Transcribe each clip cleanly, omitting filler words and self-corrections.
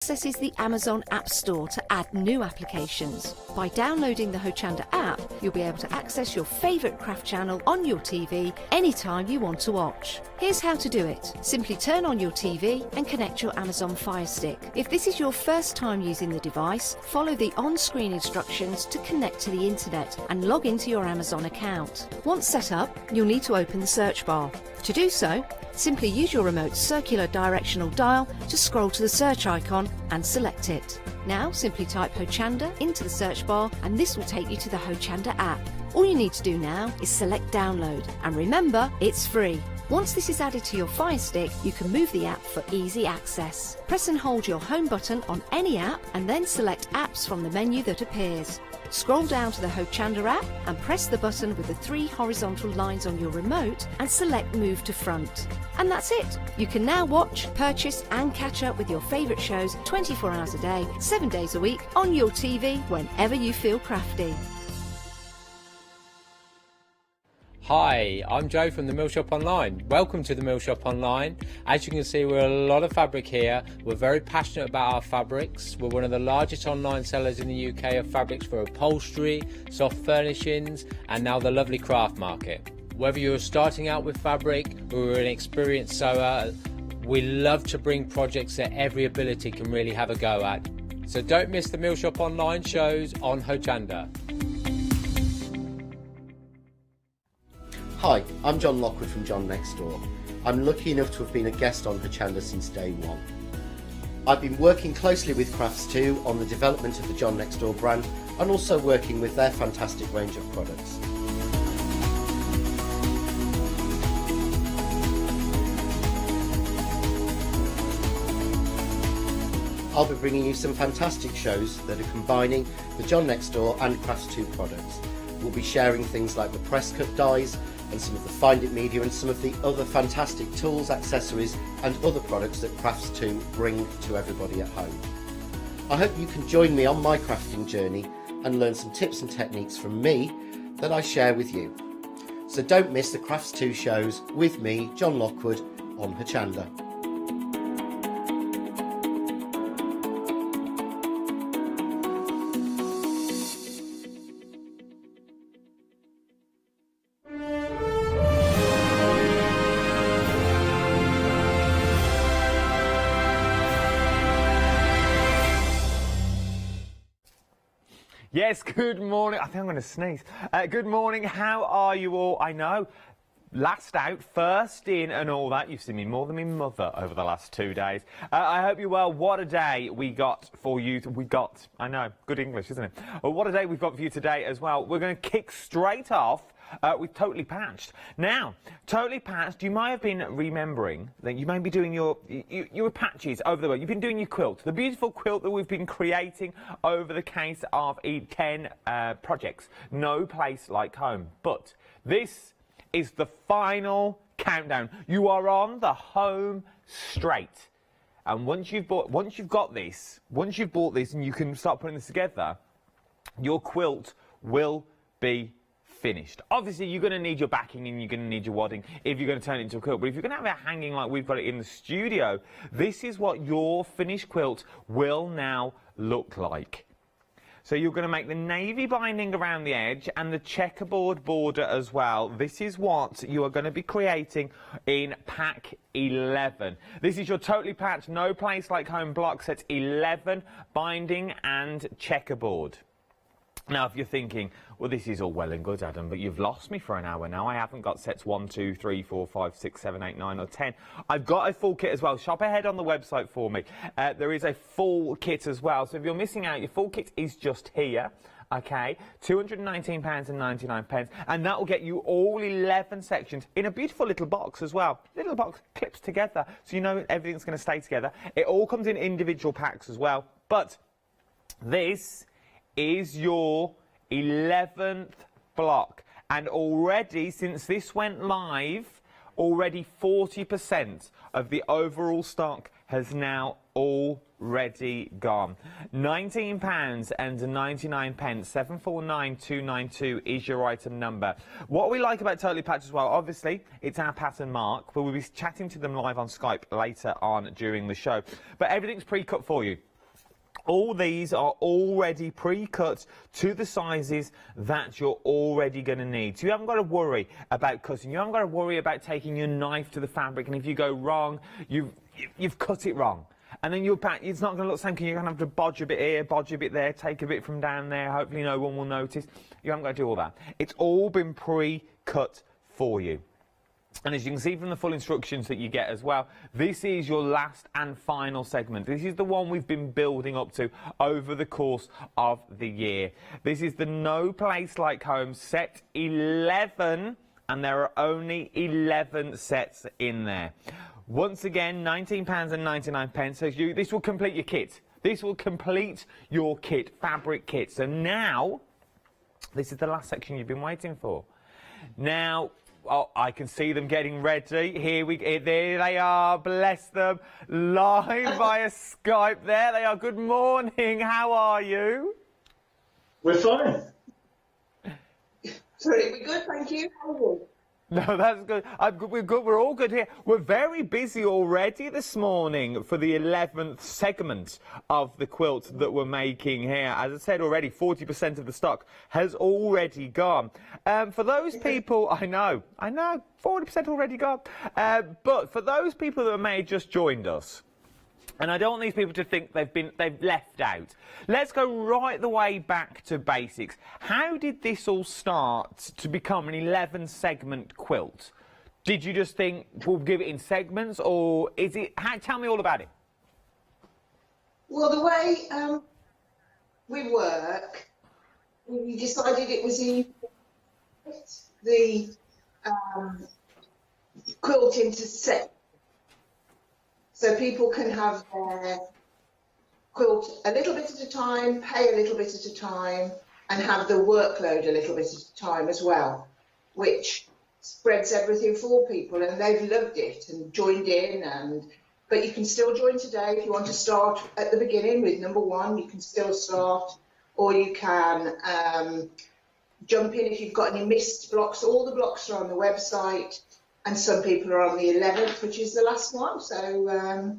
Accesses the Amazon App Store to add new applications. By downloading the Hochanda app, you'll be able to access your favourite craft channel on your TV anytime you want to watch. Here's how to do it. Simply turn on your TV and connect your Amazon Fire Stick. If this is your first time using the device, follow the on-screen instructions to connect to the internet and log into your Amazon account. Once set up, you'll need to open the search bar. To do so, simply use your remote's circular directional dial to scroll to the search icon and select it. Now simply type Hochanda into the search bar and this will take you to the Hochanda app. All you need to do now is select download, and remember, it's free. Once this is added to your Fire Stick, you can move the app for easy access. Press and hold your home button on any app and then select apps from the menu that appears. Scroll down to the Hochanda app and press the button with the 3 horizontal lines on your remote and select Move to Front. And that's it! You can now watch, purchase and catch up with your favourite shows 24 hours a day, 7 days a week on your TV whenever you feel crafty. Hi, I'm Joe from the Mill Shop Online. Welcome to the Mill Shop Online. As you can see, we're a lot of fabric here. We're very passionate about our fabrics. We're one of the largest online sellers in the UK of fabrics for upholstery, soft furnishings, and now the lovely craft market. Whether you're starting out with fabric or an experienced sewer, we love to bring projects that every ability can really have a go at. So don't miss the Mill Shop Online shows on Hochanda. Hi, I'm John Lockwood from John Next Door. I'm lucky enough to have been a guest on Hochanda since day one. I've been working closely with Crafts2 on the development of the John Next Door brand and also working with their fantastic range of products. I'll be bringing you some fantastic shows that are combining the John Next Door and Crafts2 products. We'll be sharing things like the press cut dies and some of the Find It media and some of the other fantastic tools, accessories and other products that Crafts2 bring to everybody at home. I hope you can join me on my crafting journey and learn some tips and techniques from me that I share with you. So don't miss the Crafts2 shows with me, John Lockwood, on Hochanda. Yes, good morning. I think I'm going to sneeze. Good morning. How are you all? I know, last out, first in and all that. You've seen me more than my mother over the last 2 days. I hope you're well. What a day we got for you. I know, good English, isn't it? Well, what a day we've got for you today as well. We're going to kick straight off with Totally Patched. Now, Totally Patched, you might have been remembering that you may be doing your patches over the way. You've been doing your quilt, the beautiful quilt that we've been creating over the case of 10 projects. No place like home. But this is the final countdown. You are on the home straight. And once you've bought this and you can start putting this together, your quilt will be finished. Obviously, you're going to need your backing and you're going to need your wadding if you're going to turn it into a quilt. But if you're going to have it hanging like we've got it in the studio, this is what your finished quilt will now look like. So you're going to make the navy binding around the edge and the checkerboard border as well. This is what you are going to be creating in pack 11. This is your Totally Patched No Place Like Home block set 11, binding and checkerboard. Now, if you're thinking, well, this is all well and good, Adam, but you've lost me for an hour now. I haven't got sets 1, 2, 3, 4, 5, 6, 7, 8, 9 or 10. I've got a full kit as well. Shop ahead on the website for me. There is a full kit as well. So if you're missing out, your full kit is just here. Okay, £219.99, and that will get you all 11 sections in a beautiful little box as well. Little box clips together, so you know everything's going to stay together. It all comes in individual packs as well, but this is your 11th block, and already, since this went live, already 40% of the overall stock has now already gone. £19.99, 749292 is your item number. What we like about Totally Patch as well, obviously, it's our pattern mark, but we'll be chatting to them live on Skype later on during the show. But everything's pre-cut for you. All these are already pre-cut to the sizes that you're already going to need. So you haven't got to worry about cutting. You haven't got to worry about taking your knife to the fabric, and if you go wrong, you've cut it wrong. And then you're back, it's not going to look the same, because you're going to have to bodge a bit here, bodge a bit there, take a bit from down there, hopefully no one will notice. You haven't got to do all that. It's all been pre-cut for you. And as you can see from the full instructions that you get as well, this is your last and final segment. This is the one we've been building up to over the course of the year. This is the No Place Like Home set 11, and there are only 11 sets in there. Once again, £19.99. So this will complete your kit. This will complete your kit, fabric kit. So now, this is the last section you've been waiting for. Now, oh, I can see them getting ready. There they are, bless them, live via Skype. There they are. Good morning. How are you? We're fine. Sorry, we're good, thank you. How are you? No, that's good. We're good. We're all good here. We're very busy already this morning for the 11th segment of the quilt that we're making here. As I said already, 40% of the stock has already gone. For those people, I know, 40% already gone. But for those people that may have just joined us, and I don't want these people to think they've left out. Let's go right the way back to basics. How did this all start to become an 11-segment quilt? Did you just think we'll give it in segments, or is it? Tell me all about it. Well, the way we work, we decided it was easy the quilt into sets. So people can have their quilt a little bit at a time, pay a little bit at a time, and have the workload a little bit at a time as well, which spreads everything for people, and they've loved it and joined in. But you can still join today if you want to start at the beginning with number 1. You can still start, or you can jump in if you've got any missed blocks. All the blocks are on the website. And some people are on the 11th, which is the last one. So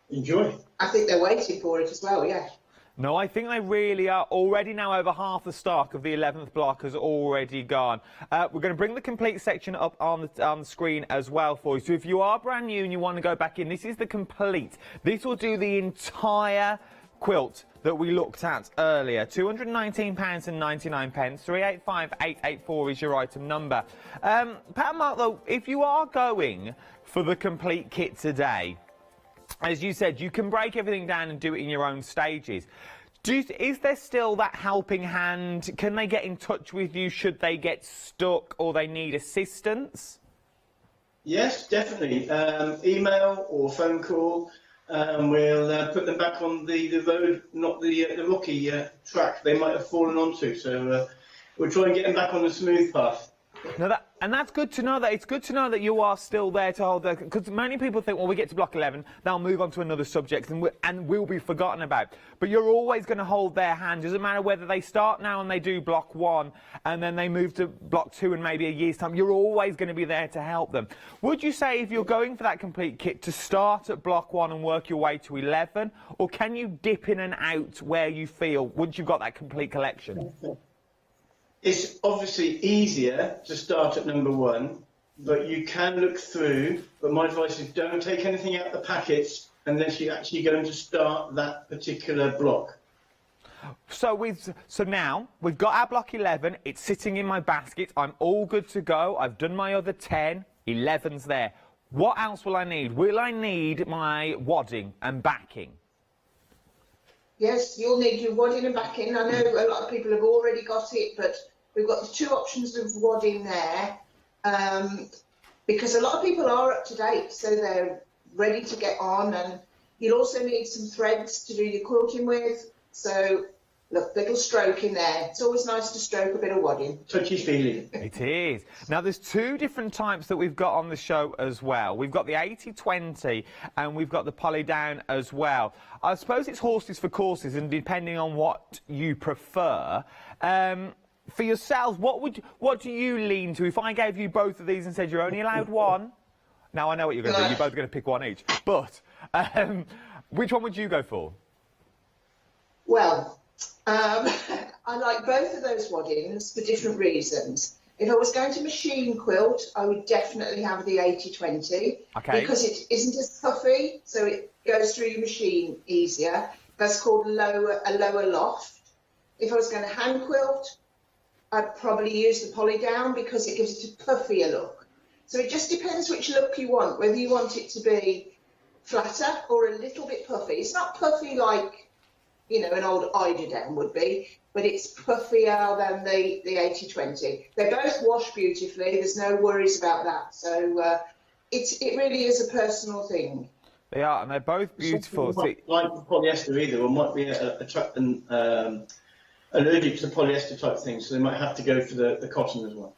enjoy. I think they're waiting for it as well, yeah. No, I think they really are. Already now over half the stock of the 11th block has already gone. We're going to bring the complete section up on the screen as well for you. So if you are brand new and you want to go back in, this is the complete. This will do the entire quilt that we looked at earlier. £219.99, 385884 is your item number. Pat and Mark, though, if you are going for the complete kit today, as you said, you can break everything down and do it in your own stages. Is there still that helping hand? Can they get in touch with you should they get stuck or they need assistance? Yes, definitely. Email or phone call. We'll put them back on the road, not the rocky track they might have fallen onto. So we'll try and get them back on the smooth path. No, that's good to know. It's good to know that you are still there to hold that, because many people think, well, we get to block 11, they'll move on to another subject and we'll be forgotten about. But you're always going to hold their hand. Doesn't matter whether they start now and they do block 1 and then they move to block 2 in maybe a year's time. You're always going to be there to help them. Would you say, if you're going for that complete kit, to start at block 1 and work your way to 11, or can you dip in and out where you feel once you've got that complete collection? It's obviously easier to start at number 1, but you can look through. But my advice is don't take anything out of the packets unless you're actually going to start that particular block. So now we've got our block 11. It's sitting in my basket. I'm all good to go. I've done my other 10. 11's there. What else will I need? Will I need my wadding and backing? Yes, you'll need your wadding and backing. I know a lot of people have already got it, but we've got the 2 options of wadding there, because a lot of people are up to date, so they're ready to get on. And you'll also need some threads to do your quilting with. So Look, little stroke in there. It's always nice to stroke a bit of wadding. Touchy feely. It is. Now, there's two different types that we've got on the show as well. We've got the 80-20 and we've got the poly down as well. I suppose it's horses for courses, and depending on what you prefer. For yourselves, what do you lean to? If I gave you both of these and said you're only allowed one, now I know what you're going to do. You're both going to pick one each. But which one would you go for? Well, I like both of those waddings for different reasons. If I was going to machine quilt, I would definitely have the 80-20 because it isn't as puffy, so it goes through your machine easier. That's called a lower loft. If I was going to hand quilt, I'd probably use the poly down because it gives it a puffier look. So it just depends which look you want, whether you want it to be flatter or a little bit puffy. It's not puffy like, you know, an old eiderdown would be, but it's puffier than the 80-20. They both wash beautifully. There's no worries about that. So it really is a personal thing. They are, and they're both beautiful. Like polyester either, or might be allergic to polyester type things, so they might have to go for the cotton as well.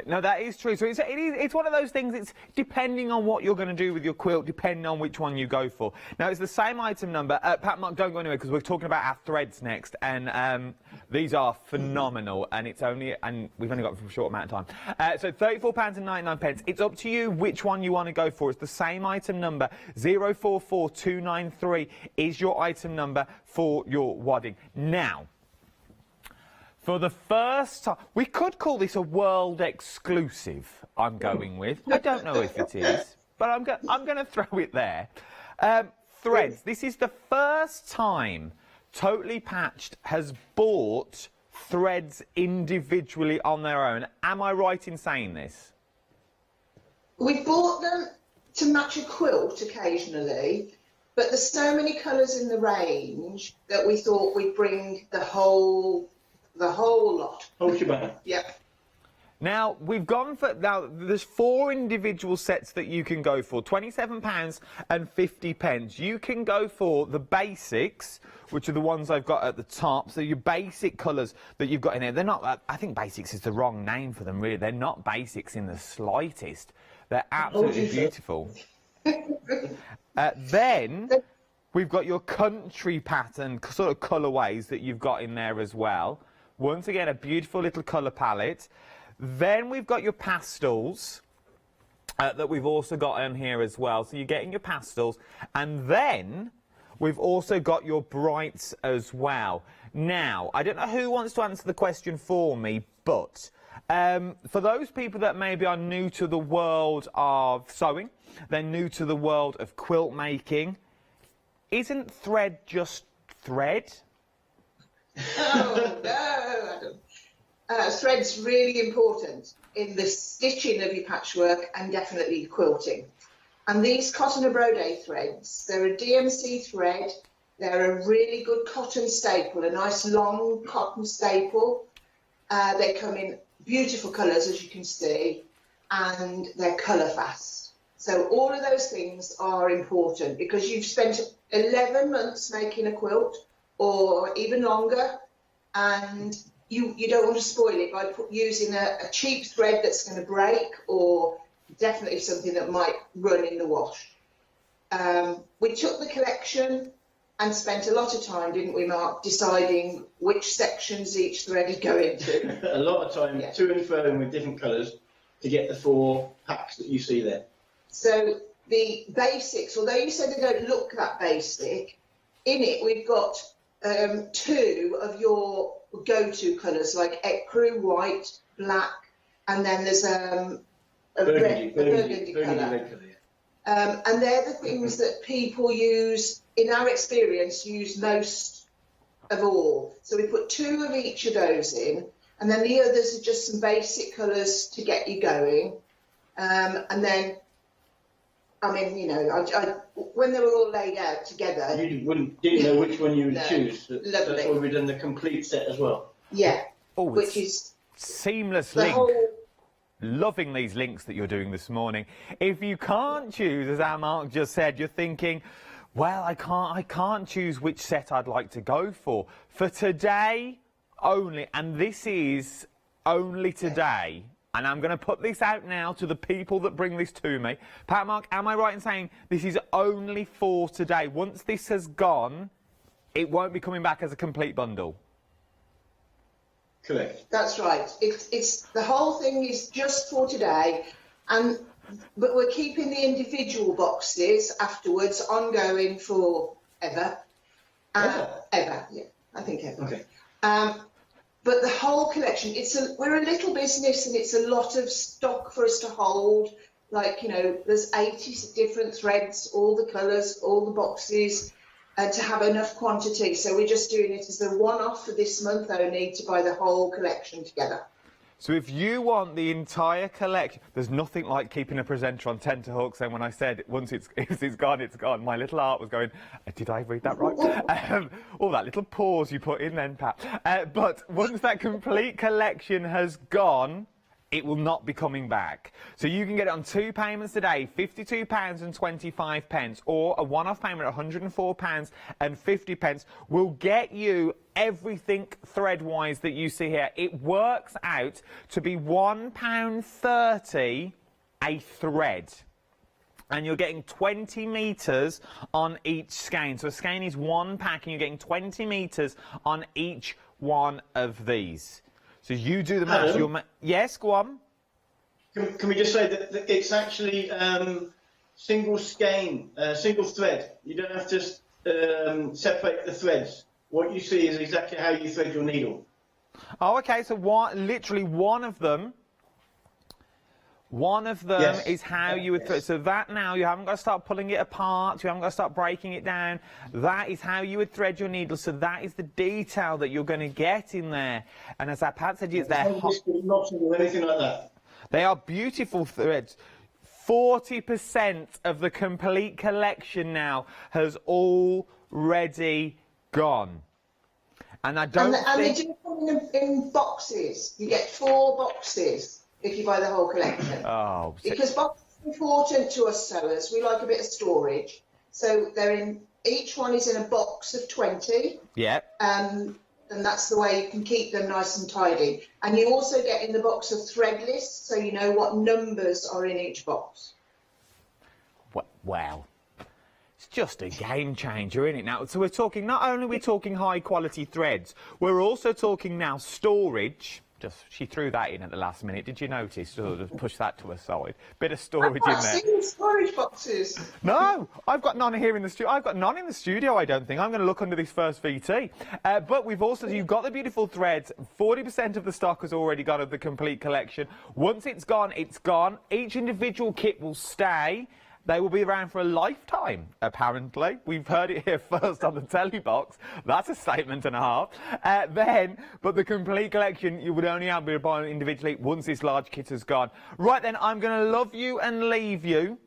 No, that is true. So it's one of those things, it's depending on what you're going to do with your quilt, depending on which one you go for. Now, it's the same item number. Pat, Mark, don't go anywhere because we're talking about our threads next, and these are phenomenal, and we've only got them for a short amount of time. So £34.99. It's up to you which one you want to go for. It's the same item number. 044293 is your item number for your wadding. Now, for the first time, we could call this a world exclusive, I'm going with. I don't know if it is, but I'm going to throw it there. Threads. This is the first time Totally Patched has bought threads individually on their own. Am I right in saying this? We bought them to match a quilt occasionally, but there's so many colours in the range that we thought we'd bring the whole lot. Whole shebang. Yep. Now, there's 4 individual sets that you can go for, £27.50. You can go for the basics, which are the ones I've got at the top, so your basic colours that you've got in there. They're not, I think basics is the wrong name for them, really. They're not basics in the slightest. They're absolutely beautiful. Then we've got your country pattern sort of colourways that you've got in there as well. Once again, a beautiful little colour palette. Then we've got your pastels that we've also got on here as well. So you're getting your pastels. And then we've also got your brights as well. Now, I don't know who wants to answer the question for me, but for those people that maybe are new to the world of sewing, they're new to the world of quilt making, isn't thread just thread? Oh, no, Adam. Thread's really important in the stitching of your patchwork and definitely quilting. And these cotton or brode threads, they're a DMC thread. They're a really good cotton staple, a nice long cotton staple. They come in beautiful colours, as you can see, and they're colour fast. So all of those things are important because you've spent 11 months making a quilt, or even longer, and you don't want to spoil it by using a cheap thread that's going to break, or definitely something that might run in the wash. We took the collection and spent a lot of time, didn't we, Mark, deciding which sections each thread would go into. A lot of time, yeah. To and fro with different colours to get the 4 packs that you see there. So the basics, although you said they don't look that basic, in it we've got 2 of your go-to colours, like ecru, white, black, and then there's a burgundy colour. And they're the things that people use, in our experience, use most of all. So we put 2 of each of those in, and then the others are just some basic colours to get you going. And then, I mean, you know, when they were all laid out together... You didn't know which one you would choose. Lovely. That's why we've done the complete set as well. Yeah, which is... Seamless link. Loving these links that you're doing this morning. If you can't choose, as our Mark just said, you're thinking, Well, I can't choose which set I'd like to go for. For today only, and this is only today, and I'm going to put this out now to the people that bring this to me. Pat, Mark, am I right in saying this is only for today? Once this has gone, it won't be coming back as a complete bundle. Correct. That's right. It's the whole thing is just for today, but we're keeping the individual boxes afterwards ongoing forever. Ever, yeah, I think ever. Okay. But the whole collection, we're a little business and it's a lot of stock for us to hold. Like, you know, there's 80 different threads, all the colours, all the boxes, to have enough quantity. So we're just doing it as a one-off for this month only to buy the whole collection together. So if you want the entire collection, there's nothing like keeping a presenter on tenterhooks. And when I said once it's gone, it's gone, my little heart was going, did I read that right? Oh, that little pause you put in then, Pat. But once that complete collection has gone, it will not be coming back. So you can get it on 2 payments today, £52.25, or a one-off payment of £104.50 will get you everything thread-wise that you see here. It works out to be £1.30 a thread. And you're getting 20 metres on each skein. So a skein is 1 pack and you're getting 20 metres on each one of these. So you do the maths. Yes, go on. Can we just say that it's actually single skein, single thread. You don't have to separate the threads. What you see is exactly how you thread your needle. Oh, okay. So literally one of them yes. Is how you would thread. So that now, you haven't got to start pulling it apart. You haven't got to start breaking it down. That is how you would thread your needle. So that is the detail that you're going to get in there. And as Pat said, it's there. Not anything like that. They are beautiful threads. 40% of the complete collection now has already gone. And I don't And they do come in boxes. You get 4 boxes if you buy the whole collection. Oh, because boxes are important to us sellers. We like a bit of storage. So each one is in a box of 20. Yeah. And that's the way you can keep them nice and tidy. And you also get in the box of thread lists, so you know what numbers are in each box. Well, it's just a game changer, isn't it? Now, so we're talking, not only are we talking high quality threads, we're also talking now storage. She threw that in at the last minute. Did you notice? Sort of push that to a side. Bit of storage in there. I've seen storage boxes. No, I've got none here in the studio. I've got none in the studio, I don't think. I'm going to look under this first VT. But you've got the beautiful threads. 40% of the stock has already gone of the complete collection. Once it's gone, it's gone. Each individual kit will stay. They will be around for a lifetime, apparently. We've heard it here first on the telly box. That's a statement and a half. But the complete collection, you would only have to buy individually once this large kit has gone. Right then, I'm going to love you and leave you,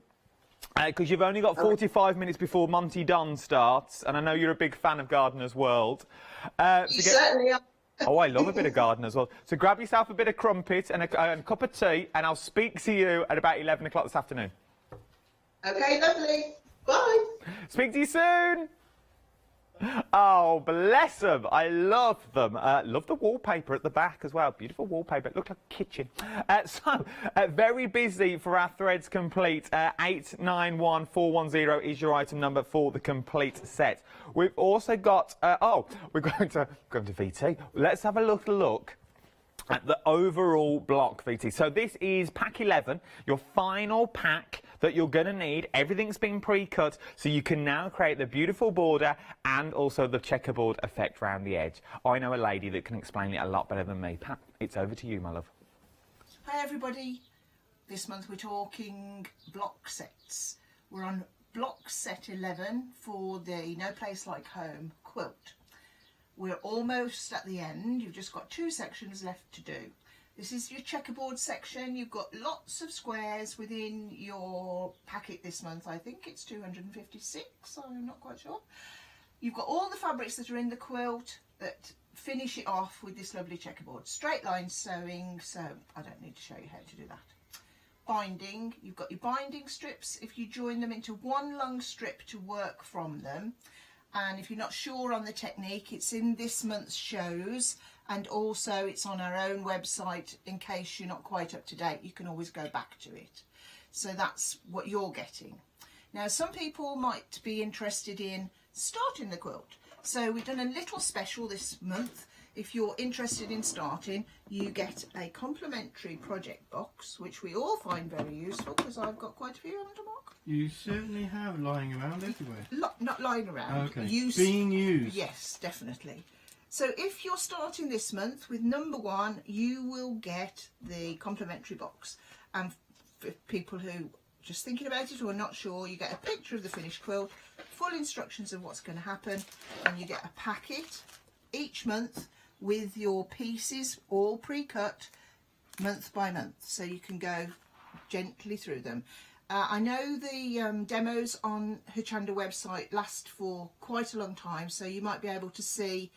because you've only got 45 minutes before Monty Don starts, and I know you're a big fan of Gardener's World. You certainly are. Oh, I love a bit of Gardener's World. So grab yourself a bit of crumpet and a cup of tea, and I'll speak to you at about 11 o'clock this afternoon. Okay, lovely. Bye. Speak to you soon. Oh, bless them. I love them. Love the wallpaper at the back as well. Beautiful wallpaper. It looked like a kitchen. Very busy for our threads complete. 891410 is your item number for the complete set. We've also got... we're going to VT. Let's have a look at the overall block, VT. So this is pack 11, your final pack that you're going to need. Everything's been pre-cut, so you can now create the beautiful border and also the checkerboard effect around the edge. I know a lady that can explain it a lot better than me. Pat, it's over to you, my love. Hi everybody. This month we're talking block sets. We're on block set 11 for the No Place Like Home quilt. We're almost at the end. You've just got 2 sections left to do. This is your checkerboard section. You've got lots of squares within your packet this month. I think it's 256, I'm not quite sure. You've got all the fabrics that are in the quilt that finish it off with this lovely checkerboard. Straight line sewing, so I don't need to show you how to do that. binding. You've got your binding strips. If you join them into one long strip to work from them, and if you're not sure on the technique, it's in this month's shows, and also it's on our own website. In case you're not quite up to date, you can always go back to it. So that's what you're getting. Now, some people might be interested in starting the quilt, so we've done a little special this month. If you're interested in starting, you get a complimentary project box, which we all find very useful, because I've got quite a few, haven't I, Mark? You certainly have, lying around everywhere. Not lying around. Okay. Being used. Yes, definitely. So if you're starting this month with number 1, you will get the complimentary box. And for people who just thinking about it or not sure, you get a picture of the finished quilt, full instructions of what's going to happen, and you get a packet each month with your pieces all pre-cut month by month, so you can go gently through them. I know the demos on Hochanda website last for quite a long time, so you might be able to see,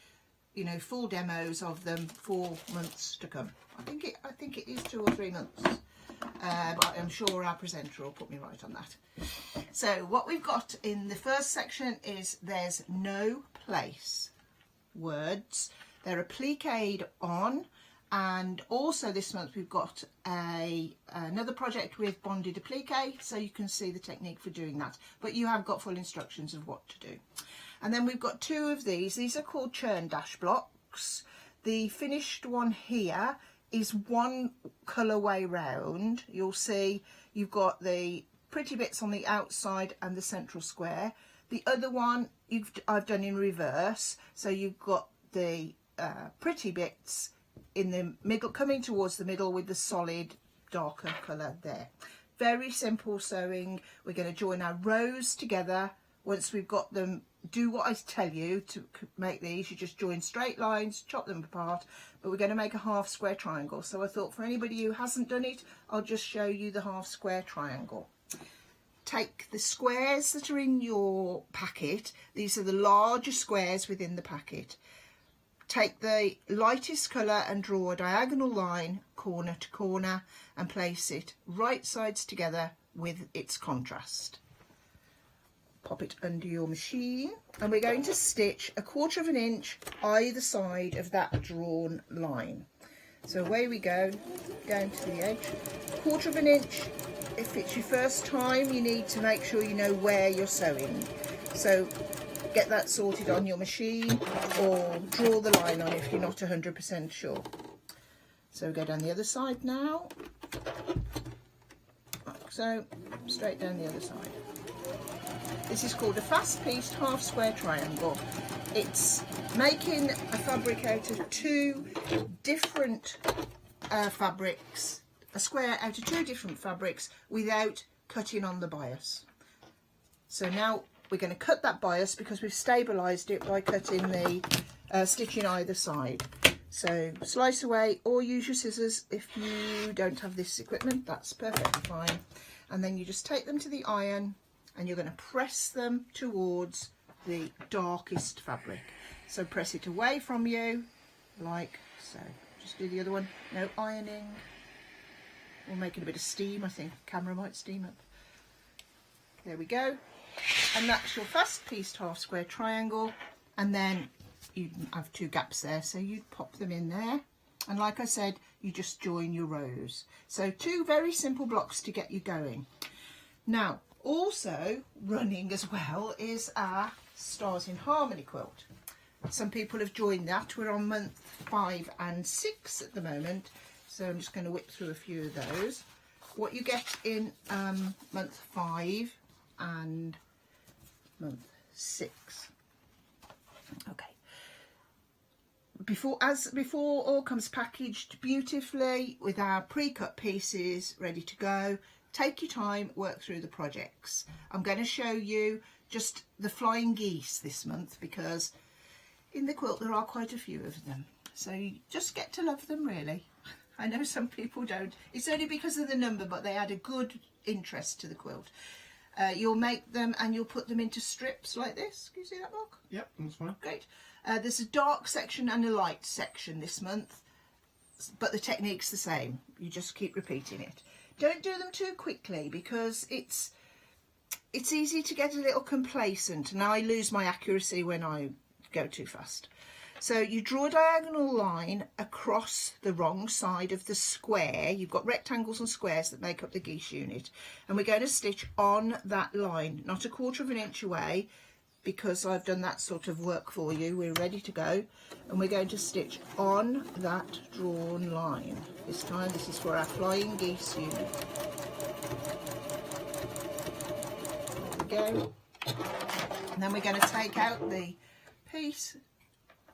you know, full demos of them for months to come. I think it is 2 or 3 months, but I'm sure our presenter will put me right on that. So what we've got in the first section is there's no place words. They're appliqued on, and also this month we've got another project with bonded applique, so you can see the technique for doing that, but you have got full instructions of what to do. And then we've got 2 of these are called churn dash blocks. The finished one here is 1 colourway round. You'll see you've got the pretty bits on the outside and the central square. The other one I've done in reverse, so you've got the pretty bits in the middle, coming towards the middle with the solid darker colour there. Very simple sewing. We're going to join our rows together. Once we've got them, do what I tell you to make these. You just join straight lines, chop them apart, but we're going to make a half square triangle. So I thought for anybody who hasn't done it, I'll just show you the half square triangle. Take the squares that are in your packet. These are the larger squares within the packet. Take the lightest colour and draw a diagonal line corner to corner and place it right sides together with its contrast. Pop it under your machine, and we're going to stitch 1/4 inch either side of that drawn line. So away we go, going to the edge, 1/4 inch. If it's your first time, you need to make sure you know where you're sewing. So get that sorted on your machine, or draw the line on if you're not 100% sure. So we go down the other side now, like so, straight down the other side. This is called a fast-pieced half square triangle. It's making a fabric out of 2 different fabrics, a square out of 2 different fabrics without cutting on the bias. So now we're going to cut that bias because we've stabilised it by cutting the stitching either side. So slice away, or use your scissors if you don't have this equipment, that's perfectly fine. And then you just take them to the iron, and you're going to press them towards the darkest fabric. So press it away from you, like so. Just do the other one, no ironing. We're making a bit of steam, I think. Camera might steam up. There we go. And that's your fast-pieced half square triangle, and then you have 2 gaps there, so you'd pop them in there, and like I said, you just join your rows. So 2 very simple blocks to get you going. Now also running as well is our Stars in Harmony quilt. Some people have joined that. We're on month 5 and 6 at the moment, so I'm just going to whip through a few of those. What you get in month 5 and month 6. Okay. Before all comes packaged beautifully with our pre-cut pieces ready to go. Take your time, work through the projects. I'm going to show you just the flying geese this month because in the quilt there are quite a few of them. So you just get to love them, really. I know some people don't. It's only because of the number, but they add a good interest to the quilt. You'll make them and you'll put them into strips like this. Can you see that, Mark? Yep, that's fine. Great. There's a dark section and a light section this month, but the technique's the same. You just keep repeating it. don't do them too quickly, because it's easy to get a little complacent, and I lose my accuracy when I go too fast. So you draw a diagonal line across the wrong side of the square. You've got rectangles and squares that make up the geese unit, and we're going to stitch on that line, not 1/4 of an inch away, because I've done that sort of work for you. We're ready to go, and we're going to stitch on that drawn line. This time this is for our flying geese unit. There we go. And then we're going to take out the piece,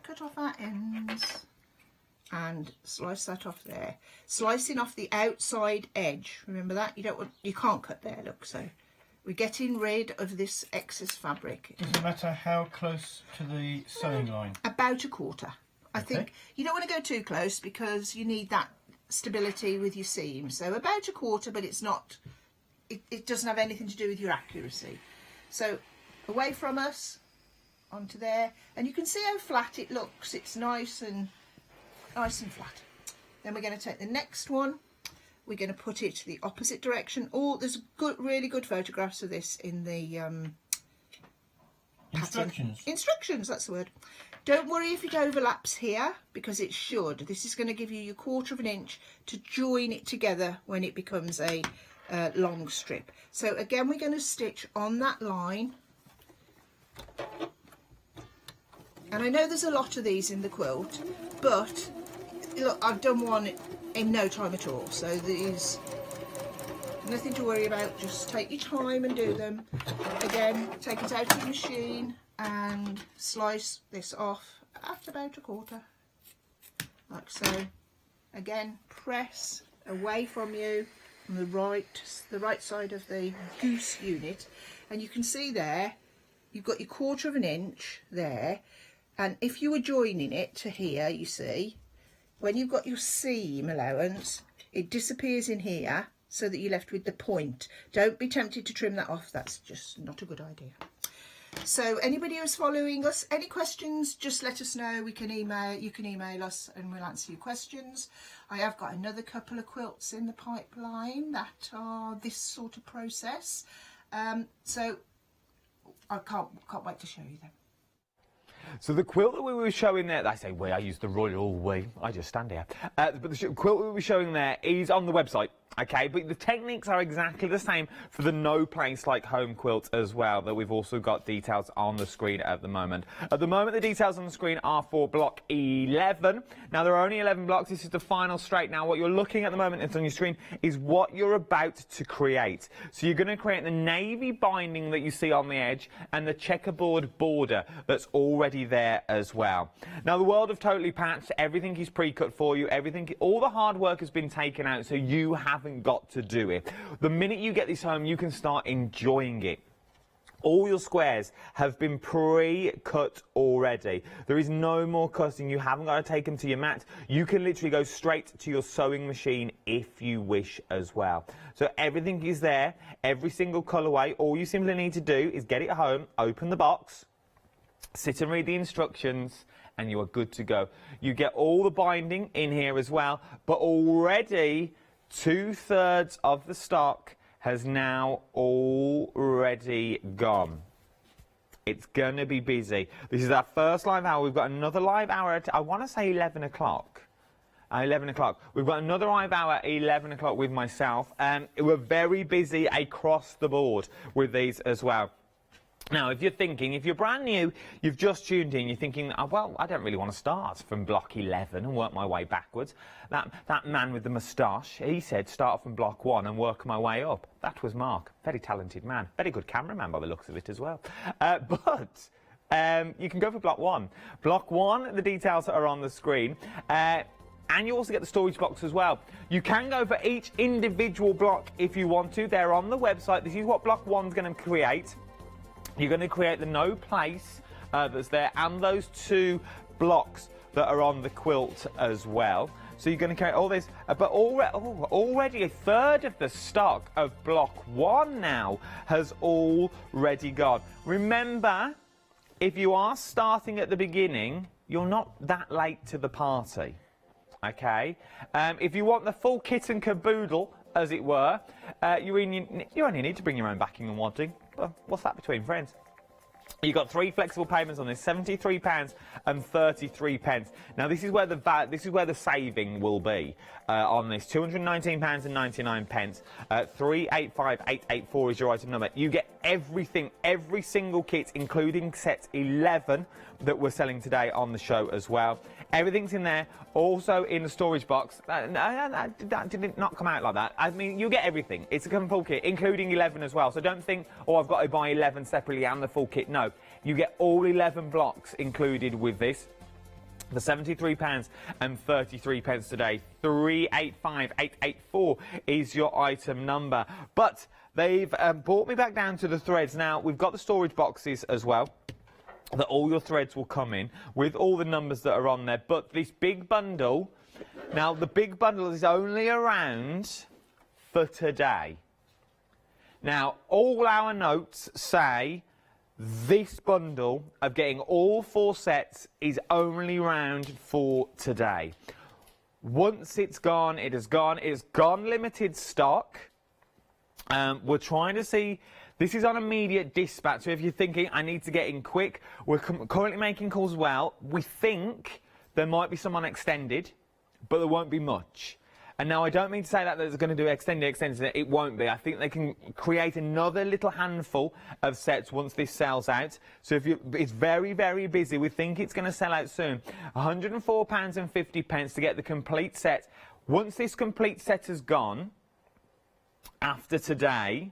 cut off our ends and slice that off there. Slicing off the outside edge, remember that, you can't cut there, look. So we're getting rid of this excess fabric. Does it matter how close to the sewing line? About 1/4. I think you don't want to go too close, because you need that stability with your seam. So about 1/4, but it's not, it doesn't have anything to do with your accuracy. So away from us, onto there, and you can see how flat it looks. It's nice and flat. Then we're going to take the next one, we're going to put it the opposite direction. There's really good photographs of this in the instructions, that's the word. Don't worry if it overlaps here, because it should. This is going to give you your 1/4 of an inch to join it together when it becomes a long strip. So again, we're going to stitch on that line. And I know there's a lot of these in the quilt, but look, I've done one in no time at all. So there's nothing to worry about. Just take your time and do them. Again, take it out of the machine and slice this off at about 1/4, like so. Again, press away from you on the right side of the goose unit, and you can see there you've got your 1/4 of an inch there. And if you were joining it to here, you see, when you've got your seam allowance, it disappears in here so that you're left with the point. Don't be tempted to trim that off. That's just not a good idea. So anybody who's following us, any questions, just let us know. You can email us and we'll answer your questions. I have got another couple of quilts in the pipeline that are this sort of process. So I can't wait to show you them. So the quilt that we were showing there, I say we, I use the royal we, I just stand here. But the quilt we were showing there is on the website, okay? But the techniques are exactly the same for the No Place Like Home quilt as well, that we've also got details on the screen at the moment. At the moment, the details on the screen are for block 11. Now, there are only 11 blocks. This is the final straight. Now, what you're looking at the moment, it's on your screen, is what you're about to create. So you're going to create the navy binding that you see on the edge and the checkerboard border that's already there as well. Now, the world of Totally Patched, everything is pre-cut for you. All the hard work has been taken out, so you haven't got to do it. The minute you get this home, you can start enjoying it. All your squares have been pre-cut already. There is no more cutting. You haven't got to take them to your mat. You can literally go straight to your sewing machine if you wish as well. So everything is there, every single colourway. All you simply need to do is get it home, open the box, sit and read the instructions, and you are good to go. You get all the binding in here as well, but already 2/3 of the stock has now already gone. It's going to be busy. This is our first live hour. We've got another live hour at, I want to say 11 o'clock. 11 o'clock. We've got another live hour at 11 o'clock with myself. We're very busy across the board with these as well. Now, if you're thinking, if you're brand new, you've just tuned in, you're thinking, oh, well, I don't really want to start from block 11 and work my way backwards. That man with the moustache, he said start from block 1 and work my way up. That was Mark. Very talented man. Very good cameraman by the looks of it as well. But you can go for block 1. Block 1, the details are on the screen. And you also get the storage box as well. You can go for each individual block if you want to. They're on the website. This is what block 1's going to create. You're going to create the No Place that's there and those 2 blocks that are on the quilt as well. So you're going to create all this, but already 1/3 of the stock of block 1 now has already gone. Remember, if you are starting at the beginning, you're not that late to the party. Okay? If you want the full kit and caboodle as it were. You only need to bring your own backing and wadding. Well, what's that between friends? You've got 3 flexible payments on this, £73 and 33 pence. Now this is where the saving will be on this. £219 and 99 pence. 385884 is your item number. You get everything, every single kit, including set 11 that we're selling today on the show as well. Everything's in there, also in the storage box. That did not come out like that. I mean, you get everything. It's a full kit, including 11 as well. So don't think, oh, I've got to buy 11 separately and the full kit. No, you get all 11 blocks included with this. For £73 and 33 pence today. 385884 is your item number. But they've brought me back down to the threads. Now, we've got the storage boxes as well, that all your threads will come in with all the numbers that are on there. But this big bundle, now the big bundle is only around for today. Now, all our notes say this bundle of getting all 4 sets is only round for today. Once it's gone, it has gone. It's gone limited stock. We're trying to see. This is on immediate dispatch, so if you're thinking, I need to get in quick, we're currently making calls well. We think there might be some on extended, but there won't be much. And now I don't mean to say that there's going to do extended. It won't be. I think they can create another little handful of sets once this sells out. So it's very, very busy. We think it's going to sell out soon. £104 and 50 pence to get the complete set. Once this complete set has gone, after today,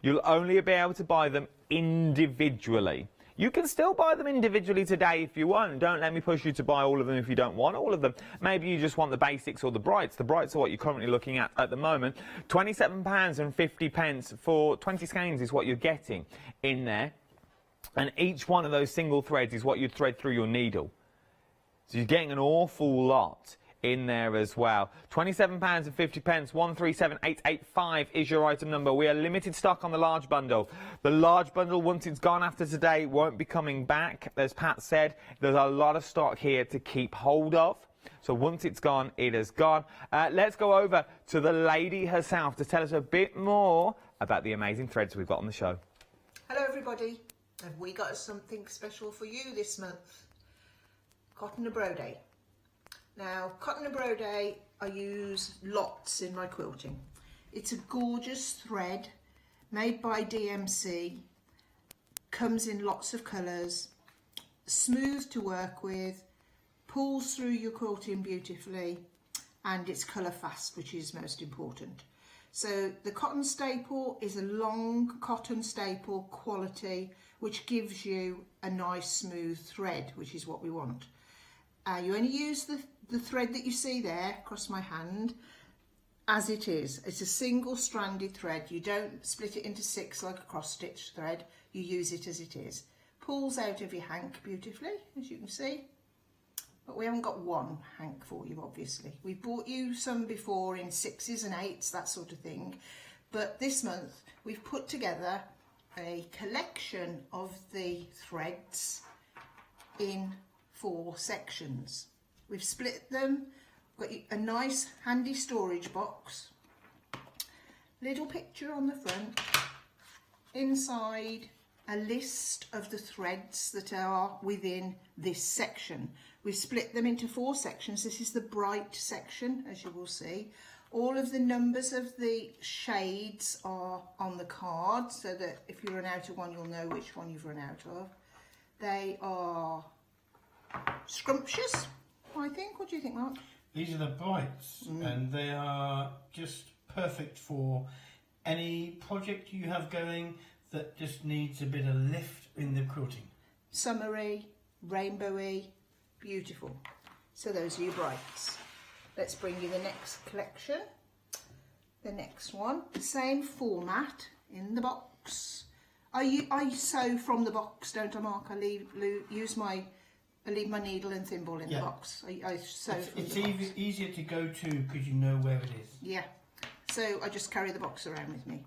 you'll only be able to buy them individually. You can still buy them individually today if you want. Don't let me push you to buy all of them if you don't want all of them. Maybe you just want the basics or the brights. The brights are what you're currently looking at the moment. £27 and 50 pence for 20 skeins is what you're getting in there. And each one of those single threads is what you'd thread through your needle. So you're getting an awful lot in there as well. £27 and 50 pence. 137885 is your item number. We are limited stock on the large bundle. The large bundle, once it's gone after today, won't be coming back. As Pat said, there's a lot of stock here to keep hold of. So once it's gone, it has gone. Let's go over to the lady herself to tell us a bit more about the amazing threads we've got on the show. Hello everybody. Have we got something special for you this month? Cotton and Brode. Now, cotton and brode I use lots in my quilting. It's a gorgeous thread made by DMC, comes in lots of colours, smooth to work with, pulls through your quilting beautifully, and it's colour fast, which is most important. So the cotton staple is a long cotton staple quality, which gives you a nice smooth thread, which is what we want. You only use the thread that you see there across my hand as it is. It's a single stranded thread. You don't split it into 6 like a cross stitch thread. You use it as it is. Pulls out of your hank beautifully, as you can see. But we haven't got one hank for you, obviously. We've bought you some before in 6s and 8s, that sort of thing. But this month we've put together a collection of the threads in 4 sections. We've split them, got a nice handy storage box, little picture on the front, inside a list of the threads that are within this section. We've split them into 4 sections. This is the bright section, as you will see. All of the numbers of the shades are on the card, so that if you run out of one, you'll know which one you've run out of. They are scrumptious, I think. What do you think, Mark? These are the brights, and they are just perfect for any project you have going that just needs a bit of lift in the quilting. Summery, rainbowy, beautiful. So those are your brights. Let's bring you the next collection. The next one, the same format in the box. I sew from the box, don't I, Mark? I leave my needle and thimble in the box. I sew from the box. It's easier to go to because you know where it is. Yeah, so I just carry the box around with me.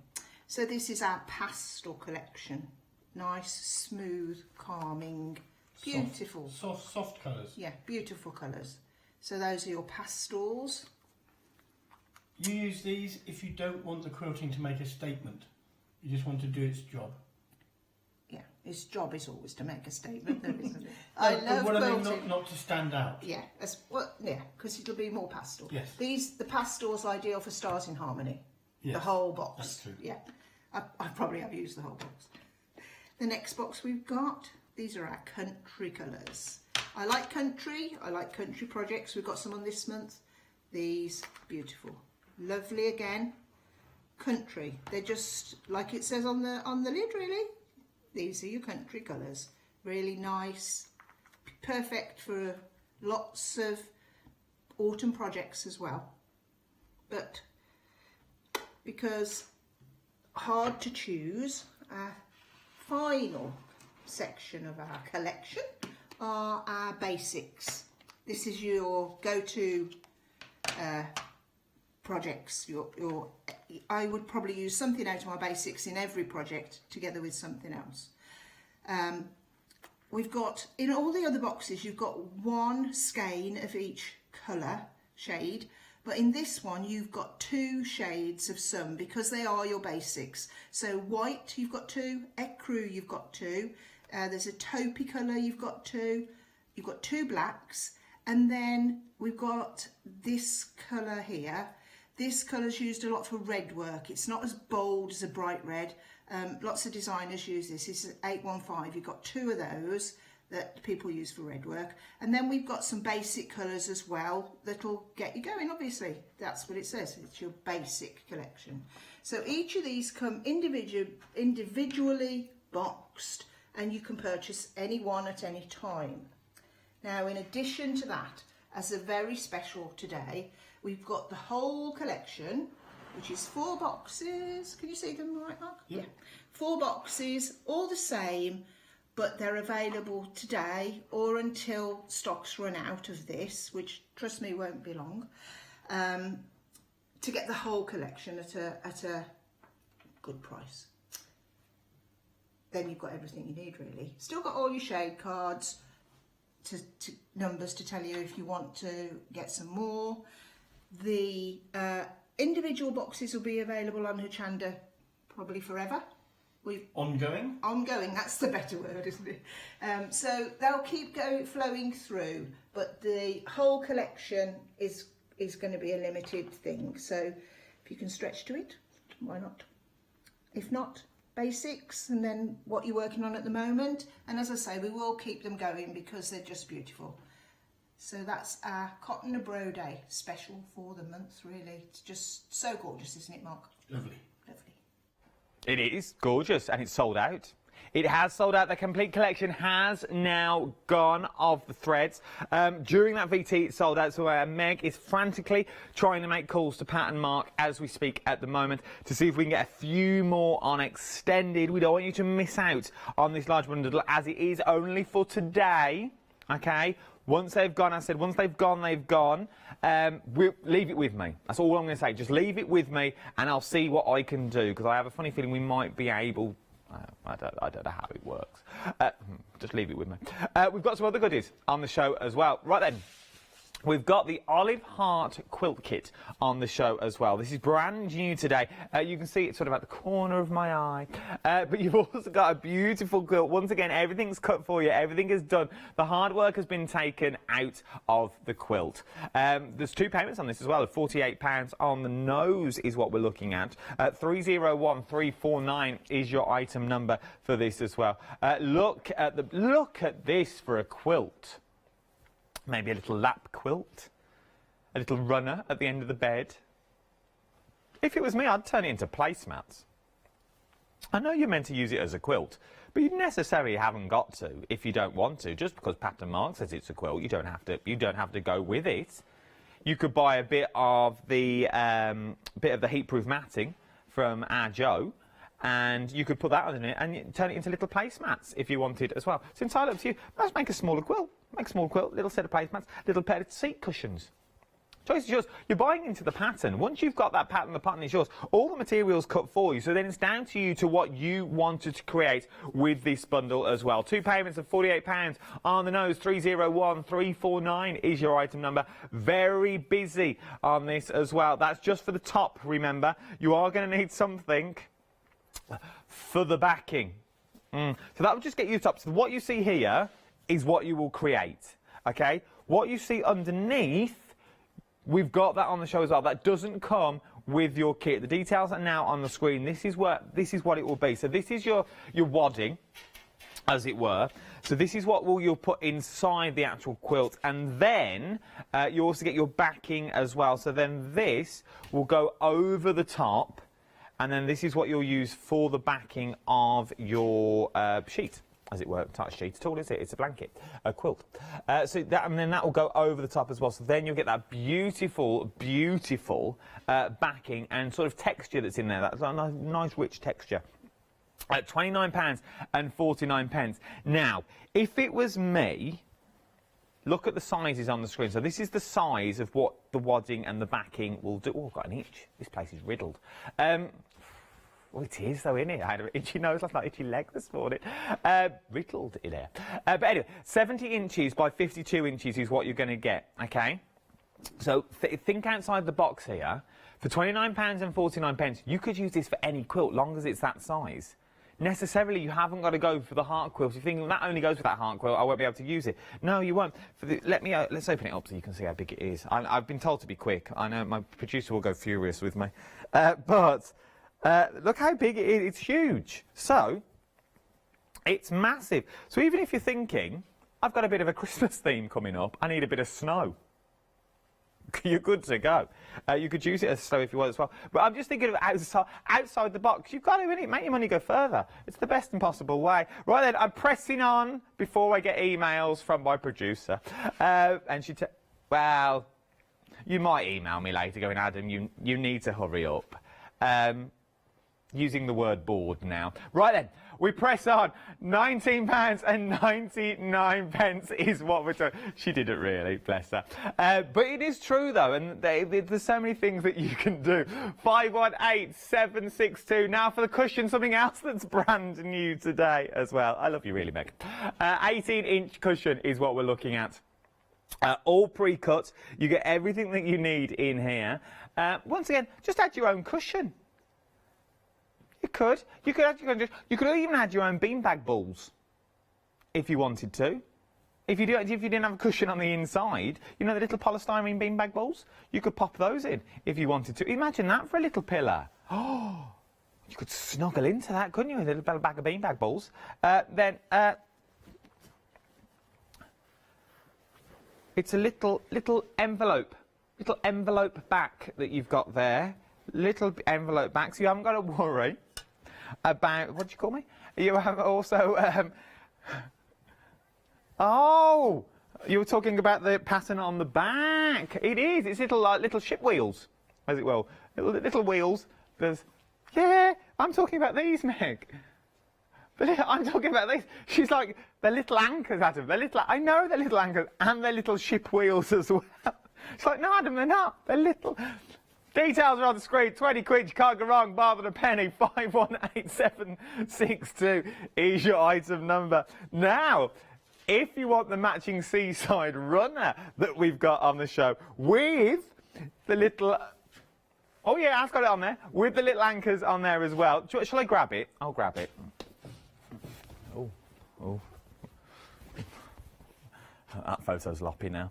So this is our pastel collection. Nice, smooth, calming, beautiful. Soft colours. Yeah, beautiful colours. So those are your pastels. You use these if you don't want the quilting to make a statement. You just want to do its job. Yeah, its job is always to make a statement, though, isn't it? I But love what quilting. I mean, not to stand out. Yeah, because it'll be more pastel. Yes. The pastel's ideal for Stars in Harmony. Yes, The whole box. that's true. Yeah, I probably have used the whole box. The next box we've got, these are our country colours. I like country projects. We've got some on this month. These, beautiful. Lovely again. Country. They're just like it says on the lid, really. These are your country colours. Really nice. Perfect for lots of autumn projects as well. But because hard to choose, our final section of our collection are our basics. This is your go-to projects. I would probably use something out of my basics in every project together with something else. We've got, in all the other boxes, you've got one skein of each colour shade, but in this one you've got 2 shades of some because they are your basics. So white you've got 2, ecru you've got 2, there's a taupey colour you've got 2, you've got 2 blacks, and then we've got this colour here. This colour's used a lot for red work. It's not as bold as a bright red. Lots of designers use this. This is 815. You've got 2 of those that people use for red work. And then we've got some basic colours as well that'll get you going, obviously. That's what it says. It's your basic collection. So each of these come individually boxed, and you can purchase any one at any time. Now, in addition to that, as a very special today, we've got the whole collection, which is 4 boxes. Can you see them right, Mark? Yeah. 4 boxes, all the same, but they're available today or until stocks run out of this, which, trust me, won't be long, to get the whole collection at a good price. Then you've got everything you need, really. Still got all your shade cards, to numbers to tell you if you want to get some more. The individual boxes will be available on Hochanda probably forever. Ongoing? Ongoing, that's the better word, isn't it? So they'll keep flowing through, but the whole collection is going to be a limited thing. So if you can stretch to it, why not? If not, basics, and then what you're working on at the moment. And as I say, we will keep them going because they're just beautiful. So that's our Cotton Abro Day special for the month, really. It's just so gorgeous, isn't it, Mark? Lovely. Lovely. It is gorgeous, and it's sold out. It has sold out. The complete collection has now gone of the threads. During that VT, it sold out, so Meg is frantically trying to make calls to Pat and Mark as we speak at the moment to see if we can get a few more on extended. We don't want you to miss out on this large bundle, as it is only for today, okay? Once they've gone, I said, once they've gone, they've gone. Leave it with me. That's all I'm going to say. Just leave it with me, and I'll see what I can do, because I have a funny feeling we might be able... I don't know how it works. Just leave it with me. We've got some other goodies on the show as well. Right then. We've got the Olive Heart quilt kit on the show as well. This is brand new today. You can see it sort of at the corner of my eye. But you've also got a beautiful quilt. Once again, everything's cut for you. Everything is done. The hard work has been taken out of the quilt. There's 2 payments on this as well. £48 on the nose is what we're looking at. 301349 is your item number for this as well. Look at this for a quilt. Maybe a little lap quilt, a little runner at the end of the bed. If it was me, I'd turn it into placemats. I know you're meant to use it as a quilt, but you necessarily haven't got to if you don't want to. Just because Pat and Mark says it's a quilt, you don't have to go with it. You could buy a bit of the heat-proof matting from our Joe, and you could put that on it and turn it into little placemats if you wanted as well. It's entirely up to you. Let's make a smaller quilt. Make a small quilt, little set of placemats, little pair of seat cushions. Choice is yours. You're buying into the pattern. Once you've got that pattern, the pattern is yours. All the material's cut for you, so then it's down to you to what you wanted to create with this bundle as well. 2 payments of £48 on the nose. 301349 is your item number. Very busy on this as well. That's just for the top, remember. You are going to need something for the backing. So that will just get you top. So what you see here is what you will create, okay? What you see underneath, we've got that on the show as well. That doesn't come with your kit. The details are now on the screen. This is what it will be. So this is your wadding, as it were. So this is what you'll put inside the actual quilt, and then you also get your backing as well. So then this will go over the top, and then this is what you'll use for the backing of your sheet, as it were. It's not a sheet at all, is it? It's a blanket, a quilt. So that, and then that will go over the top as well. So then you'll get that beautiful, beautiful backing and sort of texture that's in there. That's a nice, rich texture. At £29.49. Now, if it was me, look at the sizes on the screen. So this is the size of what the wadding and the backing will do. Oh, I've got an itch. This place is riddled. Well, it is, though, isn't it? I had an itchy nose last night, itchy leg this morning. Riddled in there. But anyway, 70 inches by 52 inches is what you're going to get, okay? So think outside the box here. For £29.49, you could use this for any quilt, long as it's that size. Necessarily, you haven't got to go for the heart quilt. You're thinking, that only goes for that heart quilt, I won't be able to use it. No, you won't. Let's open it up so you can see how big it is. I've been told to be quick. I know my producer will go furious with me. Look how big it is. It's huge. So, it's massive. So even if you're thinking, I've got a bit of a Christmas theme coming up, I need a bit of snow, you're good to go. You could use it as snow if you want as well. But I'm just thinking of outside the box. You've got to make your money go further. It's the best possible way. Right then, I'm pressing on before I get emails from my producer. And she well, you might email me later going, Adam, you need to hurry up. Using the word bored now. Right then, we press on. £19.99 is what we're doing. She didn't really, bless her. But it is true, though, and there's so many things that you can do. 518762. Now for the cushion, something else that's brand new today as well. I love you really, Meg. 18-inch cushion is what we're looking at. All pre-cut. You get everything that you need in here. Once again, just add your own cushion. You could. You could even add your own beanbag balls, if you wanted to. If you didn't have a cushion on the inside, you know the little polystyrene beanbag balls? You could pop those in if you wanted to. Imagine that for a little pillow. Oh, you could snuggle into that, couldn't you, with a little bag of beanbag balls? It's a little envelope back that you've got there. Little envelope back, so you haven't got to worry about, what do you call me? You have also, oh, you were talking about the pattern on the back. It is, it's little ship wheels, as it will. Little wheels, yeah, I'm talking about these, Meg. I'm talking about these. She's like, they're little anchors, Adam. I know they're little anchors, and they're little ship wheels as well. It's like, no, Adam, they're not. They're little. Details are on the screen. 20 quid, you can't go wrong. Bar than a penny. 518762 is your item number. Now, if you want the matching seaside runner that we've got on the show with the little... Oh, yeah, I've got it on there. With the little anchors on there as well. Shall I grab it? I'll grab it. Oh. That photo's loppy now.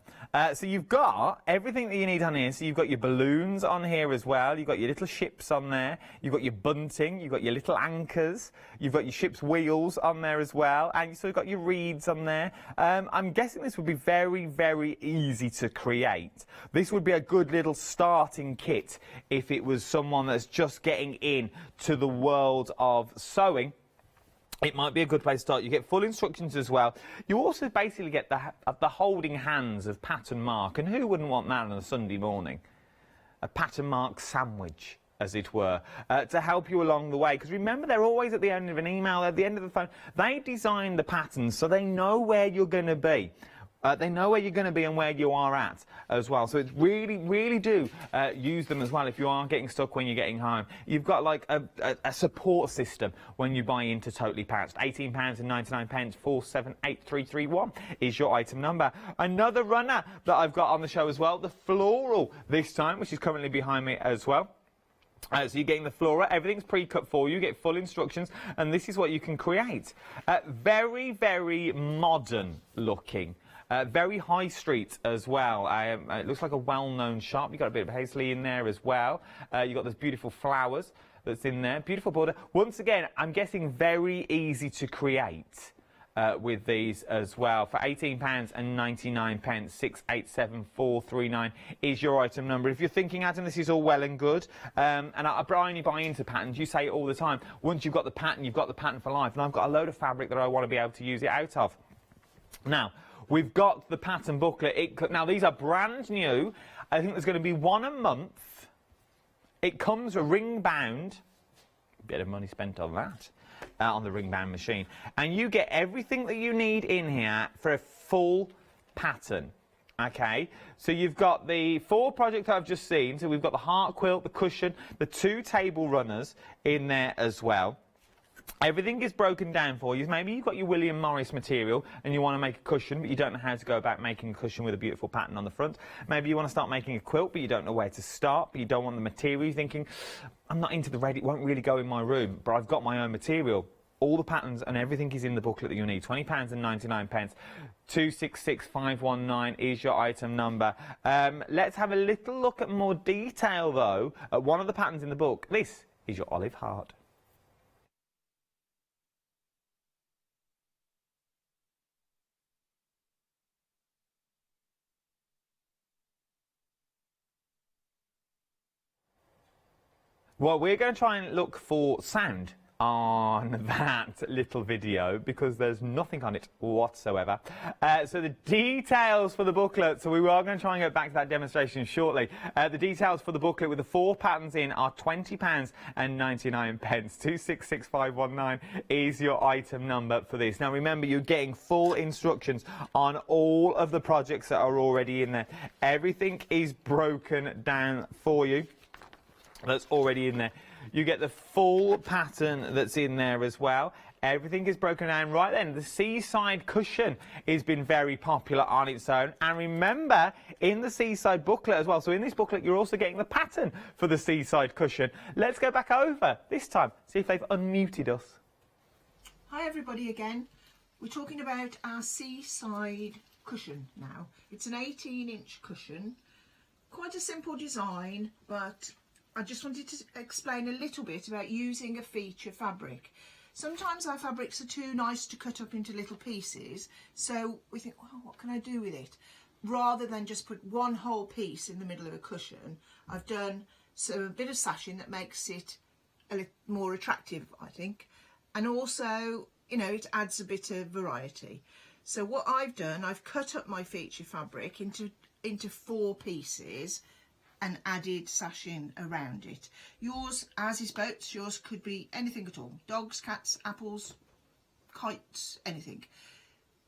So you've got everything that you need on here. So you've got your balloons on here as well. You've got your little ships on there. You've got your bunting. You've got your little anchors. You've got your ship's wheels on there as well. And you've still got your reeds on there. I'm guessing this would be very, very easy to create. This would be a good little starting kit if it was someone that's just getting in to the world of sewing. It might be a good place to start. You get full instructions as well. You also basically get the holding hands of Pat and Mark, and who wouldn't want that on a Sunday morning? A Pat and Mark sandwich, as it were, to help you along the way. Because remember, they're always at the end of an email, at the end of the phone. They design the patterns so they know where you're going to be. They know where you're going to be and where you are at as well. So it's really do use them as well if you are getting stuck when you're getting home. You've got like a support system when you buy into Totally Patched. £18.99, 478331 is your item number. Another runner that I've got on the show as well, the floral this time, which is currently behind me as well. So you're getting the flora, everything's pre-cut for you, get full instructions, and this is what you can create. Very modern looking. Very high street as well. It looks like a well-known shop. You've got a bit of paisley in there as well. You've got those beautiful flowers that's in there. Beautiful border. Once again, I'm guessing very easy to create with these as well. For £18.99, 687439 is your item number. If you're thinking, Adam, this is all well and good, and I only buy into patterns, you say it all the time, once you've got the pattern, you've got the pattern for life. And I've got a load of fabric that I want to be able to use it out of. Now, we've got the pattern booklet. Now, these are brand new. I think there's going to be one a month. It comes ring bound. Bit of money spent on that, on the ring bound machine. And you get everything that you need in here for a full pattern. Okay, so you've got the 4 projects I've just seen. So we've got the heart quilt, the cushion, the 2 table runners in there as well. Everything is broken down for you. Maybe you've got your William Morris material and you want to make a cushion, but you don't know how to go about making a cushion with a beautiful pattern on the front. Maybe you want to start making a quilt, but you don't know where to start, but you don't want the material. You're thinking, I'm not into the red, it won't really go in my room, but I've got my own material. All the patterns and everything is in the booklet that you need. £20.99. 266519 is your item number. Let's have a little look at more detail, though, at one of the patterns in the book. This is your olive heart. Well, we're going to try and look for sound on that little video because there's nothing on it whatsoever. So the details for the booklet, so we are going to try and get back to that demonstration shortly. The details for the booklet with the 4 patterns in are £20.99. 266519 is your item number for this. Now remember, you're getting full instructions on all of the projects that are already in there. Everything is broken down for you. That's already in there. You get the full pattern that's in there as well. Everything is broken down right then. The seaside cushion has been very popular on its own. And remember, in the seaside booklet as well, so in this booklet you're also getting the pattern for the seaside cushion. Let's go back over this time, see if they've unmuted us. Hi everybody again. We're talking about our seaside cushion now. It's an 18-inch cushion. Quite a simple design, but I just wanted to explain a little bit about using a feature fabric. Sometimes our fabrics are too nice to cut up into little pieces, so we think, well, what can I do with it? Rather than just put one whole piece in the middle of a cushion, I've done a bit of sashing that makes it a little more attractive, I think. And also, you know, it adds a bit of variety. So what I've done, I've cut up my feature fabric into 4 pieces and added sashing around it. Yours, as is boats, yours could be anything at all. Dogs, cats, apples, kites, anything.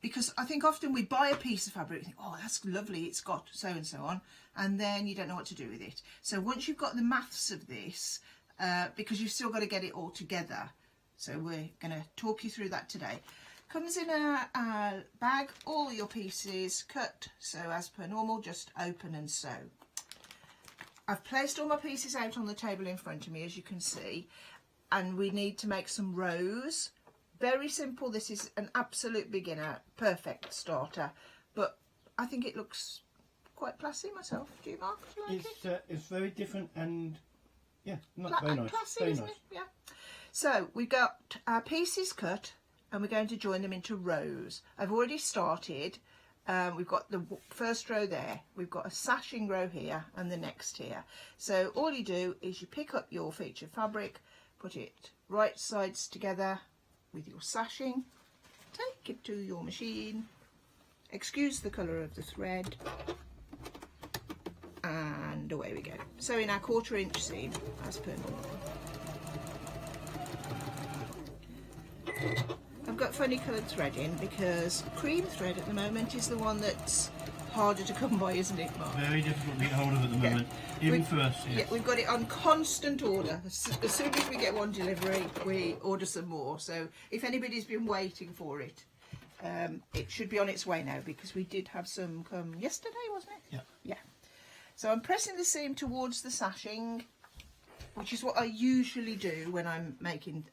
Because I think often we buy a piece of fabric and think, oh, that's lovely, it's got so and so on, and then you don't know what to do with it. So once you've got the maths of this, because you've still got to get it all together, so we're going to talk you through that today. Comes in a bag, all your pieces cut, so as per normal, just open and sew. I've placed all my pieces out on the table in front of me, as you can see, and we need to make some rows. Very simple. This is an absolute beginner, perfect starter, but I think it looks quite classy myself. Do you, Mark? Do you like it? It's very different and, yeah, not very nice. Classy, very isn't nice. it? Yeah. So we've got our pieces cut and we're going to join them into rows. I've already started. We've got the first row there, we've got a sashing row here and the next here. So all you do is you pick up your feature fabric, put it right sides together with your sashing, take it to your machine, excuse the colour of the thread, and away we go. So in our 1/4 inch seam as per normal. I've got funny coloured thread in because cream thread at the moment is the one that's harder to come by, isn't it, Mark? Very difficult to get hold of at the moment, even for us. Yes. Yeah, we've got it on constant order. As soon as we get one delivery, we order some more. So if anybody's been waiting for it, it should be on its way now because we did have some come yesterday, wasn't it? Yeah. Yeah. So I'm pressing the seam towards the sashing, which is what I usually do when I'm making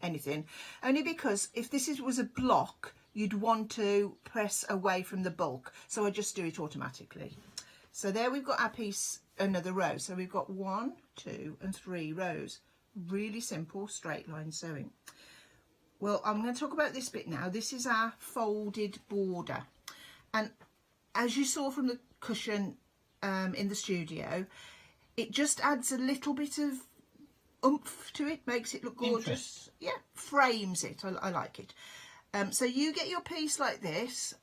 anything. Only because if this was a block, you'd want to press away from the bulk. So I just do it automatically. So there we've got our piece, another row. So we've got 1, 2 and 3 rows. Really simple straight line sewing. Well, I'm going to talk about this bit now. This is our folded border. And as you saw from the cushion in the studio, it just adds a little bit of oomph to it, makes it look gorgeous. Yeah, frames it. I like it. So you get your piece like this,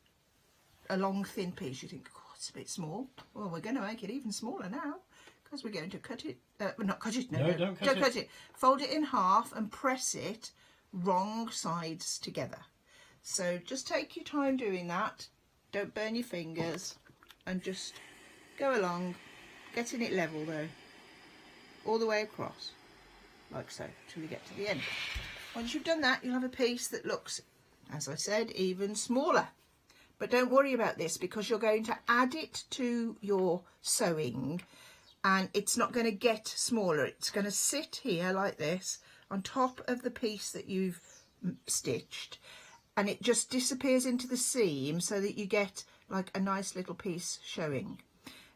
a long thin piece. You think, oh, it's a bit small. Well, we're going to make it even smaller now because we're going to cut it. Not cut it. No, don't cut it. Fold it in half and press it wrong sides together. So just take your time doing that. Don't burn your fingers and just go along, getting it level though, all the way across, like so, till you get to the end. Once you've done that, you'll have a piece that looks, as I said, even smaller. But don't worry about this because you're going to add it to your sewing and it's not going to get smaller. It's going to sit here like this on top of the piece that you've stitched, and it just disappears into the seam so that you get like a nice little piece showing.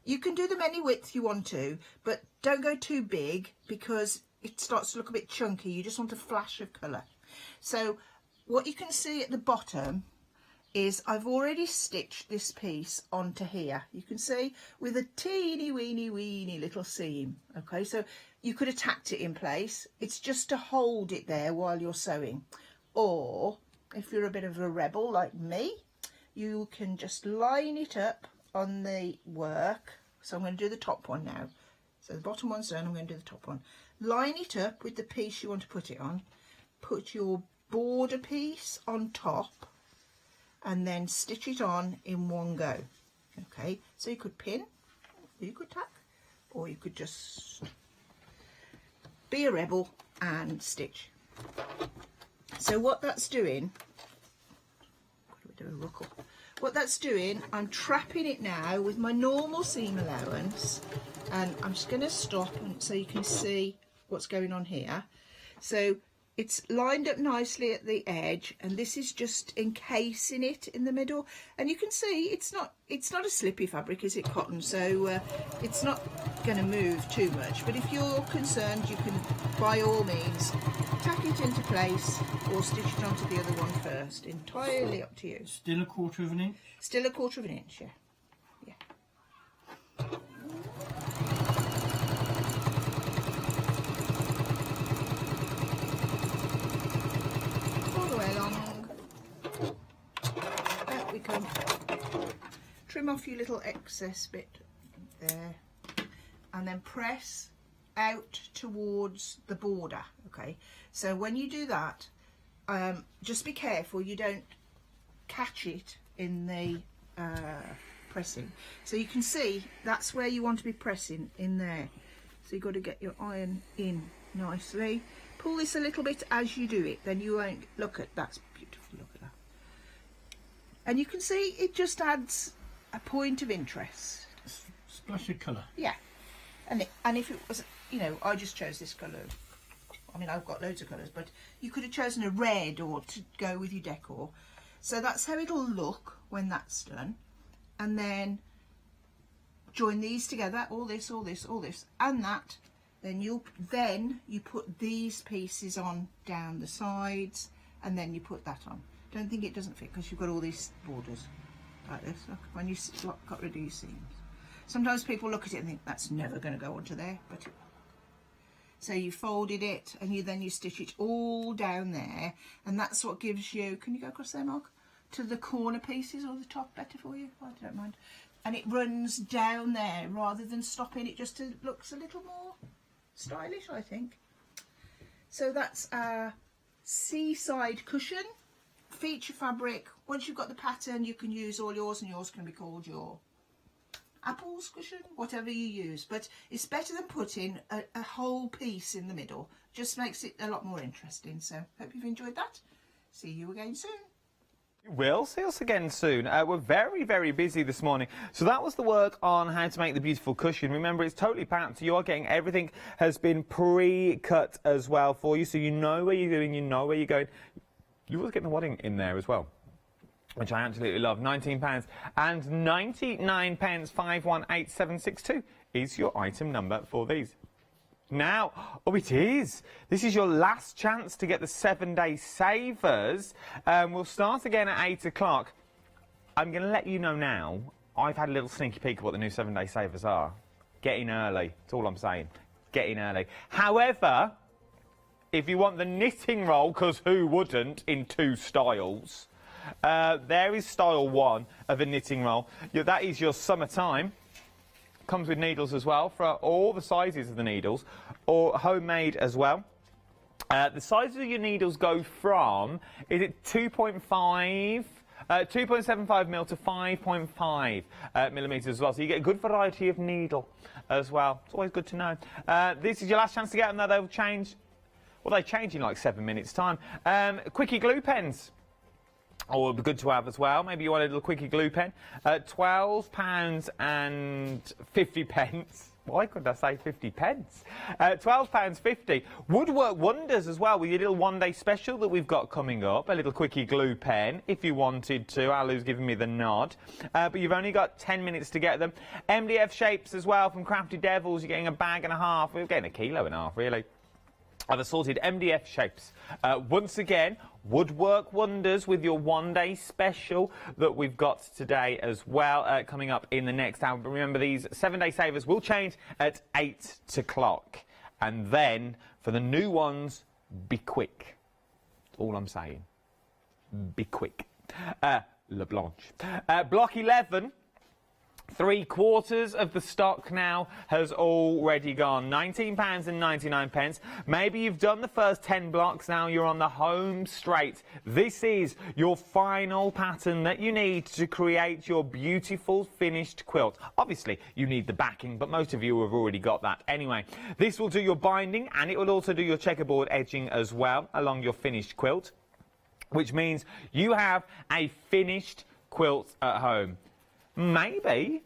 You can do them any width you want to, but don't go too big because it starts to look a bit chunky. You just want a flash of colour. So what you can see at the bottom is I've already stitched this piece onto here. You can see with a teeny weeny little seam. Okay, so you could have tacked it in place. It's just to hold it there while you're sewing. Or if you're a bit of a rebel like me, you can just line it up on the work. So I'm going to do the top one now. So the bottom one's done, I'm going to do the top one. Line it up with the piece you want to put it on. Put your border piece on top and then stitch it on in one go. Okay, so you could pin, you could tack, or you could just be a rebel and stitch. So what that's doing, what that's doing, I'm trapping it now with my normal seam allowance, and I'm just going to stop so you can see what's going on here. So it's lined up nicely at the edge, and this is just encasing it in the middle. And you can see it's not a slippy fabric, is it, cotton? So it's not going to move too much. But if you're concerned, you can, by all means, tack it into place or stitch it onto the other one first. Entirely up to you. Still a 1/4 of an inch? Still a 1/4 of an inch, yeah. Come. Trim off your little excess bit there and then press out towards the border. Okay, so when you do that, just be careful you don't catch it in the pressing. So you can see that's where you want to be pressing, in there. So you've got to get your iron in nicely. Pull this a little bit as you do it, then you won't, look at, that's beautiful, look at that. And you can see it just adds a point of interest. Splash of colour. Yeah. And if it was, you know, I just chose this colour. I mean, I've got loads of colours, but you could have chosen a red or to go with your decor. So that's how it'll look when that's done. And then join these together, all this, and that. Then you put these pieces on down the sides, and then you put that on. Don't think it doesn't fit because you've got all these borders like this. Look, when you got rid of your seams. Sometimes people look at it and think that's never going to go onto there, but it will. So you folded it and then you stitch it all down there, and that's what gives you, can you go across there, Mark, to the corner pieces or the top better for you? I don't mind. And it runs down there rather than stopping. It just looks a little more stylish, I think. So that's our seaside cushion feature fabric. Once you've got the pattern, you can use all yours, and yours can be called your apples cushion, whatever you use. But it's better than putting a whole piece in the middle. Just makes it a lot more interesting. So hope you've enjoyed that. See you again soon. You will see us again soon. We're very, very busy this morning. So that was the work on how to make the beautiful cushion. Remember, it's totally packed. You are getting everything has been pre-cut as well for you. So you know where you're doing, you know where you're going. You will get the wadding in there as well, which I absolutely love. £19 and 99 pence. 518762 is your item number for these. Now, oh, it is. This is your last chance to get the 7-day savers. We'll start again at 8 o'clock. I'm going to let you know now. I've had a little sneaky peek of what the new 7-day savers are. Get in early. That's all I'm saying. Get in early. However, if you want the knitting roll, because who wouldn't, in 2 styles, there is style 1 of a knitting roll. That is your summertime. Comes with needles as well for all the sizes of the needles, or homemade as well. The sizes of your needles go from, is it 2.75 mil to 5.5 millimetres as well. So you get a good variety of needle as well. It's always good to know. This is your last chance to get them, though. They'll change. Well, they change in like 7 minutes' time. Quickie glue pens. Oh, it'd be good to have as well. Maybe you want a little quickie glue pen. £12 and 50 pence. Why couldn't I say 50 pence? £12.50. Would work wonders as well with your little 1-day special that we've got coming up. A little quickie glue pen, if you wanted to. Alu's giving me the nod. But you've only got 10 minutes to get them. MDF shapes as well from Crafty Devils. You're getting a bag and a half. We're getting 1.5 kilos, really. I've assorted MDF shapes. Once again, would work wonders with your 1-day special that we've got today as well, coming up in the next hour. But remember, these 7-day savers will change at 8 o'clock. And then, for the new ones, be quick. That's all I'm saying. Be quick. Le Blanche. Block 11. 3/4 of the stock now has already gone. £19 and 99 pence. Maybe you've done the first 10 blocks, now you're on the home straight. This is your final pattern that you need to create your beautiful finished quilt. Obviously, you need the backing, but most of you have already got that anyway. This will do your binding, and it will also do your checkerboard edging as well along your finished quilt, which means you have a finished quilt at home. Maybe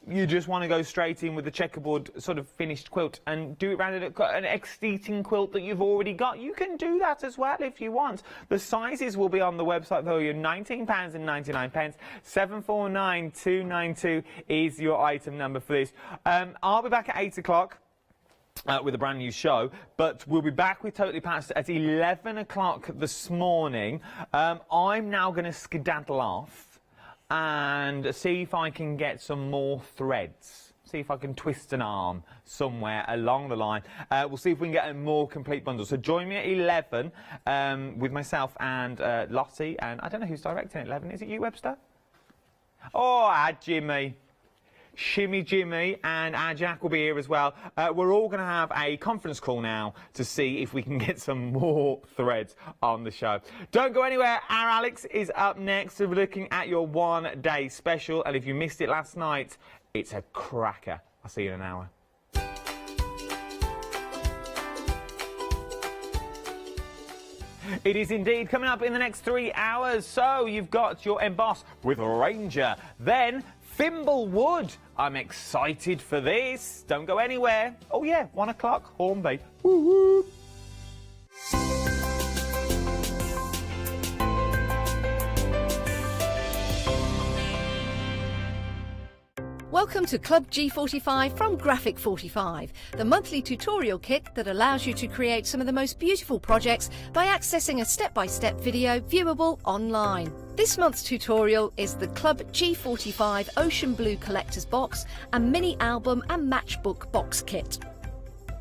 you just want to go straight in with the checkerboard sort of finished quilt and do it around an ex-eating quilt that you've already got. You can do that as well if you want. The sizes will be on the website for you. £19 and 99 pence. 749292 is your item number for this. I'll be back at 8 o'clock. With a brand new show, but we'll be back with Totally Patched at 11 o'clock this morning. I'm now going to skedaddle off and see if I can get some more threads. See if I can twist an arm somewhere along the line. We'll see if we can get a more complete bundle. So join me at 11 with myself and Lottie, and I don't know who's directing at 11. Is it you, Webster? Oh, Jimmy. Shimmy Jimmy and our Jack will be here as well. We're all going to have a conference call now to see if we can get some more threads on the show. Don't go anywhere. Our Alex is up next. We're looking at your 1-day special. And if you missed it last night, it's a cracker. I'll see you in an hour. It is indeed coming up in the next 3 hours. So you've got your emboss with Ranger. Then Fimblewood. I'm excited for this. Don't go anywhere. Oh yeah, 1 o'clock, Hornby. Woo woo. Welcome to Club G45 from Graphic 45, the monthly tutorial kit that allows you to create some of the most beautiful projects by accessing a step-by-step video viewable online. This month's tutorial is the Club G45 Ocean Blue Collector's Box and Mini Album and Matchbook Box Kit.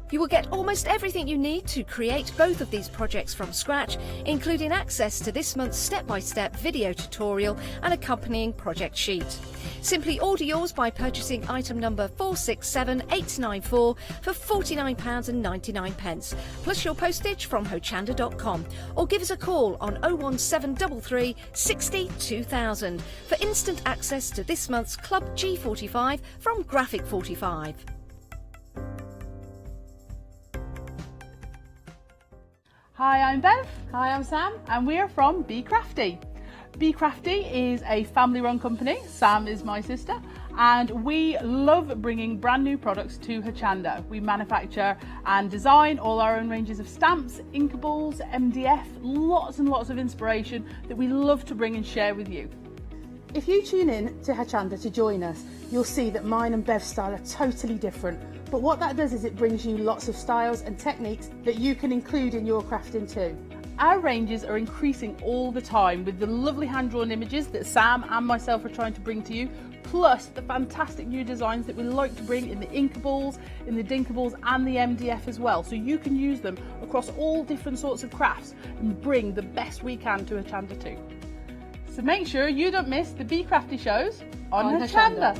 You will get almost everything you need to create both of these projects from scratch, including access to this month's step-by-step video tutorial and accompanying project sheet. Simply order yours by purchasing item number 467894 for £49.99, plus your postage from hochanda.com, or give us a call on 01733 60 2000 for instant access to this month's Club G45 from Graphic 45. Hi, I'm Bev. Hi, I'm Sam, and we're from Be Crafty. Be Crafty is a family-run company. Sam is my sister, and we love bringing brand new products to Hochanda. We manufacture and design all our own ranges of stamps, inkables, MDF, lots and lots of inspiration that we love to bring and share with you. If you tune in to Hochanda to join us, you'll see that mine and Bev's style are totally different. But what that does is it brings you lots of styles and techniques that you can include in your crafting too. Our ranges are increasing all the time with the lovely hand-drawn images that Sam and myself are trying to bring to you, plus the fantastic new designs that we like to bring in the inkables, in the dinkables and the MDF as well, so you can use them across all different sorts of crafts and bring the best we can to Hochanda too. So make sure you don't miss the Be Crafty shows on Hochanda.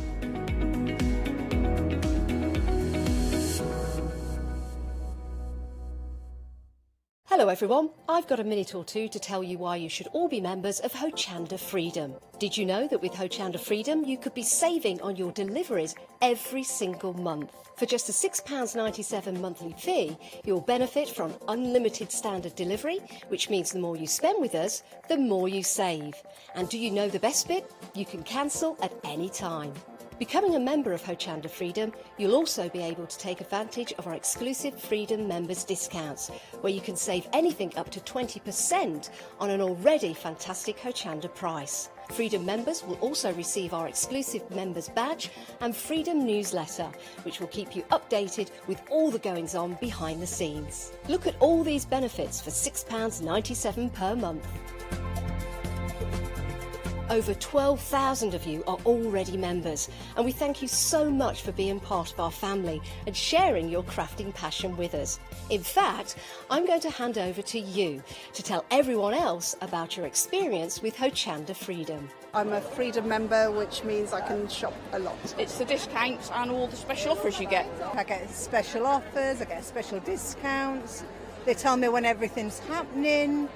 Hello everyone, I've got a minute or two to tell you why you should all be members of Hochanda Freedom. Did you know that with Hochanda Freedom you could be saving on your deliveries every single month? For just a £6.97 monthly fee, you'll benefit from unlimited standard delivery, which means the more you spend with us, the more you save. And do you know the best bit? You can cancel at any time. Becoming a member of Hochanda Freedom, you'll also be able to take advantage of our exclusive Freedom members discounts, where you can save anything up to 20% on an already fantastic Hochanda price. Freedom members will also receive our exclusive members badge and Freedom newsletter, which will keep you updated with all the goings on behind the scenes. Look at all these benefits for £6.97 per month. Over 12,000 of you are already members, and we thank you so much for being part of our family and sharing your crafting passion with us. In fact, I'm going to hand over to you to tell everyone else about your experience with Hochanda Freedom. I'm a Freedom member, which means I can shop a lot. It's the discounts and all the special offers you get. I get special offers, I get special discounts. They tell me when everything's happening.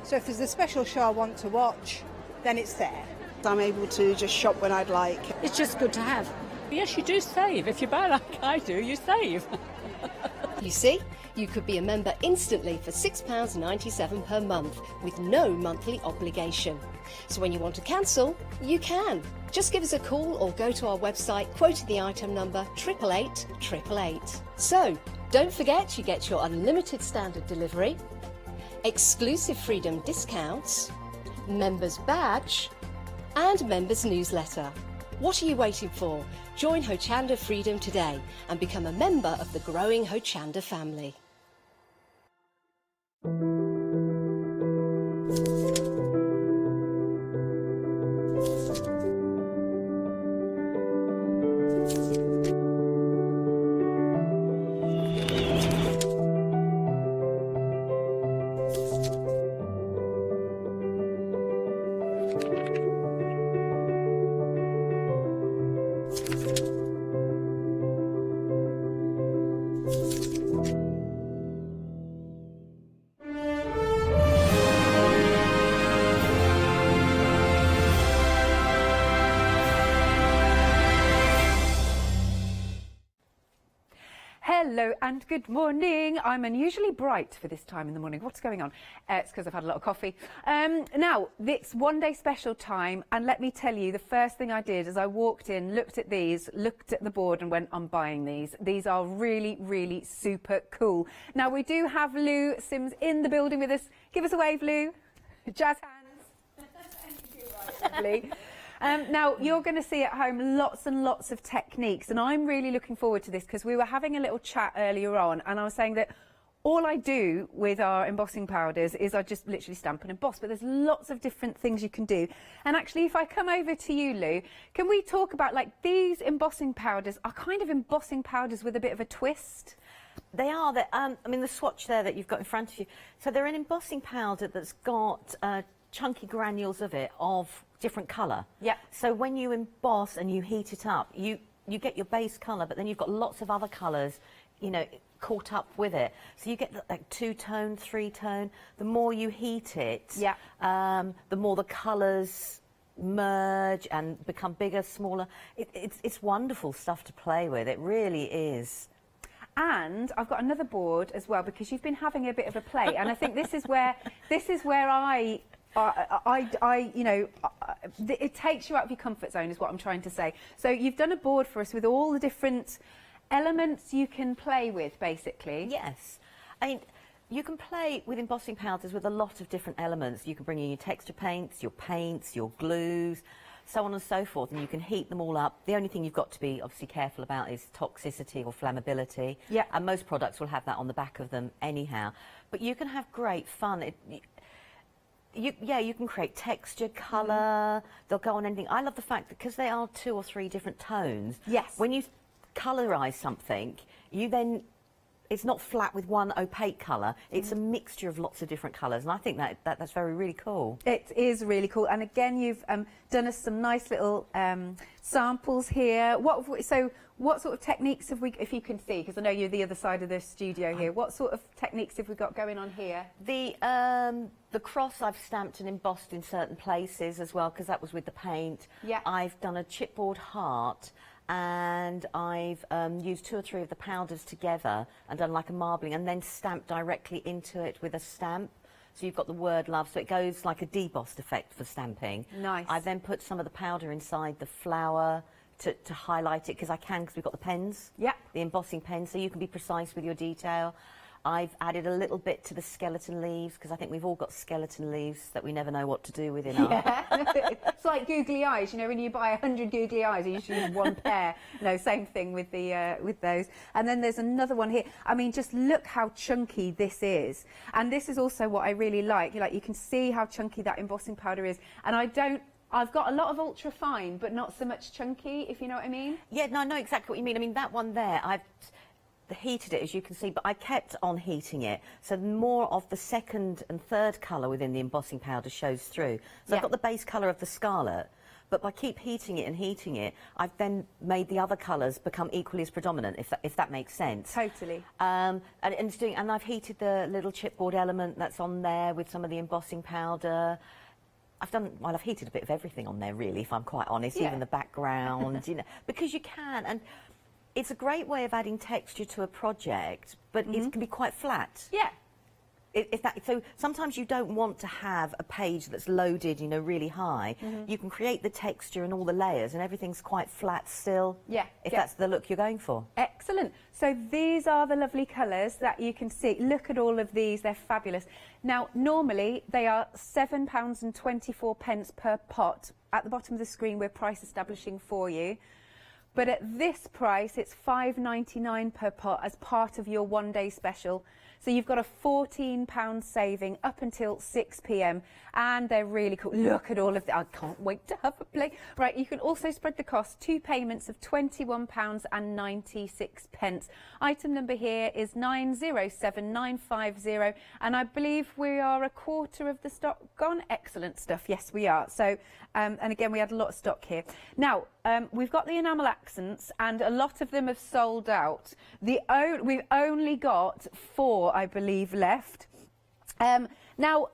So if there's a special show I want to watch, then it's there. I'm able to just shop when I'd like. It's just good to have. Yes, you do save. If you buy like I do, you save. You see, you could be a member instantly for £6.97 per month with no monthly obligation. So when you want to cancel, you can. Just give us a call or go to our website quoting the item number 88888. So don't forget you get your unlimited standard delivery, exclusive Freedom discounts, members badge and members newsletter. What are you waiting for? Join Hochanda Freedom today and become a member of the growing Hochanda family. Hello and good morning. I'm unusually bright for this time in the morning. What's going on? It's because I've had a lot of coffee. Now, it's one day special time, and let me tell you, the first thing I did as I walked in, looked at these, looked at the board and went, I'm buying these. These are really, really super cool. Now, we do have Lou Sims in the building with us. Give us a wave, Lou. Jazz hands. Thank you, lovely. Now, you're going to see at home lots and lots of techniques, and I'm really looking forward to this because we were having a little chat earlier on, and I was saying that all I do with our embossing powders is I just literally stamp and emboss, but there's lots of different things you can do. And actually, if I come over to you, Lou, can we talk about, like, these embossing powders are kind of embossing powders with a bit of a twist? They are. I mean, the swatch there that you've got in front of you. So they're an embossing powder that's got chunky granules of it of different colour. Yeah. So when you emboss and you heat it up, you get your base colour, but then you've got lots of other colours, you know, caught up with it. So you get like 2-tone, 3-tone. The more you heat it, the more the colours merge and become bigger, smaller. It's wonderful stuff to play with. It really is. And I've got another board as well, because you've been having a bit of a play, and I think this is where I you know, it takes you out of your comfort zone, is what I'm trying to say. So you've done a board for us with all the different elements you can play with, basically. Yes. I mean, you can play with embossing powders with a lot of different elements. You can bring in your texture paints, your glues, so on and so forth, and you can heat them all up. The only thing you've got to be obviously careful about is toxicity or flammability. Yeah. And most products will have that on the back of them anyhow. But you can have great fun. You can create texture, colour. They'll go on anything. I love the fact that because they are 2 or 3 different tones. Yes. When you colorise something, you then, it's not flat with one opaque colour. It's a mixture of lots of different colours, and I think that's really cool. It is really cool. And again, you've done us some nice little samples here. What sort of techniques have we, if you can see, because I know you're the other side of the studio here, what sort of techniques have we got going on here? The cross I've stamped and embossed in certain places as well, because that was with the paint. Yeah. I've done a chipboard heart, and I've used 2 or 3 of the powders together and done like a marbling, and then stamped directly into it with a stamp. So you've got the word love, so it goes like a debossed effect for stamping. Nice. I then put some of the powder inside the flower to highlight it, because we've got the pens. Yeah. The embossing pens, so you can be precise with your detail. I've added a little bit to the skeleton leaves, because I think we've all got skeleton leaves that we never know what to do with in our... It's like googly eyes, you know, when you buy 100 googly eyes, you usually use 1 pair. No, same thing with the with those. And then there's another one here. I mean, just look how chunky this is. And this is also what I really like. You can see how chunky that embossing powder is. And I've got a lot of ultra fine, but not so much chunky, if you know what I mean. Yeah, no, I know exactly what you mean. I mean, that one there, I've heated it, as you can see, but I kept on heating it, so more of the second and third colour within the embossing powder shows through. So I've got the base colour of the scarlet, but by keep heating it, I've then made the other colours become equally as predominant, if that makes sense. Totally. And I've heated the little chipboard element that's on there with some of the embossing powder. I've heated a bit of everything on there, really, if I'm quite honest, even the background, you know, because you can. And it's a great way of adding texture to a project, but it can be quite flat. Yeah. So sometimes you don't want to have a page that's loaded, you know, really high. You can create the texture and all the layers, and everything's quite flat still. Yeah. If that's the look you're going for. Excellent. So these are the lovely colours that you can see. Look at all of these, they're fabulous. Now, normally they are £7.24 per pot. At the bottom of the screen, we're price establishing for you. But at this price, it's £5.99 per pot as part of your one-day special. So you've got a £14 saving up until 6 p.m. and they're really cool. Look at all of that. I can't wait to have a play. Right, you can also spread the cost. 2 payments of £21.96. Item number here is 907950, and I believe we are a quarter of the stock gone. Excellent stuff. Yes, we are. So, and again, we had a lot of stock here. Now, we've got the enamel accents, and a lot of them have sold out. We've only got 4, I believe, left. Now,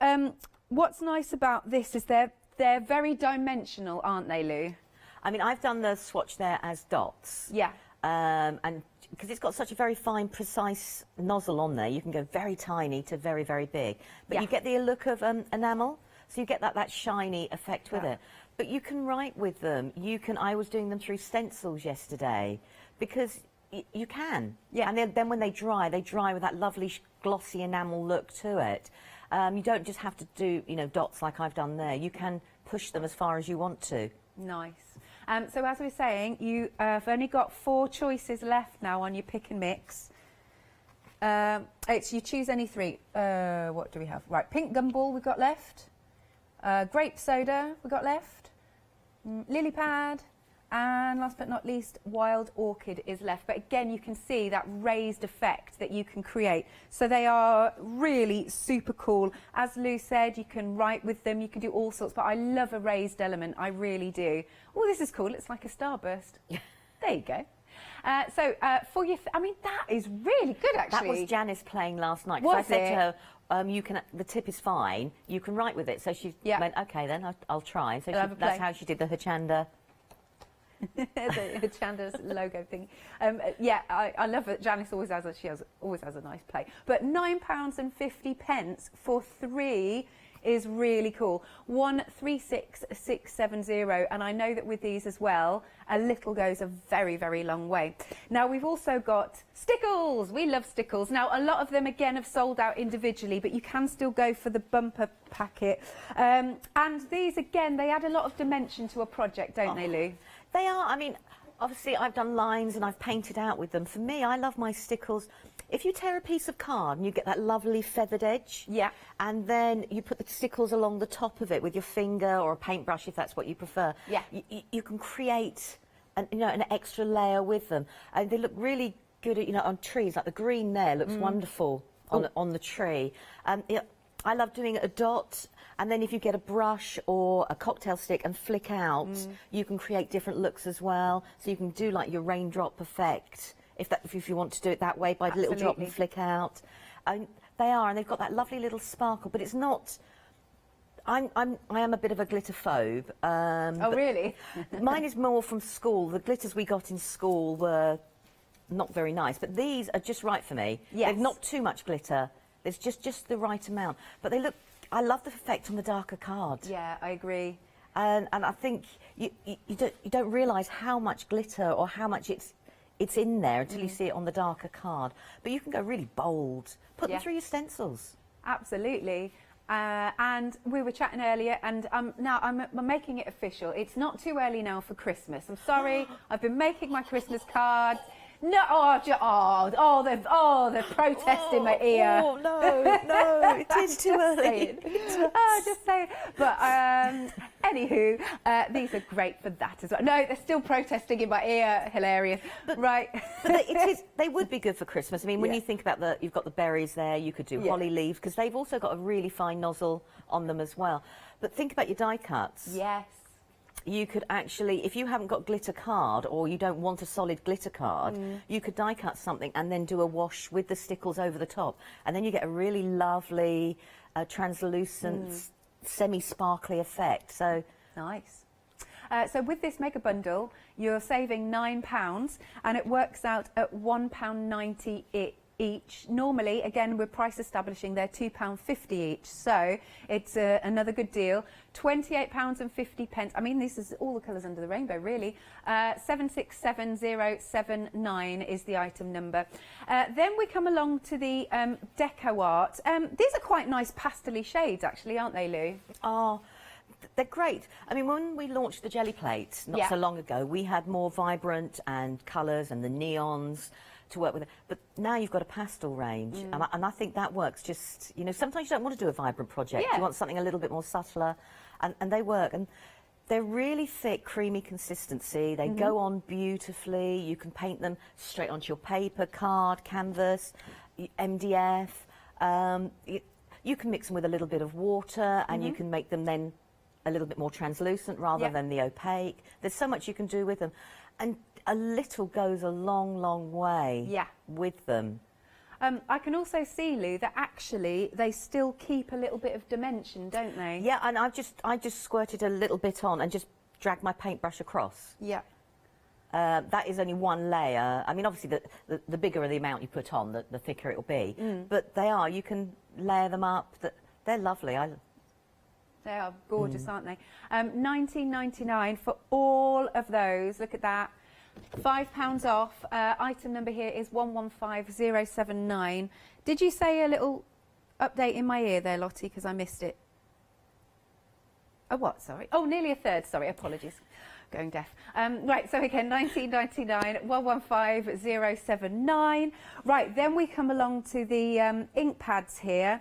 what's nice about this is they're very dimensional, aren't they, Lou? I mean, I've done the swatch there as dots. Yeah. And because it's got such a very fine, precise nozzle on there, you can go very tiny to very, very big. But you get the look of enamel, so you get that shiny effect with it. But you can write with them. I was doing them through stencils yesterday, because you can. Yeah. And then when they dry with that lovely glossy enamel look to it. You don't just have to do, you know, dots like I've done there. You can push them as far as you want to. Nice. So as we were saying, you have only got 4 choices left now on your pick and mix. It's you choose any 3. What do we have? Right, pink gumball we've got left. Grape soda we've got left. Lily pad. And last but not least, Wild Orchid is left. But again, you can see that raised effect that you can create. So they are really super cool. As Lou said, you can write with them, you can do all sorts, but I love a raised element, I really do. Oh, this is cool, it's like a starburst. There you go. For your, I mean, that is really good, actually. That was Janice playing last night. Was I said it? to her, the tip is fine, you can write with it. So she went, okay, then I'll try. So that's how she did the Hochanda. The Hochanda's logo thing. I love it. Janice always has a nice play. But £9.50 for 3 is really cool. 136670, and I know that with these as well, a little goes a very, very long way. Now we've also got stickles. We love stickles. Now a lot of them again have sold out individually, but you can still go for the bumper packet. And these again, they add a lot of dimension to a project, don't they, Lou? They are. I mean, obviously I've done lines and I've painted out with them. For me, I love my stickles. If you tear a piece of card and you get that lovely feathered edge, and then you put the stickles along the top of it with your finger or a paintbrush, if that's what you prefer, you can create an extra layer with them. And they look really good on trees. Like the green there looks wonderful on the tree. I love doing a dot. And then if you get a brush or a cocktail stick and flick out, you can create different looks as well. So you can do like your raindrop effect, if you want to do it that way, by the little drop and flick out. They are, and they've got that lovely little sparkle, but it's not... I am a bit of a glitter phobe. Oh, really? Mine is more from school. The glitters we got in school were not very nice, but these are just right for me. Yes. They've not too much glitter. There's just the right amount. But they look... I love the effect on the darker card. Yeah, I agree. And I think you don't realise how much glitter or how much it's in there until you see it on the darker card. But you can go really bold. Put them through your stencils. Absolutely. And we were chatting earlier, and now I'm making it official. It's not too early now for Christmas. I'm sorry. I've been making my Christmas cards. No, they're protesting my ear. Oh, no, it is too early. Just saying. But anywho, these are great for that as well. No, they're still protesting in my ear. Hilarious. Right. But they would be good for Christmas. I mean, when you think about you've got the berries there, you could do holly leaves, because they've also got a really fine nozzle on them as well. But think about your die cuts. Yes. You could actually, if you haven't got glitter card or you don't want a solid glitter card, you could die cut something and then do a wash with the stickles over the top. And then you get a really lovely, translucent, semi-sparkly effect. So nice. So with this mega bundle, you're saving £9 and it works out at £1.90 each. Normally, again, we're price establishing, they're £2.50 each, so it's another good deal. £28.50. I mean, this is all the colours under the rainbow, really. 767079 is the item number. Then we come along to the deco art. These are quite nice pastel-y shades, actually, aren't they, Lou? Oh, they're great. I mean, when we launched the jelly plates not so long ago, we had more vibrant and colours and the neons to work with it. But now you've got a pastel range, and I think that works just, sometimes you don't want to do a vibrant project. You want something a little bit more subtler, and they work. And they're really thick, creamy consistency. They go on beautifully. You can paint them straight onto your paper, card, canvas, MDF. You can mix them with a little bit of water, and you can make them then a little bit more translucent rather than the opaque. There's so much you can do with them. And a little goes a long, long way with them. I can also see, Lou, that actually they still keep a little bit of dimension, don't they? Yeah, and I just squirted a little bit on and just dragged my paintbrush across. Yeah. That is only one layer. I mean, obviously, the bigger the amount you put on, the thicker it'll be. But you can layer them up. They're lovely. They are gorgeous, aren't they? £19.99 for all of those. Look at that. £5 off. Item number here is 115079. Did you say a little update in my ear there, Lottie, because I missed it? Oh, what? Sorry. Oh, nearly a third. Sorry, apologies. Going deaf. Right, so again, £19.99, 115079. Right, then we come along to the ink pads here.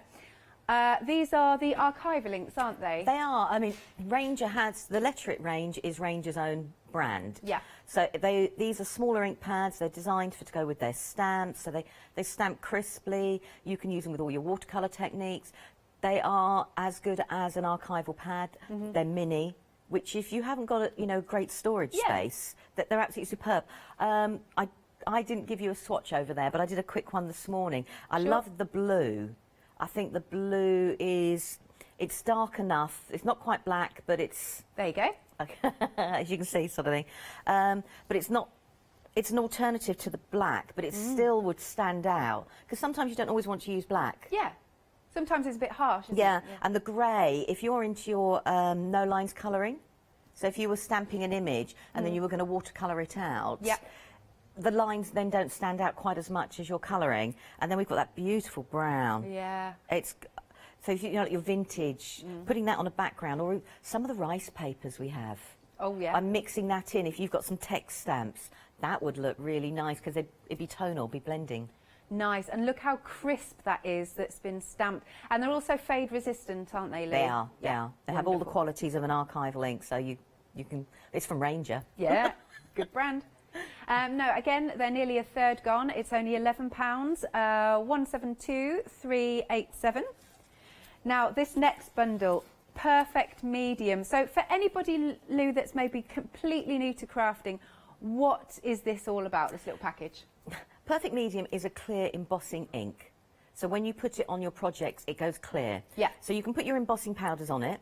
These are the archival inks, aren't they? They are. I mean, Ranger the Letter It range is Ranger's own brand. Yeah. So these are smaller ink pads. They're designed to go with their stamps. So they stamp crisply. You can use them with all your watercolour techniques. They are as good as an archival pad. They're mini, which if you haven't got a great storage space, that they're absolutely superb. I didn't give you a swatch over there, but I did a quick one this morning. I love the blue. I think the blue it's dark enough. It's not quite black, but it's... There you go. As you can see, sort of thing. But it's not... It's an alternative to the black, but it still would stand out. Because sometimes you don't always want to use black. Yeah. Sometimes it's a bit harsh, isn't it? Yeah, and the grey, if you're into your no lines colouring, so if you were stamping an image and then you were going to watercolour it out, the lines then don't stand out quite as much as your colouring. And then we've got that beautiful brown. Yeah. So if you know, like your vintage, putting that on a background, or some of the rice papers we have. Oh, yeah. I'm mixing that in. If you've got some text stamps, that would look really nice because it'd be tonal, be blending. Nice, and look how crisp that is that's been stamped. And they're also fade resistant, aren't they, Lee? They are, yeah. They have all the qualities of an archival ink, so you can... It's from Ranger. Yeah, good brand. No, again, they're nearly a third gone. It's only £11, 172,387. Now, this next bundle, perfect medium. So for anybody, Lou, that's maybe completely new to crafting, what is this all about, this little package? Perfect medium is a clear embossing ink. So when you put it on your projects, it goes clear. Yeah. So you can put your embossing powders on it.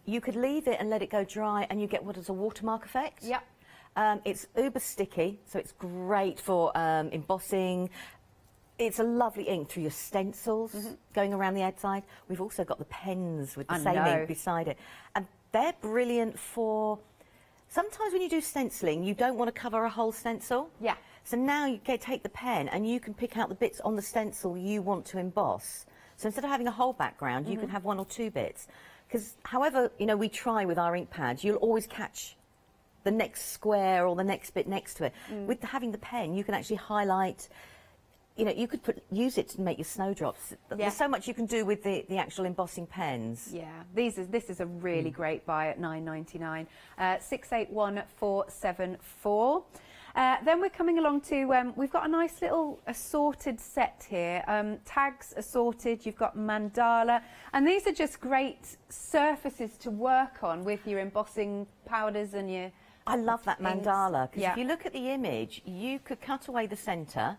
You could leave it and let it go dry, and you get what is a watermark effect. Yeah. It's uber sticky, so it's great for embossing. It's a lovely ink through your stencils going around the outside. We've also got the pens with the same ink beside it. And they're brilliant for... Sometimes when you do stenciling, you don't want to cover a whole stencil. Yeah. So now you take the pen and you can pick out the bits on the stencil you want to emboss. So instead of having a whole background, you can have one or two bits. Because however, we try with our ink pads, you'll always catch the next square or the next bit next to it. With having the pen, you can actually highlight... you could use it to make your snowdrops. Yeah. There's so much you can do with the actual embossing pens. Yeah, this is a really great buy at £9.99. 681474. Then we're coming along to, we've got a nice little assorted set here. Tags assorted, you've got mandala, and these are just great surfaces to work on with your embossing powders and your... I love that mandala, because if you look at the image, you could cut away the centre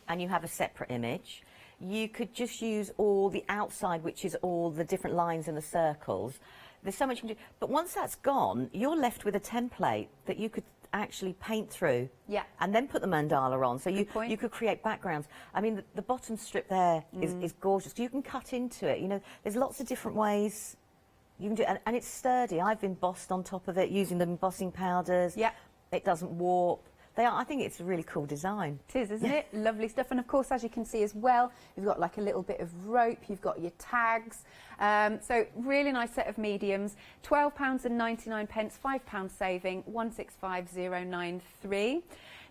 and you have a separate image. You could just use all the outside, which is all the different lines and the circles. There's so much you can do. But once that's gone, you're left with a template that you could actually paint through and then put the mandala on. So you could create backgrounds. I mean, the bottom strip there is gorgeous. You can cut into it. There's lots of different ways you can do it. And it's sturdy. I've embossed on top of it using the embossing powders. Yeah. It doesn't warp. I think it's a really cool design. It is, isn't it? Lovely stuff. And of course, as you can see as well, you've got like a little bit of rope, you've got your tags. So really nice set of mediums. £12.99, £5 saving, 165093.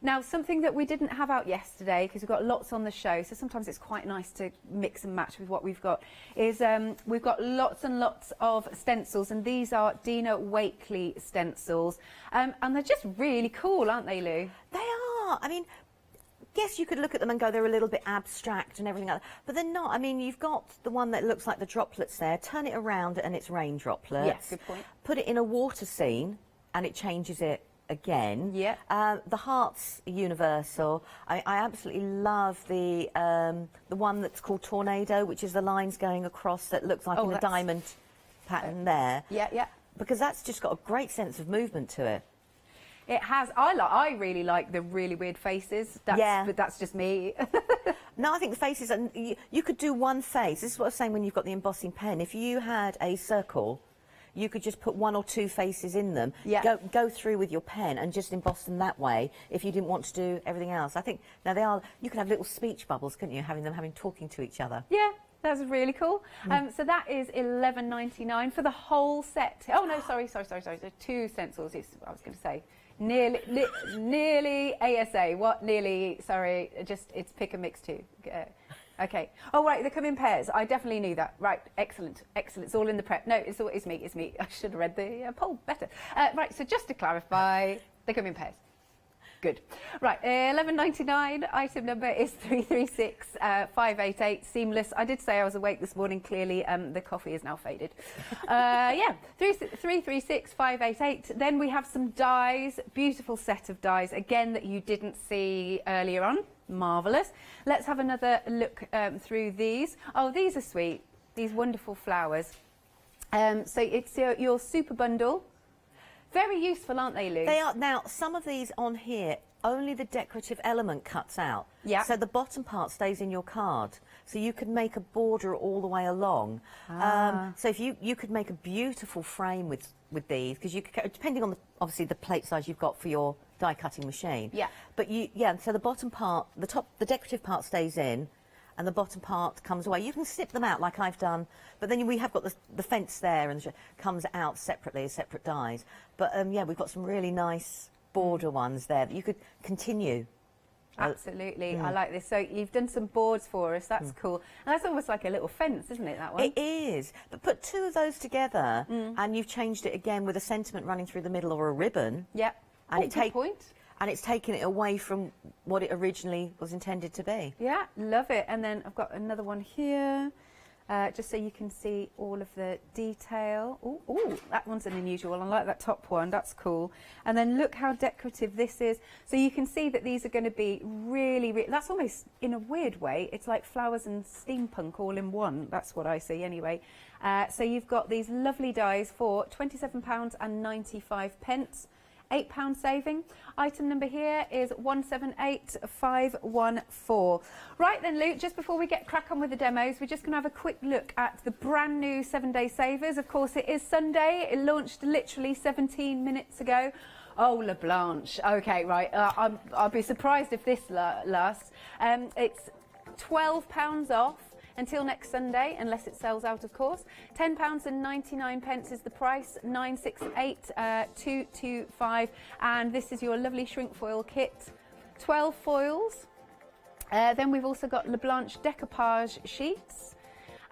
Now, something that we didn't have out yesterday, because we've got lots on the show, so sometimes it's quite nice to mix and match with what we've got, is we've got lots and lots of stencils, and these are Dina Wakely stencils. And they're just really cool, aren't they, Lou? They are. I mean, yes, you could look at them and go, they're a little bit abstract and everything like that, but they're not. I mean, you've got the one that looks like the droplets there. Turn it around and it's rain droplets. Yes, good point. Put it in a water scene and it changes it again. Yeah. The heart's universal. I absolutely love the one that's called Tornado, which is the lines going across that looks like in a diamond pattern there. Yeah, yeah. Because that's just got a great sense of movement to it. It has. I really like the really weird faces. But that's just me. No, I think the faces, and you could do one face. This is what I was saying when you've got the embossing pen. If you had a circle, you could just put one or two faces in them. Yeah. Go through with your pen and just emboss them that way. If you didn't want to do everything else, I think now they are. You could have little speech bubbles, couldn't you? Having talking to each other. Yeah. That's really cool. So that is £11.99 for the whole set. Oh no, sorry. There's two stencils. I was going to say nearly ASA. What? Nearly? Sorry. It's pick and mix too. Okay. Oh right, they come in pairs. I definitely knew that. Right. Excellent. It's all in the prep. No, it's me. I should have read the poll better. Right. So just to clarify, They come in pairs. Good. Right, 11.99. Item number is 336-588. Seamless. I did say I was awake this morning. Clearly, the coffee is now faded. Yeah, 336-588. Then we have some dies. Beautiful set of dies. Again, that you didn't see earlier on. Marvellous. Let's have another look through these. Oh, these are sweet. These wonderful flowers. So it's your super bundle. Very useful, aren't they, Lou? They are. Now, some of these on here, only the decorative element cuts out. Yeah. So the bottom part stays in your card. So you could make a border all the way along. So if you could make a beautiful frame with these, because you could, depending on obviously the plate size you've got for your die cutting machine. Yeah. But so the bottom part, the decorative part stays in, and the bottom part comes away. You can snip them out like I've done, but then we have got the fence there and comes out separately as separate dies. But yeah, we've got some really nice border ones there that you could continue. Absolutely, I like this. So you've done some boards for us, that's cool. And that's almost like a little fence, isn't it, that one? It is, but put two of those together and you've changed it again with a sentiment running through the middle or a ribbon. Yep. And good point. And it's taken it away from what it originally was intended to be. Yeah, love it. And then I've got another one here, just so you can see all of the detail. Oh, that one's an unusual. I like that top one. That's cool. And then look how decorative this is. So you can see that these are going to be really, that's almost, in a weird way, it's like flowers and steampunk all in one. That's what I see anyway. So you've got these lovely dies for £27.95. £8 saving. Item number here is 178514. Right then, Luke, just before we get crack on with the demos, we're just going to have a quick look at the brand new 7-day savers. Of course, it is Sunday. It launched literally 17 minutes ago. Oh, La Blanche. Okay, right. I'll be surprised if this lasts. It's £12 off until next Sunday, unless it sells out, of course. £10.99 is the price, 968-225, and this is your lovely shrink foil kit. 12 foils. Then we've also got La Blanche decoupage sheets,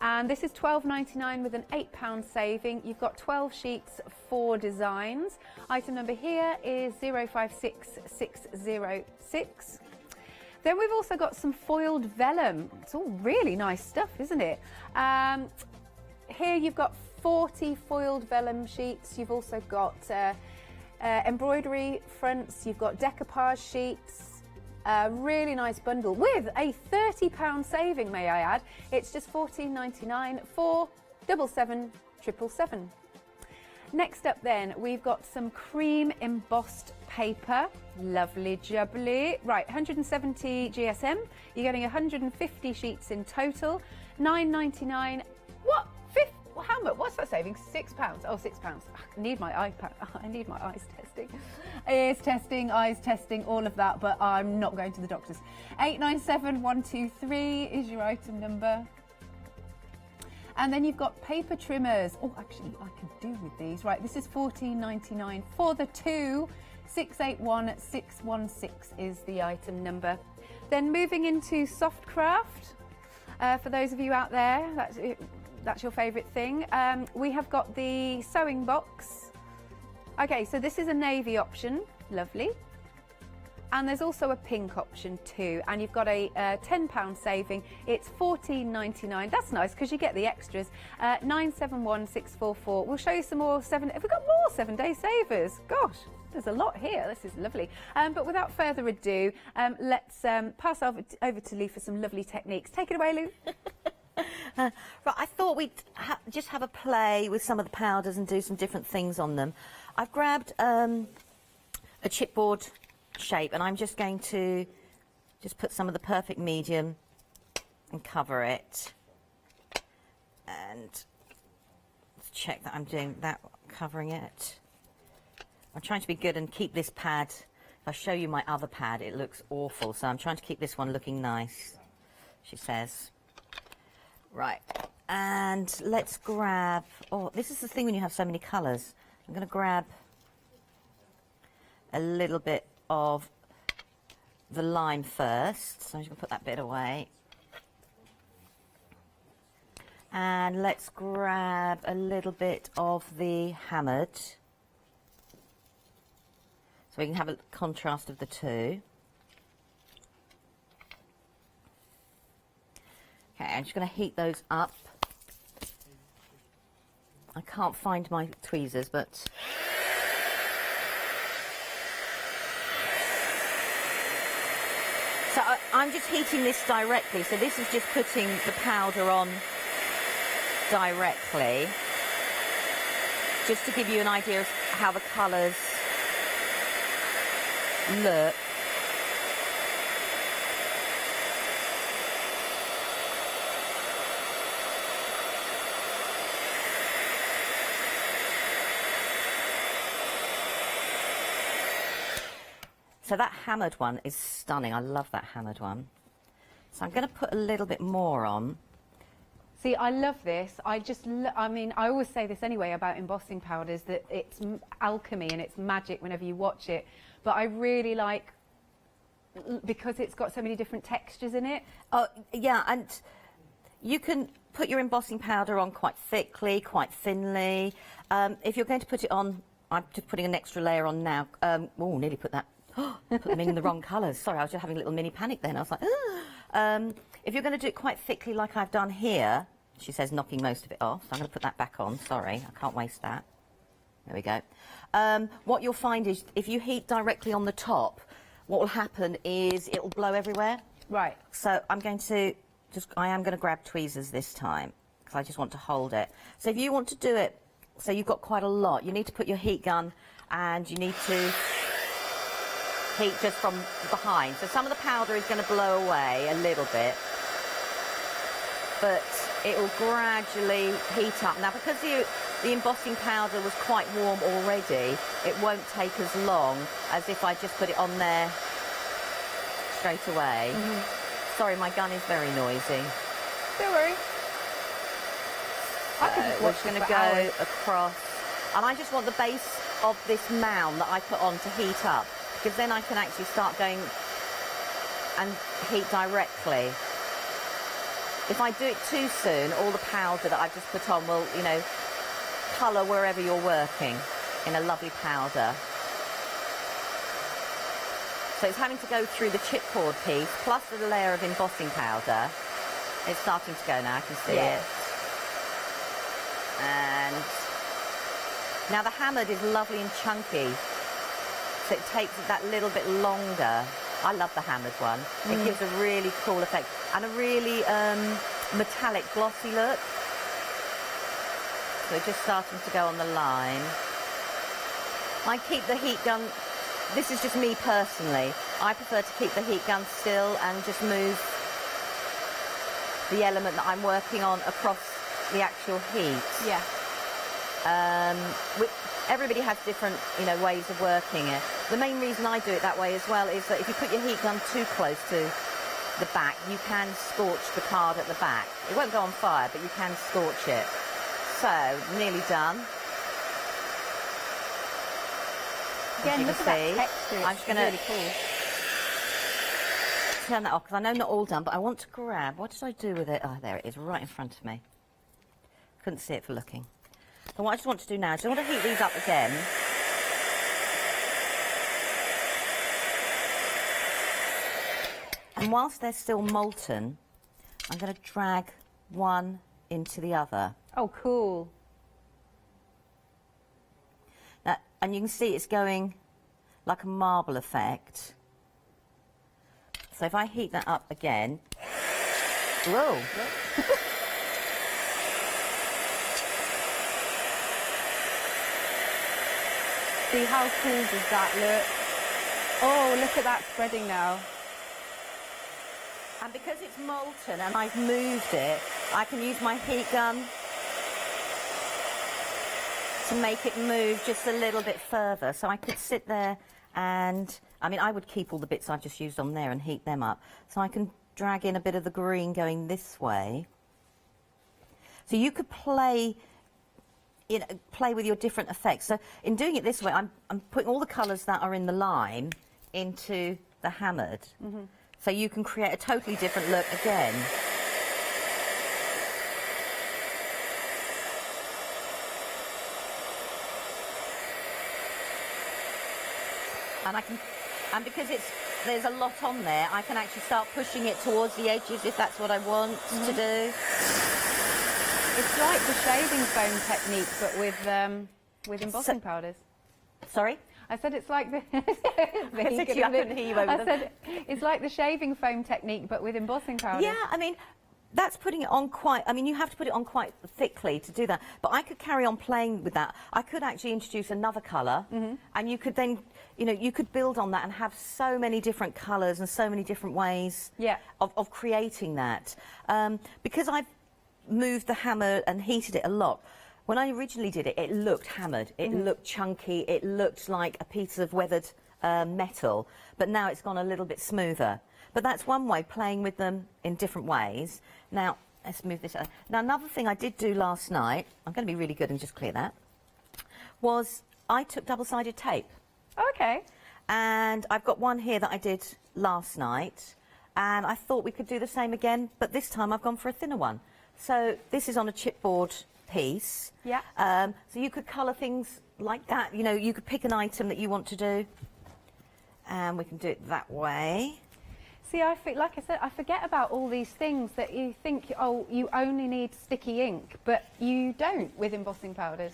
and this is £12.99 with an £8 saving. You've got 12 sheets, 4 designs. Item number here is 056606. Then we've also got some foiled vellum. It's all really nice stuff, isn't it? Here you've got 40 foiled vellum sheets. You've also got embroidery fronts. You've got decoupage sheets. Really nice bundle with a £30 saving, may I add. It's just £14.99 for 77777. Next up then, we've got some cream embossed paper. Lovely jubbly. Right, 170 GSM. You're getting 150 sheets in total. £9.99. What? How much? What's that saving? £6. Oh, £6. I need my iPad. I need my eyes testing. Ears testing, eyes testing, all of that, but I'm not going to the doctors. 897123 is your item number. And then you've got paper trimmers. Oh, actually, I could do with these. Right, this is £14.99 for the two. 681616 is the item number. Then moving into soft craft. For those of you out there, that's your favourite thing. We have got the sewing box. Okay, so this is a navy option. Lovely. And there's also a pink option too, and you've got a £10 saving. It's £14.99. That's nice because you get the extras. 971644. We'll show you some more have we got more 7-day savers? Gosh, there's a lot here. This is lovely. But without further ado, let's pass over to Lou for some lovely techniques. Take it away, Lou. Right, I thought we'd just have a play with some of the powders and do some different things on them. I've grabbed a chipboard shape, and I'm just going to put some of the perfect medium and cover it, and check that I'm doing that, covering it. I'm trying to be good and keep this pad. If I show you my other pad, it looks awful, so I'm trying to keep this one looking nice, she says. Right, and let's grab, this is the thing when you have so many colours. I'm going to grab a little bit of the lime first, so I'm just going to put that bit away. And let's grab a little bit of the hammered. So we can have a contrast of the two. Okay, I'm just going to heat those up. I can't find my tweezers, but... So I'm just heating this directly, so this is just putting the powder on directly, just to give you an idea of how the colours look. So that hammered one is stunning. I love that hammered one. So I'm going to put a little bit more on. See, I love this. I mean, I always say this anyway about embossing powders, that it's alchemy and it's magic whenever you watch it. But I really like, because it's got so many different textures in it. Oh, yeah, and you can put your embossing powder on quite thickly, quite thinly. If you're going to put it on, I'm just putting an extra layer on now. Oh, nearly put that. Put them in the wrong colours. Sorry, I was just having a little mini panic then. I was like, if you're going to do it quite thickly like I've done here, she says knocking most of it off, so I'm going to put that back on. Sorry, I can't waste that. There we go. What you'll find is if you heat directly on the top, what will happen is it will blow everywhere. Right. So I am going to grab tweezers this time because I just want to hold it. So if you want to do it, so you've got quite a lot, you need to put your heat gun and you need to heat just from behind. So some of the powder is going to blow away a little bit, but it will gradually heat up. Now, because the embossing powder was quite warm already, it won't take as long as if I just put it on there straight away. Sorry, my gun is very noisy. Don't worry. We're just going to go across, and I just want the base of this mound that I put on to heat up, because then I can actually start going and heat directly. If I do it too soon, all the powder that I've just put on will, you know, colour wherever you're working in a lovely powder. So it's having to go through the chipboard piece, plus the layer of embossing powder. It's starting to go now, I can see it. And now the hammered is lovely and chunky, so it takes it that little bit longer. I love the hammered one. It gives a really cool effect and a really metallic, glossy look. So it's just starting to go on the line. I keep the heat gun, this is just me personally, I prefer to keep the heat gun still and just move the element that I'm working on across the actual heat. Yeah. Everybody has different, you know, ways of working it. The main reason I do it that way as well is that if you put your heat gun too close to the back, you can scorch the card at the back. It won't go on fire, but you can scorch it. So, nearly done. Again, look at that texture. I'm just going to really cool. turn that off, because I know not all done, but I want to grab, what did I do with it? Oh, there it is, right in front of me. Couldn't see it for looking. So what I just want to do now is I want to heat these up again. And whilst they're still molten, I'm going to drag one into the other. Oh, cool. Now, and you can see it's going like a marble effect. So if I heat that up again, whoa. See how cool does that look? Oh, look at that spreading now. And because it's molten and I've moved it, I can use my heat gun to make it move just a little bit further. So I could sit there and, I mean, I would keep all the bits I've just used on there and heat them up. So I can drag in a bit of the green going this way. So you could play with your different effects. So in doing it this way, I'm putting all the colours that are in the lime into the hammered. So you can create a totally different look again. and because there's a lot on there, I can actually start pushing it towards the edges if that's what I want to do. It's like the shaving foam technique, but with embossing powders. Sorry? I said it's like the. I couldn't hear you over I said it's like the shaving foam technique, but with embossing powders. Yeah, I mean, that's putting it on quite. I mean, you have to put it on quite thickly to do that. But I could carry on playing with that. I could actually introduce another colour, and you could then, you could build on that and have so many different colours and so many different ways of creating that. Because I've moved the hammer and heated it a lot. When I originally did it, it looked hammered. It looked chunky. It looked like a piece of weathered metal. But now it's gone a little bit smoother. But that's one way, playing with them in different ways. Now, let's move this. Now, another thing I did do last night, I'm going to be really good and just clear that, was I took double-sided tape. Okay. And I've got one here that I did last night. And I thought we could do the same again, but this time I've gone for a thinner one. So this is on a chipboard piece. Yeah. So you could colour things like that. You could pick an item that you want to do, and we can do it that way. See, like I said, I forget about all these things that you think, oh, you only need sticky ink, but you don't with embossing powders.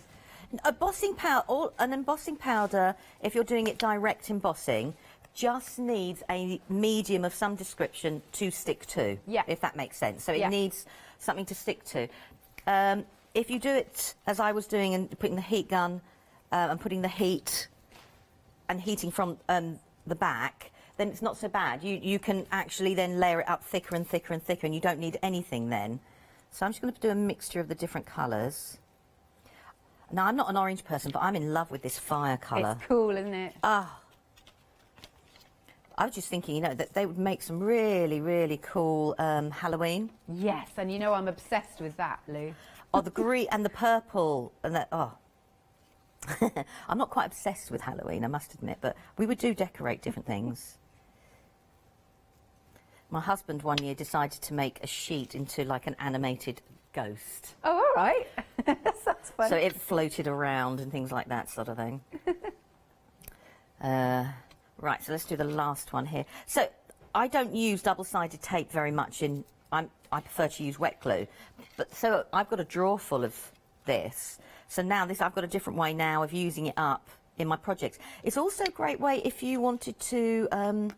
An embossing powder, if you're doing it direct embossing, just needs a medium of some description to stick to, if that makes sense. So it needs something to stick to. If you do it as I was doing and putting the heat gun and putting the heat and heating from the back, then it's not so bad. You can actually then layer it up thicker and thicker and thicker, and you don't need anything then. So I'm just going to do a mixture of the different colours. Now, I'm not an orange person, but I'm in love with this fire colour. It's cool, isn't it? Ah. I was just thinking, that they would make some really, really cool Halloween. Yes, and I'm obsessed with that, Lou. Oh, the green and the purple and that. Oh. I'm not quite obsessed with Halloween, I must admit, but we would decorate different things. My husband one year decided to make a sheet into like an animated ghost. Oh, all right. That's fun. So it floated around and things like that sort of thing. Right, so let's do the last one here. So I don't use double-sided tape very much I prefer to use wet glue. But so I've got a drawer full of this. So now I've got a different way now of using it up in my projects. It's also a great way if you wanted to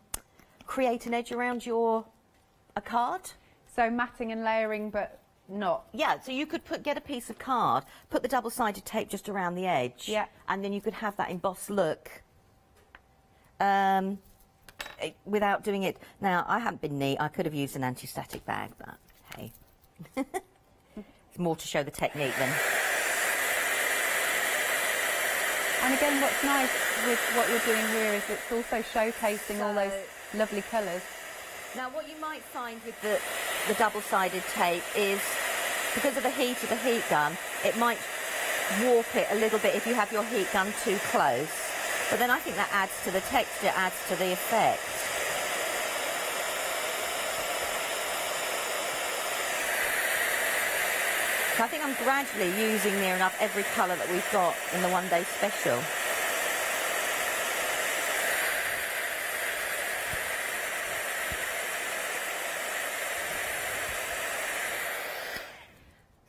create an edge around a card. So matting and layering, but not. Yeah, so you could get a piece of card, put the double-sided tape just around the edge, and then you could have that embossed look without doing it. Now, I haven't been neat. I could have used an anti-static bag, but hey. It's more to show the technique than... And again, what's nice with what you're doing here is it's also showcasing all those lovely colours. Now, what you might find with the double-sided tape is, because of the heat of the heat gun, it might warp it a little bit if you have your heat gun too close. But then I think that adds to the texture, adds to the effect. So I think I'm gradually using near enough every colour that we've got in the one-day special.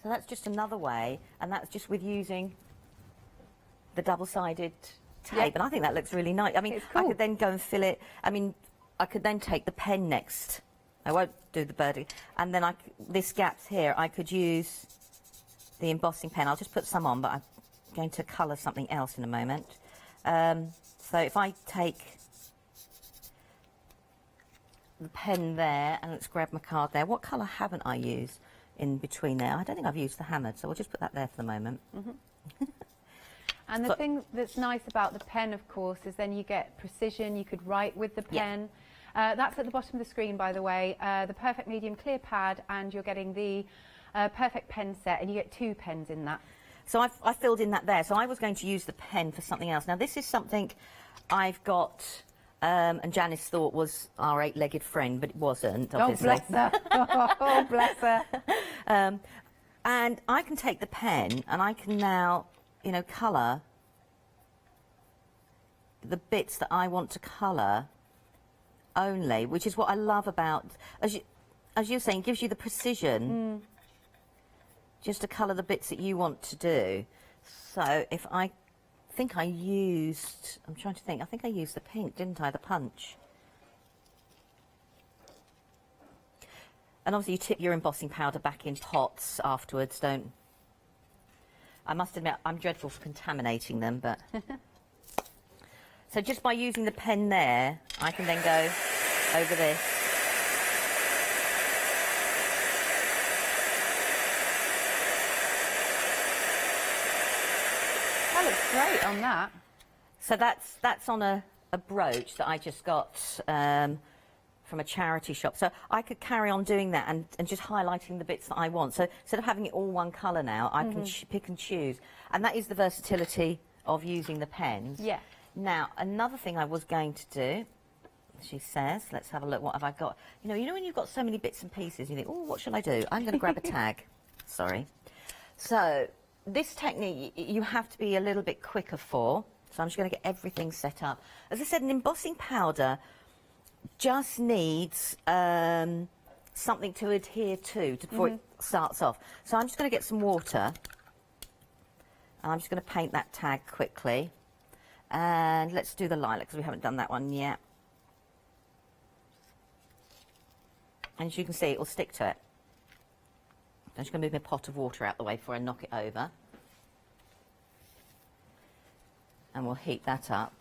So that's just another way, and that's just with using the double-sided tape, and I think that looks really nice. I mean, cool. I could then go and fill it. I mean, I could then take the pen next. I won't do the birdie. And then this gaps here, I could use the embossing pen. I'll just put some on, but I'm going to colour something else in a moment. So if I take the pen there, and let's grab my card there. What colour haven't I used in between there? I don't think I've used the hammered, so we'll just put that there for the moment. And the thing that's nice about the pen, of course, is then you get precision. You could write with the pen. That's at the bottom of the screen, by the way. The perfect medium clear pad, and you're getting the perfect pen set, and you get 2 pens in that. So I filled in that there. So I was going to use the pen for something else. Now, this is something I've got, and Janice thought was our 8-legged friend, but it wasn't, obviously. Oh, bless her. Oh, bless her. And I can take the pen, and I can now, colour the bits that I want to colour only, which is what I love about, as you're saying, gives you the precision just to colour the bits that you want to do. So if I think I used, I'm trying to think, I think I used the pink, didn't I, the punch. And obviously you tip your embossing powder back in pots afterwards, don't. I must admit, I'm dreadful for contaminating them, but. So just by using the pen there, I can then go over this. That looks great on that. So that's on a brooch that I just got from a charity shop. So I could carry on doing that and just highlighting the bits that I want. So instead of having it all one colour now, I can pick and choose. And that is the versatility of using the pens. Yeah. Now, another thing I was going to do, she says, let's have a look, what have I got? You know when you've got so many bits and pieces, you think, oh, what shall I do? I'm going to grab a tag. Sorry. So this technique, you have to be a little bit quicker for. So I'm just going to get everything set up. As I said, an embossing powder just needs something to adhere to before it starts off. So I'm just going to get some water and I'm just going to paint that tag quickly. And let's do the lilac because we haven't done that one yet. And as you can see, it will stick to it. I'm just going to move my pot of water out the way before I knock it over. And we'll heat that up.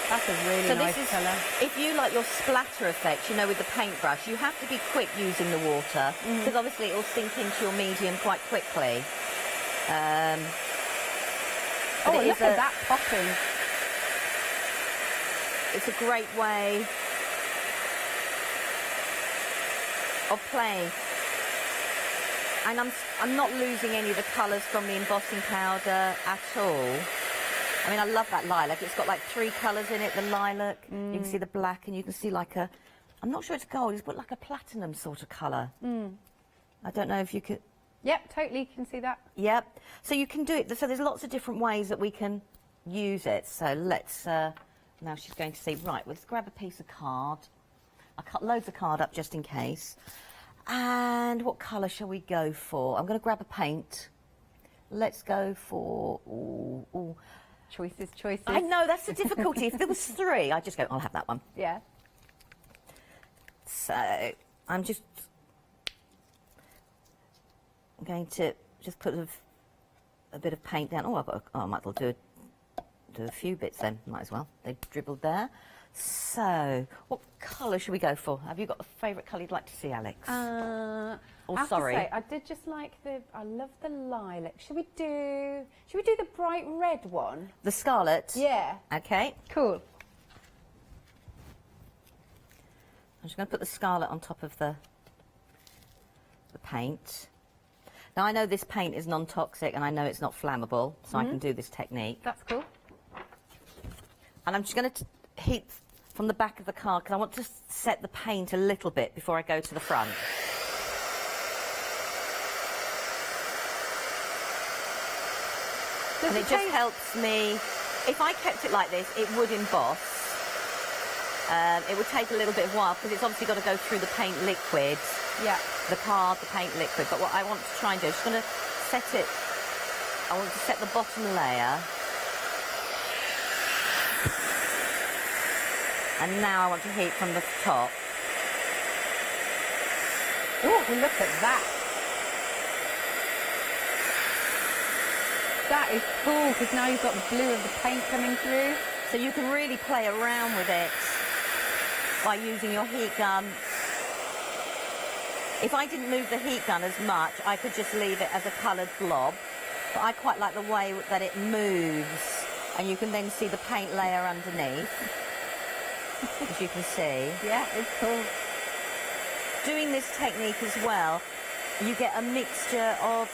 That's a really nice colour. If you like your splatter effect, you know, with the paintbrush, you have to be quick using the water because obviously it will sink into your medium quite quickly. Oh, look at that popping. It's a great way of playing. And I'm not losing any of the colours from the embossing powder at all. I mean, I love that lilac. It's got like 3 colours in it, the lilac. You can see the black and you can see like a, I'm not sure it's gold, it's got like a platinum sort of colour. I don't know if you could. Yep, totally can see that. Yep. So you can do it. So there's lots of different ways that we can use it. So let's, now she's going to see, right, let's grab a piece of card. I cut loads of card up just in case. And what colour shall we go for? I'm going to grab a paint. Let's go for, ooh. Choices. I know, that's the difficulty. If there was 3, I'd just go, I'll have that one. Yeah. So I'm going to just put a bit of paint down. Oh, I might as well do a few bits then. Might as well. They've dribbled there. So, what colour should we go for? Have you got a favourite colour you'd like to see, Alex? I have to say, I did just like I love the lilac. Should we do the bright red one? The scarlet? Yeah. Okay. Cool. I'm just going to put the scarlet on top of the paint. Now, I know this paint is non-toxic and I know it's not flammable, so I can do this technique. That's cool. And I'm just going to heat from the back of the card because I want to set the paint a little bit before I go to the front. And it just helps me. If I kept it like this, it would emboss. It would take a little bit of a while because it's obviously got to go through the paint liquid. Yeah. The card, the paint liquid. But what I want to try and do, I'm just going to set it. I want to set the bottom layer. And now I want to heat from the top. Oh, look at that. That is cool, because now you've got the blue of the paint coming through. So you can really play around with it by using your heat gun. If I didn't move the heat gun as much, I could just leave it as a coloured blob. But I quite like the way that it moves. And you can then see the paint layer underneath. As you can see. Yeah, it's cool. Doing this technique as well, you get a mixture of,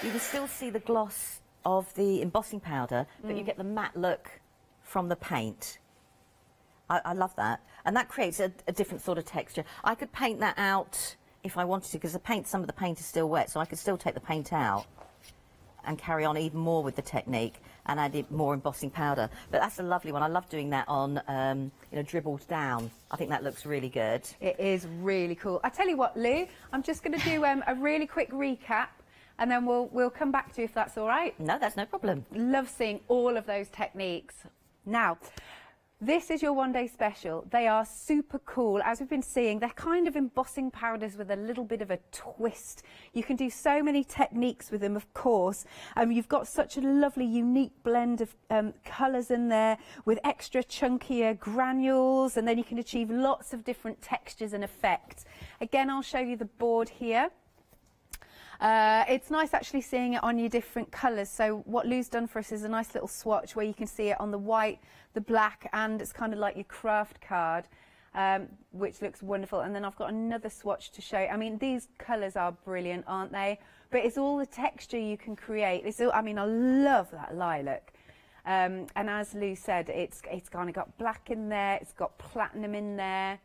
you can still see the gloss of the embossing powder, but you get the matte look from the paint. I love that. And that creates a different sort of texture. I could paint that out if I wanted to, because some of the paint is still wet, so I could still take the paint out and carry on even more with the technique and add more embossing powder. But that's a lovely one. I love doing that on, dribbled down. I think that looks really good. It is really cool. I tell you what, Lou, I'm just going to do a really quick recap, and then we'll come back to you if that's all right. No, that's no problem. Love seeing all of those techniques. Now, this is your one-day special. They are super cool. As we've been seeing, they're kind of embossing powders with a little bit of a twist. You can do so many techniques with them, of course. You've got such a lovely, unique blend of colours in there with extra chunkier granules, and then you can achieve lots of different textures and effects. Again, I'll show you the board here. It's nice actually seeing it on your different colours. So what Lou's done for us is a nice little swatch where you can see it on the white, the black, and it's kind of like your craft card, which looks wonderful. And then I've got another swatch to show you. I mean, these colours are brilliant, aren't they? But it's all the texture you can create. It's all, I mean, I love that lilac. And as Lou said, it's kind of got black in there, it's got platinum in there.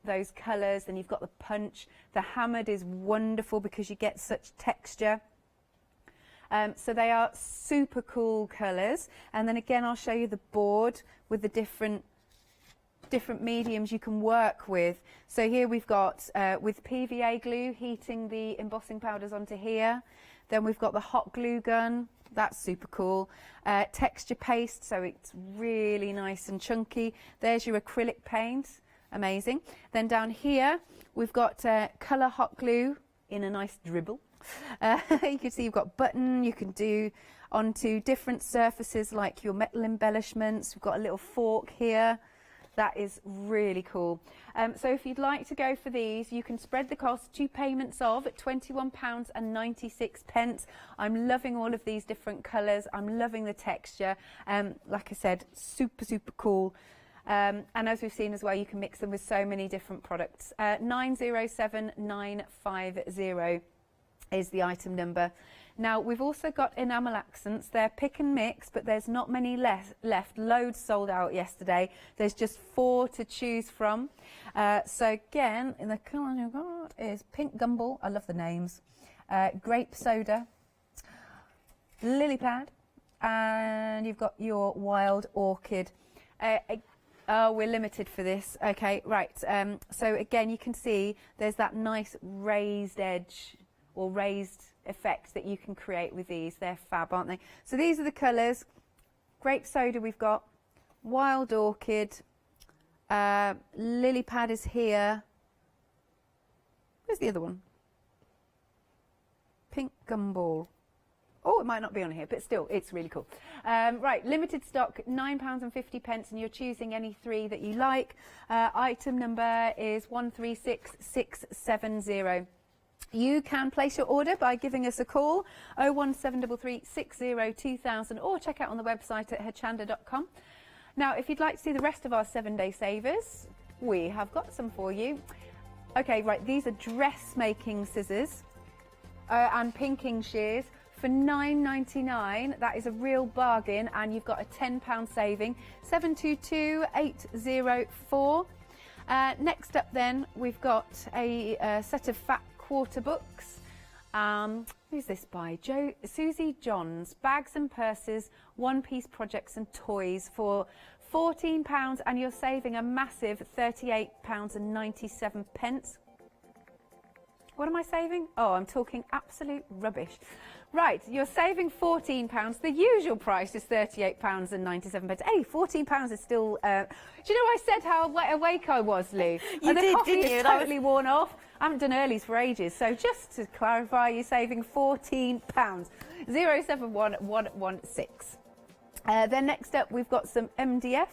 Those colours, then you've got the punch. The hammered is wonderful because you get such texture. So they are super cool colours. And then again, I'll show you the board with the different mediums you can work with. So here we've got with PVA glue, heating the embossing powders onto here. Then we've got the hot glue gun. That's super cool. Texture paste, so it's really nice and chunky. There's your acrylic paint. Amazing. Then down here, we've got colour hot glue in a nice dribble. You can see you've got button, you can do onto different surfaces like your metal embellishments. We've got a little fork here. That is really cool. So if you'd like to go for these, you can spread the cost, 2 payments of at £21.96. I'm loving all of these different colours. I'm loving the texture. Like I said, super, super cool. And as we've seen as well, you can mix them with so many different products. 907950 is the item number. Now, we've also got enamel accents. They're pick and mix, but there's not many left. Loads sold out yesterday. There's just 4 to choose from. So again, in the colour you've got is pink gumball. I love the names. Grape soda, lily pad, and you've got your wild orchid. Oh, we're limited for this. Okay, right. So again, you can see there's that nice raised edge or raised effect that you can create with these. They're fab, aren't they? So these are the colours. Grape soda we've got. Wild orchid. Lily pad is here. Where's the other one? Pink gumball. Oh, it might not be on here, but still, it's really cool. Right, limited stock, £9.50, and you're choosing any 3 that you like. Item number is 136670. You can place your order by giving us a call, 01733 60 2000, or check out on the website at hochanda.com. Now, if you'd like to see the rest of our 7-day savers, we have got some for you. Okay, right, these are dressmaking scissors and pinking shears. For £9.99, that is a real bargain, and you've got a £10 saving. 722804. Next up then, we've got a set of fat quarter books. Who's this by? Susie Johns. Bags and purses, one-piece projects and toys for £14, and you're saving a massive £38.97. What am I saving? Oh, I'm talking absolute rubbish. Right, you're saving £14. The usual price is £38.97. Hey, £14 is still... do you know I said how awake I was, Lou? You the did, coffee didn't you? is totally worn off. I haven't done earlies for ages. So just to clarify, you're saving £14. 071116. Then next up, we've got some MDF.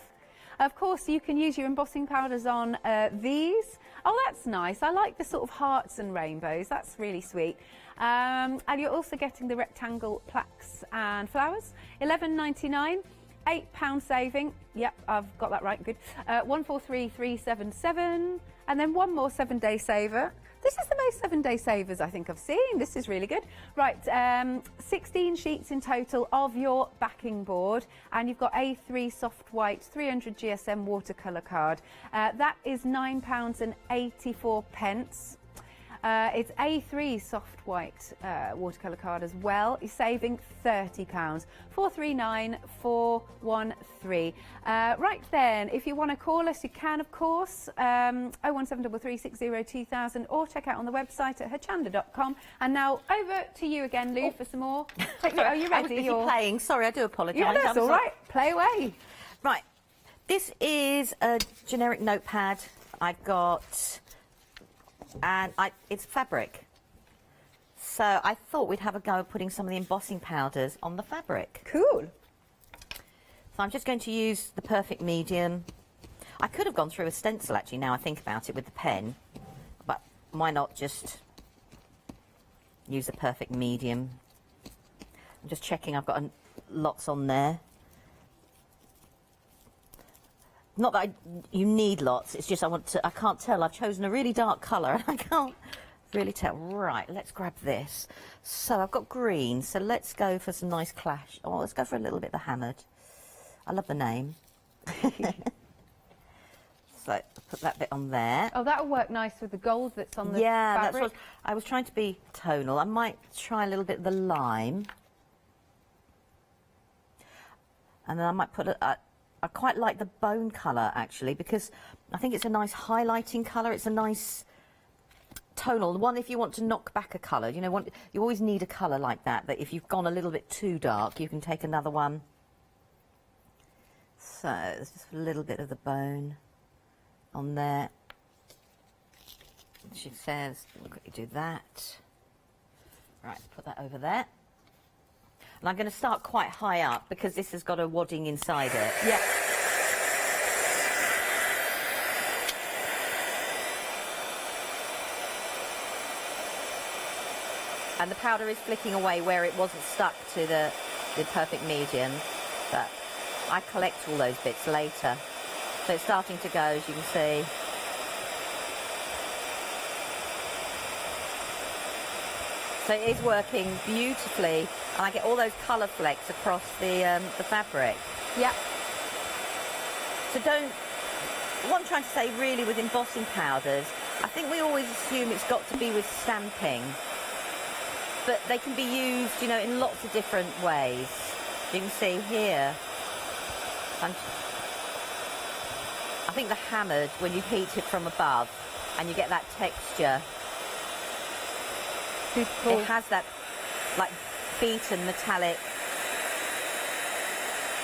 Of course, you can use your embossing powders on these. Oh, that's nice. I like the sort of hearts and rainbows. That's really sweet. And you're also getting the rectangle plaques and flowers. £11.99, £8 saving. Yep, I've got that right. Good. 143377. And then one more 7-day saver. This is the most 7-day savers I think I've seen. This is really good. Right, 16 sheets in total of your backing board, and you've got A3 soft white 300 GSM watercolour card. That is £9.84. It's A3 soft white watercolour card as well. You're saving £30. 439413. Right then, if you want to call us, you can, of course. 01733602000, or check out on the website at hochanda.com. And now over to you again, Lou, for some more. Are you ready? I was busy playing. Sorry, I do apologise. Yeah, that's all right. Play away. Right. This is a generic notepad I've got, and it's fabric. So I thought we'd have a go at putting some of the embossing powders on the fabric. Cool. So I'm just going to use the perfect medium. I could have gone through a stencil, actually, now I think about it, with the pen. But why not just use the perfect medium? I'm just checking I've got lots on there. Not that you need lots, it's just I can't tell. I've chosen a really dark colour and I can't really tell. Right, let's grab this. So I've got green, so let's go for some nice clash. Oh, let's go for a little bit of the hammered. I love the name. So put that bit on there. Oh, that'll work nice with the gold that's on the fabric. fabric. That's what I was trying to be tonal. I might try a little bit of the lime. And then I might put I quite like the bone colour, actually, because I think it's a nice highlighting colour. It's a nice tonal. The one, if you want to knock back a colour, you know, you always need a colour like that, that if you've gone a little bit too dark, you can take another one. So there's just a little bit of the bone on there. She says, we'll quickly do that. Right, put that over there. And I'm going to start quite high up because this has got a wadding inside it. Yeah. And the powder is flicking away where it wasn't stuck to the perfect medium. But I collect all those bits later. So it's starting to go, as you can see. So it is working beautifully, and I get all those colour flecks across the fabric. Yeah. So what I'm trying to say really with embossing powders, I think we always assume it's got to be with stamping, but they can be used, you know, in lots of different ways. You can see here, I think the hammered, when you heat it from above, and you get that texture. It has that, like, beaten metallic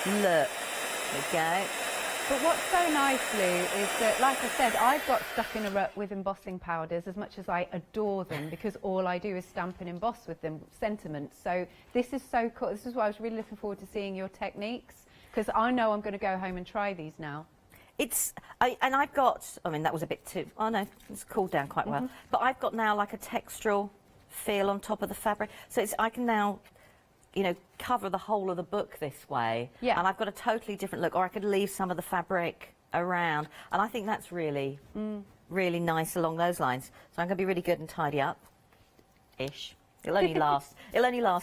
look. There we go. But what's so nice, Lou, is that, like I said, I've got stuck in a rut with embossing powders as much as I adore them, because all I do is stamp and emboss with them, sentiments. So this is so cool. This is why I was really looking forward to seeing your techniques, because I know I'm going to go home and try these now. And I've got, I mean, that was a bit too, oh no, it's cooled down quite well. But I've got now like a textural feel on top of the fabric, so I can now, you know, cover the whole of the book this way. Yeah. And I've got a totally different look, or I could leave some of the fabric around, and I think that's really really nice along those lines. So I'm going to be really good and tidy up ish. It'll only last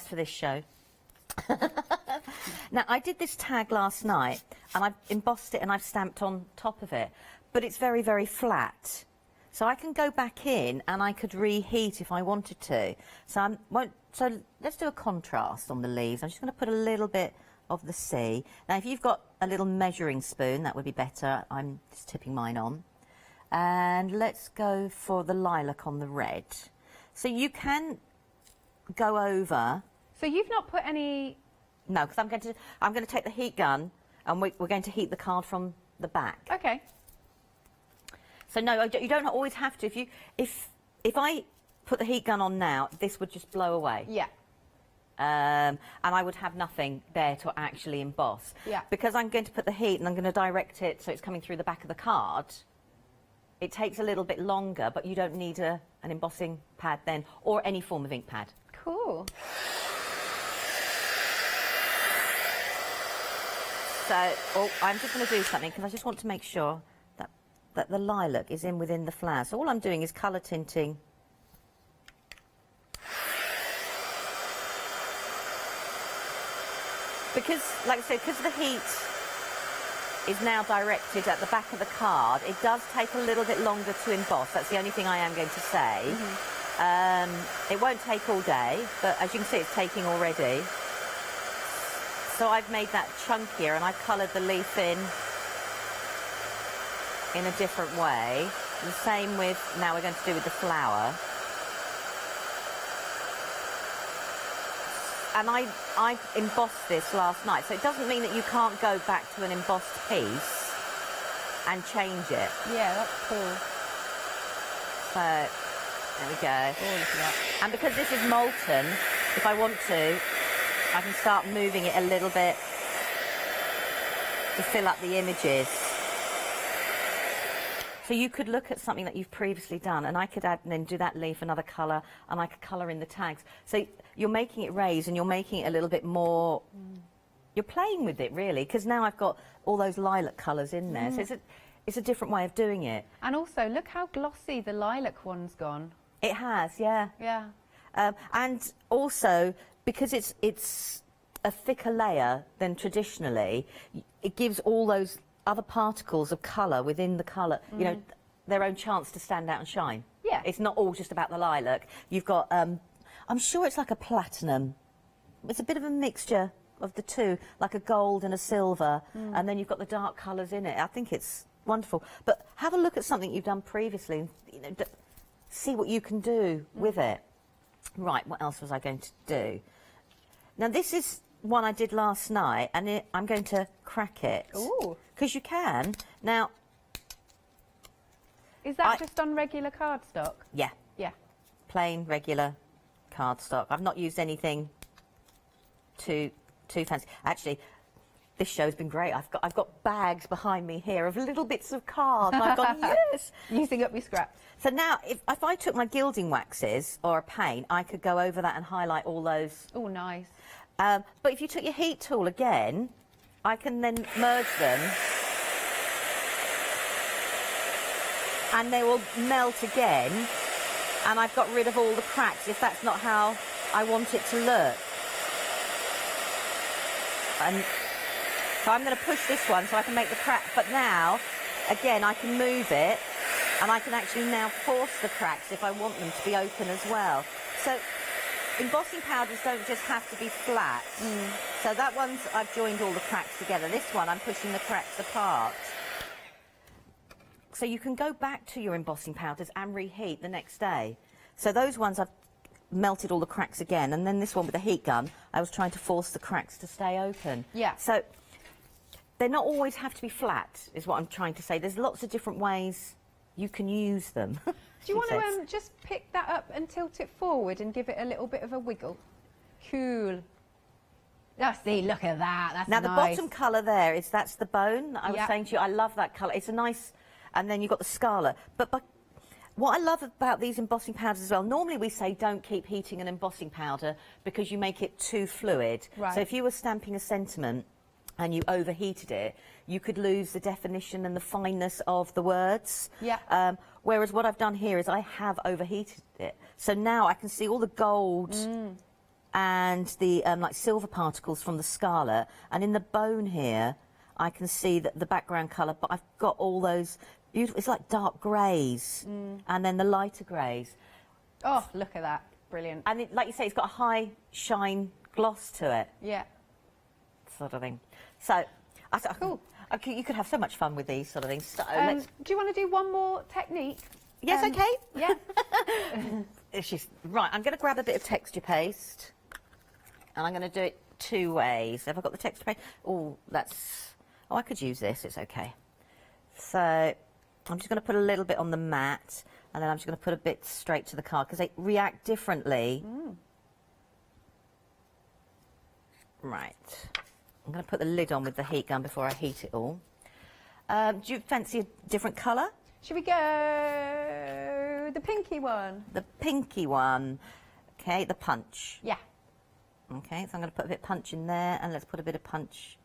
for this show. Now, I did this tag last night and I've embossed it and I've stamped on top of it, but it's very, very flat. So I can go back in and I could reheat if I wanted to. So let's do a contrast on the leaves. I'm just going to put a little bit of the sea. Now, if you've got a little measuring spoon, that would be better. I'm just tipping mine on. And let's go for the lilac on the red. So you can go over. So you've not put any... No, because I'm going to take the heat gun and we're going to heat the card from the back. Okay. So no, you don't always have to. If I put the heat gun on now, this would just blow away. Yeah. And I would have nothing there to actually emboss. Yeah. Because I'm going to put the heat and I'm going to direct it so it's coming through the back of the card. It takes a little bit longer, but you don't need an embossing pad then, or any form of ink pad. Cool. So, I'm just going to do something because I just want to make sure that the lilac is in within the flower. So all I'm doing is colour tinting. Because, like I said, because the heat is now directed at the back of the card, it does take a little bit longer to emboss. That's the only thing I am going to say. It won't take all day, but as you can see, it's taking already. So I've made that chunkier, and I've coloured the leaf in a different way. The same with, now we're going to do with the flower. And I embossed this last night, so it doesn't mean that you can't go back to an embossed piece and change it. Yeah, that's cool. So, there we go. Oh, look at that. And because this is molten, if I want to, I can start moving it a little bit to fill up the images. So you could look at something that you've previously done, and I could add and then do that leaf another colour, and I could colour in the tags. So you're making it raise, and you're making it a little bit more. You're playing with it really, because now I've got all those lilac colours in there. So it's a different way of doing it. And also, look how glossy the lilac one's gone. It has, yeah. Yeah. And also, because it's a thicker layer than traditionally, it gives all those other particles of colour within the colour, you know, their own chance to stand out and shine. Yeah. It's not all just about the lilac. You've got, I'm sure it's like a platinum. It's a bit of a mixture of the two, like a gold and a silver, and then you've got the dark colours in it. I think it's wonderful. But have a look at something you've done previously, and, you know, see what you can do with it. Right, what else was I going to do? Now, this is one I did last night, and I'm going to crack it. Ooh. Because you can. Now... Is that just on regular cardstock? Yeah. Yeah. Plain, regular cardstock. I've not used anything too fancy. Actually, this show's been great. I've got bags behind me here of little bits of card, and I've gone, yes! Using up your scraps. So now, if I took my gilding waxes or a paint, I could go over that and highlight all those. Oh, nice. But if you took your heat tool again, I can then merge them, and they will melt again, and I've got rid of all the cracks if that's not how I want it to look. And so I'm going to push this one so I can make the crack, but now, again, I can move it, and I can actually now force the cracks if I want them to be open as well. So embossing powders don't just have to be flat. So that one's, I've joined all the cracks together. This one, I'm pushing the cracks apart. So you can go back to your embossing powders and reheat the next day. So those ones I've melted all the cracks again, and then this one with the heat gun, I was trying to force the cracks to stay open. Yeah. So they not always have to be flat, is what I'm trying to say. There's lots of different ways you can use them. Do you want to just pick that up and tilt it forward and give it a little bit of a wiggle? Cool. Oh, see, look at that. That's now, nice. the bottom colour there is, that's the bone that I was saying to you. I love that colour. It's a nice... And then you've got the scarlet. But what I love about these embossing powders as well, normally we say don't keep heating an embossing powder because you make it too fluid. Right. So if you were stamping a sentiment and you overheated it, you could lose the definition and the fineness of the words. Yeah. Whereas what I've done here is I have overheated it. So now I can see all the gold and the like silver particles from the scarlet. And in the bone here, I can see that the background colour, but I've got all those beautiful, it's like dark greys and then the lighter greys. Oh, look at that. Brilliant. And like you say, it's got a high shine gloss to it. Yeah. Sort of thing. So, cool. You could have so much fun with these sort of things. So do you want to do one more technique? Yes, okay. Yeah. Right, I'm going to grab a bit of texture paste, and I'm going to do it two ways. Have I got the texture paste? Oh, I could use this. It's okay. So I'm just going to put a little bit on the mat, and then I'm just going to put a bit straight to the card because they react differently. Right. I'm going to put the lid on with the heat gun before I heat it all. Do you fancy a different colour? Should we go the pinky one? The pinky one. Okay, the punch. Yeah. Okay, so I'm going to put a bit of punch in there, and let's put a bit of punch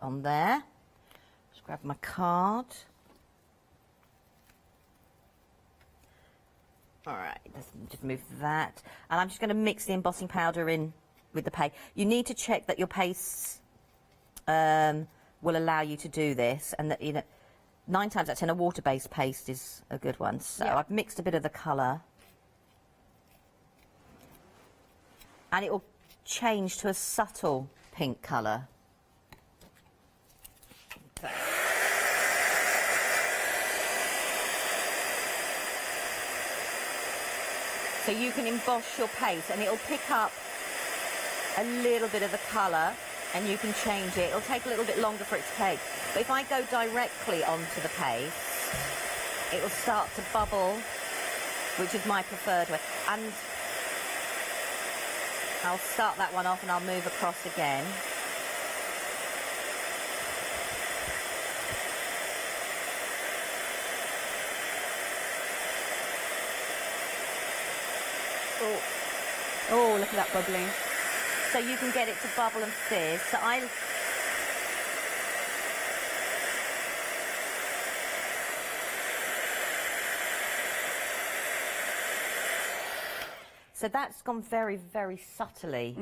on there. Just grab my card. All right, just move that. And I'm just going to mix the embossing powder in with the paste. You need to check that your paste will allow you to do this, and that, you know, 9 times out of 10 a water-based paste is a good one. So I've mixed a bit of the colour and it will change to a subtle pink colour. So you can emboss your paste and it'll pick up a little bit of the colour and you can change it. It'll take a little bit longer for it to take. But if I go directly onto the paste, it will start to bubble, which is my preferred way. And I'll start that one off and I'll move across again. Oh, look at that bubbling. So you can get it to bubble and fizz. So that's gone very, very subtly,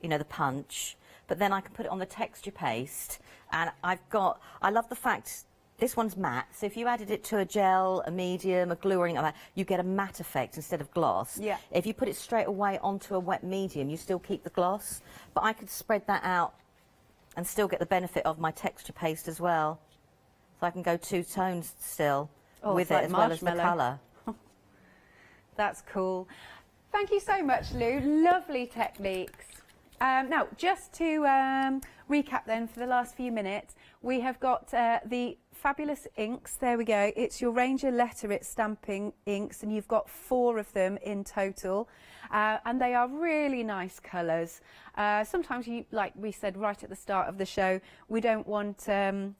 you know, the punch. But then I can put it on the texture paste. And I love the fact this one's matte. So if you added it to a gel, a medium, a glue or anything like that, you get a matte effect instead of gloss. Yeah. If you put it straight away onto a wet medium, you still keep the gloss. But I could spread that out and still get the benefit of my texture paste as well. So I can go two tones still with it as well as the colour. That's cool. Thank you so much, Lou. Lovely techniques. Now, just to recap then for the last few minutes, we have got the fabulous inks. There we go. It's your Ranger Letter It stamping inks, and you've got 4 of them in total. And they are really nice colours. Sometimes, like we said right at the start of the show, we don't want the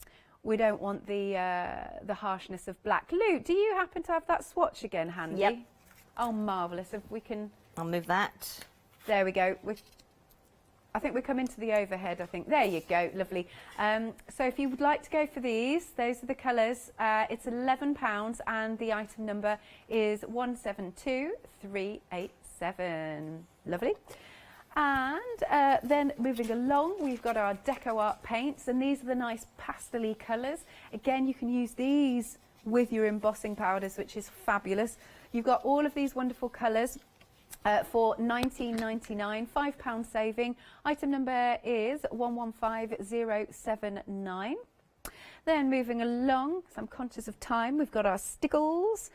harshness of black. Lou, do you happen to have that swatch again handy? Yep. Oh, marvellous. If we can... I'll move that. There we go. I think we come into the overhead, I think. There you go, lovely. So if you would like to go for these, those are the colours. It's £11 and the item number is 172387. Lovely. And then moving along, we've got our Deco Art paints, and these are the nice pastel-y colours. Again, you can use these with your embossing powders, which is fabulous. You've got all of these wonderful colours. For £19.99, £5 saving. Item number is 115079. Then moving along, because I'm conscious of time, we've got our stickles.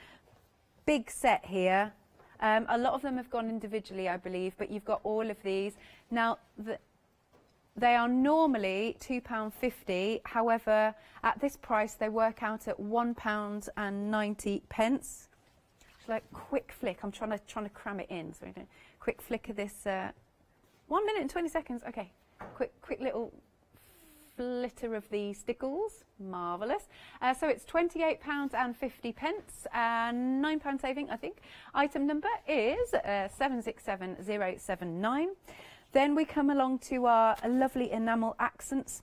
Big set here. A lot of them have gone individually, I believe, but you've got all of these. Now, they are normally £2.50. However, at this price, they work out at £1.90. Like quick flick. I'm trying to cram it in. So quick flick of this. 1 minute and 20 seconds. Okay. Quick little flitter of the stickles. Marvellous. So it's £28.50 and £9 saving, I think. Item number is 767079. Then we come along to our lovely enamel accents.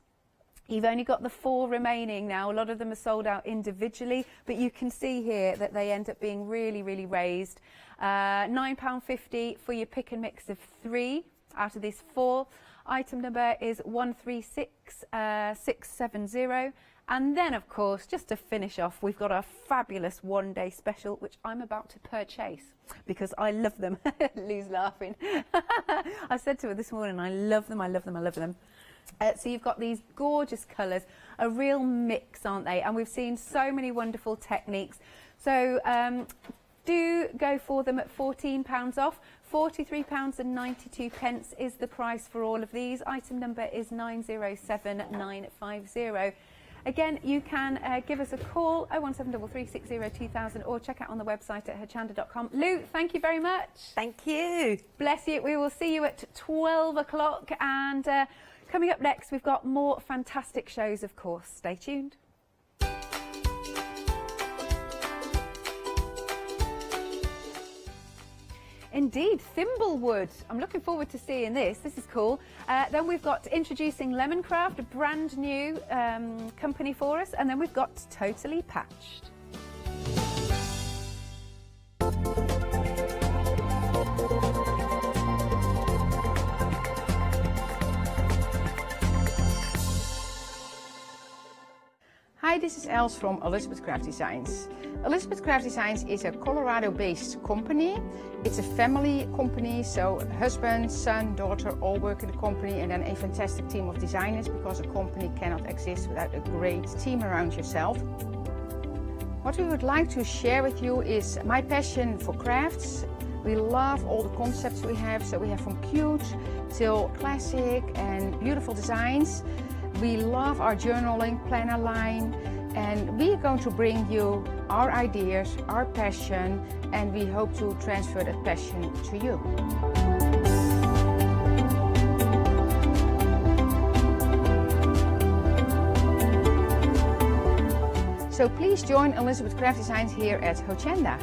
You've only got the 4 remaining now. A lot of them are sold out individually, but you can see here that they end up being really, really raised. £9.50 for your pick and mix of 3 out of these 4. Item number is 136670. And then, of course, just to finish off, we've got our fabulous one-day special, which I'm about to purchase because I love them. Lou's laughing. I said to her this morning, I love them, I love them, I love them. So you've got these gorgeous colours, a real mix, aren't they? And we've seen so many wonderful techniques. So do go for them at £14 off. £43.92 is the price for all of these. Item number is 907950. Again, you can give us a call, 01733602000, or check out on the website at hochanda.com. Lou, thank you very much. Thank you. Bless you. We will see you at 12 o'clock. And coming up next, we've got more fantastic shows, of course. Stay tuned. Indeed, Thimblewood. I'm looking forward to seeing this. This is cool. Then we've got introducing Lemoncraft, a brand new company for us. And then we've got Totally Patched. Hi, this is Els from Elizabeth Craft Designs. Elizabeth Craft Designs is a Colorado-based company. It's a family company, so husband, son, daughter all work in the company, and then a fantastic team of designers, because a company cannot exist without a great team around yourself. What we would like to share with you is my passion for crafts. We love all the concepts we have, so we have from cute till classic and beautiful designs. We love our journaling planner line, and we are going to bring you our ideas, our passion, and we hope to transfer that passion to you. So please join Elizabeth Craft Designs here at Hochanda.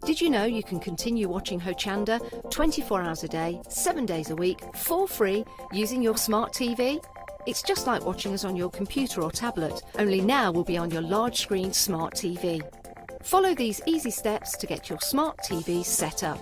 Did you know you can continue watching Hochanda 24 hours a day, 7 days a week, for free, using your smart TV? It's just like watching us on your computer or tablet, only now we'll be on your large screen smart TV. Follow these easy steps to get your smart TV set up.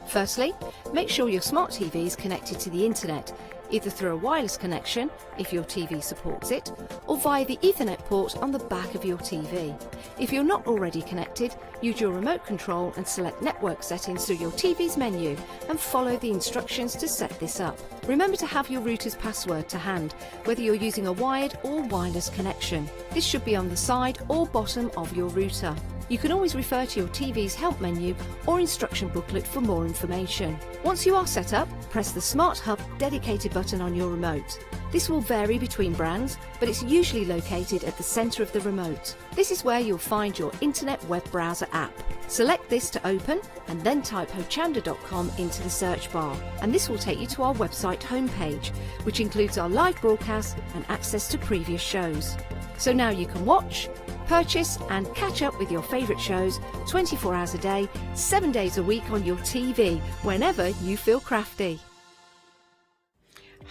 Firstly, make sure your smart TV is connected to the internet, either through a wireless connection, if your TV supports it, or via the Ethernet port on the back of your TV. If you're not already connected, use your remote control and select network settings through your TV's menu and follow the instructions to set this up. Remember to have your router's password to hand, whether you're using a wired or wireless connection. This should be on the side or bottom of your router. You can always refer to your TV's help menu or instruction booklet for more information. Once you are set up, press the Smart Hub dedicated button on your remote. This will vary between brands, but it's usually located at the centre of the remote. This is where you'll find your internet web browser app. Select this to open and then type hochanda.com into the search bar, and this will take you to our website homepage, which includes our live broadcast and access to previous shows. So now you can watch, purchase and catch up with your favourite shows 24 hours a day, 7 days a week on your TV, whenever you feel crafty.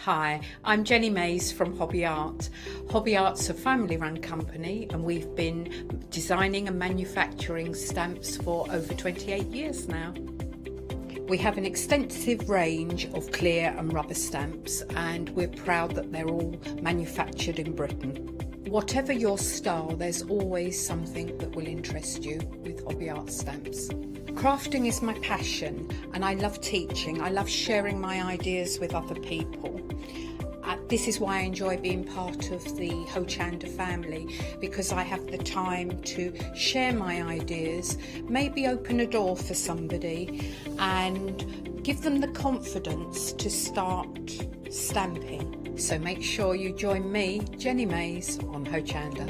Hi, I'm Jenny Mays from Hobby Art. Hobby Art's a family-run company, and we've been designing and manufacturing stamps for over 28 years now. We have an extensive range of clear and rubber stamps, and we're proud that they're all manufactured in Britain. Whatever your style, there's always something that will interest you with Hobby Art stamps. Crafting is my passion, and I love teaching. I love sharing my ideas with other people. This is why I enjoy being part of the Hochanda family, because I have the time to share my ideas, maybe open a door for somebody and give them the confidence to start stamping. So make sure you join me, Jenny Mays, on Hochanda.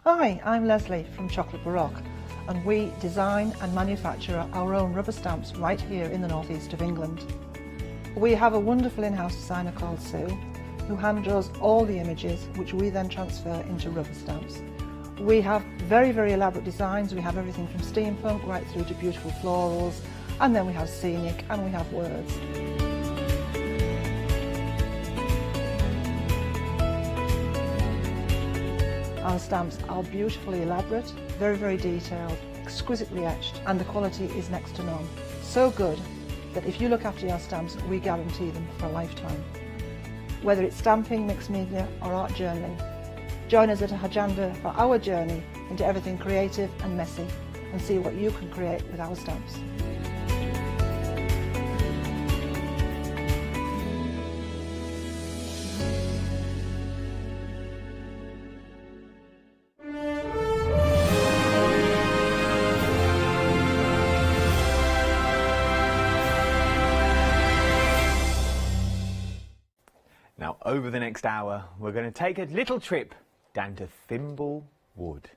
Hi, I'm Leslie from Chocolate Baroque, and we design and manufacture our own rubber stamps right here in the northeast of England. We have a wonderful in-house designer called Sue, who hand draws all the images, which we then transfer into rubber stamps. We have very, very elaborate designs. We have everything from steampunk right through to beautiful florals, and then we have scenic and we have words. Our stamps are beautifully elaborate, very, very detailed, exquisitely etched, and the quality is next to none. So good that if you look after your stamps, we guarantee them for a lifetime. Whether it's stamping, mixed media or art journaling, join us at Hochanda for our journey into everything creative and messy, and see what you can create with our stamps. Now, over the next hour, we're going to take a little trip down to Thimble Wood.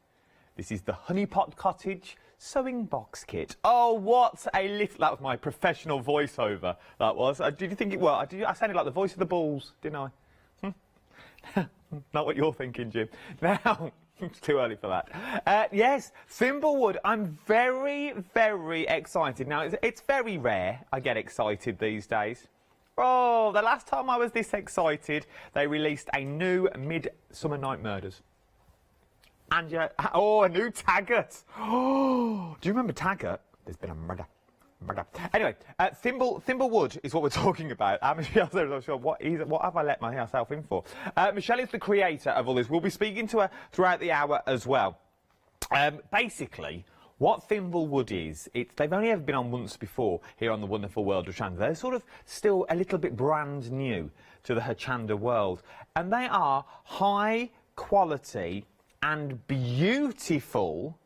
This is the Honeypot Cottage sewing box kit. Oh, what a little... That was my professional voiceover, that was. Did you think it was? I sounded like the voice of the bulls, didn't I? Not what you're thinking, Jim. Now, it's too early for that. Yes, Thimble Wood. I'm very, very excited. Now, it's very rare I get excited these days. Oh, the last time I was this excited, they released a new Midsummer Night Murders. And a new Taggart. Oh, do you remember Taggart? There's been a murder. Anyway, Thimblewood is what we're talking about. Michelle says, I'm sure, what have I let myself in for? Michelle is the creator of all this. We'll be speaking to her throughout the hour as well. Basically, what Thimblewood is, they've only ever been on once before here on the Wonderful World of Hochanda. They're sort of still a little bit brand new to the Hochanda world. And they are high quality and beautiful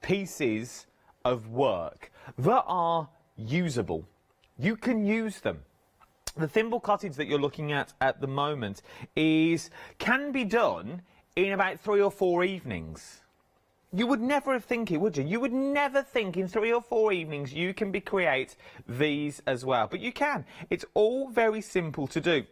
pieces of work that are usable. You can use them. The thimble cottage that you're looking at the moment can be done in about 3 or 4 evenings. You would never have think it, would you? You would never think in 3 or 4 evenings you can create these as well. But you can. It's all very simple to do.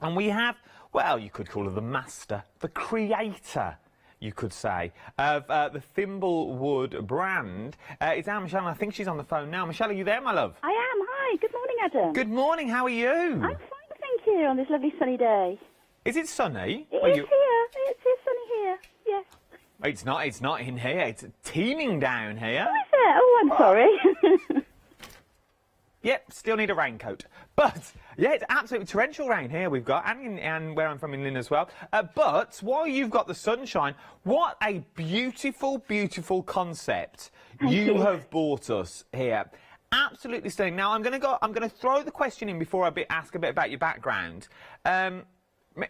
And we have, well, you could call her the master, the creator, you could say, of the Thimblewood brand. It's Anne Michelle, and I think she's on the phone now. Michelle, are you there, my love? I am. Hi. Good morning, Adam. Good morning. How are you? I'm fine, thank you, on this lovely sunny day. Is it sunny? It is here. It's sunny here, yes. It's not in here. It's teeming down here. Oh, is it? Oh, I'm sorry. Yep, still need a raincoat. But, yeah, it's absolutely torrential rain here we've got, and where I'm from in Lynn as well. But while you've got the sunshine, what a beautiful, beautiful concept you have brought us here. Absolutely stunning. Now, I'm going to throw the question in before I ask a bit about your background.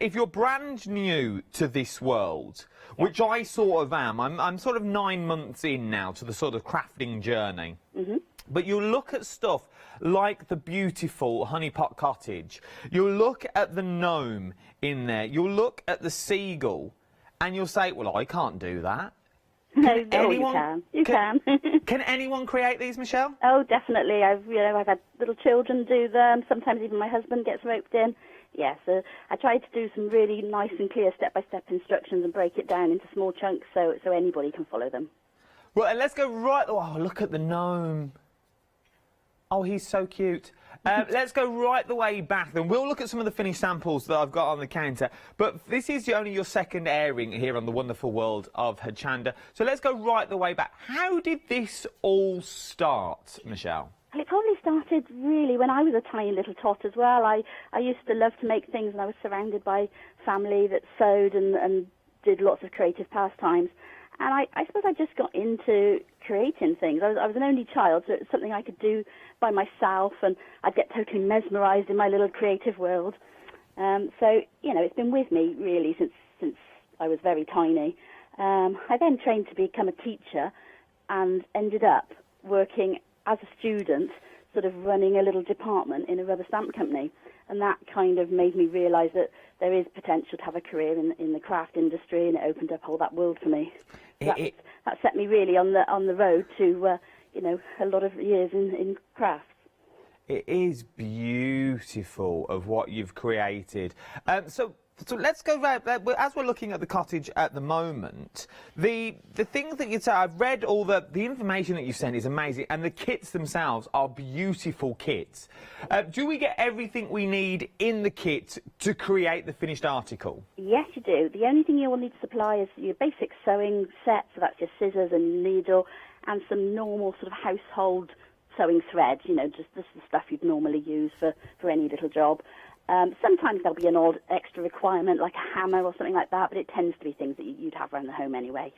If you're brand new to this world, which I sort of am, I'm sort of 9 months in now to the sort of crafting journey. Mm-hmm. But you look at stuff like the beautiful honeypot cottage, you'll look at the gnome in there, you'll look at the seagull, and you'll say, well, I can't do that. No, you can. You can. Can anyone create these, Michelle? Oh, definitely. I've had little children do them. Sometimes even my husband gets roped in. Yeah, so I try to do some really nice and clear step-by-step instructions and break it down into small chunks so anybody can follow them. Well, and let's go right... Oh, look at the gnome. Oh, he's so cute. Let's go right the way back then. We'll look at some of the finished samples that I've got on the counter. But this is only your second airing here on the Wonderful World of Hochanda. So let's go right the way back. How did this all start, Michelle? Well, it probably started really when I was a tiny little tot as well. I used to love to make things, and I was surrounded by family that sewed and did lots of creative pastimes. And I suppose I just got into creating things. I was an only child, so it was something I could do by myself, and I'd get totally mesmerised in my little creative world. So, it's been with me, really, since I was very tiny. I then trained to become a teacher and ended up working as a student, sort of running a little department in a rubber stamp company. And that kind of made me realise that there is potential to have a career in the craft industry, and it opened up all that world for me. So that set me really on the road to, a lot of years in crafts. It is beautiful of what you've created. So let's go right, as we're looking at the cottage at the moment, the things that you say, I've read all the information that you sent is amazing, and the kits themselves are beautiful kits. Do we get everything we need in the kit to create the finished article? Yes, you do. The only thing you will need to supply is your basic sewing set, so that's your scissors and needle, and some normal sort of household sewing thread, just the stuff you'd normally use for any little job. Sometimes there'll be an odd extra requirement, like a hammer or something like that, but it tends to be things that you'd have around the home anyway.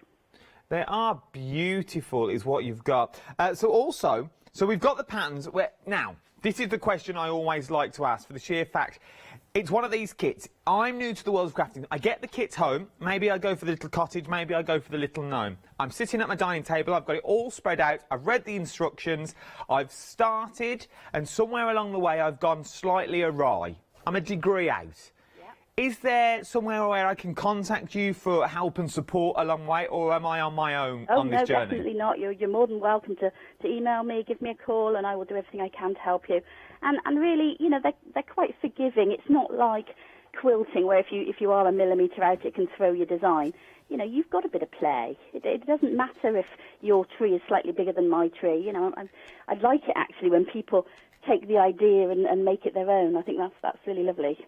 They are beautiful, is what you've got. So we've got the patterns. Now, this is the question I always like to ask, for the sheer fact, it's one of these kits. I'm new to the world of crafting. I get the kits home. Maybe I go for the little cottage. Maybe I go for the little gnome. I'm sitting at my dining table. I've got it all spread out. I've read the instructions. I've started, and somewhere along the way, I've gone slightly awry. I'm a degree out. Yep. Is there somewhere where I can contact you for help and support along the way, or am I on my own on this journey? No, definitely not. You're more than welcome to email me, give me a call, and I will do everything I can to help you. And really, they're quite forgiving. It's not like quilting, where if you are a millimetre out, it can throw your design. You've got a bit of play. It doesn't matter if your tree is slightly bigger than my tree. I like it, actually, when people take the idea and make it their own. I think that's really lovely.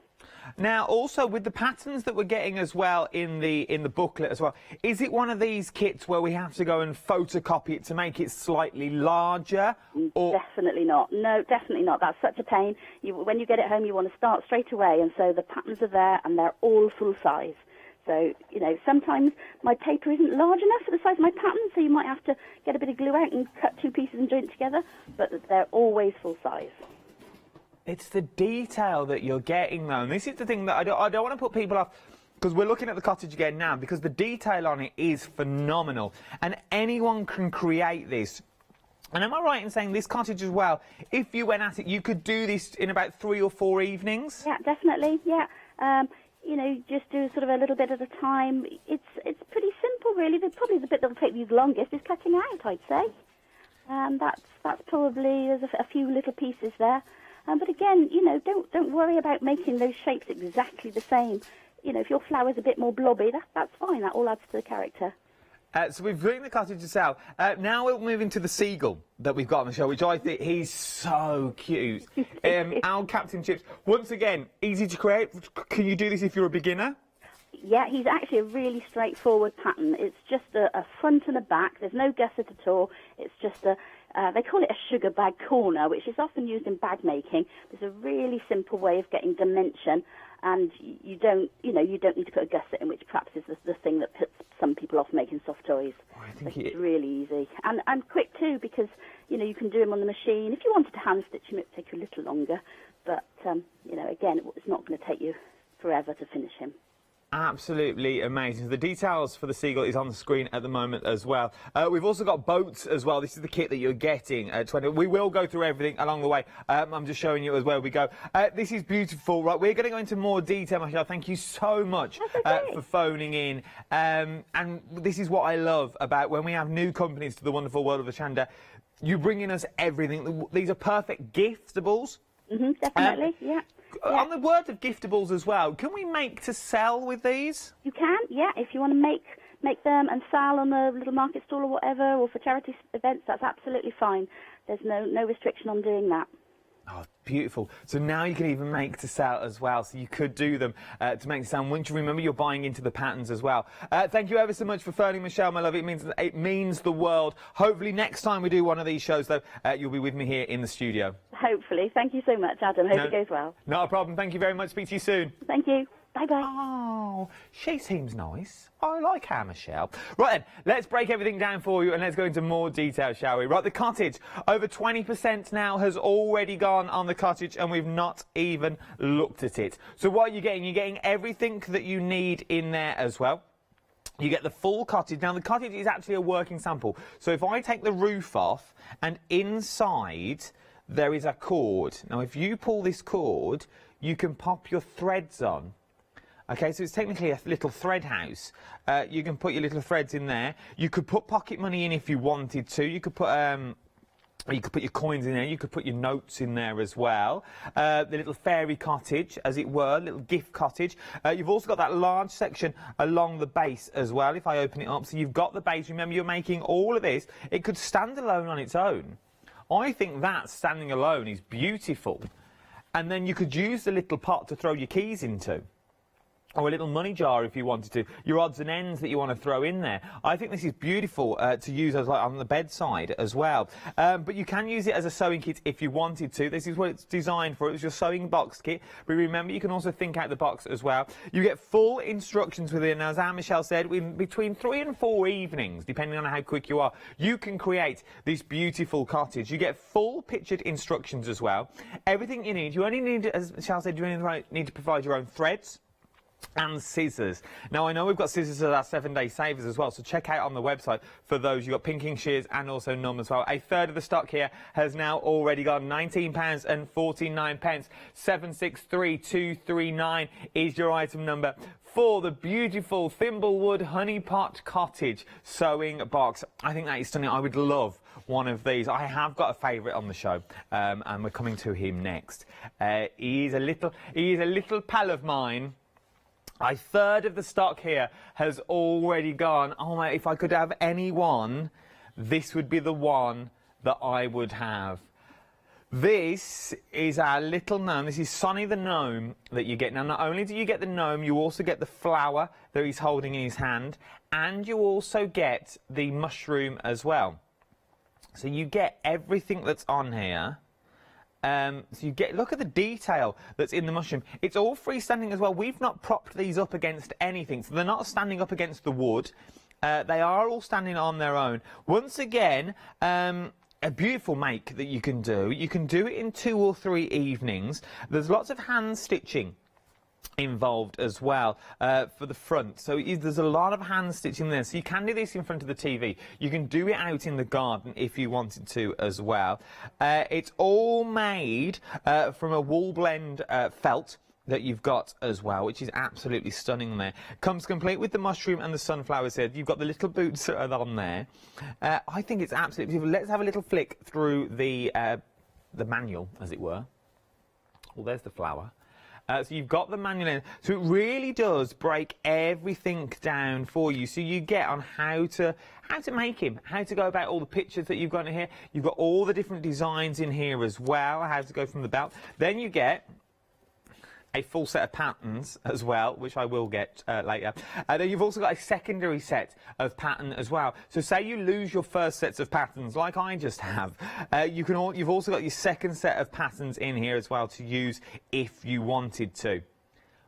Now, also with the patterns that we're getting as well in the booklet as well, is it one of these kits where we have to go and photocopy it to make it slightly larger? Or... Definitely not. No, definitely not. That's such a pain. When you get it home, you want to start straight away, and so the patterns are there, and they're all full size. So, you know, sometimes my paper isn't large enough for the size of my pattern, so you might have to get a bit of glue out and cut two pieces and join it together, but they're always full size. It's the detail that you're getting, though, and this is the thing that I don't want to put people off, because we're looking at the cottage again now, because the detail on it is phenomenal, and anyone can create this. And am I right in saying this cottage as well, if you went at it, you could do this in about 3 or 4 evenings? Yeah, definitely, yeah. You know, just do sort of a little bit at a time. It's pretty simple, really. Probably the bit that will take you the longest is cutting out, I'd say. That's probably, there's a few little pieces there. But again, you know, don't worry about making those shapes exactly the same. You know, if your flower's a bit more blobby, that's fine. That all adds to the character. So we've written the cottage itself. Now we'll move into the seagull that we've got on the show, which I think he's so cute. Our Captain Chips. Once again, easy to create. Can you do this if you're a beginner? Yeah, he's actually a really straightforward pattern. It's just a front and a back. There's no gusset at all. It's just they call it a sugar bag corner, which is often used in bag making. It's a really simple way of getting dimension, and you don't need to put a gusset in, which perhaps is the thing that puts some people off making soft toys. It's really easy and quick too, because you know you can do them on the machine. If you wanted to hand stitch them, it would take you a little longer, but you know, again, it's not going to take you forever to finish him. Absolutely amazing. The details for the seagull is on the screen at the moment as well. We've also got boats as well. This is the kit that you're getting. We will go through everything along the way. I'm just showing you as well we go. This is beautiful. Right, we're going to go into more detail, Michelle. Thank you so much for phoning in. And this is what I love about when we have new companies to the wonderful world of Hochanda. You bring in us everything. These are perfect giftables. Definitely, yeah. On the word of giftables as well, can we make to sell with these? You can, yeah. If you want to make them and sell on a little market stall or whatever, or for charity events, that's absolutely fine. There's no restriction on doing that. Oh, beautiful. So now you can even make to sell as well. So you could do them to make to sell. Once you remember, you're buying into the patterns as well. Thank you ever so much for phoning, Michelle, my love. It means the world. Hopefully next time we do one of these shows, though, you'll be with me here in the studio. Hopefully. Thank you so much, Adam. Hope it goes well. Not a problem. Thank you very much. Speak to you soon. Thank you. Bye-bye. Oh, she seems nice. I like her, Michelle. Right then, let's break everything down for you and let's go into more detail, shall we? Right, the cottage. Over 20% now has already gone on the cottage and we've not even looked at it. So what are you getting? You're getting everything that you need in there as well. You get the full cottage. Now, the cottage is actually a working sample. So if I take the roof off and inside there is a cord. Now, if you pull this cord, you can pop your threads on. Okay, so it's technically a little thread house. You can put your little threads in there. You could put pocket money in if you wanted to. You could put your coins in there. You could put your notes in there as well. The little fairy cottage, as it were, little gift cottage. You've also got that large section along the base as well, if I open it up. So you've got the base. Remember, you're making all of this. It could stand alone on its own. I think that standing alone is beautiful. And then you could use the little pot to throw your keys into. Or a little money jar if you wanted to, your odds and ends that you want to throw in there. I think this is beautiful to use as like on the bedside as well. But you can use it as a sewing kit if you wanted to. This is what it's designed for. It's your sewing box kit. But remember, you can also think out the box as well. You get full instructions within. As Michelle said, in between 3 and 4 evenings, depending on how quick you are, you can create this beautiful cottage. You get full pictured instructions as well. Everything you need. You only need, as Michelle said, you only need to provide your own threads and scissors. Now, I know we've got scissors at our 7-day savers as well, so check out on the website for those. You've got pinking shears and also numb as well. A third of the stock here has now already gone. £19.49. 763239 is your item number for the beautiful Thimblewood Honey Pot Cottage sewing box. I think that is stunning. I would love one of these. I have got a favourite on the show, and we're coming to him next. He is a little pal of mine. A third of the stock here has already gone. Oh my, if I could have any one, this would be the one that I would have. This is our little gnome. This is Sonny the gnome that you get. Now, not only do you get the gnome, you also get the flower that he's holding in his hand, and you also get the mushroom as well. So you get everything that's on here. So you get, look at the detail that's in the mushroom. It's all freestanding as well. We've not propped these up against anything, so they're not standing up against the wood. They are all standing on their own. Once again, a beautiful make that you can do. You can do it in 2 or 3 evenings. There's lots of hand stitching involved as well for the front, so there's a lot of hand stitching there, so you can do this in front of the TV. You can do it out in the garden if you wanted to as well. It's all made from a wool blend felt that you've got as well, which is absolutely stunning there. Comes complete with the mushroom and the sunflowers here. You've got the little boots that are on there. I think it's absolutely beautiful. Let's have a little flick through the manual, as it were. Well, there's the flower. So you've got the manual in. So it really does break everything down for you. So you get on how to make him, how to go about all the pictures that you've got in here. You've got all the different designs in here as well, how to go from the belt. Then you get a full set of patterns as well, which I will get later. Then you've also got a secondary set of pattern as well. So say you lose your first sets of patterns, like I just have, you've also got your second set of patterns in here as well to use if you wanted to.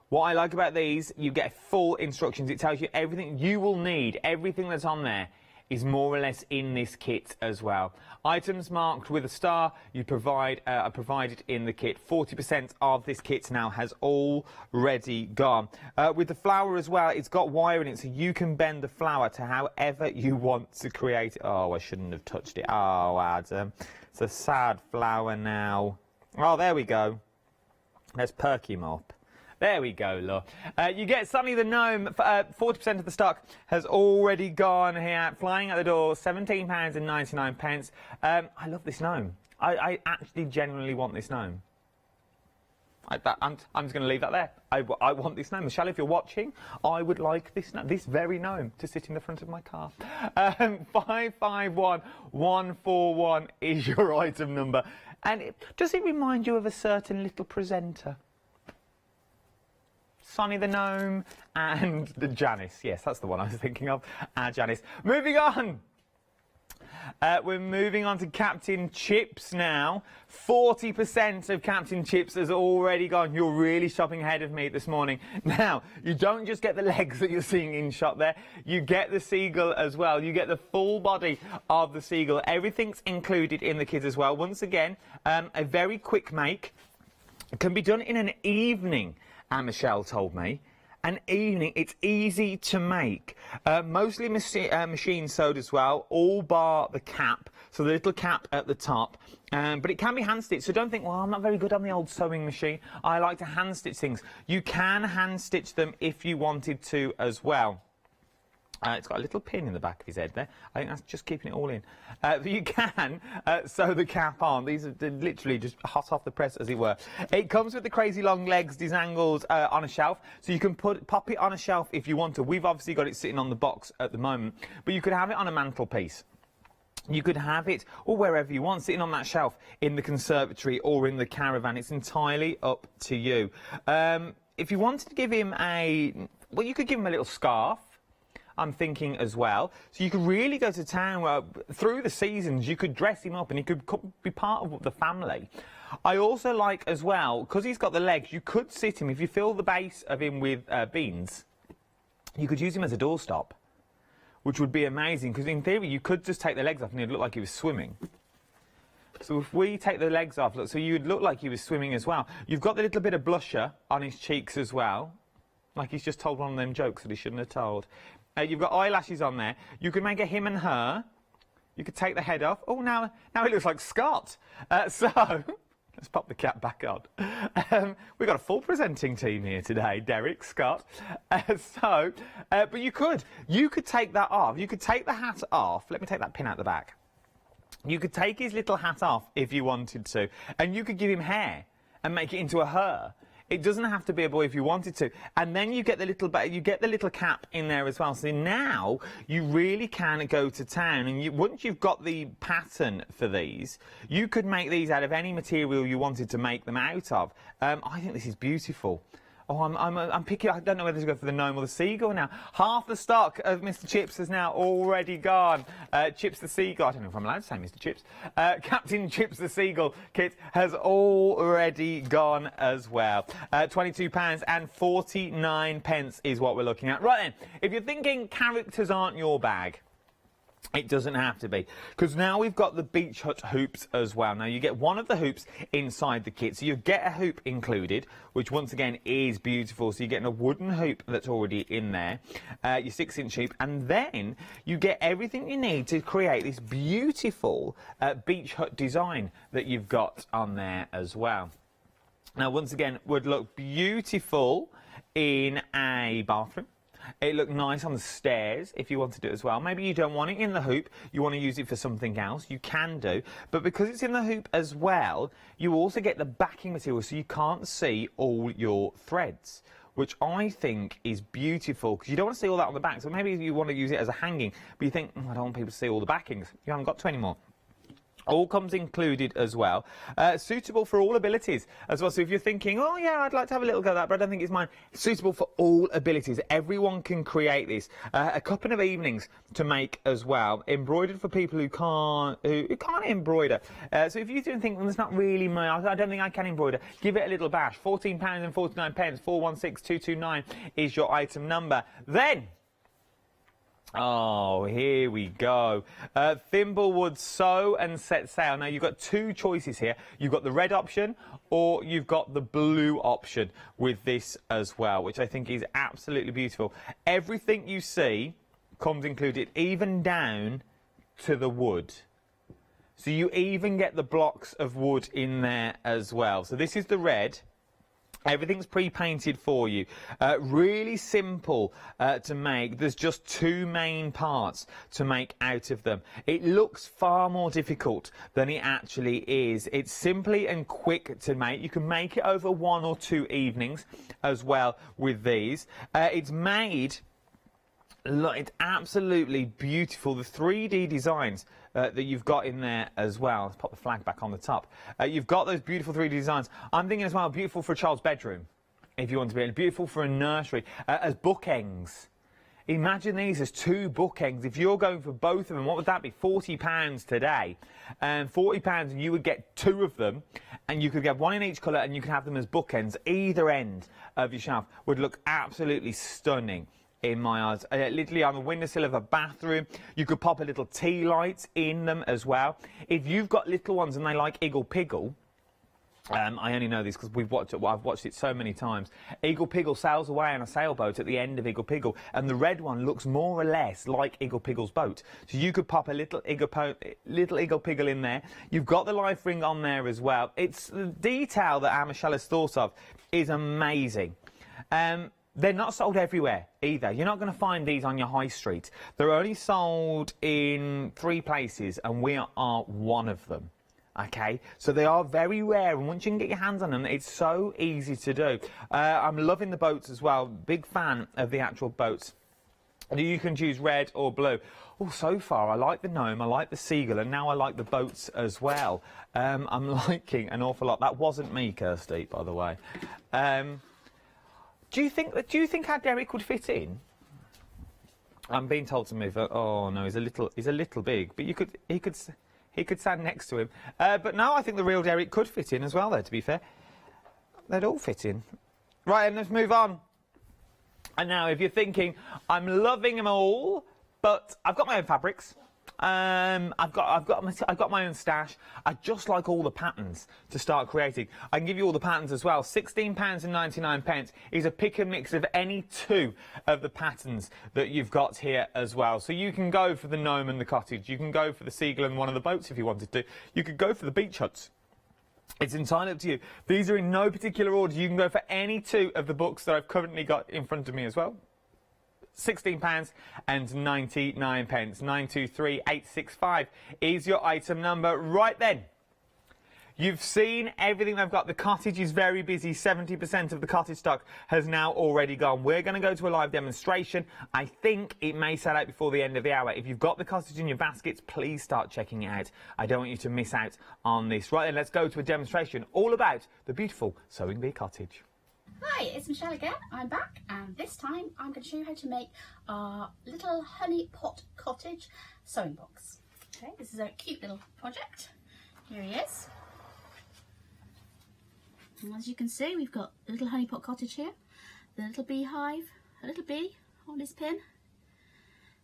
What I like about these, you get full instructions. It tells you everything you will need, everything that's on there is more or less in this kit as well. Items marked with a star you are provided in the kit. 40% of this kit now has already gone. With the flower as well, it's got wire in it, so you can bend the flower to however you want to create it. Oh, I shouldn't have touched it. Oh, Adam. It's a sad flower now. Oh, there we go. Let's perk him up. There we go, look. You get Sonny the gnome. 40% of the stock has already gone here. Flying at the door, £17.99. I love this gnome. I actually genuinely want this gnome. I'm just going to leave that there. I want this gnome. Michelle, if you're watching, I would like this very gnome to sit in the front of my car. 551141 is your item number. And does it remind you of a certain little presenter? Sonny the gnome and the Janice. Yes, that's the one I was thinking of. Janice. Moving on. We're moving on to Captain Chips now. 40% of Captain Chips has already gone. You're really shopping ahead of me this morning. Now, you don't just get the legs that you're seeing in shop there. You get the seagull as well. You get the full body of the seagull. Everything's included in the kit as well. Once again, a very quick make. It can be done in an evening. And Michelle told me, an evening, it's easy to make. Mostly machine sewed as well, all bar the cap, so the little cap at the top. But it can be hand stitched, so don't think, well, I'm not very good on the old sewing machine. I like to hand stitch things. You can hand stitch them if you wanted to as well. It's got a little pin in the back of his head there. I think that's just keeping it all in. But you can sew the cap on. These are literally just hot off the press, as it were. It comes with the crazy long legs disangled on a shelf, so you can pop it on a shelf if you want to. We've obviously got it sitting on the box at the moment, but you could have it on a mantelpiece. You could have it, or wherever you want, sitting on that shelf in the conservatory or in the caravan. It's entirely up to you. If you wanted to give him well, you could give him a little scarf. I'm thinking as well. So you could really go to town through the seasons. You could dress him up and he could be part of the family. I also like as well, because he's got the legs, you could sit him, if you fill the base of him with beans, you could use him as a doorstop, which would be amazing, because in theory you could just take the legs off and he'd look like he was swimming. So if we take the legs off, look, so you'd look like he was swimming as well. You've got the little bit of blusher on his cheeks as well, like he's just told one of them jokes that he shouldn't have told. You've got eyelashes on there. You could make a him and her. You could take the head off. Oh, now it looks like Scott. So let's pop the cap back on. We've got a full presenting team here today. Derek, Scott. But you could take that off. You could take the hat off. Let me take that pin out the back. You could take his little hat off if you wanted to, and you could give him hair and make it into a her It doesn't have to be a boy if you wanted to. And then you get the little cap in there as well. So now you really can go to town. And once you've got the pattern for these, you could make these out of any material you wanted to make them out of. I think this is beautiful. Oh, I'm picky. I don't know whether to go for the gnome or the seagull now. Half the stock of Mr. Chips has now already gone. Chips the seagull. I don't know if I'm allowed to say Mr. Chips. Captain Chips the seagull kit has already gone as well. £22.49 is what we're looking at. Right then, if you're thinking characters aren't your bag, it doesn't have to be, because now we've got the beach hut hoops as well. Now you get one of the hoops inside the kit, so you get a hoop included, which once again is beautiful. So you're getting a wooden hoop that's already in there, your 6-inch hoop, and then you get everything you need to create this beautiful beach hut design that you've got on there as well. Now once again, would look beautiful in a bathroom. It looked nice on the stairs if you wanted it as well. Maybe you don't want it in the hoop, you want to use it for something else, you can do. But because it's in the hoop as well, you also get the backing material so you can't see all your threads, which I think is beautiful, because you don't want to see all that on the back. So maybe you want to use it as a hanging, but you think, I don't want people to see all the backings. You haven't got to anymore. All comes included as well. Suitable for all abilities as well. So if you're thinking, oh yeah, I'd like to have a little go at that, but I don't think it's mine. Suitable for all abilities. Everyone can create this. A couple of evenings to make as well. Embroidered for people who can't embroider. So if you do think, well, that's not really my, I don't think I can embroider, give it a little bash. £14.49. 416229 is your item number. Then, oh, here we go. Thimblewood Sew and Set Sail. Now, you've got two choices here. You've got the red option or you've got the blue option with this as well, which I think is absolutely beautiful. Everything you see comes included, even down to the wood. So you even get the blocks of wood in there as well. So this is the red. Everything's pre-painted for you. Really simple to make. There's just two main parts to make out of them. It looks far more difficult than it actually is. It's simply and quick to make. You can make it over 1 or 2 evenings as well with these. It's made... Look, it's absolutely beautiful. The 3D designs that you've got in there as well. Let's pop the flag back on the top. You've got those beautiful 3D designs. I'm thinking as well, beautiful for a child's bedroom, if you want to be. And beautiful for a nursery, as bookends. Imagine these as 2 bookends. If you're going for both of them, what would that be? £40 today. And £40, and you would get 2 of them, and you could get 1 in each colour, and you could have them as bookends. Either end of your shelf would look absolutely stunning in my eyes. Literally on the windowsill of a bathroom. You could pop a little tea light in them as well. If you've got little ones and they like Iggle Piggle, I only know this because we've watched it. Well, I've watched it so many times. Iggle Piggle sails away on a sailboat at the end of Iggle Piggle, and the red one looks more or less like Iggle Piggle's boat. So you could pop a little Iggle Piggle in there. You've got the life ring on there as well. It's the detail that Michelle has thought of is amazing. They're not sold everywhere either. You're not going to find these on your high street. They're only sold in 3 places, and we are one of them. Okay, so they are very rare, and once you can get your hands on them, it's so easy to do. I'm loving the boats as well. Big fan of the actual boats. You can choose red or blue. Oh, so far I like the gnome, I like the seagull, and now I like the boats as well. I'm liking an awful lot. That wasn't me, Kirsty, by the way. Do you think our Derek would fit in? I'm being told to move. Oh no, he's a little big, but he could stand next to him. But no, I think the real Derek could fit in as well, though, to be fair. They'd all fit in. Right, and let's move on. And now, if you're thinking, I'm loving them all, but I've got my own fabrics. I've got my own stash. I just like all the patterns to start creating. I can give you all the patterns as well. £16.99 is a pick and mix of any 2 of the patterns that you've got here as well. So you can go for the gnome and the cottage. You can go for the seagull and one of the boats if you wanted to. You could go for the beach huts. It's entirely up to you. These are in no particular order. You can go for any 2 of the books that I've currently got in front of me as well. £16.99. 923865 is your item number. Right then, You've seen everything they've got. The cottage is very busy. 70% of the cottage stock has now already gone. We're going to go to a live demonstration. I think it may sell out before the end of the hour. If you've got the cottage in your baskets, please start checking it out. I don't want you to miss out on this. Right then, let's go to a demonstration all about the beautiful Sewing Bee cottage. Hi, it's Michelle again. I'm back, and this time I'm going to show you how to make our little honey pot cottage sewing box. Okay, this is a cute little project. Here he is. And as you can see, we've got a little honey pot cottage here, the little beehive, a little bee on his pin,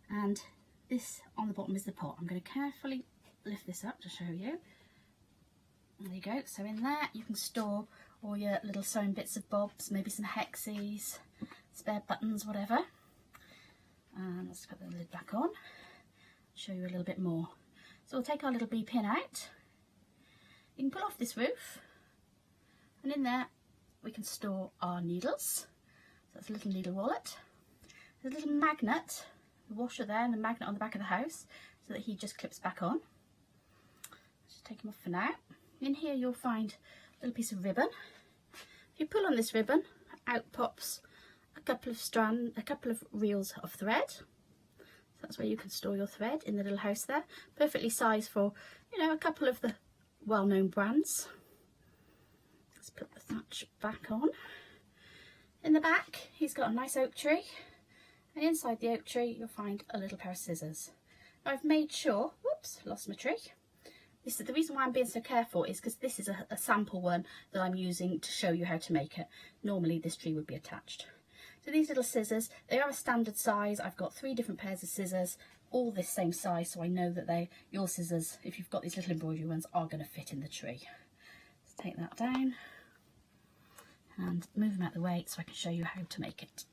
and this on the bottom is the pot. I'm going to carefully lift this up to show you. There you go. So in there you can store all your little sewing bits of bobs, maybe some hexies, spare buttons, whatever. And let's put the lid back on, show you a little bit more. So we'll take our little bee pin out. You can pull off this roof, and in there we can store our needles. So that's a little needle wallet. There's a little magnet, the washer there, and the magnet on the back of the house, so that he just clips back on. Just take him off for now. In here you'll find a little piece of ribbon. If you pull on this ribbon, out pops a couple of reels of thread. So that's where you can store your thread in the little house there. Perfectly sized for, you know, a couple of the well-known brands. Let's put the thatch back on. In the back, he's got a nice oak tree, and inside the oak tree you'll find a little pair of scissors. Now I've made sure, whoops, lost my tree. This is the reason why I'm being so careful is because this is a sample one that I'm using to show you how to make it. Normally this tree would be attached. So these little scissors, they are a standard size. I've got 3 different pairs of scissors, all this same size, so I know that your scissors, if you've got these little embroidery ones, are going to fit in the tree. Let's take that down and move them out of the way so I can show you how to make it.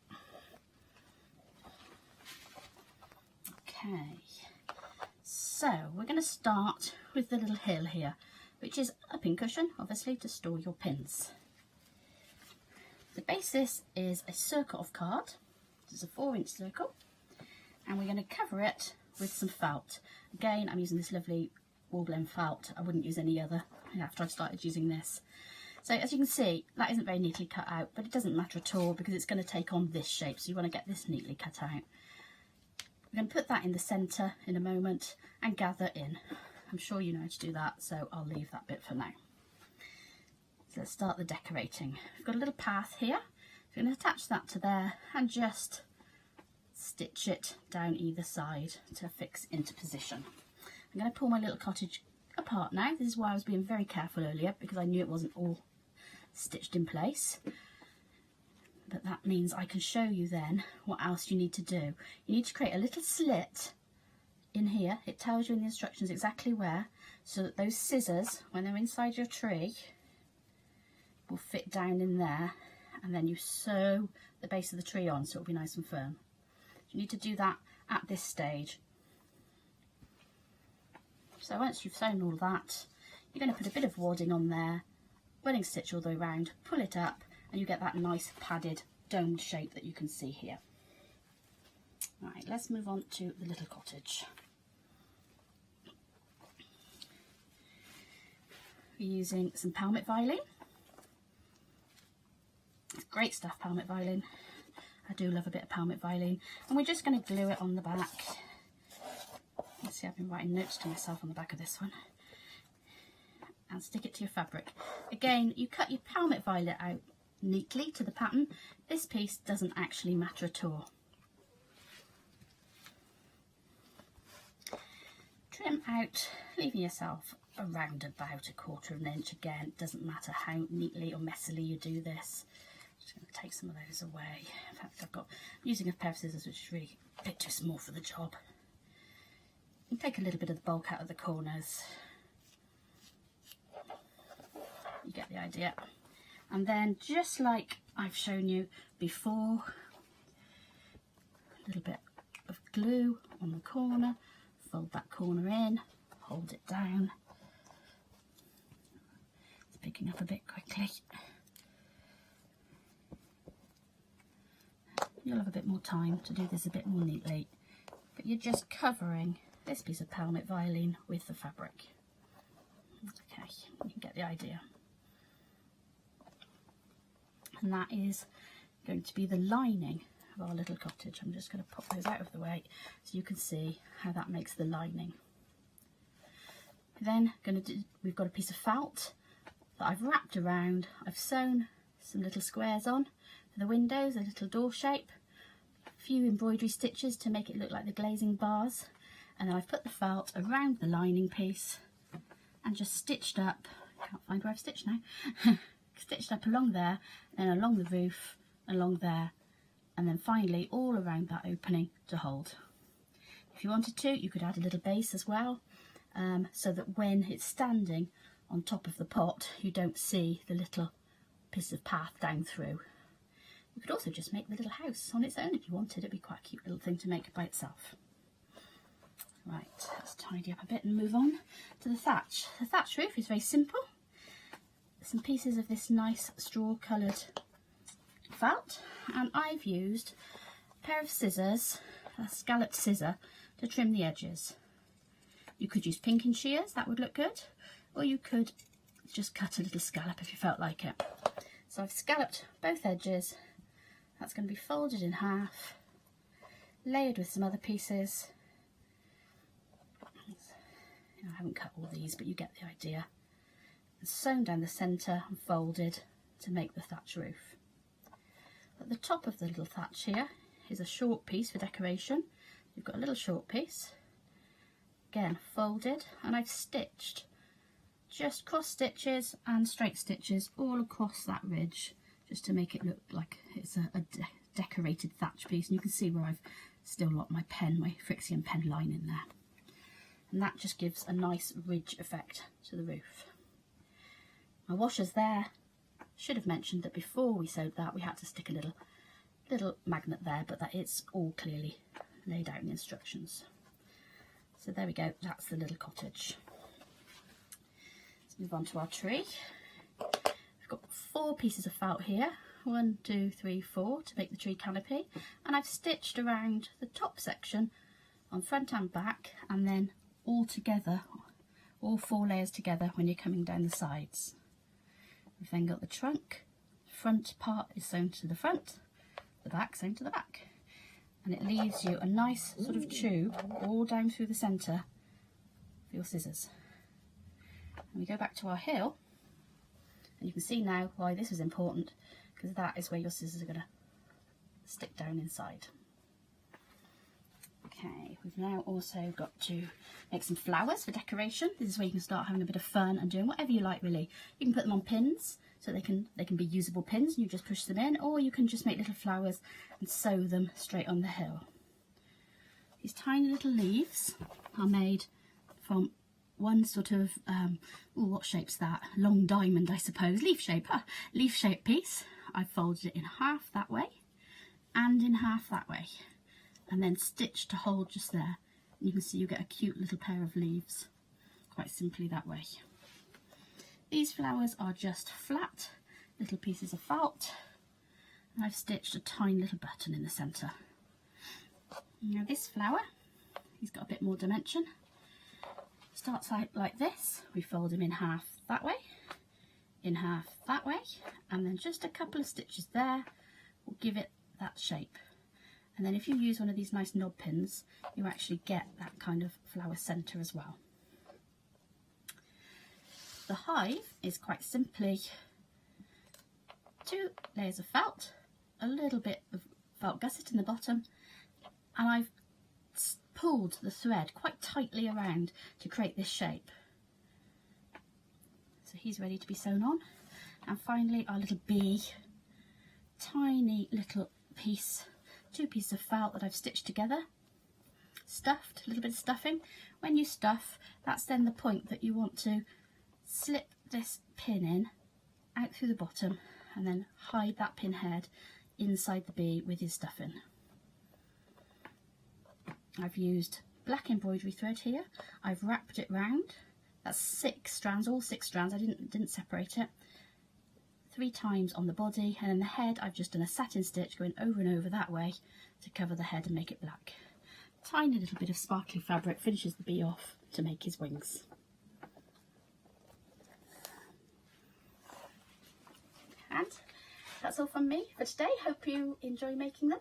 Okay, so we're going to start with the little hill here, which is a pin cushion, obviously, to store your pins. The basis is a circle of card. This is a 4-inch circle, and we're going to cover it with some felt. Again, I'm using this lovely wool blend felt. I wouldn't use any other after I've started using this. So as you can see, that isn't very neatly cut out, but it doesn't matter at all because it's going to take on this shape, so you want to get this neatly cut out. We're going to put that in the centre in a moment and gather in. I'm sure you know how to do that, so I'll leave that bit for now. So let's start the decorating. We've got a little path here. So we're going to attach that to there and just stitch it down either side to fix into position. I'm going to pull my little cottage apart now. This is why I was being very careful earlier, because I knew it wasn't all stitched in place. But that means I can show you then what else you need to do. You need to create a little slit in here. It tells you in the instructions exactly where, so that those scissors, when they're inside your tree, will fit down in there, and then you sew the base of the tree on so it'll be nice and firm. You need to do that at this stage. So once you've sewn all that, you're going to put a bit of wadding on there, wedding stitch all the way around, pull it up, and you get that nice padded domed shape that you can see here. Right, let's move on to the little cottage. We're using some Palmit Violin. It's great stuff, Palmit Violin. I do love a bit of Palmit Violin. And we're just going to glue it on the back. Let's see, I've been writing notes to myself on the back of this one. And stick it to your fabric. Again, you cut your Palmit Violet out neatly to the pattern. This piece doesn't actually matter at all. Trim out, leaving yourself around about 1/4 of an inch. Again, it doesn't matter how neatly or messily you do this. Just going to take some of those away. In fact, I'm using a pair of scissors which is really a bit too small for the job. And take a little bit of the bulk out of the corners. You get the idea. And then, just like I've shown you before, a little bit of glue on the corner, fold that corner in, hold it down. It's picking up a bit quickly. You'll have a bit more time to do this a bit more neatly, but you're just covering this piece of Palmit Violin with the fabric. Okay, you can get the idea. And that is going to be the lining of our little cottage. I'm just going to pop those out of the way so you can see how that makes the lining. Then we've got a piece of felt that I've wrapped around. I've sewn some little squares on for the windows, a little door shape, a few embroidery stitches to make it look like the glazing bars, and then I've put the felt around the lining piece and just stitched up, can't find where I've stitched now, stitched up along there, and then along the roof, along there, and then finally all around that opening to hold. If you wanted to, you could add a little base as well, so that when it's standing on top of the pot, you don't see the little piece of path down through. You could also just make the little house on its own if you wanted. It'd be quite a cute little thing to make by itself. Right, let's tidy up a bit and move on to the thatch. The thatch roof is very simple. Some pieces of this nice straw coloured felt, and I've used a pair of scissors, a scalloped scissor, to trim the edges. You could use pinking shears, that would look good, or you could just cut a little scallop if you felt like it. So I've scalloped both edges. That's going to be folded in half, layered with some other pieces. I haven't cut all these, but you get the idea. And sewn down the centre and folded to make the thatch roof. At the top of the little thatch here is a short piece for decoration. You've got a little short piece, again folded, and I've stitched just cross stitches and straight stitches all across that ridge, just to make it look like it's a decorated thatch piece. And you can see where I've still got my pen, my Frixion pen line in there. And that just gives a nice ridge effect to the roof. My washer's there. Should have mentioned that before we sewed that we had to stick a little magnet there, but that it's all clearly laid out in the instructions. So there we go, that's the little cottage. Let's move on to our tree. We've got 4 pieces of felt here, 1, 2, 3, 4 to make the tree canopy, and I've stitched around the top section on front and back, and then all together, all 4 layers together when you're coming down the sides. We've then got the trunk, front part is sewn to the front, the back sewn to the back, and it leaves you a nice sort of tube all down through the centre for your scissors. And we go back to our hill, and you can see now why this is important, because that is where your scissors are going to stick down inside. Okay, we've now also got to make some flowers for decoration. This is where you can start having a bit of fun and doing whatever you like really. You can put them on pins, so they can be usable pins and you just push them in, or you can just make little flowers and sew them straight on the hill. These tiny little leaves are made from one sort of, what shape's that? Long diamond, I suppose, leaf shape piece. I've folded it in half that way and in half that way, and then stitched to hold just there. And you can see you get a cute little pair of leaves quite simply that way. These flowers are just flat little pieces of felt, and I've stitched a tiny little button in the centre. Now this flower, he's got a bit more dimension. Starts out like this. We fold him in half that way, in half that way, and then just a couple of stitches there will give it that shape. And then if you use one of these nice knob pins, you actually get that kind of flower centre as well. The hive is quite simply 2 layers of felt, a little bit of felt gusset in the bottom, and I've pulled the thread quite tightly around to create this shape. So he's ready to be sewn on. And finally our little bee, tiny little piece, 2 pieces of felt that I've stitched together, stuffed, a little bit of stuffing. When you stuff, that's then the point that you want to slip this pin in out through the bottom and then hide that pin head inside the bee with your stuffing. I've used black embroidery thread here. I've wrapped it round. That's 6 strands, all 6 strands. I didn't separate it. 3 times on the body, and then the head I've just done a satin stitch going over and over that way to cover the head and make it black. Tiny little bit of sparkly fabric finishes the bee off to make his wings. that's all from me for today. Hope you enjoy making them,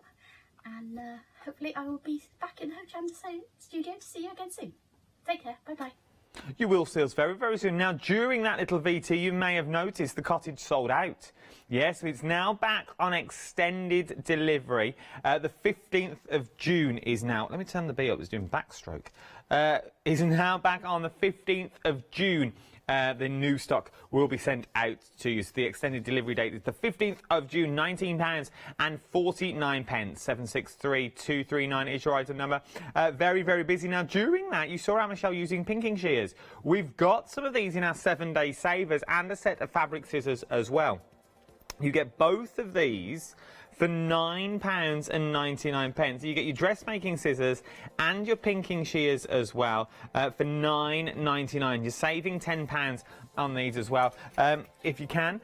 and hopefully I will be back in the Hochanda studio to see you again soon. Take care. Bye bye. You will see us very, very soon. Now, during that little VT, you may have noticed the cottage sold out. Yes, it's now back on extended delivery. The 15th of June is now... Let me turn the B up, it's doing backstroke. Is now back on the 15th of June. The new stock will be sent out to you. So the extended delivery date is the 15th of June, £19 and 49 pence. 763239 is your item number. Very, very busy. Now, during that, you saw Aunt Michelle using pinking shears. We've got some of these in our 7-day savers and a set of fabric scissors as well. You get both of these for £9.99. You get your dressmaking scissors and your pinking shears as well for £9.99. You're saving £10 on these as well. If you can,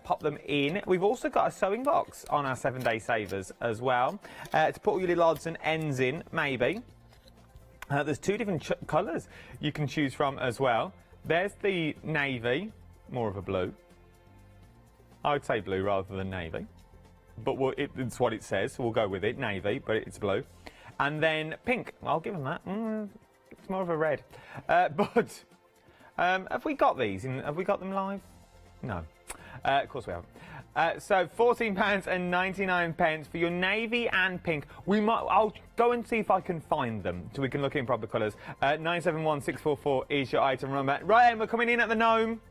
pop them in. We've also got a sewing box on our 7-day savers as well to put all your little odds and ends in, maybe. There's two different colours you can choose from as well. There's the navy, more of a blue. I would say blue rather than navy. But it's what it says, so we'll go with it, navy, but it's blue. And then pink, I'll give them that. It's more of a red. But have we got these? Have we got them live? No. Of course we haven't. So £14.99 for your navy and pink. I'll go and see if I can find them, so we can look in proper colours. 971644 is your item number. Right, and we're coming in at the gnome.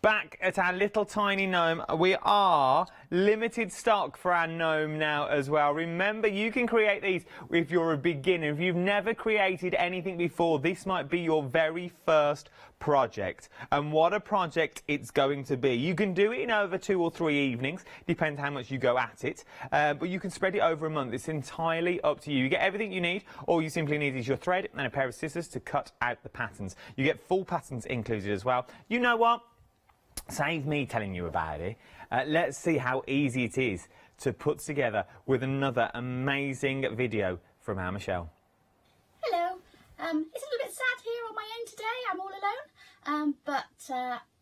Back at our little tiny gnome. We are limited stock for our gnome now as well. Remember, you can create these if you're a beginner. If you've never created anything before, this might be your very first project. And what a project it's going to be. You can do it in over 2 or 3 evenings, depends how much you go at it. But you can spread it over a month. It's entirely up to you. You get everything you need. All you simply need is your thread and a pair of scissors to cut out the patterns. You get full patterns included as well. You know what? Save me telling you about it. Let's see how easy it is to put together with another amazing video from our Michelle. Hello. It's a little bit sad here on my own today. I'm all alone. But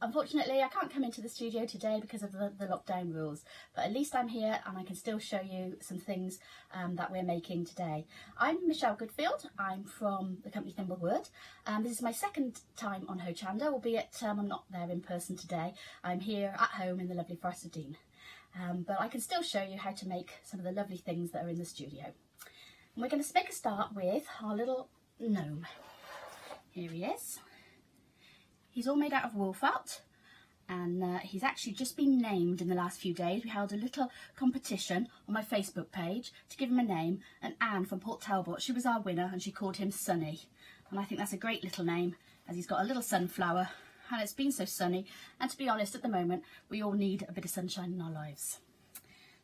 unfortunately, I can't come into the studio today because of the lockdown rules. But at least I'm here and I can still show you some things that we're making today. I'm Michelle Goodfield. I'm from the company Thimblewood. This is my second time on Hochanda, albeit I'm not there in person today. I'm here at home in the lovely Forest of Dean. But I can still show you how to make some of the lovely things that are in the studio. And we're going to make a start with our little gnome. Here he is. He's all made out of wool felt, and he's actually just been named in the last few days. We held a little competition on my Facebook page to give him a name, and Anne from Port Talbot, she was our winner, and she called him Sunny. And I think that's a great little name, as he's got a little sunflower, and it's been so sunny, and to be honest, at the moment, we all need a bit of sunshine in our lives.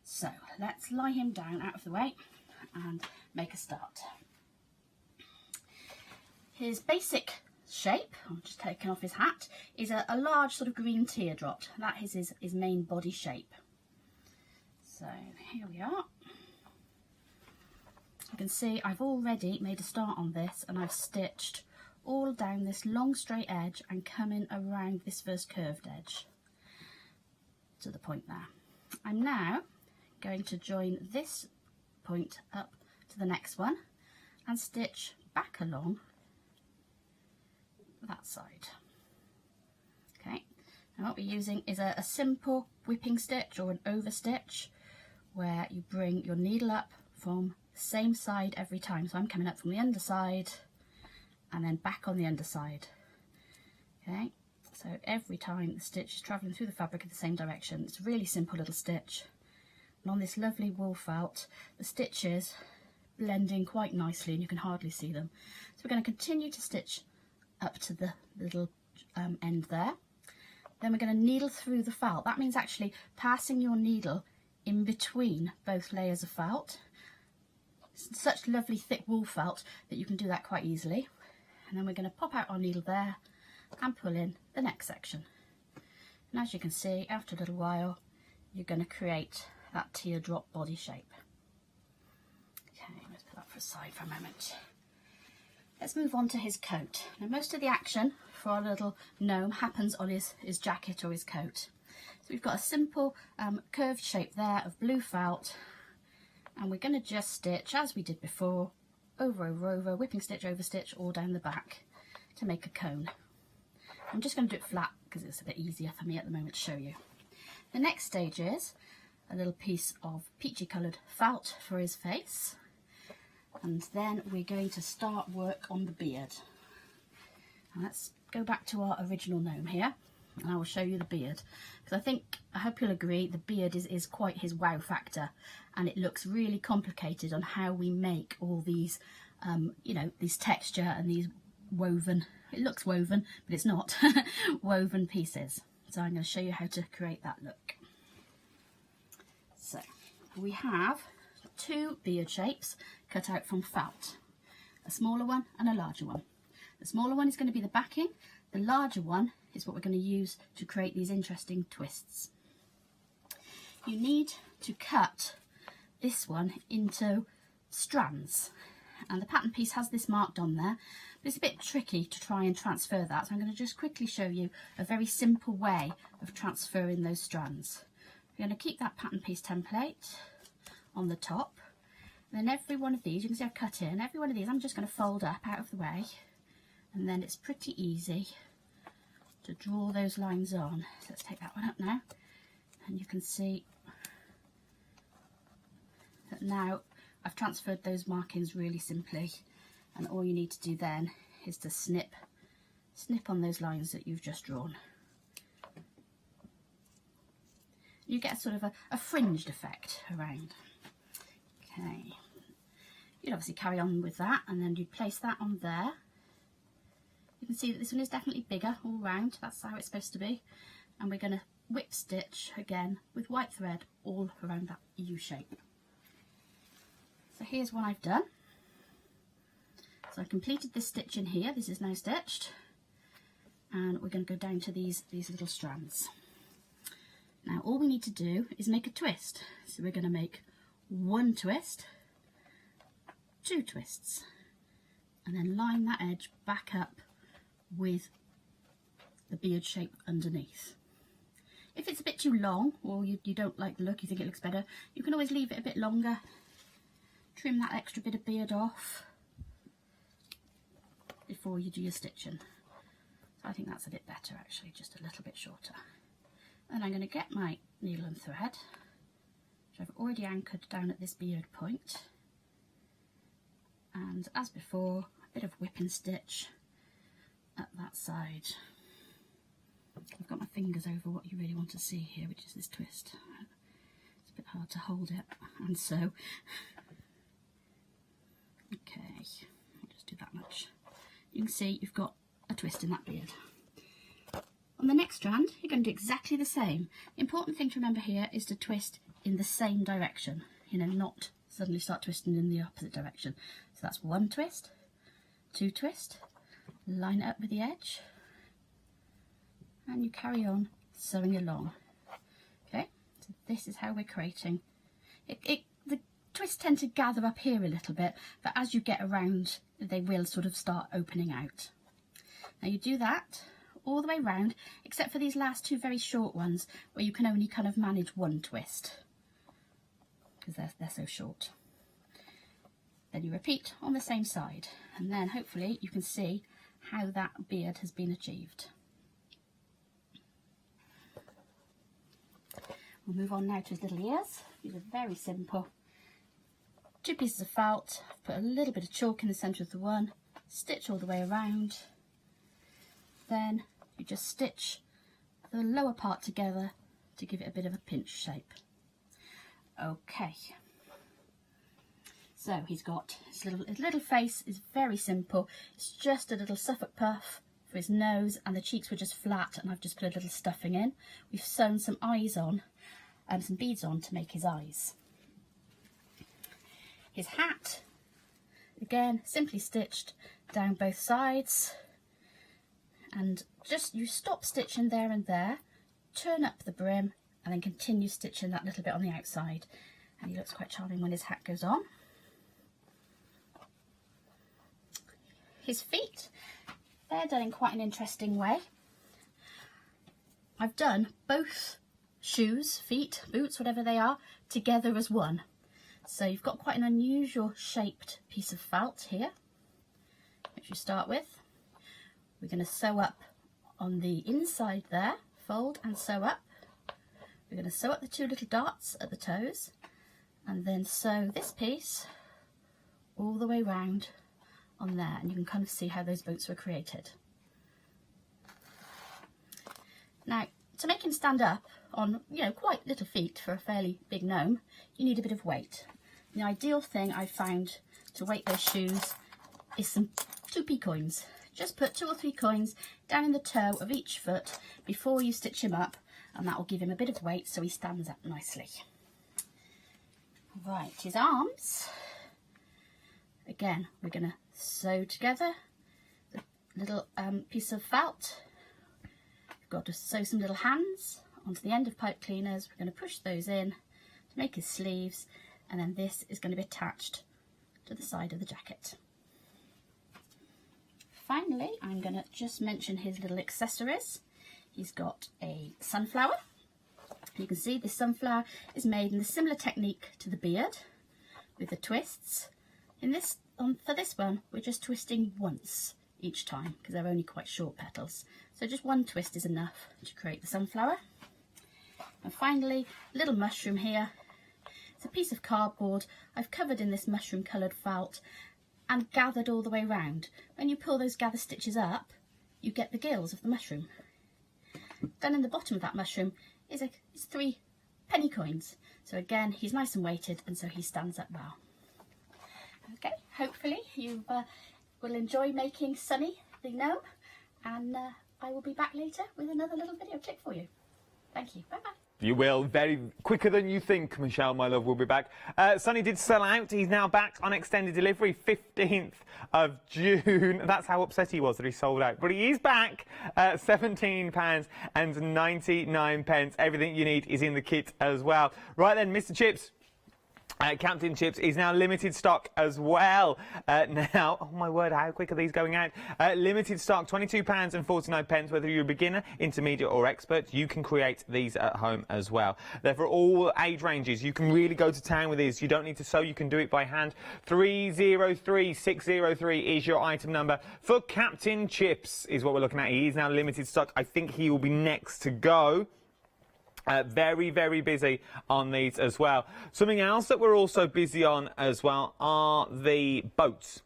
So let's lie him down out of the way and make a start. His basic shape, I'm just taking off his hat, is a large sort of green teardrop. That is his main body shape. So here we are. You can see I've already made a start on this, and I've stitched all down this long straight edge and coming around this first curved edge to the point there. I'm now going to join this point up to the next one and stitch back along that side. Okay, and what we're using is a simple whipping stitch or an over stitch, where you bring your needle up from the same side every time. So I'm coming up from the underside and then back on the underside. Okay, so every time the stitch is travelling through the fabric in the same direction. It's a really simple little stitch, and on this lovely wool felt the stitches blend in quite nicely and you can hardly see them. So we're going to continue to stitch up to the little end there. Then we're going to needle through the felt. That means actually passing your needle in between both layers of felt. It's such lovely thick wool felt that you can do that quite easily. And then we're going to pop out our needle there and pull in the next section. And as you can see, after a little while, you're going to create that teardrop body shape. Okay, let's put that aside for a moment. Let's move on to his coat. Now, most of the action for our little gnome happens on his jacket or his coat. So we've got a simple curved shape there of blue felt, and we're going to just stitch as we did before, over, over, over, whipping stitch, over stitch, all down the back to make a cone. I'm just going to do it flat because it's a bit easier for me at the moment to show you. The next stage is a little piece of peachy coloured felt for his face, and then we're going to start work on the beard. Now let's go back to our original gnome here, and I will show you the beard, because I hope you'll agree the beard is quite his wow factor, and it looks really complicated on how we make all these you know, these texture and these woven, it looks woven but it's not, woven pieces. So I'm going to show you how to create that look. So we have two beard shapes cut out from felt, a smaller one and a larger one. The smaller one is going to be the backing, the larger one is what we're going to use to create these interesting twists. You need to cut this one into strands, and the pattern piece has this marked on there, but it's a bit tricky to try and transfer that, so I'm going to just quickly show you a very simple way of transferring those strands. We're going to keep that pattern piece template on the top, and then every one of these, you can see I've cut in, every one of these I'm just going to fold up out of the way, and then it's pretty easy to draw those lines on. So let's take that one up now, and you can see that now I've transferred those markings really simply, and all you need to do then is to snip on those lines that you've just drawn. You get sort of a fringed effect around. Okay, you'd obviously carry on with that, and then you'd place that on there. You can see that this one is definitely bigger all round, that's how it's supposed to be, and we're going to whip stitch again with white thread all around that U shape. So here's what I've done. So I completed this stitch in here, this is now stitched, and we're going to go down to these little strands. Now all we need to do is make a twist. So we're going to make one twist, two twists, and then line that edge back up with the beard shape underneath. If it's a bit too long, or you don't like the look, you think it looks better, you can always leave it a bit longer, trim that extra bit of beard off before you do your stitching. So I think that's a bit better actually, just a little bit shorter. And I'm going to get my needle and thread, which I've already anchored down at this beard point, and as before, a bit of whipping stitch at that side. I've got my fingers over what you really want to see here, which is this twist. It's a bit hard to hold it and sew. Okay, I'll just do that much. You can see you've got a twist in that beard. On the next strand, you're going to do exactly the same. The important thing to remember here is to twist in the same direction, you know, not suddenly start twisting in the opposite direction. So that's one twist, two twist, line it up with the edge, and you carry on sewing along. Okay, so this is how we're creating it. The twists tend to gather up here a little bit, but as you get around, they will sort of start opening out. Now you do that all the way round, except for these last two very short ones where you can only kind of manage one twist because they're so short. Then you repeat on the same side, and then hopefully you can see how that beard has been achieved. We'll move on now to his little ears. These are very simple. Two pieces of felt, put a little bit of chalk in the centre of the one, stitch all the way around, then you just stitch the lower part together to give it a bit of a pinch shape. Okay, so he's got his little face is very simple. It's just a little Suffolk puff for his nose, and the cheeks were just flat, and I've just put a little stuffing in. We've sewn some eyes on, some beads on to make his eyes. His hat, again, simply stitched down both sides, and just you stop stitching there and there, turn up the brim, and then continue stitching that little bit on the outside, and he looks quite charming when his hat goes on. His feet, they're done in quite an interesting way. I've done both shoes, feet, boots, whatever they are, together as one. So you've got quite an unusual shaped piece of felt here, which you start with. We're going to sew up on the inside there, fold and sew up. We're going to sew up the two little darts at the toes and then sew this piece all the way round on there, and you can kind of see how those boots were created. Now, to make him stand up on, you know, quite little feet for a fairly big gnome, you need a bit of weight. The ideal thing I found to weight those shoes is some 2p coins. Just put 2 or 3 coins down in the toe of each foot before you stitch him up, and that will give him a bit of weight so he stands up nicely. Right, his arms. Again, we're going to sew together the little piece of felt. We've got to sew some little hands onto the end of pipe cleaners. We're going to push those in to make his sleeves, and then this is going to be attached to the side of the jacket. Finally, I'm going to just mention his little accessories. He's got a sunflower. You can see this sunflower is made in a similar technique to the beard with the twists. For this one, we're just twisting once each time because they're only quite short petals. So just one twist is enough to create the sunflower. And finally, a little mushroom here. It's a piece of cardboard I've covered in this mushroom coloured felt and gathered all the way round. When you pull those gather stitches up, you get the gills of the mushroom. Then in the bottom of that mushroom is 3 penny coins. So again, he's nice and weighted, and so he stands up well. Okay, hopefully you will enjoy making Sunny the gnome, and I will be back later with another little video clip for you. Thank you, bye bye. You will, very quicker than you think, Michelle, my love, will be back. Sonny did sell out. He's now back on extended delivery, 15th of June. That's how upset he was that he sold out. But he is back at £17.99. Everything you need is in the kit as well. Right then, Mr. Chips. Captain Chips is now limited stock as well. Now, oh my word, how quick are these going out? Limited stock, £22.49. Whether you're a beginner, intermediate or expert, you can create these at home as well. They're for all age ranges. You can really go to town with these. You don't need to sew, you can do it by hand. 303603 is your item number for Captain Chips, is what we're looking at. He is now limited stock. I think he will be next to go. Very, very busy on these as well. Something else that we're also busy on as well are the boats.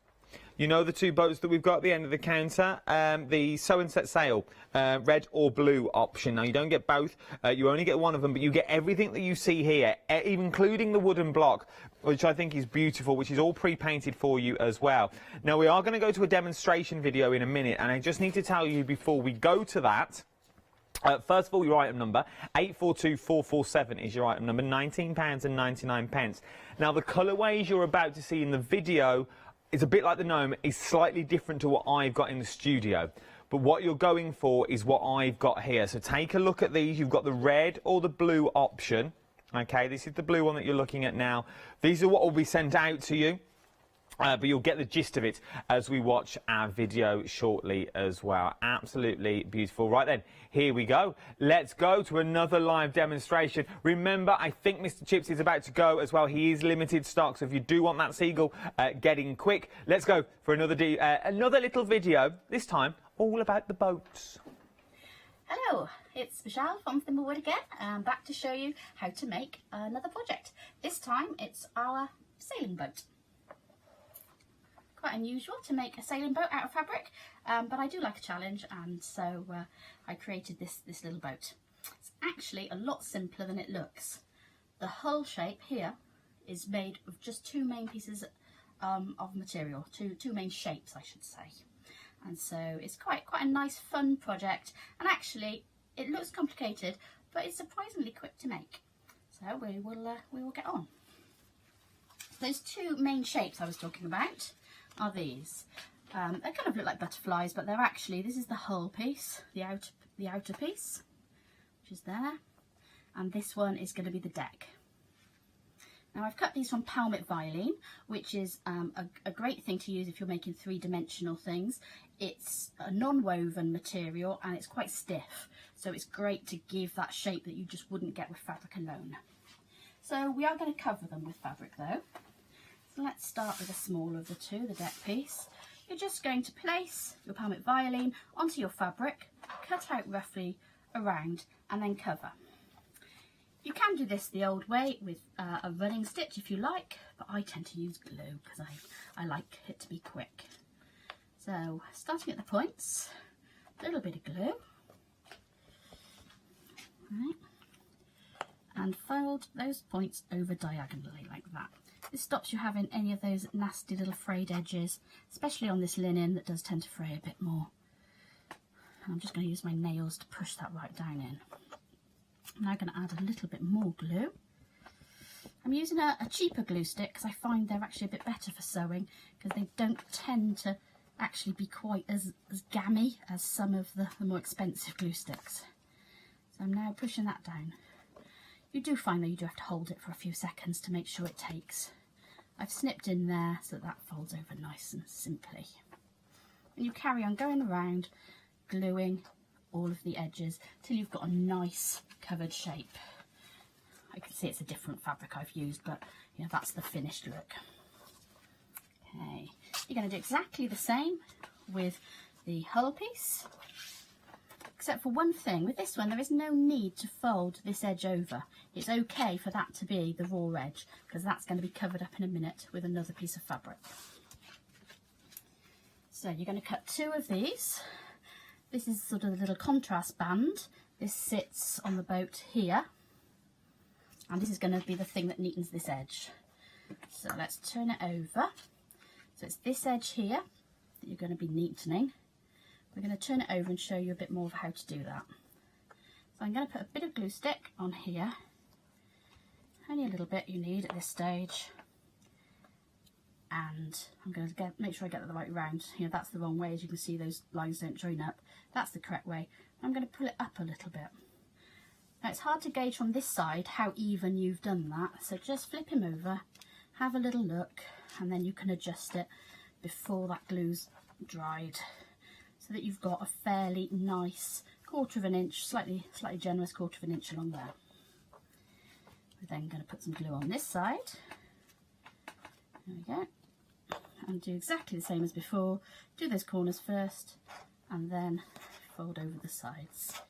You know the 2 boats that we've got at the end of the counter? The sew and set sail, red or blue option. Now, you don't get both. You only get one of them, but you get everything that you see here, including the wooden block, which I think is beautiful, which is all pre-painted for you as well. Now, we are going to go to a demonstration video in a minute, and I just need to tell you before we go to that, first of all, your item number, 842447 is your item number, £19.99. Now, the colourways you're about to see in the video is a bit like the gnome, is slightly different to what I've got in the studio. But what you're going for is what I've got here. So take a look at these. You've got the red or the blue option. Okay, this is the blue one that you're looking at now. These are what will be sent out to you. But you'll get the gist of it as we watch our video shortly as well. Absolutely beautiful. Right then, here we go. Let's go to another live demonstration. Remember, I think Mr. Chips is about to go as well. He is limited stock, so if you do want that seagull, get in quick. Let's go for another little video, this time all about the boats. Hello, it's Michelle from Thimblewood again. I'm back to show you how to make another project. This time it's our sailing boat. Quite unusual to make a sailing boat out of fabric, but I do like a challenge, and so I created this little boat. It's actually a lot simpler than it looks. The hull shape here is made of just 2 main pieces of material, two main shapes I should say, and so it's quite a nice fun project, and actually it looks complicated but it's surprisingly quick to make, so we will get on. Those 2 main shapes I was talking about are these. They kind of look like butterflies, but they're actually, this is the hull piece, the outer piece, which is there, and this one is going to be the deck. Now, I've cut these from Palmit Violin, which is a great thing to use if you're making 3-dimensional things. it's a non-woven material and it's quite stiff, so it's great to give that shape that you just wouldn't get with fabric alone. So we are going to cover them with fabric though. So let's start with the smaller of the two, the deck piece. You're just going to place your palmette violin onto your fabric, cut out roughly around and then cover. You can do this the old way with a running stitch if you like, but I tend to use glue because I like it to be quick. So starting at the points, a little bit of glue, right, and fold those points over diagonally like that. This stops you having any of those nasty little frayed edges, especially on this linen that does tend to fray a bit more. And I'm just going to use my nails to push that right down in. I'm now going to add a little bit more glue. I'm using a cheaper glue stick because I find they're actually a bit better for sewing, because they don't tend to actually be quite as gammy as some of the more expensive glue sticks. So I'm now pushing that down. You do find that you do have to hold it for a few seconds to make sure it takes. I've snipped in there so that folds over nice and simply. And you carry on going around gluing all of the edges till you've got a nice covered shape. I can see it's a different fabric I've used, but you know, that's the finished look. Okay, you're going to do exactly the same with the hull piece, except for one thing. With this one, there is no need to fold this edge over. It's okay for that to be the raw edge, because that's going to be covered up in a minute with another piece of fabric. So you're going to cut two of these. This is sort of a little contrast band. This sits on the boat here, and this is going to be the thing that neatens this edge. So let's turn it over. So it's this edge here that you're going to be neatening. We're going to turn it over and show you a bit more of how to do that. So I'm going to put a bit of glue stick on here. Only a little bit you need at this stage. And I'm going to make sure I get that the right round. You know, that's the wrong way. As you can see, those lines don't join up. That's the correct way. I'm going to pull it up a little bit. Now it's hard to gauge from this side how even you've done that. So just flip him over, have a little look, and then you can adjust it before that glue's dried, so that you've got a fairly nice 1/4 inch, slightly generous 1/4 inch along there. We're then going to put some glue on this side. There we go. And do exactly the same as before. Do those corners first and then fold over the sides.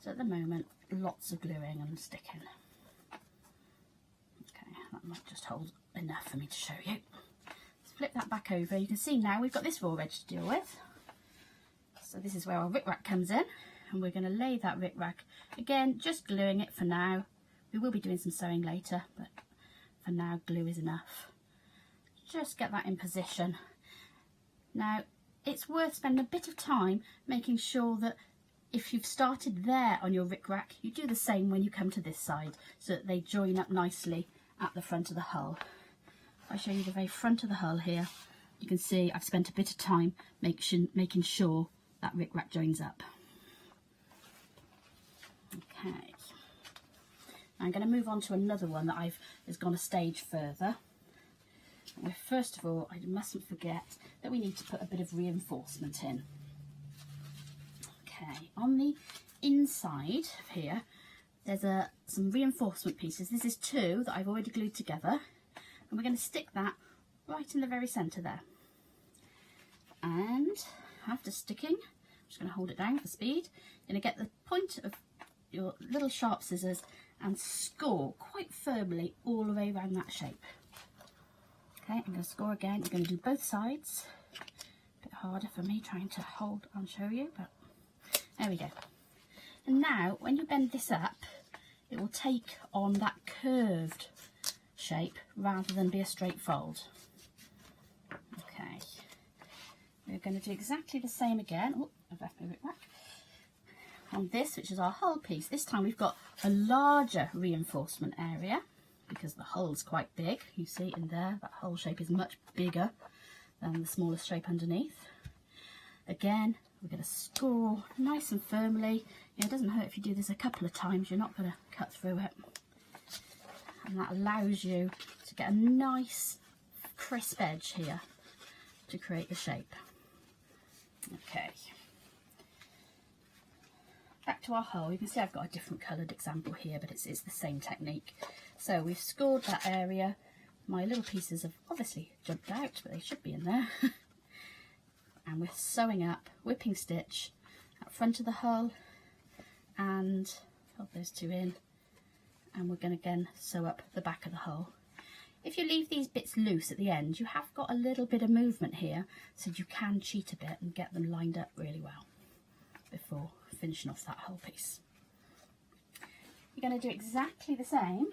So at the moment, lots of gluing and sticking. Okay, that might just hold enough for me to show you. Let's flip that back over. You can see now we've got this raw edge to deal with. So this is where our rickrack comes in, and we're going to lay that rickrack, again just gluing it for now. We will be doing some sewing later, but for now glue is enough. Just get that in position. Now it's worth spending a bit of time making sure that if you've started there on your rickrack, you do the same when you come to this side, so that they join up nicely at the front of the hull. If I show you the very front of the hull here, you can see I've spent a bit of time making sure that rickrack joins up. Okay, I'm going to move on to another one that has gone a stage further. Well, first of all, I mustn't forget that we need to put a bit of reinforcement in. Okay, on the inside of here, there's some reinforcement pieces. This is two that I've already glued together, and we're going to stick that right in the very centre there. And after sticking, I'm just going to hold it down for speed. You're going to get the point of your little sharp scissors and score quite firmly all the way around that shape. Okay, I'm going to score again. You're going to do both sides. A bit harder for me trying to hold and show you, but there we go. And now when you bend this up, it will take on that curved shape rather than be a straight fold. Okay, we're going to do exactly the same again. Oh, I've left my rickrack. On this, which is our hull piece, this time we've got a larger reinforcement area because the hull's quite big. You see in there, that hull shape is much bigger than the smallest shape underneath. Again, we're going to score nice and firmly. It doesn't hurt if you do this a couple of times, you're not going to cut through it. And that allows you to get a nice crisp edge here to create the shape. Okay. Back to our hole. You can see I've got a different coloured example here, but it's the same technique. So we've scored that area. My little pieces have obviously jumped out, but they should be in there. And we're sewing up, whipping stitch at front of the hull, and hold those two in, and we're going to again sew up the back of the hull. If you leave these bits loose at the end, you have got a little bit of movement here, so you can cheat a bit and get them lined up really well before finishing off that whole piece. You're going to do exactly the same.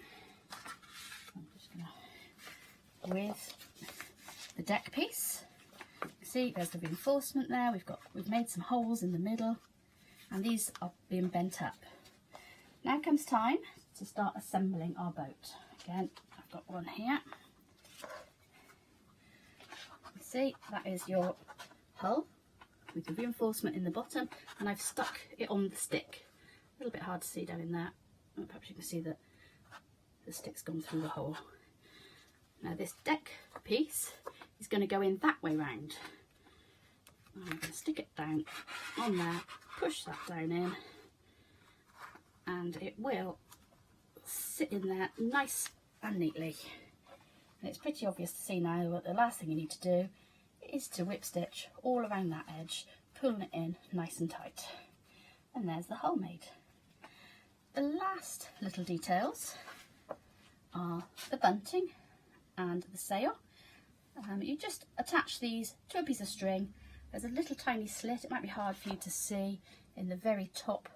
I'm just going to, with the deck piece. See, there's the reinforcement there. We've made some holes in the middle, and these are being bent up. Now comes time to start assembling our boat. Again, I've got one here. See, that is your hull with the reinforcement in the bottom, and I've stuck it on the stick. A little bit hard to see down in there. Perhaps you can see that the stick's gone through the hole. Now this deck piece is going to go in that way round. I'm going to stick it down on there, push that down in, and it will sit in there nice and neatly. And it's pretty obvious to see now that the last thing you need to do is to whip stitch all around that edge, pulling it in nice and tight. And there's the hull made. The last little details are the bunting and the sail. You just attach these to a piece of string. There's a little tiny slit, it might be hard for you to see, in the very top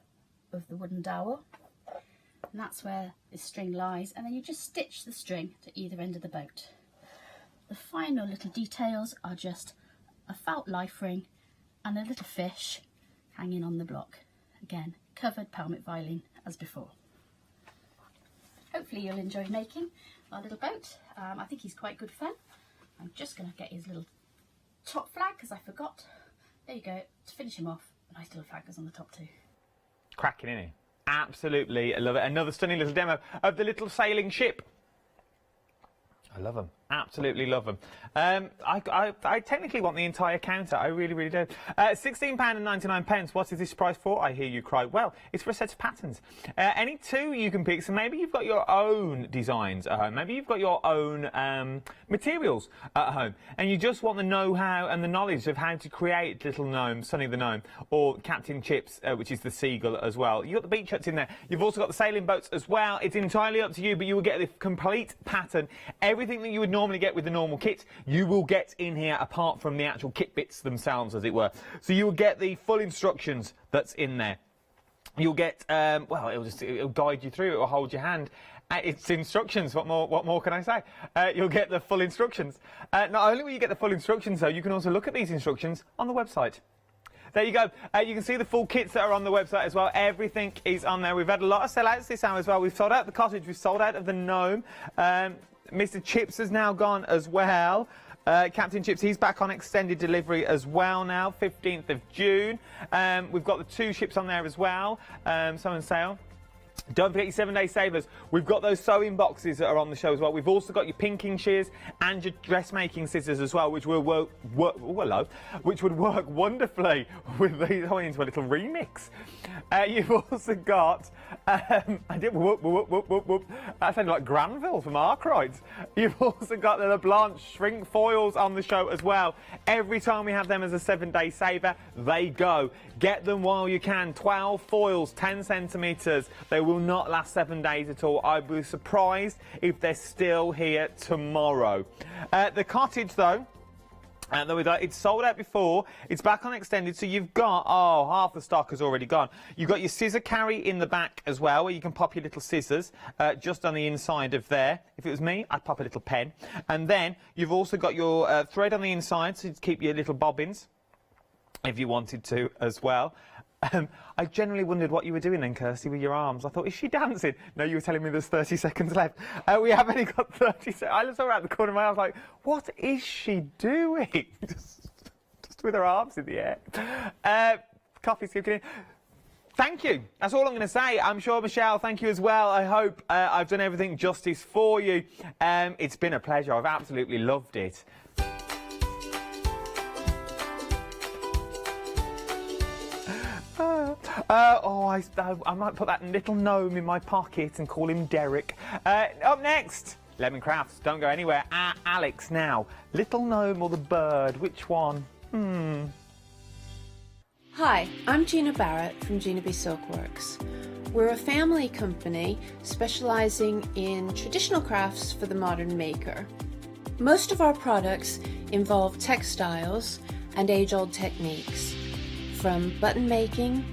of the wooden dowel, and that's where this string lies, and then you just stitch the string to either end of the boat. The final little details are just a felt life ring and a little fish hanging on the block. Again, covered pelmet violin as before. Hopefully you'll enjoy making our little boat. I think he's quite good fun. I'm just going to get his little top flag because I forgot. There you go, to finish him off. A nice little flag goes on the top too. Cracking, isn't he? Absolutely, I love it. Another stunning little demo of the little sailing ship. I love them. Absolutely love them. I technically want the entire counter. I really, really do. £16.99. What is this price for? I hear you cry. Well, it's for a set of patterns. Any two you can pick. So maybe you've got your own designs at home. Maybe you've got your own materials at home, and you just want the know-how and the knowledge of how to create Little Gnome, Sonny the Gnome, or Captain Chips, which is the seagull as well. You've got the beach huts in there. You've also got the sailing boats as well. It's entirely up to you, but you will get the complete pattern. Everything that you would normally get with the normal kit, you will get in here, apart from the actual kit bits themselves, as it were. So you will get the full instructions that's in there. You'll get, well, it'll guide you through, it will hold your hand. It's instructions, what more can I say? You'll get the full instructions. Not only will you get the full instructions, though, you can also look at these instructions on the website. There you go. You can see the full kits that are on the website as well. Everything is on there. We've had a lot of sellouts this hour as well. We've sold out the cottage. We've sold out of the gnome. Mr. Chips has now gone as well. Captain Chips, he's back on extended delivery as well now, 15th of June. We've got the two ships on there as well, so on sale. Don't forget your 7-day savers. We've got those sewing boxes that are on the show as well. We've also got your pinking shears and your dressmaking scissors as well, which will work wonderfully with these. I went into a little remix. You've also got I did whoop whoop whoop whoop whoop. That sounded like Granville from Arkwright. You've also got the Blanche shrink foils on the show as well. Every time we have them as a 7-day saver, they go. Get them while you can. 12 foils, 10 centimetres. They will not last 7 days at all. I'd be surprised if they're still here tomorrow. The cottage, though, it's sold out before. It's back on extended, so you've got, half the stock has already gone. You've got your scissor carry in the back as well, where you can pop your little scissors just on the inside of there. If it was me, I'd pop a little pen. And then you've also got your thread on the inside, so to keep your little bobbins, if you wanted to as well. I generally wondered what you were doing then, Kirsty, with your arms. I thought, is she dancing? No, you were telling me there's 30 seconds left. We have only got 30 seconds. I saw her out the corner of my eye. I was like, what is she doing? just with her arms in the air. Coffee's kicking in. Thank you. That's all I'm going to say. I'm sure, Michelle, thank you as well. I hope I've done everything justice for you. It's been a pleasure. I've absolutely loved it. I might put that little gnome in my pocket and call him Derek. Up next, Lemon Crafts. Don't go anywhere. Alex now. Little gnome or the bird? Which one? Hi, I'm Gina Barrett from Gina B Silkworks. We're a family company specialising in traditional crafts for the modern maker. Most of our products involve textiles and age-old techniques, from button making,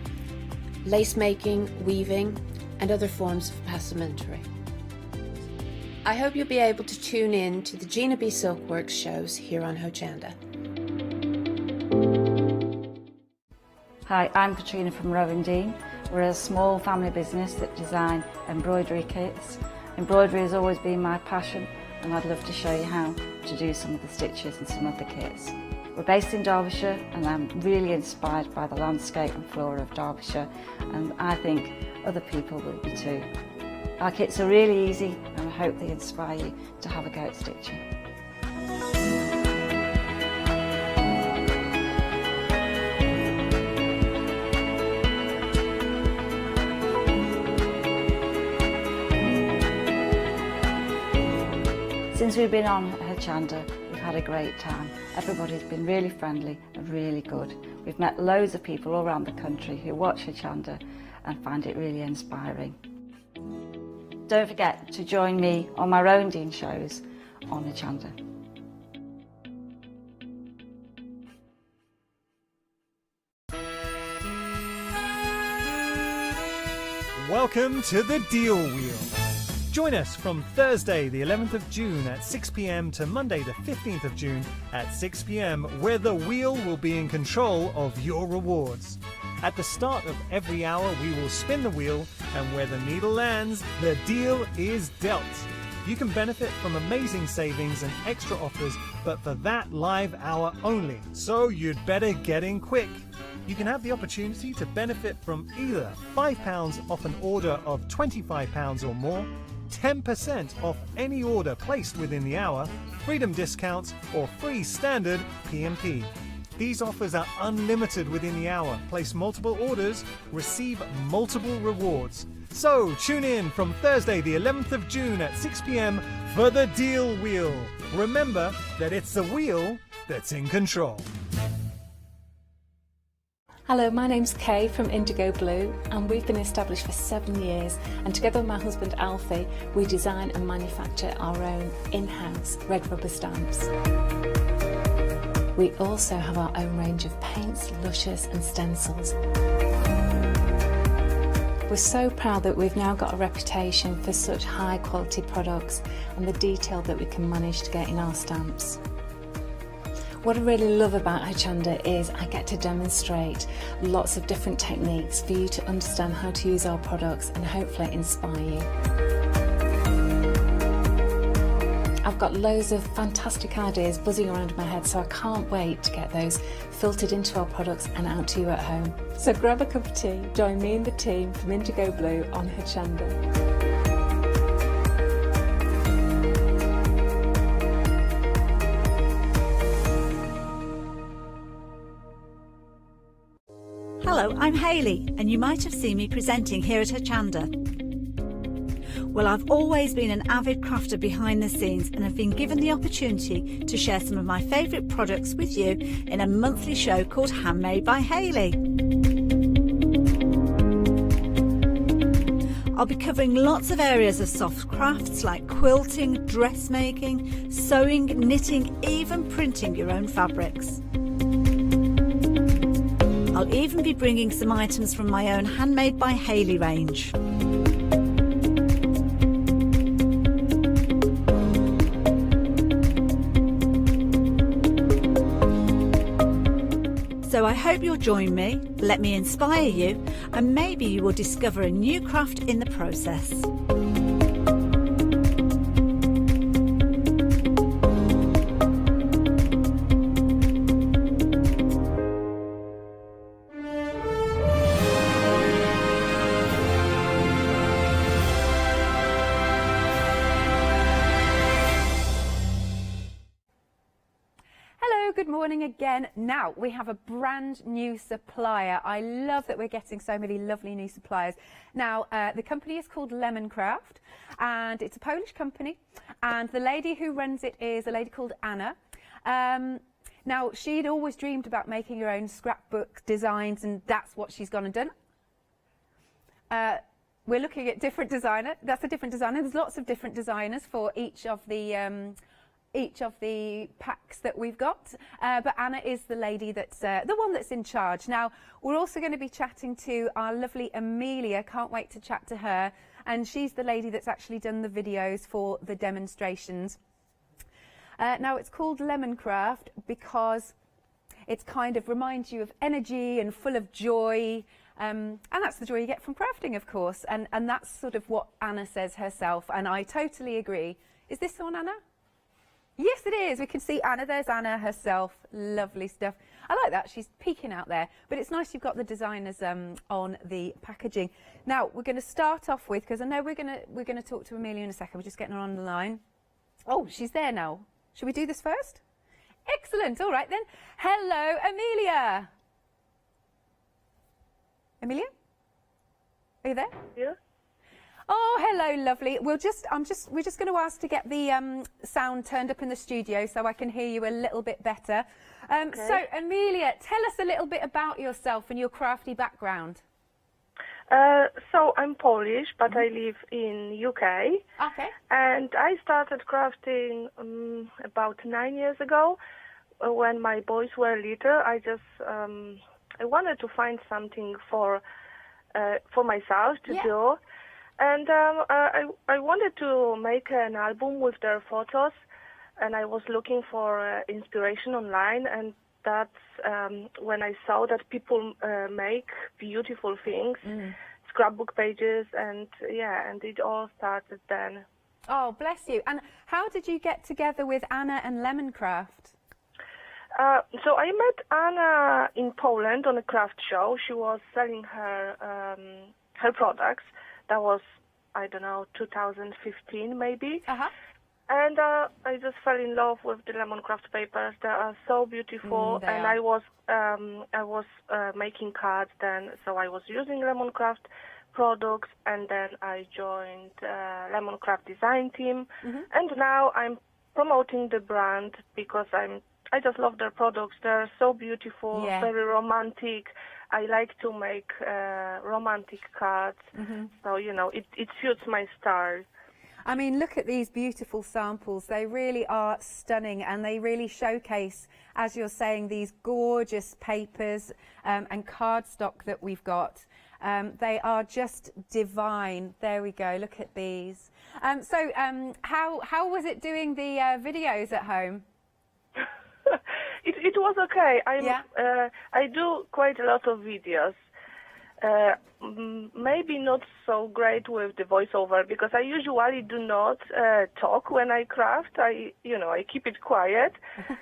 lace making, weaving, and other forms of passementerie. I hope you'll be able to tune in to the Gina B Silkworks shows here on Hochanda. Hi, I'm Katrina from Rowan Dean. We're a small family business that design embroidery kits. Embroidery has always been my passion, and I'd love to show you how to do some of the stitches and some of the kits. We're based in Derbyshire, and I'm really inspired by the landscape and flora of Derbyshire, and I think other people will be too. Our kits are really easy, and I hope they inspire you to have a go at stitching. Since we've been on Hochanda, we've had a great time. Everybody's been really friendly and really good. We've met loads of people all around the country who watch Hochanda and find it really inspiring. Don't forget to join me on my Rowan Dean shows on Hochanda. Welcome to the Deal Wheel. Join us from Thursday the 11th of June at 6 p.m. to Monday the 15th of June at 6 p.m. where the wheel will be in control of your rewards. At the start of every hour we will spin the wheel, and where the needle lands, the deal is dealt. You can benefit from amazing savings and extra offers, but for that live hour only, so you'd better get in quick. You can have the opportunity to benefit from either £5 off an order of £25 or more, 10% off any order placed within the hour, freedom discounts, or free standard P&P. These offers are unlimited within the hour. Place multiple orders, receive multiple rewards. So tune in from Thursday the 11th of June at 6 p.m. for the Deal Wheel. Remember that it's the wheel that's in control. Hello, my name's Kay from Indigo Blue, and we've been established for 7 years, and together with my husband Alfie we design and manufacture our own in-house red rubber stamps. We also have our own range of paints, lushes and stencils. We're so proud that we've now got a reputation for such high quality products and the detail that we can manage to get in our stamps. What I really love about Hochanda is I get to demonstrate lots of different techniques for you to understand how to use our products and hopefully inspire you. I've got loads of fantastic ideas buzzing around in my head, so I can't wait to get those filtered into our products and out to you at home. So grab a cup of tea, join me and the team from Indigo Blue on Hochanda. Hello, I'm Hayley, and you might have seen me presenting here at Hochanda. Well, I've always been an avid crafter behind the scenes and have been given the opportunity to share some of my favourite products with you in a monthly show called Handmade by Hayley. I'll be covering lots of areas of soft crafts like quilting, dressmaking, sewing, knitting, even printing your own fabrics. I'll even be bringing some items from my own Handmade by Hayley range. So I hope you'll join me, let me inspire you, and maybe you will discover a new craft in the process. Hello, good morning again. Now, we have a brand new supplier. I love that we're getting so many lovely new suppliers. Now, the company is called Lemoncraft, and it's a Polish company, and the lady who runs it is a lady called Anna. Now, she'd always dreamed about making her own scrapbook designs, and that's what she's gone and done. We're looking at different designer. That's a different designer. There's lots of different designers for each of the packs that we've got. But Anna is the lady that's the one that's in charge. Now, we're also going to be chatting to our lovely Amelia. Can't wait to chat to her. And she's the lady that's actually done the videos for the demonstrations. Now, it's called Lemoncraft because it kind of reminds you of energy and full of joy. And that's the joy you get from crafting, of course. And that's sort of what Anna says herself. And I totally agree. Is this on Anna? Yes, it is. We can see Anna. There's Anna herself. Lovely stuff. I like that. She's peeking out there. But it's nice you've got the designers on the packaging. Now, we're going to start off with, because I know we're going to talk to Amelia in a second. We're just getting her on the line. Oh, she's there now. Should we do this first? Excellent. All right, then. Hello, Amelia. Amelia? Are you there? Yeah. Oh, hello, lovely. We're just going to ask to get the sound turned up in the studio so I can hear you a little bit better. Okay. So, Amelia, tell us a little bit about yourself and your crafty background. So I'm Polish, but I live in UK. Okay. And I started crafting about 9 years ago. When my boys were little, I wanted to find something for myself to do. And I wanted to make an album with their photos, and I was looking for inspiration online, and that's when I saw that people make beautiful things, scrapbook pages, and it all started then. Oh, bless you. And how did you get together with Anna and Lemoncraft? So I met Anna in Poland on a craft show. She was selling her products. That was, I don't know, 2015 maybe. And I just fell in love with the Lemoncraft papers. They are so beautiful. And I was making cards then, so I was using Lemoncraft products, and then I joined Lemoncraft design team. And now I'm promoting the brand because I just love their products. They're so beautiful, very romantic. I like to make romantic cards, so, it suits my style. I mean, look at these beautiful samples. They really are stunning, and they really showcase, as you're saying, these gorgeous papers and cardstock that we've got. They are just divine. There we go. Look at these. So how was it doing the videos at home? It was okay. I do quite a lot of videos. Maybe not so great with the voiceover, because I usually do not talk when I craft. I keep it quiet,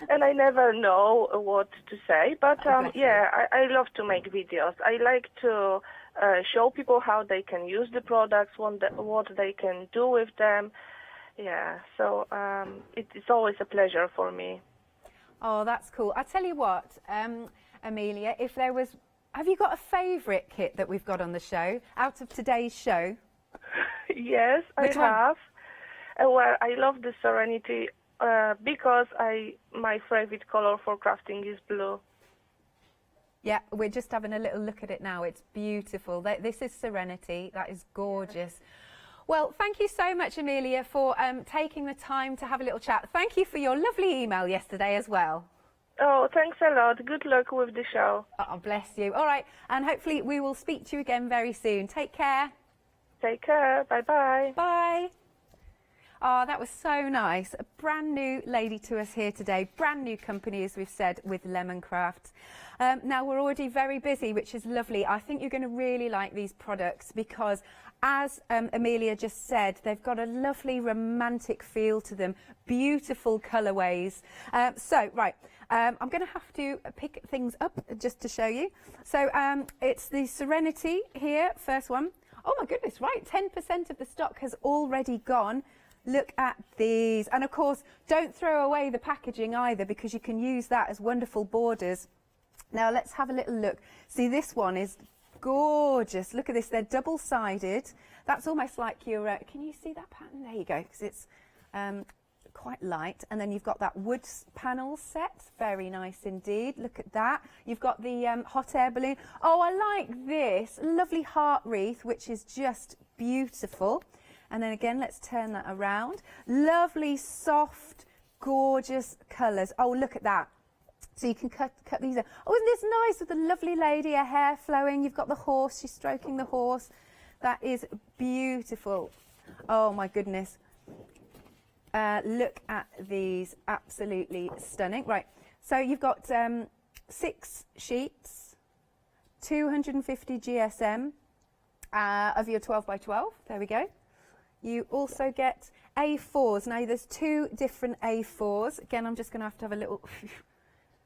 and I never know what to say. But I love to make videos. I like to show people how they can use the products, what they can do with them. Yeah, so it's always a pleasure for me. Oh, that's cool. I tell you what, Amelia, if there was... Have you got a favourite kit that we've got on the show, out of today's show? Yes, I have. Well, I love the Serenity because my favourite colour for crafting is blue. Yeah, we're just having a little look at it now. It's beautiful. This is Serenity. That is gorgeous. Well, thank you so much, Amelia, for taking the time to have a little chat. Thank you for your lovely email yesterday as well. Oh, thanks a lot. Good luck with the show. Oh, bless you. All right, and hopefully we will speak to you again very soon. Take care. Take care. Bye-bye. Bye. Oh, that was so nice. A brand new lady to us here today. Brand new company, as we've said, with Lemoncraft. Now, we're already very busy, which is lovely. I think you're going to really like these products because, as Amelia just said, they've got a lovely romantic feel to them. Beautiful colourways. I'm going to have to pick things up just to show you. So it's the Serenity here, first one. Oh my goodness, right, 10% of the stock has already gone. Look at these. And of course, don't throw away the packaging either, because you can use that as wonderful borders. Now let's have a little look. See, this one is gorgeous. Look at this, they're double-sided. That's almost like your, can you see that pattern? There you go, because it's quite light. And then you've got that wood panel set, very nice indeed. Look at that. You've got the hot air balloon. Oh, I like this lovely heart wreath, which is just beautiful. And then again, let's turn that around. Lovely, soft, gorgeous colours. Oh, look at that. So you can cut these out. Oh, isn't this nice with the lovely lady, her hair flowing? You've got the horse, she's stroking the horse. That is beautiful. Oh my goodness. Look at these, absolutely stunning. Right, so you've got 6 sheets, 250 GSM of your 12 by 12. There we go. You also get A4s. Now there's 2 different A4s. Again, I'm just going to have a little...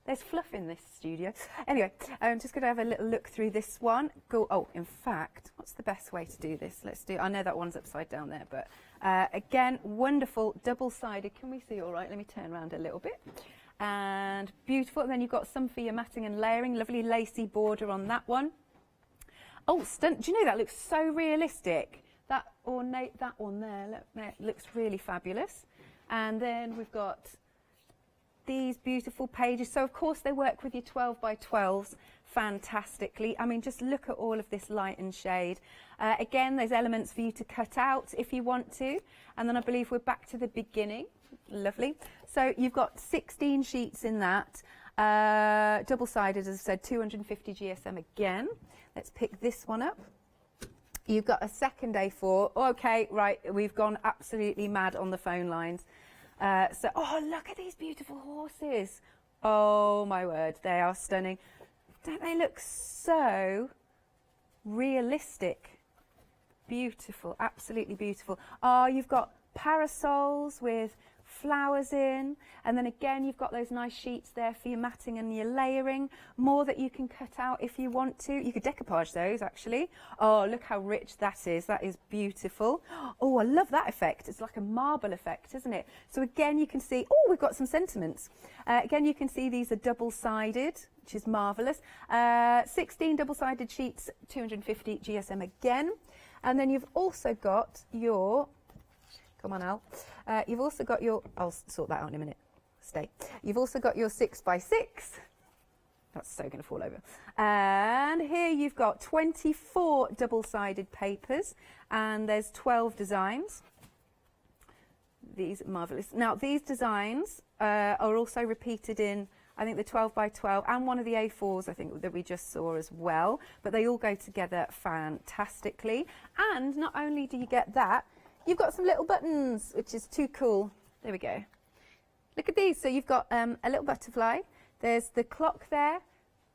There's fluff in this studio. Anyway, I'm just going to have a little look through this one. Oh, in fact, what's the best way to do this? Let's do, I know that one's upside down there, but again, wonderful, double-sided. Can we see all right? Let me turn around a little bit. And beautiful. And then you've got some for your matting and layering. Lovely lacy border on that one. Oh, do you know that looks so realistic? That ornate, that one there, look, that looks really fabulous. And then we've got these beautiful pages. So of course they work with your 12 by 12s fantastically. I mean, just look at all of this light and shade. Again, there's elements for you to cut out if you want to. And then I believe we're back to the beginning. Lovely. So you've got 16 sheets in that. Double-sided, as I said, 250 GSM again. Let's pick this one up. You've got a second A4. Okay, right, we've gone absolutely mad on the phone lines. Oh, look at these beautiful horses. Oh, my word, they are stunning. Don't they look so realistic? Beautiful, absolutely beautiful. Oh, you've got parasols with flowers in, and then again you've got those nice sheets there for your matting and your layering. More that you can cut out if you want to. You could decoupage those actually. Oh, look how rich that is. That is beautiful. Oh, I love that effect. It's like a marble effect, isn't it? So again you can see, oh, we've got some sentiments. Again you can see these are double-sided, which is marvellous. 16 double-sided sheets, 250 GSM again. And then you've also got your, come on Al, you've also got your, I'll sort that out in a minute, stay. You've also got your 6x6, that's so going to fall over. And here you've got 24 double-sided papers, and there's 12 designs. These are marvellous. Now these designs are also repeated in, I think, the 12 by 12 and one of the A4s, I think, that we just saw as well. But they all go together fantastically. And not only do you get that, you've got some little buttons, which is too cool. There we go. Look at these. So you've got a little butterfly. There's the clock there.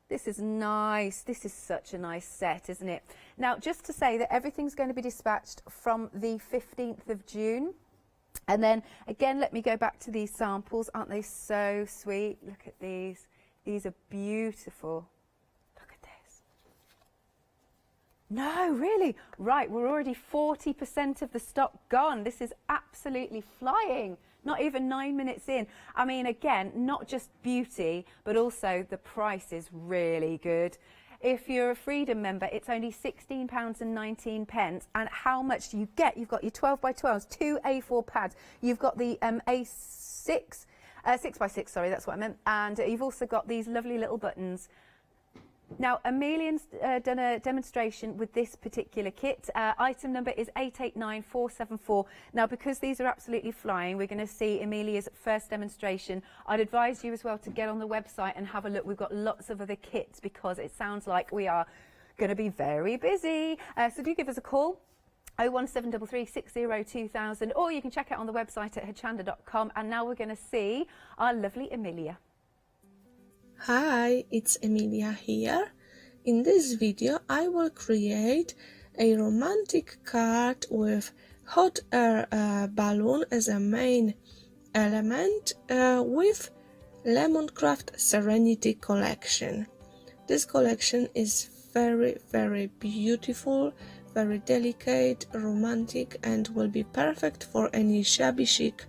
This is nice. This is such a nice set, isn't it? Now, just to say that everything's going to be dispatched from the 15th of June. And then, again, let me go back to these samples. Aren't they so sweet? Look at these. These are beautiful. Look at this. No, really? Right, we're already 40% of the stock gone. This is absolutely flying. Not even 9 minutes in. I mean, again, not just beauty, but also the price is really good. If you're a Freedom member, it's only £16.19. And how much do you get? You've got your 12 by 12s, 2 A4 pads. You've got the A6, 6x6, sorry, that's what I meant. And you've also got these lovely little buttons. Now, Amelia's done a demonstration with this particular kit. Item number is 889474. Now, because these are absolutely flying, we're going to see Amelia's first demonstration. I'd advise you as well to get on the website and have a look. We've got lots of other kits because it sounds like we are going to be very busy. So do give us a call. 01733 60 2000, or you can check it on the website at hochanda.com. And now we're going to see our lovely Amelia. Hi, it's Emilia here. In this video I will create a romantic card with hot air balloon as a main element with Lemoncraft Serenity collection. This collection is very beautiful, very delicate, romantic, and will be perfect for any shabby chic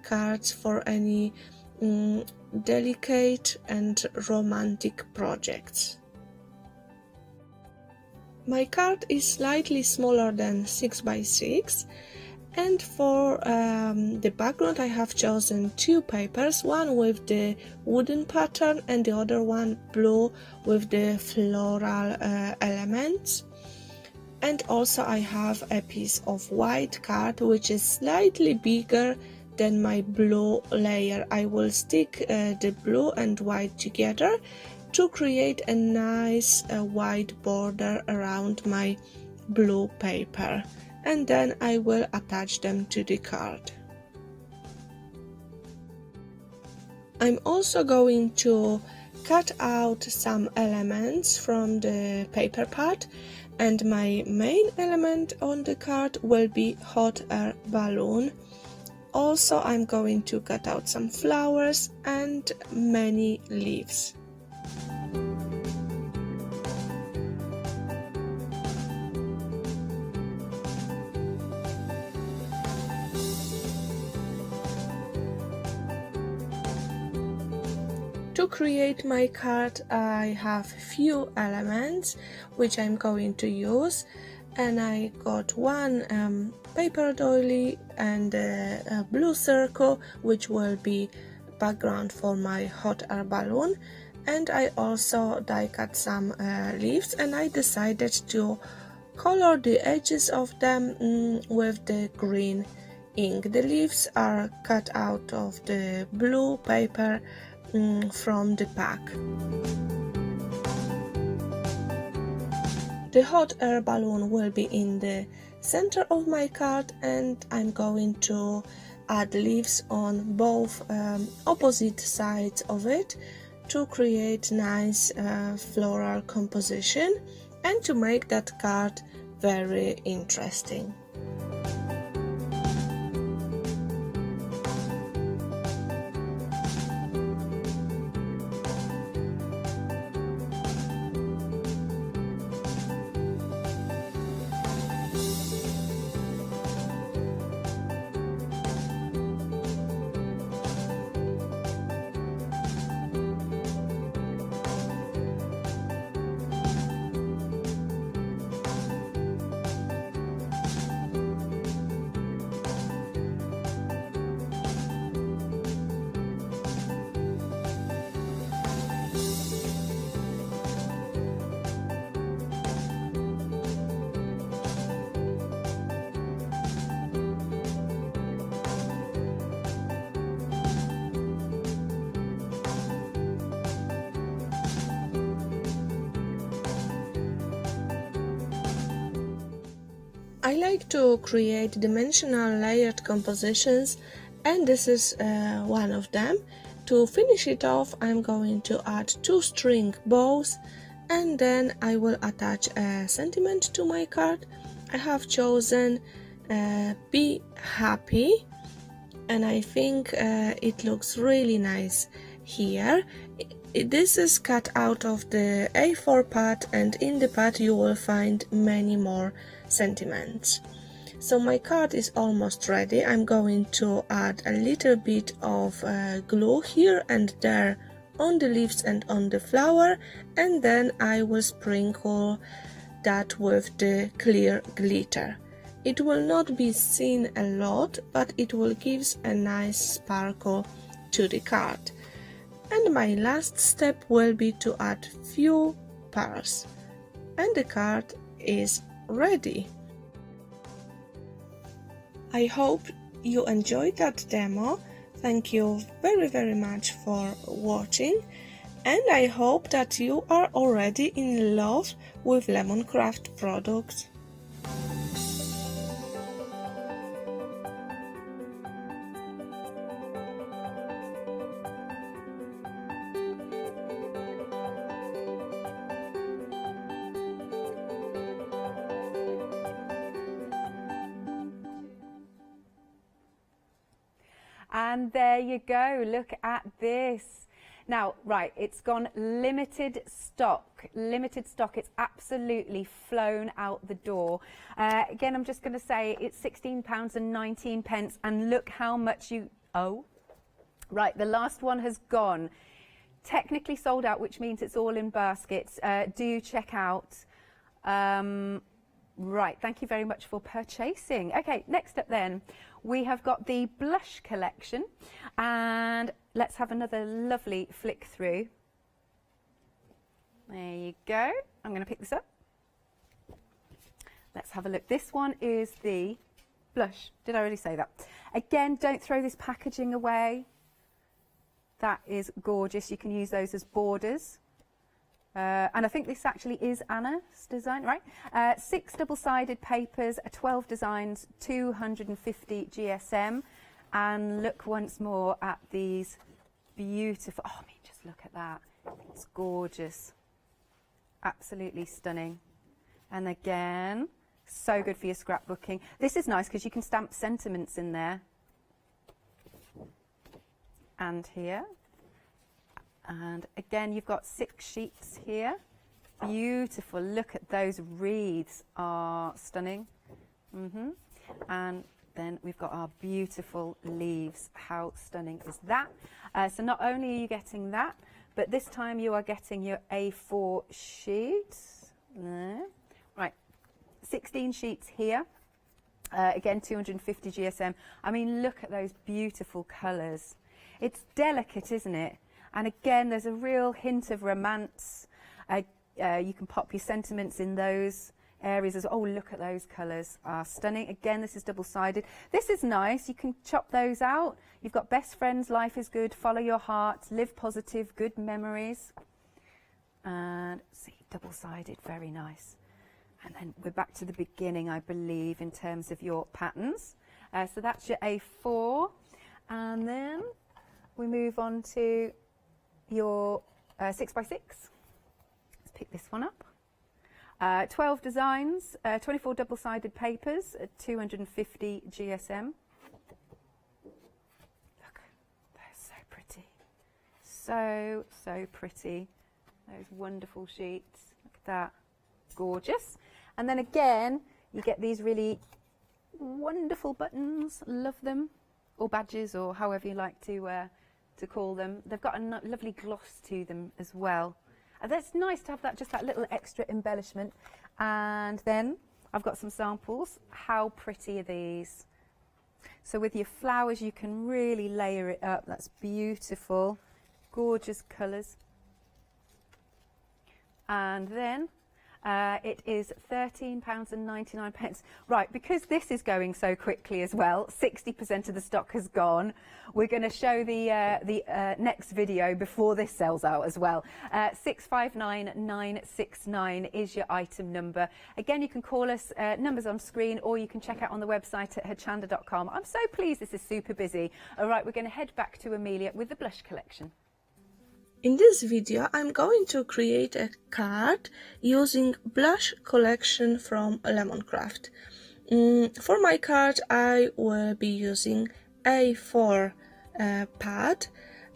cards, for any delicate and romantic projects. My card is slightly smaller than 6 by 6, and for the background I have chosen two papers, one with the wooden pattern and the other one blue with the floral elements. And also I have a piece of white card which is slightly bigger than my blue layer. I will stick the blue and white together to create a nice white border around my blue paper, and then I will attach them to the card. I'm also going to cut out some elements from the paper pad, and my main element on the card will be hot air balloon. Also I'm going to cut out some flowers and many leaves. To create my card I have few elements which I'm going to use, and I got one paper doily and a blue circle which will be background for my hot air balloon, and I also die cut some leaves, and I decided to color the edges of them with the green ink. The leaves are cut out of the blue paper from the pack. The hot air balloon will be in the center of my card, and I'm going to add leaves on both opposite sides of it to create nice floral composition and to make that card very interesting. I like to create dimensional layered compositions, and this is one of them. To finish it off, I'm going to add 2 string bows, and then I will attach a sentiment to my card. I have chosen Be Happy, and I think it looks really nice here. This is cut out of the A4 pad, and in the pad you will find many more sentiments. So my card is almost ready. I'm going to add a little bit of glue here and there on the leaves and on the flower, and then I will sprinkle that with the clear glitter. It will not be seen a lot, but it will give a nice sparkle to the card. And my last step will be to add few pearls, and the card is ready. I hope you enjoyed that demo. Thank you very much for watching, and I hope that you are already in love with Lemon Craft products. And there you go, look at this. Now, right, it's gone limited stock. Limited stock. It's absolutely flown out the door. Again, I'm just going to say it's £16.19, and look how much you owe. Right, the last one has gone. Technically sold out, which means it's all in baskets. Do check out. Right, thank you very much for purchasing. Okay, next up then, we have got the blush collection, and let's have another lovely flick through. There you go. I'm going to pick this up. Let's have a look. This one is the blush. Did I already say that? Again, don't throw this packaging away. That is gorgeous. You can use those as borders. And I think this actually is Anna's design, right? 6 double-sided papers, 12 designs, 250 GSM. And look once more at these beautiful, oh, I mean, just look at that. It's gorgeous. Absolutely stunning. And again, so good for your scrapbooking. This is nice because you can stamp sentiments in there. And here. And again, you've got 6 sheets here. Beautiful. Look at those wreaths, are stunning. And then we've got our beautiful leaves. How stunning is that? So not only are you getting that, but this time you are getting your A4 sheets. Right, 16 sheets here. Again, 250 GSM. I mean, look at those beautiful colours. It's delicate, isn't it? And again, there's a real hint of romance. You can pop your sentiments in those areas as well. Oh, look at those colours. Are stunning. Again, this is double-sided. This is nice. You can chop those out. You've got best friends, life is good, follow your heart, live positive, good memories. And see, double-sided, very nice. And then we're back to the beginning, I believe, in terms of your patterns. So that's your A4. And then we move on to your 6x6. Let's pick this one up. 12 designs, 24 double-sided papers, 250 GSM. Look, they're so pretty. So, so pretty. Those wonderful sheets. Look at that. Gorgeous. And then again, you get these really wonderful buttons. Love them. Or badges, or however you like to call them. They've got a lovely gloss to them as well. And that's nice to have that, just that little extra embellishment. And then I've got some samples. How pretty are these? So with your flowers, you can really layer it up. That's beautiful. Gorgeous colours. And then it is £13.99. Right, because this is going so quickly as well, 60% of the stock has gone. We're going to show the next video before this sells out as well. 659969 is your item number. Again, you can call us, numbers on screen, or you can check out on the website at hochanda.com. I'm so pleased this is super busy. All right, we're going to head back to Amelia with the blush collection. In this video, I'm going to create a card using blush collection from Lemoncraft. For my card, I will be using A4 pad.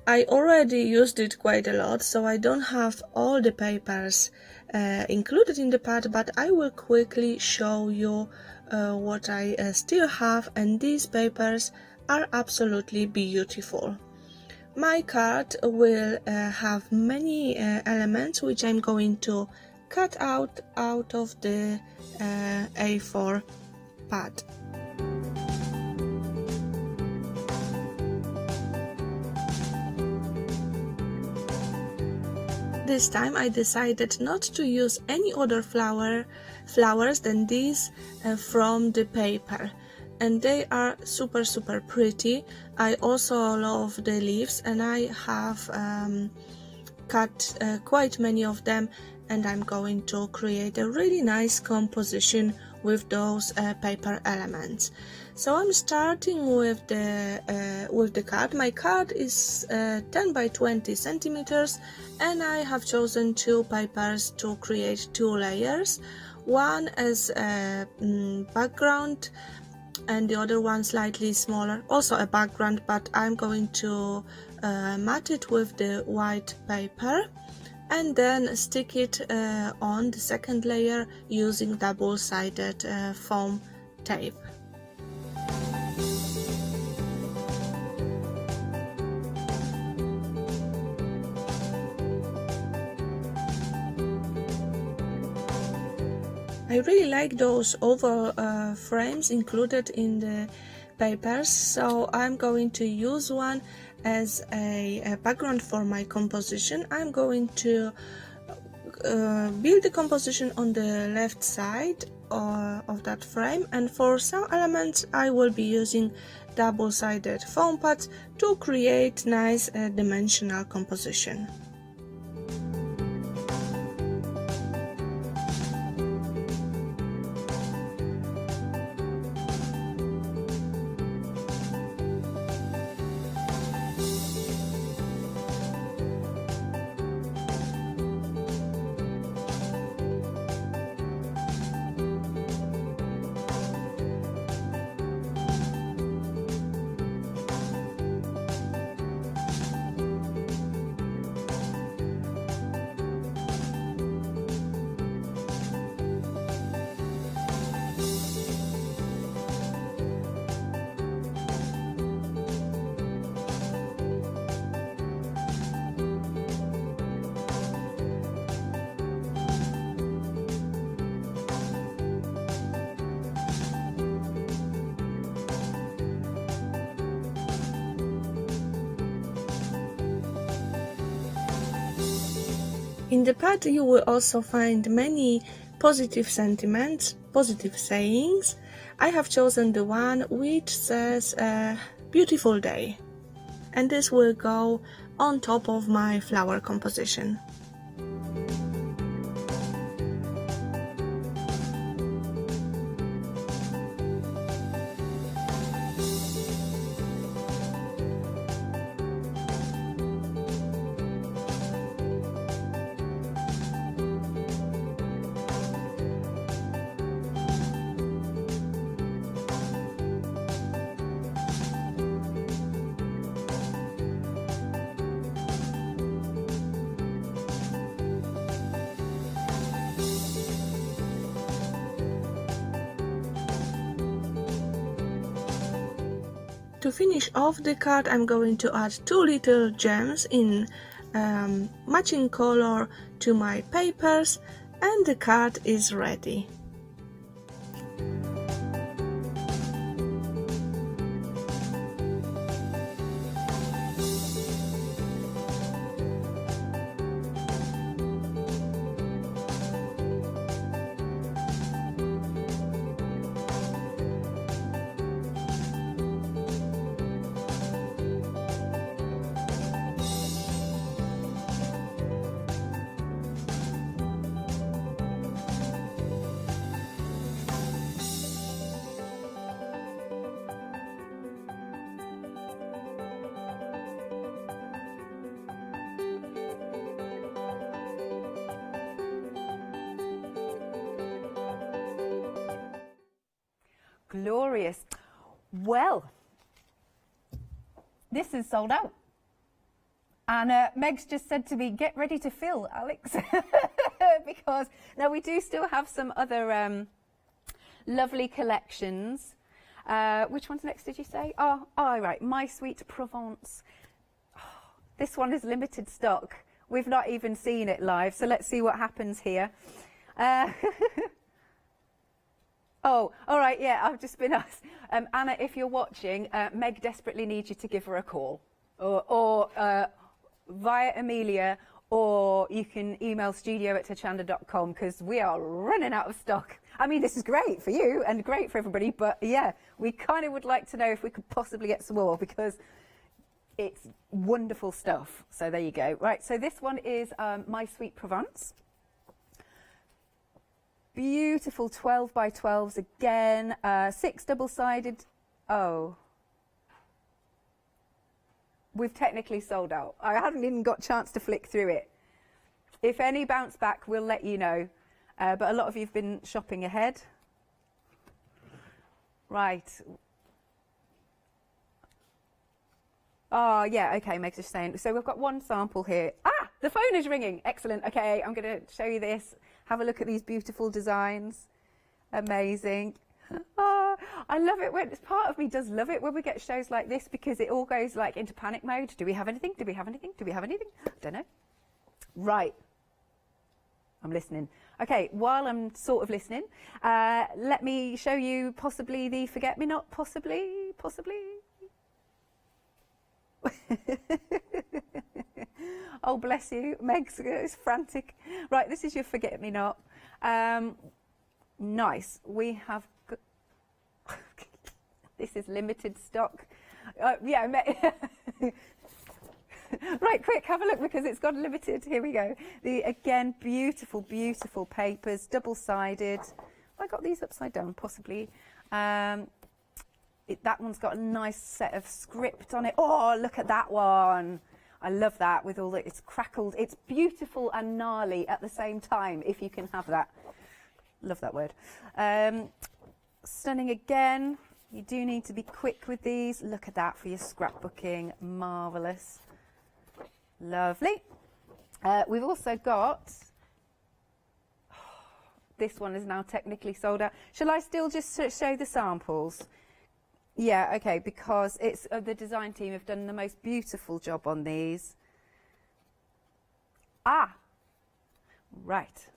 I already used it quite a lot, so I don't have all the papers included in the pad, but I will quickly show you what I still have, and these papers are absolutely beautiful. My card will have many elements which I'm going to cut out of the A4 pad. This time I decided not to use any other flowers than these from the paper. And they are super pretty. I also love the leaves, and I have cut quite many of them, and I'm going to create a really nice composition with those paper elements. So I'm starting with the card. My card is 10 by 20 centimeters, and I have chosen 2 papers to create 2 layers. One as a background and the other one slightly smaller, also a background, but I'm going to mat it with the white paper and then stick it on the second layer using double-sided foam tape. I really like those oval frames included in the papers, so I'm going to use one as a background for my composition. I'm going to build the composition on the left side of that frame, and for some elements I will be using double-sided foam pads to create nice dimensional composition. In the pad you will also find many positive sentiments, positive sayings. I have chosen the one which says beautiful day, and this will go on top of my flower composition. To finish off the card, I'm going to add two little gems in matching color to my papers, and the card is ready. Glorious. Well, this is sold out. And Meg's just said to me, get ready to fill, Alex. Because now we do still have some other lovely collections. Which one's next, did you say? Oh, right, My Sweet Provence. Oh, this one is limited stock. We've not even seen it live, so let's see what happens here. Oh, all right, yeah, I've just been asked. Anna, if you're watching, Meg desperately needs you to give her a call. Or via Amelia, or you can email studio@hochanda.com, because we are running out of stock. I mean, this is great for you and great for everybody, but yeah, we kind of would like to know if we could possibly get some more, because it's wonderful stuff. So there you go. Right, so this one is My Sweet Provence. Beautiful 12 by 12s again, 6 double-sided. Oh, we've technically sold out. I haven't even got a chance to flick through it. If any bounce back, we'll let you know. But a lot of you have been shopping ahead. Right. Oh, yeah, okay, Meg's just saying. So we've got one sample here. Ah, the phone is ringing. Excellent. Okay, I'm going to show you this. Have a look at these beautiful designs. Amazing. Oh, I love it when, part of me does love it when we get shows like this because it all goes like into panic mode. Do we have anything? Do we have anything? Do we have anything? Don't know. Right. I'm listening. Okay, while I'm sort of listening, let me show you possibly the forget-me-not, possibly. Oh, bless you. Meg's is frantic. Right, this is your forget-me-not. Nice. We have... This is limited stock. Yeah, right, quick, have a look because it's got limited. Here we go. Again, beautiful, beautiful papers, double-sided. I got these upside down, possibly. That one's got a nice set of script on it. Oh, look at that one. I love that with all the, it's crackled. It's beautiful and gnarly at the same time, if you can have that. Love that word. Stunning again. You do need to be quick with these. Look at that for your scrapbooking. Marvellous. Lovely. We've also got, this one is now technically sold out. Shall I still just show the samples? Yeah, okay, because it's the design team have done the most beautiful job on these. Ah, right.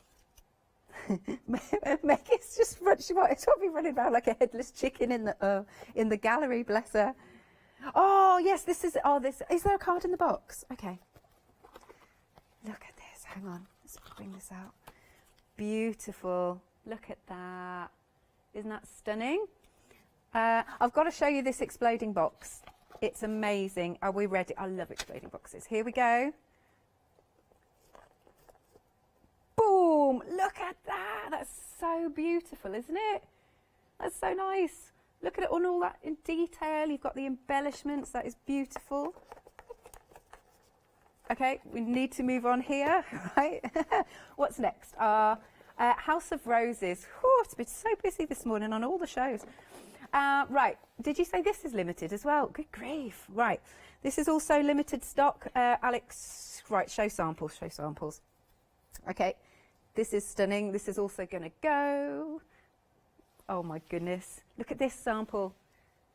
Meg is just she might be running around like a headless chicken in the gallery, bless her. Oh yes, this is is there a card in the box? Okay. Look at this. Hang on, let's bring this out. Beautiful. Look at that. Isn't that stunning? I've got to show you this exploding box. It's amazing. Are we ready? I love exploding boxes. Here we go. Boom! Look at that. That's so beautiful, isn't it? That's so nice. Look at it on all that in detail. You've got the embellishments. That is beautiful. Okay, we need to move on here, right? What's next? House of Roses. Whew, it's been so busy this morning on all the shows. Right, did you say this is limited as well? Good grief. Right, this is also limited stock. Alex, right, show samples. Okay, this is stunning. This is also going to go. Oh my goodness. Look at this sample.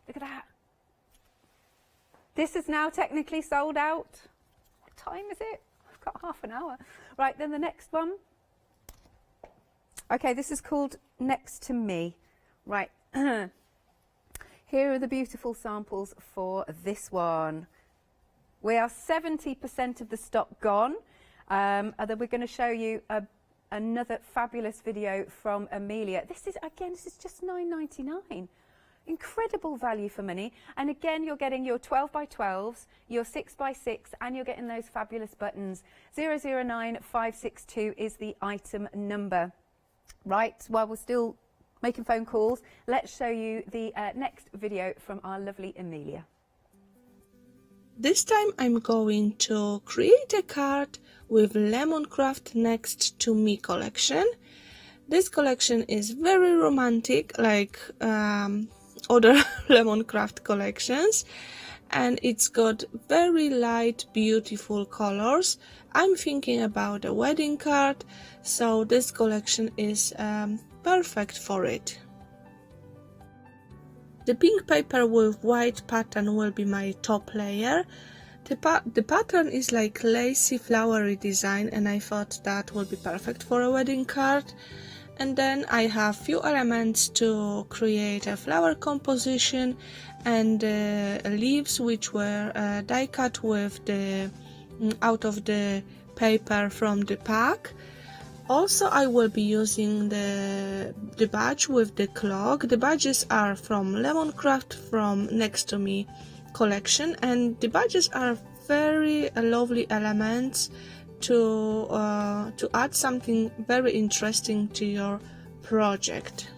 Look at that. This is now technically sold out. What time is it? I've got half an hour. Right, then the next one. Okay, this is called Next to Me. Right. Here are the beautiful samples for this one. We are 70% of the stock gone. And then we're going to show you another fabulous video from Amelia. This is just £9.99. Incredible value for money. And again, you're getting your 12x12s, your 6x6, and you're getting those fabulous buttons. 009562 is the item number. Right, while we're still making phone calls, let's show you the next video from our lovely Amelia. This time I'm going to create a card with Lemoncraft Next to Me collection. This collection is very romantic, like other Lemoncraft collections, and it's got very light, beautiful colors. I'm thinking about a wedding card, so this collection is perfect for it. The pink paper with white pattern will be my top layer. The pattern is like lacy, flowery design, and I thought that would be perfect for a wedding card. And then I have few elements to create a flower composition and leaves which were die cut with out of the paper from the pack. Also, I will be using the badge with the clock. The badges are from Lemoncraft from Next to Me collection, and the badges are very lovely elements to add something very interesting to your project.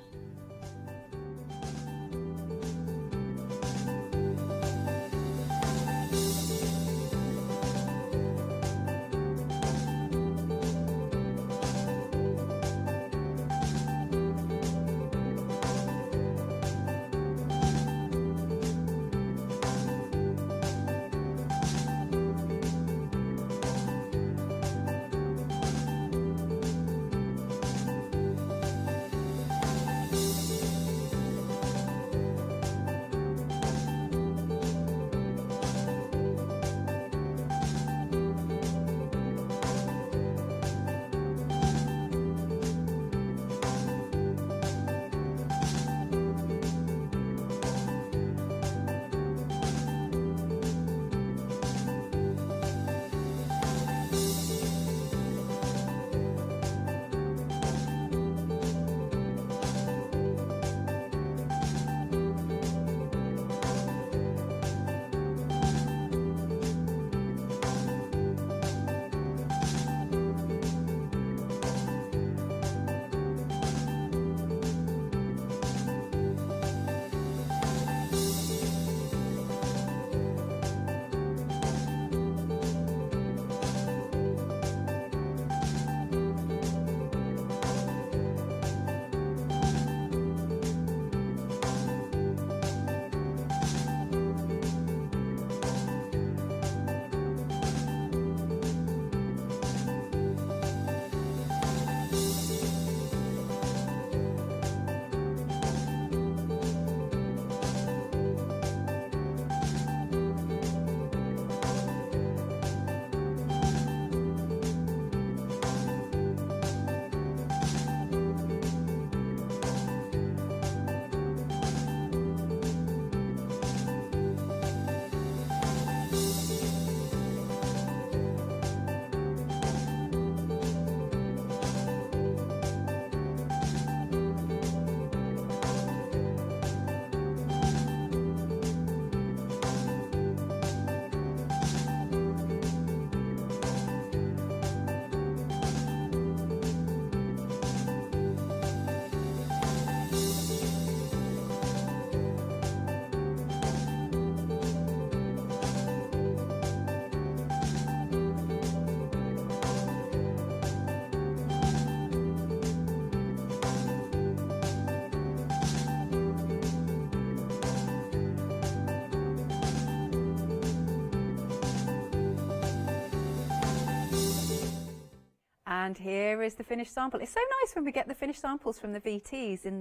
And here is the finished sample. It's so nice when we get the finished samples from the VTs in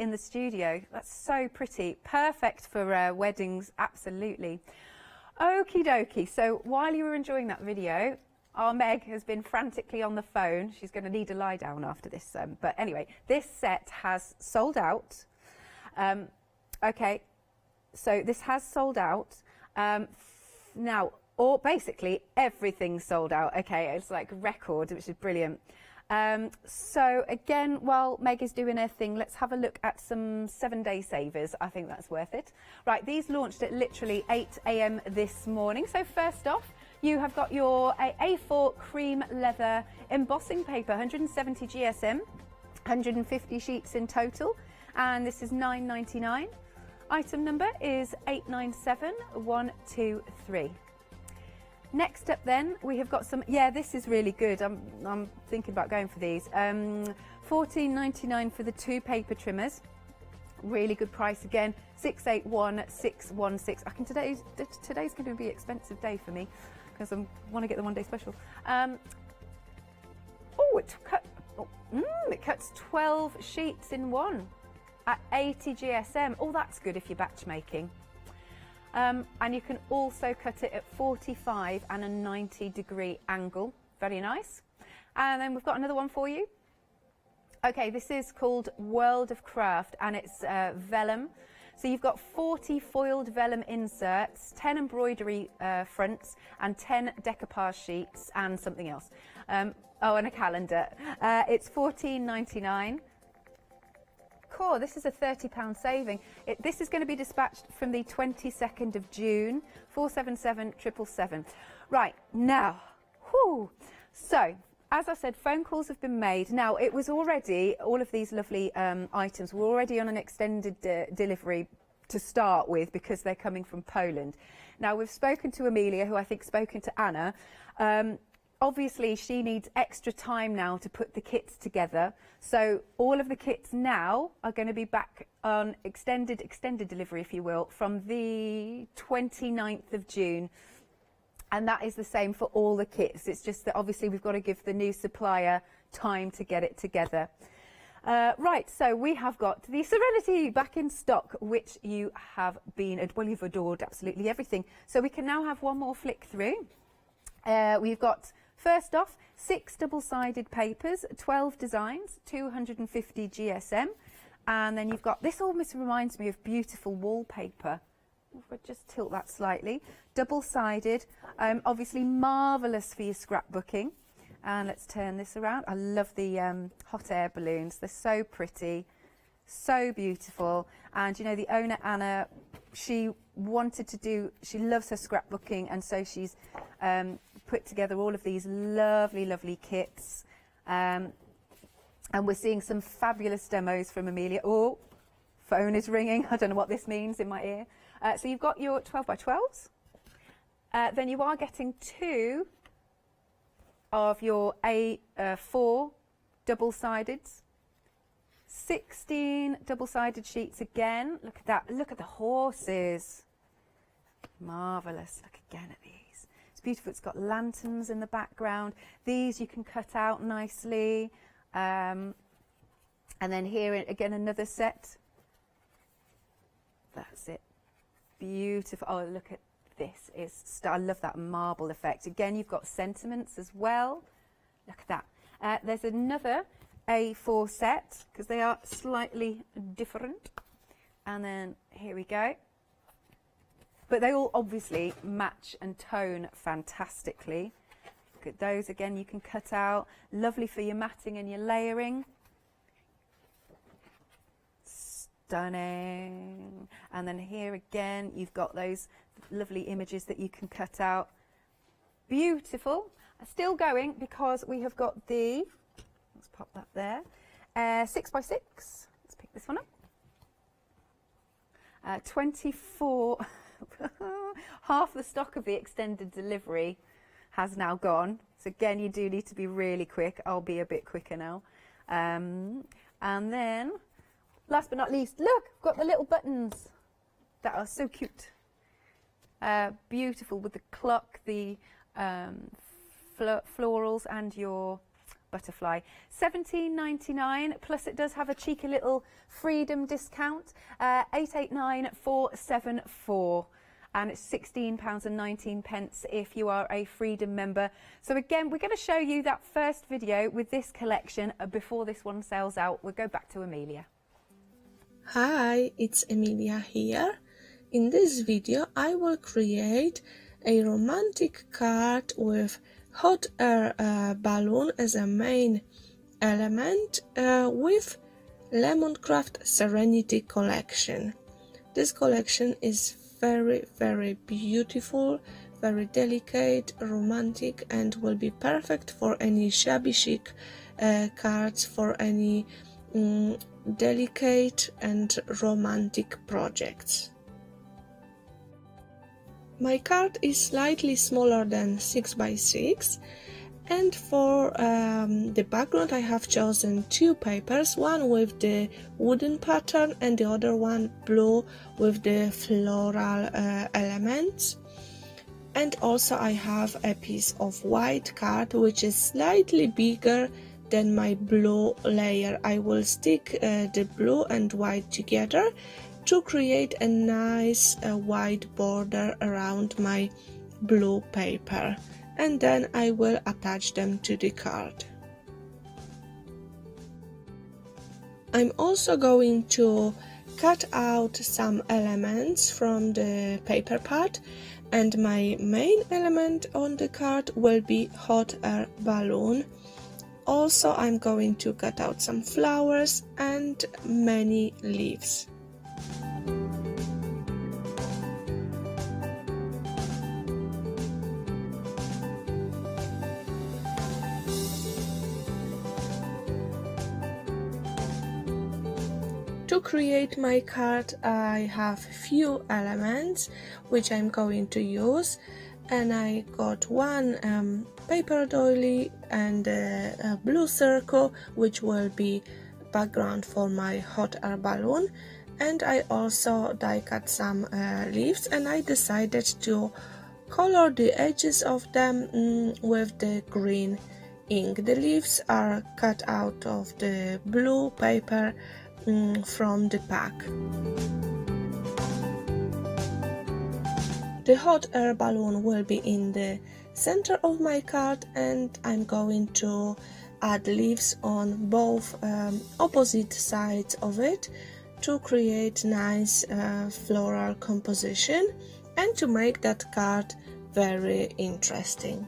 the studio. That's so pretty. Perfect for weddings, absolutely. Okie dokie. So while you were enjoying that video, our Meg has been frantically on the phone. She's going to need a lie down after this. But anyway, this set has sold out. Okay, so this has sold out. Now, basically everything's sold out. Okay, it's like record, which is brilliant. So again, while Meg is doing her thing, let's have a look at some 7-day savers. I think that's worth it. Right, these launched at literally 8 AM this morning. So first off, you have got your A4 cream leather embossing paper, 170 GSM, 150 sheets in total, and this is £9.99. Item number is 897123. Next up then, we have got some, this is really good. I'm thinking about going for these. £14.99 for the 2 paper trimmers. Really good price again, 681616. I can today's going to be an expensive day for me because I want to get the 1-day special. It cuts 12 sheets in one at 80 GSM. Oh, that's good if you're batch making. And you can also cut it at 45 and a 90-degree angle. Very nice. And then we've got another one for you. Okay, this is called World of Craft, and it's vellum. So you've got 40 foiled vellum inserts, 10 embroidery fronts, and 10 decoupage sheets, and something else. And a calendar. It's £14.99. Cool, this is a £30 saving. This is going to be dispatched from the 22nd of June, 477777. Right, now, so, as I said, phone calls have been made. Now, it was already, all of these lovely items were already on an extended delivery to start with because they're coming from Poland. Now, we've spoken to Amelia, who I think spoken to Anna. Obviously, she needs extra time now to put the kits together. So all of the kits now are going to be back on extended delivery, if you will, from the 29th of June. And that is the same for all the kits. It's just that obviously we've got to give the new supplier time to get it together. Right, so we have got the Serenity back in stock, which you have been, well, you've adored absolutely everything. So we can now have one more flick through. We've got, first off, 6 double-sided papers, 12 designs, 250 GSM. And then you've got, this almost reminds me of beautiful wallpaper. If I just tilt that slightly. Double-sided, obviously marvellous for your scrapbooking. And let's turn this around. I love the hot air balloons. They're so pretty, so beautiful. And you know, the owner, Anna, she wanted to do, she loves her scrapbooking, and so she's put together all of these lovely, lovely kits. And we're seeing some fabulous demos from Amelia. Oh, phone is ringing. I don't know what this means in my ear. So you've got your 12 by 12s. Then you are getting 2 of your A4 double-sideds. 16 double-sided sheets again. Look at that. Look at the horses. Marvellous. Look again at these. It's beautiful. It's got lanterns in the background. These you can cut out nicely. And then here again another set. That's it. Beautiful. Oh, look at this. I love that marble effect. Again, you've got sentiments as well. Look at that. There's another A4 set because they are slightly different. And then here we go. But they all obviously match and tone fantastically. Look at those again, you can cut out. Lovely for your matting and your layering. Stunning. And then here again, you've got those lovely images that you can cut out. Beautiful. Still going because we have got the, let's pop that there, 6 by 6. Let's pick this one up. 24, half the stock of the extended delivery has now gone. So again, you do need to be really quick. I'll be a bit quicker now. And then, last but not least, look, I've got the little buttons that are so cute. Beautiful with the clock, the florals and your butterfly. £17.99, plus it does have a cheeky little freedom discount, 889474. And it's £16.19 if you are a Freedom member. So again, we're going to show you that first video with this collection before this one sells out. We'll go back to Amelia. Hi, it's Emilia here. In this video I will create a romantic card with hot air balloon as a main element with Lemoncraft Serenity collection. This collection is very beautiful, very delicate, romantic, and will be perfect for any shabby chic cards, for any delicate and romantic projects. My card is slightly smaller than 6x6, and for the background I have chosen two papers, one with the wooden pattern and the other one blue with the floral elements. And also I have a piece of white card which is slightly bigger than my blue layer. I will stick the blue and white together to create a nice white border around my blue paper, and then I will attach them to the card. I'm also going to cut out some elements from the paper pad, and my main element on the card will be hot air balloon. Also, I'm going to cut out some flowers and many leaves. To create my card, I have few elements which I'm going to use, and I got one paper doily and a blue circle which will be background for my hot air balloon, and I also die cut some leaves, and I decided to color the edges of them with the green ink. The leaves are cut out of the blue paper from the pack. The hot air balloon will be in the center of my card, and I'm going to add leaves on both opposite sides of it to create nice floral composition and to make that card very interesting.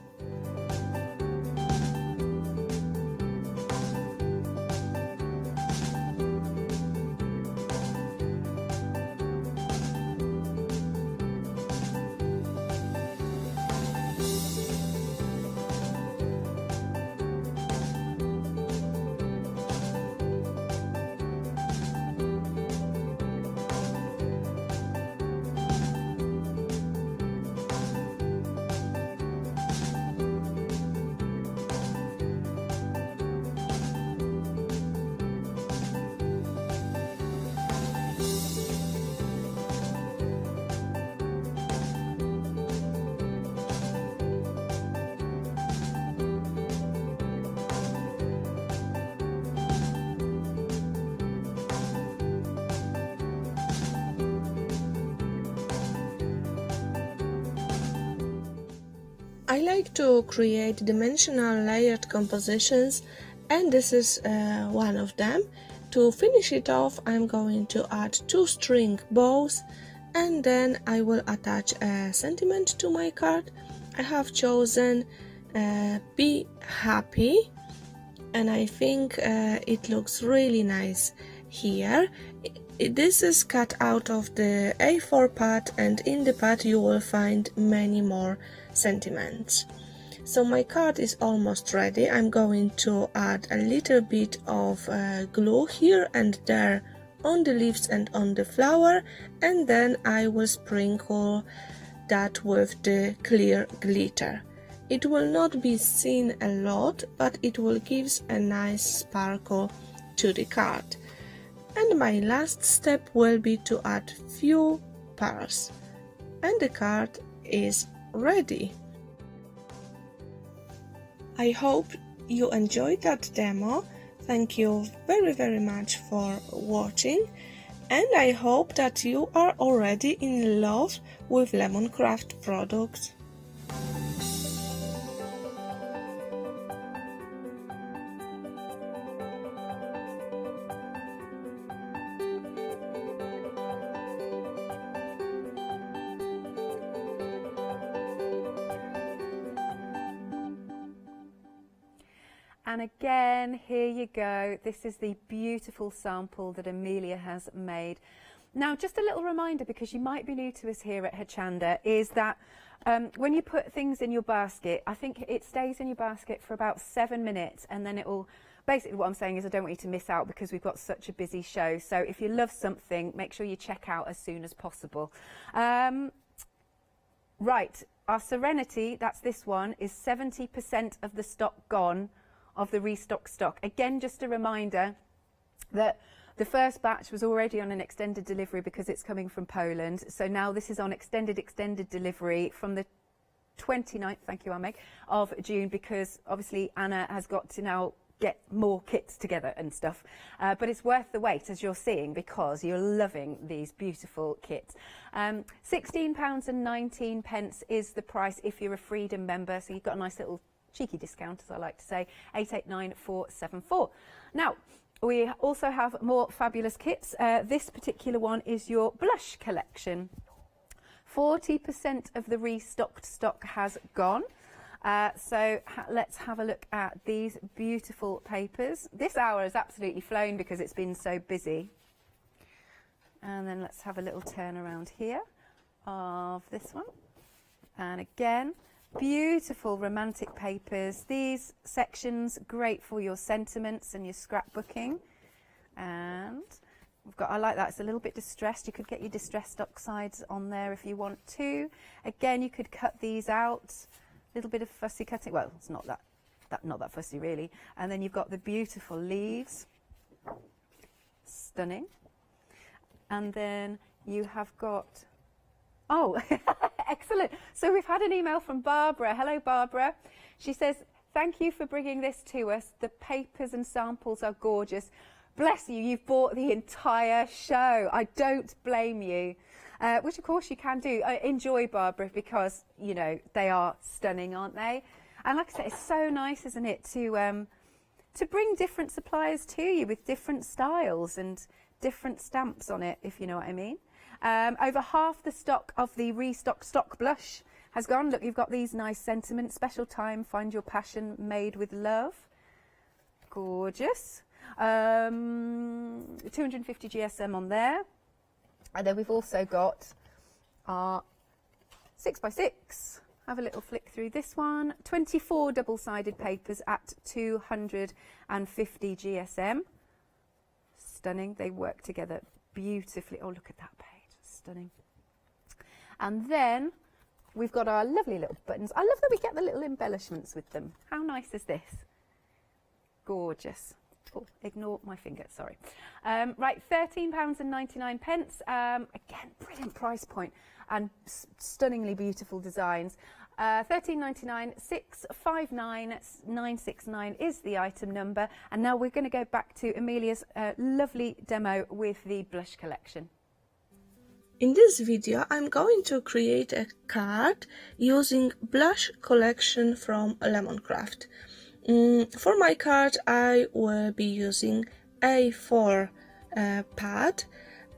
I like to create dimensional layered compositions, and this is one of them. To finish it off, I'm going to add 2 string bows, and then I will attach a sentiment to my card. I have chosen Be Happy, and I think it looks really nice here. This is cut out of the A4 pad, and in the pad you will find many more sentiments. So my card is almost ready. I'm going to add a little bit of glue here and there on the leaves and on the flower, and then I will sprinkle that with the clear glitter. It will not be seen a lot, but it will give a nice sparkle to the card. And my last step will be to add few pearls, and the card is ready. I hope you enjoyed that demo. Thank you very much for watching, and I hope that you are already in love with Lemon Craft products. And again, here you go. This is the beautiful sample that Amelia has made. Now, just a little reminder, because you might be new to us here at Hochanda, is that when you put things in your basket, I think it stays in your basket for about 7 minutes, and then it will, basically what I'm saying is I don't want you to miss out because we've got such a busy show. So if you love something, make sure you check out as soon as possible. Right, our Serenity, that's this one, is 70% of the stock gone, of the restock stock. Again, just a reminder that the first batch was already on an extended delivery because it's coming from Poland. So now this is on extended delivery from the 29th, thank you, Meg, of June, because obviously Anna has got to now get more kits together and stuff. But it's worth the wait, as you're seeing, because you're loving these beautiful kits. £16.19 is the price if you're a Freedom member. So you've got a nice little cheeky discount, as I like to say, 889474. Now, we also have more fabulous kits. This particular one is your blush collection. 40% of the restocked stock has gone. So let's have a look at these beautiful papers. This hour has absolutely flown because it's been so busy. And then let's have a little turn around here of this one. And again, beautiful romantic papers. These sections great for your sentiments and your scrapbooking. And we've got, I like that, it's a little bit distressed. You could get your distressed oxides on there if you want to. Again, you could cut these out. A little bit of fussy cutting. Well, it's not that fussy really. And then you've got the beautiful leaves. Stunning. And then you have got, oh, excellent. So we've had an email from Barbara. Hello, Barbara. She says, thank you for bringing this to us. The papers and samples are gorgeous. Bless you, you've bought the entire show. I don't blame you. Which, of course, you can do. Enjoy, Barbara, because, you know, they are stunning, aren't they? And like I say, it's so nice, isn't it, to bring different suppliers to you with different styles and different stamps on it, if you know what I mean. Over half the stock of the restock stock blush has gone. Look, you've got these nice sentiments. Special time, find your passion, made with love. Gorgeous. 250 GSM on there. And then we've also got our 6x6. Have a little flick through this one. 24 double-sided papers at 250 GSM. Stunning. They work together beautifully. Oh, look at that page. Stunning. And then we've got our lovely little buttons. I love that we get the little embellishments with them. How nice is this? Gorgeous. Oh, ignore my finger, sorry. Right, £13.99. Again, brilliant price point and stunningly beautiful designs. £13.99, 659969 is the item number. And now we're going to go back to Amelia's lovely demo with the blush collection. In this video, I'm going to create a card using blush collection from Lemon Craft. For my card, I will be using A4 pad.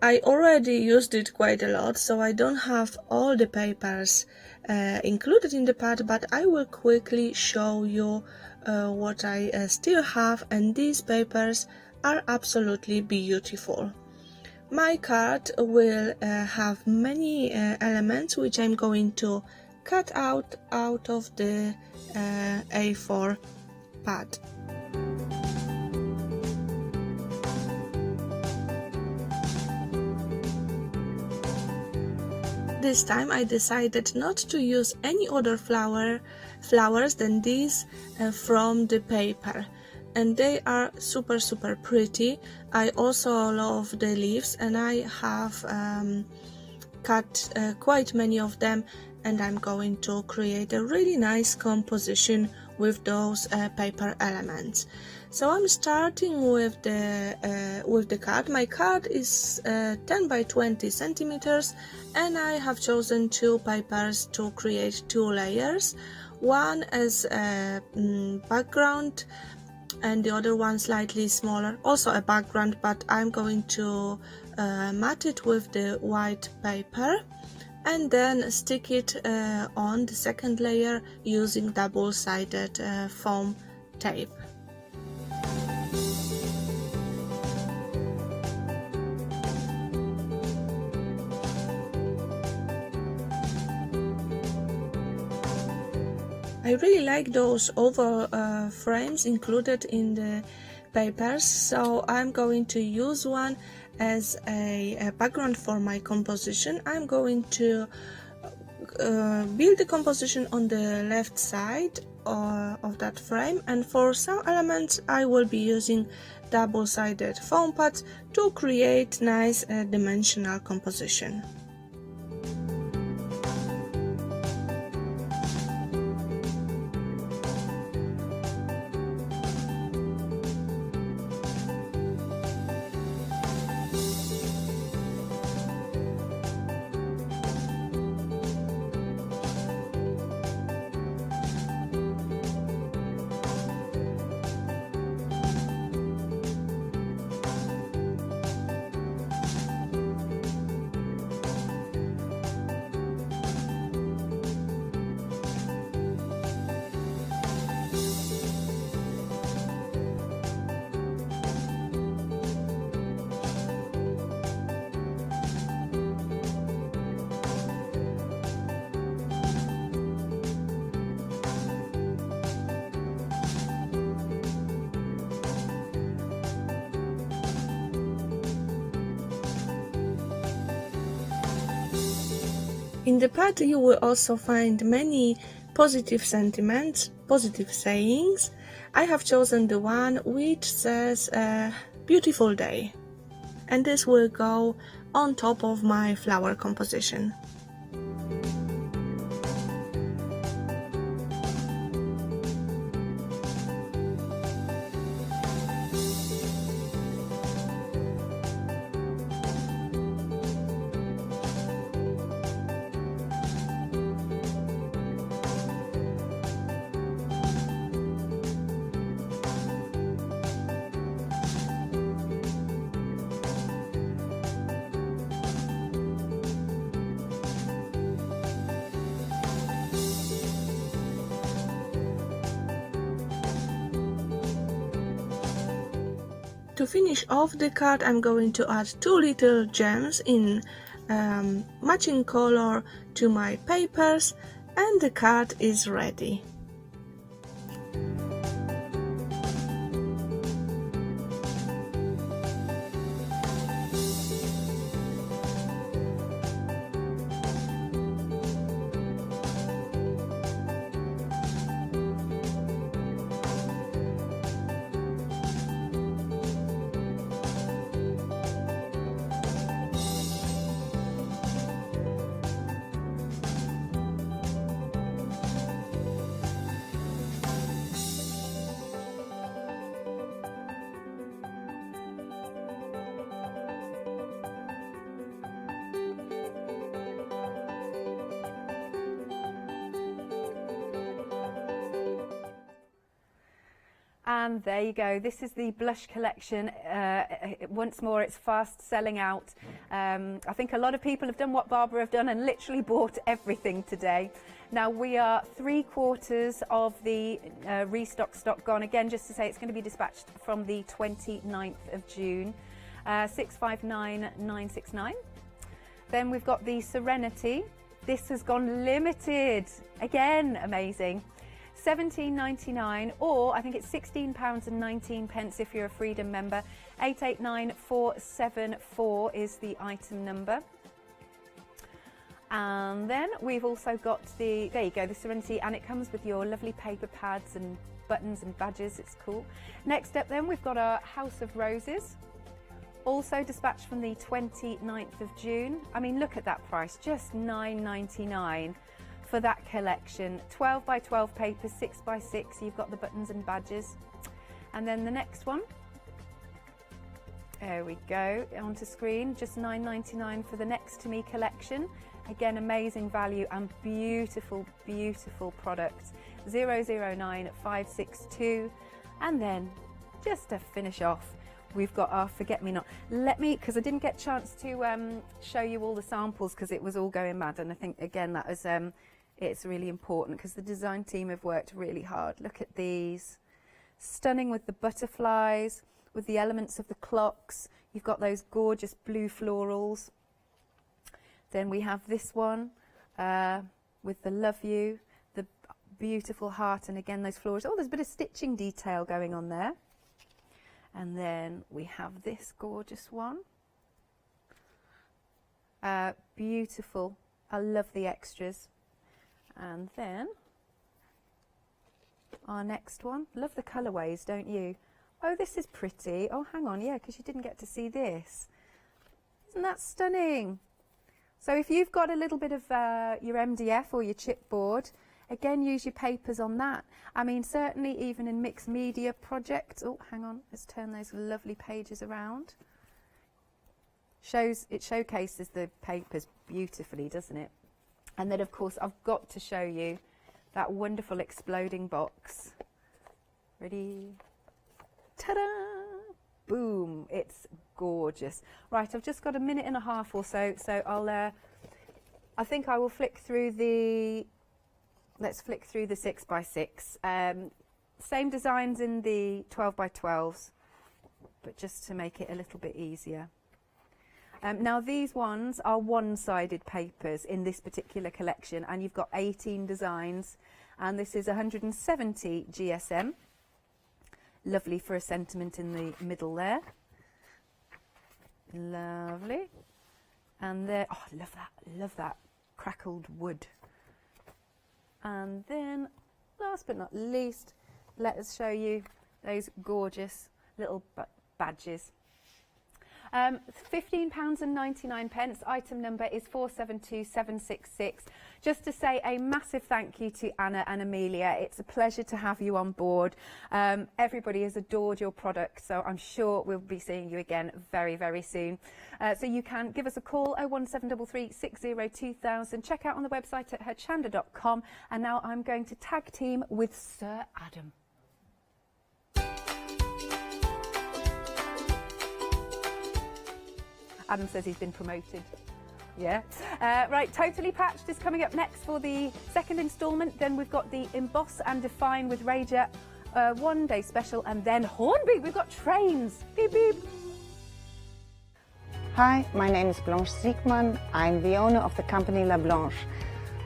I already used it quite a lot, so I don't have all the papers included in the pad, but I will quickly show you what I still have, and these papers are absolutely beautiful. My card will have many elements which I'm going to cut out of the A4 pad. This time I decided not to use any other flowers than these from the paper, and they are super pretty. I also love the leaves, and I have cut quite many of them, and I'm going to create a really nice composition with those paper elements. So I'm starting with the card. My card is 10 by 20 centimeters, and I have chosen two papers to create two layers, one as a background and the other one slightly smaller, also a background, but I'm going to mat it with the white paper and then stick it on the second layer using double-sided foam tape. I really like those oval frames included in the papers, so I'm going to use one as a background for my composition. I'm going to build the composition on the left side of that frame, and for some elements I will be using double-sided foam pads to create nice dimensional composition. In the pad you will also find many positive sentiments, positive sayings. I have chosen the one which says beautiful day, and this will go on top of my flower composition. To finish off the card, I'm going to add two little gems in matching color to my papers, and the card is ready. And there you go, this is the blush collection. Once more, it's fast selling out. I think a lot of people have done what Barbara have done and literally bought everything today. Now we are 3/4 of the restock stock gone. Again, just to say, it's going to be dispatched from the 29th of June, 659969. Then we've got the Serenity. This has gone limited. Again, amazing. £17.99, or I think it's £16.19 if you're a Freedom member. 889474 is the item number. And then we've also got the, there you go, the Serenity, and it comes with your lovely paper pads and buttons and badges. It's cool. Next up then, we've got our House of Roses, also dispatched from the 29th of June. I mean, look at that price, just £9.99 for that collection. 12 by 12 paper, 6 by 6. You've got the buttons and badges. And then the next one. There we go, onto screen, just £9.99 for the Next to Me collection. Again, amazing value and beautiful, beautiful product. 009562. And then, just to finish off, we've got our Forget-Me-Not. Let me, because I didn't get a chance to show you all the samples because it was all going mad, and I think, again, that was, it's really important because the design team have worked really hard. Look at these. Stunning with the butterflies, with the elements of the clocks. You've got those gorgeous blue florals. Then we have this one with the love you, the beautiful heart, and again those florals. Oh, there's a bit of stitching detail going on there. And then we have this gorgeous one. Beautiful. I love the extras. And then our next one. Love the colourways, don't you? Oh, this is pretty. Oh, hang on, yeah, because you didn't get to see this. Isn't that stunning? So if you've got a little bit of your MDF or your chipboard, again, use your papers on that. I mean, certainly even in mixed media projects. Oh, hang on, let's turn those lovely pages around. It showcases the papers beautifully, doesn't it? And then, of course, I've got to show you that wonderful exploding box. Ready? Ta-da! Boom! It's gorgeous. Right, I've just got a minute and a half or so, so I think I will flick through the. Let's flick through the 6 by 6. Same designs in the 12 by 12s, but just to make it a little bit easier. Now these ones are one-sided papers in this particular collection, and you've got 18 designs, and this is 170 GSM. Lovely for a sentiment in the middle there. Lovely. And there, oh, I love that crackled wood. And then, last but not least, let us show you those gorgeous little badges. £15.99. Item number is 472766. Just to say a massive thank you to Anna and Amelia. It's a pleasure to have you on board. Everybody has adored your product, so I'm sure we'll be seeing you again very, very soon. So you can give us a call, 01733 60 2000. Check out on the website at hochanda.com. And now I'm going to tag team with Sir Adam. Adam says he's been promoted. Yeah. Right, Totally Patched is coming up next for the second instalment. Then we've got the Emboss and Define with Raja, one-day special, and then Hornby. We've got trains. Beep, beep. Hi, my name is Blanche Siegmann. I'm the owner of the company La Blanche.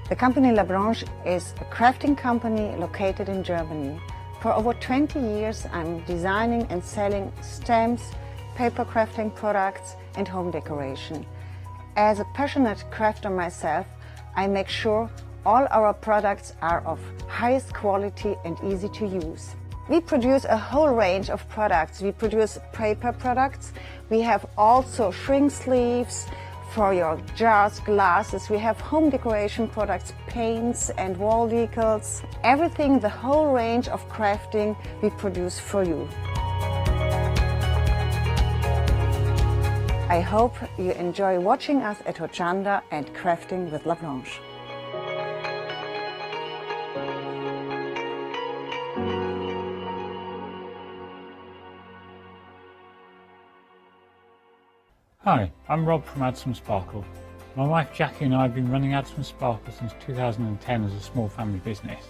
The company La Blanche is a crafting company located in Germany. For over 20 years, I'm designing and selling stamps, paper crafting products, and home decoration. As a passionate crafter myself, I make sure all our products are of highest quality and easy to use. We produce a whole range of products. We produce paper products. We have also shrink sleeves for your jars, glasses. We have home decoration products, paints and wall decals. Everything, the whole range of crafting we produce for you. I hope you enjoy watching us at Hochanda and crafting with La Blanche. Hi, I'm Rob from Add Some Sparkle. My wife Jackie and I have been running Add Some Sparkle since 2010 as a small family business.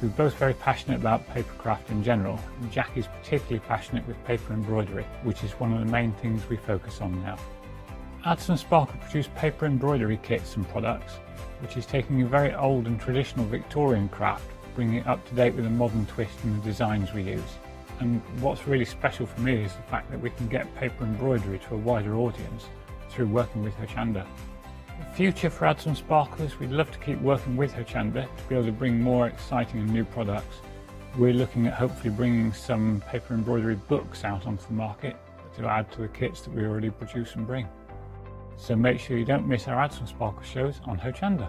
We're both very passionate about paper craft in general, and Jackie's particularly passionate with paper embroidery, which is one of the main things we focus on now. Add Some Sparkle produce paper embroidery kits and products, which is taking a very old and traditional Victorian craft, bringing it up to date with a modern twist in the designs we use. And what's really special for me is the fact that we can get paper embroidery to a wider audience through working with Hochanda. The future for Add Some Sparkle is we'd love to keep working with Hochanda to be able to bring more exciting and new products. We're looking at hopefully bringing some paper embroidery books out onto the market to add to the kits that we already produce and bring. So make sure you don't miss our Add Some Sparkle shows on Hochanda.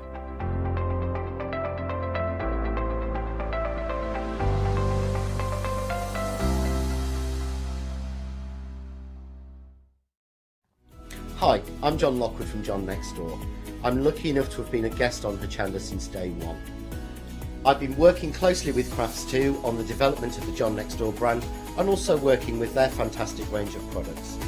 Hi, I'm John Lockwood from John Next Door. I'm lucky enough to have been a guest on Hochanda since day one. I've been working closely with Crafts2 on the development of the John Next Door brand and also working with their fantastic range of products.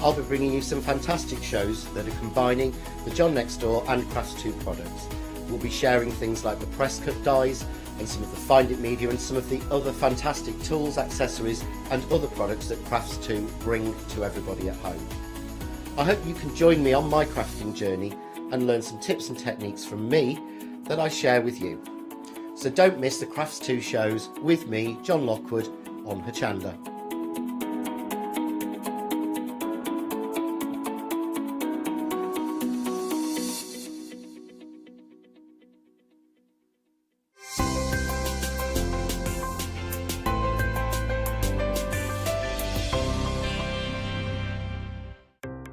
I'll be bringing you some fantastic shows that are combining the John Next Door and Crafts2 products. We'll be sharing things like the press cut dies and some of the Find It media and some of the other fantastic tools, accessories and other products that Crafts2 bring to everybody at home. I hope you can join me on my crafting journey and learn some tips and techniques from me that I share with you. So don't miss the Crafts2 shows with me, John Lockwood, on Hochanda.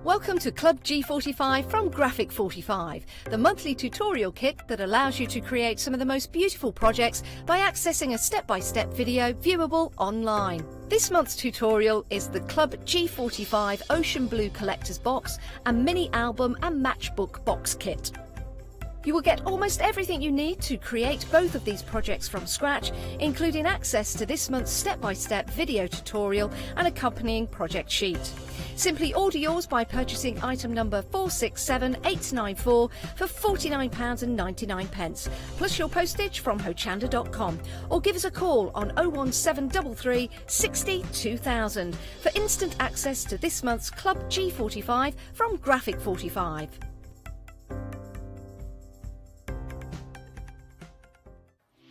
Welcome to Club G45 from Graphic 45, the monthly tutorial kit that allows you to create some of the most beautiful projects by accessing a step-by-step video viewable online. This month's tutorial is the Club G45 Ocean Blue Collector's Box and Mini Album and Matchbook Box Kit. You will get almost everything you need to create both of these projects from scratch, including access to this month's step-by-step video tutorial and accompanying project sheet. Simply order yours by purchasing item number 467894 for £49.99, plus your postage from hochanda.com, or give us a call on 01733 60 2000 for instant access to this month's Club G45 from Graphic 45.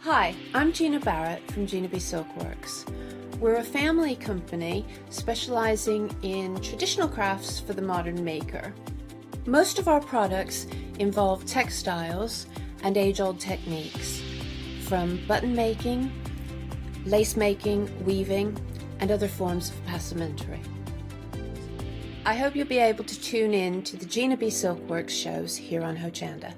Hi, I'm Gina Barrett from Gina B Silkworks. We're a family company specializing in traditional crafts for the modern maker. Most of our products involve textiles and age-old techniques, from button making, lace making, weaving, and other forms of passementerie. I hope you'll be able to tune in to the Gina B Silkworks shows here on Hochanda.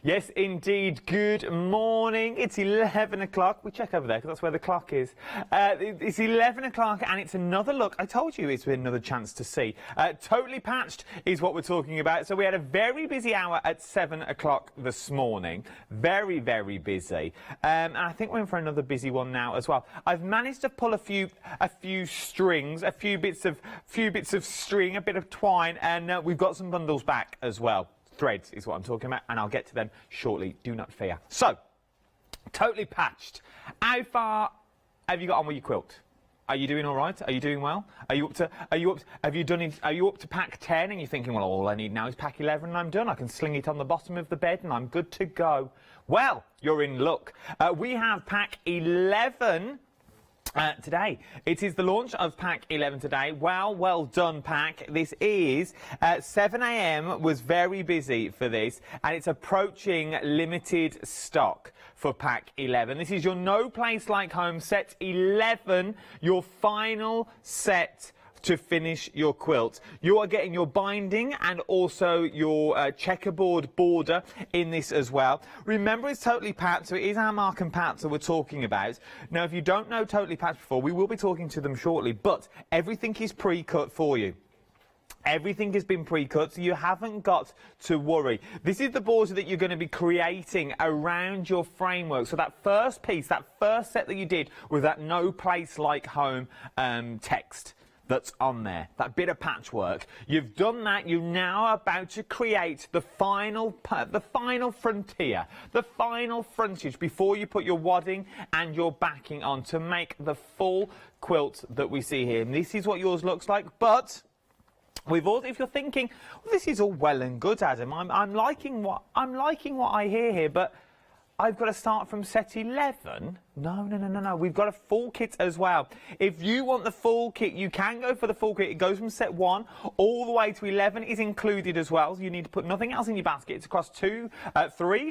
Yes, indeed. Good morning. It's 11 o'clock. We check over there because that's where the clock is. It's 11 o'clock and it's another look. I told you it's been another chance to see. Totally Patched is what we're talking about. So we had a very busy hour at 7 o'clock this morning. Very, very busy. And I think we're in for another busy one now as well. I've managed to pull a few strings, a few bits of string, a bit of twine, and we've got some bundles back as well. Threads is what I'm talking about, and I'll get to them shortly. Do not fear. So, Totally Patched. How far have you got on with your quilt? Are you doing all right? Are you doing well? Are you up to pack 10 and you're thinking, well, all I need now is pack 11 and I'm done. I can sling it on the bottom of the bed and I'm good to go. Well, you're in luck. We have pack 11 today. It is the launch of pack 11 today. Well done, pack. This is 7 a.m. was very busy for this, and it's approaching limited stock for pack 11. This is your No Place Like Home set 11, your final set to finish your quilt. You are getting your binding and also your checkerboard border in this as well. Remember, it's Totally Patched, so it is our Mark and Pat that we're talking about. Now, if you don't know Totally Patched before, we will be talking to them shortly, but everything is pre-cut for you. Everything has been pre-cut, so you haven't got to worry. This is the border that you're going to be creating around your framework. So that first piece, that first set that you did with that No Place Like Home text that's on there, that bit of patchwork. You've done that. You're now about to create the final frontier, the final frontage before you put your wadding and your backing on to make the full quilt that we see here. And this is what yours looks like, but we've all, if you're thinking, well, this is all well and good, Adam, I'm liking what I hear here, but I've got to start from set 11? No. We've got a full kit as well. If you want the full kit, you can go for the full kit. It goes from set 1 all the way to 11 is included as well. So you need to put nothing else in your basket. It's across 3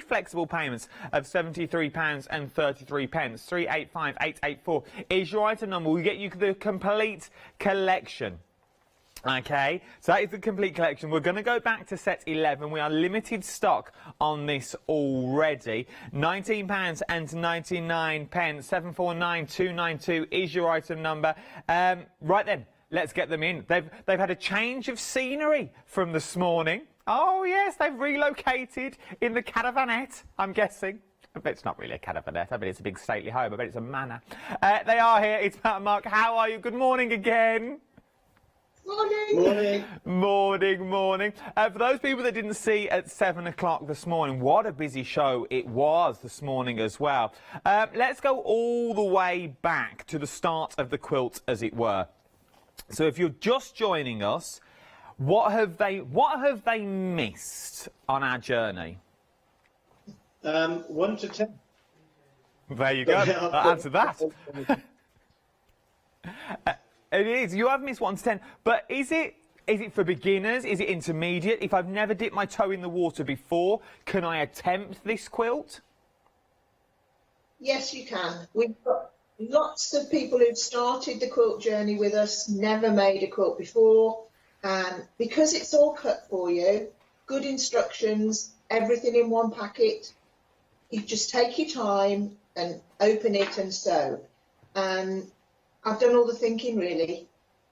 flexible payments of £73 and 33 pence. 385884 is your item number. We get you the complete collection. Okay, so that is the complete collection. We're going to go back to set 11. We are limited stock on this already. £19 and 99 pence. 749292 is your item number. Right then, let's get them in. They've had a change of scenery from this morning. Oh yes, they've relocated in the caravanette, I'm guessing. I bet it's not really a caravanette. I bet it's a big stately home. I bet it's a manor. They are here. It's Pat and Mark. How are you? Good morning again. Morning. Morning. For those people that didn't see at 7 o'clock this morning, what a busy show it was this morning as well. Let's go all the way back to the start of the quilt, as it were. So if you're just joining us, what have they missed on our journey? 1 to 10. There you go. Answer that. It is. You have missed 1 to 10, but is it for beginners? Is it intermediate? If I've never dipped my toe in the water before, can I attempt this quilt? Yes, you can. We've got lots of people who've started the quilt journey with us, never made a quilt before, and because it's all cut for you, good instructions, everything in one packet, you just take your time and open it and sew. And I've done all the thinking, really.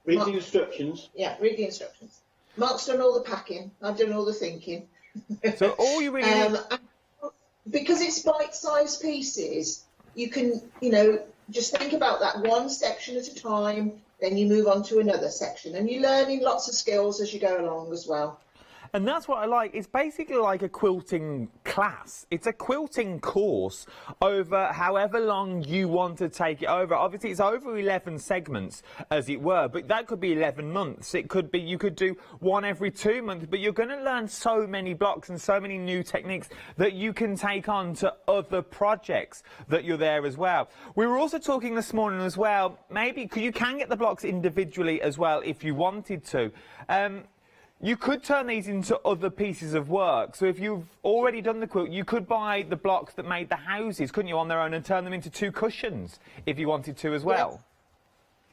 Read the instructions. Yeah, read the instructions. Mark's done all the packing. I've done all the thinking. So all you really need... Because it's bite-sized pieces, you can, just think about that one section at a time, then you move on to another section. And you're learning lots of skills as you go along as well. And that's what I like. It's basically like a quilting class. It's a quilting course over however long you want to take it over. Obviously, it's over 11 segments, as it were, but that could be 11 months. It could be, you could do one every 2 months, but you're going to learn so many blocks and so many new techniques that you can take on to other projects that you're there as well. We were also talking this morning as well, maybe, you can get the blocks individually as well if you wanted to. You could turn these into other pieces of work. So if you've already done the quilt, you could buy the blocks that made the houses, couldn't you, on their own, and turn them into 2 cushions if you wanted to as well?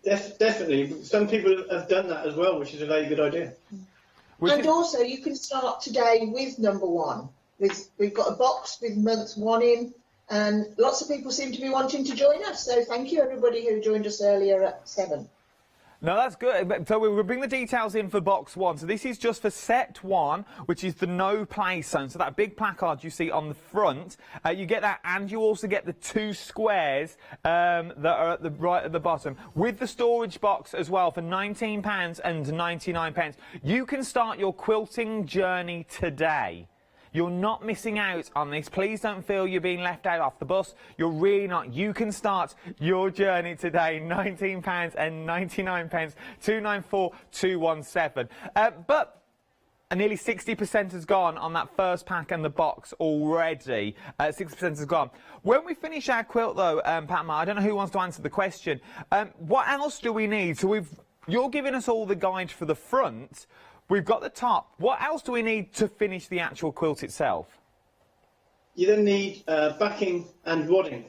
Definitely. Some people have done that as well, which is a very good idea. Also, you can start today with number 1. We've got a box with month 1 in, and lots of people seem to be wanting to join us. So thank you, everybody who joined us earlier at 7. No, that's good. So we'll bring the details in for box 1. So this is just for set 1, which is the no play zone. So that big placard you see on the front, you get that, and you also get the 2 squares that are right at the bottom with the storage box as well for £19 and 99 pence. You can start your quilting journey today. You're not missing out on this. Please don't feel you're being left out off the bus. You're really not. You can start your journey today. £19 and 99 pence, 294217. But nearly 60% has gone on that first pack and the box already. 60% has gone. When we finish our quilt, though, Pat, I don't know who wants to answer the question. What else do we need? So you're giving us all the guide for the front. We've got the top. What else do we need to finish the actual quilt itself? You then need backing and wadding,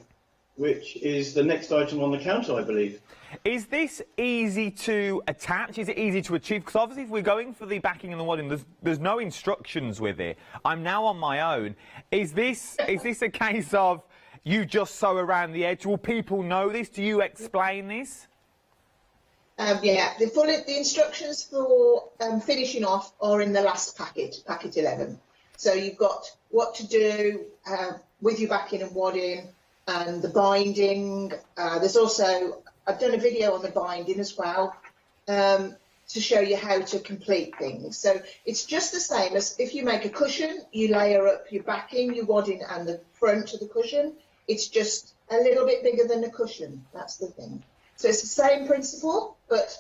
which is the next item on the counter, I believe. Is this easy to attach? Is it easy to achieve? Because obviously if we're going for the backing and the wadding, there's no instructions with it. I'm now on my own. Is this a case of you just sew around the edge? Will people know this? Do you explain this? Yeah, the instructions for finishing off are in the last packet 11. So you've got what to do with your backing and wadding and the binding. There's also, I've done a video on the binding as well to show you how to complete things. So it's just the same as if you make a cushion, you layer up your backing, your wadding and the front of the cushion. It's just a little bit bigger than a cushion. That's the thing. So it's the same principle, but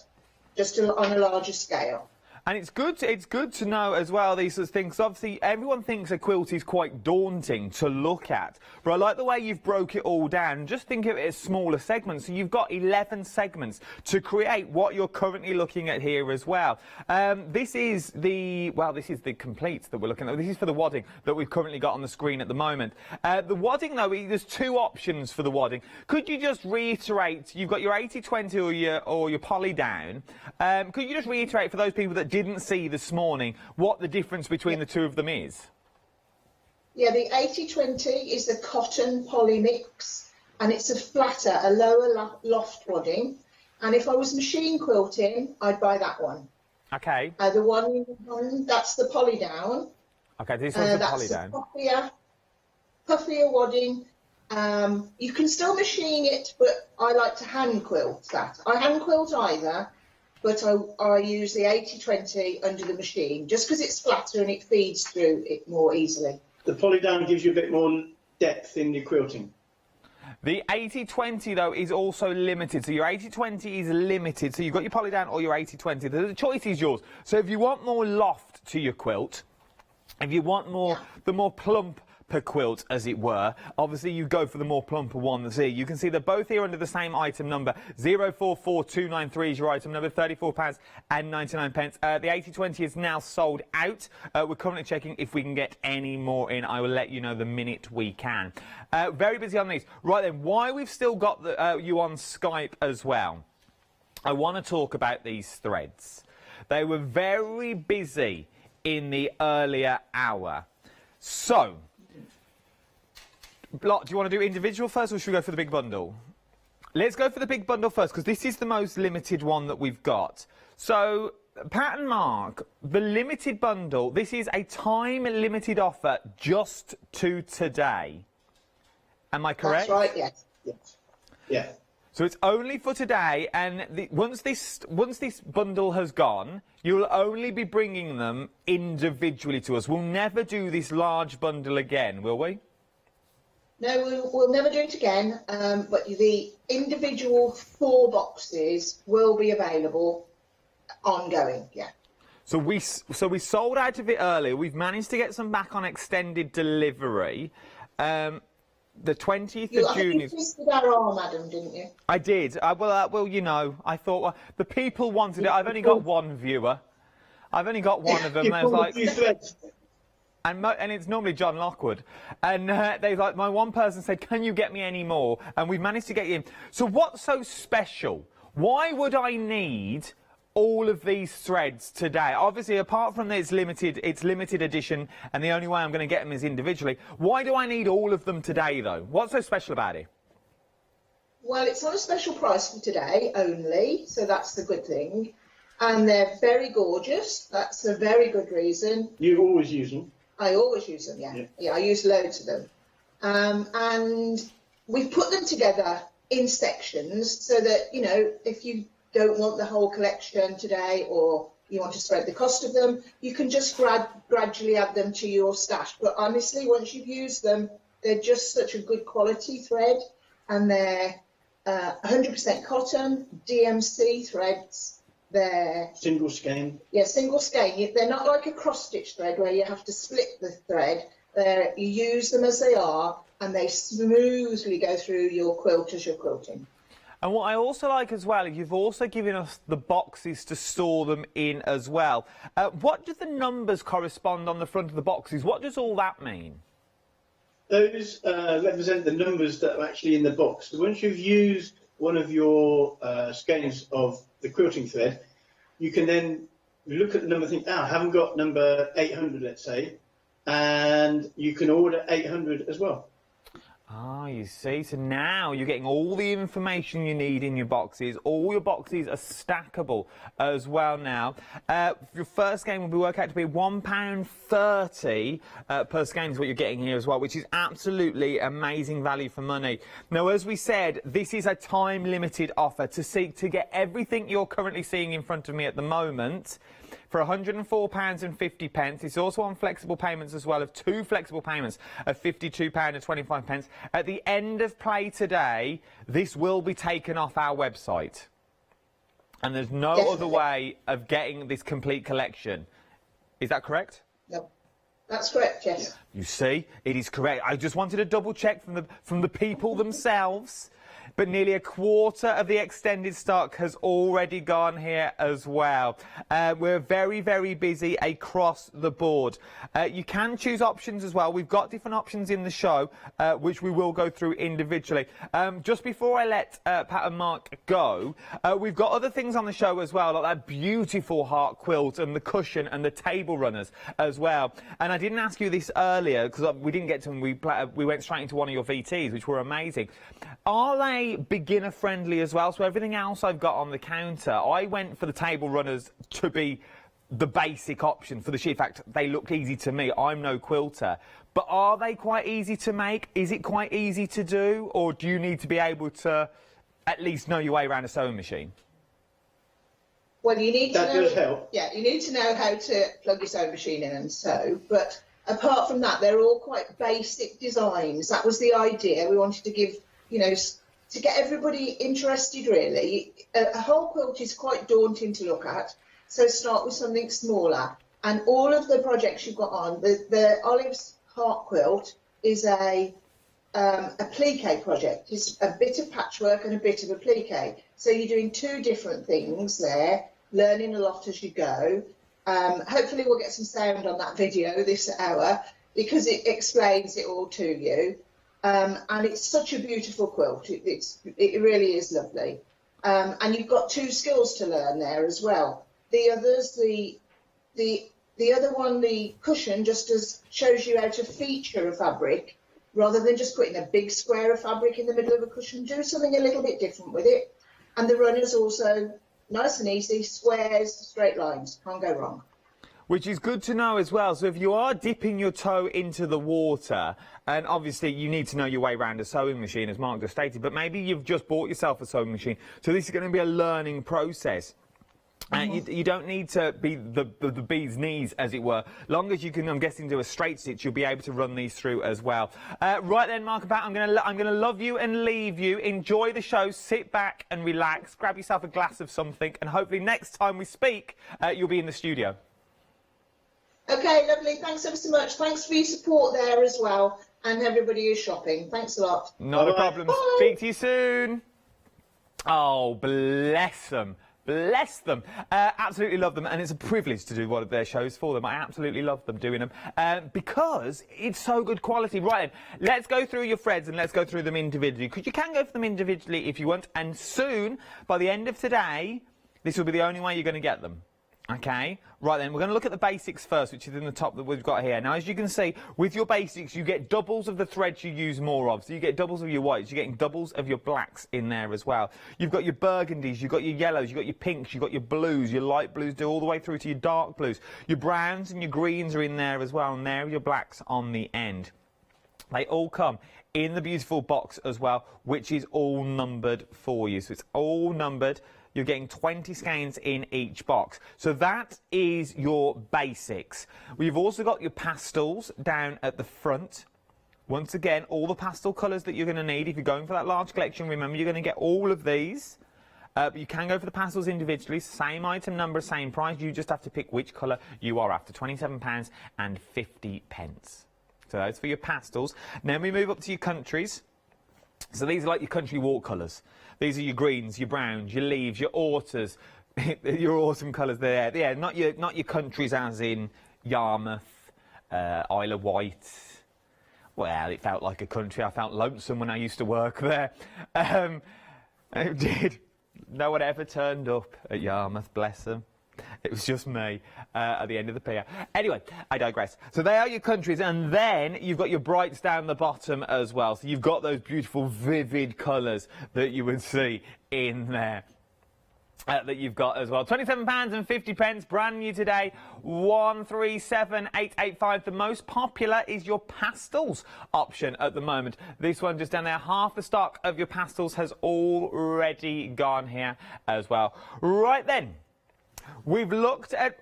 just on a larger scale. And it's good to know as well these sorts of things. Obviously, everyone thinks a quilt is quite daunting to look at, but I like the way you've broke it all down. Just think of it as smaller segments. So you've got 11 segments to create what you're currently looking at here as well. This is the completes that we're looking at. This is for the wadding that we've currently got on the screen at the moment. The wadding, though, there's two options for the wadding. Could you just reiterate? You've got your 80-20 or your poly down. Could you just reiterate for those people that didn't see this morning what the difference between the two of them is? Yeah, the 80-20 is the cotton poly mix, and it's a flatter, a lower loft wadding. And if I was machine quilting, I'd buy that one. Okay. The one that's the poly down. Okay, this one's the poly down. Puffier wadding. You can still machine it, but I like to hand quilt that. I hand quilt either, but I use the 80-20 under the machine, just because it's flatter and it feeds through it more easily. The poly down gives you a bit more depth in your quilting. The 80-20, though, is also limited. So your 80-20 is limited. So you've got your poly down or your 80-20. The choice is yours. So if you want more loft to your quilt, if you want the more plump per quilt, as it were, obviously you go for the more plumper one that's here. You can see they're both here under the same item number. 044293 is your item number, £34.99. The 80-20 is now sold out. We're currently checking if we can get any more in. I will let you know the minute we can. Very busy on these. Right then, why we've still got you on Skype as well, I want to talk about these threads. They were very busy in the earlier hour. So, Lot, do you want to do individual first, or should we go for the big bundle? Let's go for the big bundle first, because this is the most limited one that we've got. So, Pat and Mark, the limited bundle, this is a time-limited offer just to today. Am I correct? That's right, yes. Yeah. So it's only for today, and once this bundle has gone, you'll only be bringing them individually to us. We'll never do this large bundle again, will we? No, we'll never do it again, but the individual 4 boxes will be available ongoing, yeah. So we sold out of it earlier. We've managed to get some back on extended delivery. The 20th of June is... You twisted our arm, Adam, didn't you? I did. Well, you know, I thought, well, the people wanted it. I've only got one viewer. I've only got one of them. I was like... And it's normally John Lockwood. And they like, my one person said, can you get me any more? And we've managed to get you in. So what's so special? Why would I need all of these threads today? Obviously, apart from it's limited edition, and the only way I'm going to get them is individually. Why do I need all of them today, though? What's so special about it? Well, it's on a special price for today only, so that's the good thing. And they're very gorgeous. That's a very good reason. You always use them? I always use them, yeah. I use loads of them. And we've put them together in sections so that, you know, if you don't want the whole collection today, or you want to spread the cost of them, you can just gradually add them to your stash. But honestly, once you've used them, they're just such a good quality thread, and they're 100% cotton, DMC threads. They're single skein. Yeah, single skein. They're not like a cross-stitch thread where you have to split the thread. You use them as they are, and they smoothly go through your quilt as you're quilting. And what I also like as well, you've also given us the boxes to store them in as well. What do the numbers correspond on the front of the boxes? What does all that mean? Those represent the numbers that are actually in the box. So once you've used one of your skeins of the quilting thread, you can then look at the number and think, I haven't got number 800, let's say, and you can order 800 as well. Ah, you see, so now you're getting all the information you need in your boxes. All your boxes are stackable as well now. Your first game will be worked out to be £1.30 per skein is what you're getting here as well, which is absolutely amazing value for money. Now, as we said, this is a time-limited offer to get everything you're currently seeing in front of me at the moment for £104.50. It's also on flexible payments as well, of 2 flexible payments of £52.25. At the end of play today, this will be taken off our website. And there's no Definitely. other way of getting this complete collection. Is that correct? No, that's correct, yes. You see, it is correct. I just wanted to double check from the people themselves. But nearly a quarter of the extended stock has already gone here as well. We're very, very busy across the board. You can choose options as well. We've got different options in the show, which we will go through individually. Just before I let Pat and Mark go, we've got other things on the show as well, like that beautiful heart quilt and the cushion and the table runners as well. And I didn't ask you this earlier because we didn't get to them. We went straight into one of your VTs, which were amazing. Are they beginner friendly as well? So everything else I've got on the counter, I went for the table runners to be the basic option for the sheet. In fact, they looked easy to me. I'm no quilter. But are they quite easy to make? Is it quite easy to do? Or do you need to be able to at least know your way around a sewing machine? Well, you need to know. That does help. Yeah, you need to know how to plug your sewing machine in and sew. But apart from that, they're all quite basic designs. That was the idea. We wanted to give, you know, to get everybody interested, really. A whole quilt is quite daunting to look at, so start with something smaller. And all of the projects you've got on, the Olive's Heart Quilt is a plique project. It's a bit of patchwork and a bit of applique. So you're doing two different things there, learning a lot as you go. Hopefully we'll get some sound on that video this hour because it explains it all to you. And it's such a beautiful quilt. It really is lovely. And you've got two skills to learn there as well. The others, the other one, the cushion, just shows you how to feature a fabric rather than just putting a big square of fabric in the middle of a cushion. Do something a little bit different with it. And the runners also nice and easy, squares, straight lines. Can't go wrong. Which is good to know as well. So if you are dipping your toe into the water, and obviously you need to know your way around a sewing machine, as Mark just stated, but maybe you've just bought yourself a sewing machine. So this is going to be a learning process. You don't need to be the bee's knees, as it were. Long as you can, I'm guessing, do a straight stitch, you'll be able to run these through as well. Right then, Mark and Pat, I'm gonna love you and leave you. Enjoy the show. Sit back and relax. Grab yourself a glass of something, and hopefully next time we speak, you'll be in the studio. Okay, lovely. Thanks ever so much. Thanks for your support there as well, and everybody who's shopping. Thanks a lot. Not a problem. Bye. Speak to you soon. Oh, bless them. Bless them. Absolutely love them, and it's a privilege to do one of their shows for them. I absolutely love them doing them because it's so good quality. Right then, let's go through your threads and let's go through them individually, because you can go for them individually if you want, and soon, by the end of today, this will be the only way you're going to get them. Okay, right then, we're going to look at the basics first, which is in the top that we've got here. Now, as you can see, with your basics, you get doubles of the threads you use more of. So you get doubles of your whites, you're getting doubles of your blacks in there as well. You've got your burgundies, you've got your yellows, you've got your pinks, you've got your blues, your light blues do all the way through to your dark blues. Your browns and your greens are in there as well, and there are your blacks on the end. They all come in the beautiful box as well, which is all numbered for you. So it's all numbered. You're getting 20 skeins in each box. So that is your basics. We've also got your pastels down at the front. Once again, all the pastel colours that you're going to need. If you're going for that large collection, remember you're going to get all of these. But you can go for the pastels individually. Same item number, same price. You just have to pick which colour you are after. £27.50. So that's for your pastels. Then we move up to your countries. So these are like your country walk colours. These are your greens, your browns, your leaves, your autumns, your autumn colours there. Yeah, not your countries as in Yarmouth, Isle of Wight. Well, it felt like a country. I felt lonesome when I used to work there. It did. No one ever turned up at Yarmouth, bless them. It was just me at the end of the pier. Anyway, I digress. So they are your countries, and then you've got your brights down the bottom as well. So you've got those beautiful, vivid colours that you would see in there. That you've got as well. £27.50, brand new today, 137885. The most popular is your pastels option at the moment. This one just down there, half the stock of your pastels has already gone here as well. Right then. We've looked at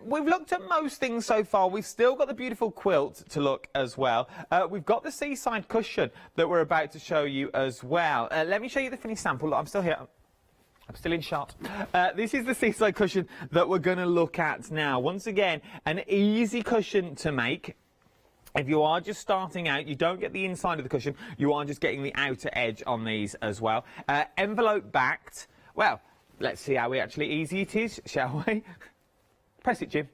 most things so far. We've still got the beautiful quilt to look as well. We've got the seaside cushion that we're about to show you as well. Let me show you the finished sample. I'm still here. I'm still in shot. This is the seaside cushion that we're going to look at now. Once again, an easy cushion to make. If you are just starting out, you don't get the inside of the cushion, you are just getting the outer edge on these as well. Envelope backed. Well, let's see how actually easy it is, shall we? Press it, Jim.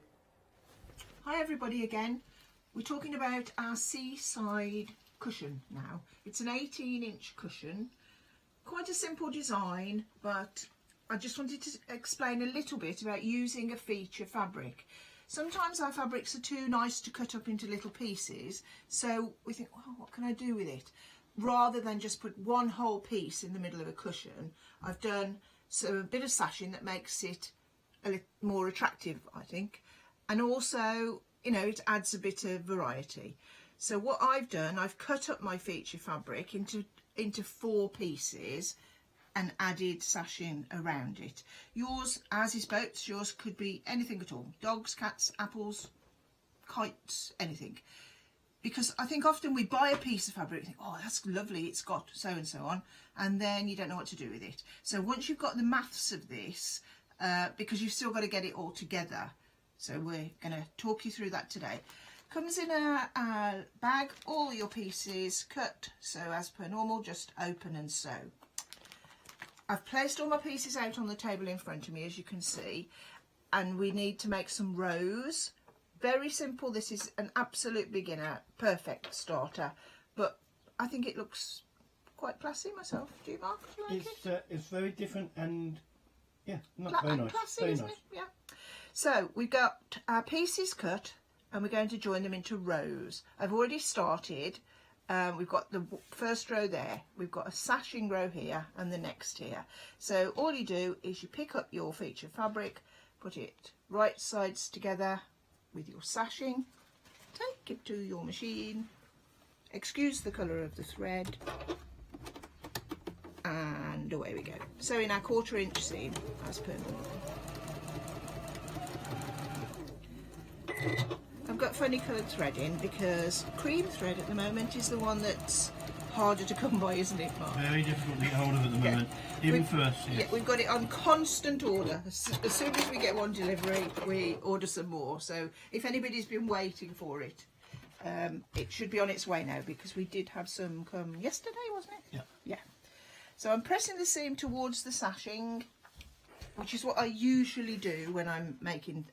Hi everybody again. We're talking about our seaside cushion now. It's an 18-inch cushion. Quite a simple design, but I just wanted to explain a little bit about using a feature fabric. Sometimes our fabrics are too nice to cut up into little pieces, so we think, well, what can I do with it? Rather than just put one whole piece in the middle of a cushion, I've done a bit of sashing that makes it a little more attractive, I think. And also, you know, it adds a bit of variety. So what I've done, I've cut up my feature fabric into 4 pieces and added sashing around it. Yours, as is boats, yours could be anything at all. Dogs, cats, apples, kites, anything. Because I think often we buy a piece of fabric and think, oh, that's lovely, it's got so and so on, and then you don't know what to do with it. So once you've got the maths of this, because you've still got to get it all together, so we're going to talk you through that today. Comes in a bag, all your pieces cut, so as per normal, just open and sew. I've placed all my pieces out on the table in front of me, as you can see, and we need to make some rows. Very simple. This is an absolute beginner, perfect starter, but I think it looks quite classy myself. Do you, Mark? Do you like it? It's very different and, yeah, very nice. Classy, very isn't nice. it? Yeah. So we've got our pieces cut, and we're going to join them into rows. I've already started. We've got the first row there, we've got a sashing row here and the next here. So all you do is you pick up your feature fabric, put it right sides together with your sashing, take it to your machine, excuse the colour of the thread, and away we go. So in our 1/4 inch seam as per normal. I've got funny coloured thread in because cream thread at the moment is the one that's harder to come by, isn't it, Mark? Very difficult to get hold of at the moment, even for us. Yeah, we've got it on constant order. As soon as we get one delivery, we order some more. So if anybody's been waiting for it, it should be on its way now, because we did have some come yesterday, wasn't it? Yeah. Yeah. So I'm pressing the seam towards the sashing, which is what I usually do when I'm making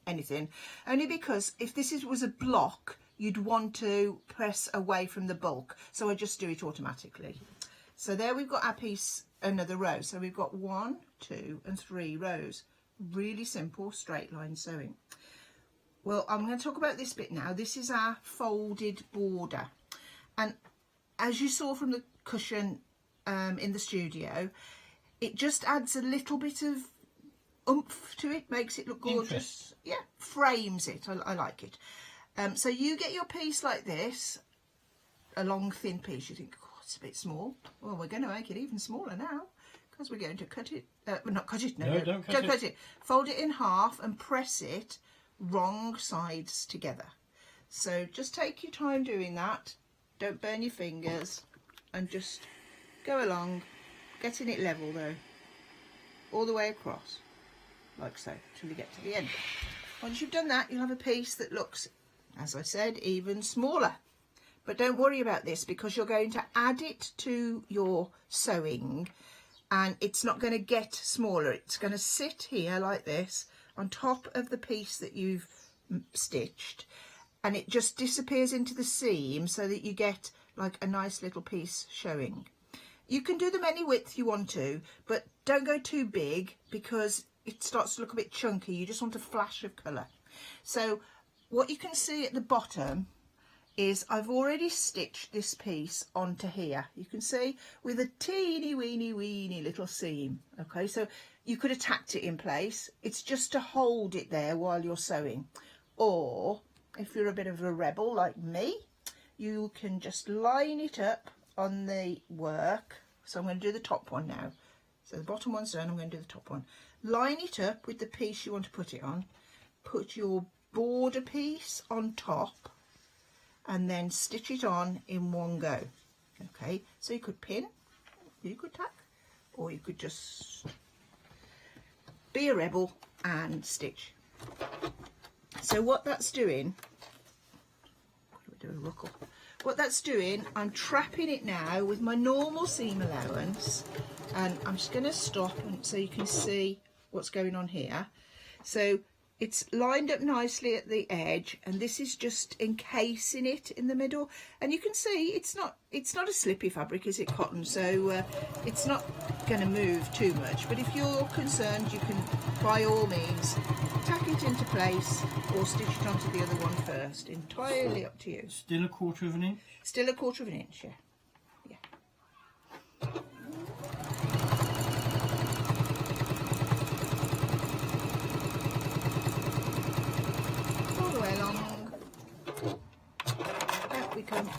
anything, only because if this was a block, you'd want to press away from the bulk, so I just do it automatically. So there we've got our piece, another row, so we've got 1, 2 and 3 rows. Really simple straight line sewing. Well, I'm going to talk about this bit now. This is our folded border, and as you saw from the cushion in the studio, it just adds a little bit of oomph to it, makes it look gorgeous. Yeah, frames it. I like it. So you get your piece like this, a long thin piece. You think, oh, it's a bit small. Well, we're going to make it even smaller now, because we're going to cut it. Not cut it. No, don't cut it. Fold it in half and press it wrong sides together. So just take your time doing that. Don't burn your fingers, and just go along, getting it level though, all the way across. Like so, till you get to the end. Once you've done that, you'll have a piece that looks, as I said, even smaller. But don't worry about this, because you're going to add it to your sewing, and it's not going to get smaller. It's going to sit here like this on top of the piece that you've stitched, and it just disappears into the seam so that you get like a nice little piece showing. You can do them any width you want to, but don't go too big, because it starts to look a bit chunky. You just want a flash of colour. So what you can see at the bottom is I've already stitched this piece onto here. You can see with a teeny weeny little seam. Okay, so you could have tacked it in place. It's just to hold it there while you're sewing. Or if you're a bit of a rebel like me, you can just line it up on the work. So I'm going to do the top one now. So the bottom one's done, I'm going to do the top one. Line it up with the piece you want to put it on. Put your border piece on top, and then stitch it on in one go. Okay, so you could pin, you could tack, or you could just be a rebel and stitch. So what that's doing, what that's doing, I'm trapping it now with my normal seam allowance, and I'm just going to stop so you can see what's going on here. So it's lined up nicely at the edge, and this is just encasing it in the middle, and you can see it's not a slippy fabric, is it, cotton? So it's not going to move too much, but if you're concerned, you can by all means tack it into place or stitch it onto the other one first. Entirely up to you. Still 1/4 of an inch? Still 1/4 of an inch, yeah. All the way along. Out we come.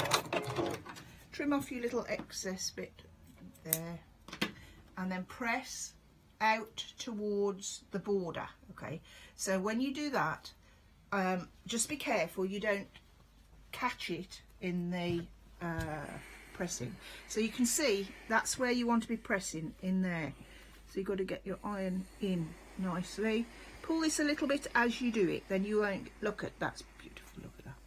Trim off your little excess bit there, and then press out towards the border. Okay, so when you do that, just be careful you don't catch it in the pressing. So you can see that's where you want to be pressing, in there. So you've got to get your iron in nicely. Pull this a little bit as you do it, then you won't, look at that's beautiful, look at that.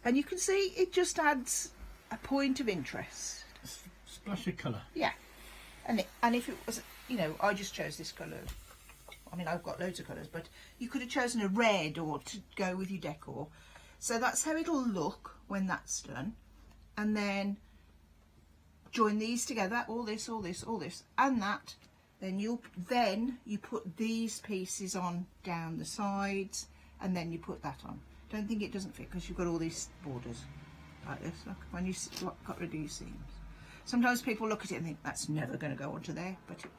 And you can see it just adds a point of interest. Splash of colour. Yeah. And if it was, you know, I just chose this colour. I mean, I've got loads of colours, but you could have chosen a red or to go with your decor. So that's how it'll look when that's done. And then join these together, all this, and that. Then you put these pieces on down the sides, and then you put that on. Don't think it doesn't fit because you've got all these borders like this. Look, when you got rid of your seams. Sometimes people look at it and think that's never going to go onto there, but it will.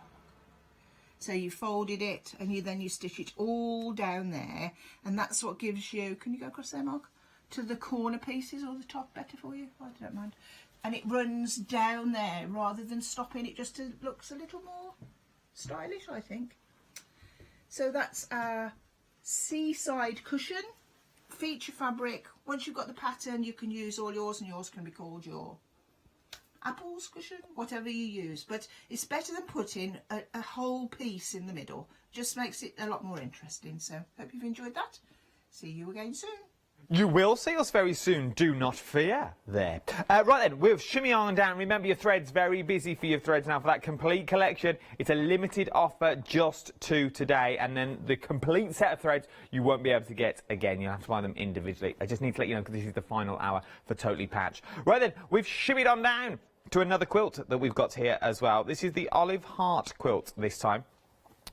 So you folded it, and then you stitch it all down there, and that's what gives you. Can you go across there, Mark? To the corner pieces or the top, better for you? I don't mind. And it runs down there rather than stopping. It just looks a little more stylish, I think. So that's our seaside cushion, feature fabric. Once you've got the pattern, you can use all yours, and yours can be called your apples cushion, whatever you use. But it's better than putting a whole piece in the middle. Just makes it a lot more interesting. So hope you've enjoyed that. See you again soon. You will see us very soon, do not fear there. Right then, we'll shimmy on down. Remember, your thread's very busy for your threads now for that complete collection. It's a limited offer just to today, and then the complete set of threads you won't be able to get again. You'll have to buy them individually. I just need to let you know because this is the final hour for Totally Patch. Right then, we've shimmied on down to another quilt that we've got here as well. This is the Olive Heart quilt this time.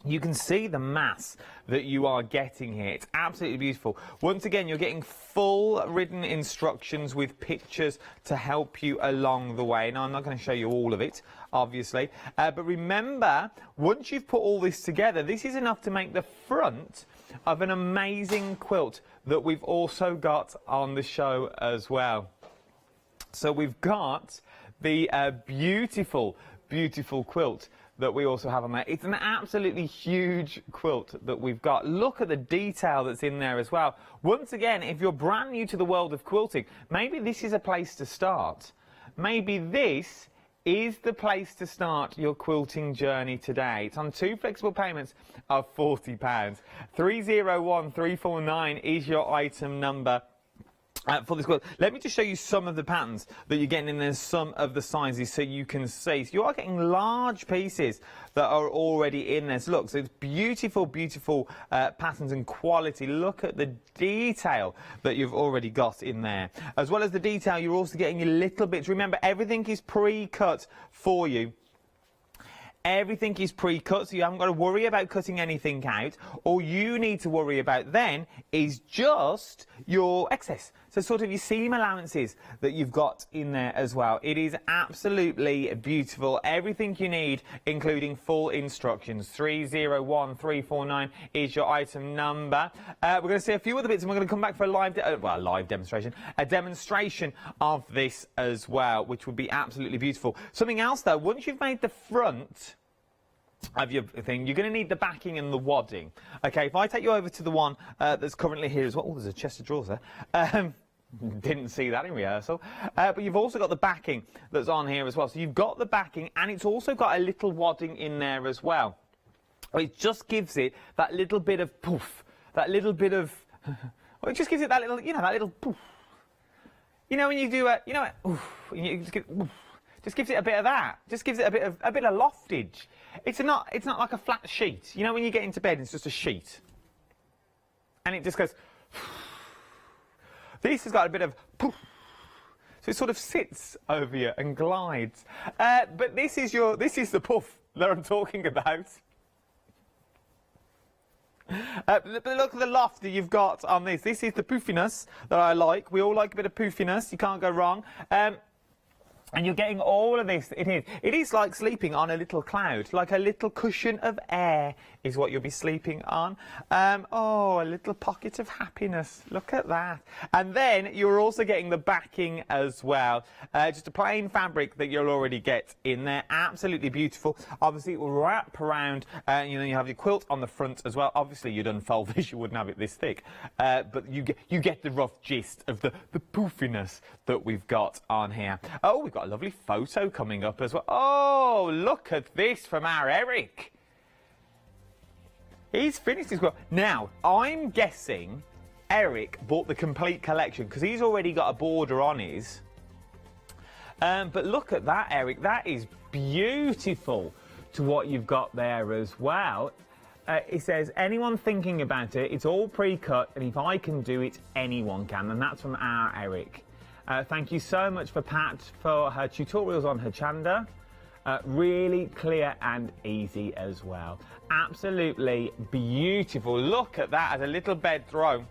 You can see the mass that you are getting here. It's absolutely beautiful. Once again, you're getting full written instructions with pictures to help you along the way. Now, I'm not going to show you all of it, obviously. But remember, once you've put all this together, this is enough to make the front of an amazing quilt that we've also got on the show as well. So we've got the beautiful, beautiful quilt that we also have on there. It's an absolutely huge quilt that we've got. Look at the detail that's in there as well. Once again, if you're brand new to the world of quilting, maybe this is a place to start. Maybe this is the place to start your quilting journey today. It's on 2 flexible payments of £40. 301349 is your item number. For this quilt. Let me just show you some of the patterns that you're getting in there, some of the sizes so you can see. So you are getting large pieces that are already in there. So look, so it's beautiful, beautiful patterns and quality. Look at the detail that you've already got in there. As well as the detail, you're also getting your little bits. Remember, everything is pre-cut for you. Everything is pre-cut, so you haven't got to worry about cutting anything out. All you need to worry about then is just your excess. So sort of your seam allowances that you've got in there as well. It is absolutely beautiful. Everything you need, including full instructions. 301349 is your item number. We're going to see a few other bits, and we're going to come back for a live demonstration of this as well, which would be absolutely beautiful. Something else though, once you've made the front of your thing, you're going to need the backing and the wadding. Okay, if I take you over to the one that's currently here as well. Oh, there's a chest of drawers there. Didn't see that in rehearsal. But you've also got the backing that's on here as well. So you've got the backing, and it's also got a little wadding in there as well. it just gives it that little bit of poof, that little bit of, well, it just gives it that little, you know, that little poof. You know when you do a, you know, oof, you just, oof, just gives it a bit of that. Just gives it a bit of loftage. It's not like a flat sheet. You know when you get into bed, it's just a sheet, and it just goes. This has got a bit of poof. So it sort of sits over you and glides. But this is the puff that I'm talking about. But look at the loft that you've got on this. This is the poofiness that I like. We all like a bit of poofiness. You can't go wrong. And you're getting all of this. It is like sleeping on a little cloud, like a little cushion of air is what you'll be sleeping on. Oh, a little pocket of happiness. Look at that. And then you're also getting the backing as well. Just a plain fabric that you'll already get in there. Absolutely beautiful. Obviously, it will wrap around. You know, you have your quilt on the front as well. Obviously, you'd unfold this. You wouldn't have it this thick. But you get the rough gist of the poofiness that we've got on here. Oh, we've got a lovely photo coming up as well. Oh, look at this from our Eric. He's finished his quilt. Now, I'm guessing Eric bought the complete collection because he's already got a border on his. But look at that, Eric. That is beautiful to what you've got there as well. It says, anyone thinking about it, it's all pre-cut, and if I can do it, anyone can. And that's from our Eric. Thank you so much for Pat for her tutorials on Hochanda. Really clear and easy as well. Absolutely beautiful. Look at that as a little bed throw.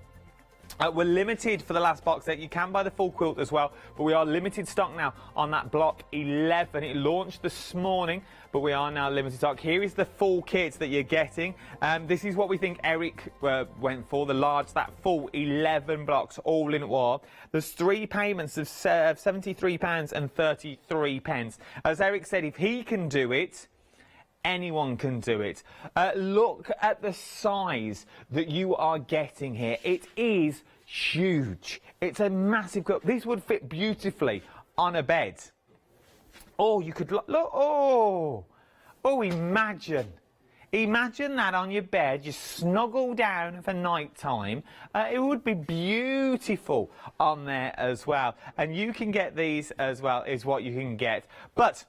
We're limited for the last box set. You can buy the full quilt as well, but we are limited stock now on that block 11. It launched this morning, but we are now limited stock. Here is the full kit that you're getting. This is what we think Eric went for, the large, that full 11 blocks, all in one. There's 3 payments of £73.33. As Eric said, if he can do it, anyone can do it. Look at the size that you are getting here. It is huge. It's a massive quilt. This would fit beautifully on a bed. Oh, you could look. Oh, imagine that on your bed. You snuggle down for night time. It would be beautiful on there as well. And you can get these as well, is what you can get. But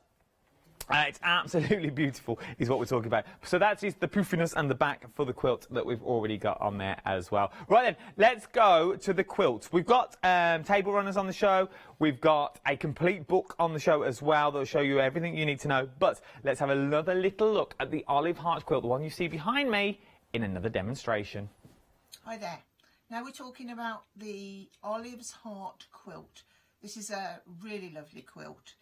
it's absolutely beautiful is what we're talking about. So that is the poofiness and the back for the quilt that we've already got on there as well. Right then, let's go to the quilt. We've got table runners on the show. We've got a complete book on the show as well that will show you everything you need to know. But let's have another little look at the olive heart quilt, the one you see behind me, in another demonstration. Hi there. Now we're talking about the Olive's Heart quilt. This is a really lovely quilt.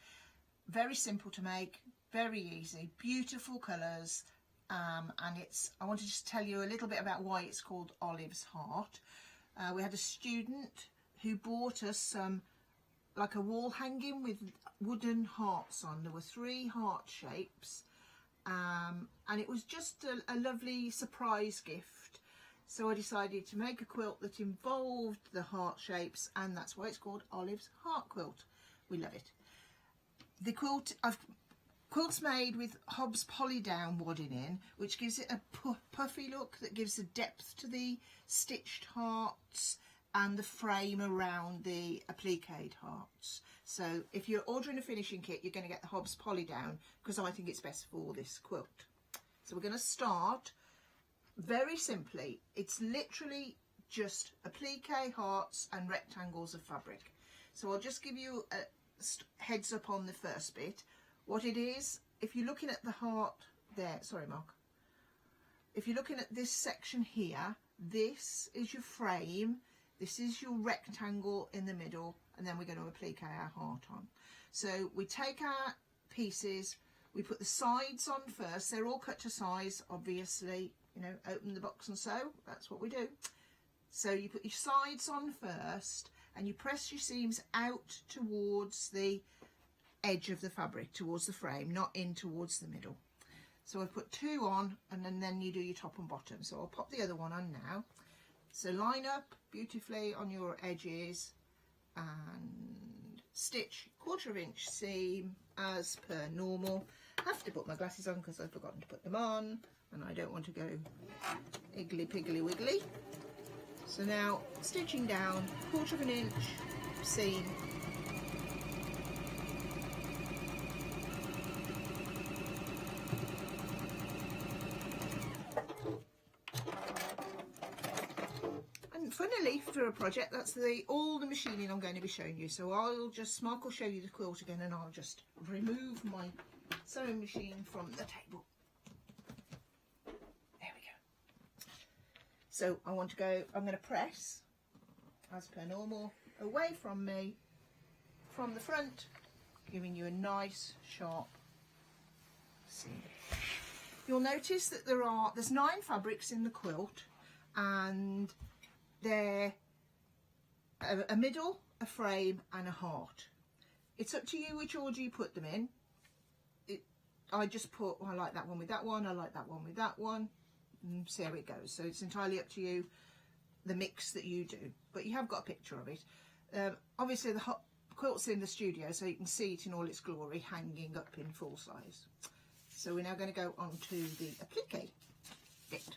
Very simple to make. Very easy, beautiful colours, and I want to just tell you a little bit about why it's called Olive's Heart. We had a student who bought us like a wall hanging with wooden hearts on. There were 3 heart shapes, and it was just a lovely surprise gift. So I decided to make a quilt that involved the heart shapes, and that's why it's called Olive's Heart quilt. We love it. The quilt's made with Hobbs poly down wadding in, which gives it a puffy look that gives a depth to the stitched hearts and the frame around the appliqued hearts. So if you're ordering a finishing kit, you're going to get the Hobbs poly down because I think it's best for this quilt. So we're going to start very simply. It's literally just applique hearts and rectangles of fabric. So I'll just give you a heads up on the first bit. What it is, if you're looking at the heart there, sorry Mark, if you're looking at this section here, this is your frame, this is your rectangle in the middle, and then we're going to applique our heart on. So we take our pieces, we put the sides on first. They're all cut to size, obviously, you know, open the box and sew, that's what we do. So you put your sides on first and you press your seams out towards the edge of the fabric, towards the frame, not in towards the middle. So I've put 2 on, and then you do your top and bottom. So I'll pop the other one on now. So line up beautifully on your edges and stitch 1/4 inch seam as per normal. I have to put my glasses on because I've forgotten to put them on. and I don't want to go iggly piggly wiggly. So now stitching down 1/4 inch seam. And funnily, for a project, that's all the machining I'm going to be showing you. So Mark will show you the quilt again, and I'll just remove my sewing machine from the table. There we go. So I'm going to press, as per normal, away from me, from the front, giving you a nice sharp seam. You'll notice that there's 9 fabrics in the quilt, and they're a middle, a frame and a heart. It's up to you which order you put them in. I just put, I like that one with that one, I like that one with that one, and see how it goes. So it's entirely up to you, the mix that you do, but you have got a picture of it. Obviously the quilt's in the studio, so you can see it in all its glory, hanging up in full size. So we're now going to go on to the applique bit.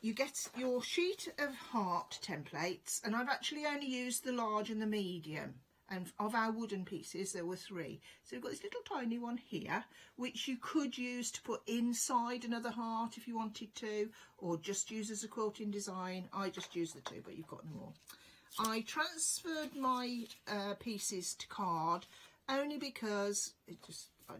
You get your sheet of heart templates, and I've actually only used the large and the medium, and of our wooden pieces there were 3. So we've got this little tiny one here, which you could use to put inside another heart if you wanted to, or just use as a quilting design. I just used the 2, but you've got them all. I transferred my pieces to card only because it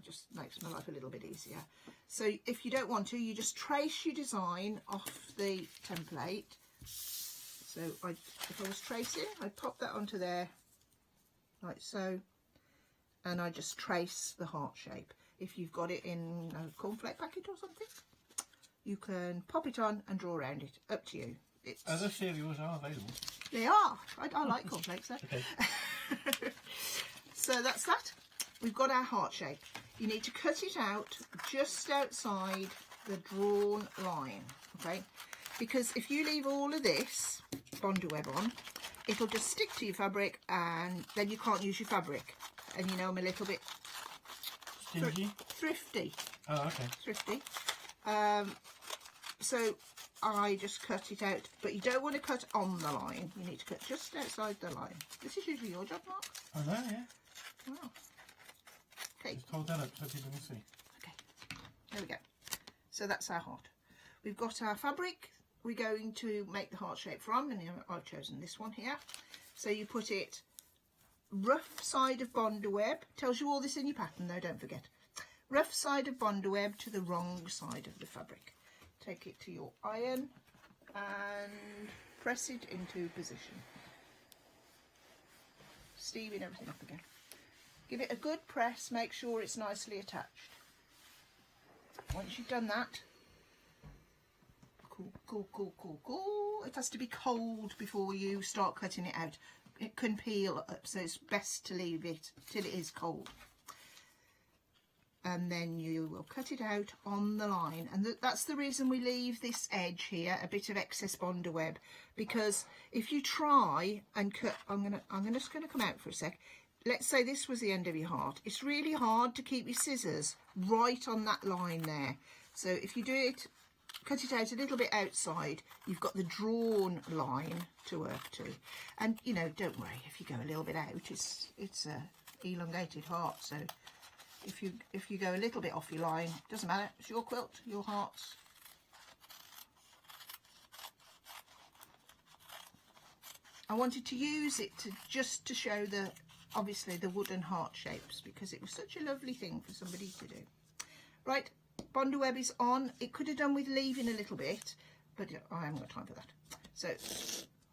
just makes my life a little bit easier. So if you don't want to, you just trace your design off the template. So if I was tracing, I'd pop that onto there like so, and I just trace the heart shape. If you've got it in a cornflake packet or something, you can pop it on and draw around it. Up to you. Other cereals are available. They are. I like cornflakes though. Okay. So that's that. We've got our heart shape. You need to cut it out just outside the drawn line, okay? Because if you leave all of this Bondo web on, it'll just stick to your fabric, and then you can't use your fabric. And you know I'm a little bit thrifty. Oh, okay. Thrifty. So I just cut it out, but you don't want to cut on the line. You need to cut just outside the line. This is usually your job, Mark. I know, yeah. Wow. Okay. Just hold that up so people can see. Okay. There we go. So that's our heart. We've got our fabric we're going to make the heart shape from, and I've chosen this one here. So you put it rough side of Bondo web. Tells you all this in your pattern though, don't forget. Rough side of Bondo web to the wrong side of the fabric. Take it to your iron and press it into position. Steaming everything up again. Give it a good press, make sure it's nicely attached. Once you've done that, cool. It has to be cold before you start cutting it out. It can peel up, so it's best to leave it till it is cold. And then you will cut it out on the line, and that's the reason we leave this edge here a bit of excess Bondo web, because if you try and cut, I'm just gonna come out for a sec. Let's say this was the end of your heart. It's really hard to keep your scissors right on that line there. So if you do it, cut it out a little bit outside, you've got the drawn line to work to. And you know, don't worry if you go a little bit out. It's a elongated heart, so if you go a little bit off your line, doesn't matter. It's your quilt, your hearts. I wanted to use it just to show obviously the wooden heart shapes, because it was such a lovely thing for somebody to do. Right, Bondo web is on. It could have done with leaving a little bit, but I haven't got time for that. So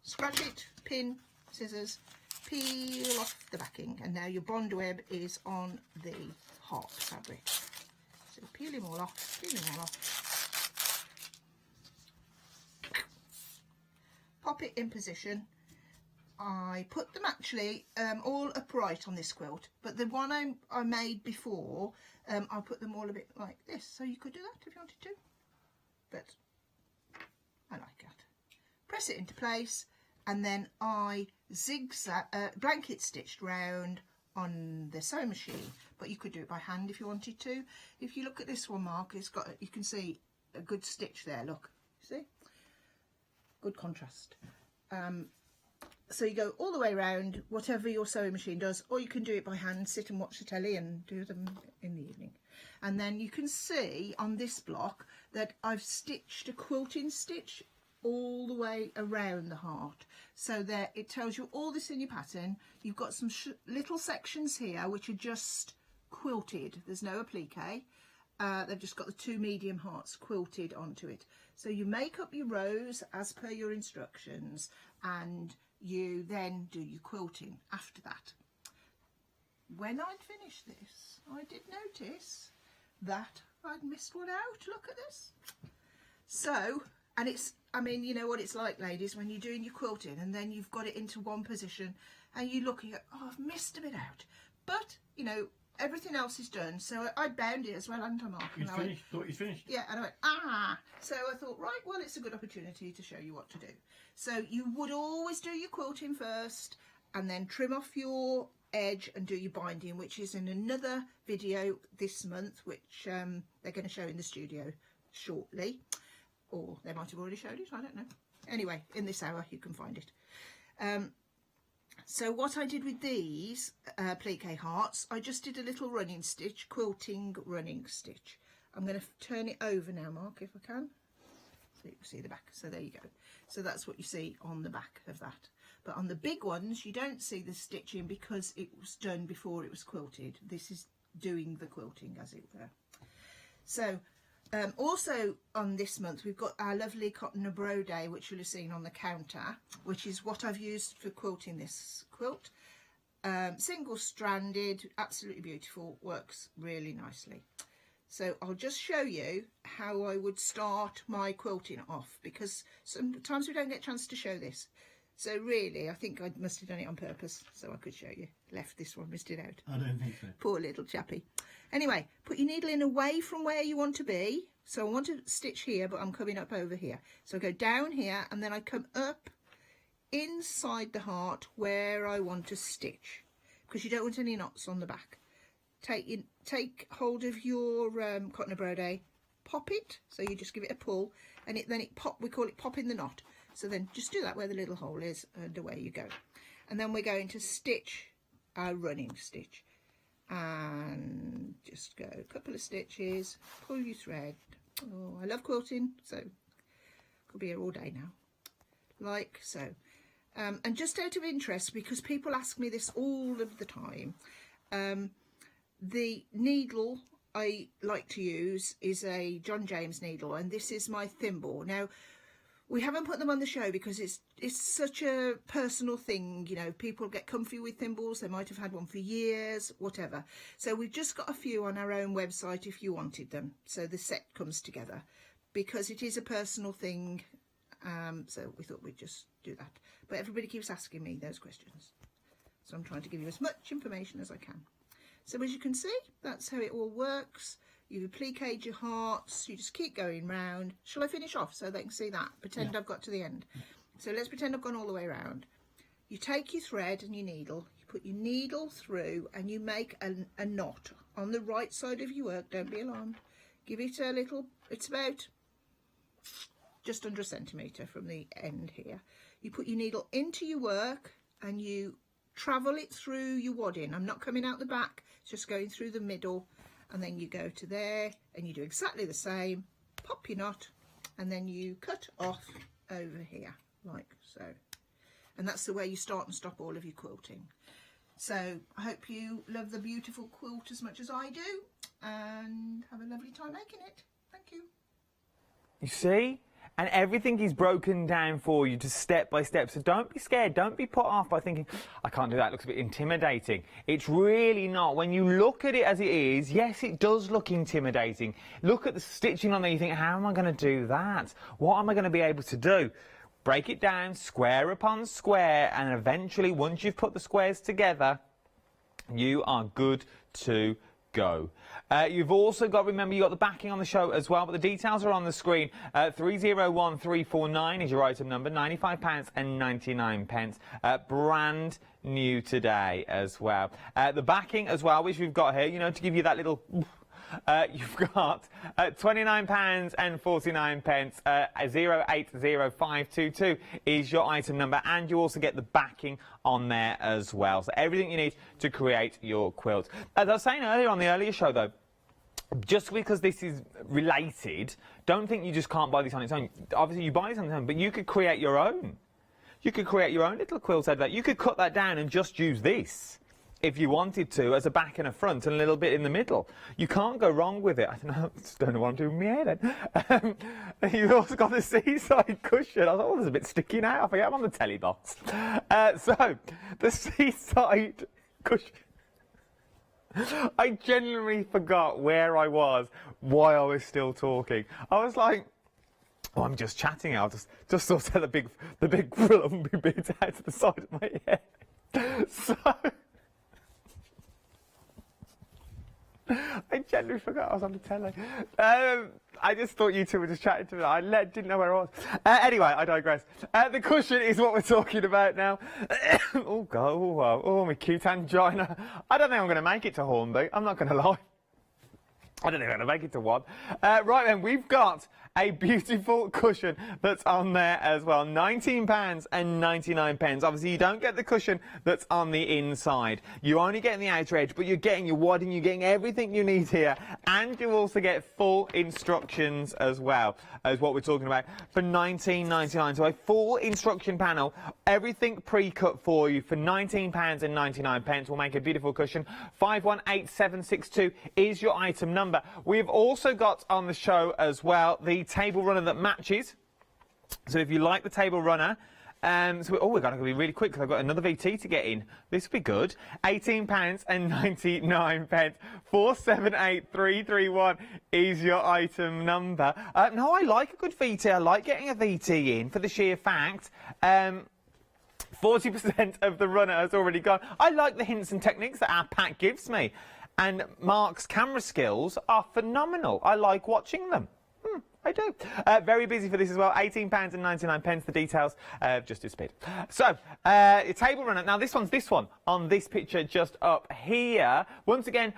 scratch it, pin, scissors, peel off the backing, and now your Bondo web is on the heart fabric. So peel them all off, pop it in position. I put them actually all upright on this quilt, but the one I made before, I put them all a bit like this, so you could do that if you wanted to, but I like that. Press it into place, and then I zigzag, blanket stitched round on the sewing machine, but you could do it by hand if you wanted to. If you look at this one, Mark, it's got, you can see a good stitch there, look, see, good contrast. So you go all the way around, whatever your sewing machine does, or you can do it by hand, sit and watch the telly and do them in the evening. And then you can see on this block that I've stitched a quilting stitch all the way around the heart. So there, it tells you all this in your pattern. You've got some little sections here which are just quilted. There's no applique. They've just got the 2 medium hearts quilted onto it. So you make up your rows as per your instructions, and you then do your quilting after that. When I'd finished this, I did notice that I'd missed one out. Look at this. So, and it's, I mean, you know what it's like, ladies, when you're doing your quilting and then you've got it into one position and you look and you go, oh, I've missed a bit out. But, you know, everything else is done. So I bound it as well, hadn't I, Mark? You'd finished? Thought you'd finished? Yeah, and I went, ah. So I thought, right, well, it's a good opportunity to show you what to do. So you would always do your quilting first and then trim off your edge and do your binding, which is in another video this month, which they're going to show in the studio shortly. Or they might have already showed it, I don't know. Anyway, in this hour you can find it. So what I did with these applique hearts, I just did a little running stitch, quilting running stitch. I'm going to turn it over now, Mark, if I can. So you can see the back. So there you go. So that's what you see on the back of that. But on the big ones, you don't see the stitching because it was done before it was quilted. This is doing the quilting, as it were. So also on this month, we've got our lovely cotton brode, which you'll have seen on the counter, which is what I've used for quilting this quilt. Single stranded, absolutely beautiful, works really nicely. So I'll just show you how I would start my quilting off, because sometimes we don't get a chance to show this. So really, I think I must have done it on purpose so I could show you. Left this one, missed it out. I don't think so. Poor little chappy. Anyway, put your needle in away from where you want to be. So I want to stitch here, but I'm coming up over here. So I go down here and then I come up inside the heart where I want to stitch, because you don't want any knots on the back. Take hold of your cotton brode, pop it, so you just give it a pull, and then it pop. We call it popping the knot. So then just do that where the little hole is, and away you go. And then we're going to stitch our running stitch, and just go a couple of stitches, pull your thread. Oh, I love quilting, so could be here all day now, like so. And just out of interest, because people ask me this all of the time, the needle I like to use is a John James needle, and this is my thimble. Now, we haven't put them on the show because it's such a personal thing, you know. People get comfy with thimbles, they might have had one for years, whatever. So we've just got a few on our own website if you wanted them. So the set comes together because it is a personal thing. So we thought we'd just do that. But everybody keeps asking me those questions, so I'm trying to give you as much information as I can. So as you can see, that's how it all works. You applique your hearts, you just keep going round. Shall I finish off so they can see that? Pretend I've got to the end. So let's pretend I've gone all the way around. You take your thread and your needle, you put your needle through and you make a knot on the right side of your work. Don't be alarmed. Give it a little, it's about just under a centimetre from the end here. You put your needle into your work and you travel it through your wadding. I'm not coming out the back, it's just going through the middle. And then you go to there and you do exactly the same, pop your knot, and then you cut off over here like so. And that's the way you start and stop all of your quilting. So I hope you love the beautiful quilt as much as I do, and have a lovely time making it. Thank you. You see? And everything is broken down for you just step by step. So don't be scared. Don't be put off by thinking, I can't do that. It looks a bit intimidating. It's really not. When you look at it as it is, yes, it does look intimidating. Look at the stitching on there. You think, how am I going to do that? What am I going to be able to do? Break it down square upon square. And eventually, once you've put the squares together, you are good to go. You've also got, remember, you've got the backing on the show as well, but the details are on the screen. 301349 is your item number, £95.99. Brand new today as well. The backing as well, which we've got here, you know, to give you that little... you've got £29.49, 080522 is your item number, and you also get the backing on there as well. So everything you need to create your quilt. As I was saying earlier on the earlier show though, just because this is related, don't think you just can't buy this on its own. Obviously you buy this on its own, but you could create your own. You could create your own little quilt out of that. You could cut that down and just use this, if you wanted to, as a back and a front and a little bit in the middle. You can't go wrong with it. I just don't know what I'm doing with my hair then. You've also got the seaside cushion. I thought, oh, there's a bit sticky now. I forget I'm on the telly box. So, the seaside cushion. I genuinely forgot where I was while I was still talking. I was like, oh, I'm just chatting. I'll just sort of the big lumpy bit out to the side of my head. So... I genuinely forgot I was on the telly. I just thought you two were just chatting to me. I didn't know where I was. Anyway, I digress. The cushion is what we're talking about now. Oh, God. Oh, my cute angina. I don't think I'm going to make it to Hornby. I'm not going to lie. I don't think I'm going to make it to one. Right then, we've got a beautiful cushion that's on there as well. £19.99. Obviously, you don't get the cushion that's on the inside. You're only getting the outer edge, but you're getting your wadding, you're getting everything you need here. And you also get full instructions as well, as what we're talking about, for £19.99. So a full instruction panel, everything pre-cut for you for £19.99. Will make a beautiful cushion. 518762 is your item number. We've also got on the show as well the table runner that matches. So if you like the table runner, we've got to be really quick because I've got another VT to get in. This will be good. £18.99. 478331 is your item number. No, I like a good VT. I like getting a VT in for the sheer fact 40% of the runner has already gone. I like the hints and techniques that our pack gives me. And Mark's camera skills are phenomenal. I like watching them. I do. Very busy for this as well. £18.99. The details just disappeared. So, table runner. Now, this one on this picture just up here. Once again,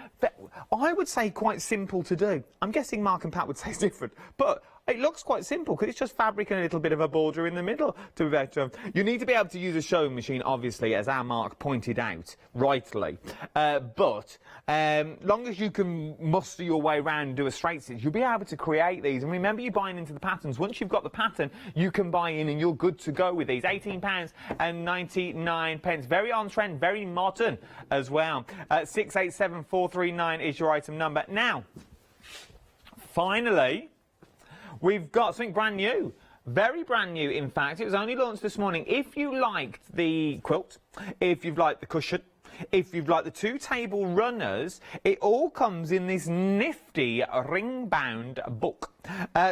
I would say quite simple to do. I'm guessing Mark and Pat would say it's different. But it looks quite simple because it's just fabric and a little bit of a border in the middle. You need to be able to use a sewing machine, obviously, as our Mark pointed out, rightly. But long as you can muster your way around and do a straight stitch, you'll be able to create these. And remember, you're buying into the patterns. Once you've got the pattern, you can buy in and you're good to go with these. £18.99. Very on trend, very modern as well. 687439 is your item number. Now, finally, we've got something brand new. Very brand new, in fact. It was only launched this morning. If you liked the quilt, if you've liked the cushion, if you've liked the two table runners, it all comes in this nifty ring-bound book.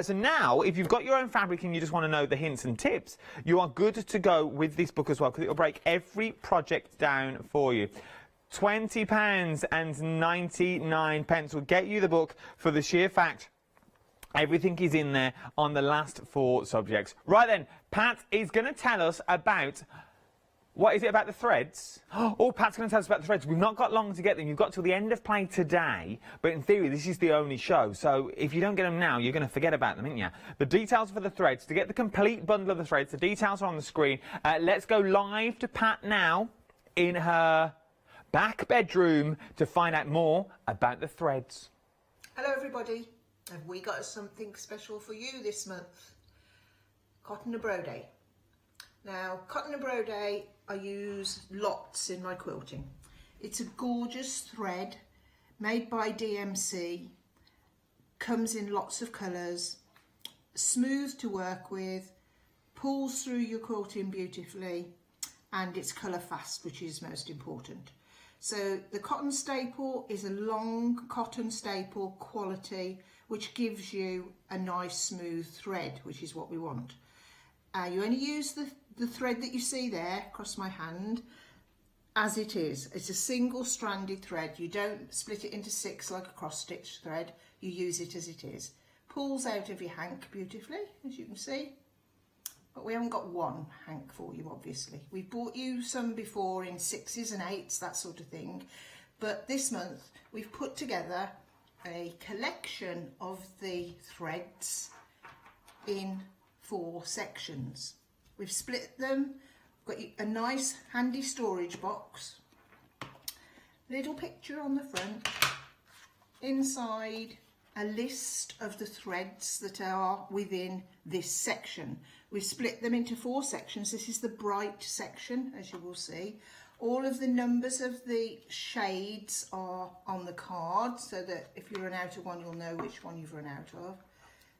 So now, if you've got your own fabric and you just want to know the hints and tips, you are good to go with this book as well, because it will break every project down for you. £20.99 will get you the book for the sheer fact everything is in there on the last 4 subjects. Right then, Pat is going to tell us about... What is it about the threads? Oh, Pat's going to tell us about the threads. We've not got long to get them. You've got till the end of play today. But in theory, this is the only show. So if you don't get them now, you're going to forget about them, aren't you? The details for the threads. To get the complete bundle of the threads, the details are on the screen. Let's go live to Pat now in her back bedroom to find out more about the threads. Hello, everybody. Have we got something special for you this month? Cotton and Brode. Now, cotton and brode I use lots in my quilting. It's a gorgeous thread made by DMC, comes in lots of colours, smooth to work with, pulls through your quilting beautifully, and it's colour fast, which is most important. So the cotton staple is a long cotton staple quality, which gives you a nice smooth thread, which is what we want. You only use the thread that you see there across my hand, as it is. It's a single stranded thread. You don't split it into 6 like a cross stitch thread. You use it as it is. Pulls out of your hank beautifully, as you can see. But we haven't got one hank for you, obviously. We've bought you some before in 6s and 8s, that sort of thing. But this month we've put together a collection of the threads in 4 sections. We've split them, got a nice handy storage box, little picture on the front, inside a list of the threads that are within this section. We've split them into 4 sections. This is the bright section, as you will see. All of the numbers of the shades are on the card, so that if you run out of one, you'll know which one you've run out of.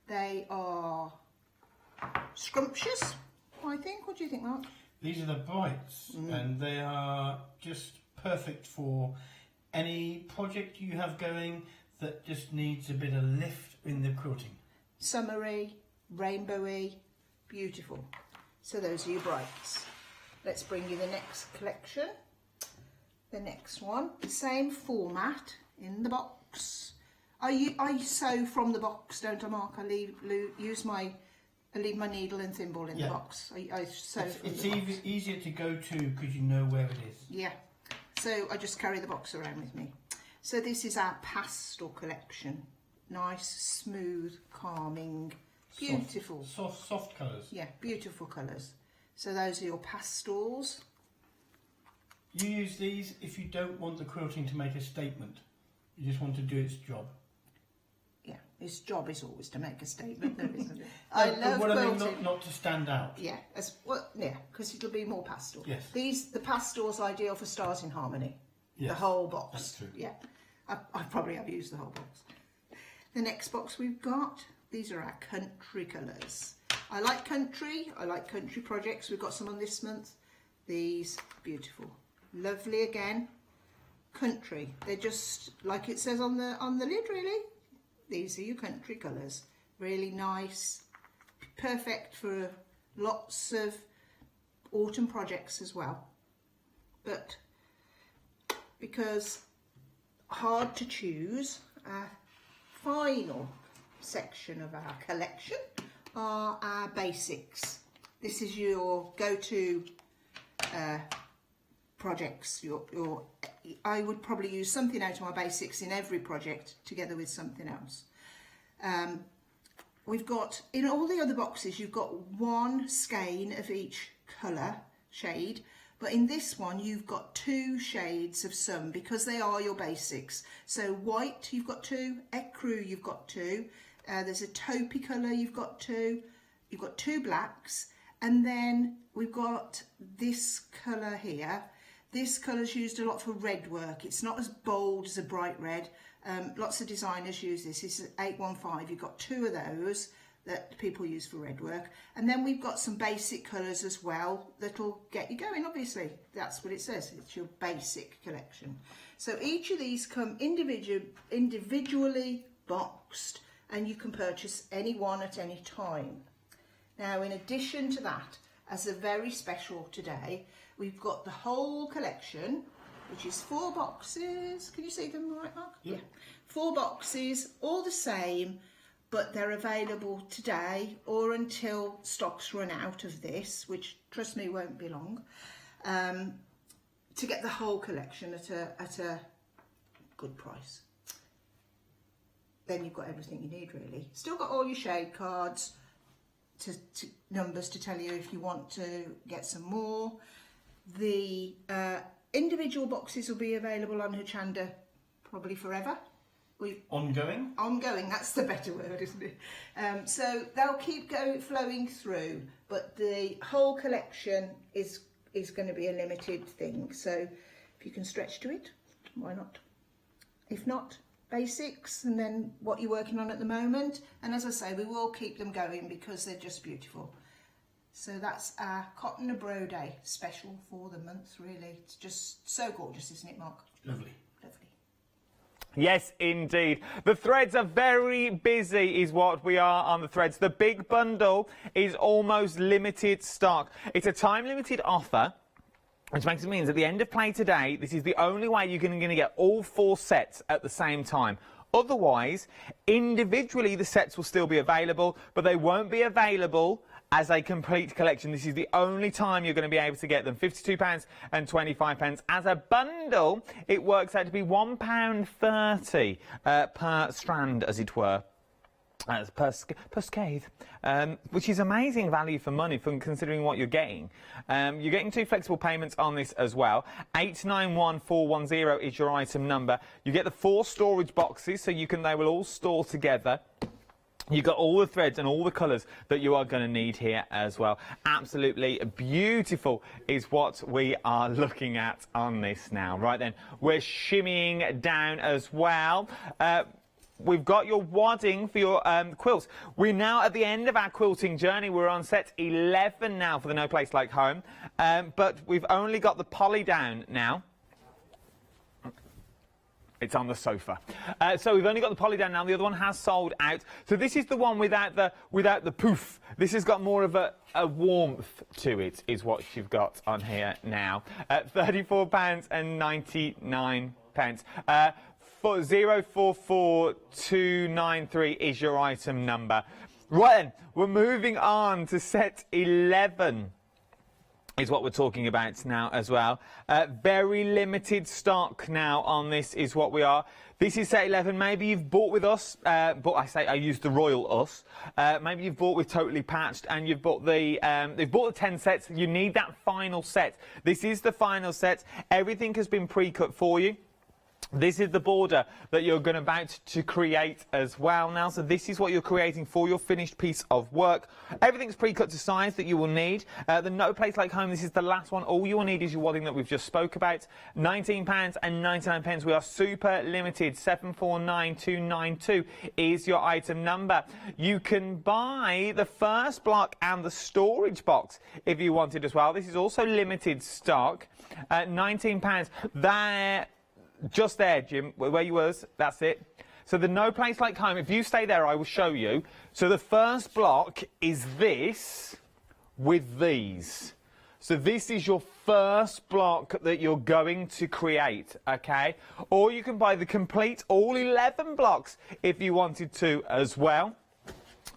They are scrumptious, I think. What do you think, Mark? These are the brights, and they are just perfect for any project you have going that just needs a bit of lift in the quilting. Summery, rainbowy, beautiful. So those are your brights. Let's bring you the next collection. The next one, the same format in the box. I sew from the box, don't I, Mark? I leave my needle and thimble in the box. I sew from the box. It's easier to go to because you know where it is. Yeah, so I just carry the box around with me. So this is our pastel collection. Nice, smooth, calming, beautiful. Soft colours. Yeah, beautiful colours. So those are your pastels. You use these if you don't want the quilting to make a statement. You just want to do its job. Yeah, its job is always to make a statement, though, isn't it? I love what quilting. I mean, not to stand out. Yeah, because it'll be more pastel. Yes. The pastel's ideal for Stars in Harmony. Yes, the whole box. that's true. Yeah, I probably have used the whole box. The next box we've got, these are our country colours. I like country projects. We've got some on this month. These, beautiful. Lovely again. Country. They're just, like it says on the lid, really. These are your country colours. Really nice. Perfect for lots of autumn projects as well. But because hard to choose, our final section of our collection are our basics. This is your go-to projects. I would probably use something out of my basics in every project together with something else. We've got, in all the other boxes, you've got one skein of each colour shade, but in this one you've got 2 shades of some because they are your basics. So white you've got 2, ecru you've got 2, there's a taupey colour you've got 2, you've got 2 blacks, and then we've got this colour here. This colour's used a lot for red work. It's not as bold as a bright red. Lots of designers use this. This is 815. You've got 2 of those that people use for red work. And then we've got some basic colours as well that'll get you going, obviously. That's what it says. It's your basic collection. So each of these come individually boxed, and you can purchase any one at any time. Now, in addition to that, as a very special today, we've got the whole collection, which is 4 boxes. Can you see them right, Mark? Yeah. 4 boxes, all the same, but they're available today or until stocks run out of this, which, trust me, won't be long, to get the whole collection at a good price. Then you've got everything you need, really. Still got all your shade cards, numbers to tell you if you want to get some more. The individual boxes will be available on Hochanda probably forever. Ongoing? Ongoing, that's the better word, isn't it? So they'll keep flowing through, but the whole collection is going to be a limited thing. So if you can stretch to it, why not? If not, basics, and then what you're working on at the moment. And as I say, we will keep them going because they're just beautiful. So that's our Cotton and Bro Day special for the month, really. It's just so gorgeous, isn't it, Mark? Lovely. Lovely. Yes, indeed. The threads are very busy is what we are on the threads. The big bundle is almost limited stock. It's a time-limited offer. Which makes it means at the end of play today, this is the only way you're going to get all 4 sets at the same time. Otherwise, individually the sets will still be available, but they won't be available as a complete collection. This is the only time you're going to be able to get them. £52.25. As a bundle, it works out to be £1.30 per strand, as it were. Per scathe, which is amazing value for money from considering what you're getting. You're getting 2 flexible payments on this as well. 891410 is your item number. You get the 4 storage boxes, so they will all store together. You've got all the threads and all the colours that you are going to need here as well. Absolutely beautiful is what we are looking at on this now. Right then, we're shimmying down as well. We've got your wadding for your quilts. We're now at the end of our quilting journey. We're on set 11 now for the No Place Like Home. But we've only got the poly down now. It's on the sofa. So we've only got the poly down now. The other one has sold out. So this is the one without the poof. This has got more of a warmth to it, is what you've got on here now. £34.99. 044293 is your item number. Right then, we're moving on to set 11. Is what we're talking about now as well. Very limited stock now on this is what we are. This is set 11. Maybe you've bought with us, but I use the royal us. Maybe you've bought with Totally Patched and you've bought they've bought the 10 sets. You need that final set. This is the final set. Everything has been pre-cut for you. This is the border that you're about to create as well now. So this is what you're creating for your finished piece of work. Everything's pre-cut to size that you will need. The No Place Like Home, this is the last one. All you will need is your wadding that we've just spoke about. £19.99. We are super limited. 749292 is your item number. You can buy the first block and the storage box if you wanted as well. This is also limited stock. £19. Just there, Jim, where you was, that's it. So the No Place Like Home, if you stay there, I will show you. So the first block is this with these. So this is your first block that you're going to create, okay? Or you can buy the complete, all 11 blocks if you wanted to as well.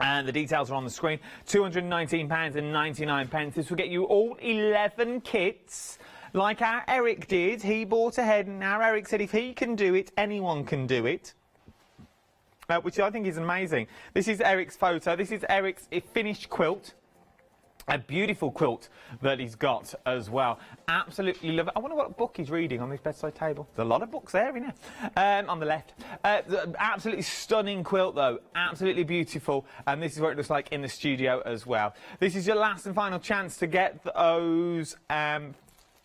And the details are on the screen. £219.99. This will get you all 11 kits. Like our Eric did, he bought ahead, and our Eric said if he can do it, anyone can do it. Which I think is amazing. This is Eric's photo. This is Eric's finished quilt. A beautiful quilt that he's got as well. Absolutely love it. I wonder what book he's reading on this bedside table. There's a lot of books there, isn't there? On the left. Absolutely stunning quilt, though. Absolutely beautiful. And this is what it looks like in the studio as well. This is your last and final chance to get those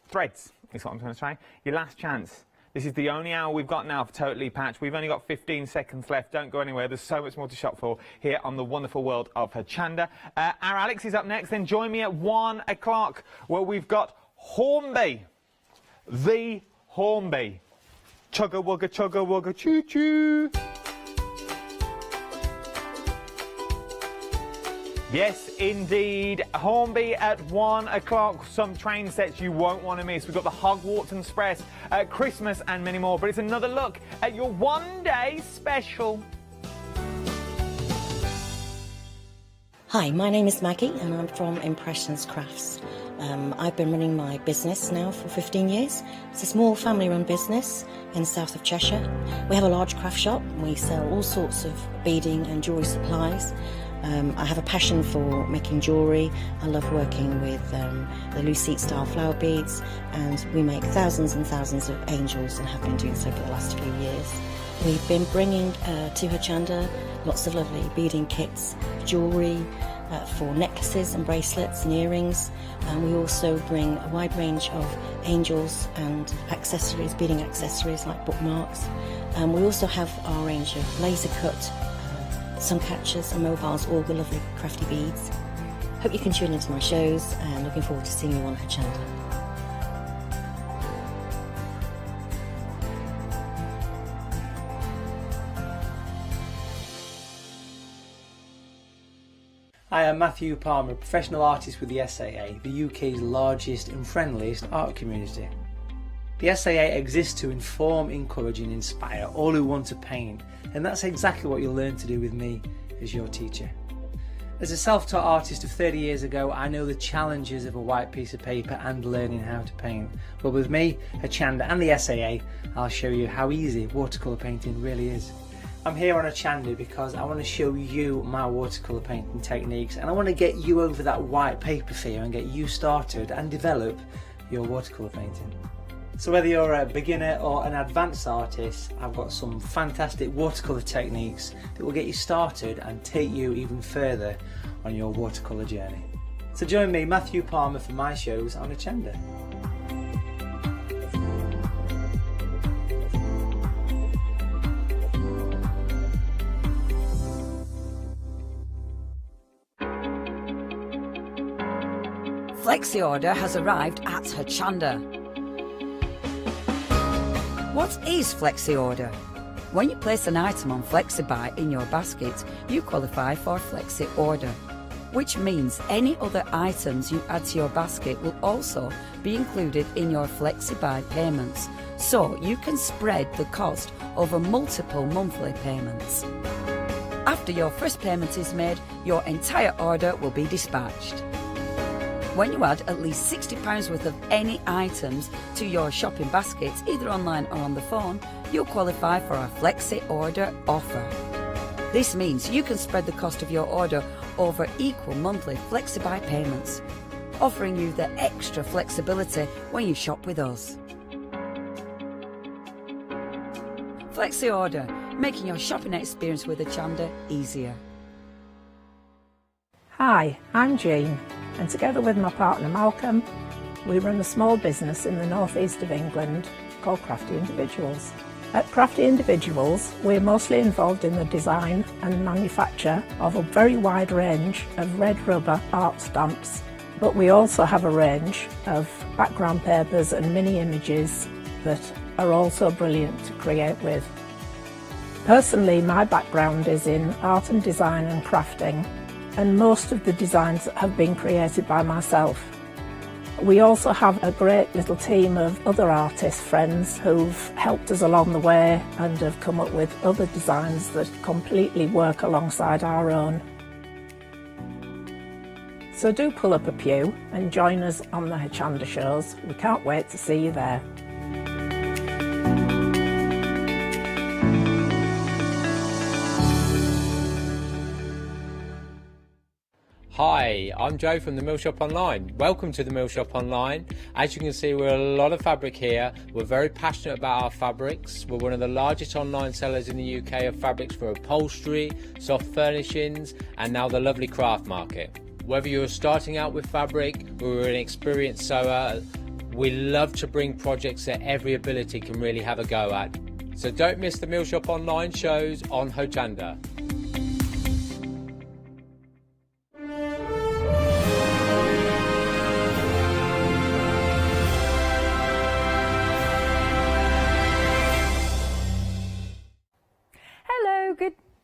threads, is what I'm trying to say. Your last chance. This is the only hour we've got now for Totally Patched. We've only got 15 seconds left. Don't go anywhere. There's so much more to shop for here on the wonderful world of Hochanda. Our Alex is up next. Then join me at 1 o'clock where we've got Hornby. The Hornby. Chugga wugga choo choo. Yes, indeed. Hornby at 1 o'clock. Some train sets you won't want to miss. We've got the Hogwarts Express, Christmas and many more. But it's another look at your one-day special. Hi, my name is Maggie and I'm from Impressions Crafts. I've been running my business now for 15 years. It's a small family-run business in the south of Cheshire. We have a large craft shop. We sell all sorts of beading and jewellery supplies. I have a passion for making jewellery. I love working with the Lucite style flower beads, and we make thousands and thousands of angels and have been doing so for the last few years. We've been bringing to Hochanda lots of lovely beading kits, jewellery for necklaces and bracelets and earrings, and we also bring a wide range of angels and accessories, beading accessories like bookmarks. We also have our range of laser cut sun catchers and mobiles, all the lovely crafty beads. Hope you can tune into my shows and looking forward to seeing you on Hochanda. I am Matthew Palmer, a professional artist with the SAA, the UK's largest and friendliest art community. The SAA exists to inform, encourage and inspire all who want to paint, and that's exactly what you'll learn to do with me as your teacher. As a self-taught artist of 30 years ago, I know the challenges of a white piece of paper and learning how to paint. But with me, Hochanda and the SAA, I'll show you how easy watercolour painting really is. I'm here on Hochanda because I want to show you my watercolour painting techniques, and I want to get you over that white paper fear and get you started and develop your watercolour painting. So whether you're a beginner or an advanced artist, I've got some fantastic watercolour techniques that will get you started and take you even further on your watercolour journey. So join me, Matthew Palmer, for my shows on Hochanda. Flexi Order has arrived at Hochanda. What is Flexi Order? When you place an item on FlexiBuy in your basket, you qualify for Flexi Order, which means any other items you add to your basket will also be included in your FlexiBuy payments, so you can spread the cost over multiple monthly payments. After your first payment is made, your entire order will be dispatched. When you add at least £60 worth of any items to your shopping basket, either online or on the phone, you'll qualify for our Flexi Order offer. This means you can spread the cost of your order over equal monthly FlexiBuy payments, offering you the extra flexibility when you shop with us. Flexi Order, making your shopping experience with Hochanda easier. Hi, I'm Jean, and together with my partner Malcolm, we run a small business in the northeast of England called Crafty Individuals. At Crafty Individuals, we're mostly involved in the design and manufacture of a very wide range of red rubber art stamps, but we also have a range of background papers and mini images that are also brilliant to create with. Personally, my background is in art and design and crafting, and most of the designs have been created by myself. We also have a great little team of other artist friends who've helped us along the way and have come up with other designs that completely work alongside our own. So do pull up a pew and join us on the Hochanda shows. We can't wait to see you there. Hi, I'm Joe from the Mill Shop Online. Welcome to the Mill Shop Online. As you can see, we're a lot of fabric here. We're very passionate about our fabrics. We're one of the largest online sellers in the UK of fabrics for upholstery, soft furnishings, and now the lovely craft market. Whether you're starting out with fabric or you're an experienced sewer, we love to bring projects that every ability can really have a go at. So don't miss the Mill Shop Online shows on Hochanda.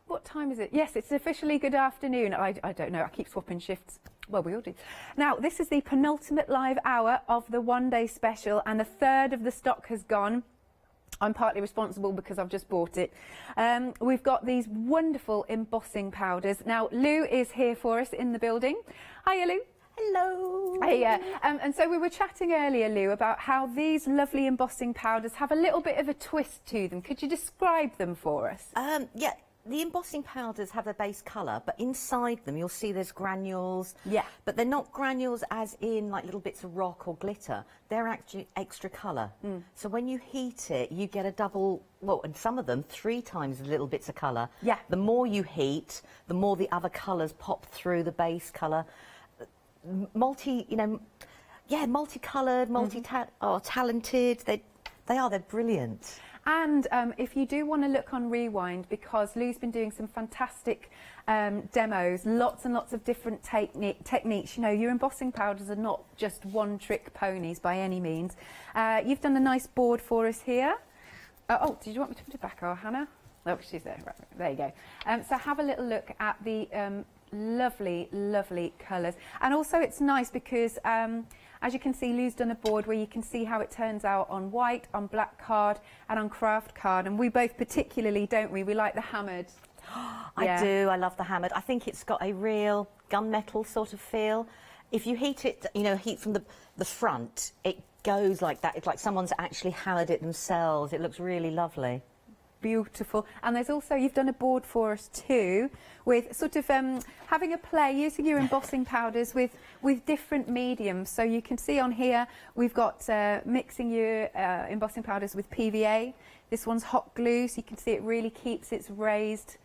What time is it? Yes, it's officially good afternoon. I don't know, I keep swapping shifts. Well, we all do. Now, this is the penultimate live hour of the one-day special, and a third of the stock has gone. I'm partly responsible because I've just bought it. We've got these wonderful embossing powders. Now, Lou is here for us in the building. Hiya, Lou. Hello. Hey, and so we were chatting earlier, Lou, about how these lovely embossing powders have a little bit of a twist to them. Could you describe them for us? Yeah. The embossing powders have a base colour, but inside them you'll see there's granules. Yeah. But they're not granules as in like little bits of rock or glitter. They're actually extra colour. So when you heat it, you get a double, well, and some of them 3 times the little bits of colour. Yeah. The more you heat, the more the other colours pop through the base colour. Multicoloured, talented. They're brilliant. And if you do want to look on Rewind, because Lou's been doing some fantastic demos, lots and lots of different techniques. You know, your embossing powders are not just one-trick ponies by any means. You've done a nice board for us here. Oh, did you want me to put it back, Hannah? Oh, she's there. Right, there you go. So have a little look at the lovely, lovely colours. And also it's nice because, as you can see, Lou's done a board where you can see how it turns out on white, on black card and on craft card. And we both particularly, don't we? We like the hammered. I do, I love the hammered. I think it's got a real gunmetal sort of feel. If you heat it, you know, heat from the front, it goes like that. It's like someone's actually hammered it themselves. It looks really lovely. Beautiful. And there's also, you've done a board for us too, with sort of having a play, using your embossing powders with different mediums. So you can see on here, we've got mixing your embossing powders with PVA. This one's hot glue, so you can see it really keeps its raised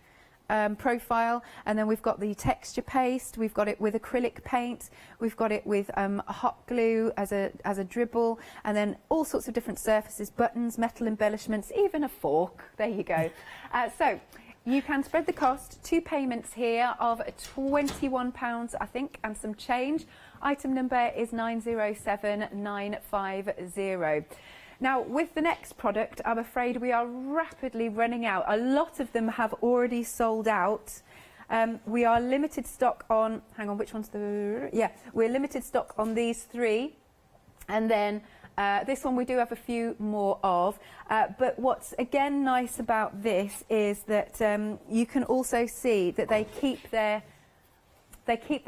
profile. And then we've got the texture paste, we've got it with acrylic paint, we've got it with hot glue as a dribble, and then all sorts of different surfaces, buttons, metal embellishments, even a fork. There you go. So you can spread the cost, 2 payments here of £21, I think, and some change. Item number is 907950. Now, with the next product, I'm afraid we are rapidly running out. A lot of them have already sold out. We are limited stock on, hang on, which one's the, yeah, we're limited stock on these 3. And then this one we do have a few more of. But what's again nice about this is that you can also see that they keep their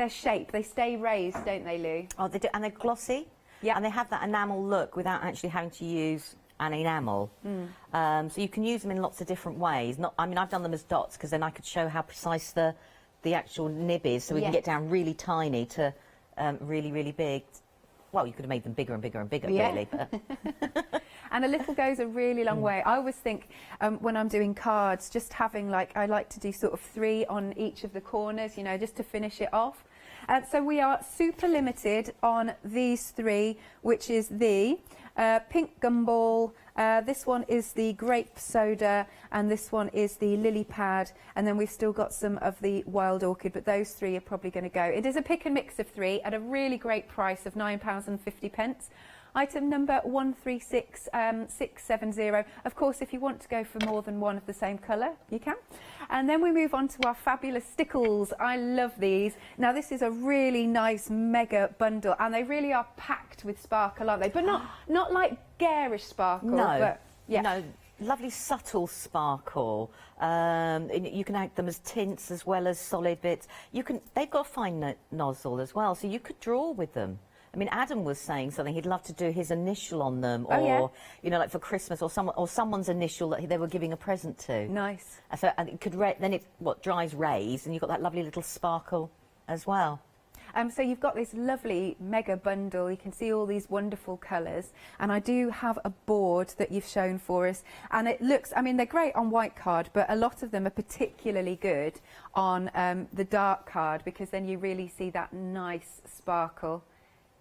shape. They stay raised, don't they, Lou? Oh, they do, and they're glossy. Yeah, and they have that enamel look without actually having to use an enamel. So you can use them in lots of different ways. I mean, I've done them as dots because then I could show how precise the actual nib is, so we can get down really tiny to really, really big. Well, you could have made them bigger and bigger and bigger, really. But and a little goes a really long way. I always think when I'm doing cards, just having I like to do sort of 3 on each of the corners, you know, just to finish it off. So we are super limited on these 3, which is the pink gumball, this one is the grape soda, and this one is the lily pad, and then we've still got some of the wild orchid, but those 3 are probably going to go. It is a pick and mix of 3 at a really great price of £9.50. Item number 136670. Of course, if you want to go for more than one of the same colour, you can. And then we move on to our fabulous stickles. I love these. Now, this is a really nice mega bundle, and they really are packed with sparkle, aren't they? But not like garish sparkle. No, but, yeah. No, lovely subtle sparkle. You can add them as tints as well as solid bits. They've got a fine nozzle as well, so you could draw with them. I mean, Adam was saying something, he'd love to do his initial on them, or, you know, like for Christmas, or someone's initial that they were giving a present to. Nice. So, and it could, then it, dries raised, and you've got that lovely little sparkle as well. So you've got this lovely mega bundle. You can see all these wonderful colours, and I do have a board that you've shown for us, and it looks, I mean, they're great on white card, but a lot of them are particularly good on the dark card, because then you really see that nice sparkle.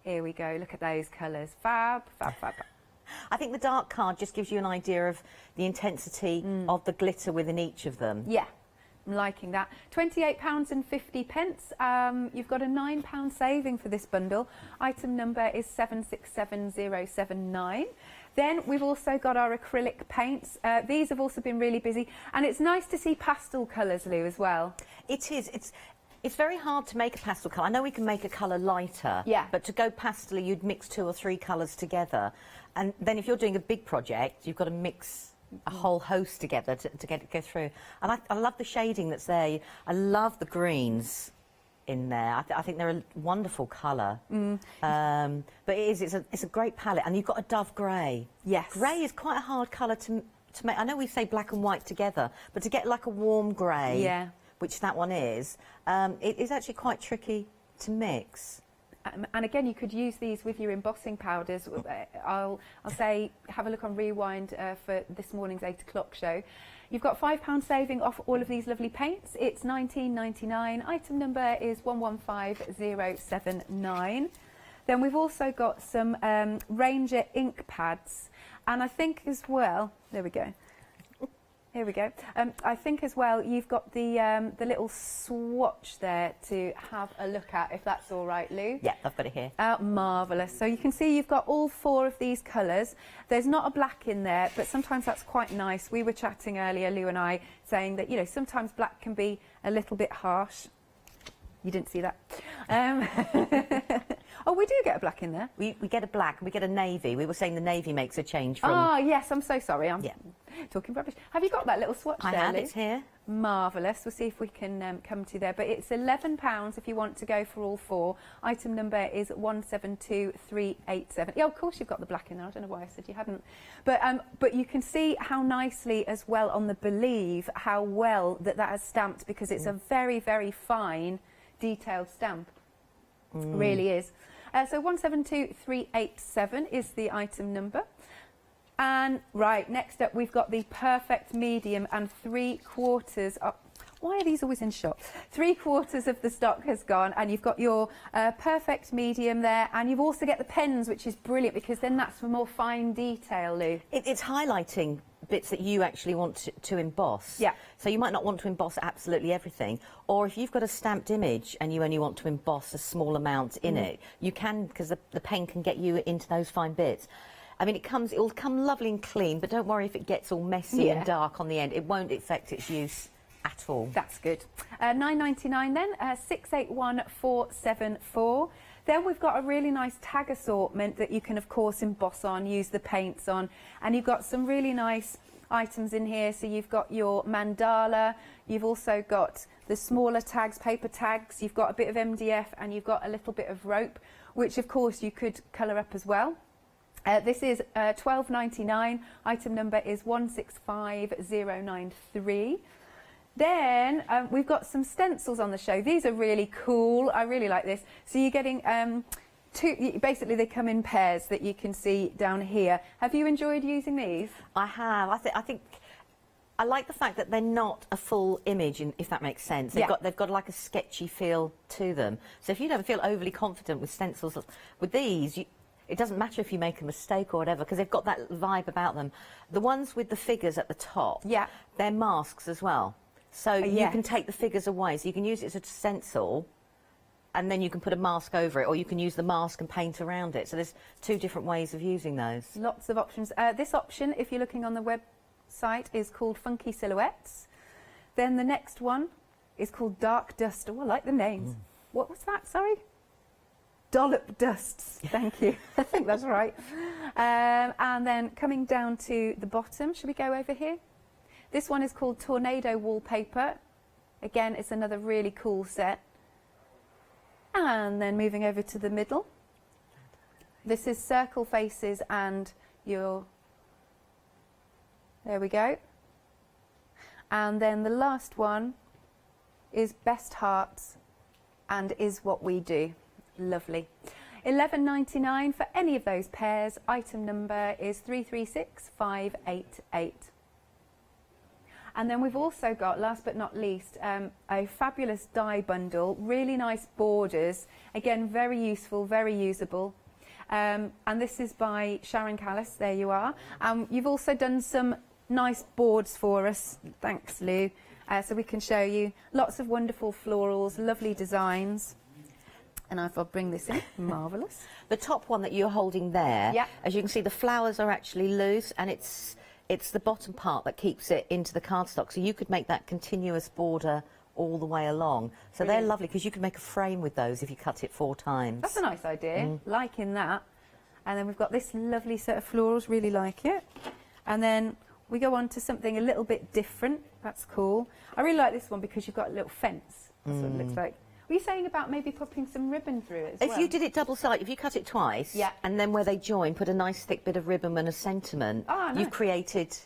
Here we go, look at those colours. Fab, fab, fab. I think the dark card just gives you an idea of the intensity of the glitter within each of them. Yeah, I'm liking that. £28.50. You've got a £9 saving for this bundle. Item number is 767079. Then we've also got our acrylic paints. These have also been really busy, and it's nice to see pastel colours, Lou, as well. It is. It's very hard to make a pastel colour. I know we can make a colour lighter, but to go pastel, you'd mix 2 or 3 colours together. And then if you're doing a big project, you've got to mix a whole host together to get it go through. And I love the shading that's there. I love the greens in there. I think they're a wonderful colour. But it's a great palette. And you've got a dove grey. Yes. Grey is quite a hard colour to make. I know we say black and white together, but to get like a warm grey. Yeah. Which that one is, it is actually quite tricky to mix. And again, you could use these with your embossing powders. I'll say, have a look on Rewind for this morning's 8 o'clock show. You've got £5 saving off all of these lovely paints. It's £19.99. Item number is 115079. Then we've also got some Ranger ink pads. And I think as well, there we go. Here we go. I think as well you've got the little swatch there to have a look at, if that's all right, Lou. Yeah, I've got it here. Marvellous. So you can see you've got all 4 of these colours. There's not a black in there, but sometimes that's quite nice. We were chatting earlier, Lou and I, saying that, you know, sometimes black can be a little bit harsh. You didn't see that. Oh, we do get a black in there. We get a black, we get a navy. We were saying the navy makes a change from... Ah, yes, I'm so sorry. I'm talking rubbish. Have you got that little swatch I there, have, Lee? it's here. Marvellous. We'll see if we can come to there. But it's £11 if you want to go for all four. Item number is 172387. Yeah, of course you've got the black in there. I don't know why I said you hadn't. But you can see how nicely as well on the Believe how well that has stamped, because it's a very, very fine, detailed stamp. Really is. So 172387 is the item number. And right, next up we've got the perfect medium and 3/4 of... Why are these always in shot? 3/4 of the stock has gone, and you've got your perfect medium there, and you've also got the pens, which is brilliant, because then that's for more fine detail, Lou. It's highlighting bits that you actually want to emboss. Yeah. So you might not want to emboss absolutely everything, or if you've got a stamped image and you only want to emboss a small amount in it, you can, because the pen can get you into those fine bits. I mean, it'll come lovely and clean, but don't worry if it gets all messy and dark on the end. It won't affect its use at all. That's good. £9.99 then, 681474. Then we've got a really nice tag assortment that you can, of course, emboss on, use the paints on, and you've got some really nice items in here. So you've got your mandala, you've also got the smaller tags, paper tags, you've got a bit of MDF, and you've got a little bit of rope, which, of course, you could colour up as well. This is £12.99. Item number is 165093. Then we've got some stencils on the show. These are really cool. I really like this. So you're getting two. Basically, they come in pairs that you can see down here. Have you enjoyed using these? I have. I think I like the fact that they're not a full image, if that makes sense. They've got like a sketchy feel to them. So if you don't feel overly confident with stencils, with these, it doesn't matter if you make a mistake or whatever, because they've got that vibe about them. The ones with the figures at the top, they're masks as well. So you can take the figures away. So you can use it as a stencil, and then you can put a mask over it, or you can use the mask and paint around it. So there's two different ways of using those. Lots of options. This option, if you're looking on the website, is called Funky Silhouettes. Then the next one is called Dark Dust. Oh, I like the names. What was that? Sorry? Dollop Dusts. Thank you. I think that's right. And then coming down to the bottom, should we go over here? This one is called Tornado Wallpaper. Again, it's another really cool set. And then moving over to the middle. This is Circle Faces and your... There we go. And then the last one is Best Hearts and Is What We Do. Lovely. £11.99 for any of those pairs. Item number is 336588. And then we've also got, last but not least, a fabulous die bundle, really nice borders, again very useful, very usable. And this is by Sharon Callis, there you are. You've also done some nice boards for us, thanks Lou, so we can show you lots of wonderful florals, lovely designs. And if I bring this in, marvellous. The top one that you're holding there, as you can see, the flowers are actually loose, and it's the bottom part that keeps it into the cardstock. So you could make that continuous border all the way along. So they're lovely, because you can make a frame with those if you cut it 4 times. That's a nice idea, liking that. And then we've got this lovely set of florals, really like it. And then we go on to something a little bit different. That's cool. I really like this one because you've got a little fence. That's what it looks like. Were you saying about maybe popping some ribbon through it as well? If you did it double-sided, if you cut it twice, and then where they join, put a nice thick bit of ribbon and a sentiment, you've created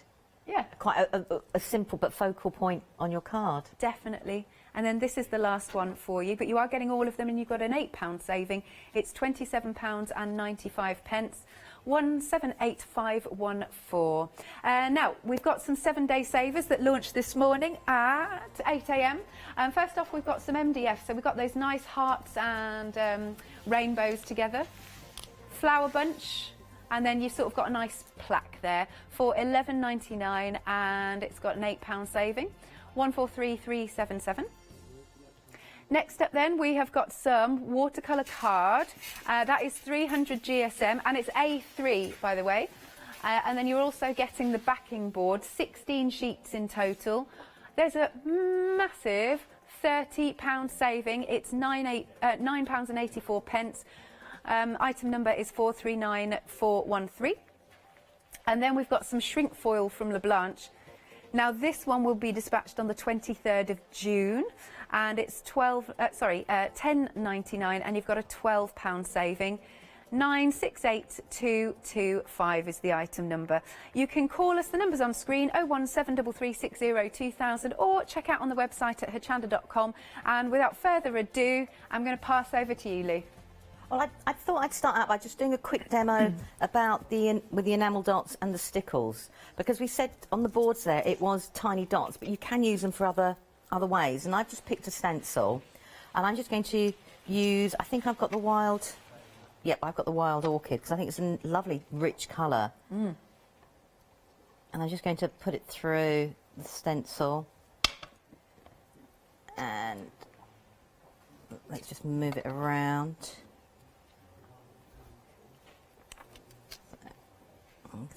quite a simple but focal point on your card. Definitely. And then this is the last one for you, but you are getting all of them, and you've got an £8 saving. It's £27.95. 178514. Now, we've got some 7-day savers that launched this morning at 8 a.m. First off, we've got some MDF. So we've got those nice hearts and rainbows together. Flower bunch. And then you've sort of got a nice plaque there for £11.99, and it's got an £8 saving. 143377. Next up then, we have got some watercolour card. That is 300 GSM, and it's A3, by the way. And then you're also getting the backing board, 16 sheets in total. There's a massive £30 saving. It's £9.84. Item number is 439413. And then we've got some shrink foil from Leblanc. Now this one will be dispatched on the 23rd of June, and it's £10.99, and you've got a £12 saving. 968225 is the item number. You can call us, the number's on screen, 01733602000, or check out on the website at hochanda.com. And without further ado, I'm going to pass over to you, Lou. Well, I thought I'd start out by just doing a quick demo about with the enamel dots and the stickles, because we said on the boards there it was tiny dots, but you can use them for other ways. And I've just picked a stencil, and I'm just going to use, I think I've got the wild, yep, I've got the wild orchid, because I think it's a lovely rich colour. And I'm just going to put it through the stencil, and let's just move it around.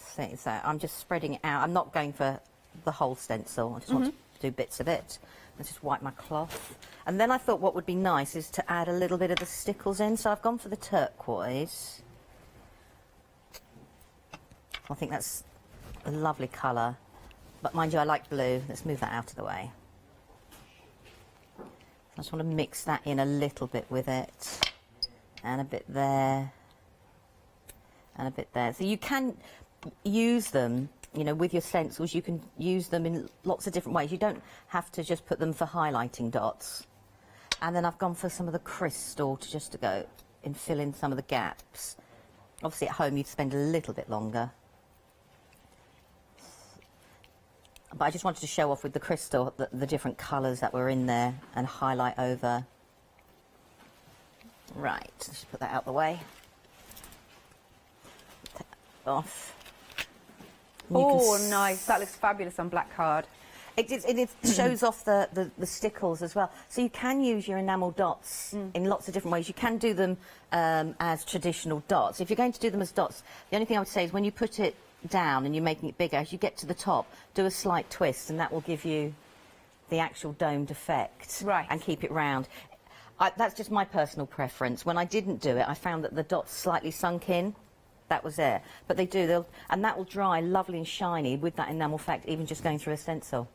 So I'm just spreading it out. I'm not going for the whole stencil. I just want to do bits of it. Let's just wipe my cloth. And then I thought what would be nice is to add a little bit of the stickles in. So I've gone for the turquoise. I think that's a lovely colour. But mind you, I like blue. Let's move that out of the way. I just want to mix that in a little bit with it. And a bit there. And a bit there. So you can use them, you know, with your stencils. You can use them in lots of different ways. You don't have to just put them for highlighting dots. And then I've gone for some of the crystal to go and fill in some of the gaps. Obviously at home you'd spend a little bit longer. But I just wanted to show off with the crystal the different colours that were in there and highlight over. Right, let's just put that out the way. Off. Oh, nice. That looks fabulous on black card. It shows off the stickles as well. So you can use your enamel dots in lots of different ways. You can do them as traditional dots. If you're going to do them as dots, the only thing I would say is when you put it down and you're making it bigger, as you get to the top, do a slight twist, and that will give you the actual domed effect. Right. And keep it round. That's just my personal preference. When I didn't do it, I found that the dots slightly sunk in. That was there. But they do, and that will dry lovely and shiny with that enamel effect, even just going through a stencil.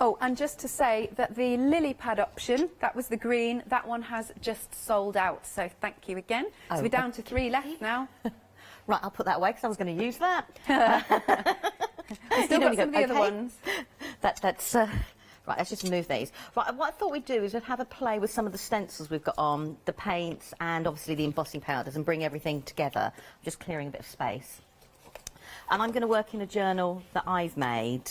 Oh, and just to say that the lily pad option, that was the green, that one has just sold out. So thank you again. Oh, so we're down to 3 left now. Right, I'll put that away because I was going to use that. We've still got some of the other ones. That's... Right, let's just move these. Right, what I thought we'd do is we'd have a play with some of the stencils we've got on, the paints and obviously the embossing powders, and bring everything together, just clearing a bit of space. And I'm going to work in a journal that I've made,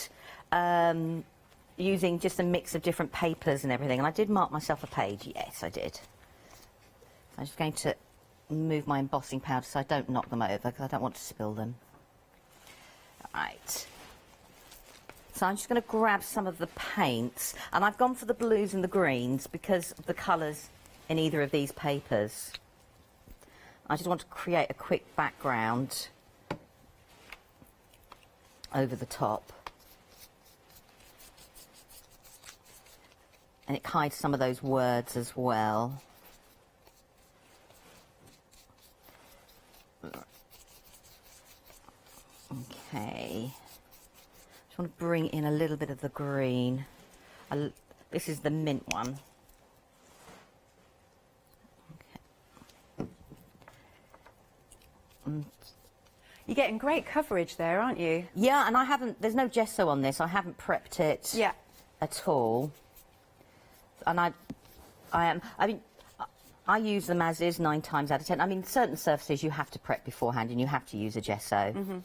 using just a mix of different papers and everything. And I did mark myself a page, yes, I did. I'm just going to move my embossing powder so I don't knock them over, because I don't want to spill them. Right. So I'm just going to grab some of the paints, and I've gone for the blues and the greens because of the colours in either of these papers. I just want to create a quick background over the top. And it hides some of those words as well. Okay. Just want to bring in a little bit of the green. This is the mint one. Okay. You're getting great coverage there, aren't you? Yeah, and there's no gesso on this. I haven't prepped it at all. And I use them as is 9 times out of 10. I mean, certain surfaces you have to prep beforehand and you have to use a gesso.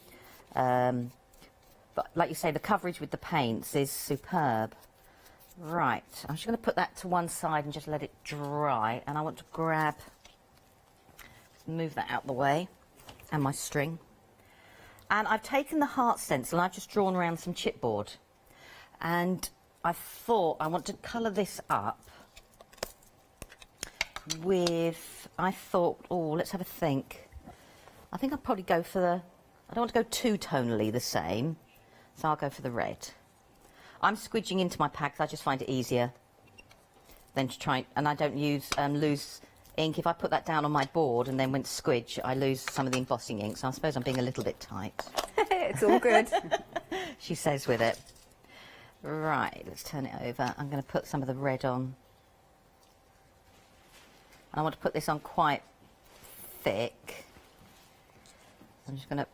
But like you say, the coverage with the paints is superb. Right, I'm just going to put that to one side and just let it dry. And I want to move that out the way, and my string. And I've taken the heart stencil and I've just drawn around some chipboard. And I thought I want to colour this up with, let's have a think. I think I'll probably go for I don't want to go too tonally the same. So I'll go for the red. I'm squidging into my pad because I just find it easier then to try, and I don't use loose ink. If I put that down on my board and then went to squidge, I lose some of the embossing ink, so I suppose I'm being a little bit tight. It's all good. She says with it. Right, let's turn it over. I'm going to put some of the red on. And I want to put this on quite thick. I'm just going to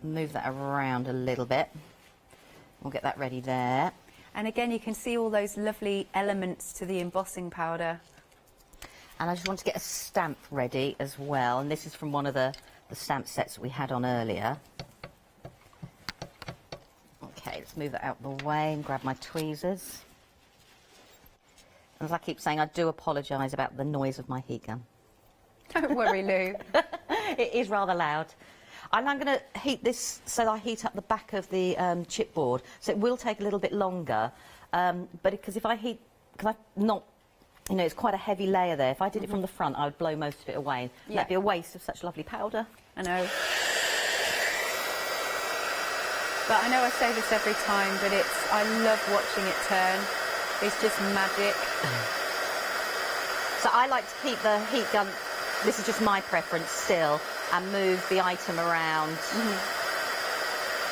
move that around a little bit. We'll get that ready there. And again, you can see all those lovely elements to the embossing powder. And I just want to get a stamp ready as well. And this is from one of the stamp sets that we had on earlier. Okay, let's move it out of the way and grab my tweezers. As I keep saying, I do apologise about the noise of my heat gun. Don't worry, Lou. It is rather loud. And I'm going to heat this so that I heat up the back of the chipboard. So it will take a little bit longer. But because if I heat, because I'm not, you know, it's quite a heavy layer there. If I did it from the front, I would blow most of it away. Yeah. That'd be a waste of such lovely powder. I know. But I know I say this every time, but I love watching it turn. It's just magic. So I like to keep the heat gun, this is just my preference still, and move the item around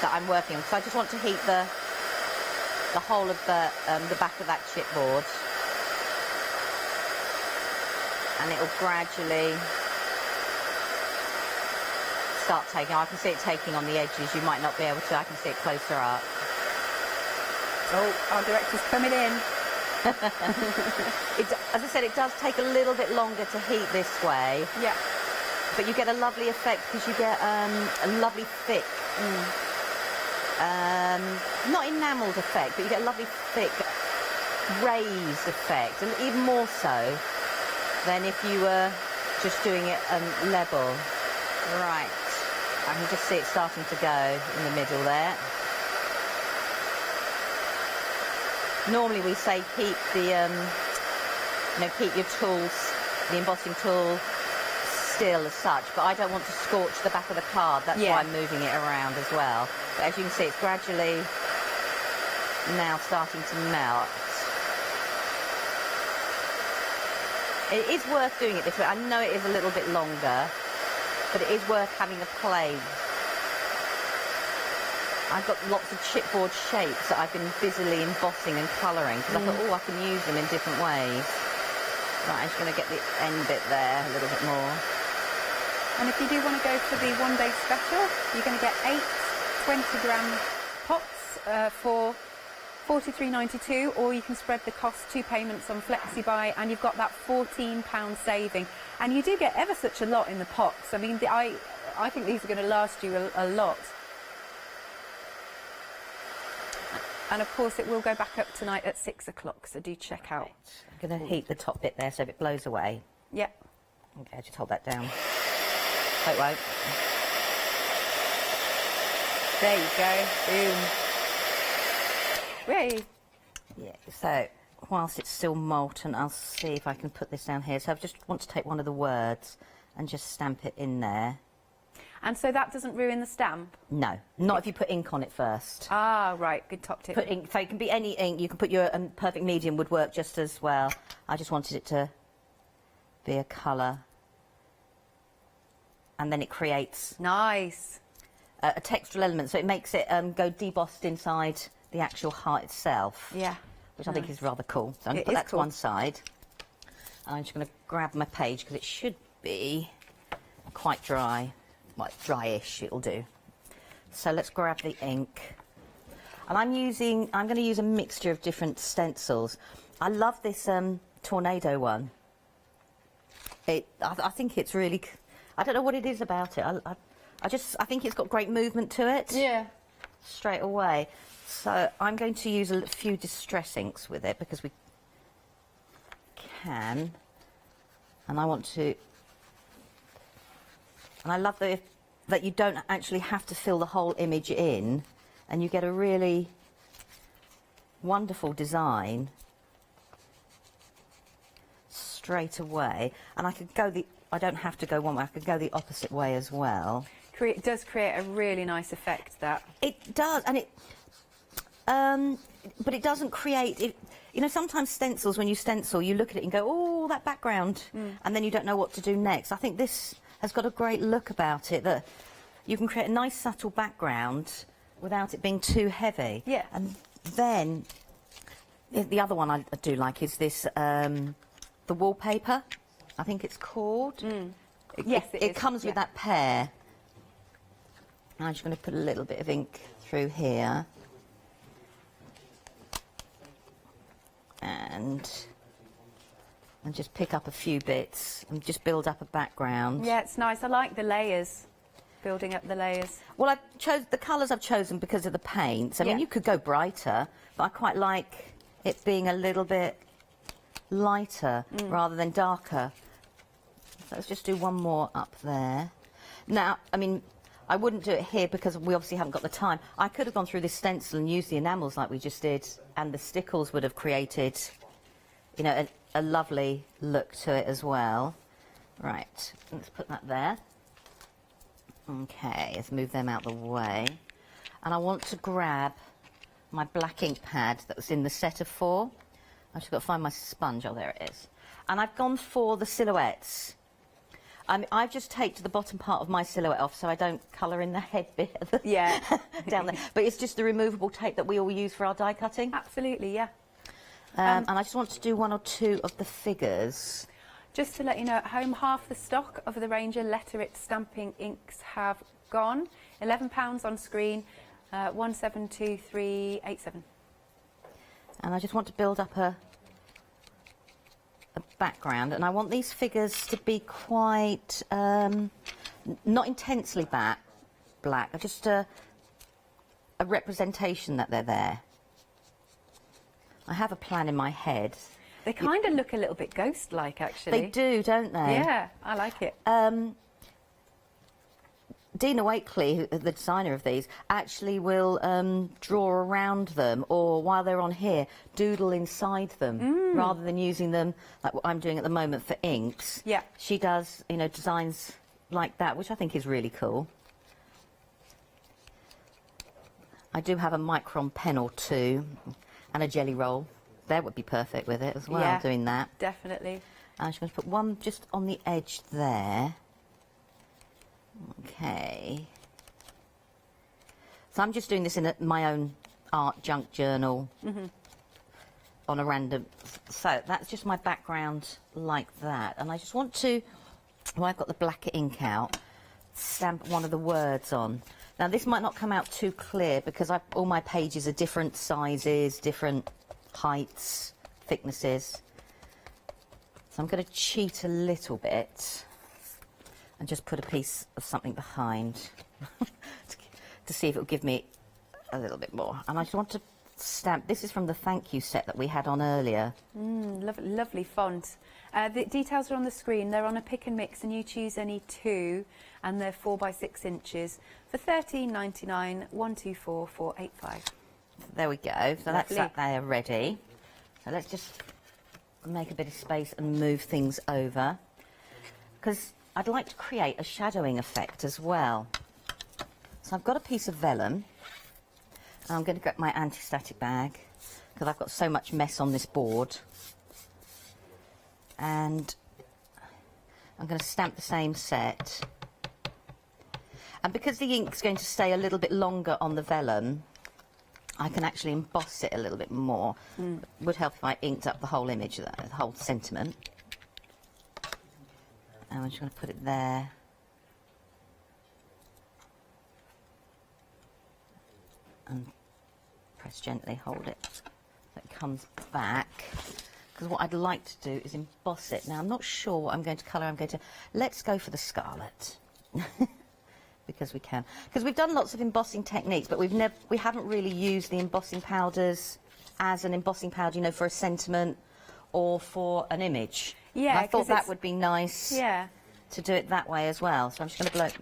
that I'm working on. So I just want to heat the whole of the back of that chipboard. And it will gradually start taking. I can see it taking on the edges. You might not be able to. I can see it closer up. Oh, our director's coming in. As I said, it does take a little bit longer to heat this way. Yeah. But you get a lovely effect because you get a lovely thick, not enamelled effect, but you get a lovely thick raised effect, and even more so than if you were just doing it level. Right, I can just see it starting to go in the middle there. Normally we say keep the, keep your tools, the embossing tool still as such, but I don't want to scorch the back of the card. That's why I'm moving it around as well. But as you can see, it's gradually now starting to melt. It is worth doing it this way. I know it is a little bit longer, but it is worth having a play. I've got lots of chipboard shapes that I've been busily embossing and colouring because I thought, oh, I can use them in different ways. Right, I'm just going to get the end bit there a little bit more. And if you do want to go for the one-day special, you're going to get 8 20-gram pots for $43.92, or you can spread the cost 2 payments on FlexiBuy, and you've got that £14 saving. And you do get ever such a lot in the pots. I mean, I think these are going to last you a lot. And of course, it will go back up tonight at 6 o'clock, so do check out. I'm going to heat the top bit there so if it blows away. Yep. Okay, just hold that down. So it won't. There you go. Boom. Yay. Yeah, so whilst it's still molten, I'll see if I can put this down here. So I just want to take one of the words and just stamp it in there. And so that doesn't ruin the stamp? No, not if you put ink on it first. Ah, right, good top tip. Put ink, so it can be any ink. You can put your perfect medium would work just as well. I just wanted it to be a colour. And then it creates... Nice. A textural element, so it makes it go debossed inside the actual heart itself. Yeah. Which I think is rather cool. So I'm going to put that to one side. And I'm just going to grab my page because it should be quite dry. Well, dryish, it'll do. So let's grab the ink. And I'm going to use a mixture of different stencils. I love this tornado one. I think it's really, I don't know what it is about it. I think it's got great movement to it. Yeah. Straight away. So I'm going to use a few distress inks with it because we can. And I want to... And I love that you don't actually have to fill the whole image in, and you get a really wonderful design straight away. And I could go I don't have to go one way, I could go the opposite way as well. It does create a really nice effect, that. It does, and but it doesn't create it. You know, sometimes stencils, when you stencil, you look at it and go, oh, that background, and then you don't know what to do next. I think this has got a great look about it, that you can create a nice subtle background without it being too heavy. Yeah. And then the other one I do like is this, the wallpaper, I think it's called. Yes, it comes with that pair. I'm just going to put a little bit of ink through here. And just pick up a few bits and just build up a background. Yeah, it's nice. I like the layers, building up the layers. Well, I chose the colours I've chosen because of the paints. I mean, you could go brighter, but I quite like it being a little bit lighter rather than darker. So let's just do one more up there. Now, I mean, I wouldn't do it here because we obviously haven't got the time. I could have gone through this stencil and used the enamels like we just did, and the stickles would have created, you know, a lovely look to it as well. Right, let's put that there. Okay, let's move them out the way. And I want to grab my black ink pad that was in the set of 4. I've just got to find my sponge. Oh, there it is. And I've gone for the silhouettes. I've just taped the bottom part of my silhouette off so I don't colour in the head bit down there. But it's just the removable tape that we all use for our die cutting. Absolutely, yeah. And I just want to do 1 or 2 of the figures. Just to let you know, at home, half the stock of the Ranger Letter It stamping inks have gone. £11 on screen, 172387. And I just want to build up a background, and I want these figures to be quite not intensely black, just a representation that they're there. I have a plan in my head. They kind of look a little bit ghost-like, actually. They do, don't they? Yeah, I like it. Dina Wakely, the designer of these, actually will draw around them, or while they're on here, doodle inside them, rather than using them like what I'm doing at the moment for inks. Yeah. She does, you know, designs like that, which I think is really cool. I do have a micron pen or 2 and a jelly roll. That would be perfect with it as well, yeah, doing that. Definitely. I'm just going to put one just on the edge there. Okay. So I'm just doing this in my own art junk journal on a random. So that's just my background like that. And I just want to, I've got the black ink out, stamp one of the words on. Now this might not come out too clear because all my pages are different sizes, different heights, thicknesses. So I'm going to cheat a little bit and just put a piece of something behind to see if it will give me a little bit more. And I just want to stamp. This is from the thank you set that we had on earlier. Lovely font. The details are on the screen. They're on a pick and mix, and you choose any 2, and they're 4 by 6 inches for £13.99. 124485. There we go. So that's that there ready. So let's just make a bit of space and move things over, because I'd like to create a shadowing effect as well. So I've got a piece of vellum. And I'm going to get my anti-static bag because I've got so much mess on this board. And I'm going to stamp the same set. And because the ink's going to stay a little bit longer on the vellum, I can actually emboss it a little bit more. It would help if I inked up the whole image, the whole sentiment. And I'm just going to put it there. And press gently, hold it so it comes back. Because what I'd like to do is emboss it. Now I'm not sure what I'm going to colour. Let's go for the scarlet. Because we can. Because we've done lots of embossing techniques, but we haven't really used the embossing powders as an embossing powder, you know, for a sentiment or for an image. Yeah, and I thought that would be nice. Yeah. To do it that way as well. So I'm just going to blow it.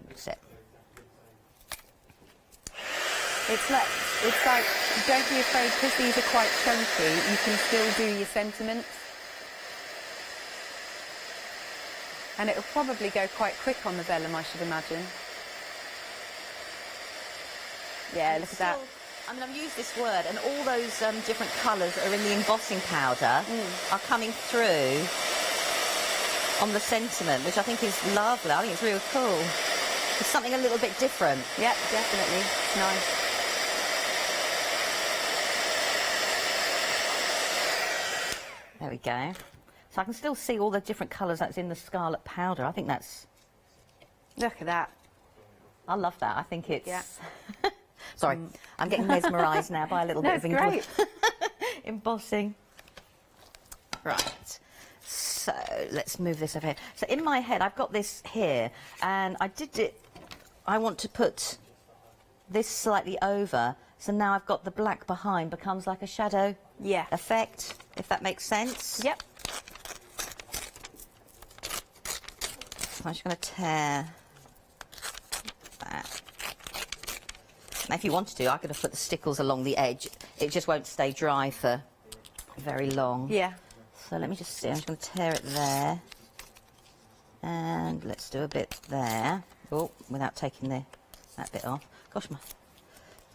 It's like, don't be afraid, because these are quite chunky, you can still do your sentiments. And it'll probably go quite quick on the vellum, I should imagine. Yeah, look at that. I mean, I've used this word, and all those different colours that are in the embossing powder are coming through on the sentiment, which I think is lovely. I think it's real cool. It's something a little bit different. Yep, definitely. Nice. There we go. So I can still see all the different colours that's in the scarlet powder. I think that's... Look at that. I love that. I think it's... Yeah. Sorry, I'm getting mesmerised now by a little bit of embossing. Right. So let's move this over here. So in my head, I've got this here, and I want to put this slightly over. So now I've got the black behind, becomes like a shadow effect, if that makes sense. Yep. So I'm just going to tear that. Now, if you wanted to, I could have put the stickles along the edge. It just won't stay dry for very long. Yeah. So let me just see. I'm just going to tear it there. And let's do a bit there. Oh, without taking that bit off. Gosh, so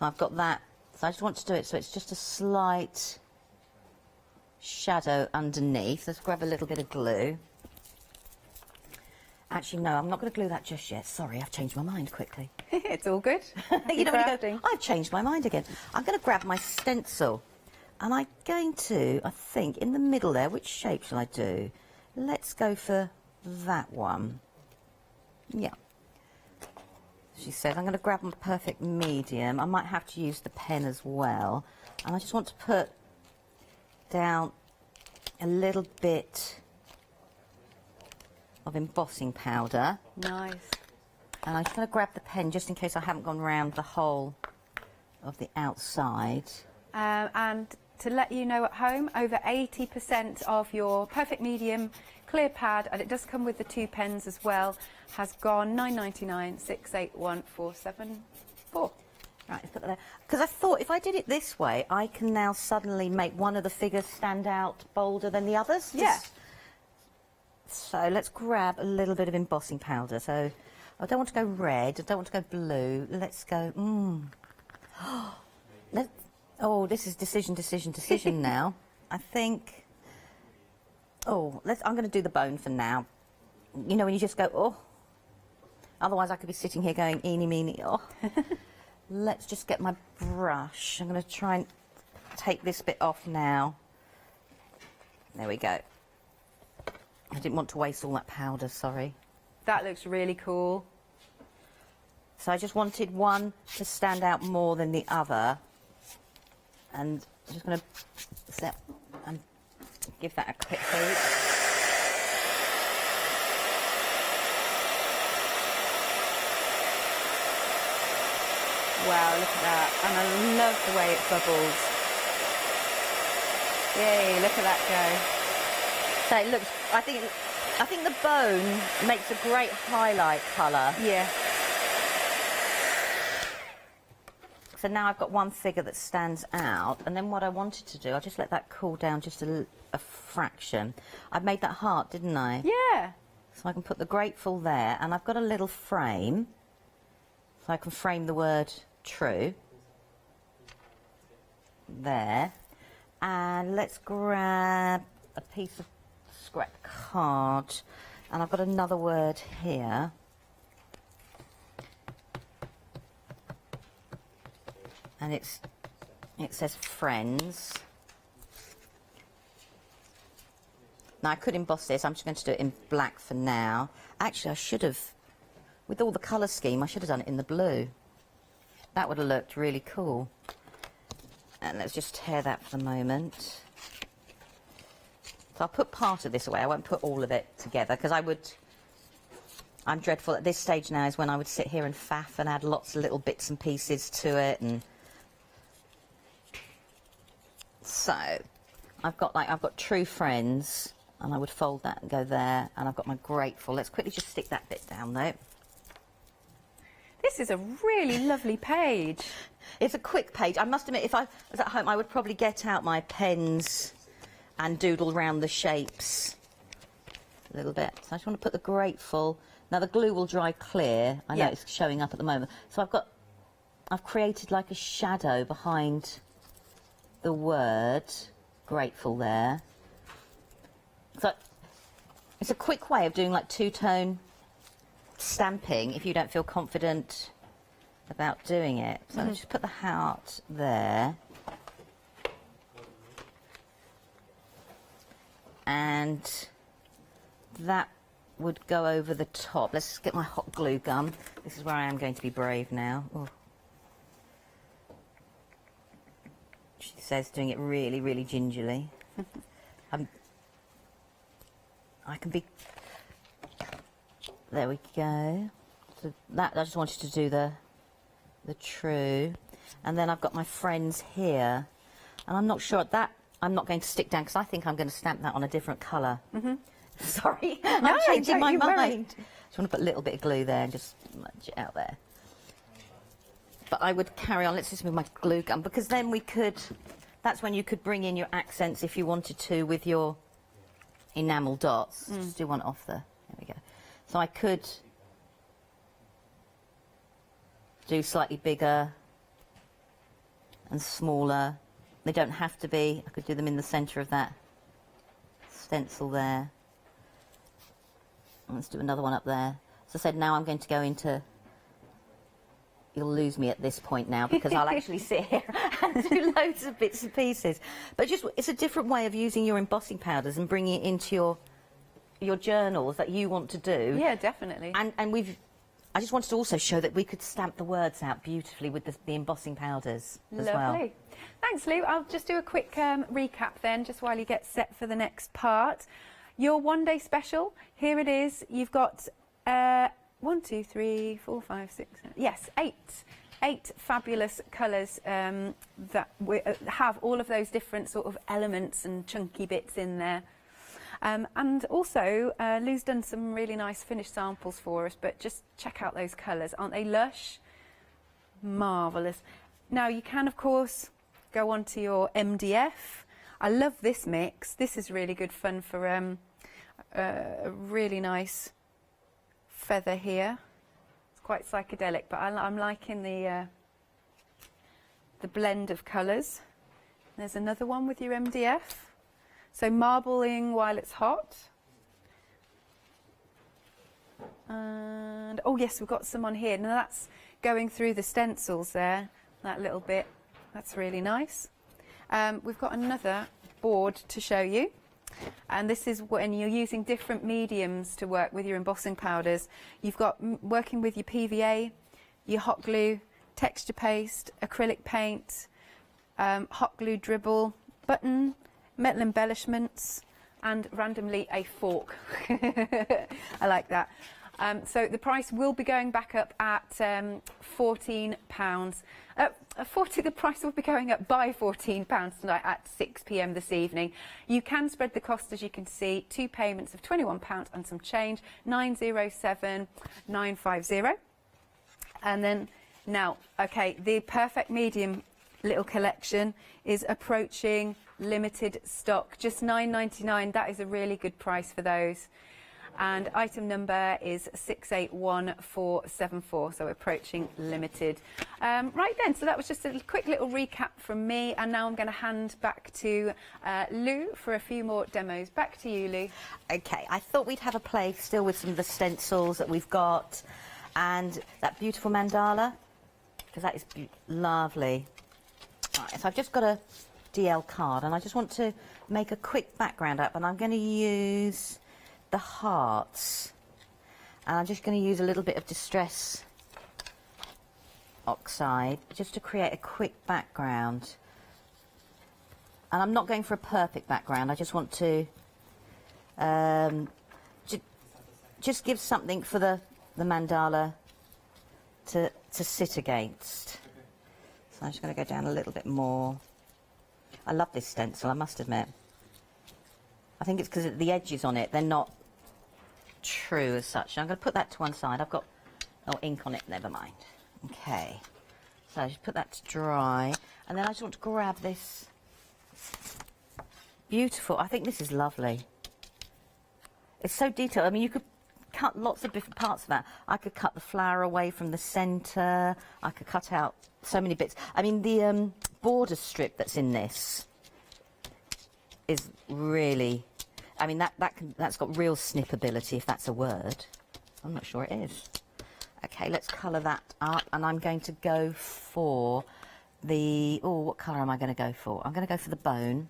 I've got that. So I just want to do it so it's just a slight shadow underneath. Let's grab a little bit of glue. Actually, no, I'm not going to glue that just yet. Sorry, I've changed my mind quickly. It's all good. You know, when you go, I've changed my mind again. I'm going to grab my stencil. And I'm going to, I think, in the middle there, which shape shall I do? Let's go for that one. Yeah. She says, I'm going to grab my perfect medium. I might have to use the pen as well. And I just want to put down a little bit of embossing powder. Nice. And I'm just going to grab the pen just in case I haven't gone round the whole of the outside. And to let you know at home, over 80% of your perfect medium clear pad, and it does come with the 2 pens as well, has gone £9.99, 681 474. Right, let's put that there. Because I thought if I did it this way, I can now suddenly make one of the figures stand out bolder than the others. Yeah. So let's grab a little bit of embossing powder. So I don't want to go red, I don't want to go blue. Let's go, oh, this is decision now. I think, I'm going to do the bone for now. You know, when you just go, oh. Otherwise, I could be sitting here going, eeny, meeny, oh. Let's just get my brush. I'm going to try and take this bit off now. There we go. I didn't want to waste all that powder, sorry. That looks really cool. So I just wanted one to stand out more than the other. And I'm just going to set and give that a quick heat. Wow, look at that. And I love the way it bubbles. Yay, look at that go. So it looks, I think the bone makes a great highlight colour. Yeah. So now I've got one figure that stands out, and then what I wanted to do, I'll just let that cool down just a fraction. I made that heart, didn't I? Yeah. So I can put the grateful there, and I've got a little frame, so I can frame the word true. There. And let's grab a piece of scrap card, and I've got another word here. And it says friends. Now I could emboss this. I'm just going to do it in black for now. Actually, I should have, with all the colour scheme, I should have done it in the blue. That would have looked really cool. And let's just tear that for the moment. So I'll put part of this away. I won't put all of it together because I'm dreadful at this stage now is when I would sit here and faff and add lots of little bits and pieces to it. And so I've got true friends, and I would fold that and go there, and I've got my grateful. Let's quickly just stick that bit down though. This is a really lovely page. It's a quick page. I must admit, if I was at home, I would probably get out my pens and doodle around the shapes a little bit. So I just want to put the grateful. Now the glue will dry clear. I know it's showing up at the moment. So I've created like a shadow behind the word grateful there. So it's a quick way of doing like two-tone stamping if you don't feel confident about doing it. So I'll just put the heart there. And that would go over the top. Let's get my hot glue gun. This is where I am going to be brave now. Ooh. She says doing it really, really gingerly. I can be... There we go. So that, I just wanted to do the true. And then I've got my friends here. And I'm not sure that I'm not going to stick down because I think I'm going to stamp that on a different colour. Sorry, I'm changing my mind. Just want to put a little bit of glue there and just smudge it out there. But I would carry on. Let's just move my glue gun because then we could. That's when you could bring in your accents if you wanted to with your enamel dots. Just do one off there. There we go. So I could do slightly bigger and smaller. They don't have to be. I could do them in the centre of that stencil there. Let's do another one up there. As I said, now I'm going to go into... You'll lose me at this point now because I'll actually sit here and do loads of bits and pieces. But just it's a different way of using your embossing powders and bringing it into your journals that you want to do. Yeah, definitely. And I just wanted to also show that we could stamp the words out beautifully with the embossing powders as well. Lovely. Thanks, Lou. I'll just do a quick recap then, just while you get set for the next part. Your one-day special, here it is. You've got 1, 2, 3, 4, 5, 6, 7, yes, 8 fabulous colours that have all of those different sort of elements and chunky bits in there. And also, Lou's done some really nice finished samples for us, but just check out those colours. Aren't they lush? Marvellous. Now, you can, of course, go on to your MDF. I love this mix. This is really good fun for a really nice feather here. It's quite psychedelic, but I'm liking the blend of colours. There's another one with your MDF. So marbling while it's hot. And, oh yes, we've got some on here. Now that's going through the stencils there, that little bit. That's really nice. We've got another board to show you. And this is when you're using different mediums to work with your embossing powders. You've got working with your PVA, your hot glue, texture paste, acrylic paint, hot glue dribble, button, metal embellishments, and randomly a fork. I like that. So the price will be going back up at £14. The price will be going up by £14 tonight at 6 p.m. this evening. You can spread the cost, as you can see, 2 payments of £21 and some change, 907,950. And then now, okay, the perfect medium little collection is approaching limited stock, just £9.99. That is a really good price for those. And item number is 681474, so approaching limited. Right then, so that was just a quick little recap from me, and now I'm going to hand back to Lou for a few more demos. Back to you, Lou. Okay, I thought we'd have a play still with some of the stencils that we've got, and that beautiful mandala, because that is lovely. Right, so I've just got a DL card, and I just want to make a quick background up, and I'm going to use the hearts, and I'm just going to use a little bit of distress oxide just to create a quick background. And I'm not going for a perfect background, I just want to just give something for the mandala to sit against. So I'm just going to go down a little bit more. I love this stencil, I must admit. I think it's because the edges on it, they're not true as such. I'm going to put that to one side. I've got ink on it, never mind. Okay, so I just put that to dry, and then I just want to grab this beautiful, I think this is lovely. It's so detailed. I mean, you could cut lots of different parts of that. I could cut the flower away from the centre. I could cut out so many bits. I mean, the border strip that's in this is really, I mean, that's got real snippability, if that's a word. I'm not sure it is. Okay, let's colour that up, and I'm going to go for the, oh, what colour am I going to go for? I'm going to go for the bone.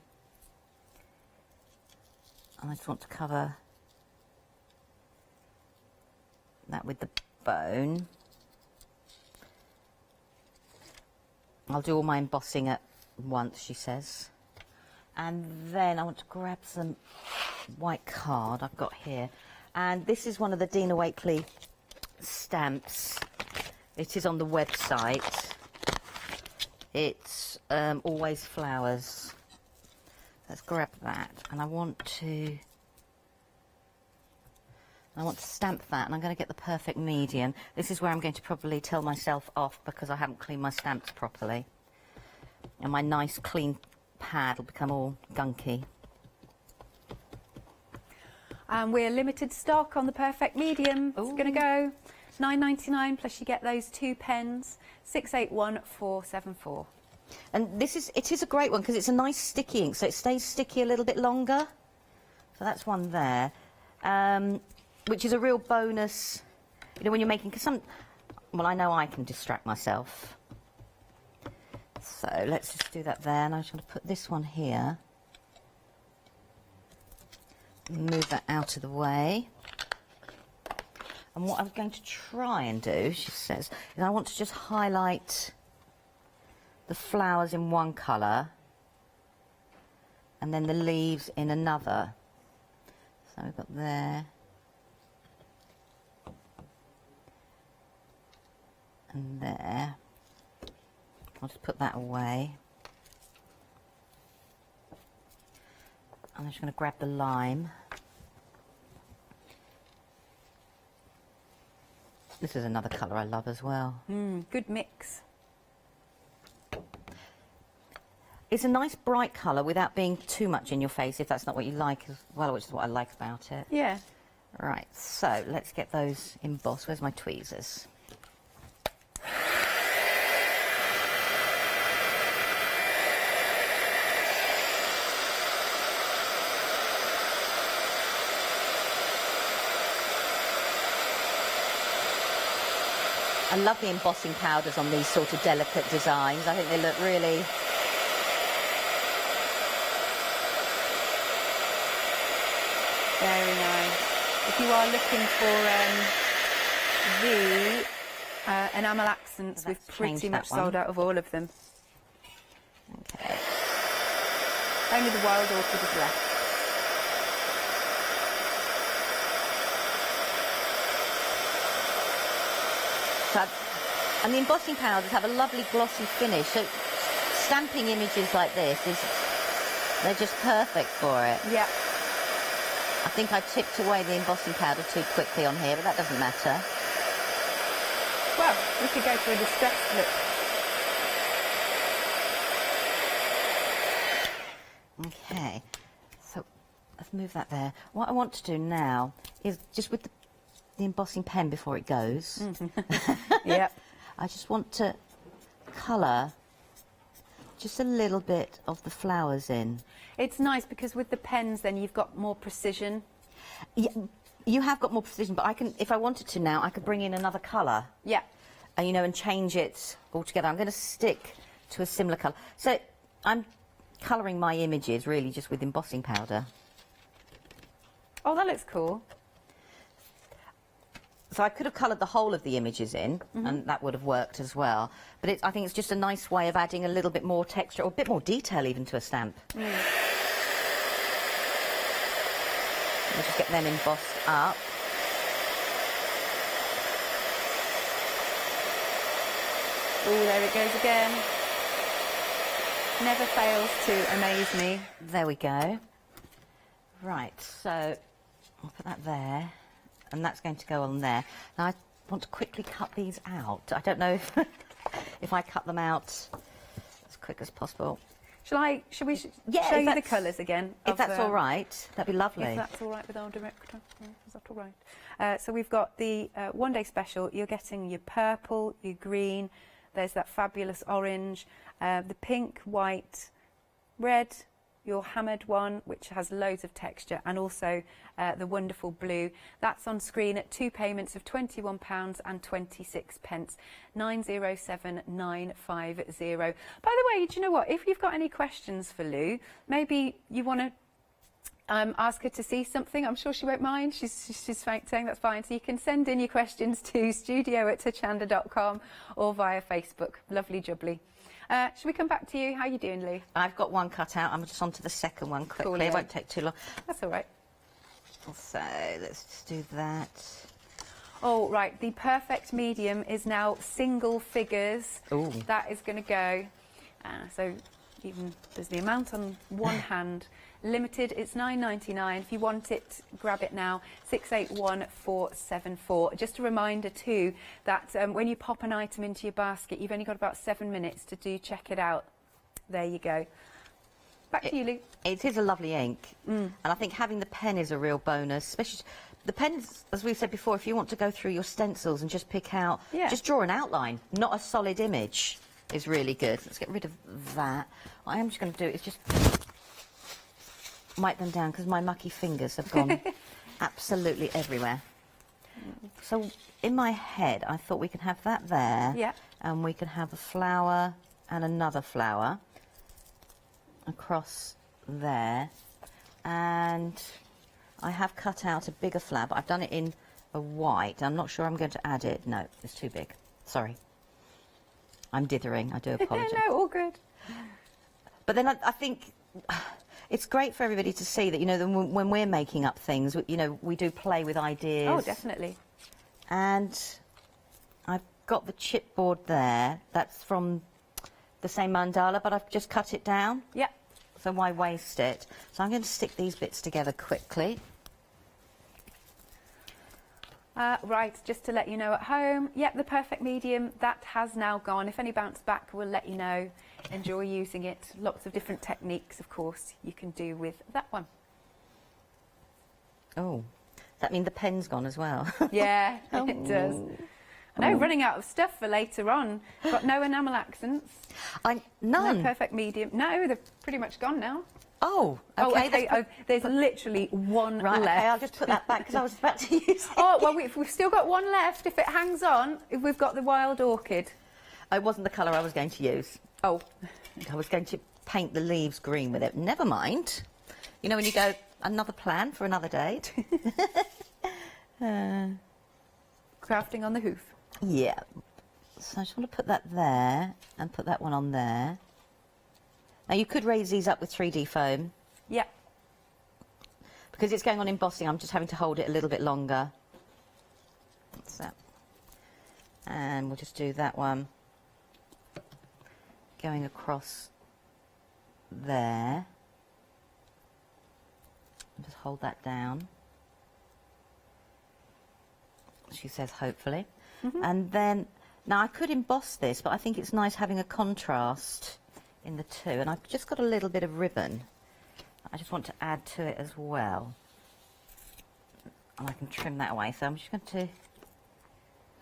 And I just want to cover that with the bone. I'll do all my embossing at once, she says. And then I want to grab some white card I've got here. And this is one of the Dina Wakley stamps. It is on the website. It's Always Flowers. Let's grab that. And I want to stamp that, and I'm going to get the perfect medium. This is where I'm going to probably tell myself off because I haven't cleaned my stamps properly. And my nice clean pad will become all gunky. And we're limited stock on the perfect medium. It's going to go £9.99 plus you get those 2 pens, 681474. And it is a great one because it's a nice sticky ink, so it stays sticky a little bit longer. So that's one there. Which is a real bonus, you know, when you're making, because well, I know I can distract myself. So let's just do that there, and I'm just going to put this one here. Move that out of the way. And what I'm going to try and do, she says, is I want to just highlight the flowers in one colour, and then the leaves in another. So we've got there. And there. I'll just put that away. I'm just going to grab the lime. This is another colour I love as well. Good mix. It's a nice bright colour without being too much in your face, if that's not what you like as well, which is what I like about it. Yeah. Right, so let's get those embossed. Where's my tweezers? I love the embossing powders on these sort of delicate designs. I think they look really... Very nice. If you are looking for the enamel accents, we've pretty much sold out of all of them. Okay. Only the wild orchid is left. And the embossing powders have a lovely glossy finish, so stamping images like this they're just perfect for it. Yeah. I think I tipped away the embossing powder too quickly on here, but that doesn't matter. Well, we could go for a distressed look. Okay, so let's move that there. What I want to do now is just with the embossing pen before it goes. Yep. I just want to colour just a little bit of the flowers in. It's nice because with the pens then you've got more precision. Yeah, you have got more precision, but I can, if I wanted to now, I could bring in another colour. Yeah. And, you know, and change it altogether. I'm going to stick to a similar colour. So I'm colouring my images really just with embossing powder. Oh, that looks cool. So I could have coloured the whole of the images in, and that would have worked as well. But I think it's just a nice way of adding a little bit more texture, or a bit more detail even to a stamp. We'll just get them embossed up. Oh, there it goes again. Never fails to amaze me. There we go. Right, so I'll put that there. And that's going to go on there. Now I want to quickly cut these out. I don't know if I cut them out as quick as possible. Should we show you the colours again? If that's all right, that'd be lovely. If that's all right with our director. Is that all right? So we've got the one-day special. You're getting your purple, your green, There's that fabulous orange, the pink, white, red, your hammered one, which has loads of texture, and also the wonderful blue. That's on screen at 2 payments of £21.26, 907950. By the way, do you know what? If you've got any questions for Lou, maybe you want to ask her to see something. I'm sure she won't mind. She's saying that's fine. So you can send in your questions to studio@hochanda.com or via Facebook. Lovely jubbly. Should we come back to you? How are you doing, Lou? I've got one cut out. I'm just on to the second one quickly. Cool, It won't take too long. That's all right. So let's just do that. Oh, right. The perfect medium is now single figures. Ooh. That is going to go. So even there's the amount on one hand. Limited, it's £9.99. If you want it, grab it now. 681474. Just a reminder too that when you pop an item into your basket, you've only got about 7 minutes to check it out. There you go. Back to you, Lou. It is a lovely ink, and I think having the pen is a real bonus. Especially the pens, as we've said before, if you want to go through your stencils and just pick out, just draw an outline, not a solid image, is really good. Let's get rid of that. What I am just going to do is just wipe them down because my mucky fingers have gone absolutely everywhere. So in my head, I thought we could have that there, and we could have a flower and another flower across there, and I have cut out a bigger flower, but I've done it in a white. I'm not sure I'm going to add it. No, it's too big. Sorry. I'm dithering. I do apologise. No, all good. But then I think it's great for everybody to see that, you know, when we're making up things, you know, we do play with ideas. Oh, definitely. And I've got the chipboard there. That's from the same mandala, but I've just cut it down. Yeah. So why waste it? So I'm going to stick these bits together quickly. Right, just to let you know at home, yep, the perfect medium, that has now gone. If any bounce back, we'll let you know. Enjoy using it. Lots of different techniques, of course, you can do with that one. Oh, that means the pen's gone as well. Yeah, it does. No, running out of stuff for later on. Got no enamel accents. None? No perfect medium. No, they're pretty much gone now. Oh, okay. There's literally one left. Okay, I'll just put that back because I was about to use it. Oh, well, we've still got one left. If it hangs on, we've got the wild orchid. It wasn't the colour I was going to use. Oh. I was going to paint the leaves green with it. Never mind. You know when you go, another plan for another day. Crafting on the hoof. Yeah. So I just want to put that there and put that one on there. Now you could raise these up with 3D foam. Yeah. Because it's going on embossing, I'm just having to hold it a little bit longer. That's that. And we'll just do that one going across there. And just hold that down. She says hopefully. And then, now I could emboss this, but I think it's nice having a contrast in the two. And I've just got a little bit of ribbon. I just want to add to it as well. And I can trim that away. So I'm just going to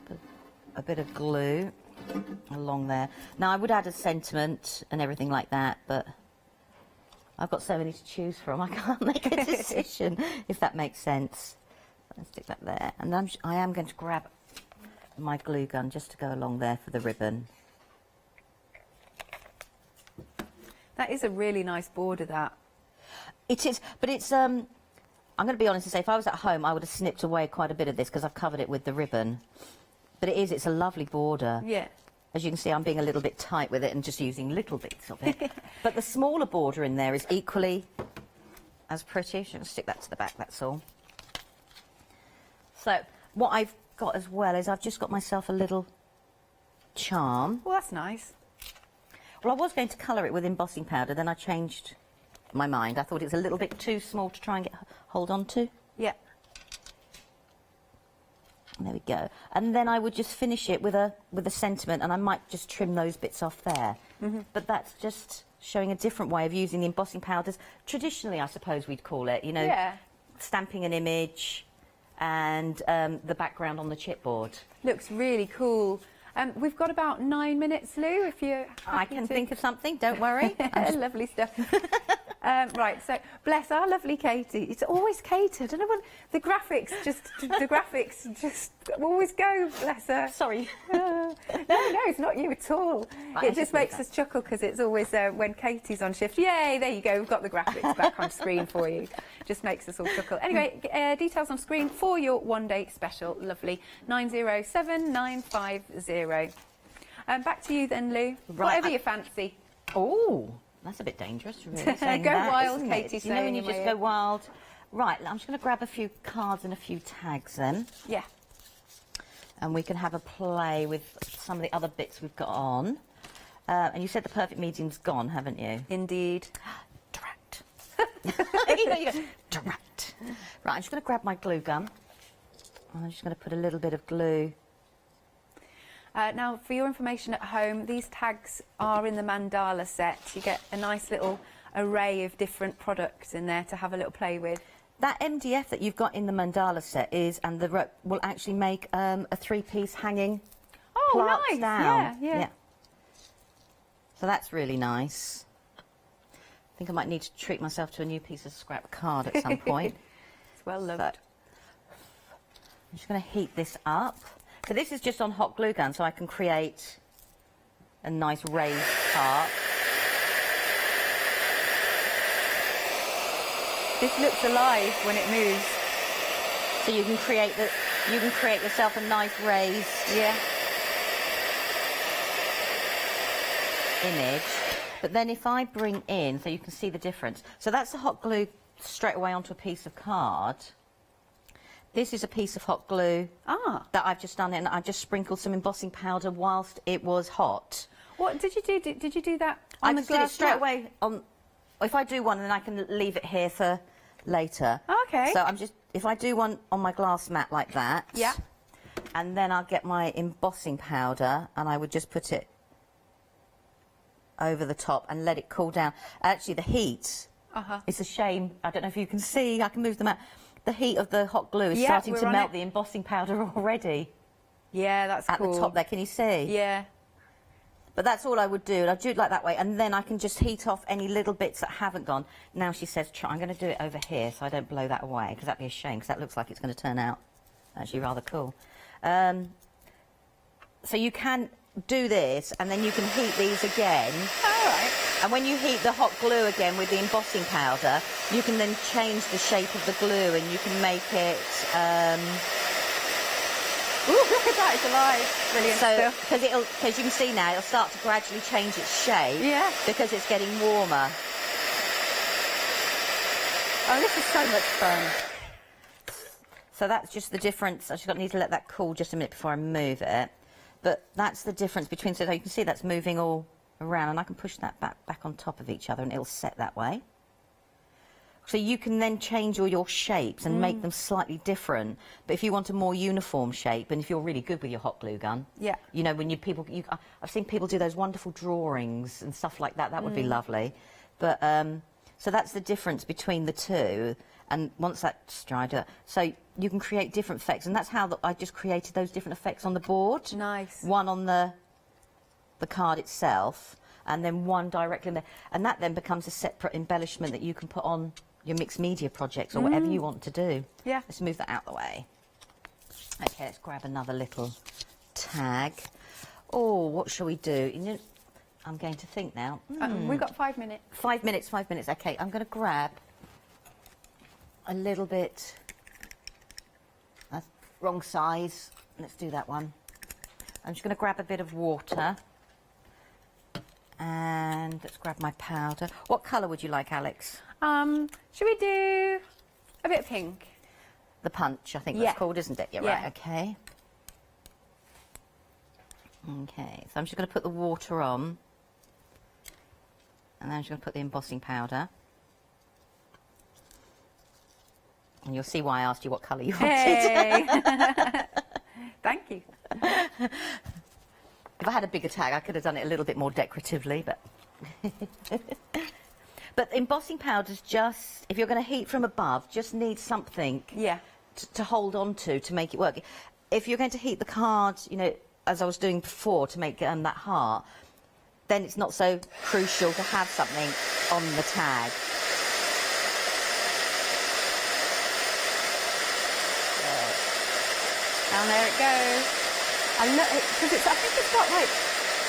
put a bit of glue along there. Now I would add a sentiment and everything like that, but I've got so many to choose from, I can't make a decision, if that makes sense. Let's stick that there. And I am going to grab my glue gun just to go along there for the ribbon. That is a really nice border, that. It is, but it's, I'm going to be honest and say, if I was at home, I would have snipped away quite a bit of this because I've covered it with the ribbon. But it's a lovely border. Yeah. As you can see, I'm being a little bit tight with it and just using little bits of it. But the smaller border in there is equally as pretty. I'm going to stick that to the back, that's all. So, what I've got as well is I've just got myself a little charm. Well, that's nice. Well, I was going to colour it with embossing powder, then I changed my mind. I thought it was a little bit too small to try and hold on to. Yeah. And there we go. And then I would just finish it with a sentiment, and I might just trim those bits off there. But that's just showing a different way of using the embossing powders. Traditionally, I suppose we'd call it, you know, stamping an image and the background on the chipboard. Looks really cool. We've got about 9 minutes, Lou, if you're I can think of something, don't worry. Lovely stuff. Right, so bless our lovely Katie. It's always Katie. I don't know what the graphics just always go. Bless her. Sorry. No, it's not you at all. Right, it just makes us chuckle because it's always when Katie's on shift. Yay! There you go. We've got the graphics back on screen for you. Just makes us all chuckle. Anyway, details on screen for your one-day special. Lovely. 907950. Back to you then, Lou. Right, Whatever you fancy. Oh. That's a bit dangerous, really. saying Go that, wild, isn't Katie. it? You know when you saying just in go my ear. wild. Right, I'm just going to grab a few cards and a few tags then. Yeah. And we can have a play with some of the other bits we've got on. And you said the perfect medium's gone, haven't you? Indeed. Direct. You go. Direct. Right, I'm just going to grab my glue gun. And I'm just going to put a little bit of glue. Now, for your information at home, these tags are in the mandala set. You get a nice little array of different products in there to have a little play with. That MDF that you've got in the mandala set and the rope will actually make a 3-piece hanging plaques nice. down. Yeah. So that's really nice. I think I might need to treat myself to a new piece of scrap card at some point. It's well loved. I'm just going to heat this up. So this is just on hot glue gun, so I can create a nice raised part. This looks alive when it moves. So you can create yourself a nice raised image. But then if I bring in, so you can see the difference. So that's the hot glue straight away onto a piece of card. This is a piece of hot glue that I've just done, and I just sprinkled some embossing powder whilst it was hot. What did you do? Did you do that I on just the did it glass straight mat? away on. If I do one, then I can leave it here for later. Okay. So if I do one on my glass mat like that. Yeah. And then I'll get my embossing powder, and I would just put it over the top and let it cool down. Actually, the heat. It's a shame. I don't know if you can see. I can move them out. The heat of the hot glue is starting to melt the embossing powder already. Yeah, that's cool. At the top there, can you see? Yeah. But that's all I would do, and I'd do it like that way, and then I can just heat off any little bits that haven't gone. Now she says, I'm going to do it over here so I don't blow that away, because that'd be a shame, because that looks like it's going to turn out actually rather cool. So you can do this, and then you can heat these again. All right. And when you heat the hot glue again with the embossing powder, you can then change the shape of the glue, and you can make it... Ooh, look at that, it's alive. Brilliant stuff. Because you can see now, it'll start to gradually change its shape. Yeah. Because it's getting warmer. Oh, this is so much fun. So that's just the difference. I just need to let that cool just a minute before I move it. But that's the difference between, so you can see that's moving all around, and I can push that back on top of each other, and it'll set that way. So you can then change all your shapes and make them slightly different. But if you want a more uniform shape, and if you're really good with your hot glue gun, you know, when I've seen people do those wonderful drawings and stuff like that. That would be lovely. But so that's the difference between the two. And once that's dried up, so you can create different effects, and that's how I just created those different effects on the board. Nice. One on the card itself, and then one directly in there, and that then becomes a separate embellishment that you can put on your mixed media projects or whatever you want to do. Yeah. Let's move that out the way. Okay, let's grab another little tag. Oh, what shall we do? You know, I'm going to think now. We've got 5 minutes. 5 minutes, 5 minutes. Okay, I'm going to grab a little bit. That's wrong size. Let's do that one. I'm just going to grab a bit of water. And let's grab my powder. What colour would you like, Alex? Should we do a bit of pink? The punch, I think that's called, isn't it? Yeah, right, okay. Okay, so I'm just going to put the water on. And then I'm just going to put the embossing powder. And you'll see why I asked you what colour you wanted. Hey. Thank you. If I had a bigger tag, I could have done it a little bit more decoratively, but... But embossing powder's just, if you're going to heat from above, just need something to hold on to make it work. If you're going to heat the card, you know, as I was doing before, to make that heart, then it's not so crucial to have something on the tag. And there it goes. Because I think it's got like...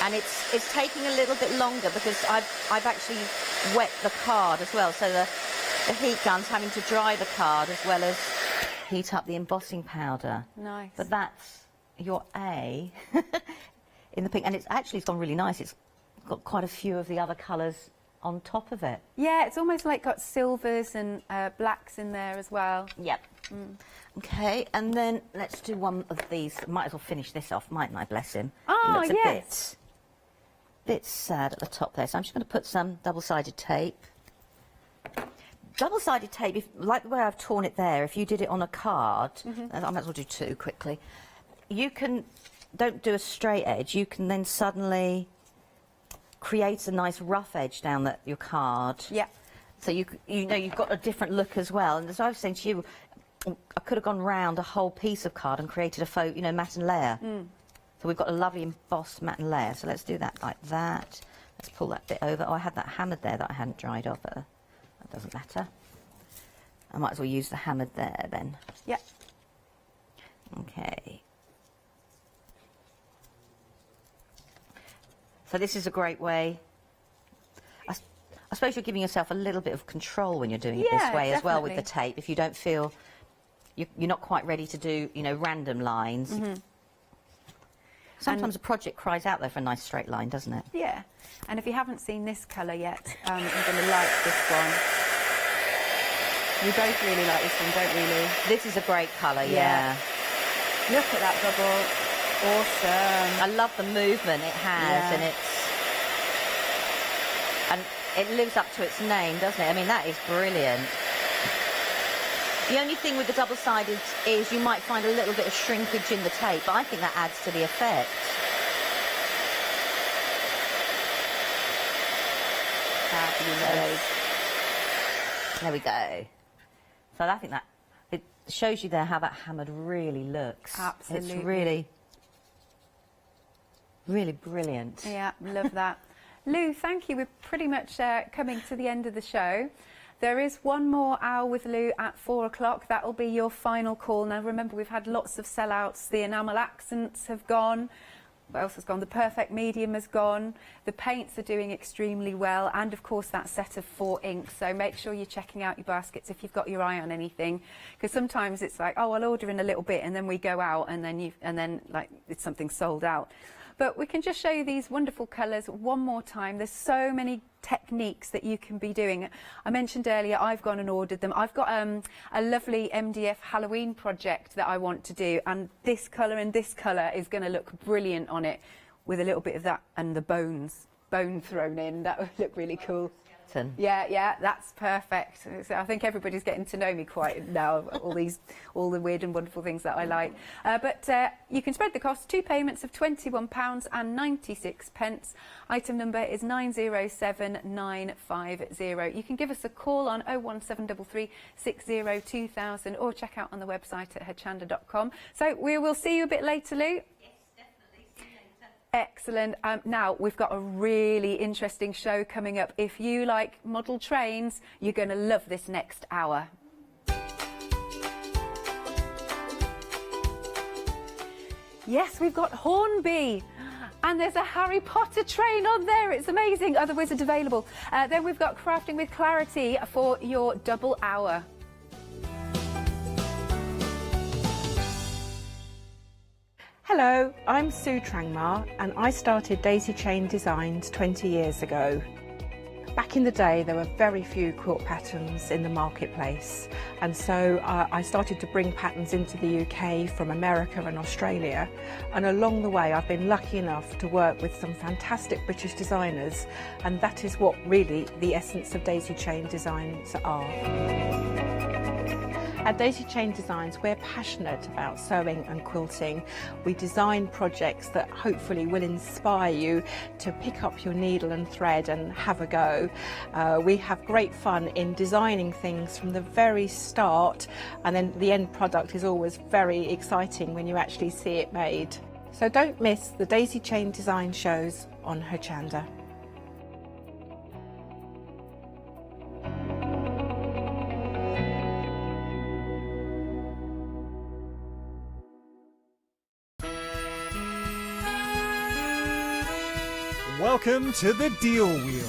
And it's taking a little bit longer because I've actually wet the card as well, so the heat gun's having to dry the card as well as heat up the embossing powder. Nice. But that's your A in the pink, and it's gone really nice. It's got quite a few of the other colours on top of it. Yeah, it's almost like got silvers and blacks in there as well. Yep. Okay, and then let's do one of these. Might as well finish this off, mightn't I? Bless him. Oh, he looks yes. a bit sad at the top there, so I'm just going to put some double-sided tape. Double-sided tape, like the way I've torn it there, if you did it on a card, I might as well do two quickly, you can, don't do a straight edge, you can then suddenly create a nice rough edge down your card. Yeah. So you know you've got a different look as well. And as I was saying to you, I could have gone round a whole piece of card and created a faux, matte layer. So we've got a lovely embossed matte layer. So let's do that like that. Let's pull that bit over. Oh, I had that hammered there that I hadn't dried off, but that doesn't matter. I might as well use the hammered there then. Yeah. Okay. So this is a great way. I suppose you're giving yourself a little bit of control when you're doing it this way as well with the tape. If you don't feel you're not quite ready to do, random lines. Sometimes a project cries out there for a nice straight line, doesn't it? Yeah. And if you haven't seen this colour yet, you're going to like this one. You both really like this one, don't really? This is a great colour, yeah. Look at that bubble. Awesome. I love the movement it has, and it lives up to its name, doesn't it? I mean, that is brilliant. The only thing with the double-sided is you might find a little bit of shrinkage in the tape, but I think that adds to the effect. There we go. So I think that it shows you there how that hammered really looks. Absolutely. It's really, really brilliant. Yeah, love that. Lou, thank you. We're pretty much coming to the end of the show. There is one more hour with Lou at 4 o'clock. That will be your final call. Now, remember, we've had lots of sellouts. The enamel accents have gone. What else has gone? The perfect medium has gone. The paints are doing extremely well. And, of course, that set of 4 inks. So make sure you're checking out your baskets if you've got your eye on anything. Because sometimes it's like, oh, I'll order in a little bit, and then we go out, and then like, it's something sold out. But we can just show you these wonderful colours one more time. There's so many techniques that you can be doing. I mentioned earlier I've gone and ordered them. I've got a lovely MDF Halloween project that I want to do, and this colour and this colour is going to look brilliant on it with a little bit of that and the bone thrown in. That would look really cool. Yeah, that's perfect. So I think everybody's getting to know me quite now, all the weird and wonderful things that I like. But you can spread the cost, 2 payments of £21.96. Item number is 907950. You can give us a call on 01733 60 2000 or check out on the website at hochanda.com. So we will see you a bit later, Lou. Excellent. Now, we've got a really interesting show coming up. If you like model trains, you're going to love this next hour. Yes, we've got Hornby. And there's a Harry Potter train on there. It's amazing. Other wizards available. Then we've got Crafting with Clarity for your double hour. Hello, I'm Sue Trangmar and I started Daisy Chain Designs 20 years ago. Back in the day there were very few quilt patterns in the marketplace, and so I started to bring patterns into the UK from America and Australia, and along the way I've been lucky enough to work with some fantastic British designers, and that is what really the essence of Daisy Chain Designs are. At Daisy Chain Designs, we're passionate about sewing and quilting. We design projects that hopefully will inspire you to pick up your needle and thread and have a go. We have great fun in designing things from the very start, and then the end product is always very exciting when you actually see it made. So don't miss the daisy chain design shows on Hochanda. Welcome to the Deal Wheel.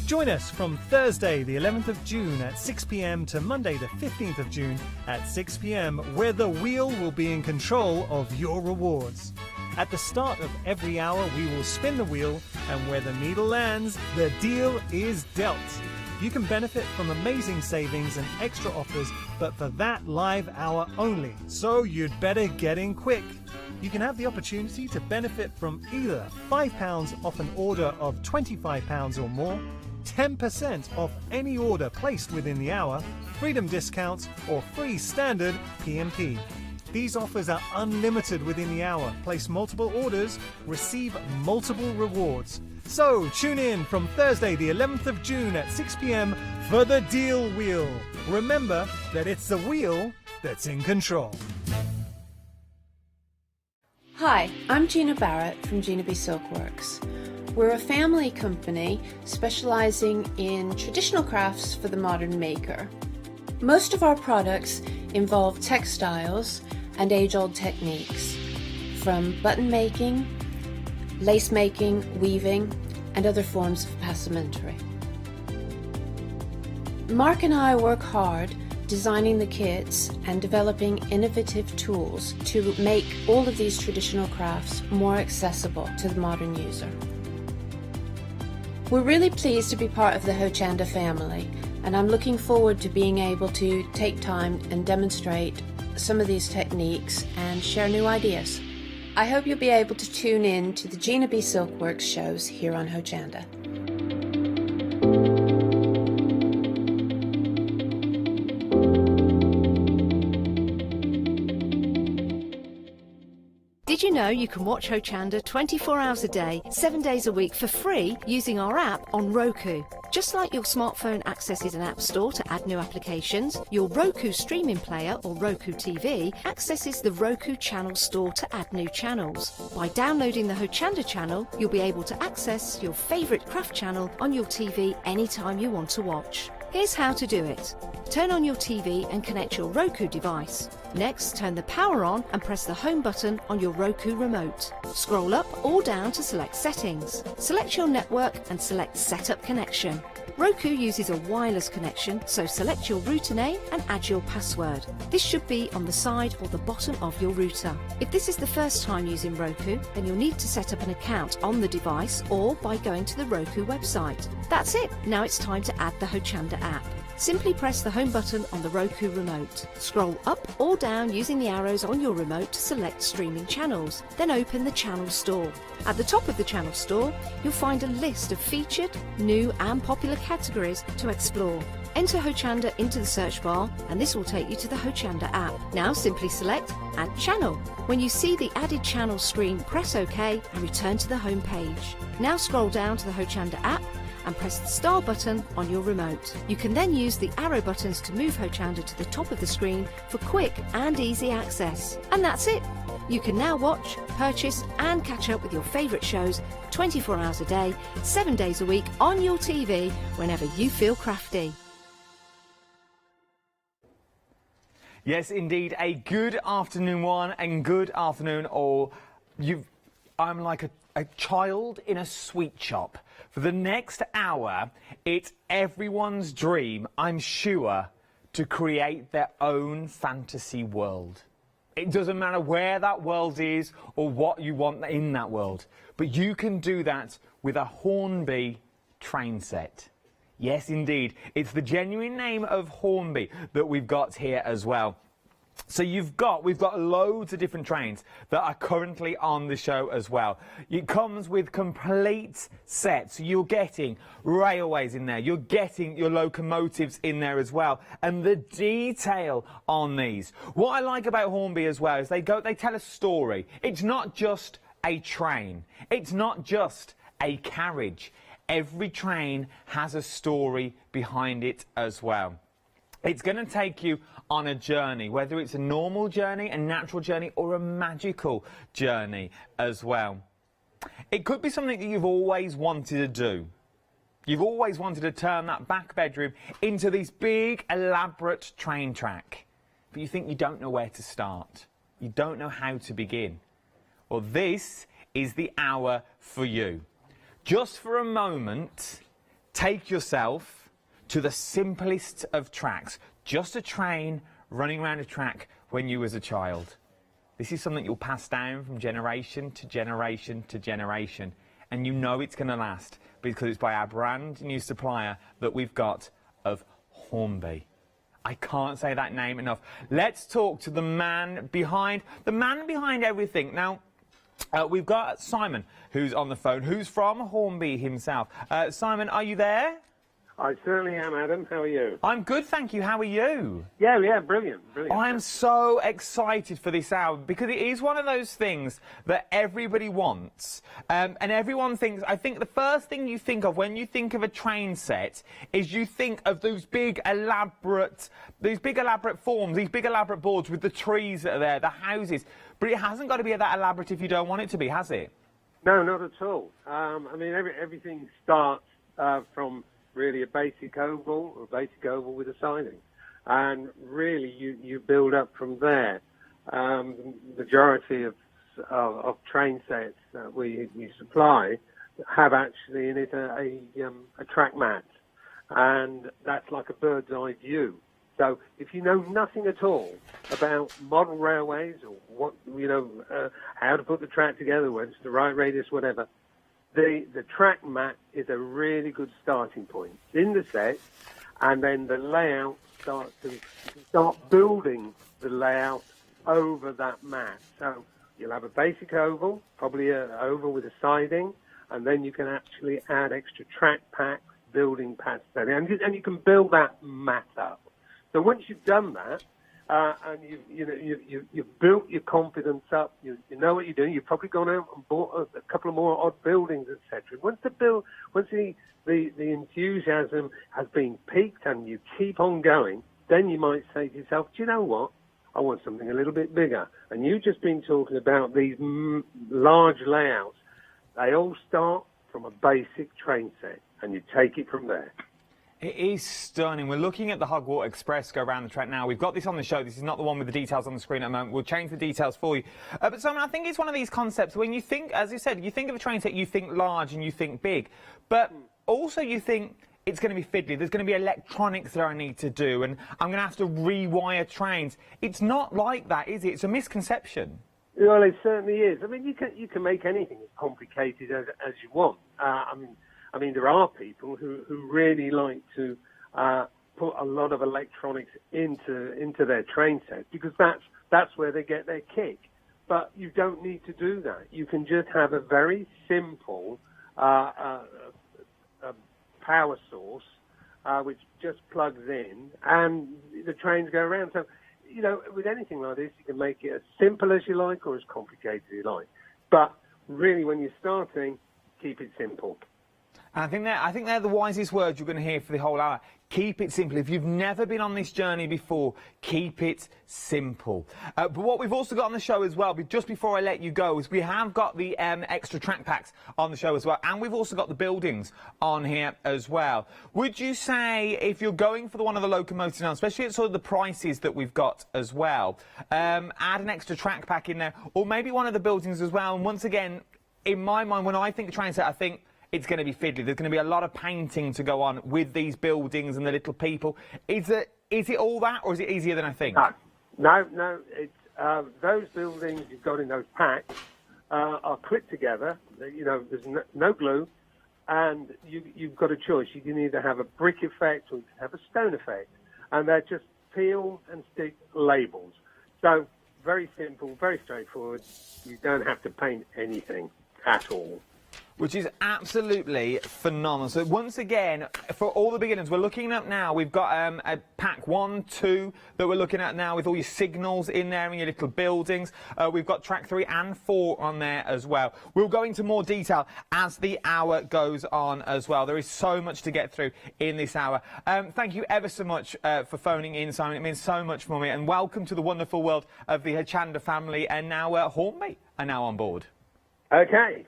Join us from Thursday the 11th of June at 6 p.m. to Monday the 15th of June at 6 p.m. where the wheel will be in control of your rewards. At the start of every hour we will spin the wheel, and where the needle lands, the deal is dealt. You can benefit from amazing savings and extra offers, but for that live hour only, so you'd better get in quick. You can have the opportunity to benefit from either £5 off an order of £25 or more, 10% off any order placed within the hour, freedom discounts or free standard P&P. These offers are unlimited within the hour. Place multiple orders, receive multiple rewards. So tune in from Thursday the 11th of June at 6 p.m. for the Deal Wheel. Remember that it's the wheel that's in control. Hi, I'm Gina Barrett from Gina B Silkworks. We're a family company specializing in traditional crafts for the modern maker. Most of our products involve textiles and age-old techniques, from button making, lace making, weaving, and other forms of passementerie. Mark and I work hard designing the kits and developing innovative tools to make all of these traditional crafts more accessible to the modern user. We're really pleased to be part of the Hochanda family, and I'm looking forward to being able to take time and demonstrate some of these techniques and share new ideas. I hope you'll be able to tune in to the Gina B Silkworks shows here on Hochanda. Did you know you can watch Hochanda 24 hours a day, 7 days a week for free using our app on Roku? Just like your smartphone accesses an app store to add new applications, your Roku streaming player or Roku TV accesses the Roku channel store to add new channels. By downloading the Hochanda channel, you'll be able to access your favourite craft channel on your TV anytime you want to watch. Here's how to do it. Turn on your TV and connect your Roku device. Next, turn the power on and press the home button on your Roku remote. Scroll up or down to select settings. Select your network and select setup connection. Roku uses a wireless connection, so select your router name and add your password. This should be on the side or the bottom of your router. If this is the first time using Roku, then you'll need to set up an account on the device or by going to the Roku website. That's it. Now it's time to add the Hochanda app. Simply press the home button on the Roku remote. Scroll up or down using the arrows on your remote to select streaming channels. Then open the channel store. At the top of the channel store, you'll find a list of featured, new and popular categories to explore. Enter Hochanda into the search bar and this will take you to the Hochanda app. Now simply select Add Channel. When you see the added channel screen, press OK and return to the home page. Now scroll down to the Hochanda app and press the star button on your remote. You can then use the arrow buttons to move Hochanda to the top of the screen for quick and easy access. And that's it! You can now watch, purchase and catch up with your favourite shows 24 hours a day, 7 days a week on your TV whenever you feel crafty. Yes, indeed. A good afternoon, one, and good afternoon, all. I'm like a child in a sweet shop. For the next hour, it's everyone's dream, I'm sure, to create their own fantasy world. It doesn't matter where that world is or what you want in that world, but you can do that with a Hornby train set. Yes, indeed. It's the genuine name of Hornby that we've got here as well. So we've got loads of different trains that are currently on the show as well. It comes with complete sets. You're getting railways in there. You're getting your locomotives in there as well. And the detail on these. What I like about Hornby as well is they tell a story. It's not just a train. It's not just a carriage. Every train has a story behind it as well. It's going to take you on a journey, whether it's a normal journey, a natural journey, or a magical journey as well. It could be something that you've always wanted to do. You've always wanted to turn that back bedroom into this big, elaborate train track. But you think you don't know where to start. You don't know how to begin. Well, this is the hour for you. Just for a moment, take yourself to the simplest of tracks. Just a train running around a track when you was a child. This is something you'll pass down from generation to generation to generation. And you know it's going to last because it's by our brand new supplier that we've got of Hornby. I can't say that name enough. Let's talk to the man behind everything. Now, we've got Simon, who's on the phone, who's from Hornby himself. Simon, are you there? I certainly am, Adam. How are you? I'm good, thank you. How are you? Yeah, brilliant. I am so excited for this hour because it is one of those things that everybody wants. And everyone thinks, I think the first thing you think of when you think of a train set is you think of those big elaborate forms, these big elaborate boards with the trees that are there, the houses. But it hasn't got to be that elaborate if you don't want it to be, has it? No, not at all. I mean, everything starts from really a basic oval with a siding. And really, you build up from there. The majority of train sets that we supply have actually in it a track mat. And that's like a bird's eye view. So if you know nothing at all about model railways or what, how to put the track together, whether it's the right radius, whatever, the track mat is a really good starting point in the set, and then the layout start building the layout over that mat. So you'll have a basic oval, probably an oval with a siding, and then you can actually add extra track packs, building pads, and you can build that mat up. So once you've done that, and you've built your confidence up, you know what you're doing. You've probably gone out and bought a couple of more odd buildings, etc. Once the enthusiasm has been piqued and you keep on going, then you might say to yourself, do you know what? I want something a little bit bigger. And you've just been talking about these large layouts. They all start from a basic train set, and you take it from there. It is stunning. We're looking at the Hogwarts Express go around the track now. We've got this on the show. This is not the one with the details on the screen at the moment. We'll change the details for you. But Simon, I think it's one of these concepts when you think, as you said, you think of a train set, you think large and you think big. But also you think it's going to be fiddly. There's going to be electronics that I need to do, and I'm going to have to rewire trains. It's not like that, is it? It's a misconception. Well, it certainly is. I mean, you can make anything as complicated as you want. I mean, there are people who really like to put a lot of electronics into their train set because that's where they get their kick. But you don't need to do that. You can just have a very simple power source which just plugs in, and the trains go around. So, with anything like this, you can make it as simple as you like or as complicated as you like. But really, when you're starting, keep it simple. And I think they're the wisest words you're going to hear for the whole hour. Keep it simple. If you've never been on this journey before, keep it simple. But what we've also got on the show as well, just before I let you go, is we have got the extra track packs on the show as well. And we've also got the buildings on here as well. Would you say, if you're going for one of the locomotives now, especially at sort of the prices that we've got as well, add an extra track pack in there, or maybe one of the buildings as well? And once again, in my mind, when I think train set, I think it's going to be fiddly. There's going to be a lot of painting to go on with these buildings and the little people. Is it all that, or is it easier than I think? No. It's those buildings you've got in those packs are clipped together. There's no glue, and you've got a choice. You can either have a brick effect or you can have a stone effect, and they're just peel and stick labels. So very simple, very straightforward. You don't have to paint anything at all. which is absolutely phenomenal. So once again, for all the beginners, we're looking at now, we've got a pack 1, 2 that we're looking at now with all your signals in there and your little buildings. We've got track 3 and 4 on there as well. We'll go into more detail as the hour goes on as well. There is so much to get through in this hour. Thank you ever so much for phoning in, Simon. It means so much for me. And welcome to the wonderful world of the Hochanda family. And now Hornby are now on board. Okay.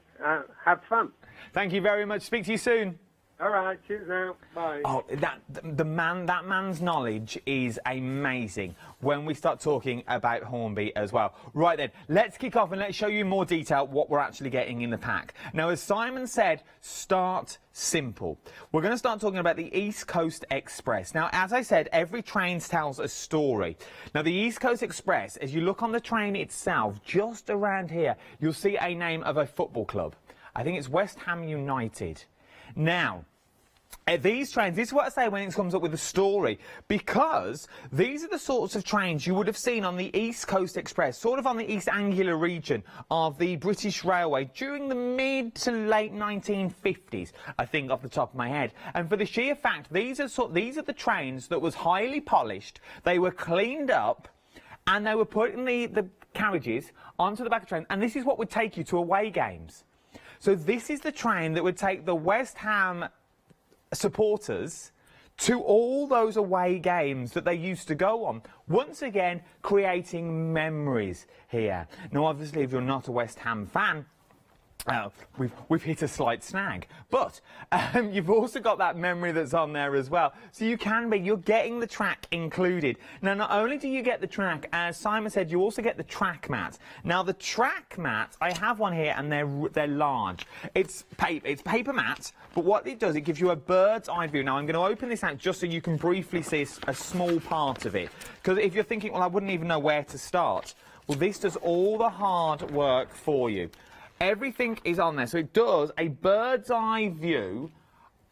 Have fun. Thank you very much. Speak to you soon. All right. Cheers now. Bye. Oh, that man's knowledge is amazing when we start talking about Hornby as well. Right then, let's kick off and let's show you in more detail what we're actually getting in the pack. Now, as Simon said, start simple. We're going to start talking about the East Coast Express. Now, as I said, every train tells a story. Now, the East Coast Express, as you look on the train itself, just around here, you'll see a name of a football club. I think it's West Ham United. Now, these trains, this is what I say when it comes up with a story, because these are the sorts of trains you would have seen on the East Coast Express, sort of on the East Anglia region of the British Railway during the mid to late 1950s, I think, off the top of my head. And for the sheer fact, these are the trains that was highly polished, they were cleaned up, and they were putting the carriages onto the back of the train, and this is what would take you to away games. So this is the train that would take the West Ham supporters to all those away games that they used to go on. Once again, creating memories here. Now, obviously, if you're not a West Ham fan, we've hit a slight snag, but you've also got that memory that's on there as well. So you're getting the track included. Now, not only do you get the track, as Simon said, you also get the track mat. Now, the track mat, I have one here, and they're large. It's paper mat, but what it does, it gives you a bird's eye view. Now, I'm going to open this out just so you can briefly see a small part of it. Because if you're thinking, well, I wouldn't even know where to start, well, this does all the hard work for you. Everything is on there, so it does a bird's eye view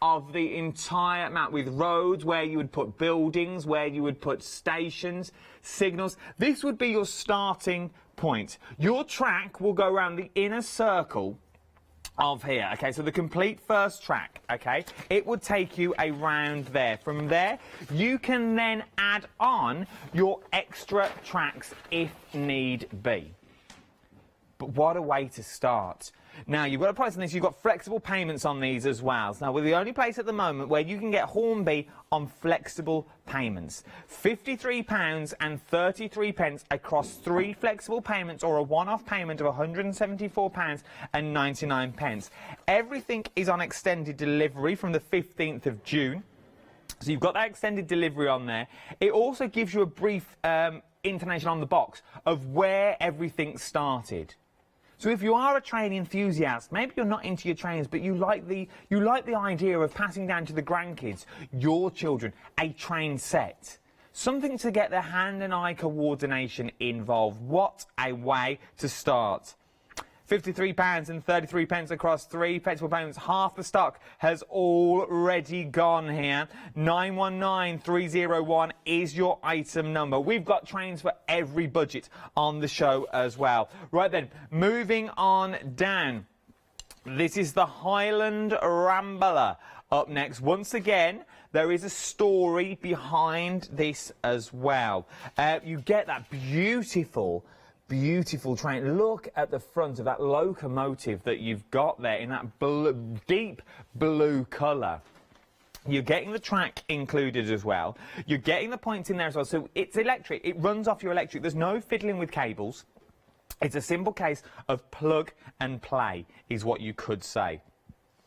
of the entire map with roads, where you would put buildings, where you would put stations, signals. This would be your starting point. Your track will go around the inner circle of here, okay, so the complete first track, okay, it would take you around there. From there, you can then add on your extra tracks if need be. But what a way to start. Now, you've got a price on this. You've got flexible payments on these as well. Now, we're the only place at the moment where you can get Hornby on flexible payments. £53.33 across 3 flexible payments, or a one-off payment of £174.99. Everything is on extended delivery from the 15th of June. So you've got that extended delivery on there. It also gives you a brief information on the box of where everything started. So if you are a train enthusiast, maybe you're not into your trains, but you like the idea of passing down to the grandkids, your children, a train set. Something to get the hand and eye coordination involved. What a way to start. £53.33 across 3 flexible payments. Half the stock has already gone here. 919301 is your item number. We've got trains for every budget on the show as well. Right then, moving on down. This is the Highland Rambler up next. Once again, there is a story behind this as well. You get that beautiful train. Look at the front of that locomotive that you've got there in that deep blue colour. You're getting the track included as well. You're getting the points in there as well. So it's electric. It runs off your electric. There's no fiddling with cables. It's a simple case of plug and play, is what you could say.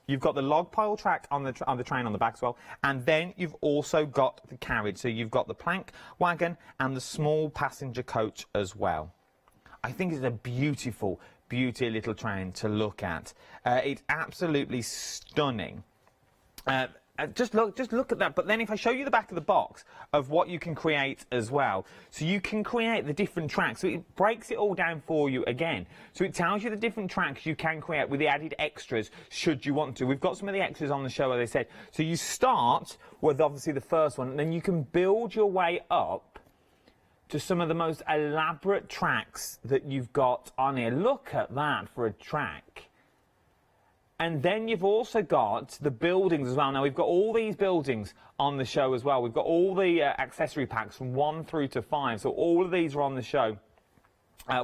You've got the log pile track on the train on the back as well, and then you've also got the carriage. So you've got the plank wagon and the small passenger coach as well. I think it's a beautiful little train to look at. It's absolutely stunning. Just look at that. But then if I show you the back of the box of what you can create as well, so you can create the different tracks. So it breaks it all down for you again. So it tells you the different tracks you can create with the added extras should you want to. We've got some of the extras on the show, as I said. So you start with obviously the first one, and then you can build your way up to some of the most elaborate tracks that you've got on here. Look at that for a track. And then you've also got the buildings as well. Now, we've got all these buildings on the show as well. We've got all the accessory packs from 1 through to 5. So all of these are on the show.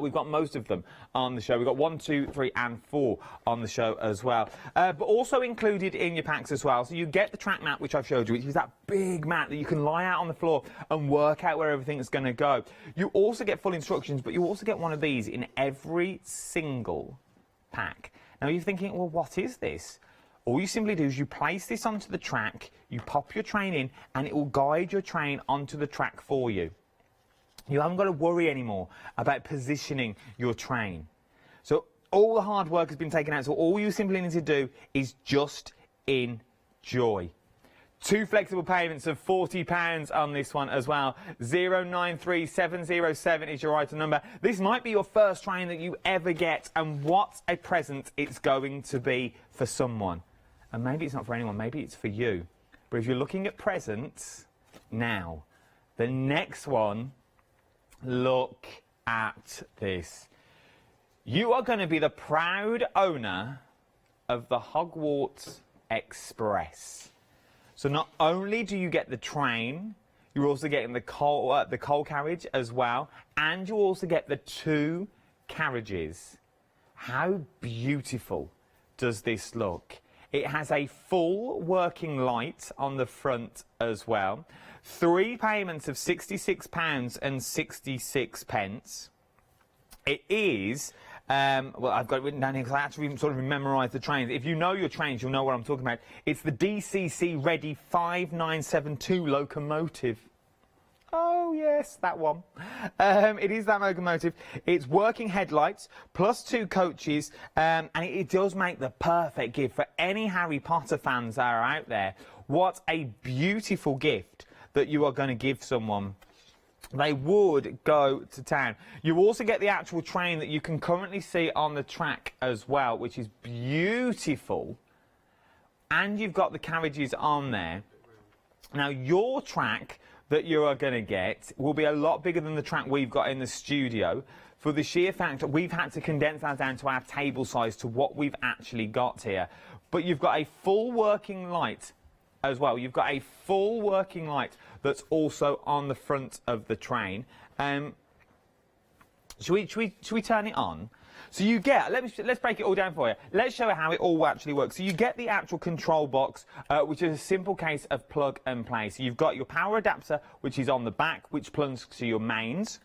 We've got most of them on the show. We've got 1, 2, 3 and 4 on the show as well. But also included in your packs as well. So you get the track map, which I've showed you, which is that big mat that you can lie out on the floor and work out where everything's going to go. You also get full instructions, but you also get one of these in every single pack. Now you're thinking, well, what is this? All you simply do is you place this onto the track, you pop your train in, and it will guide your train onto the track for you. You haven't got to worry anymore about positioning your train. So all the hard work has been taken out, so all you simply need to do is just enjoy. 2 flexible payments of £40 on this one as well. 093707 is your item number. This might be your first train that you ever get, and what a present it's going to be for someone. And maybe it's not for anyone, maybe it's for you. But if you're looking at presents, now, the next one, look at this. You are going to be the proud owner of the Hogwarts Express. So not only do you get the train, you're also getting the coal carriage as well, and you also get the 2 carriages. How beautiful does this look? It has a full working light on the front as well. 3 payments of £66.66. It is, well, I've got it written down here because I actually sort of memorised the trains. If you know your trains, you'll know what I'm talking about. It's the DCC Ready 5972 locomotive. Oh, yes, that one. It is that locomotive. It's working headlights, plus 2 coaches, and it does make the perfect gift for any Harry Potter fans that are out there. What a beautiful gift that you are going to give someone. They would go to town. You also get the actual train that you can currently see on the track as well, which is beautiful. And you've got the carriages on there. Now, your track that you are going to get will be a lot bigger than the track we've got in the studio, for the sheer fact that we've had to condense that down to our table size to what we've actually got here. But you've got a full working light as well. You've got a full working light that's also on the front of the train. Should we turn it on? So you get, let's break it all down for you. Let's show you how it all actually works. So you get the actual control box, which is a simple case of plug and play. So you've got your power adapter, which is on the back, which plugs to your mains.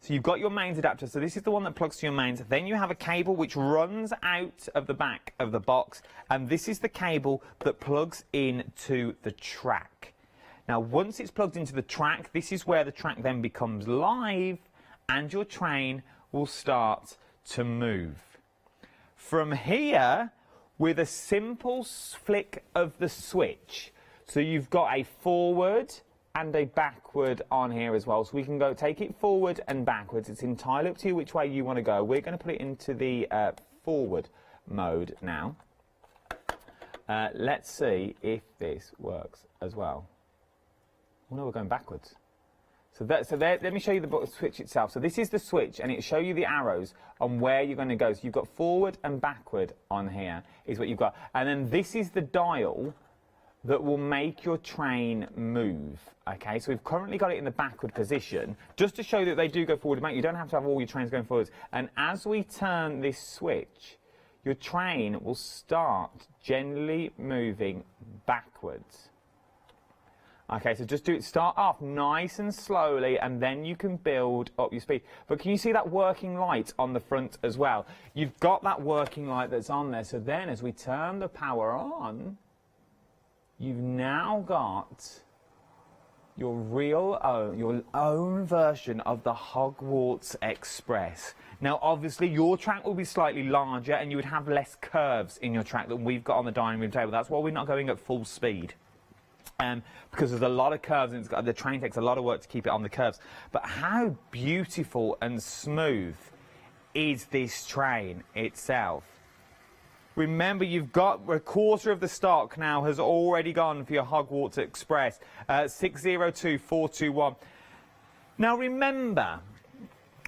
So you've got your mains adapter, so this is the one that plugs to your mains. Then you have a cable which runs out of the back of the box, and this is the cable that plugs into the track. Now, once it's plugged into the track, this is where the track then becomes live, and your train will start to move. From here, with a simple flick of the switch, so you've got a forward and a backward on here as well, so we can go take it forward and backwards. It's entirely up to you which way you want to go. We're going to put it into the forward mode now. Let's see if this works as well. Oh no, we're going backwards. So there, let me show you the switch itself. So this is the switch, and it'll show you the arrows on where you're going to go. So you've got forward and backward on here is what you've got, and then this is the dial that will make your train move. Okay, so we've currently got it in the backward position, just to show that they do go forward. You don't have to have all your trains going forwards. And as we turn this switch, your train will start gently moving backwards. Okay, so just start off nice and slowly, and then you can build up your speed. But can you see that working light on the front as well? You've got that working light that's on there. So then as we turn the power on, you've now got your own version of the Hogwarts Express. Now, obviously, your track will be slightly larger, and you would have less curves in your track than we've got on the dining room table. That's why we're not going at full speed. Because there's a lot of curves, and the train takes a lot of work to keep it on the curves. But how beautiful and smooth is this train itself? Remember, you've got a quarter of the stock now has already gone for your Hogwarts Express. 602421. Now remember,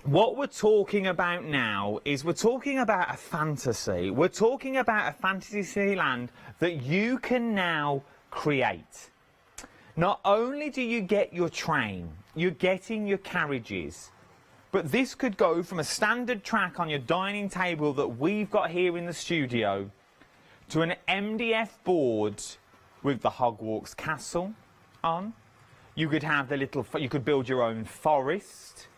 What we're talking about now is we're talking about a fantasy. We're talking about a fantasy land that you can now create. Not only do you get your train, you're getting your carriages, but this could go from a standard track on your dining table that we've got here in the studio to an MDF board with the Hogwarts castle on. You could have you could build your own forest.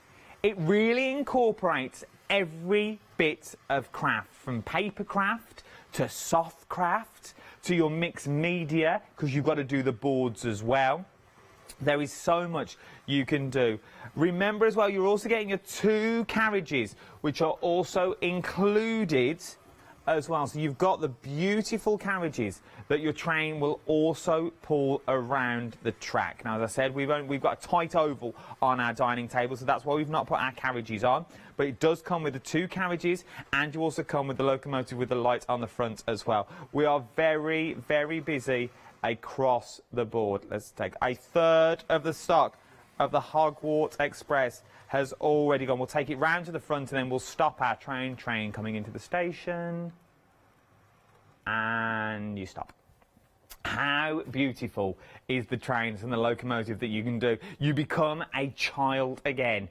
It really incorporates every bit of craft, from paper craft to soft craft to your mixed media, because you've got to do the boards as well. There is so much you can do. Remember as well, you're also getting your 2 carriages, which are also included as well. So you've got the beautiful carriages that your train will also pull around the track. Now, as I said, we've got a tight oval on our dining table, so that's why we've not put our carriages on. But it does come with the 2 carriages, and you also come with the locomotive with the light on the front as well. We are very, very busy across the board. Let's take a third of the stock of the Hogwarts Express has already gone. We'll take it round to the front and then we'll stop our train coming into the station. And you stop. How beautiful is the trains and the locomotive that you can do? You become a child again.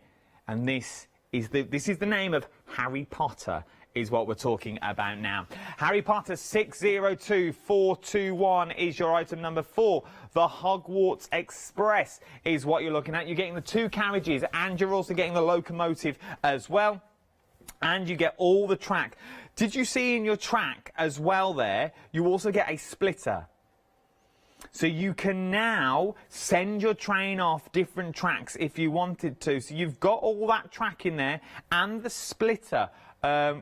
And this is the name of Harry Potter, is what we're talking about now. Harry Potter 602421 is your item number 4. The Hogwarts Express is what you're looking at. You're getting the 2 carriages and you're also getting the locomotive as well. And you get all the track. Did you see in your track as well there, you also get a splitter? So you can now send your train off different tracks if you wanted to. So you've got all that track in there and the splitter,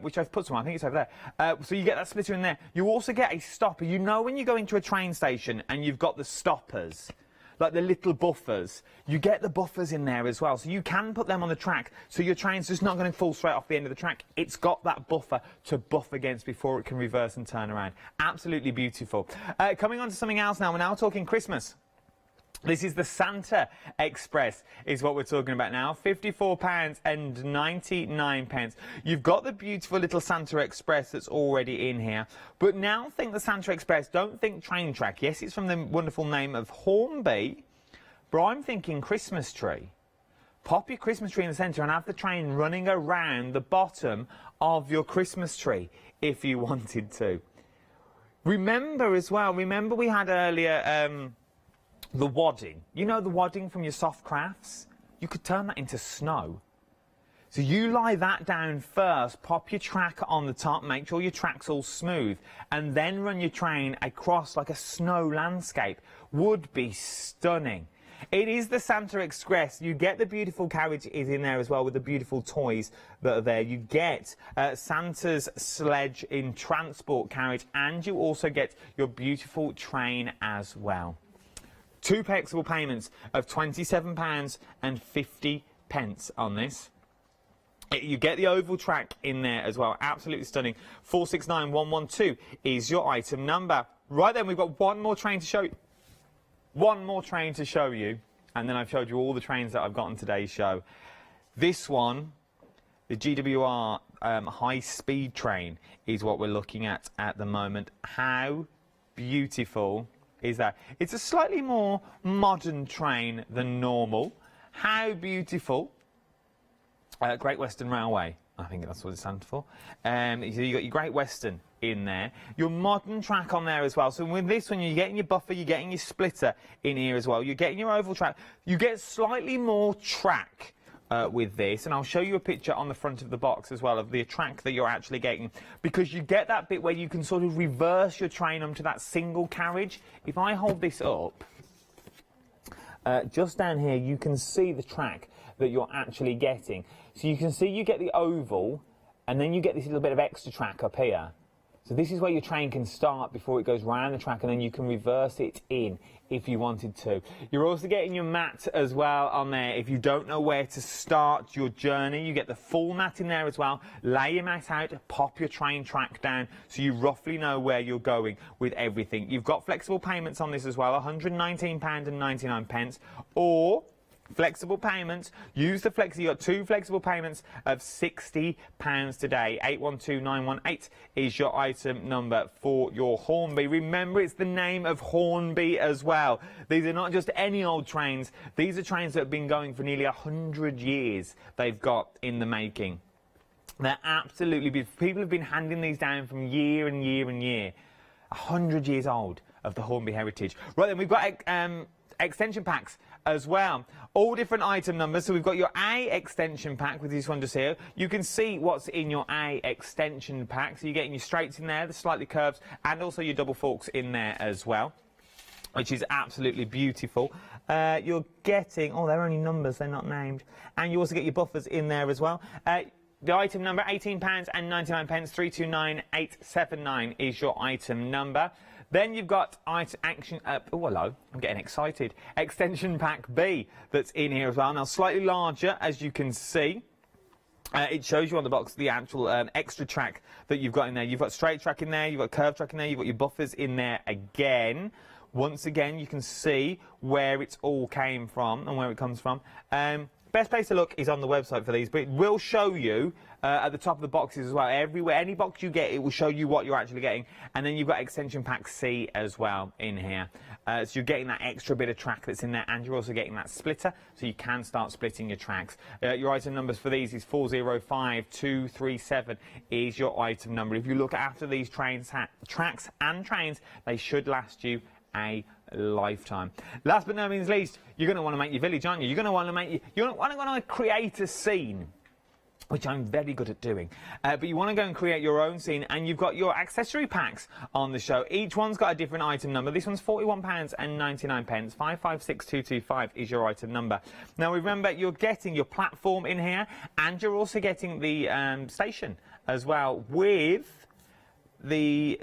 which I've put somewhere, I think it's over there. So you get that splitter in there. You also get a stopper. You know when you go into a train station and you've got the stoppers, like the little buffers, you get the buffers in there as well. So you can put them on the track, so your train's just not going to fall straight off the end of the track. It's got that buffer to buff against before it can reverse and turn around. Absolutely beautiful. Coming on to something else now, we're now talking Christmas. This is the Santa Express, is what we're talking about now. £54.99. You've got the beautiful little Santa Express that's already in here. But now think the Santa Express, don't think train track. Yes, it's from the wonderful name of Hornby, but I'm thinking Christmas tree. Pop your Christmas tree in the centre and have the train running around the bottom of your Christmas tree if you wanted to. Remember as well, remember we had earlier... the wadding. You know the wadding from your soft crafts? You could turn that into snow. So you lie that down first, pop your track on the top, make sure your track's all smooth, and then run your train across like a snow landscape. Would be stunning. It is the Santa Express. You get the beautiful carriage is in there as well with the beautiful toys that are there. You get Santa's sledge in transport carriage, and you also get your beautiful train as well. 2 flexible payments of £27.50 on this. You get the oval track in there as well. Absolutely stunning. 469112 is your item number. Right then, we've got one more train to show you. One more train to show you. And then I've showed you all the trains that I've got on today's show. This one, the GWR high-speed train, is what we're looking at the moment. How beautiful is that? It's a slightly more modern train than normal. How beautiful. Great Western Railway, I think that's what it stands for. So you got your Great Western in there. Your modern track on there as well. So with this one, you're getting your buffer, you're getting your splitter in here as well. You're getting your oval track. You get slightly more track with this, and I'll show you a picture on the front of the box as well of the track that you're actually getting, because you get that bit where you can sort of reverse your train onto that single carriage. If I hold this up, just down here you can see the track that you're actually getting. So you can see you get the oval, and then you get this little bit of extra track up here. So this is where your train can start before it goes round the track, and then you can reverse it in if you wanted to. You're also getting your mat as well on there. If you don't know where to start your journey, you get the full mat in there as well. Lay your mat out, pop your train track down so you roughly know where you're going with everything. You've got flexible payments on this as well, £119.99, or Flexible payments. Use the Flexi. You got 2 flexible payments of £60 today. 812918 is your item number for your Hornby. Remember, it's the name of Hornby as well. These are not just any old trains. These are trains that have been going for nearly 100 years. They've got in the making. They're absolutely beautiful. People have been handing these down from year and year and year. 100 years old of the Hornby heritage. Right then, we've got extension packs as well. All different item numbers. So we've got your A extension pack with this one just here. You can see what's in your A extension pack. So you're getting your straights in there, the slightly curves, and also your double forks in there as well, which is absolutely beautiful. You're getting, oh, they're only numbers, they're not named. And you also get your buffers in there as well. The item number, £18.99, 329879 is your item number. Then you've got action, oh, hello, I'm getting excited. Extension pack B that's in here as well. Now, slightly larger, as you can see. It shows you on the box the actual extra track that you've got in there. You've got straight track in there, you've got curved track in there, you've got your buffers in there again. Once again, you can see where it's all came from and where it comes from. Best place to look is on the website for these, but it will show you at the top of the boxes as well. Everywhere, any box you get, it will show you what you're actually getting. And then you've got extension pack C as well in here. So you're getting that extra bit of track that's in there, and you're also getting that splitter, so you can start splitting your tracks. Your item numbers for these is 405237 is your item number. If you look after these tracks and trains, they should last you a lifetime. Last but no means least, you're going to want to make your village, aren't you? You're going to want to create a scene, which I'm very good at doing. But you want to go and create your own scene, and you've got your accessory packs on the show. Each one's got a different item number. This one's £41.99. 556225 is your item number. Now remember, you're getting your platform in here, and you're also getting the station as well with the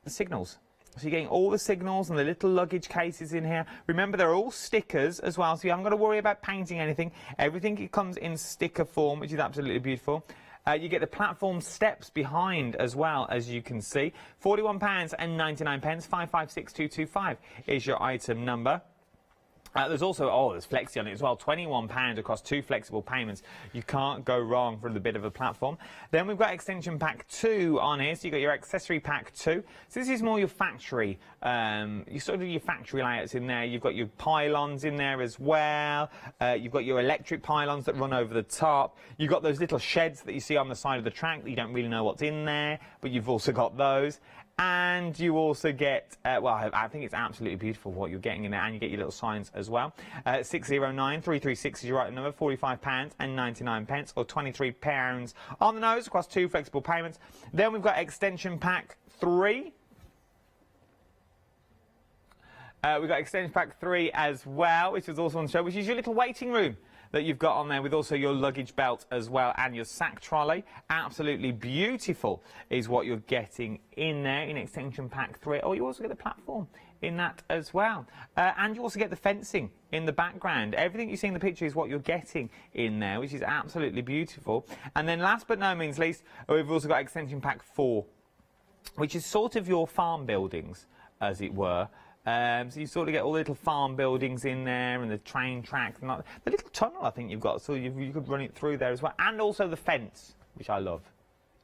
signals. So you're getting all the signals and the little luggage cases in here. Remember, they're all stickers as well, so you haven't got to worry about painting anything. Everything comes in sticker form, which is absolutely beautiful. You get the platform steps behind as well, as you can see. £41.99. 556225 is your item number. There's also, there's Flexi on it as well, £21 across 2 flexible payments. You can't go wrong for the bit of a platform. Then we've got extension pack 2 on here, so you've got your accessory pack 2. So this is more your factory, your factory layouts in there. You've got your pylons in there as well. You've got your electric pylons that run over the top. You've got those little sheds that you see on the side of the track that you don't really know what's in there, but you've also got those. And you also get, I think it's absolutely beautiful what you're getting in there, and you get your little signs as well. 609336 is your item number, £45.99 or £23 on the nose across 2 flexible payments. Then we've got extension pack 3. We've got extension pack 3 as well, which is also on the show, which is your little waiting room that you've got on there, with also your luggage belt as well and your sack trolley. Absolutely beautiful is what you're getting in there in extension pack 3. Oh, you also get the platform in that as well. And you also get the fencing in the background. Everything you see in the picture is what you're getting in there, which is absolutely beautiful. And then last but no means least, we've also got extension pack 4, which is sort of your farm buildings, as it were. So you sort of get all the little farm buildings in there, and the train tracks, and the little tunnel I think you've got, so you could run it through there as well, and also the fence, which I love.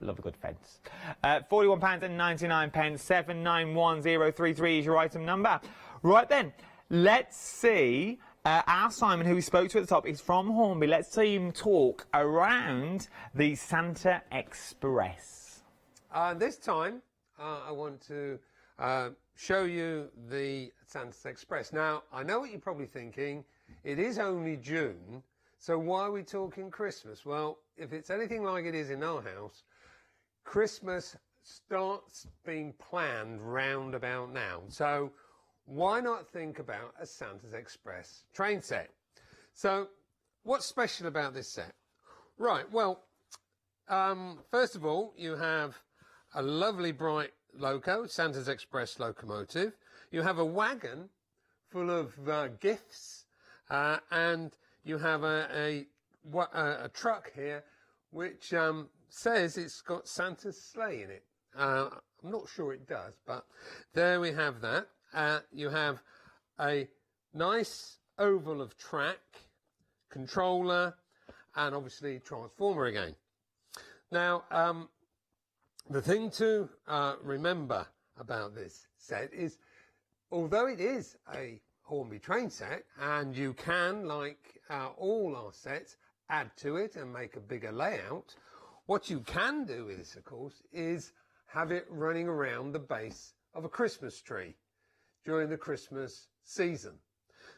Love a good fence. £41.99. 791033 is your item number. Right then, let's see. Our Simon, who we spoke to at the top, is from Hornby. Let's see him talk around the Santa Express. This time, I want to show you the Santa Express. Now, I know what you're probably thinking. It is only June, so why are we talking Christmas? Well, if it's anything like it is in our house, Christmas starts being planned round about now. So why not think about a Santa's Express train set? So what's special about this set? Right, well, first of all, you have a lovely bright loco, Santa's Express locomotive. You have a wagon full of gifts, and you have a truck here which says it's got Santa's sleigh in it. I'm not sure it does, but there we have that. You have a nice oval of track controller, and obviously transformer again. Now, the thing to remember about this set is, although it is a Hornby train set, and you can, like all our sets, add to it and make a bigger layout, what you can do with this, of course, is have it running around the base of a Christmas tree during the Christmas season.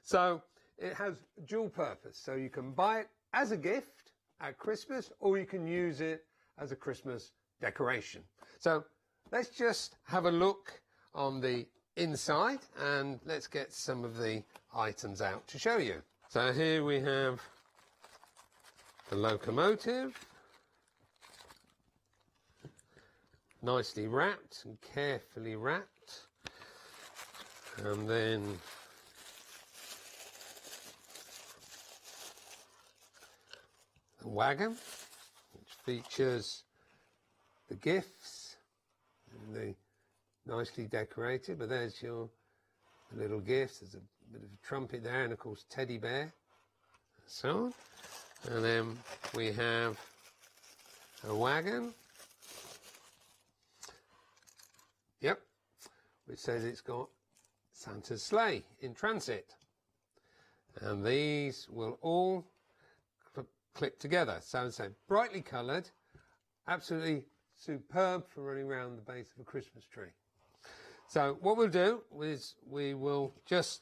So it has dual purpose. So you can buy it as a gift at Christmas, or you can use it as a Christmas decoration. So let's just have a look on the inside, and let's get some of the items out to show you. So here we have the locomotive, nicely wrapped and carefully wrapped, and then the wagon, which features the gifts, and the nicely decorated, but there's your little gifts. There's a bit of a trumpet there, and of course teddy bear, and so on. And then we have a wagon, yep, which says it's got Santa's sleigh in transit, and these will all click together. So brightly coloured, absolutely superb for running around the base of a Christmas tree. So what we'll do is we will just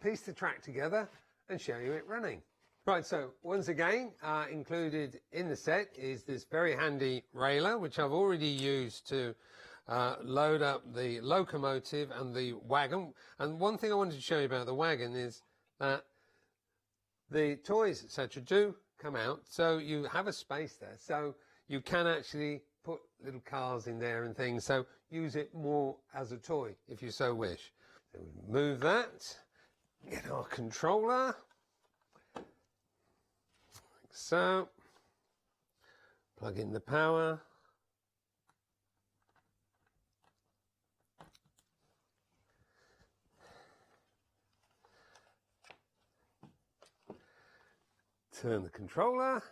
piece the track together and show you it running. Right, so once again, included in the set is this very handy railer, which I've already used to load up the locomotive and the wagon. And one thing I wanted to show you about the wagon is that the toys, etc., do come out, so you have a space there. So you can actually put little cars in there and things, so use it more as a toy if you so wish. So we move that, get our controller, like so, plug in the power, turn the controller,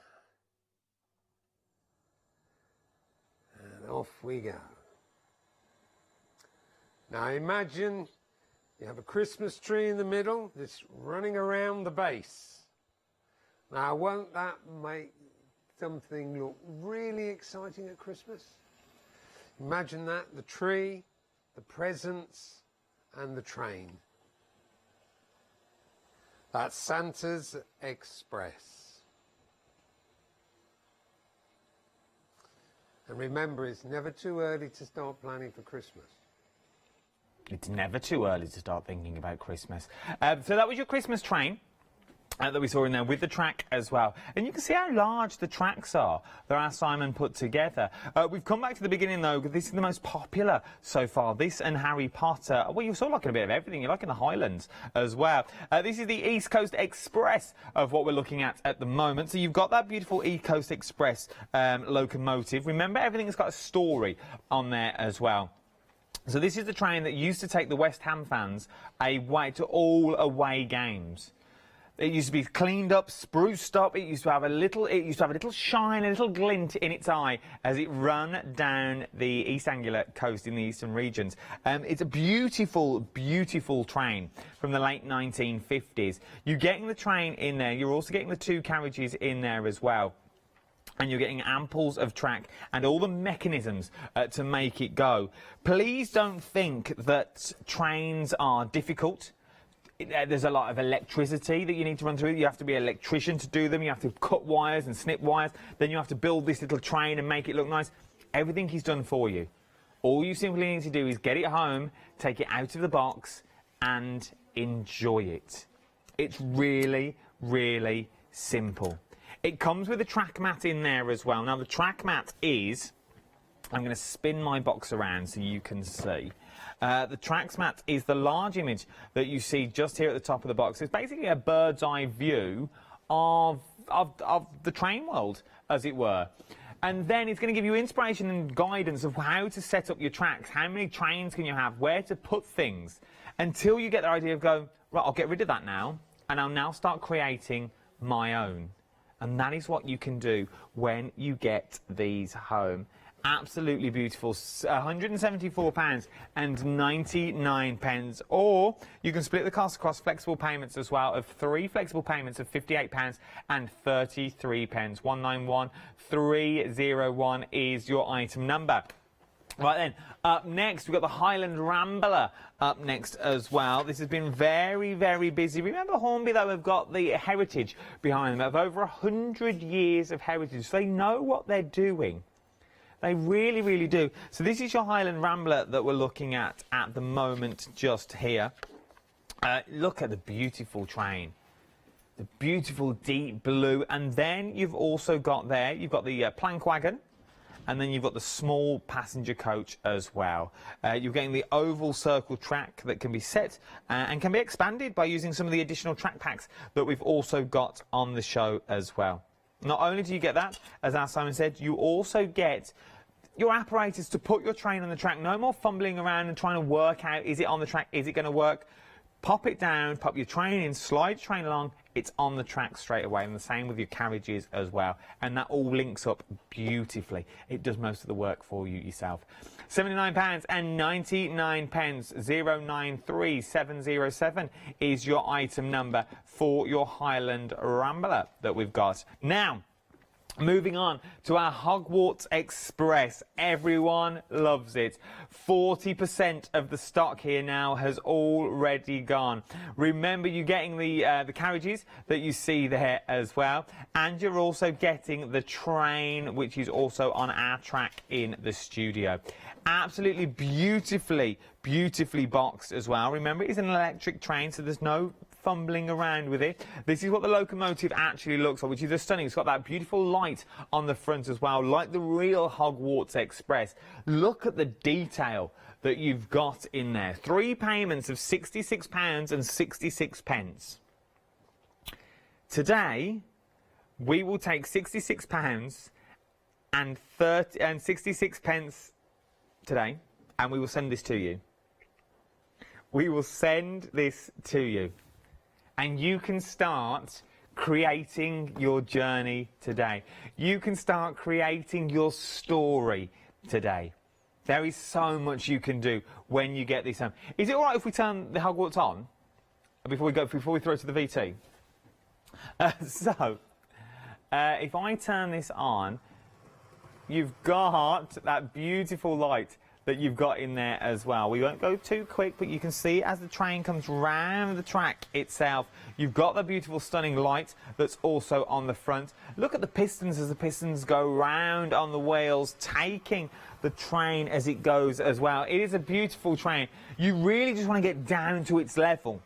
and off we go. Now imagine you have a Christmas tree in the middle that's running around the base. Now won't that make something look really exciting at Christmas? Imagine that, the tree, the presents, and the train. That's Santa's Express. And remember, it's never too early to start planning for Christmas. It's never too early to start thinking about Christmas. So that was your Christmas train that we saw in there with the track as well. And you can see how large the tracks are that our Simon put together. We've come back to the beginning though, because this is the most popular so far. This and Harry Potter. Well, you're sort of liking a bit of everything. You're liking the Highlands as well. This is the East Coast Express of what we're looking at the moment. So you've got that beautiful East Coast Express locomotive. Remember, everything's got a story on there as well. So this is the train that used to take the West Ham fans away to all away games. It used to be cleaned up, spruced up. It used to have a little shine, a little glint in its eye as it ran down the East Anglia coast in the eastern regions. It's a beautiful, beautiful train from the late 1950s. You're getting the train in there. You're also getting the two carriages in there as well. And you're getting amples of track and all the mechanisms to make it go. Please don't think that trains are difficult. There's a lot of electricity that you need to run through. You have to be an electrician to do them. You have to cut wires and snip wires. Then you have to build this little train and make it look nice. Everything is done for you. All you simply need to do is get it home, take it out of the box and enjoy it. It's really, really simple. It comes with a track mat in there as well. Now the track mat is, I'm going to spin my box around so you can see. The track mat is the large image that you see just here at the top of the box. It's basically a bird's eye view of the train world, as it were. And then it's going to give you inspiration and guidance of how to set up your tracks, how many trains can you have, where to put things, until you get the idea of going, right, I'll get rid of that now, and I'll now start creating my own. And that is what you can do when you get these home. Absolutely beautiful, £174.99, or you can split the cost across flexible payments as well of 3 flexible payments of £58 and 33 pence. 191301 is your item number. Right then, up next, we've got the Highland Rambler up next as well. This has been very, very busy. Remember Hornby, though, have got the heritage behind them of over 100 years of heritage. So they know what they're doing. They really, really do. So this is your Highland Rambler that we're looking at the moment just here. Look at the beautiful train. The beautiful deep blue. And then you've also got there, you've got the plank wagon. And then you've got the small passenger coach as well. You're getting the oval circle track that can be set and can be expanded by using some of the additional track packs that we've also got on the show as well. Not only do you get that, as our Simon said, you also get your apparatus to put your train on the track. No more fumbling around and trying to work out, is it on the track, is it going to work? Pop it down, pop your train in, slide your train along, it's on the track straight away. And the same with your carriages as well. And that all links up beautifully. It does most of the work for you yourself. £79.99, 093707 is your item number for your Highland Rambler that we've got. Now, moving on to our Hogwarts Express. Everyone loves it. 40% of the stock here now has already gone. Remember, you're getting the carriages that you see there as well. And you're also getting the train, which is also on our track in the studio. Absolutely beautifully boxed as well. Remember, it is an electric train, so there's no fumbling around with it. This is what the locomotive actually looks like, which is stunning. It's got that beautiful light on the front as well, like the real Hogwarts Express. Look at the detail that you've got in there. 3 payments of £66 and 66 pence. Today, we will take £66 and 66 pence today, and we will send this to you. We will send this to you. And you can start creating your journey today. You can start creating your story today. There is so much you can do when you get this home. Is it all right if we turn the Hogwarts on before we throw it to the VT? If I turn this on, you've got that beautiful light that you've got in there as well. We won't go too quick, but you can see as the train comes round the track itself, you've got the beautiful stunning light that's also on the front. Look at the pistons as the pistons go round on the wheels, taking the train as it goes as well. It is a beautiful train. You really just want to get down to its level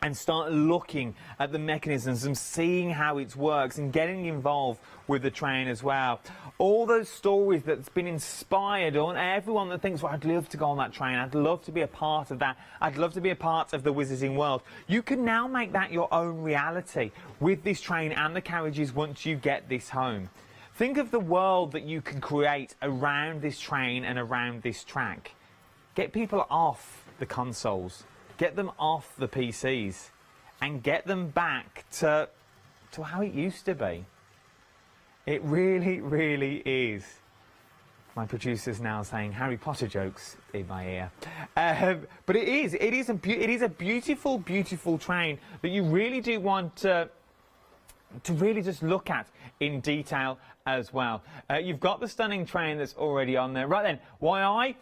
and start looking at the mechanisms and seeing how it works and getting involved with the train as well. All those stories that's been inspired on everyone that thinks, well, I'd love to go on that train, I'd love to be a part of that, I'd love to be a part of the Wizarding World. You can now make that your own reality with this train and the carriages once you get this home. Think of the world that you can create around this train and around this track. Get people off the consoles. Get them off the PCs and get them back to how it used to be. It really, really is. My producer's now saying Harry Potter jokes in my ear. But it is a beautiful, beautiful train that you really do want to really just look at in detail as well. You've got the stunning train that's already on there. Right then, why I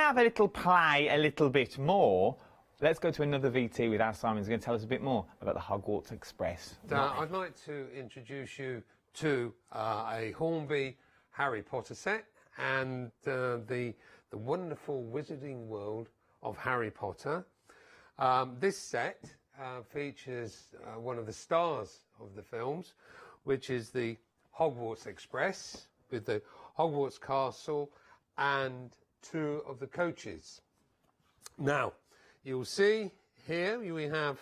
have a little play a little bit more, let's go to another VT with our Simon. He's going to tell us a bit more about the Hogwarts Express. I'd like to introduce you to a Hornby Harry Potter set and the wonderful Wizarding World of Harry Potter. This set features one of the stars of the films, which is the Hogwarts Express with the Hogwarts Castle and 2 of the coaches. Now, you'll see here we have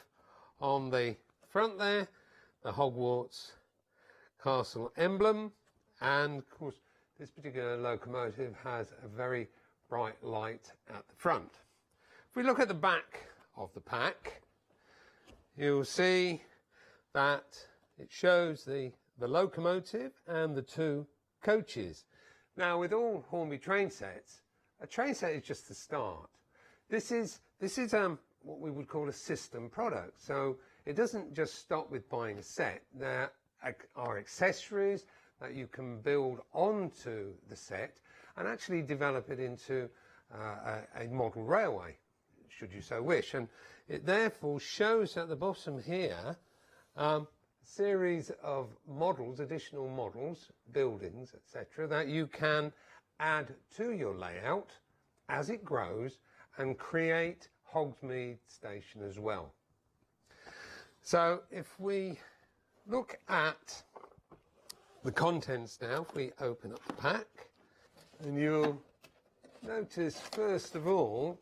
on the front there the Hogwarts Castle emblem, and of course this particular locomotive has a very bright light at the front. If we look at the back of the pack, you'll see that it shows the locomotive and the two coaches. Now, with all Hornby train sets, a train set is just the start. This is what we would call a system product. So it doesn't just stop with buying a set. There are accessories that you can build onto the set and actually develop it into a model railway, should you so wish. And it therefore shows at the bottom here a series of models, additional models, buildings, etc., that you can add to your layout as it grows and create Hogsmeade Station as well. So if we look at the contents now, if we open up the pack, and you'll notice first of all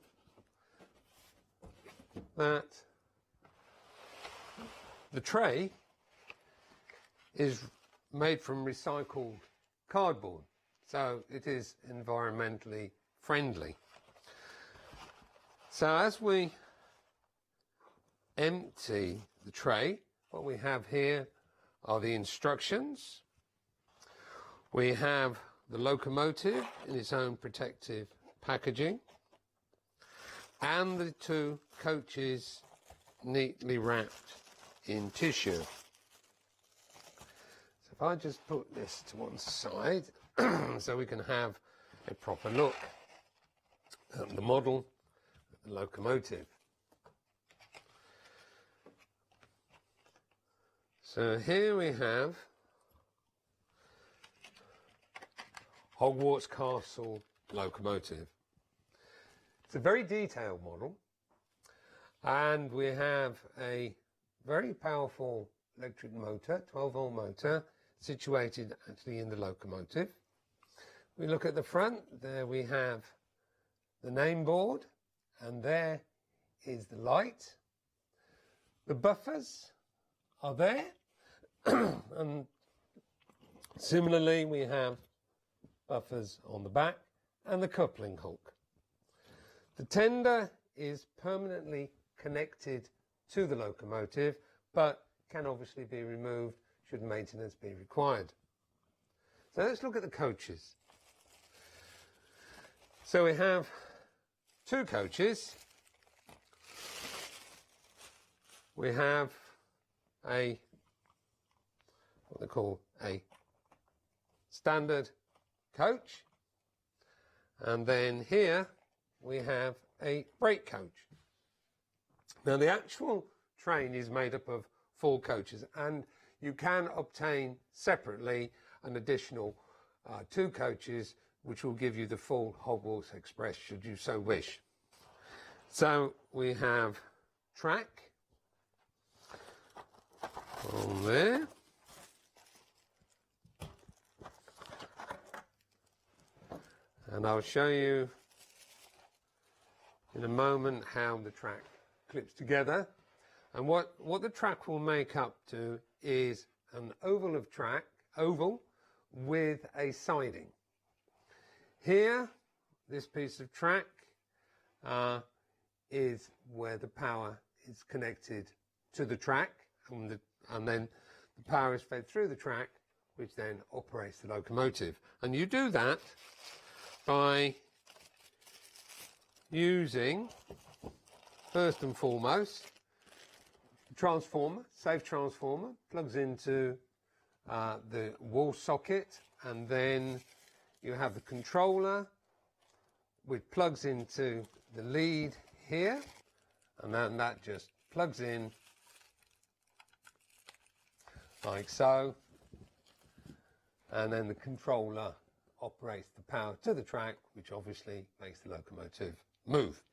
that the tray is made from recycled cardboard, so it is environmentally friendly. So as we empty the tray, what we have here are the instructions. We have the locomotive in its own protective packaging and the two coaches neatly wrapped in tissue. So if I just put this to one side so we can have a proper look at the model, the locomotive. So here we have Hogwarts Castle locomotive. It's a very detailed model, and we have a very powerful electric motor, 12-volt motor, situated actually in the locomotive. We look at the front, there we have the name board, and there is the light. The buffers are there, and similarly we have buffers on the back and the coupling hook. The tender is permanently connected to the locomotive, but can obviously be removed should maintenance be required. So let's look at the coaches. So we have two coaches. We have what they call a standard coach, and then here we have a brake coach. Now the actual train is made up of 4 coaches, and you can obtain separately an additional 2 coaches, which will give you the full Hogwarts Express should you so wish. So we have track on there. And I'll show you in a moment how the track clips together. And what the track will make up to is an oval of track, with a siding. Here, this piece of track is where the power is connected to the track, and then the power is fed through the track, which then operates the locomotive. And you do that by using, first and foremost, the transformer, safe transformer, plugs into the wall socket, and then you have the controller, which plugs into the lead here, and then that just plugs in like so, and then the controller operates the power to the track, which obviously makes the locomotive move.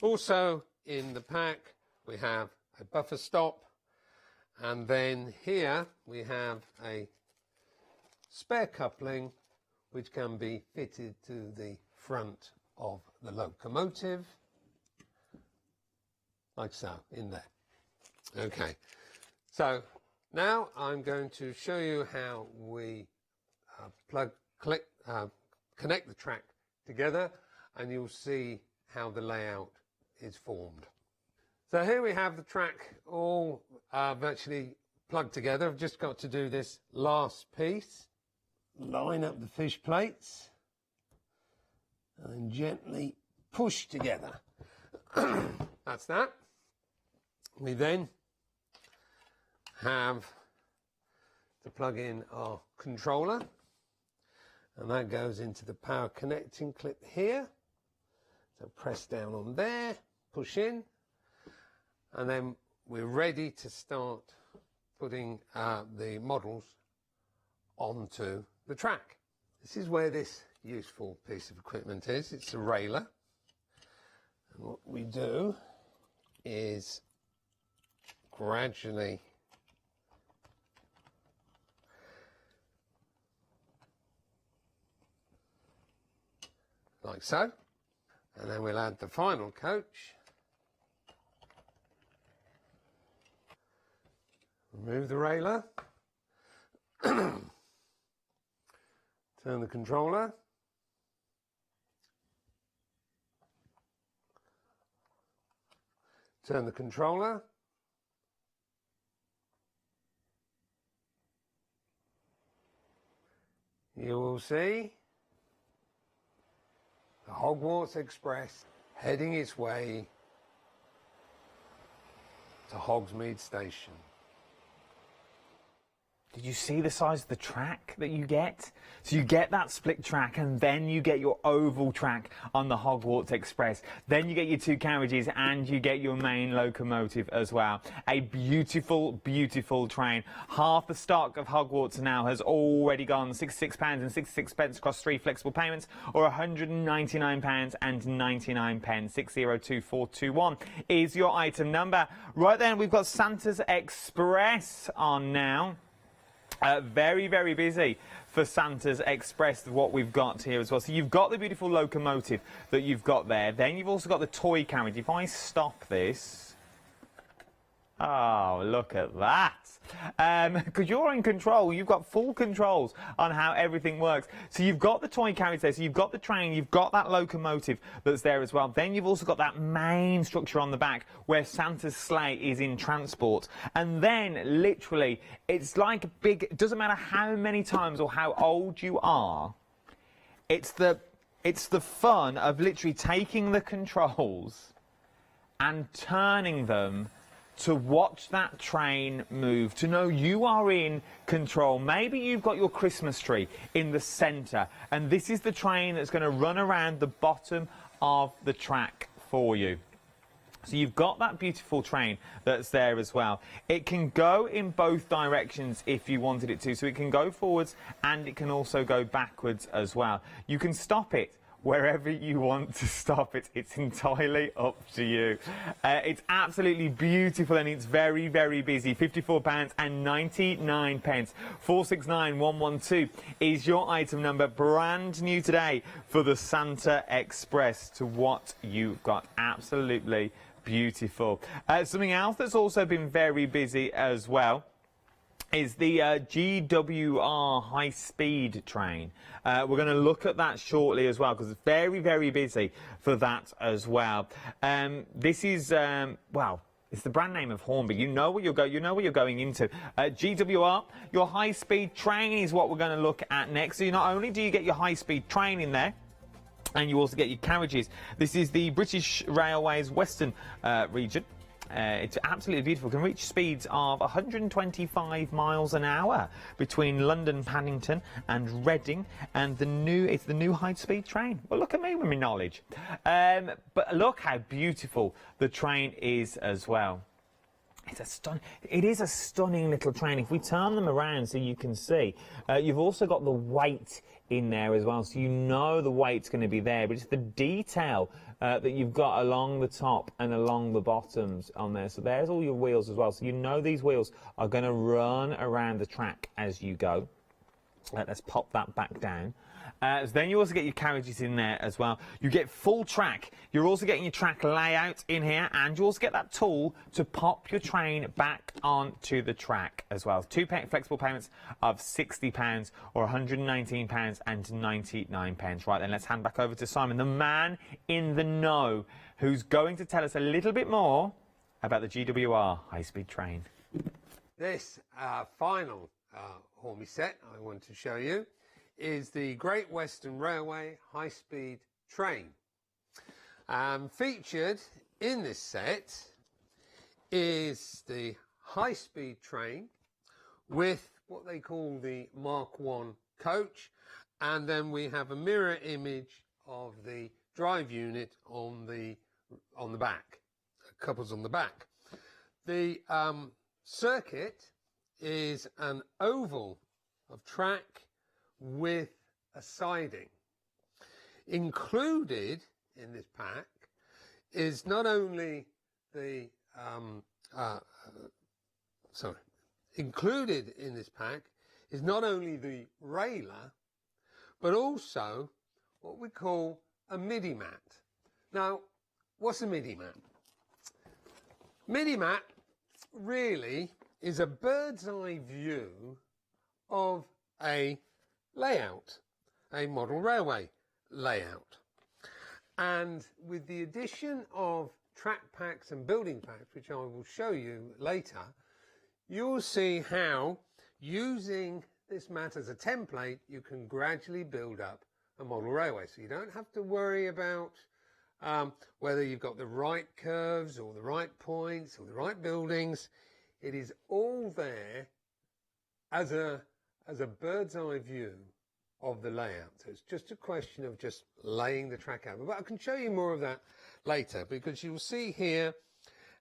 Also in the pack we have a buffer stop, and then here we have a spare coupling which can be fitted to the front of the locomotive, like so, in there. Okay, so now I'm going to show you how we connect the track together, and you'll see how the layout is formed. So here we have the track all virtually plugged together. I've just got to do this last piece. Line up the fish plates and gently push together. That's that. We then have to plug in our controller, and that goes into the power connecting clip here. So press down on there, push in, and then we're ready to start putting the models onto the track. This is where this useful piece of equipment is. It's a railer. And what we do is gradually like so, and then we'll add the final coach. Remove the railer, turn the controller, turn the controller, you will see the Hogwarts Express heading its way to Hogsmeade Station. Did you see the size of the track that you get? So you get that split track, and then you get your oval track on the Hogwarts Express. Then you get your 2 carriages, and you get your main locomotive as well. A beautiful, beautiful train. Half the stock of Hogwarts now has already gone. £66.66 across 3 flexible payments, or £199.99. 602421 is your item number. Right then, we've got Santa's Express on now. Very, very busy for Santa's Express, what we've got here as well. So you've got the beautiful locomotive that you've got there. Then you've also got the toy carriage. If I stop this... Oh, look at that. Because you're in control. You've got full controls on how everything works. So you've got the toy carriage there. So you've got the train. You've got that locomotive that's there as well. Then you've also got that main structure on the back where Santa's sleigh is in transport. And then, literally, it's like a big... It doesn't matter how many times or how old you are. It's the fun of literally taking the controls and turning them to watch that train move, to know you are in control. Maybe you've got your Christmas tree in the centre, and this is the train that's going to run around the bottom of the track for you. So you've got that beautiful train that's there as well. It can go in both directions if you wanted it to. So it can go forwards and it can also go backwards as well. You can stop it wherever you want to stop it. It's entirely up to you. It's absolutely beautiful, and it's very, very busy. £54.99. 469112 is your item number, brand new today for the Santa Express. To what you've got, absolutely beautiful. Something else that's also been very busy as well is the GWR high-speed train. We're going to look at that shortly as well, because it's very, very busy for that as well. This is, well, it's the brand name of Hornby. You know what you're going into. GWR, your high-speed train is what we're going to look at next. So not only do you get your high-speed train in there, and you also get your carriages. This is the British Railways Western region. It's absolutely beautiful. It can reach speeds of 125 miles an hour between London, Paddington and Reading, and it's the new high-speed train. Well, look at me with my knowledge. But look how beautiful the train is as well. It is a stunning little train. If we turn them around so you can see, you've also got the weight in there as well, so you know the weight's going to be there, but it's the detail that you've got along the top and along the bottoms on there. So there's all your wheels as well, so you know these wheels are going to run around the track as you go. Let's pop that back down. So then you also get your carriages in there as well. You get full track. You're also getting your track layout in here, and you also get that tool to pop your train back onto the track as well. 2 flexible payments of £60 or £119.99. Right then, let's hand back over to Simon, the man in the know, who's going to tell us a little bit more about the GWR high-speed train. This final Hornby set I want to show you is the Great Western Railway high-speed train. Featured in this set is the high-speed train with what they call the Mark I coach, and then we have a mirror image of the drive unit on the back, couples on the back. The circuit is an oval of track with a siding. Included in this pack is not only the included in this pack is not only the railer, but also what we call a MIDI mat. Now, what's a MIDI mat? MIDI mat really is a bird's eye view of a layout, a model railway layout. And with the addition of track packs and building packs, which I will show you later, you'll see how, using this mat as a template, you can gradually build up a model railway. So you don't have to worry about whether you've got the right curves or the right points or the right buildings. It is all there as a bird's eye view of the layout. So it's just a question of just laying the track out. But I can show you more of that later, because you'll see here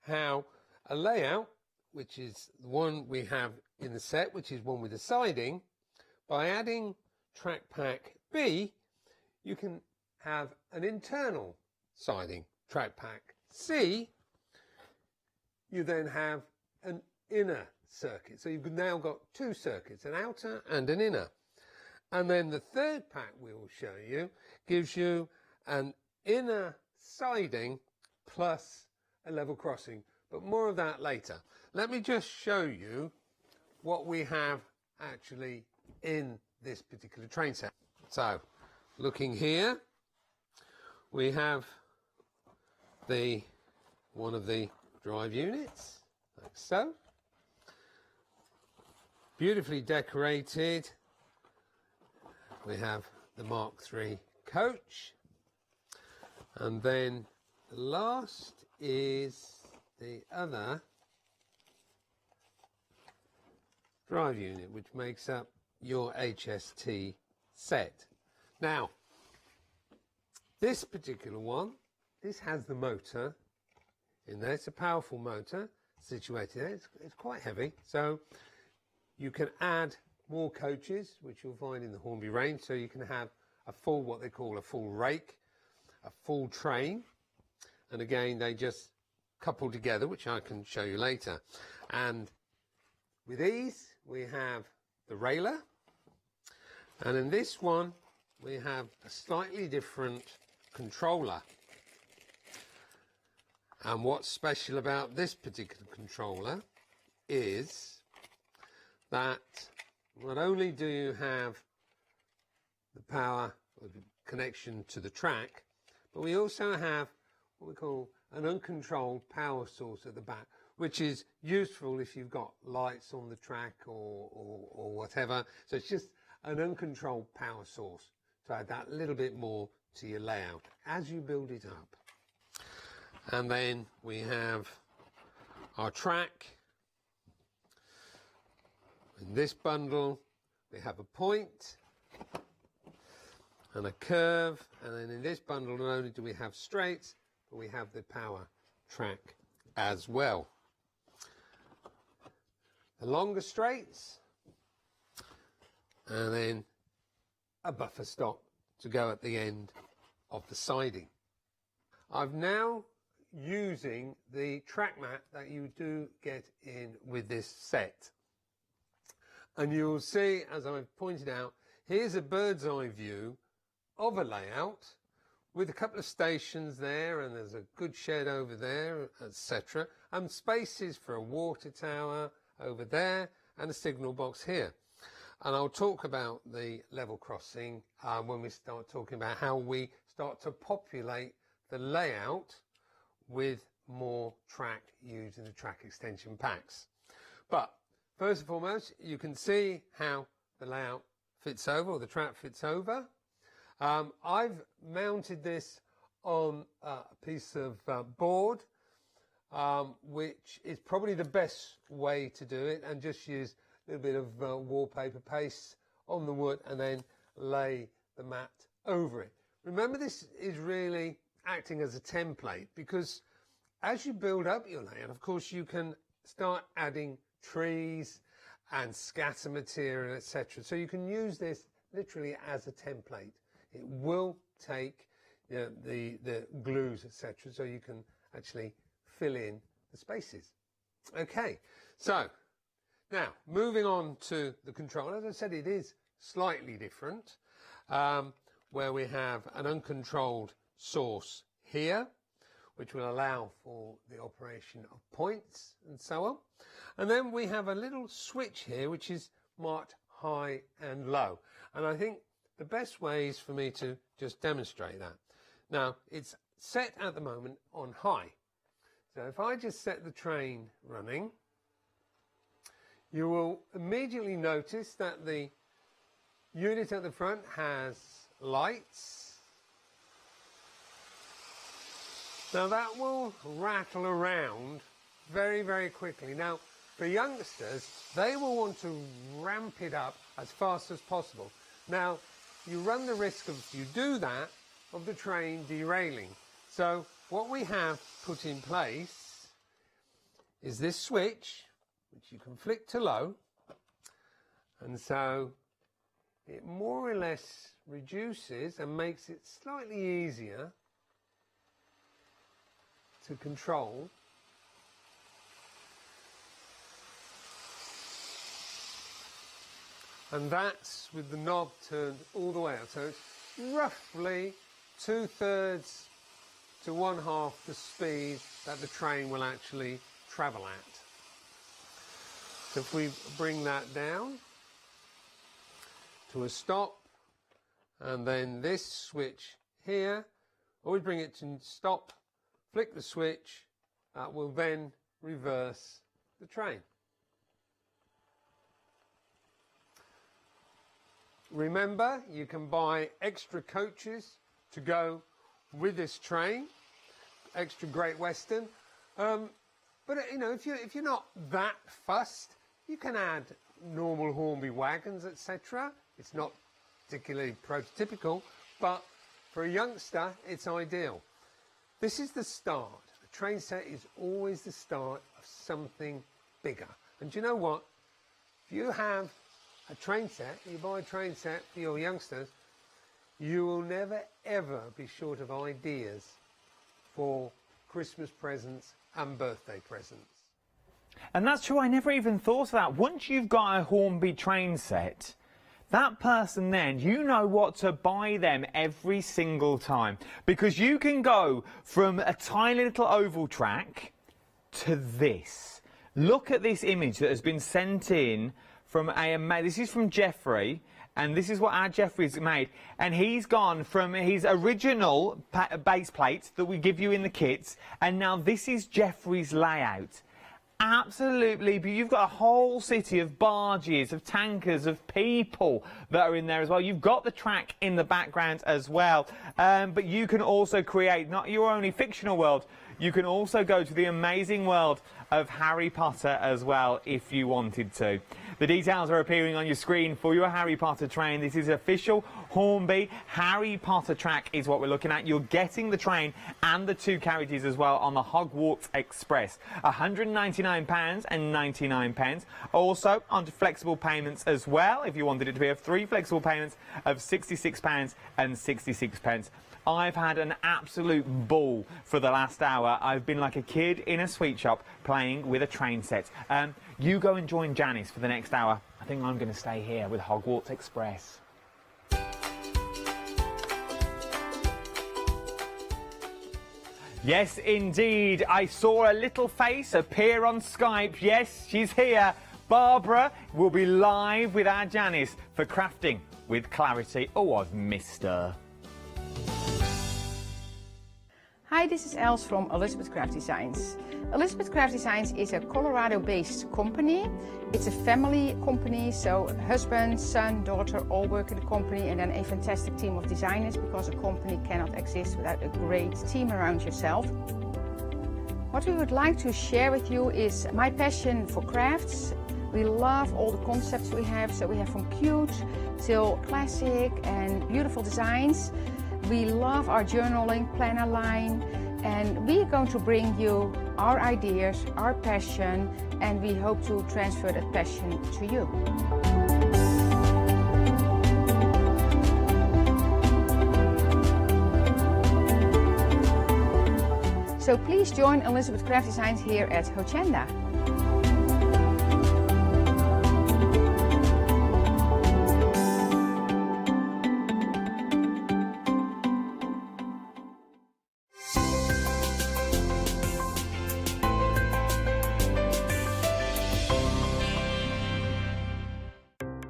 how a layout, which is the one we have in the set, which is one with the siding, by adding track pack B, you can have an internal siding. Track pack C, you then have an inner circuit. So you've now got two circuits, an outer and an inner. And then the third pack we will show you gives you an inner siding plus a level crossing, but more of that later. Let me just show you what we have actually in this particular train set. So, looking here, we have one of the drive units, like so. Beautifully decorated. We have the Mark III coach, and then the last is the other drive unit, which makes up your HST set. Now, this particular one, this has the motor in there. It's a powerful motor situated there. It's quite heavy, so you can add more coaches, which you'll find in the Hornby range. So you can have a full, what they call a full rake, a full train, and again they just couple together, which I can show you later. And with these we have the railer, and in this one we have a slightly different controller. And what's special about this particular controller is that not only do you have the power or the connection to the track, but we also have what we call an uncontrolled power source at the back, which is useful if you've got lights on the track or whatever. So it's just an uncontrolled power source to add that little bit more to your layout as you build it up. And then we have our track. In this bundle we have a point and a curve, and then in this bundle not only do we have straights, but we have the power track as well. The longer straights, and then a buffer stop to go at the end of the siding. I'm now using the track mat that you do get in with this set. And you'll see, as I've pointed out, here's a bird's eye view of a layout with a couple of stations there, and there's a good shed over there, etc. And spaces for a water tower over there and a signal box here. And I'll talk about the level crossing when we start talking about how we start to populate the layout with more track used in the track extension packs. But first and foremost, you can see how the layout fits over, or the trap fits over. I've mounted this on a piece of board, which is probably the best way to do it, and just use a little bit of wallpaper paste on the wood and then lay the mat over it. Remember, this is really acting as a template, because as you build up your layout, of course, you can start adding trees and scatter material, etc. So you can use this literally as a template. It will take the glues, etc. So you can actually fill in the spaces. Okay, so now moving on to the control. As I said, it is slightly different, where we have an uncontrolled source here, which will allow for the operation of points and so on. And then we have a little switch here, which is marked high and low. And I think the best way is for me to just demonstrate that. Now, it's set at the moment on high. So if I just set the train running, you will immediately notice that the unit at the front has lights. Now that will rattle around very, very quickly. Now, for youngsters, they will want to ramp it up as fast as possible. Now, you run the risk of, if you do that, of the train derailing. So what we have put in place is this switch, which you can flick to low. And so it more or less reduces and makes it slightly easier to control. And that's with the knob turned all the way out. So it's roughly 2/3 to 1/2 the speed that the train will actually travel at. So if we bring that down to a stop, and then this switch here, or we bring it to stop, flick the switch, that will then reverse the train. Remember, you can buy extra coaches to go with this train, extra Great Western. But you know, if you're not that fussed, you can add normal Hornby wagons, etc. It's not particularly prototypical, but for a youngster, it's ideal. This is the start. A train set is always the start of something bigger. And do you know what? If you have a train set, you buy a train set for your youngsters, you will never ever be short of ideas for Christmas presents and birthday presents. And that's true, I never even thought of that. Once you've got a Hornby train set, that person then, you know what to buy them every single time. Because you can go from a tiny little oval track to this. Look at this image that has been sent in from this is from Jeffrey, and this is what our Jeffrey's made. And he's gone from his original base plates that we give you in the kits, and now this is Jeffrey's layout. Absolutely, but you've got a whole city of barges, of tankers, of people that are in there as well. You've got the track in the background as well, but you can also create not your only fictional world, you can also go to the amazing world of Harry Potter as well if you wanted to. The details are appearing on your screen for your Harry Potter train. This is official Hornby Harry Potter track is what we're looking at. You're getting the train and the 2 carriages as well on the Hogwarts Express. £199.99. Also onto flexible payments as well, if you wanted it to be of 3 flexible payments of £66.66. I've had an absolute ball for the last hour. I've been like a kid in a sweet shop playing with a train set. You go and join Janice for the next hour. I think I'm going to stay here with Hogwarts Express. Yes, indeed. I saw a little face appear on Skype. Yes, she's here. Barbara will be live with our Janice for Crafting with Clarity. Oh, I've missed her. Hi, this is Els from Elizabeth Craft Designs. Elizabeth Craft Designs is a Colorado-based company. It's a family company, so husband, son, daughter all work in the company, and then a fantastic team of designers, because a company cannot exist without a great team around yourself. What we would like to share with you is my passion for crafts. We love all the concepts we have, so we have from cute till classic and beautiful designs. We love our journaling planner line, and we are going to bring you our ideas, our passion, and we hope to transfer that passion to you. So please join Elizabeth Craft Designs here at Hochanda.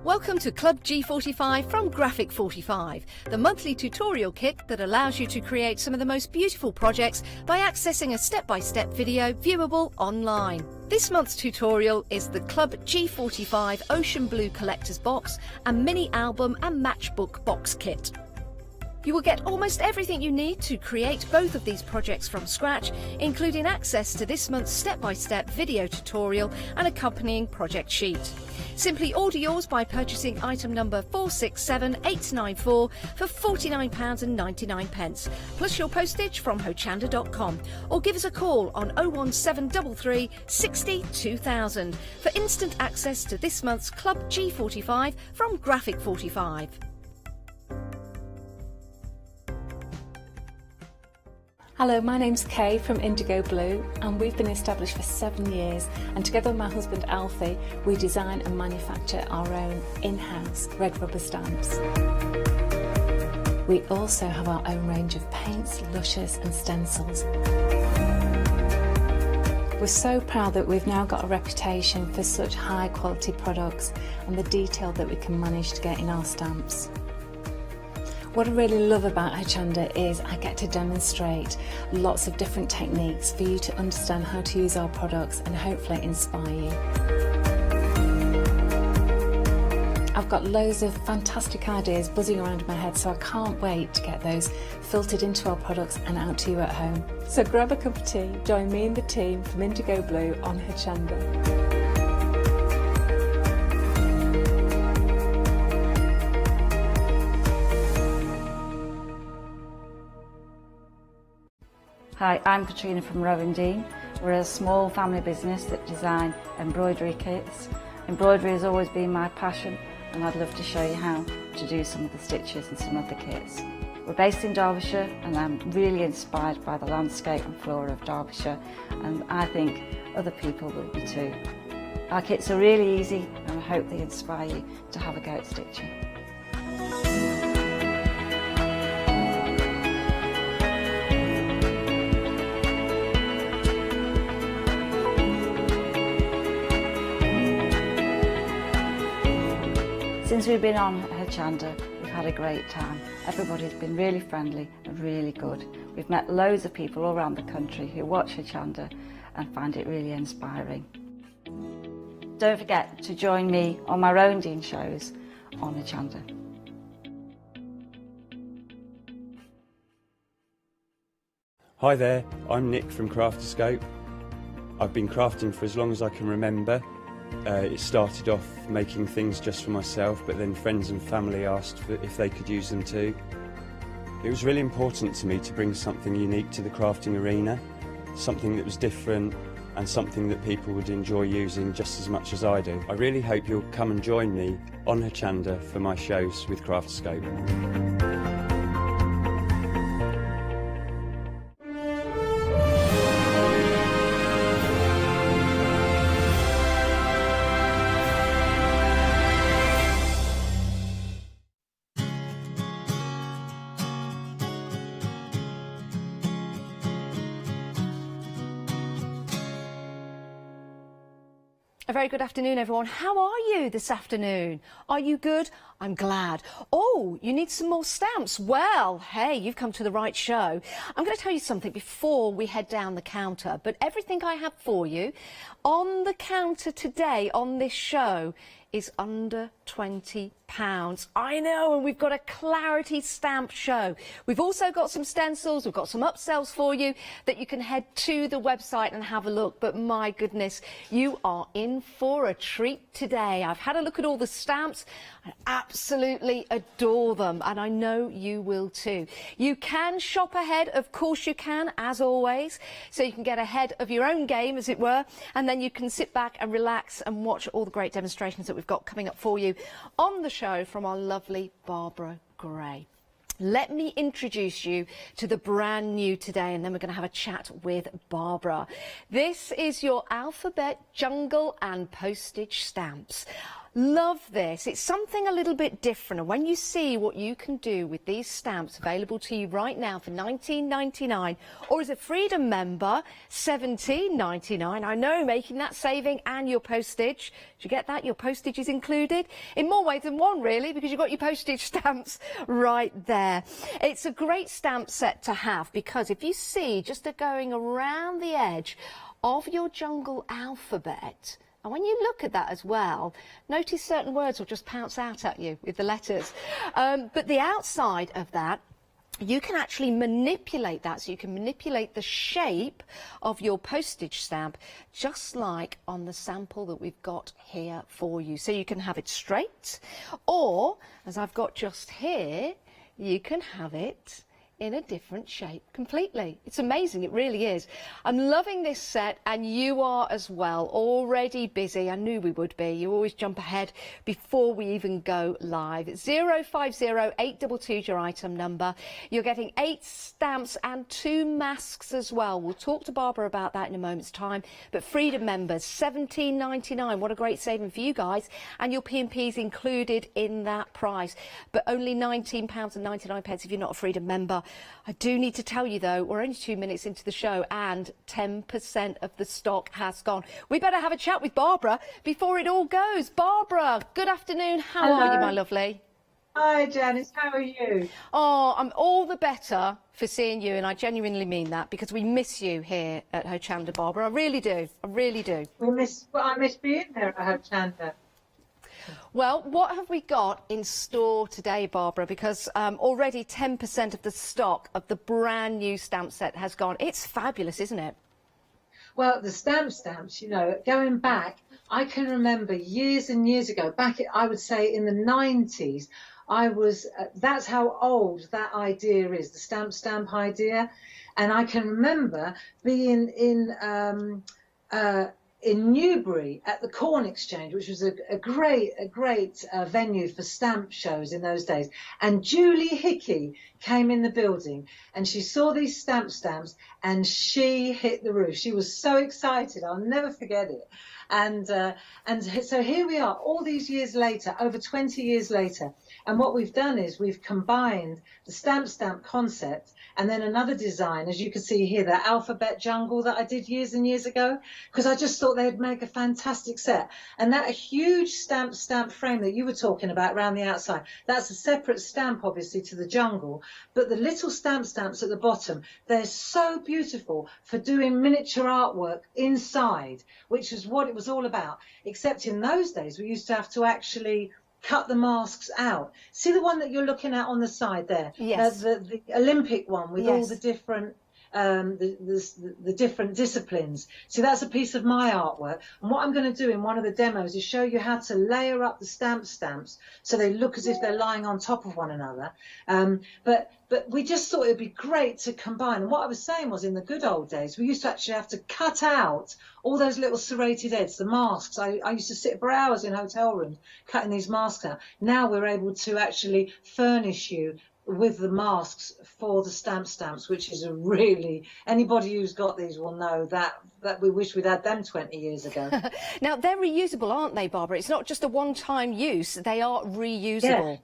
Welcome to Club G45 from Graphic 45, the monthly tutorial kit that allows you to create some of the most beautiful projects by accessing a step-by-step video viewable online. This month's tutorial is the Club G45 Ocean Blue Collector's Box and Mini Album and Matchbook Box Kit. You will get almost everything you need to create both of these projects from scratch, including access to this month's step-by-step video tutorial and accompanying project sheet. Simply order yours by purchasing item number 467894 for £49.99, plus your postage from hochanda.com, or give us a call on 01733 60 2000 for instant access to this month's Club G45 from Graphic 45. Hello, my name's Kay from Indigo Blue, and we've been established for 7 years, and together with my husband Alfie we design and manufacture our own in-house red rubber stamps. We also have our own range of paints, lushes and stencils. We're so proud that we've now got a reputation for such high quality products and the detail that we can manage to get in our stamps. What I really love about Hochanda is I get to demonstrate lots of different techniques for you to understand how to use our products and hopefully inspire you. I've got loads of fantastic ideas buzzing around in my head, so I can't wait to get those filtered into our products and out to you at home. So grab a cup of tea, join me and the team from Indigo Blue on Hochanda. Hi, I'm Katrina from Rowendine. We're a small family business that design embroidery kits. Embroidery has always been my passion, and I'd love to show you how to do some of the stitches and some of the kits. We're based in Derbyshire, and I'm really inspired by the landscape and flora of Derbyshire, and I think other people will be too. Our kits are really easy, and I hope they inspire you to have a go at stitching. Since we've been on Hochanda, we've had a great time. Everybody's been really friendly and really good. We've met loads of people all around the country who watch Hochanda and find it really inspiring. Don't forget to join me on my Rowendine shows on Hochanda. Hi there, I'm Nick from Crafterscope. I've been crafting for as long as I can remember. It started off making things just for myself, but then friends and family asked if they could use them too. It was really important to me to bring something unique to the crafting arena, something that was different and something that people would enjoy using just as much as I do. I really hope you'll come and join me on Hochanda for my shows with Crafterscope. A very good afternoon, everyone. How are you this afternoon? Are you good? I'm glad. Oh, you need some more stamps? Well, hey, you've come to the right show. I'm going to tell you something before we head down the counter, but everything I have for you on the counter today on this show is under £20. I know, and we've got a Clarity stamp show. We've also got some stencils, we've got some upsells for you that you can head to the website and have a look. But my goodness, you are in for a treat today. I've had a look at all the stamps. I absolutely adore them, and I know you will too. You can shop ahead, of course you can, as always, so you can get ahead of your own game, as it were, and then you can sit back and relax and watch all the great demonstrations that we've got coming up for you on the show from our lovely Barbara Gray. Let me introduce you to the brand new today, and then we're going to have a chat with Barbara. This is your alphabet jungle and postage stamps. Love this. It's something a little bit different, and when you see what you can do with these stamps available to you right now for $19.99, or as a Freedom member, $17.99, I know, making that saving, and your postage. Do you get that? Your postage is included in more ways than one, really, because you've got your postage stamps right there. It's a great stamp set to have, because if you see just going around the edge of your jungle alphabet, and when you look at that as well, notice certain words will just pounce out at you with the letters. But the outside of that, you can actually manipulate that, so you can manipulate the shape of your postage stamp, just like on the sample that we've got here for you. So you can have it straight, or, as I've got just here, you can have it in a different shape completely. It's amazing, it really is. I'm loving this set, and you are as well. Already busy. I knew we would be. You always jump ahead before we even go live. 050822 is your item number. You're getting 8 stamps and 2 masks as well. We'll talk to Barbara about that in a moment's time. But Freedom members, $17.99. What a great saving for you guys. And your P&P's included in that price. But only £19.99 if you're not a Freedom member. I do need to tell you, though, we're only 2 minutes into the show and 10% of the stock has gone. We better have a chat with Barbara before it all goes. Barbara, good afternoon. How are you, my lovely? Hi, Janice. How are you? Oh, I'm all the better for seeing you, and I genuinely mean that, because we miss you here at Hochanda, Barbara. I really do. I really do. I miss being there at Hochanda. Well, what have we got in store today, Barbara? Because already 10% of the stock of the brand new stamp set has gone. It's fabulous, isn't it? Well, the stamps, you know, going back, I can remember years and years ago, I would say in the 90s, that's how old that idea is, the stamp idea. And I can remember being in Newbury at the Corn Exchange, which was a great venue for stamp shows in those days. And Julie Hickey came in the building, and she saw these stamps, and she hit the roof. She was so excited. I'll never forget it. And so here we are, all these years later, over 20 years later. And what we've done is we've combined the stamp concept and then another design, as you can see here, the alphabet jungle that I did years and years ago, because I just thought they'd make a fantastic set. And that huge stamp frame that you were talking about around the outside, that's a separate stamp, obviously, to the jungle. But the little stamps at the bottom, they're so beautiful for doing miniature artwork inside, which is what it was all about. Except in those days, we used to have to actually cut the masks out. See the one that you're looking at on the side there? Yes. The Olympic one with yes. all the different the different disciplines. So that's a piece of my artwork. And what I'm going to do in one of the demos is show you how to layer up the stamps so they look as if they're lying on top of one another. But we just thought it would be great to combine. And what I was saying was, in the good old days, we used to actually have to cut out all those little serrated edges, the masks. I used to sit for hours in hotel rooms cutting these masks out. Now we're able to actually furnish you with the masks for the stamps, which is a really, anybody who's got these will know that we wish we'd had them 20 years ago. Now, they're reusable, aren't they, Barbara? It's not just a one-time use, they are reusable. Yeah.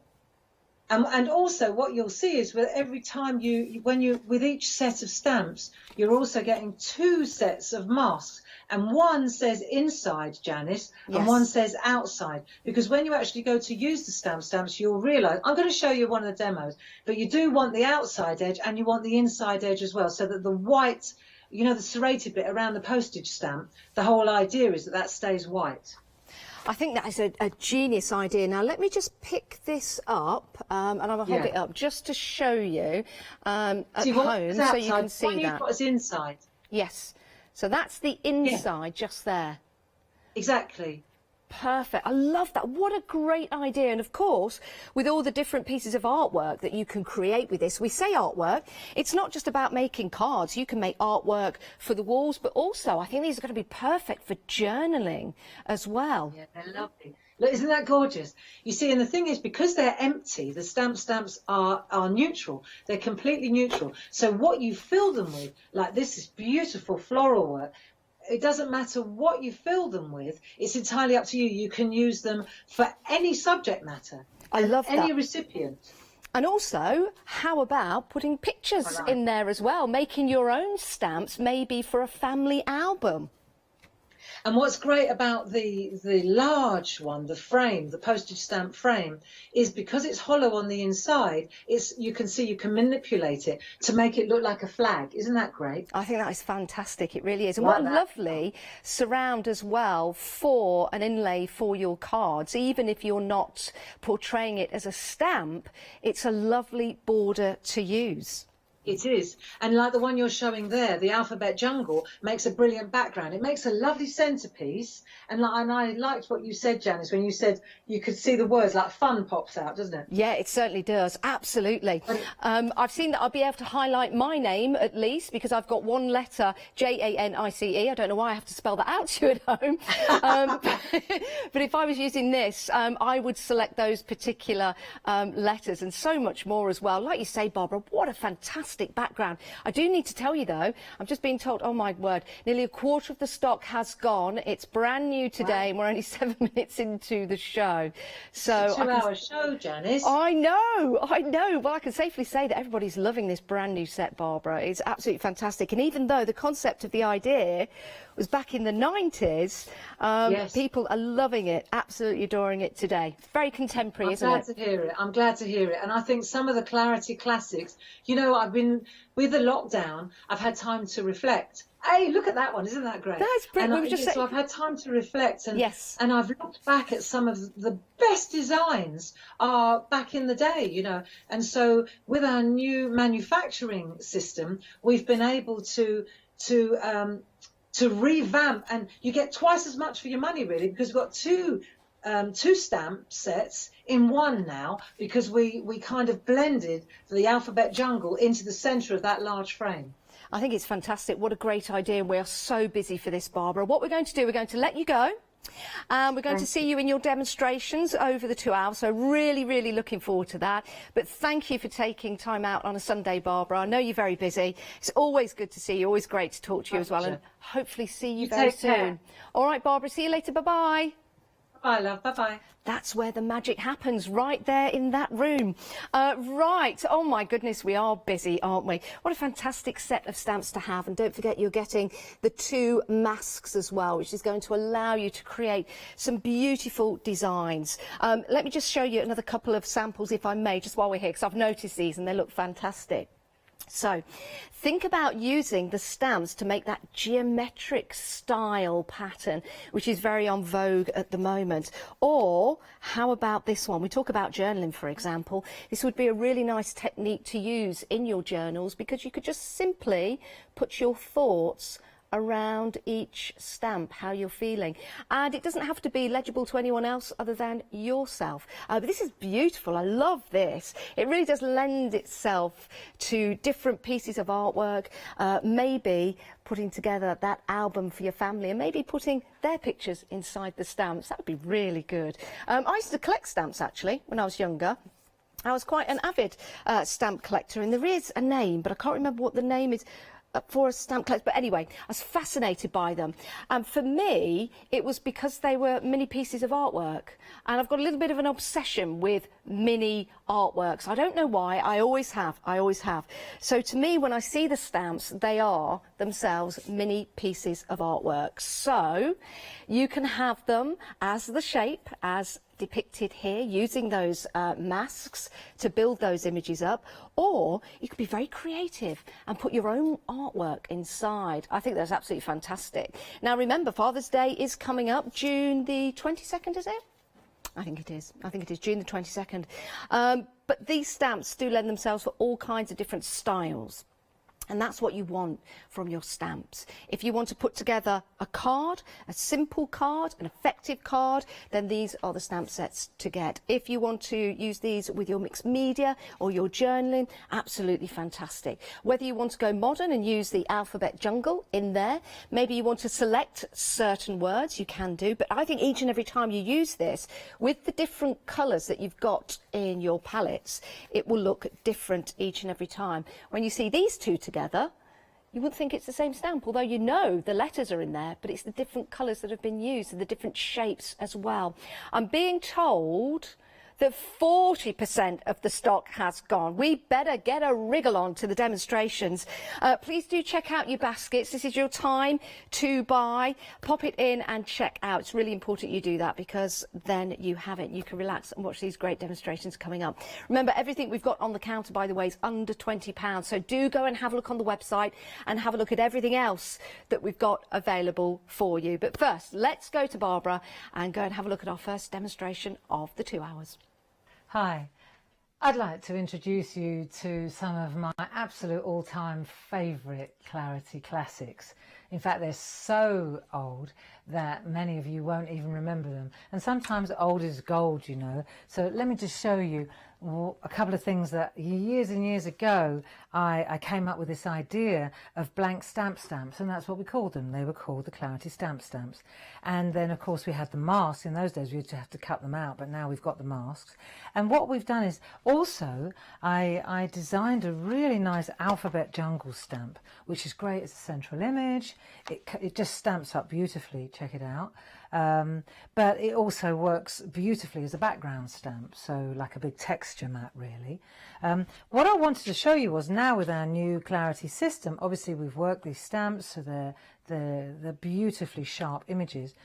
And also what you'll see is that every time with each set of stamps, you're also getting 2 sets of masks. And one says inside, Janice, and one says outside. Because when you actually go to use the stamps, you'll realise, I'm going to show you one of the demos, but you do want the outside edge and you want the inside edge as well, so that the white, you know, the serrated bit around the postage stamp, the whole idea is that that stays white. I think that is a genius idea. Now, let me just pick this up, and I will hold it up just to show you at home, so you can see that. You've got is inside. Yes. So that's the inside just there. Exactly. Perfect. I love that. What a great idea. And of course, with all the different pieces of artwork that you can create with this, we say artwork, it's not just about making cards. You can make artwork for the walls, but also I think these are going to be perfect for journaling as well. Yeah, they're lovely. Look, isn't that gorgeous? You see, and the thing is, because they're empty, the stamps are neutral. They're completely neutral. So what you fill them with, like this is beautiful floral work, it doesn't matter what you fill them with. It's entirely up to you. You can use them for any subject matter. I love that. Any recipient. And also, how about putting pictures in there as well, making your own stamps, maybe for a family album? And what's great about the large one, the frame, the postage stamp frame, is because it's hollow on the inside, you can see you can manipulate it to make it look like a flag. Isn't that great? I think that is fantastic. It really is. And what a lovely surround as well for an inlay for your cards. Even if you're not portraying it as a stamp, it's a lovely border to use. It is. And like the one you're showing there, the alphabet jungle makes a brilliant background. It makes a lovely centerpiece. And I liked what you said, Janice, when you said you could see the words, like fun pops out, doesn't it? Yeah, it certainly does. Absolutely. I've seen that I'll be able to highlight my name at least, because I've got one letter, Janice. I don't know why I have to spell that out to you at home. But if I was using this, I would select those particular letters and so much more as well. Like you say, Barbara, what a fantastic background. I do need to tell you though, I'm just being told, oh my word, nearly a quarter of the stock has gone. It's brand new today and we're only 7 minutes into the show. So it's a 2-hour show, Janice. I know. Well, I can safely say that everybody's loving this brand new set, Barbara. It's absolutely fantastic. And even though the concept of the idea was back in the 90s, people are loving it, absolutely adoring it today. It's very contemporary, isn't it? I'm glad to hear it. I'm glad to hear it. And I think some of the Clarity classics, you know, I've been, with the lockdown, I've had time to reflect. Hey, look at that one. Isn't that great? That's brilliant. So I've had time to reflect, and and I've looked back at some of the best designs are back in the day, you know. And so with our new manufacturing system, we've been able to revamp, and you get twice as much for your money, really, because we've got two stamp sets in one now, because we kind of blended the alphabet jungle into the centre of that large frame. I think it's fantastic. What a great idea. We are so busy for this, Barbara. What we're going to do, we're going to let you go. We're going to see you in your demonstrations over the 2 hours, so really, really looking forward to that. But thank you for taking time out on a Sunday, Barbara. I know you're very busy. It's always good to see you, always great to talk to you as well, and hopefully see you very soon. All right, Barbara, see you later. Bye-bye. Bye, love. Bye-bye. That's where the magic happens, right there in that room. Right, oh my goodness, we are busy, aren't we? What a fantastic set of stamps to have. And don't forget, you're getting the 2 masks as well, which is going to allow you to create some beautiful designs. Let me just show you another couple of samples, if I may, just while we're here, because I've noticed these and they look fantastic. So think about using the stamps to make that geometric style pattern, which is very en vogue at the moment. Or how about this one? We talk about journaling, for example. This would be a really nice technique to use in your journals, because you could just simply put your thoughts around each stamp, how you're feeling, and it doesn't have to be legible to anyone else other than yourself. But this is beautiful. I love this. It really does lend itself to different pieces of artwork, maybe putting together that album for your family and maybe putting their pictures inside the stamps. That would be really good. I used to collect stamps actually when I was younger. I was quite an avid stamp collector, and there is a name, but I can't remember what the name is. for a stamp collector. But anyway, I was fascinated by them. And for me, it was because they were mini pieces of artwork. And I've got a little bit of an obsession with mini artworks. I don't know why, I always have. So to me, when I see the stamps, they are themselves mini pieces of artwork. So you can have them as the shape, as depicted here, using those masks to build those images up, or you could be very creative and put your own artwork inside. I think that's absolutely fantastic. Now remember, Father's Day is coming up, June the 22nd, is it? I think it is. June the 22nd. But these stamps do lend themselves for all kinds of different styles. And that's what you want from your stamps. If you want to put together a card, a simple card, an effective card, then these are the stamp sets to get. If you want to use these with your mixed media or your journaling, absolutely fantastic. Whether you want to go modern and use the alphabet jungle in there, maybe you want to select certain words, you can do. But I think each and every time you use this, with the different colours that you've got in your palettes, it will look different each and every time. When you see these two together, you wouldn't think it's the same stamp, although you know the letters are in there, but it's the different colours that have been used and the different shapes as well. I'm being told that 40% of the stock has gone. We better get a wriggle on to the demonstrations. Please do check out your baskets. This is your time to buy. Pop it in and check out. It's really important you do that, because then you have it. You can relax and watch these great demonstrations coming up. Remember, everything we've got on the counter, by the way, is under £20. So do go and have a look on the website and have a look at everything else that we've got available for you. But first, let's go to Barbara and go and have a look at our first demonstration of the 2 hours. Hi, I'd like to introduce you to some of my absolute all-time favourite Clarity classics. In fact, they're so old that many of you won't even remember them. And sometimes old is gold, you know. So let me just show you a couple of things that years and years ago I came up with this idea of blank stamps, and that's what we called them. They were called the Clarity stamps. And then of course we had the masks. In those days we used to have to cut them out, but now we've got the masks. And what we've done is also I designed a really nice alphabet jungle stamp, which is great as a central image. It just stamps up beautifully, check it out. But it also works beautifully as a background stamp, so like a big texture mat really. What I wanted to show you was now with our new Clarity system, obviously we've worked these stamps so they're beautifully sharp images,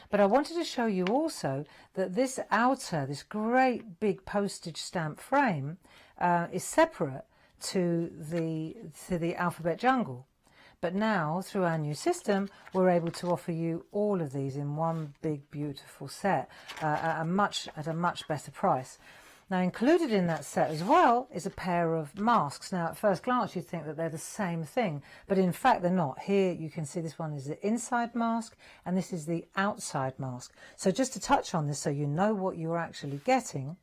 but I wanted to show you also that this great big postage stamp frame is separate to the alphabet jungle. But now, through our new system, we're able to offer you all of these in one big, beautiful set at a much better price. Now, included in that set as well is a pair of masks. Now, at first glance, you'd think that they're the same thing, but in fact, they're not. Here, you can see this one is the inside mask, and this is the outside mask. So just to touch on this so you know what you're actually getting,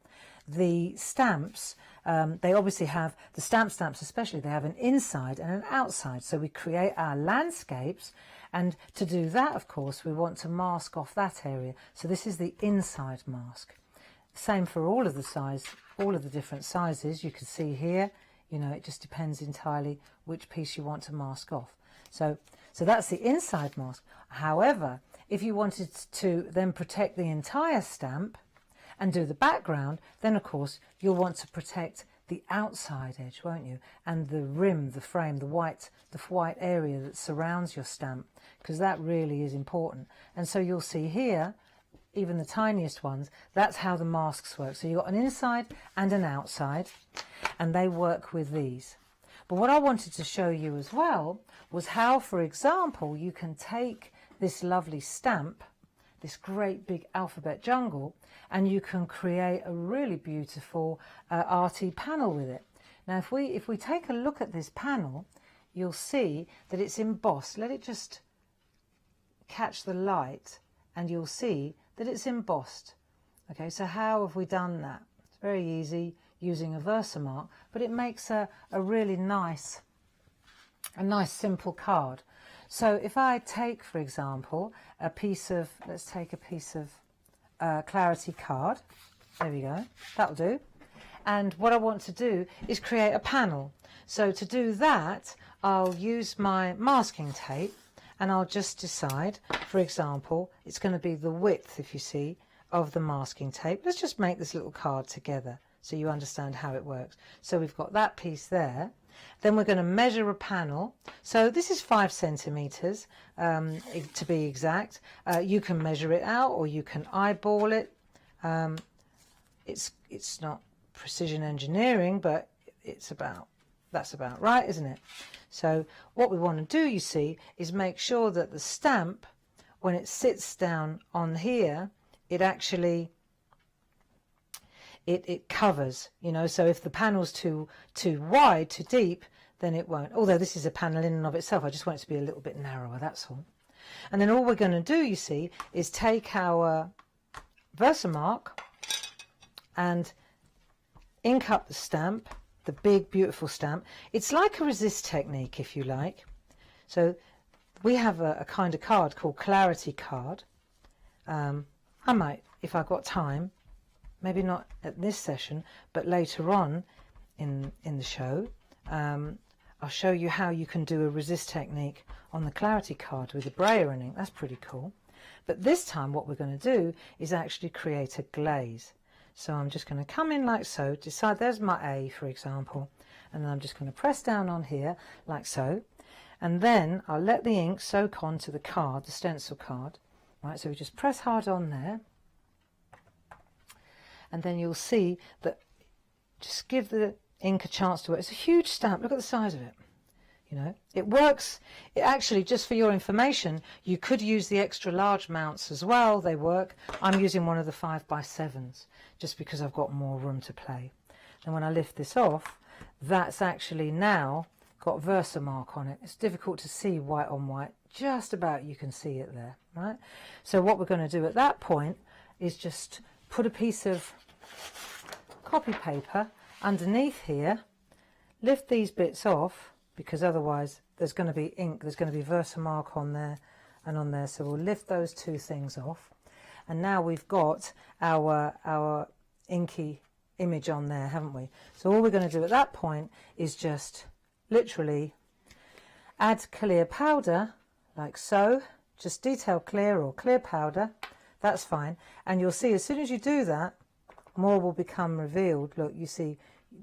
the stamps, they obviously have, the stamps especially, they have an inside and an outside. So we create our landscapes, and to do that, of course, we want to mask off that area. So this is the inside mask. Same for all of the different sizes. You can see here, you know, it just depends entirely which piece you want to mask off. So that's the inside mask. However, if you wanted to then protect the entire stamp and do the background, then of course you'll want to protect the outside edge, won't you? And the rim, the frame, the white area that surrounds your stamp, because that really is important. And so you'll see here, even the tiniest ones, that's how the masks work. So you've got an inside and an outside, and they work with these. But what I wanted to show you as well was how, for example, you can take this lovely stamp, this great big alphabet jungle, and you can create a really beautiful arty panel with it. Now if we take a look at this panel, you'll see that it's embossed. Let it just catch the light and you'll see that it's embossed. Okay, so how have we done that? It's very easy, using a Versamark, but it makes a really nice simple card. So if I take, for example, let's take a piece of Clarity card. There we go, that'll do. and what I want to do is create a panel. So to do that, I'll use my masking tape, and I'll just decide, for example, it's going to be the width, if you see, of the masking tape. Let's just make this little card together so you understand how it works. So we've got that piece there. Then we're going to measure a panel. So this is 5 centimeters to be exact. You can measure it out or you can eyeball it. It's not precision engineering, but that's about right, isn't it? So what we want to do, you see, is make sure that the stamp, when it sits down on here, it actually it covers, you know. So if the panel's too wide, too deep, then it won't. Although this is a panel in and of itself, I just want it to be a little bit narrower, that's all. And then all we're going to do, you see, is take our Versamark and ink up the stamp, the big beautiful stamp. It's like a resist technique, if you like. So we have a kind of card called Clarity card. I might, if I've got time, maybe not at this session, but later on in the show, I'll show you how you can do a resist technique on the Clarity card with a brayer and ink. That's pretty cool. But this time what we're going to do is actually create a glaze. So I'm just going to come in like so, decide there's my A, for example, and then I'm just going to press down on here like so, and then I'll let the ink soak onto the card, the stencil card. Right, so we just press hard on there, and then you'll see that just give the ink a chance to work. It's a huge stamp, look at the size of it. You know, it works. It actually, just for your information, you could use the extra large mounts as well. They work. I'm using one of the 5x7s just because I've got more room to play. And when I lift this off, that's actually now got Versamark on it. It's difficult to see white on white. Just about you can see it there, right? So what we're going to do at that point is just put a piece of copy paper underneath here, lift these bits off, because otherwise there's going to be ink, there's going to be Versamark on there and on there. So we'll lift those two things off. And now we've got our inky image on there, haven't we? So all we're going to do at that point is just literally add clear powder, like so. Just detail clear or clear powder, that's fine. And you'll see as soon as you do that, more will become revealed. Look, you see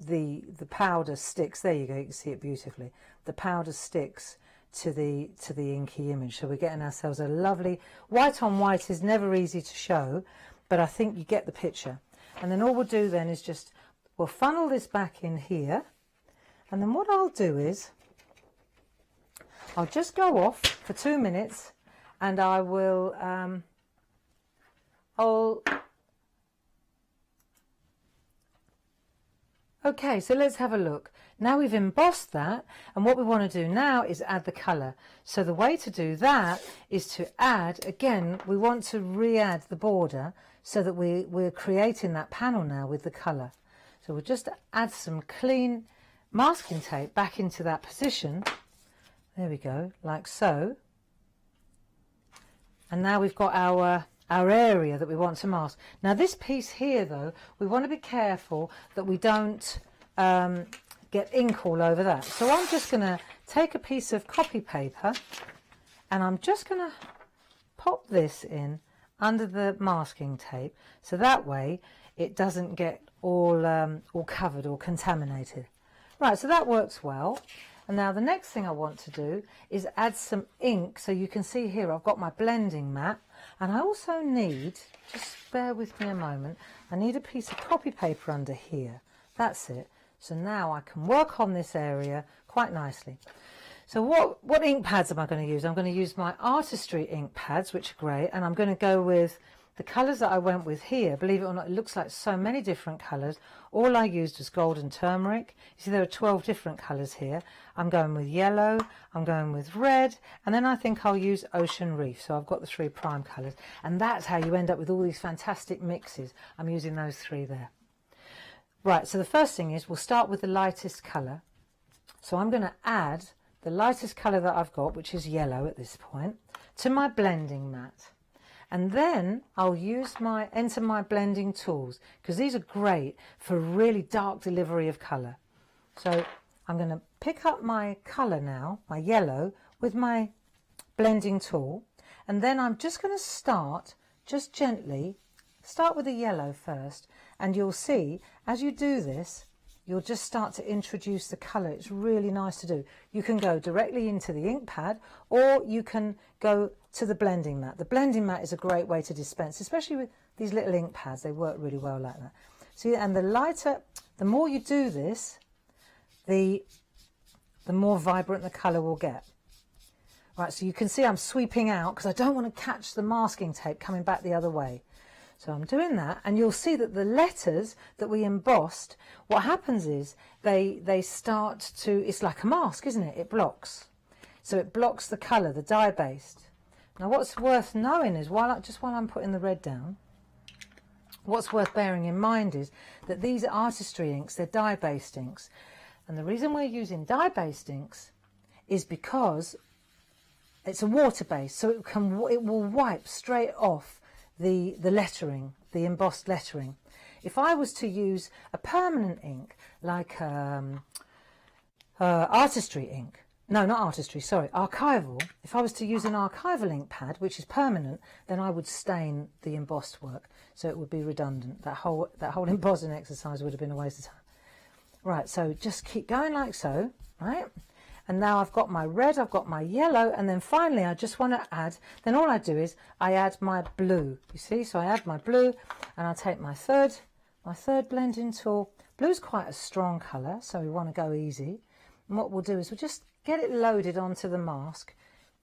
the powder sticks. There you go, you can see it beautifully. The powder sticks to the inky image. So we're getting ourselves a lovely white on white. Is never easy to show, but I think you get the picture. And then all we'll do then is just, we'll funnel this back in here, and then what I'll do is I'll just go off for 2 minutes, and I will okay, so let's have a look. Now we've embossed that, and what we want to do now is add the colour. So the way to do that is to add, again, we want to re-add the border so that we're creating that panel now with the colour. So we'll just add some clean masking tape back into that position. There we go, like so. And now we've got our area that we want to mask. Now this piece here though, we want to be careful that we don't get ink all over that. So I'm just going to take a piece of copy paper and I'm just going to pop this in under the masking tape, so that way it doesn't get all covered or contaminated. Right, so that works well. And now the next thing I want to do is add some ink. So you can see here I've got my blending mat, and I also need, just bear with me a moment, I need a piece of copy paper under here. That's it. So now I can work on this area quite nicely. So what ink pads am I going to use? I'm going to use my Artistry ink pads, which are great, and I'm going to go with the colours that I went with here. Believe it or not, it looks like so many different colours. All I used was gold and turmeric. You see there are 12 different colours here. I'm going with yellow, I'm going with red, and then I think I'll use Ocean Reef. So I've got the 3 prime colours, and that's how you end up with all these fantastic mixes. I'm using those 3 there. Right, so the first thing is we'll start with the lightest colour. So I'm going to add the lightest colour that I've got, which is yellow at this point, to my blending mat. And then I'll enter my blending tools, because these are great for really dark delivery of colour. So I'm going to pick up my colour now, my yellow, with my blending tool, and then I'm just going to start, just gently, start with the yellow first, and you'll see as you do this, you'll just start to introduce the colour. It's really nice to do. You can go directly into the ink pad, or you can go to the blending mat. The blending mat is a great way to dispense, especially with these little ink pads. They work really well like that. See, and the lighter, the more you do this, the more vibrant the colour will get. Right, so you can see I'm sweeping out because I don't want to catch the masking tape coming back the other way. So I'm doing that, and you'll see that the letters that we embossed, what happens is they start to, it's like a mask, isn't it? It blocks. So it blocks the colour, the dye-based. Now what's worth knowing is, just while I'm putting the red down, what's worth bearing in mind is that these are artistry inks, they're dye-based inks. And the reason we're using dye-based inks is because it's a water-based, so it will wipe straight off the lettering, the embossed lettering. If I was to use a permanent ink like artistry ink, no, not artistry, sorry, archival, if I was to use an archival ink pad, which is permanent, then I would stain the embossed work, so it would be redundant. That whole embossing exercise would have been a waste of time. Right, so just keep going like so, right? And now I've got my red, I've got my yellow, and then finally I just want to add, then all I do is I add my blue, you see? So I add my blue, and I'll take my third blending tool. Blue's quite a strong colour, so we want to go easy. And what we'll do is we'll just get it loaded onto the mask,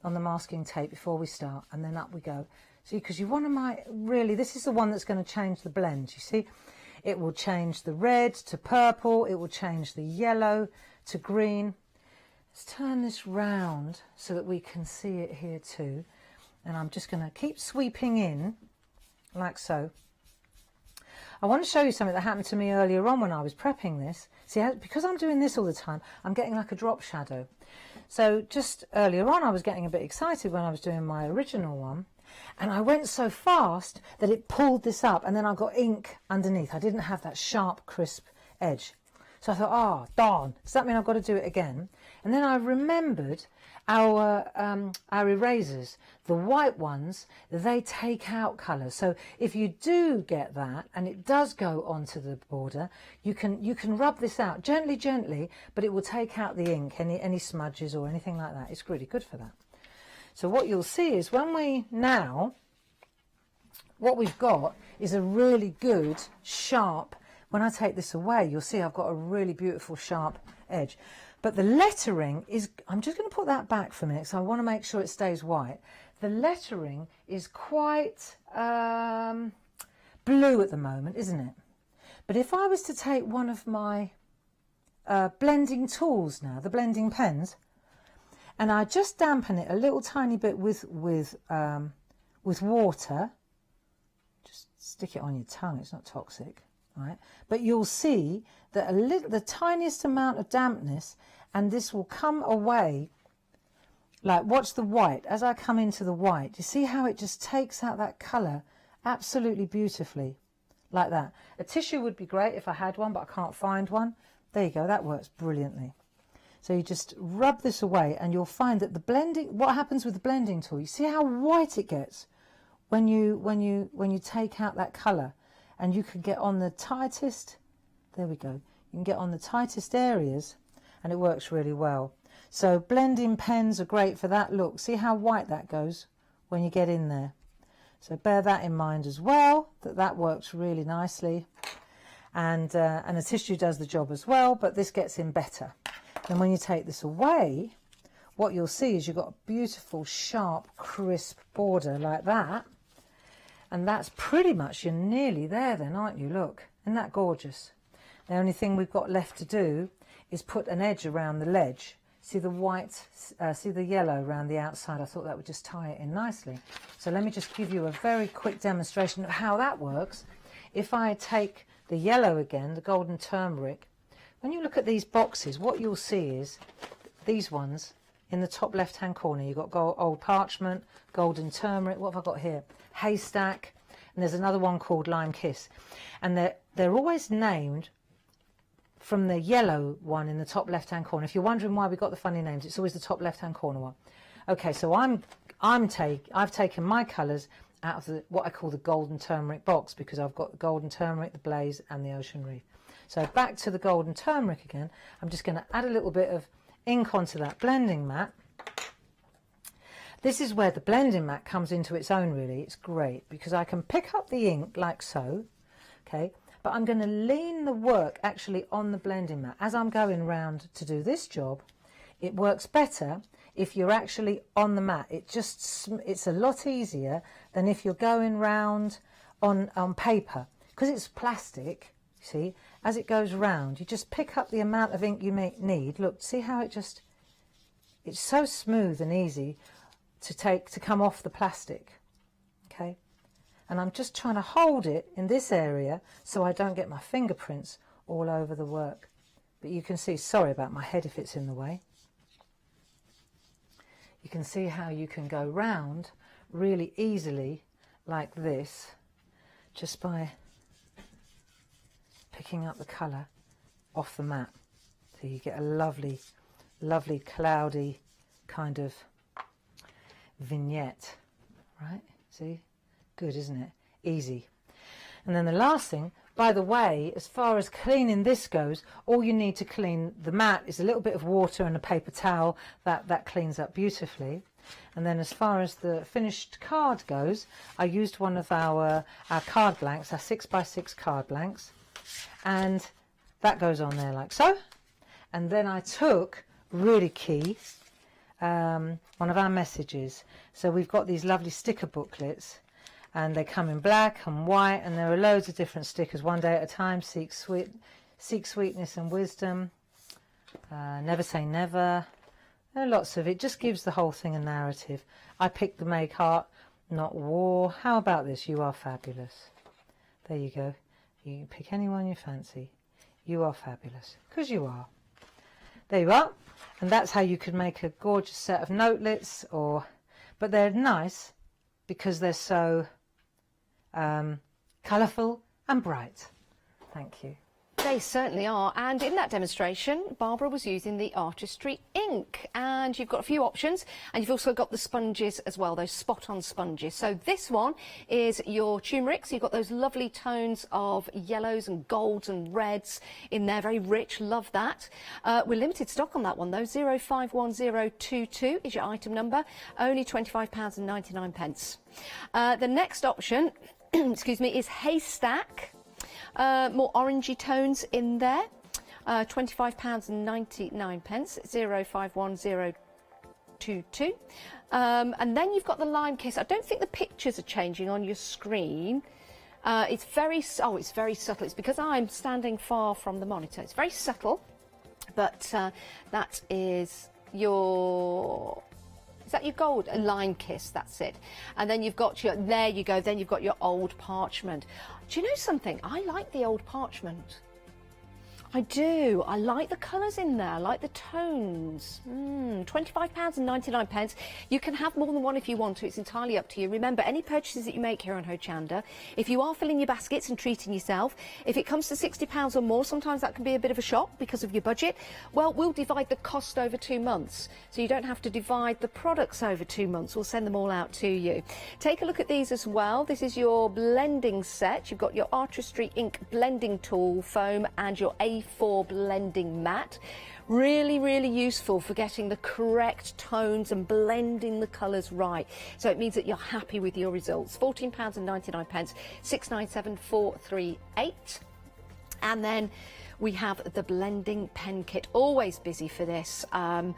on the masking tape before we start, and then up we go. See, because you want to really, this is the one that's going to change the blend, you see? It will change the red to purple, it will change the yellow to green. Let's turn this round so that we can see it here too. And I'm just going to keep sweeping in like so. I want to show you something that happened to me earlier on when I was prepping this. See, because I'm doing this all the time, I'm getting like a drop shadow. So just earlier on, I was getting a bit excited when I was doing my original one. And I went so fast that it pulled this up, and then I got ink underneath. I didn't have that sharp, crisp edge. So I thought, oh, darn, does that mean I've got to do it again? And then I remembered our erasers, the white ones, they take out colour. So if you do get that, and it does go onto the border, you can rub this out gently, gently, but it will take out the ink, any smudges or anything like that. It's really good for that. So what you'll see is what we've got is a really good, sharp, when I take this away, you'll see I've got a really beautiful, sharp edge. But the lettering is, I'm just going to put that back for a minute, so I want to make sure it stays white. The lettering is quite blue at the moment, isn't it? But if I was to take one of my blending tools now, the blending pens, and I just dampen it a little tiny bit with water, just stick it on your tongue, it's not toxic, right? But you'll see that the tiniest amount of dampness, and this will come away, like watch the white, as I come into the white, you see how it just takes out that colour absolutely beautifully, like that. A tissue would be great if I had one, but I can't find one. There you go, that works brilliantly. So you just rub this away, and you'll find that the blending, what happens with the blending tool, you see how white it gets when you take out that colour, and you can get on the tightest, there we go, you can get on the tightest areas, and it works really well. So blending pens are great for that look. See how white that goes when you get in there. So bear that in mind as well, that works really nicely. And a tissue does the job as well, but this gets in better. And when you take this away, what you'll see is you've got a beautiful, sharp, crisp border like that. And that's pretty much, you're nearly there then, aren't you? Look, isn't that gorgeous? The only thing we've got left to do is put an edge around the ledge. See the white, see the yellow around the outside? I thought that would just tie it in nicely. So let me just give you a very quick demonstration of how that works. If I take the yellow again, the golden turmeric, when you look at these boxes, what you'll see is these ones in the top left-hand corner. You've got old parchment, golden turmeric. What have I got here? Haystack. And there's another one called Lime Kiss. And they're always named from the yellow one in the top left-hand corner. If you're wondering why we got the funny names, it's always the top left-hand corner one. Okay, so I've taken my colours out of what I call the golden turmeric box, because I've got the golden turmeric, the blaze and the ocean reef. So back to the golden turmeric again. I'm just going to add a little bit of ink onto that blending mat. This is where the blending mat comes into its own, really. It's great because I can pick up the ink like so, okay, but I'm going to lean the work actually on the blending mat. As I'm going round to do this job, it works better if you're actually on the mat. It's a lot easier than if you're going round on paper, because it's plastic. See, as it goes round, you just pick up the amount of ink you may need. Look, see how it's so smooth and easy to come off the plastic. Okay, and I'm just trying to hold it in this area so I don't get my fingerprints all over the work. But you can see, sorry about my head if it's in the way. You can see how you can go round really easily like this, just by picking up the colour off the mat. So you get a lovely, lovely cloudy kind of vignette, right? See? Good, isn't it? Easy. And then the last thing, by the way, as far as cleaning this goes, all you need to clean the mat is a little bit of water and a paper towel. That cleans up beautifully. And then as far as the finished card goes, I used one of our card blanks, our 6x6 card blanks, and that goes on there like so. And then I took, really key, one of our messages. So we've got these lovely sticker booklets, and they come in black and white, and there are loads of different stickers. One day at a time, seek sweetness and wisdom, never say never. There are lots of it. Just gives the whole thing a narrative. I picked the make art, not war. How about this? You are fabulous. There you go. You can pick anyone you fancy. You are fabulous, because you are. There you are. And that's how you could make a gorgeous set of notelets, but they're nice because they're so colourful and bright. Thank you. They certainly are, and in that demonstration Barbara was using the artistry ink, and you've got a few options, and you've also got the sponges as well, those spot-on sponges. So this one is your turmeric, so you've got those lovely tones of yellows and golds and reds in there, very rich, love that. We're limited stock on that one though, 051022 is your item number, only £25.99. The next option excuse me, is Haystack. More orangey tones in there, £25.99, 051022. And then you've got the Lime Kiss. I don't think the pictures are changing on your screen. It's very subtle. It's because I'm standing far from the monitor. It's very subtle, but that is your... Is that your gold? A Lime Kiss, that's it. And then you've got your, there you go, then you've got your old parchment. Do you know something? I like the old parchment. I do. I like the colours in there. I like the tones. £25.99. You can have more than one if you want to. It's entirely up to you. Remember, any purchases that you make here on Hochanda, if you are filling your baskets and treating yourself, if it comes to £60 or more, sometimes that can be a bit of a shock because of your budget. Well, we'll divide the cost over 2 months. So you don't have to divide the products over 2 months. We'll send them all out to you. Take a look at these as well. This is your blending set. You've got your artistry ink blending tool, foam, and your A4 blending mat. Really, really useful for getting the correct tones and blending the colours right. So it means that you're happy with your results. £14.99, 697438. And then we have the blending pen kit, always busy for this, and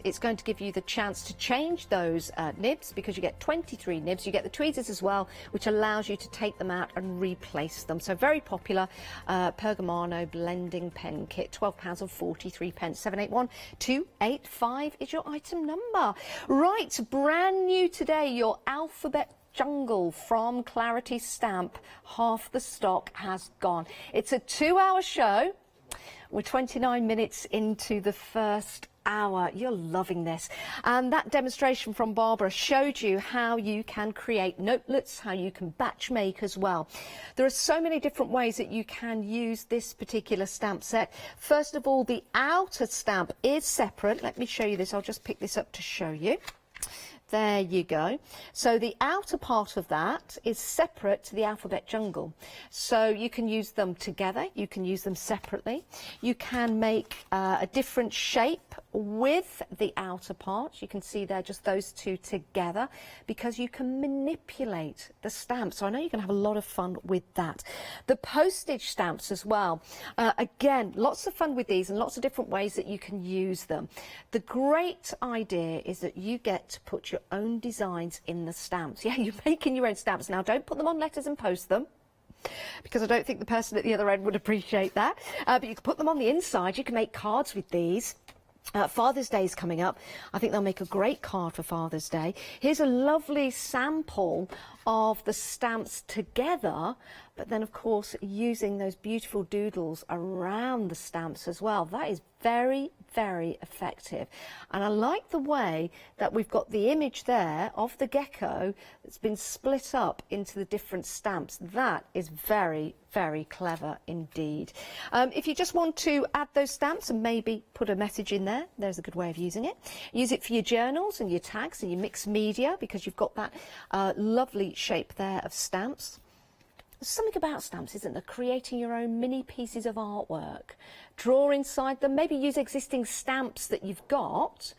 it's going to give you the chance to change those nibs, because you get 23 nibs. You get the tweezers as well, which allows you to take them out and replace them. So very popular Pergamano blending pen kit, £12.43, 781285 is your item number. Right, brand new today, your alphabet jungle from Clarity Stamp. Half the stock has gone. It's a 2-hour show. We're 29 minutes into the first hour. You're loving this. And that demonstration from Barbara showed you how you can create notelets, how you can batch make as well. There are so many different ways that you can use this particular stamp set. First of all, the outer stamp is separate. Let me show you this. I'll just pick this up to show you. There you go. So the outer part of that is separate to the alphabet jungle. So you can use them together, you can use them separately. You can make a different shape with the outer part. You can see there just those two together because you can manipulate the stamps. So I know you can have a lot of fun with that. The postage stamps as well. Again, lots of fun with these and lots of different ways that you can use them. The great idea is that you get to put your own designs in the stamps. Yeah, you're making your own stamps. Now, don't put them on letters and post them, because I don't think the person at the other end would appreciate that. But you can put them on the inside. You can make cards with these. Father's Day is coming up. I think they'll make a great card for Father's Day. Here's a lovely sample of the stamps together, but then of course using those beautiful doodles around the stamps as well. That is very, very effective. And I like the way that we've got the image there of the gecko that's been split up into the different stamps. That is very, very clever indeed. If you just want to add those stamps and maybe put a message in there, there's a good way of using it. Use it for your journals and your tags and your mixed media, because you've got that lovely shape there of stamps. There's something about stamps, isn't there? Creating your own mini pieces of artwork. Draw inside them, maybe use existing stamps that you've got,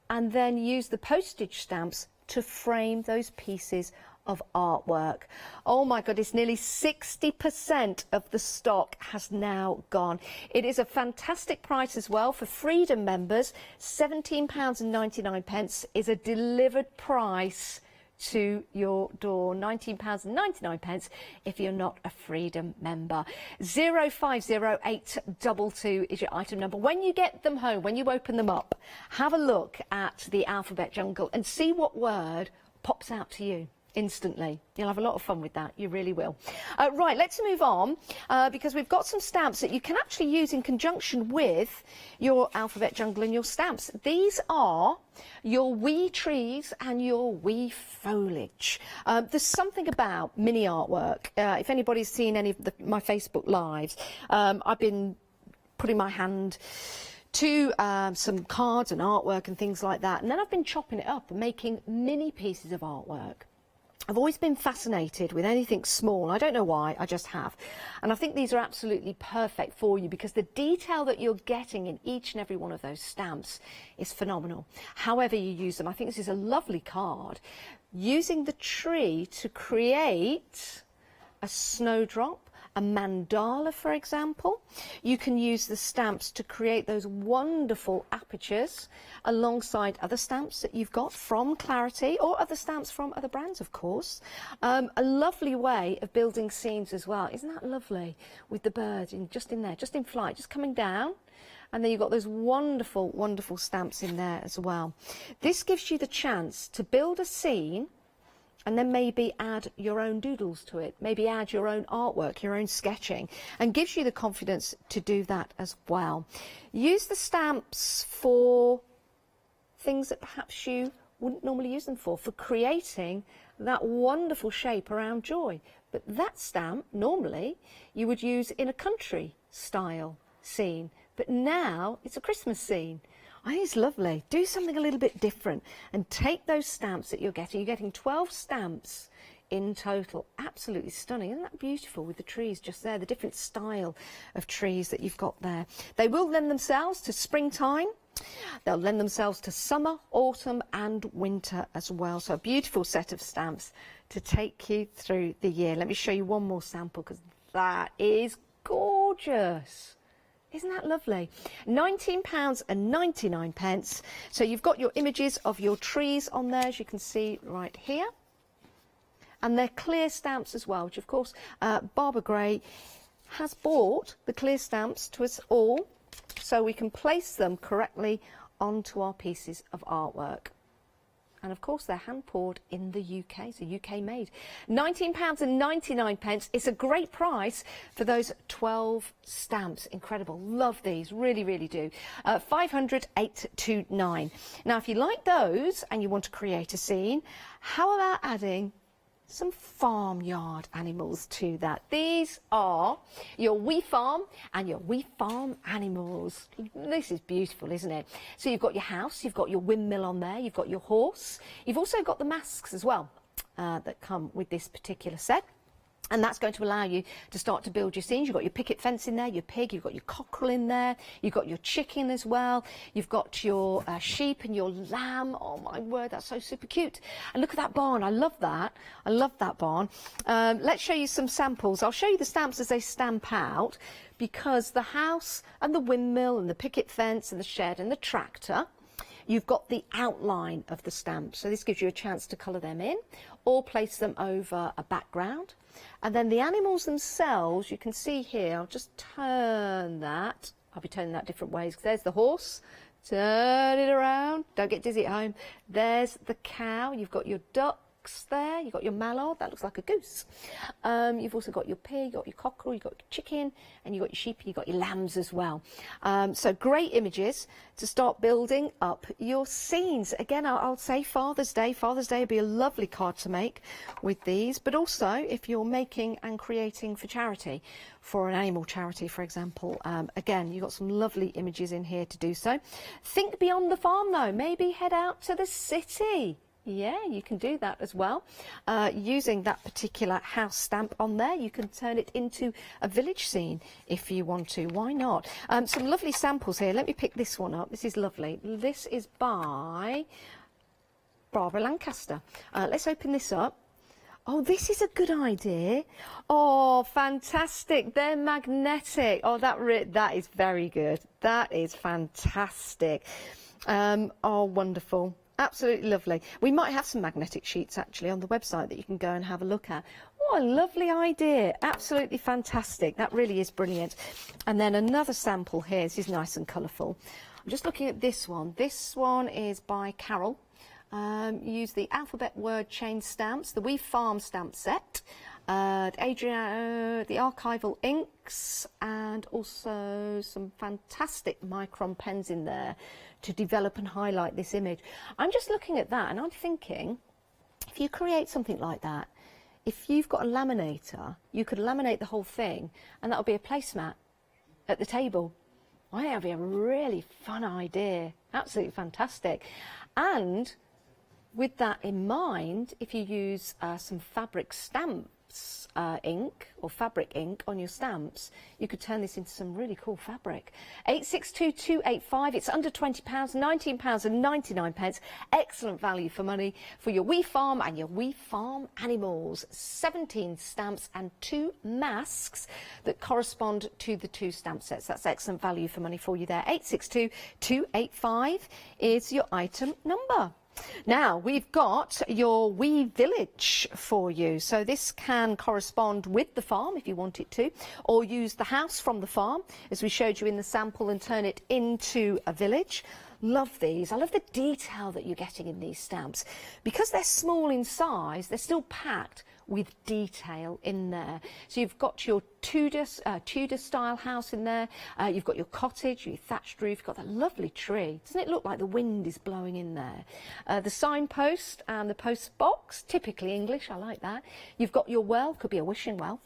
and then use the postage stamps to frame those pieces of artwork. Oh my goodness, nearly 60% of the stock has now gone. It is a fantastic price as well for Freedom members. £17.99 is a delivered price to your door. £19.99 if you're not a Freedom member. 050822 is your item number. When you get them home, when you open them up, have a look at the alphabet jungle and see what word pops out to you instantly. You'll have a lot of fun with that, you really will. Right, let's move on because we've got some stamps that you can actually use in conjunction with your alphabet jungle and your stamps. These are your wee trees and your wee foliage. There's something about mini artwork. If anybody's seen any of my Facebook lives, I've been putting my hand to some cards and artwork and things like that, and then I've been chopping it up and making mini pieces of artwork. I've always been fascinated with anything small. I don't know why, I just have. And I think these are absolutely perfect for you because the detail that you're getting in each and every one of those stamps is phenomenal. However you use them, I think this is a lovely card. Using the tree to create a snowdrop, a mandala, for example. You can use the stamps to create those wonderful apertures alongside other stamps that you've got from Clarity or other stamps from other brands, of course. A lovely way of building scenes as well. Isn't that lovely? With the bird just in there, just in flight, just coming down. And then you've got those wonderful, wonderful stamps in there as well. This gives you the chance to build a scene and then maybe add your own doodles to it, maybe add your own artwork, your own sketching, and gives you the confidence to do that as well. Use the stamps for things that perhaps you wouldn't normally use them for creating that wonderful shape around joy. But that stamp, normally, you would use in a country style scene, but now it's a Christmas scene. I think it's lovely. Do something a little bit different and take those stamps that you're getting. You're getting 12 stamps in total. Absolutely stunning. Isn't that beautiful with the trees just there, the different style of trees that you've got there. They will lend themselves to springtime. They'll lend themselves to summer, autumn and winter as well. So a beautiful set of stamps to take you through the year. Let me show you one more sample because that is gorgeous. Isn't that lovely? £19.99. So you've got your images of your trees on there, as you can see right here. And they're clear stamps as well, which of course Barbara Gray has bought the clear stamps to us all so we can place them correctly onto our pieces of artwork. And of course, they're hand poured in the UK, so UK made. £19.99. It's a great price for those 12 stamps. Incredible. Love these. Really, really do. 500,829. Now, if you like those and you want to create a scene, how about adding some farmyard animals to that? These are your wee farm and your wee farm animals. This is beautiful, isn't it? So you've got your house, you've got your windmill on there, you've got your horse, you've also got the masks as well that come with this particular set. And that's going to allow you to start to build your scenes. You've got your picket fence in there, your pig, you've got your cockerel in there, you've got your chicken as well, you've got your sheep and your lamb. Oh my word, that's so super cute. And look at that barn, I love that. I love that barn. Let's show you some samples. I'll show you the stamps as they stamp out, because the house and the windmill and the picket fence and the shed and the tractor, you've got the outline of the stamp. So this gives you a chance to colour them in or place them over a background. And then the animals themselves, you can see here, I'll just turn that. I'll be turning that different ways. There's the horse. Turn it around. Don't get dizzy at home. There's the cow. You've got your ducks there. You've got your mallard. That looks like a goose. You've also got your pig, you've got your cockerel, you've got your chicken, and you've got your sheep, and you've got your lambs as well. So great images to start building up your scenes. Again, I'll say Father's Day. Father's Day would be a lovely card to make with these, but also if you're making and creating for charity, for an animal charity, for example. Again, you've got some lovely images in here to do so. Think beyond the farm, though. Maybe head out to the city. Yeah, you can do that as well. Using that particular house stamp on there, you can turn it into a village scene if you want to. Why not? Some lovely samples here. Let me pick this one up. This is lovely. This is by Barbara Lancaster. Let's open this up. Oh, this is a good idea. Oh, fantastic. They're magnetic. Oh, that is very good. That is fantastic. Oh, wonderful. Absolutely lovely. We might have some magnetic sheets actually on the website that you can go and have a look at. What a lovely idea. Absolutely fantastic. That really is brilliant. And then another sample here. This is nice and colourful. I'm just looking at this one. This one is by Carol. Use the alphabet word chain stamps, the We Farm stamp set, Adrian, the archival inks, and also some fantastic micron pens in there to develop and highlight this image. I'm just looking at that and I'm thinking, if you create something like that, if you've got a laminator, you could laminate the whole thing and that'll be a placemat at the table. I think that'd be a really fun idea. Absolutely fantastic. And with that in mind, if you use some fabric stamps ink or fabric ink on your stamps, you could turn this into some really cool fabric. 862285, it's under £20, £19.99. Excellent value for money for your wee farm and your wee farm animals. 17 stamps and 2 masks that correspond to the 2 stamp sets. That's excellent value for money for you there. 862285 is your item number. Now, we've got your wee village for you. So this can correspond with the farm if you want it to, or use the house from the farm, as we showed you in the sample, and turn it into a village. Love these. I love the detail that you're getting in these stamps. Because they're small in size, they're still packed with detail in there. So you've got your Tudor style house in there, you've got your cottage, your thatched roof, you've got that lovely tree. Doesn't it look like the wind is blowing in there? The signpost and the post box, typically English, I like that. You've got your well, could be a wishing well.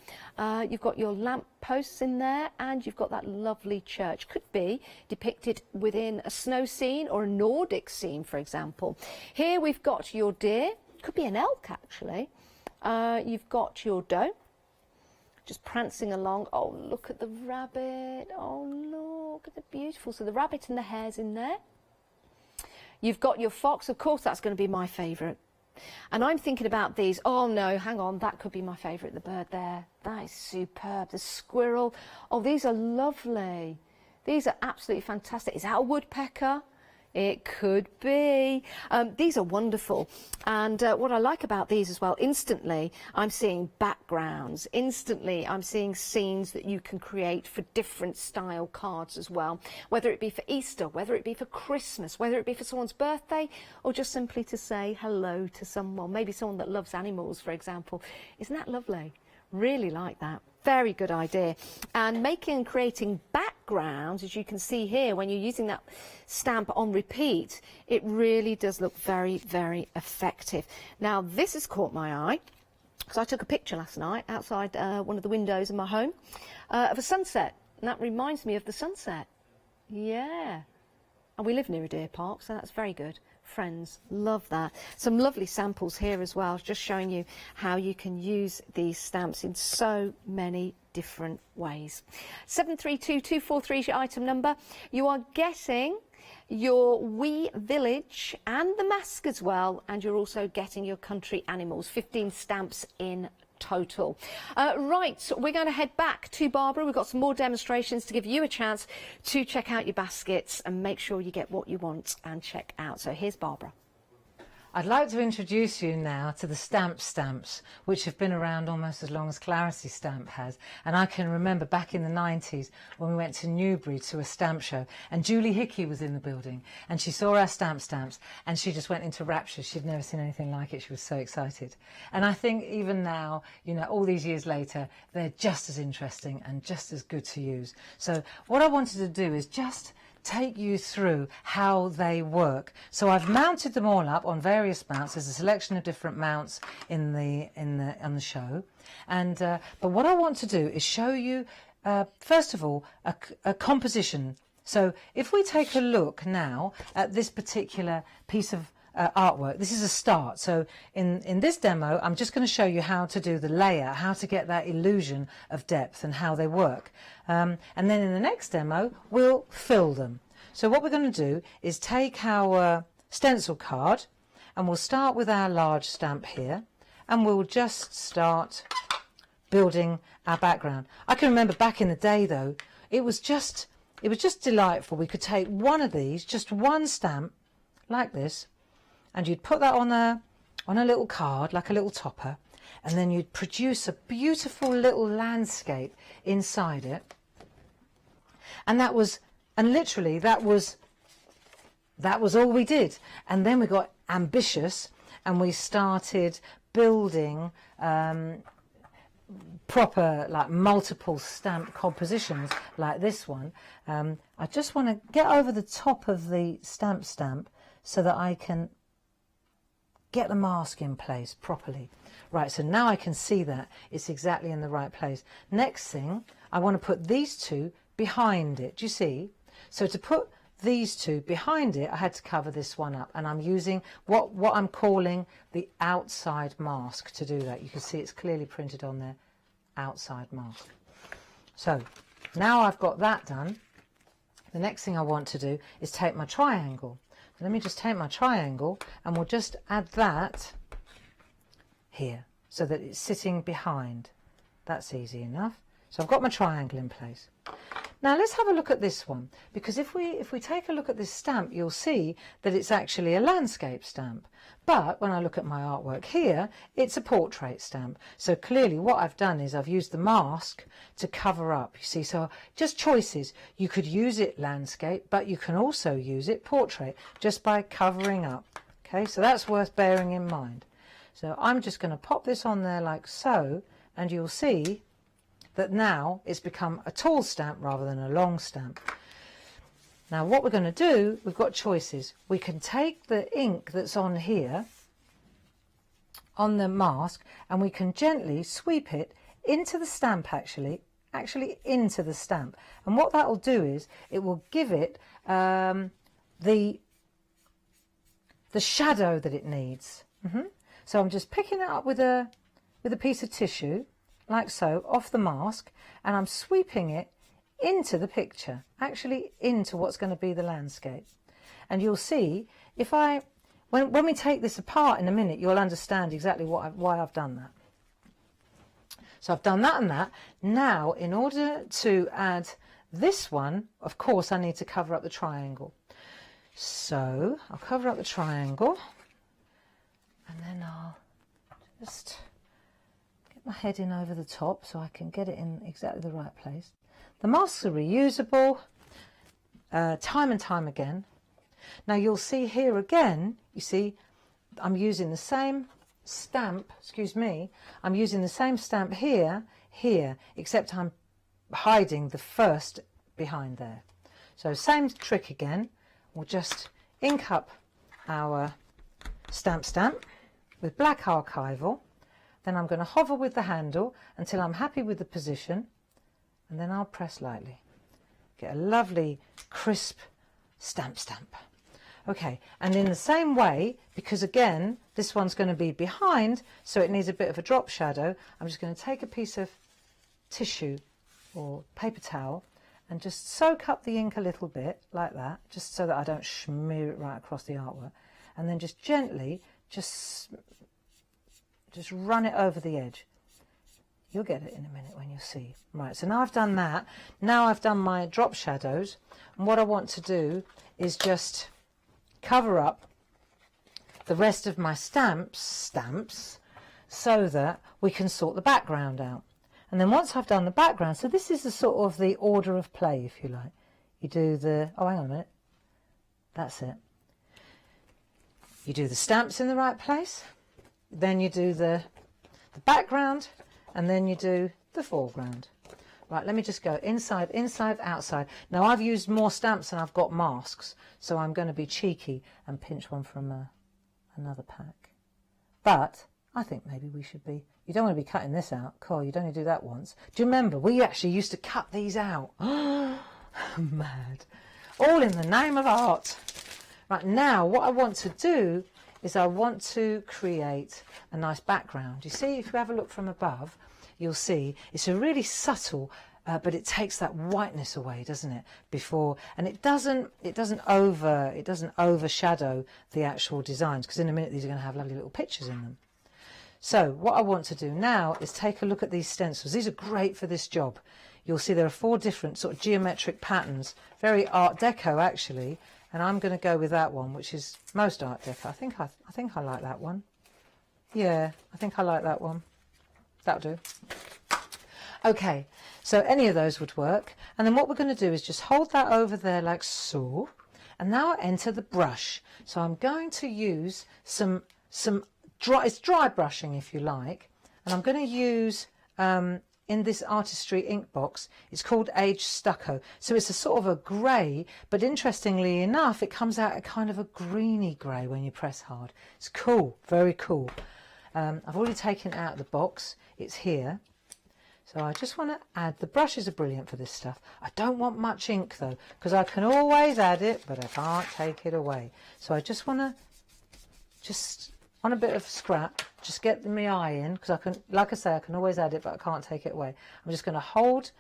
You've got your lamp posts in there, and you've got that lovely church. Could be depicted within a snow scene or a Nordic scene, for example. Here we've got your deer, could be an elk actually. You've got your doe, just prancing along. Oh, look at the rabbit. Oh, look at the beautiful. So the rabbit and the hare's in there. You've got your fox. Of course, that's going to be my favourite. And I'm thinking about these. Oh, no, hang on. That could be my favourite, the bird there. That is superb. The squirrel. Oh, these are lovely. These are absolutely fantastic. Is that a woodpecker? It could be. These are wonderful. And what I like about these as well, instantly I'm seeing backgrounds. Instantly I'm seeing scenes that you can create for different style cards as well. Whether it be for Easter, whether it be for Christmas, whether it be for someone's birthday, or just simply to say hello to someone. Maybe someone that loves animals, for example. Isn't that lovely? Really like that. Very good idea. And making and creating backgrounds, as you can see here, when you're using that stamp on repeat, it really does look very, very effective. Now, this has caught my eye, because I took a picture last night outside one of the windows in my home of a sunset. And that reminds me of the sunset. Yeah. And we live near a deer park, so that's very good. Friends, love that. Some lovely samples here as well, just showing you how you can use these stamps in so many different ways. 732243 is your item number. You are getting your wee village and the mask as well, and you're also getting your country animals, 15 stamps in total. Right, so we're going to head back to Barbara. We've got some more demonstrations to give you a chance to check out your baskets and make sure you get what you want and check out. So here's Barbara. I'd like to introduce you now to the stamps, which have been around almost as long as Clarity Stamp has. And I can remember back in the 90s when we went to Newbury to a stamp show, and Julie Hickey was in the building, and she saw our stamps, and she just went into rapture. She'd never seen anything like it. She was so excited. And I think even now, you know, all these years later, they're just as interesting and just as good to use. So what I wanted to do is just take you through how they work. So I've mounted them all up on various mounts. There's a selection of different mounts on the show, and but what I want to do is show you first of all a composition. So if we take a look now at this particular piece of artwork, this is a start. So in this demo, I'm just going to show you how to do the layer, how to get that illusion of depth and how they work. And then in the next demo, we'll fill them. So what we're going to do is take our stencil card, and we'll start with our large stamp here, and we'll just start building our background. I can remember back in the day though, it was just delightful. We could take one of these, just one stamp like this, and you'd put that on a little card, like a little topper, and then you'd produce a beautiful little landscape inside it. And literally that was all we did. And then we got ambitious, and we started building proper, like, multiple stamp compositions like this one. I just want to get over the top of the stamp so that I can get the mask in place properly. Right, so now I can see that it's exactly in the right place. Next thing, I want to put these two behind it. Do you see? So to put these two behind it, I had to cover this one up, and I'm using what I'm calling the outside mask to do that. You can see it's clearly printed on there, outside mask. So now I've got that done, the next thing I want to do is take my triangle. Let me just take my triangle, and we'll just add that here so that it's sitting behind. That's easy enough. So I've got my triangle in place. Now let's have a look at this one, because if we take a look at this stamp, you'll see that it's actually a landscape stamp. But when I look at my artwork here, it's a portrait stamp. So clearly what I've done is I've used the mask to cover up, you see. So just choices. You could use it landscape, but you can also use it portrait just by covering up. Okay, so that's worth bearing in mind. So I'm just going to pop this on there like so, and you'll see that now it's become a tall stamp rather than a long stamp. Now what we're going to do, we've got choices. We can take the ink that's on here, on the mask, and we can gently sweep it into the stamp, actually into the stamp. And what that will do is it will give it the shadow that it needs. So I'm just picking it up with a piece of tissue, like so, off the mask, and I'm sweeping it into the picture, actually into what's going to be the landscape. And you'll see, when we take this apart in a minute, you'll understand exactly why I've done that. So I've done that and that. Now, in order to add this one, of course, I need to cover up the triangle. So I'll cover up the triangle, and then I'll just get my head in over the top so I can get it in exactly the right place. The masks are reusable time and time again. Now you'll see here again, you see I'm using the same stamp, excuse me, I'm using the same stamp here, except I'm hiding the first behind there. So same trick again, we'll just ink up our stamp with black archival, then I'm going to hover with the handle until I'm happy with the position, and then I'll press lightly. Get a lovely crisp stamp. Okay, and in the same way, because again this one's going to be behind, so it needs a bit of a drop shadow, I'm just going to take a piece of tissue or paper towel and just soak up the ink a little bit like that, just so that I don't smear it right across the artwork, and then just gently just run it over the edge. You'll get it in a minute when you see. Right, so now I've done that. Now I've done my drop shadows, and what I want to do is just cover up the rest of my stamps so that we can sort the background out. And then once I've done the background, so this is the sort of the order of play, if you like. You do the, oh hang on a minute, that's it. You do the stamps in the right place, then you do the background, and then you do the foreground. Right, let me just go inside, outside. Now I've used more stamps than I've got masks, so I'm going to be cheeky and pinch one from another pack. But I think maybe we should be, you don't want to be cutting this out. Cool, you'd only do that once. Do you remember, we actually used to cut these out. Mad. All in the name of art. Right, now what I want to do is I want to create a nice background. You see, if you have a look from above, you'll see it's a really subtle, but it takes that whiteness away, doesn't it? Before, and it doesn't overshadow the actual designs, because in a minute these are going to have lovely little pictures in them. So what I want to do now is take a look at these stencils. These are great for this job. You'll see there are 4 different sort of geometric patterns, very Art Deco actually, and I'm going to go with that one, which is most Art Deco. I think I like that one. Yeah, I think I like that one. That'll do. Okay, so any of those would work. And then what we're going to do is just hold that over there like so. And now I enter the brush. So I'm going to use some dry brushing, if you like. And I'm going to use, in this artistry ink box, it's called Age Stucco. So it's a sort of a grey, but interestingly enough, it comes out a kind of a greeny grey when you press hard. It's cool, very cool. I've already taken it out of the box. It's here. So I just want to add, the brushes are brilliant for this stuff. I don't want much ink though, because I can always add it, but I can't take it away. So I just want to, on a bit of scrap, just get my eye in, because I can, like I say, I can always add it, but I can't take it away. I'm just going to hold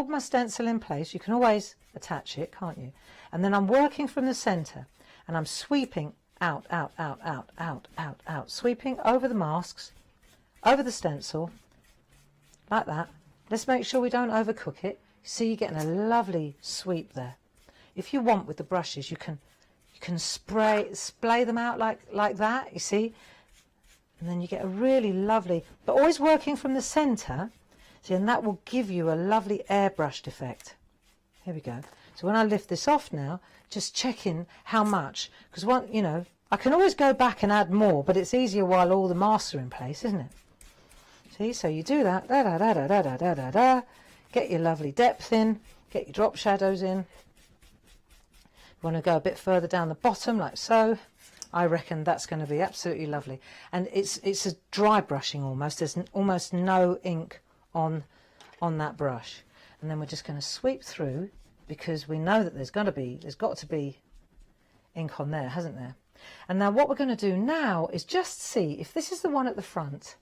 my stencil in place. You can always attach it, can't you? And then I'm working from the centre, and I'm sweeping out, sweeping over the masks, over the stencil, like that. Let's make sure we don't overcook it. See, you're getting a lovely sweep there. If you want with the brushes, you can splay them out like that, you see, and then you get a really lovely, but always working from the centre, see, and that will give you a lovely airbrushed effect. Here we go. So when I lift this off now, just checking how much, because I can always go back and add more, but it's easier while all the masks are in place, isn't it? See, so you do that, get your lovely depth in, get your drop shadows in. You want to go a bit further down the bottom, like so. I reckon that's going to be absolutely lovely. And it's a dry brushing almost. There's almost no ink on that brush. And then we're just going to sweep through, because we know that there's got to be ink on there, hasn't there? And now what we're going to do now is just see if this is the one at the front.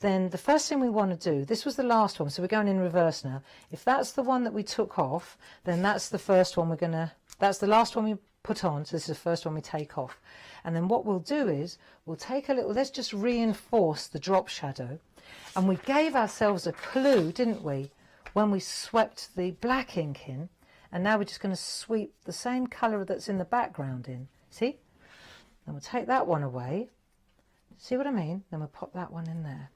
Then the first thing we want to do, this was the last one, so we're going in reverse now. If that's the one that we took off, then that's the first one that's the last one we put on, so this is the first one we take off. And then what we'll do is, we'll take a little, let's just reinforce the drop shadow. And we gave ourselves a clue, didn't we, when we swept the black ink in, And now we're just going to sweep the same colour that's in the background in. See? Then we'll take that one away. See what I mean? Then we'll pop that one in there.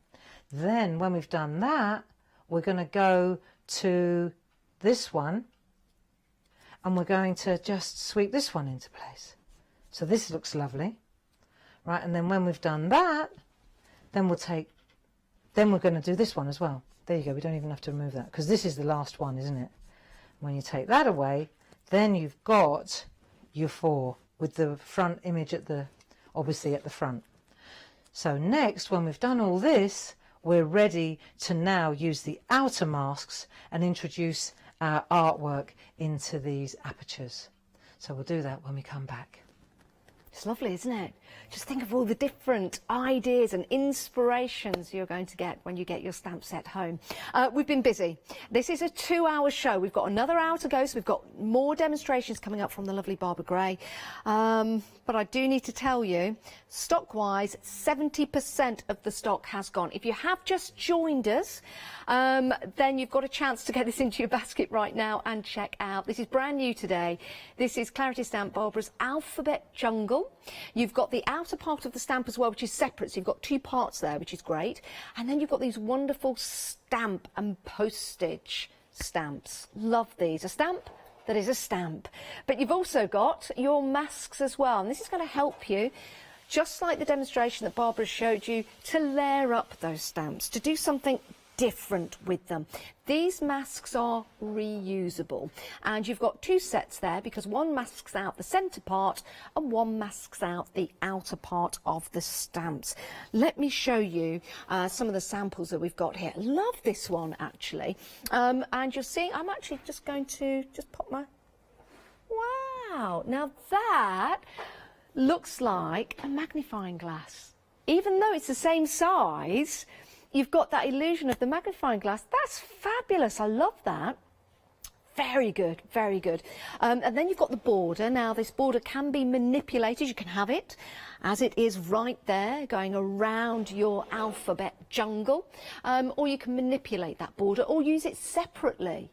Then when we've done that, we're going to go to this one and we're going to just sweep this one into place. So this looks lovely. Right, and then when we've done that, then we're going to do this one as well. There you go, we don't even have to remove that because this is the last one, isn't it? When you take that away, then you've got your 4 with the front image obviously at the front. So next, when we've done all this, we're ready to now use the outer masks and introduce our artwork into these apertures. So we'll do that when we come back. It's lovely, isn't it? Just think of all the different ideas and inspirations you're going to get when you get your stamp set home. We've been busy. This is a 2-hour show. We've got another hour to go, so we've got more demonstrations coming up from the lovely Barbara Gray. But I do need to tell you, stock-wise, 70% of the stock has gone. If you have just joined us, then you've got a chance to get this into your basket right now and check out. This is brand new today. This is Clarity Stamp Barbara's Alphabet Jungle. You've got the outer part of the stamp as well, which is separate, so you've got 2 parts there, which is great. And then you've got these wonderful stamp and postage stamps. Love these. A stamp that is a stamp. But you've also got your masks as well, and this is going to help you, just like the demonstration that Barbara showed you, to layer up those stamps, to do something different with them. These masks are reusable, and you've got 2 sets there because one masks out the centre part and one masks out the outer part of the stamps. Let me show you some of the samples that we've got here. Love this one actually, and you'll see I'm actually just going to pop my... Wow, now that looks like a magnifying glass. Even though it's the same size, you've got that illusion of the magnifying glass. That's fabulous. I love that. Very good, very good. And then you've got the border. Now, this border can be manipulated. You can have it as it is right there, going around your alphabet jungle. Or you can manipulate that border or use it separately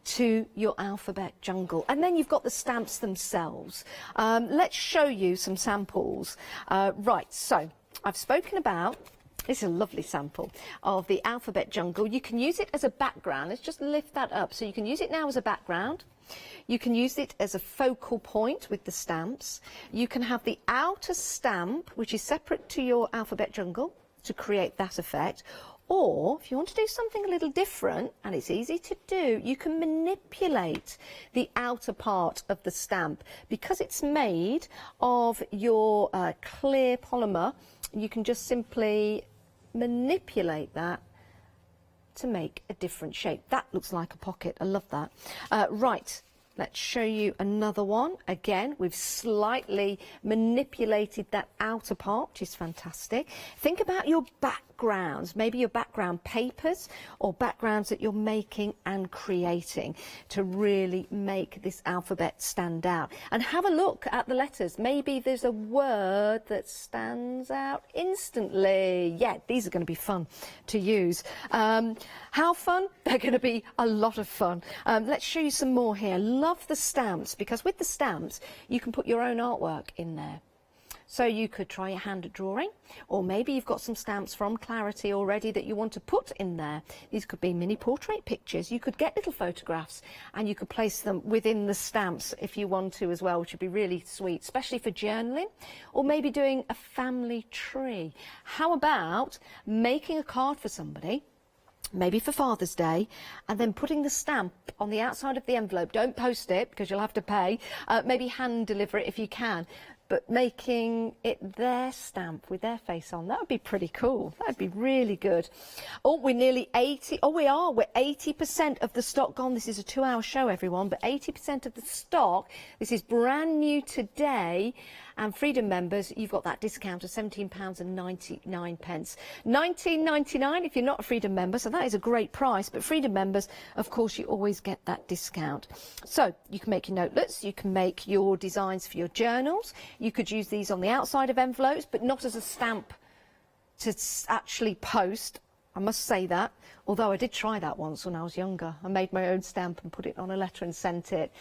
to your alphabet jungle. And then you've got the stamps themselves. Let's show you some samples. Right, so I've spoken about... This is a lovely sample of the alphabet jungle. You can use it as a background. Let's just lift that up. So you can use it now as a background. You can use it as a focal point with the stamps. You can have the outer stamp, which is separate to your alphabet jungle, to create that effect. Or, if you want to do something a little different, and it's easy to do, you can manipulate the outer part of the stamp. Because it's made of your clear polymer, you can just simply manipulate that to make a different shape. That looks like a pocket. I love that. Right, let's show you another one. Again, we've slightly manipulated that outer part, which is fantastic. Think about your backgrounds, maybe your background papers or backgrounds that you're making and creating to really make this alphabet stand out. And have a look at the letters. Maybe there's a word that stands out instantly. Yeah, these are going to be fun to use. How fun? They're going to be a lot of fun. Let's show you some more here. Love the stamps, because with the stamps you can put your own artwork in there. So you could try your hand at drawing, or maybe you've got some stamps from Clarity already that you want to put in there. These could be mini portrait pictures. You could get little photographs and you could place them within the stamps if you want to as well, which would be really sweet, especially for journaling, or maybe doing a family tree. How about making a card for somebody, maybe for Father's Day, and then putting the stamp on the outside of the envelope. Don't post it because you'll have to pay. Maybe hand deliver it if you can. But making it their stamp with their face on, that would be pretty cool. That would be really good. Oh, we're nearly 80. Oh, we are. We're 80% of the stock gone. This is a 2-hour show, everyone, but 80% of the stock. This is brand new today. And Freedom members, you've got that discount of £17.99. £19.99 if you're not a Freedom member, so that is a great price. But Freedom members, of course, you always get that discount. So you can make your notelets, you can make your designs for your journals. You could use these on the outside of envelopes, but not as a stamp to actually post. I must say that, although I did try that once when I was younger. I made my own stamp and put it on a letter and sent it.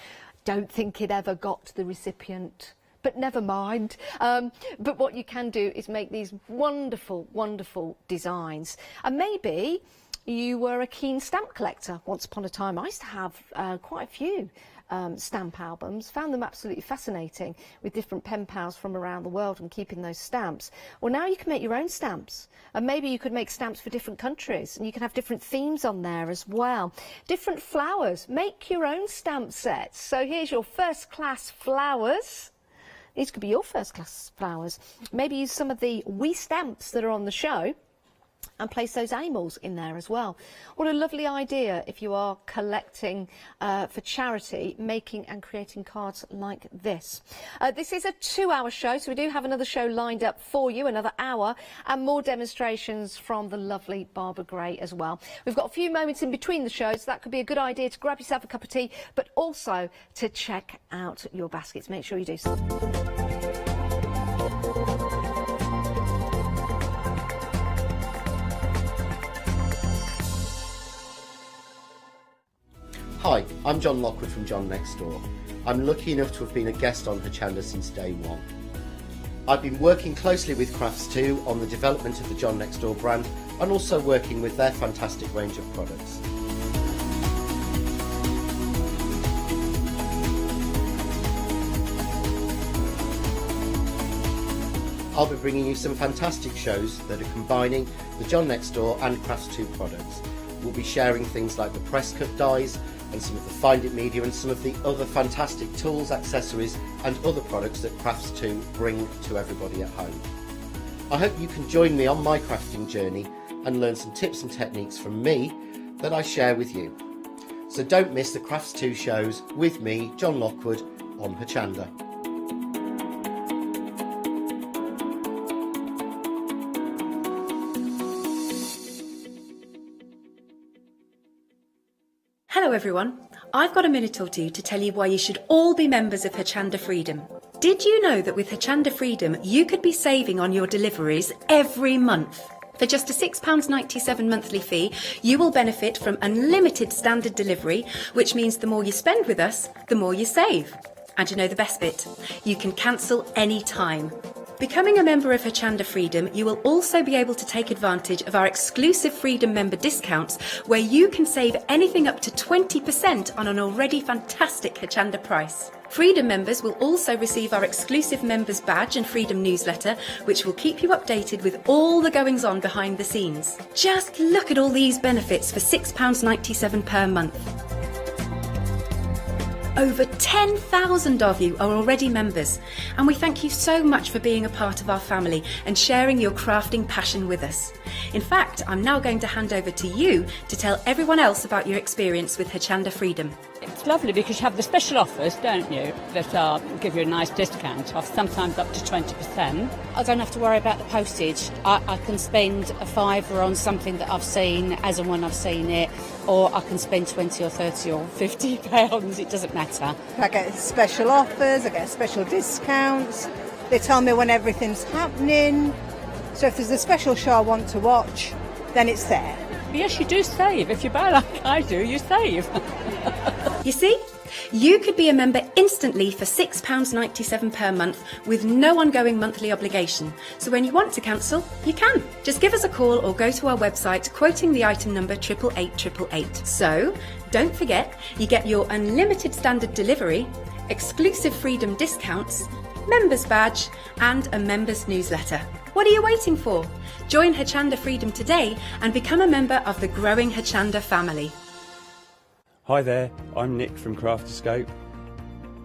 Don't think it ever got to the recipient, but never mind. But what you can do is make these wonderful, wonderful designs. And maybe you were a keen stamp collector. Once upon a time, I used to have quite a few stamp albums, found them absolutely fascinating, with different pen pals from around the world and keeping those stamps. Well, now you can make your own stamps, and maybe you could make stamps for different countries, and you can have different themes on there as well. Different flowers, make your own stamp sets. So here's your first class flowers. These could be your first class flowers. Maybe use some of the wee stamps that are on the show and place those animals in there as well. What a lovely idea if you are collecting for charity, making and creating cards like this. This is a 2-hour show, so we do have another show lined up for you, another hour, and more demonstrations from the lovely Barbara Gray as well. We've got a few moments in between the shows, so that could be a good idea to grab yourself a cup of tea, but also to check out your baskets. Make sure you do so. Hi, I'm John Lockwood from John Next Door. I'm lucky enough to have been a guest on Hochanda since day one. I've been working closely with Crafts2 on the development of the John Next Door brand and also working with their fantastic range of products. I'll be bringing you some fantastic shows that are combining the John Next Door and Crafts2 products. We'll be sharing things like the press cut dies and some of the Find It media and some of the other fantastic tools, accessories and other products that Crafts2 bring to everybody at home. I hope you can join me on my crafting journey and learn some tips and techniques from me that I share with you. So don't miss the Crafts2 shows with me, John Lockwood, on Hochanda. Hello everyone, I've got a minute or two to tell you why you should all be members of Hochanda Freedom. Did you know that with Hochanda Freedom you could be saving on your deliveries every month? For just a £6.97 monthly fee, you will benefit from unlimited standard delivery, which means the more you spend with us, the more you save. And you know the best bit, you can cancel any time. Becoming a member of Hochanda Freedom, you will also be able to take advantage of our exclusive Freedom member discounts, where you can save anything up to 20% on an already fantastic Hochanda price. Freedom members will also receive our exclusive members badge and Freedom newsletter, which will keep you updated with all the goings on behind the scenes. Just look at all these benefits for £6.97 per month. Over 10,000 of you are already members, and we thank you so much for being a part of our family and sharing your crafting passion with us. In fact, I'm now going to hand over to you to tell everyone else about your experience with Hochanda Freedom. It's lovely because you have the special offers, don't you, that give you a nice discount off, sometimes up to 20%. I don't have to worry about the postage. I can spend a £5 on something that I've seen as and when I've seen it, or I can spend 20 or 30 or £50, it doesn't matter. I get special offers, I get special discounts, they tell me when everything's happening, so if there's a special show I want to watch, then it's there. Yes, you do save. If you buy like I do, you save. You see? You could be a member instantly for £6.97 per month with no ongoing monthly obligation. So when you want to cancel, you can. Just give us a call or go to our website quoting the item number 88888. So don't forget, you get your unlimited standard delivery, exclusive Freedom discounts, members badge and a members newsletter. What are you waiting for? Join Hochanda Freedom today and become a member of the growing Hochanda family. Hi there, I'm Nick from Crafterscope.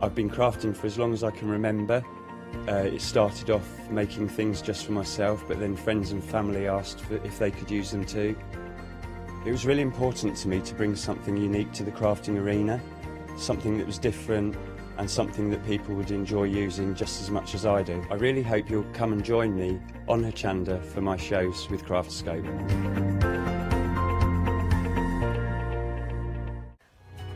I've been crafting for as long as I can remember. It started off making things just for myself, but then friends and family asked if they could use them too. It was really important to me to bring something unique to the crafting arena, something that was different and something that people would enjoy using just as much as I do. I really hope you'll come and join me on Hochanda for my shows with Crafterscope.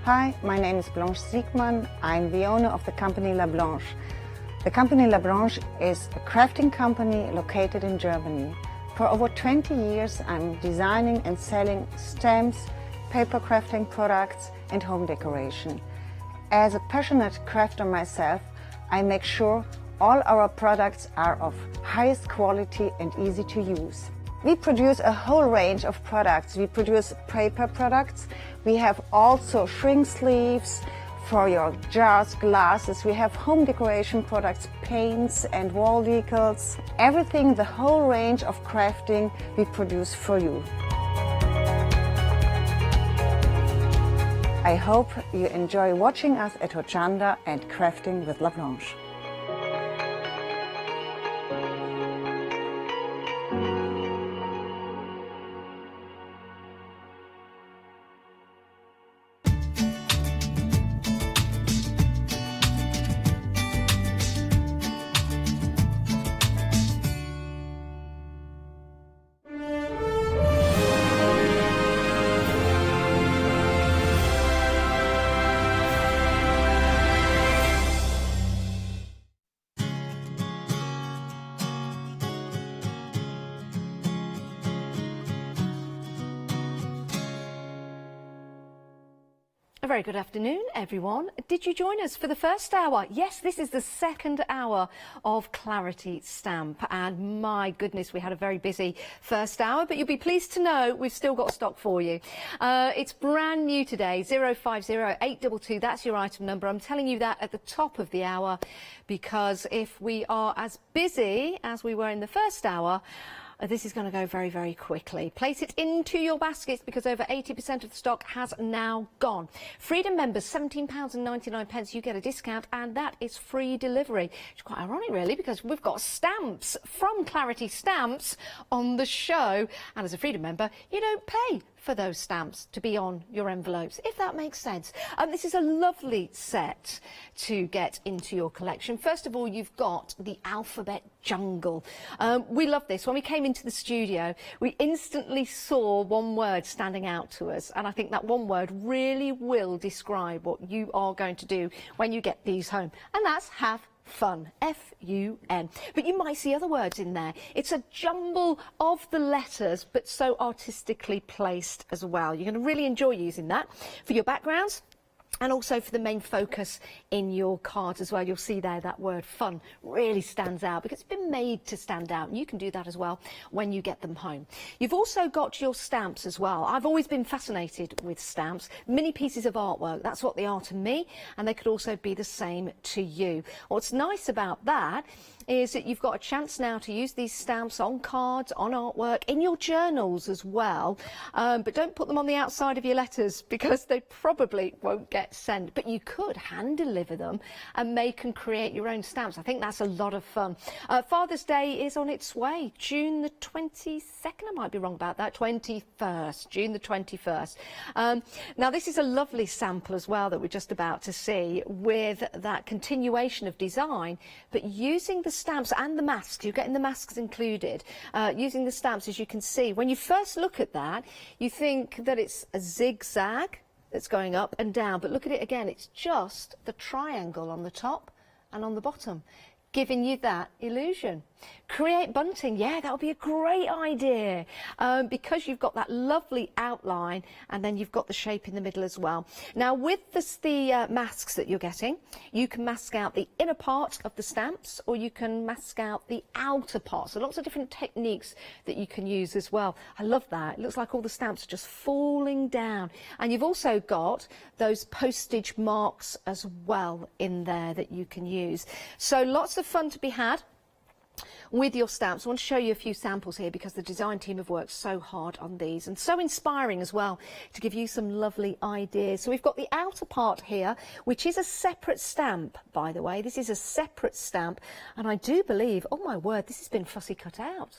Hi, my name is Blanche Siegmann. I'm the owner of the company La Blanche. The company La Blanche is a crafting company located in Germany. For over 20 years, I'm designing and selling stamps, paper crafting products and home decoration. As a passionate crafter myself, I make sure all our products are of highest quality and easy to use. We produce a whole range of products. We produce paper products. We have also shrink sleeves for your jars, glasses. We have home decoration products, paints and wall decals. Everything, the whole range of crafting we produce for you. I hope you enjoy watching us at Hochanda and Crafting with La Blanche. A very good afternoon, everyone. Did you join us for the first hour? Yes, this is the second hour of Clarity Stamp, and my goodness, we had a very busy first hour, but you'll be pleased to know we've still got stock for you. It's brand new today, 050822, that's your item number. I'm telling you that at the top of the hour because if we are as busy as we were in the first hour, this is going to go very, very quickly. Place it into your baskets because over 80% of the stock has now gone. Freedom members, £17.99. You get a discount and that is free delivery. It's quite ironic, really, because we've got stamps from Clarity Stamps on the show. And as a Freedom member, you don't pay for those stamps to be on your envelopes, if that makes sense. This is a lovely set to get into your collection. First of all, you've got the alphabet jungle. We love this. When we came into the studio, we instantly saw one word standing out to us, and I think that one word really will describe what you are going to do when you get these home, and that's have fun, F-U-N. But you might see other words in there. It's a jumble of the letters, but so artistically placed as well. You're going to really enjoy using that for your backgrounds and also for the main focus in your cards as well. You'll see there that word fun really stands out because it's been made to stand out, and you can do that as well when you get them home. You've also got your stamps as well. I've always been fascinated with stamps, mini pieces of artwork. That's what they are to me, and they could also be the same to you. What's nice about that is that you've got a chance now to use these stamps on cards, on artwork, in your journals as well. But don't put them on the outside of your letters because they probably won't get sent. But you could hand deliver them and make and create your own stamps. I think that's a lot of fun. Father's Day is on its way, June the 22nd. I might be wrong about that, 21st, June the 21st. Now this is a lovely sample as well that we're just about to see with that continuation of design, but using the stamps and the masks. You're getting the masks included. Using the stamps, as you can see, when you first look at that, you think that it's a zigzag that's going up and down, but look at it again, it's just the triangle on the top and on the bottom, giving you that illusion. Create bunting, yeah, that would be a great idea because you've got that lovely outline and then you've got the shape in the middle as well. Now with the masks that you're getting, you can mask out the inner part of the stamps or you can mask out the outer part. So lots of different techniques that you can use as well. I love that. It looks like all the stamps are just falling down. And you've also got those postage marks as well in there that you can use. So lots of fun to be had with your stamps. I want to show you a few samples here because the design team have worked so hard on these and so inspiring as well to give you some lovely ideas. So we've got the outer part here, which is a separate stamp, by the way. This is a separate stamp, and I do believe, oh my word, this has been fussy cut out.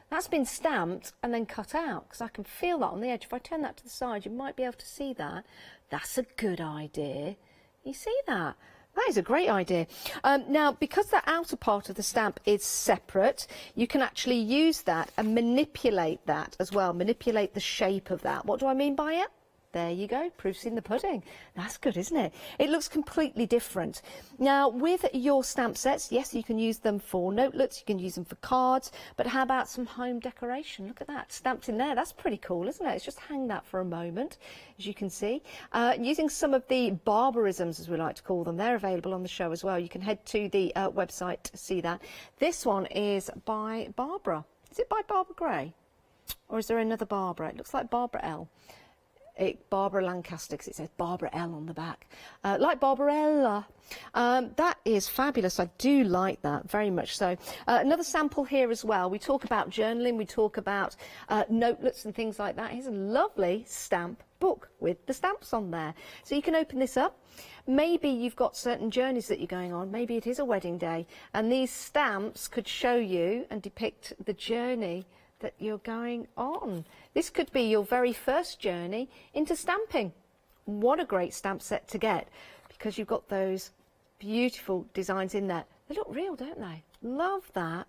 That's been stamped and then cut out because I can feel that on the edge. If I turn that to the side, you might be able to see that. That's a good idea. You see that? That is a great idea. Now, because the outer part of the stamp is separate, you can actually use that and manipulate that as well, manipulate the shape of that. What do I mean by it? There you go, proof's in the pudding. That's good, isn't it? It looks completely different. Now, with your stamp sets, yes, you can use them for notelets, you can use them for cards, but how about some home decoration? Look at that, stamped in there. That's pretty cool, isn't it? Let's just hang that for a moment, as you can see. Using some of the barbarisms, as we like to call them, they're available on the show as well. You can head to the website to see that. This one is by Barbara. Is it by Barbara Gray? Or is there another Barbara? It looks like Barbara L. Barbara Lancaster, because it says Barbara L on the back. Like Barbarella. That is fabulous. I do like that, very much so. Another sample here as well. We talk about journaling, we talk about notelets and things like that. Here's a lovely stamp book with the stamps on there. So you can open this up. Maybe you've got certain journeys that you're going on. Maybe it is a wedding day. And these stamps could show you and depict the journey that you're going on. This could be your very first journey into stamping. What a great stamp set to get, because you've got those beautiful designs in there. They look real, don't they? Love that,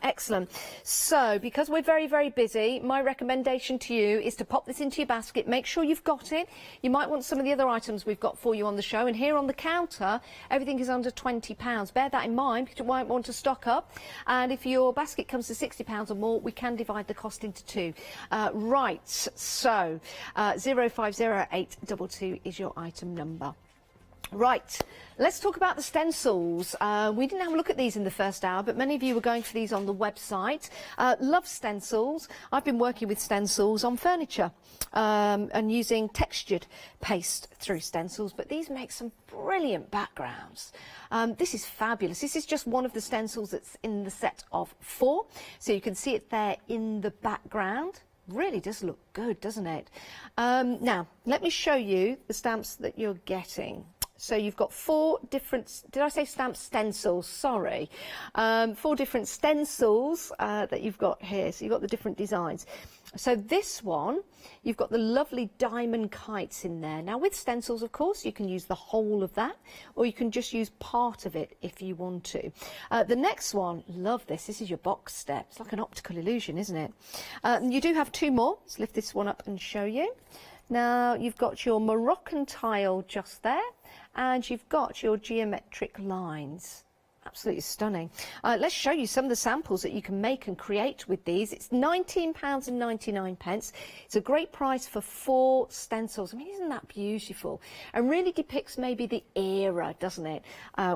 excellent. So, because we're very, very busy, my recommendation to you is to pop this into your basket. Make sure you've got it. You might want some of the other items we've got for you on the show, and here on the counter, everything is under £20. Bear that in mind, because you might want to stock up. And if your basket comes to £60 or more, we can divide the cost into two. Right, so 050822 is your item number. Right, let's talk about the stencils. We didn't have a look at these in the first hour, but many of you were going for these on the website. Love stencils. I've been working with stencils on furniture and using textured paste through stencils, but these make some brilliant backgrounds. This is fabulous. This is just one of the stencils that's in the set of 4, so you can see it there in the background. Really does look good, doesn't it? Now, let me show you the stamps that you're getting. So you've got 4 different, did I say stamps? Stencils, sorry. 4 different stencils that you've got here. So you've got the different designs. So this one, you've got the lovely diamond kites in there. Now with stencils, of course, you can use the whole of that, or you can just use part of it if you want to. The next one, love this. This is your box step. It's like an optical illusion, isn't it? You do have 2 more. Let's lift this one up and show you. Now you've got your Moroccan tile just there, and you've got your geometric lines. Absolutely stunning. Let's show you some of the samples that you can make and create with these. It's £19.99. It's a great price for 4 stencils. I mean, isn't that beautiful? And really depicts maybe the era, doesn't it,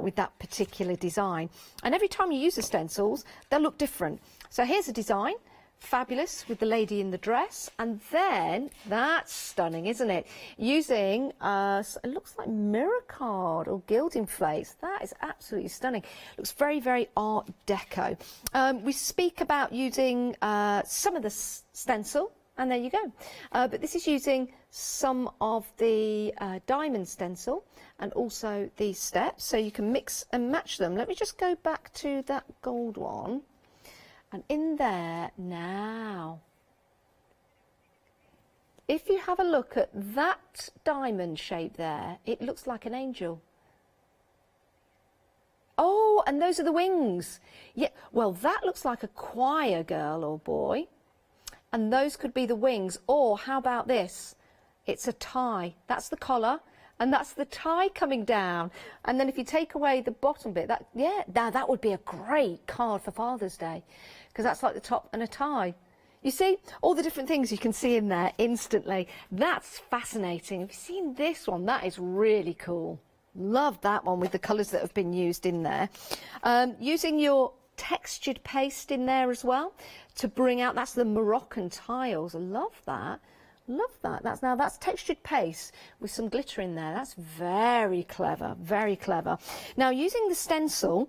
with that particular design. And every time you use the stencils, they'll look different. So here's a design. Fabulous with the lady in the dress, and then that's stunning, isn't it? Using it looks like mirror card or gilding flakes. That is absolutely stunning. Looks very, very Art Deco. We speak about using some of the stencil, and there you go. But this is using some of the diamond stencil and also the steps, so you can mix and match them. Let me just go back to that gold one. And in there now, if you have a look at that diamond shape there, it looks like an angel. Oh, and those are the wings. Yeah, well, that looks like a choir girl or boy. And those could be the wings. Or how about this? It's a tie. That's the collar. And that's the tie coming down. And then if you take away the bottom bit, that would be a great card for Father's Day, because that's like the top and a tie. You see all the different things you can see in there instantly. That's fascinating. Have you seen this one? That is really cool. Love that one with the colours that have been used in there. Using your textured paste in there as well to bring out, that's the Moroccan tiles. I love that. Love that. That's textured paste with some glitter in there. That's very clever, very clever. Now, using the stencil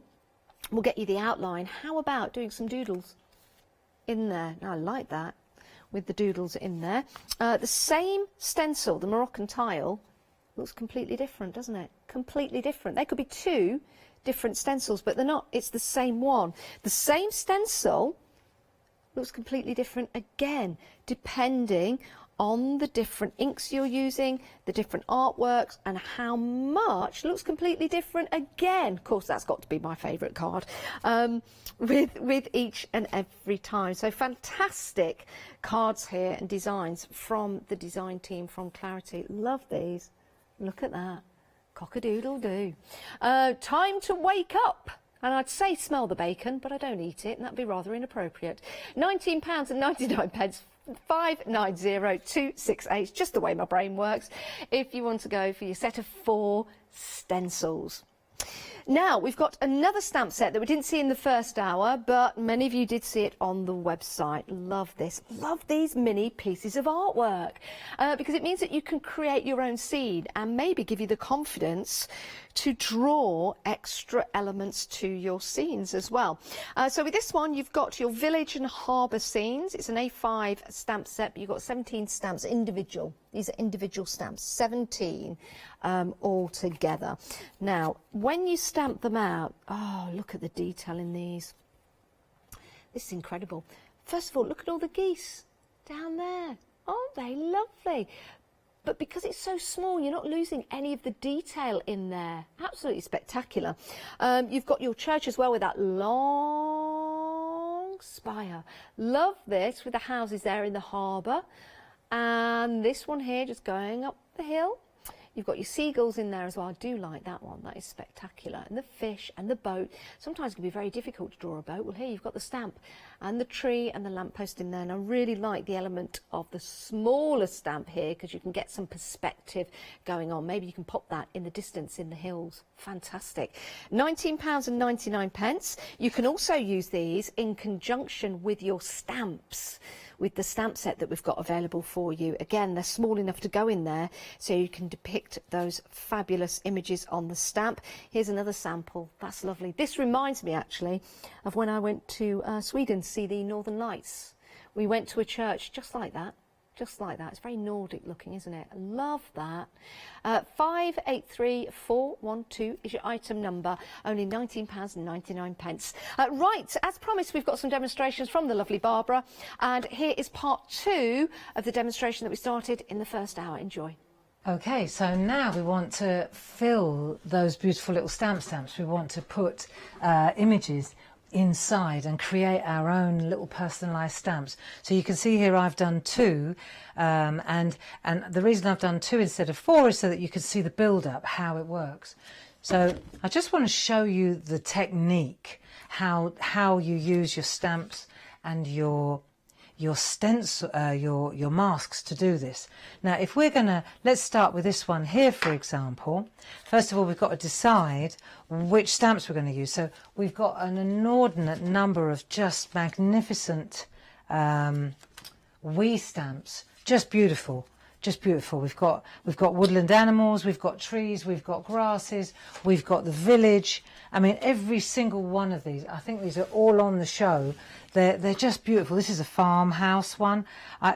will get you the outline. How about doing some doodles in there? Now, I like that with the doodles in there. The same stencil, the Moroccan tile, looks completely different, doesn't it? Completely different. There could be 2 different stencils, but they're not. It's the same one. The same stencil looks completely different again, depending on the different inks you're using, the different artworks, and how much looks completely different again. Of course, that's got to be my favourite card, with each and every time. So fantastic cards here and designs from the design team from Clarity. Love these. Look at that. Cock-a-doodle-doo. Time to wake up. And I'd say smell the bacon, but I don't eat it, and that'd be rather inappropriate. £19.99, 590268, just the way my brain works, if you want to go for your set of 4 stencils. Now, we've got another stamp set that we didn't see in the first hour, but many of you did see it on the website. Love this. Love these mini pieces of artwork, because it means that you can create your own scene and maybe give you the confidence to draw extra elements to your scenes as well. So with this one, you've got your village and harbour scenes. It's an A5 stamp set, but you've got 17 stamps individual. These are individual stamps, 17 all together. Now, when you stamp them out, oh, look at the detail in these. This is incredible. First of all, look at all the geese down there. Aren't they lovely? But because it's so small, you're not losing any of the detail in there. Absolutely spectacular. You've got your church as well with that long spire. Love this with the houses there in the harbour. And this one here just going up the hill. You've got your seagulls in there as well. I do like that one. That is spectacular. And the fish and the boat. Sometimes it can be very difficult to draw a boat. Well, here you've got the stamp and the tree and the lamppost in there. And I really like the element of the smaller stamp here because you can get some perspective going on. Maybe you can pop that in the distance in the hills. Fantastic. £19.99. You can also use these in conjunction with your stamps, with the stamp set that we've got available for you. Again, they're small enough to go in there so you can depict those fabulous images on the stamp. Here's another sample. That's lovely. This reminds me actually of when I went to Sweden to see the Northern Lights. We went to a church just like that. Just like that. It's very Nordic looking, isn't it? I love that. 583412 is your item number. Only £19.99. Right, as promised, we've got some demonstrations from the lovely Barbara. And here is part 2 of the demonstration that we started in the first hour. Enjoy. Okay, so now we want to fill those beautiful little stamps. We want to put images inside and create our own little personalised stamps. So you can see here I've done 2 and the reason I've done 2 instead of 4 is so that you can see the build-up, how it works. So I just want to show you the technique, how you use your stamps and your stencil, your masks to do this. Now, if we're gonna, let's start with this one here, for example. First of all, we've got to decide which stamps we're going to use. So we've got an inordinate number of just magnificent wee stamps, just beautiful. Just beautiful. We've got woodland animals, we've got trees, we've got grasses, we've got the village. I mean, every single one of these, I think these are all on the show. They're just beautiful. This is a farmhouse one.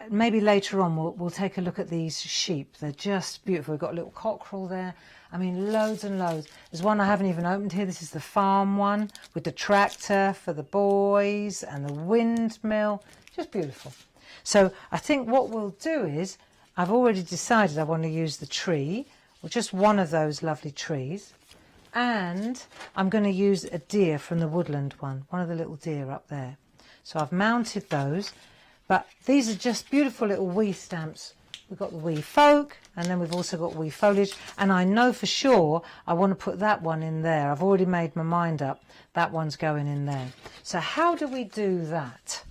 Maybe later on we'll take a look at these sheep. They're just beautiful. We've got a little cockerel there. I mean, loads and loads. There's one I haven't even opened here. This is the farm one with the tractor for the boys and the windmill. Just beautiful. So I think what we'll do is, I've already decided I want to use the tree, or just one of those lovely trees. And I'm going to use a deer from the woodland one of the little deer up there. So I've mounted those, but these are just beautiful little wee stamps. We've got the wee folk, and then we've also got wee foliage. And I know for sure I want to put that one in there. I've already made my mind up. That one's going in there. So how do we do that?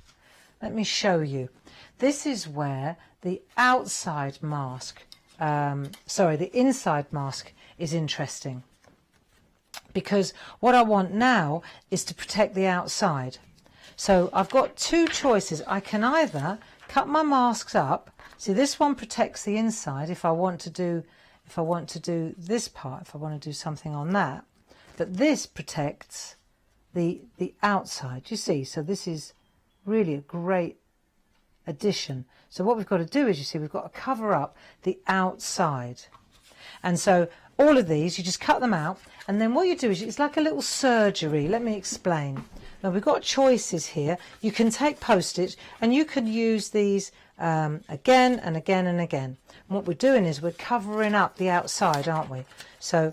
Let me show you. This is where the outside mask, the inside mask is interesting. Because what I want now is to protect the outside. So I've got 2 choices. I can either cut my masks up. See, this one protects the inside if I want to do this part, if I want to do something on that. But this protects the outside, you see. So this is really a great addition. So what we've got to do is, you see, we've got to cover up the outside. And so all of these, you just cut them out, and then what you do is, it's like a little surgery. Let me explain. Now, we've got choices here. You can take postage, and you can use these again and again and again. And what we're doing is we're covering up the outside, aren't we? So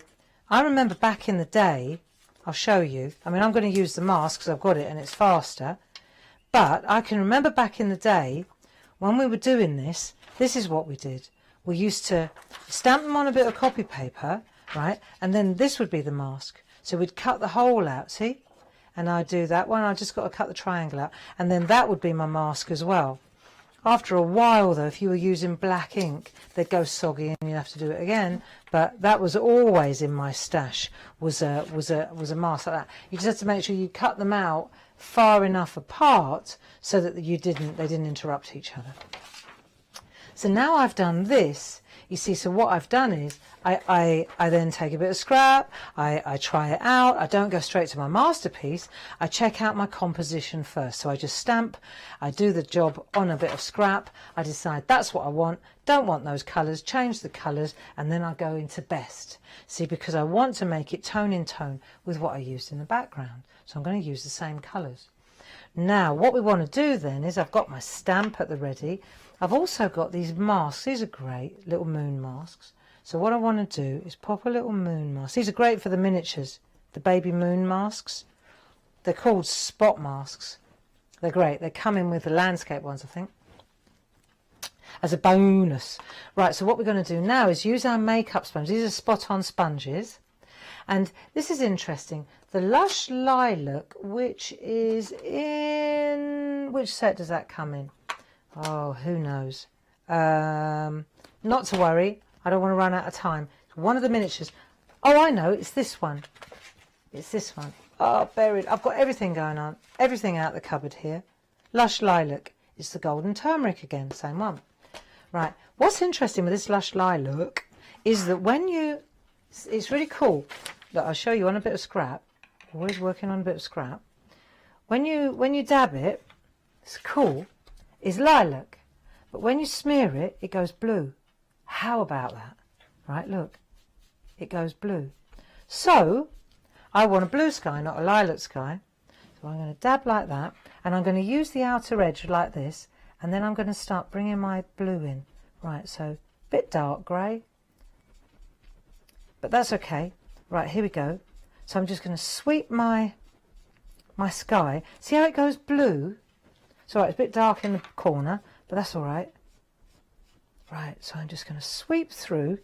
I remember back in the day, I'll show you. I mean, I'm going to use the mask because I've got it and it's faster. But I can remember back in the day when we were doing this, this is what we did. We used to stamp them on a bit of copy paper, right? And then this would be the mask. So we'd cut the hole out, see? And I'd do that one. I just got to cut the triangle out. And then that would be my mask as well. After a while, though, if you were using black ink, they'd go soggy and you'd have to do it again. But that was always in my stash, was a mask like that. You just have to make sure you cut them out far enough apart so that they didn't interrupt each other. So now I've done this, you see, so what I've done is I then take a bit of scrap, I try it out, I don't go straight to my masterpiece, I check out my composition first. So I just stamp, I do the job on a bit of scrap, I decide that's what I want, don't want those colours, change the colours, and then I go into best. See, because I want to make it tone in tone with what I used in the background. So I'm going to use the same colours. Now what we want to do then is I've got my stamp at the ready. I've also got these masks. These are great, little moon masks. So what I want to do is pop a little moon mask. These are great for the miniatures, the baby moon masks. They're called spot masks. They're great. They come in with the landscape ones, I think, as a bonus. Right, so what we're going to do now is use our makeup sponge. These are spot-on sponges. And this is interesting. The Lush Lilac, which is in... Which set does that come in? Oh, who knows? Not to worry. I don't want to run out of time. It's one of the miniatures. Oh, I know. It's this one. It's this one. Oh, buried. I've got everything going on. Everything out the cupboard here. Lush Lilac. It's the golden turmeric again. Same one. Right. What's interesting with this Lush Lilac is that when you... It's really cool. Look, I'll show you on a bit of scrap. Always working on a bit of scrap. When you dab it, it's cool. Is lilac, but when you smear it, it goes blue. How about that? Right, look, it goes blue. So I want a blue sky, not a lilac sky. So I'm going to dab like that, and I'm going to use the outer edge like this, and then I'm going to start bringing my blue in. Right, so a bit dark grey, but that's okay. Right, here we go. So I'm just going to sweep my sky. See how it goes blue? It's all right, it's a bit dark in the corner, but that's all right. Right, so I'm just going to sweep through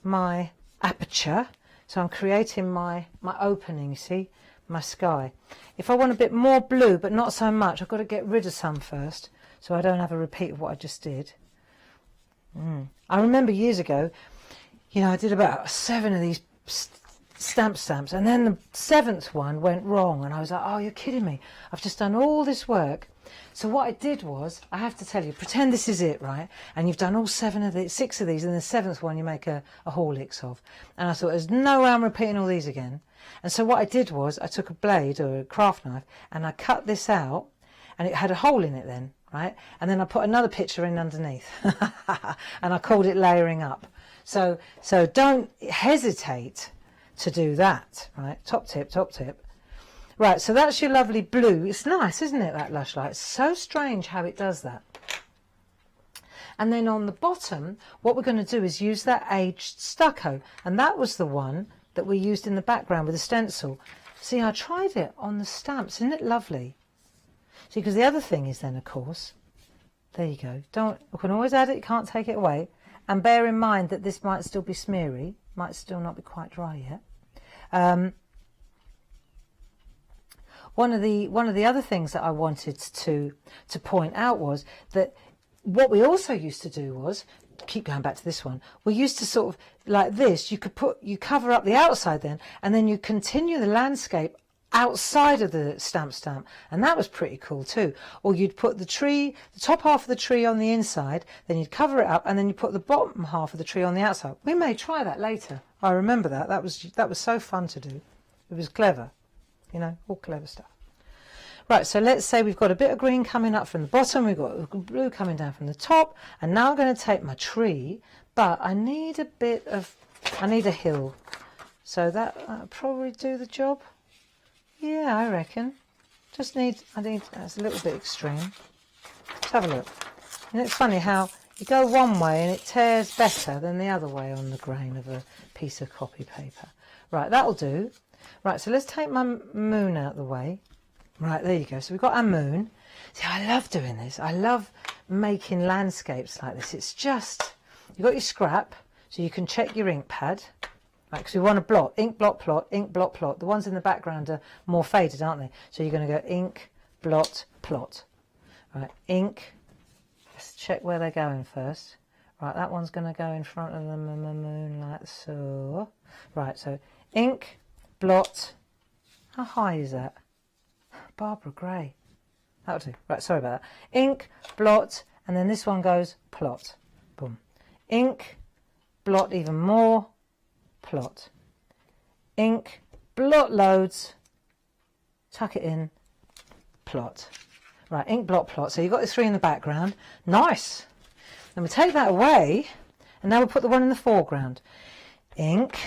my aperture. So I'm creating my opening, you see, my sky. If I want a bit more blue, but not so much, I've got to get rid of some first, so I don't have a repeat of what I just did. I remember years ago, you know, I did about 7 of these stamps, and then the 7th one went wrong, and I was like, oh, you're kidding me. I've just done all this work. So what I did was, I have to tell you, pretend this is it, right? And you've done all 6 of these, and the 7th one you make a Horlicks of. And I thought, there's no way I'm repeating all these again. And so what I did was, I took a blade or a craft knife, and I cut this out, and it had a hole in it then, right? And then I put another picture in underneath, and I called it layering up. So don't hesitate to do that, right? Top tip, top tip. Right, so that's your lovely blue. It's nice, isn't it, that Lush Light? It's so strange how it does that. And then on the bottom, what we're going to do is use that aged stucco. And that was the one that we used in the background with the stencil. See, I tried it on the stamps. Isn't it lovely? See, because the other thing is then, of course, there you go. You can always add it, you can't take it away. And bear in mind that this might still be smeary, might still not be quite dry yet. One of the other things that I wanted to point out was that what we also used to do was, keep going back to this one, we used to sort of like this, you cover up the outside then, and then you continue the landscape outside of the stamp, and that was pretty cool too. Or you'd put the top half of the tree on the inside, then you'd cover it up, and then you put the bottom half of the tree on the outside. We may try that later. I remember that. That was so fun to do. It was clever, you know, all clever stuff. Right, so let's say we've got a bit of green coming up from the bottom, we've got blue coming down from the top, and now I'm going to take my tree, but I need a hill. So that'll probably do the job. Yeah, I reckon. I need, that's a little bit extreme. Let's have a look. And it's funny how you go one way and it tears better than the other way on the grain of a piece of copy paper. Right, that'll do. Right, so let's take my moon out of the way. Right, there you go. So we've got our moon. See, I love doing this. I love making landscapes like this. It's just, you've got your scrap, so you can check your ink pad. Right, because we want to blot, ink, blot, plot, ink, blot, plot. The ones in the background are more faded, aren't they? So you're going to go ink, blot, plot. Right, ink. Let's check where they're going first. Right, that one's going to go in front of the moon like so. Right, so ink, blot. How high is that? Barbara Gray. That'll do. Right, sorry about that. Ink, blot, and then this one goes plot. Boom. Ink, blot even more, plot. Ink, blot loads, tuck it in, plot. Right, ink, blot, plot. So you've got the three in the background. Nice. Then we take that away, and now we'll put the one in the foreground. Ink.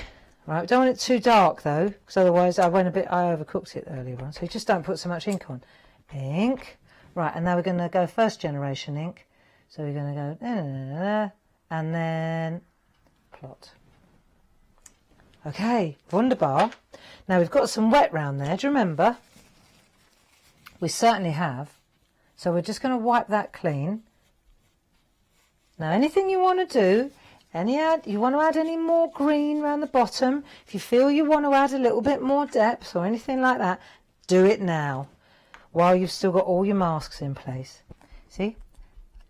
Right, we don't want it too dark though, because otherwise I overcooked it earlier on. So you just don't put so much ink on. Ink. Right, and now we're going to go first generation ink. So we're going to go, and then plot. Okay, wunderbar. Now we've got some wet round there, do you remember? We certainly have. So we're just going to wipe that clean. Now anything you want to do, you want to add any more green around the bottom, if you feel you want to add a little bit more depth or anything like that, do it now, while you've still got all your masks in place. See?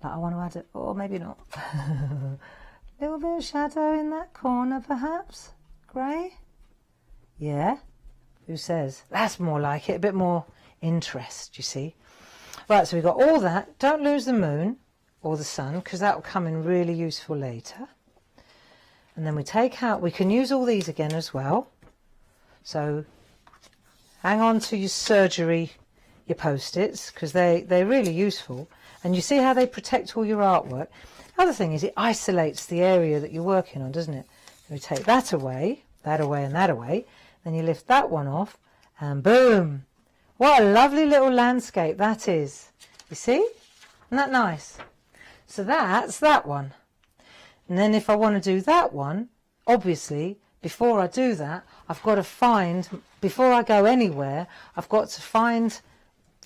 Like I want to add it, or maybe not. A little bit of shadow in that corner perhaps. Grey? Yeah? Who says? That's more like it, a bit more interest, you see. Right, so we've got all that. Don't lose the moon or the sun, because that will come in really useful later. And then we take out, we can use all these again as well. So hang on to your surgery, your post-its, because they're really useful. And you see how they protect all your artwork. Other thing is it isolates the area that you're working on, doesn't it? So we take that away, and that away. Then you lift that one off, and boom! What a lovely little landscape that is. You see? Isn't that nice? So that's that one. And then if I want to do that one, obviously, before I do that, I've got to find, before I go anywhere, I've got to find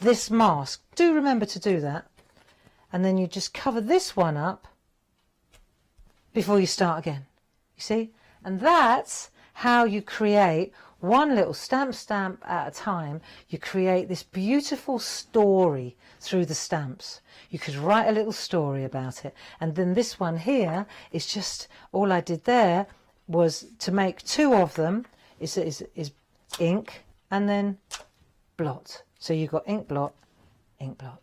this mask. Do remember to do that. And then you just cover this one up before you start again. You see? And that's how you create one little stamp at a time. You create this beautiful story through the stamps. You could write a little story about it. And then this one here is just, all I did there was to make two of them is ink and then blot. So you've got ink blot, ink blot.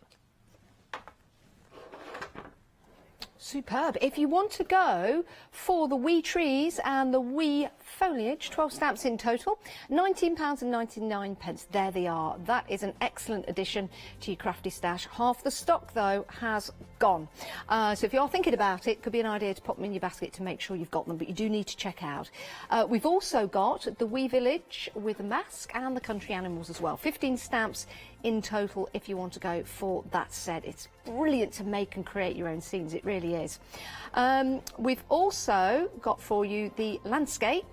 Superb. If you want to go for the wee trees and the wee foliage, 12 stamps in total, £19.99. There they are. That is an excellent addition to your crafty stash. Half the stock, though, has gone. So if you are thinking about it, could be an idea to pop them in your basket to make sure you've got them, but you do need to check out. We've also got the wee village with the mask and the country animals as well. 15 stamps in total if you want to go for that set. It's brilliant to make and create your own scenes, it really is. We've also got for you the landscape,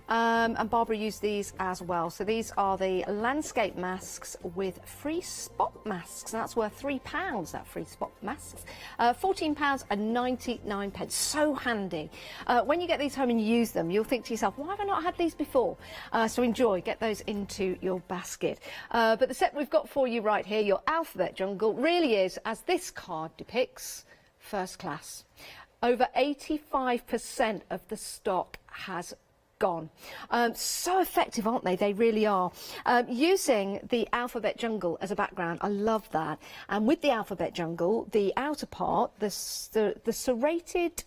and Barbara used these as well. So these are the landscape masks with free spot masks, and that's worth £3, that free spot masks. £14.99. So handy. When you get these home and you use them, you'll think to yourself, why have I not had these before? So enjoy, get those into your basket. But the set we've got for you right here, your alphabet jungle, really is, as this card depicts, first class. Over 85% of the stock has gone. So effective, aren't they? They really are. Using the alphabet jungle as a background, I love that. And with the alphabet jungle, the outer part, the serrated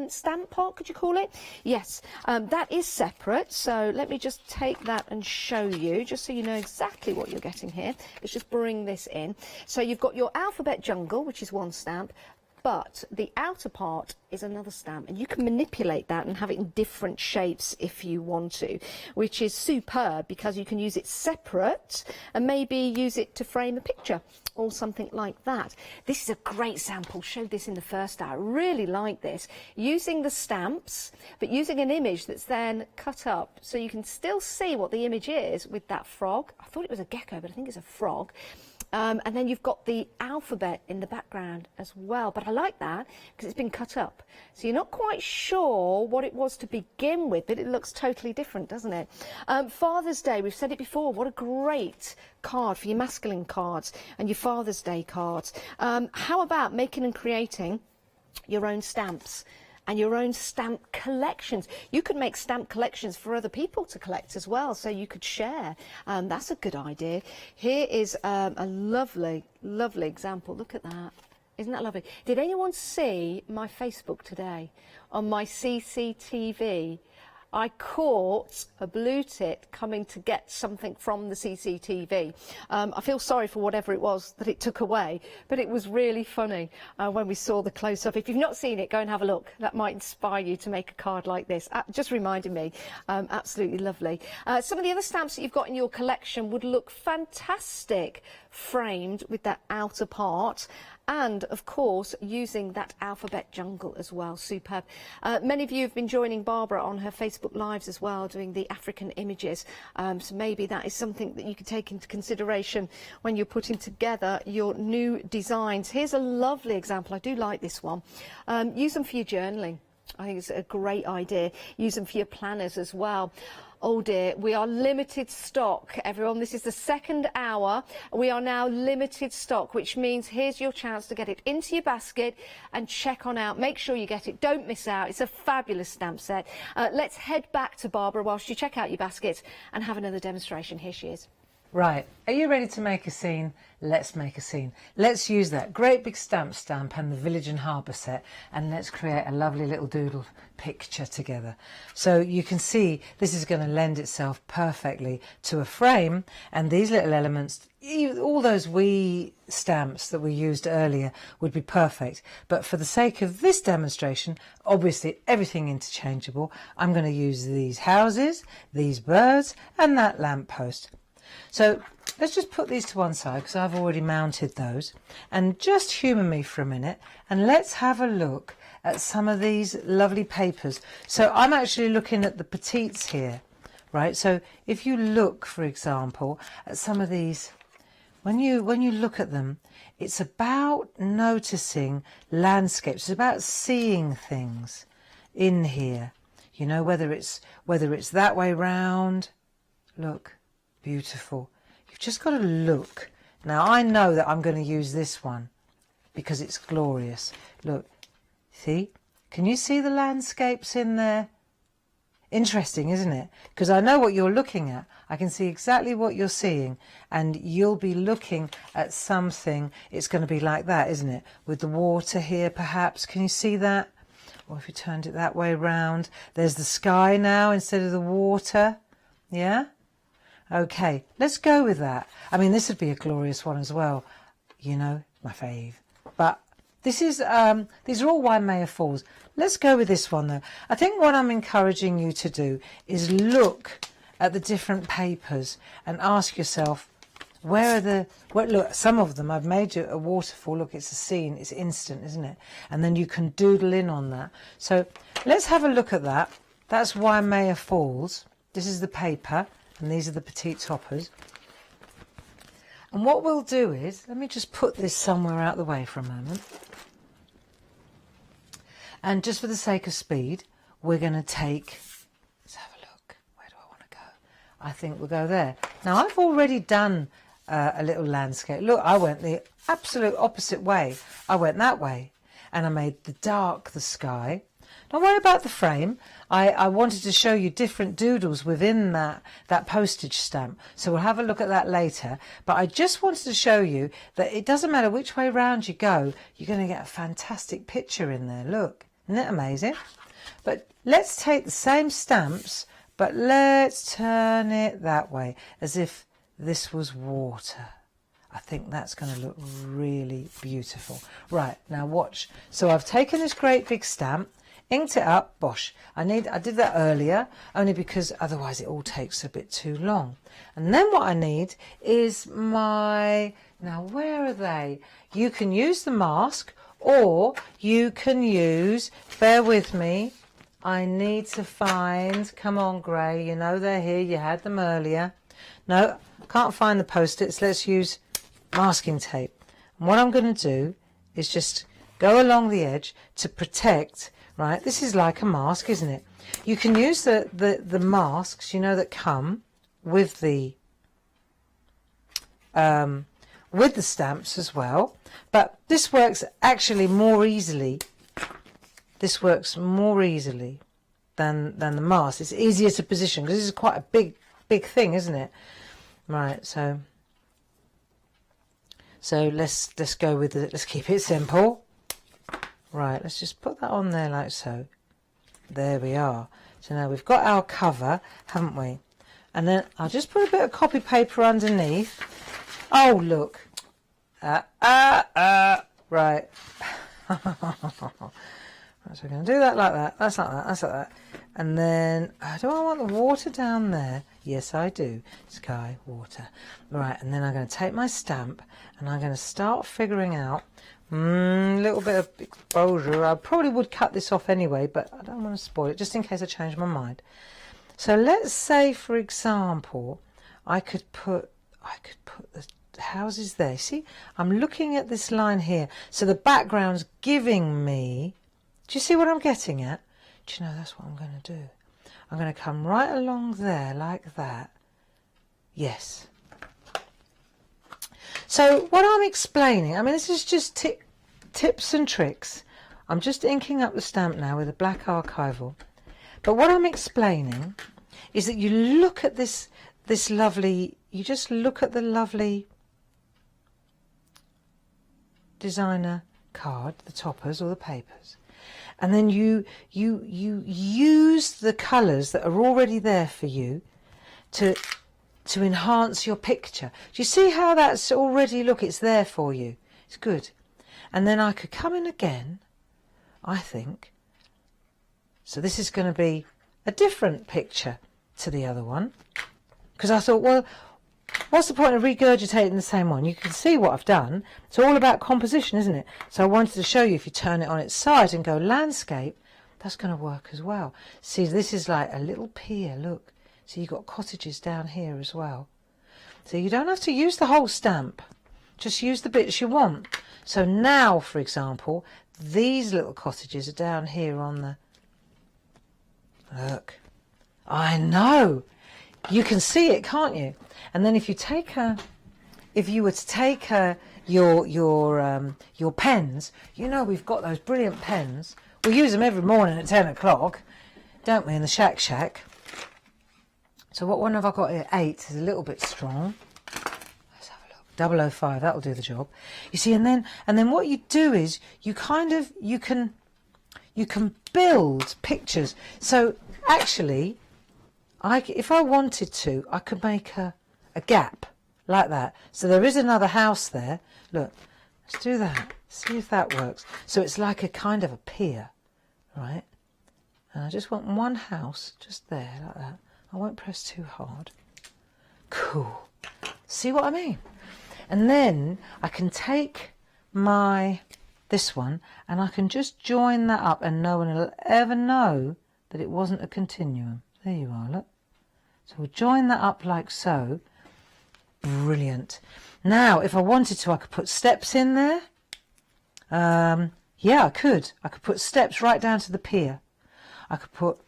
stamp part, could you call it? Yes, that is separate. So let me just take that and show you, just so you know exactly what you're getting here. Let's just bring this in. So you've got your alphabet jungle, which is one stamp. but the outer part is another stamp, and you can manipulate that and have it in different shapes if you want to, which is superb because you can use it separate and maybe use it to frame a picture or something like that. This is a great sample. Showed this in the first hour. Really like this. Using the stamps, but using an image that's then cut up so you can still see what the image is with that frog. I thought it was a gecko, but I think it's a frog. And then you've got the alphabet in the background as well. But I like that because it's been cut up. So you're not quite sure what it was to begin with, but it looks totally different, doesn't it? Father's Day, we've said it before, what a great card for your masculine cards and your Father's Day cards. How about making and creating your own stamps and your own stamp collections? You could make stamp collections for other people to collect as well, so you could share. That's a good idea. Here is a lovely, lovely example. Look at that. Isn't that lovely? Did anyone see my Facebook today? On my CCTV, I caught a blue tit coming to get something from the CCTV. I feel sorry for whatever it was that it took away, but it was really funny when we saw the close-up. If you've not seen it, go and have a look. That might inspire you to make a card like this. Just reminded me, absolutely lovely. Some of the other stamps that you've got in your collection would look fantastic framed with that outer part, and of course using that alphabet jungle as well. Superb. Many of you have been joining Barbara on her Facebook Lives as well, doing the African images, so maybe that is something that you could take into consideration when you're putting together your new designs. Here's a lovely example. I do like this one. Use them for your journaling. I think it's a great idea. Use them for your planners as well. Oh dear, we are limited stock, everyone. This is the second hour. We are now limited stock, which means here's your chance to get it into your basket and check on out. Make sure you get it. Don't miss out. It's a fabulous stamp set. Let's head back to Barbara whilst you check out your basket and have another demonstration. Here she is. Right, are you ready to make a scene? Let's make a scene. Let's use that great big stamp and the Village and Harbour set, and let's create a lovely little doodle picture together. So you can see this is going to lend itself perfectly to a frame, and these little elements, all those wee stamps that we used earlier would be perfect. But for the sake of this demonstration, obviously everything interchangeable, I'm going to use these houses, these birds, and that lamppost. So let's just put these to one side because I've already mounted those, and just humour me for a minute and let's have a look at some of these lovely papers. So I'm actually looking at the petites here, right? So if you look, for example, at some of these, when you look at them, it's about noticing landscapes. It's about seeing things in here, you know, whether it's that way round. Look. Beautiful. You've just got to look. Now I know that I'm going to use this one because it's glorious. Look, see? Can you see the landscapes in there? Interesting, isn't it? Because I know what you're looking at. I can see exactly what you're seeing, and you'll be looking at something. It's going to be like that, isn't it? With the water here, perhaps. Can you see that? Or if you turned it that way round, there's the sky now instead of the water. Yeah? Okay, let's go with that. I mean, this would be a glorious one as well. You know, my fave. But this is, these are all Waimea Falls. Let's go with this one though. I think what I'm encouraging you to do is look at the different papers and ask yourself, where are the, well, look, some of them I've made you a waterfall. Look, it's a scene, it's instant, isn't it? And then you can doodle in on that. So let's have a look at that. That's Waimea Falls. This is the paper. And these are the petite toppers. And what we'll do is, let me just put this somewhere out of the way for a moment. And just for the sake of speed, we're going to take, let's have a look. Where do I want to go? I think we'll go there. Now, I've already done a little landscape. Look, I went the absolute opposite way. I went that way. And I made the sky. Don't worry about the frame. I wanted to show you different doodles within that postage stamp. So we'll have a look at that later. But I just wanted to show you that it doesn't matter which way round you go, you're going to get a fantastic picture in there. Look, isn't it amazing? But let's take the same stamps, but let's turn it that way, as if this was water. I think that's going to look really beautiful. Right, now watch. So I've taken this great big stamp, inked it up, bosh. I did that earlier, only because otherwise it all takes a bit too long. And then what I need is my, now where are they? You can use the mask, or you can use, bear with me, I need to find, come on Gray, you know they're here, you had them earlier. No, can't find the post-its, let's use masking tape. And what I'm going to do is just go along the edge to protect, right, this is like a mask, isn't it? You can use the masks, you know, that come with the stamps as well, but this works actually more easily. This works more easily than the mask. It's easier to position because this is quite a big thing, isn't it? Right, so let's go with it. Let's keep it simple. Right, let's just put that on there like so. There we are. So now we've got our cover, haven't we? And then I'll just put a bit of copy paper underneath. Oh, look. Right. So we're going to do that like that. That's like that. That's like that. And then, do I want the water down there? Yes, I do. Sky, water. Right, and then I'm going to take my stamp and I'm going to start figuring out a little bit of exposure. I probably would cut this off anyway, but I don't want to spoil it, just in case I change my mind. So let's say, for example, I could put the houses there. See, I'm looking at this line here. So the background's giving me, do you see what I'm getting at? Do you know, that's what I'm going to do. I'm going to come right along there like that. Yes. So what I'm explaining, I mean, this is just tips and tricks. I'm just inking up the stamp now with a black archival. But what I'm explaining is that you look at this lovely, you just look at the lovely designer card, the toppers or the papers. And then you use the colours that are already there for you to enhance your picture. Do you see how that's already, look, it's there for you. It's good. And then I could come in again, I think. So this is going to be a different picture to the other one. Because I thought, well, what's the point of regurgitating the same one? You can see what I've done. It's all about composition, isn't it? So I wanted to show you, if you turn it on its side and go landscape, that's going to work as well. See, this is like a little pier, look. So you've got cottages down here as well. So you don't have to use the whole stamp. Just use the bits you want. So now, for example, these little cottages are down here on the... Look. I know. You can see it, can't you? And then if you take you were to take your pens, you know we've got those brilliant pens. We use them every morning at 10 o'clock, don't we, in the shack. So what one have I got here? 8 is a little bit strong. Let's have a look. 005, that'll do the job. You see, and then what you do is you can build pictures. So actually, if I wanted to, I could make a gap like that. So there is another house there. Look, let's do that. See if that works. So it's like a kind of a pier, right? And I just want one house just there like that. I won't press too hard. Cool. See what I mean? And then I can take this one and I can just join that up and no one will ever know that it wasn't a continuum. There you are, look. So we'll join that up like so. Brilliant. Now, if I wanted to, I could put steps in there. Yeah, I could. I could put steps right down to the pier. I could put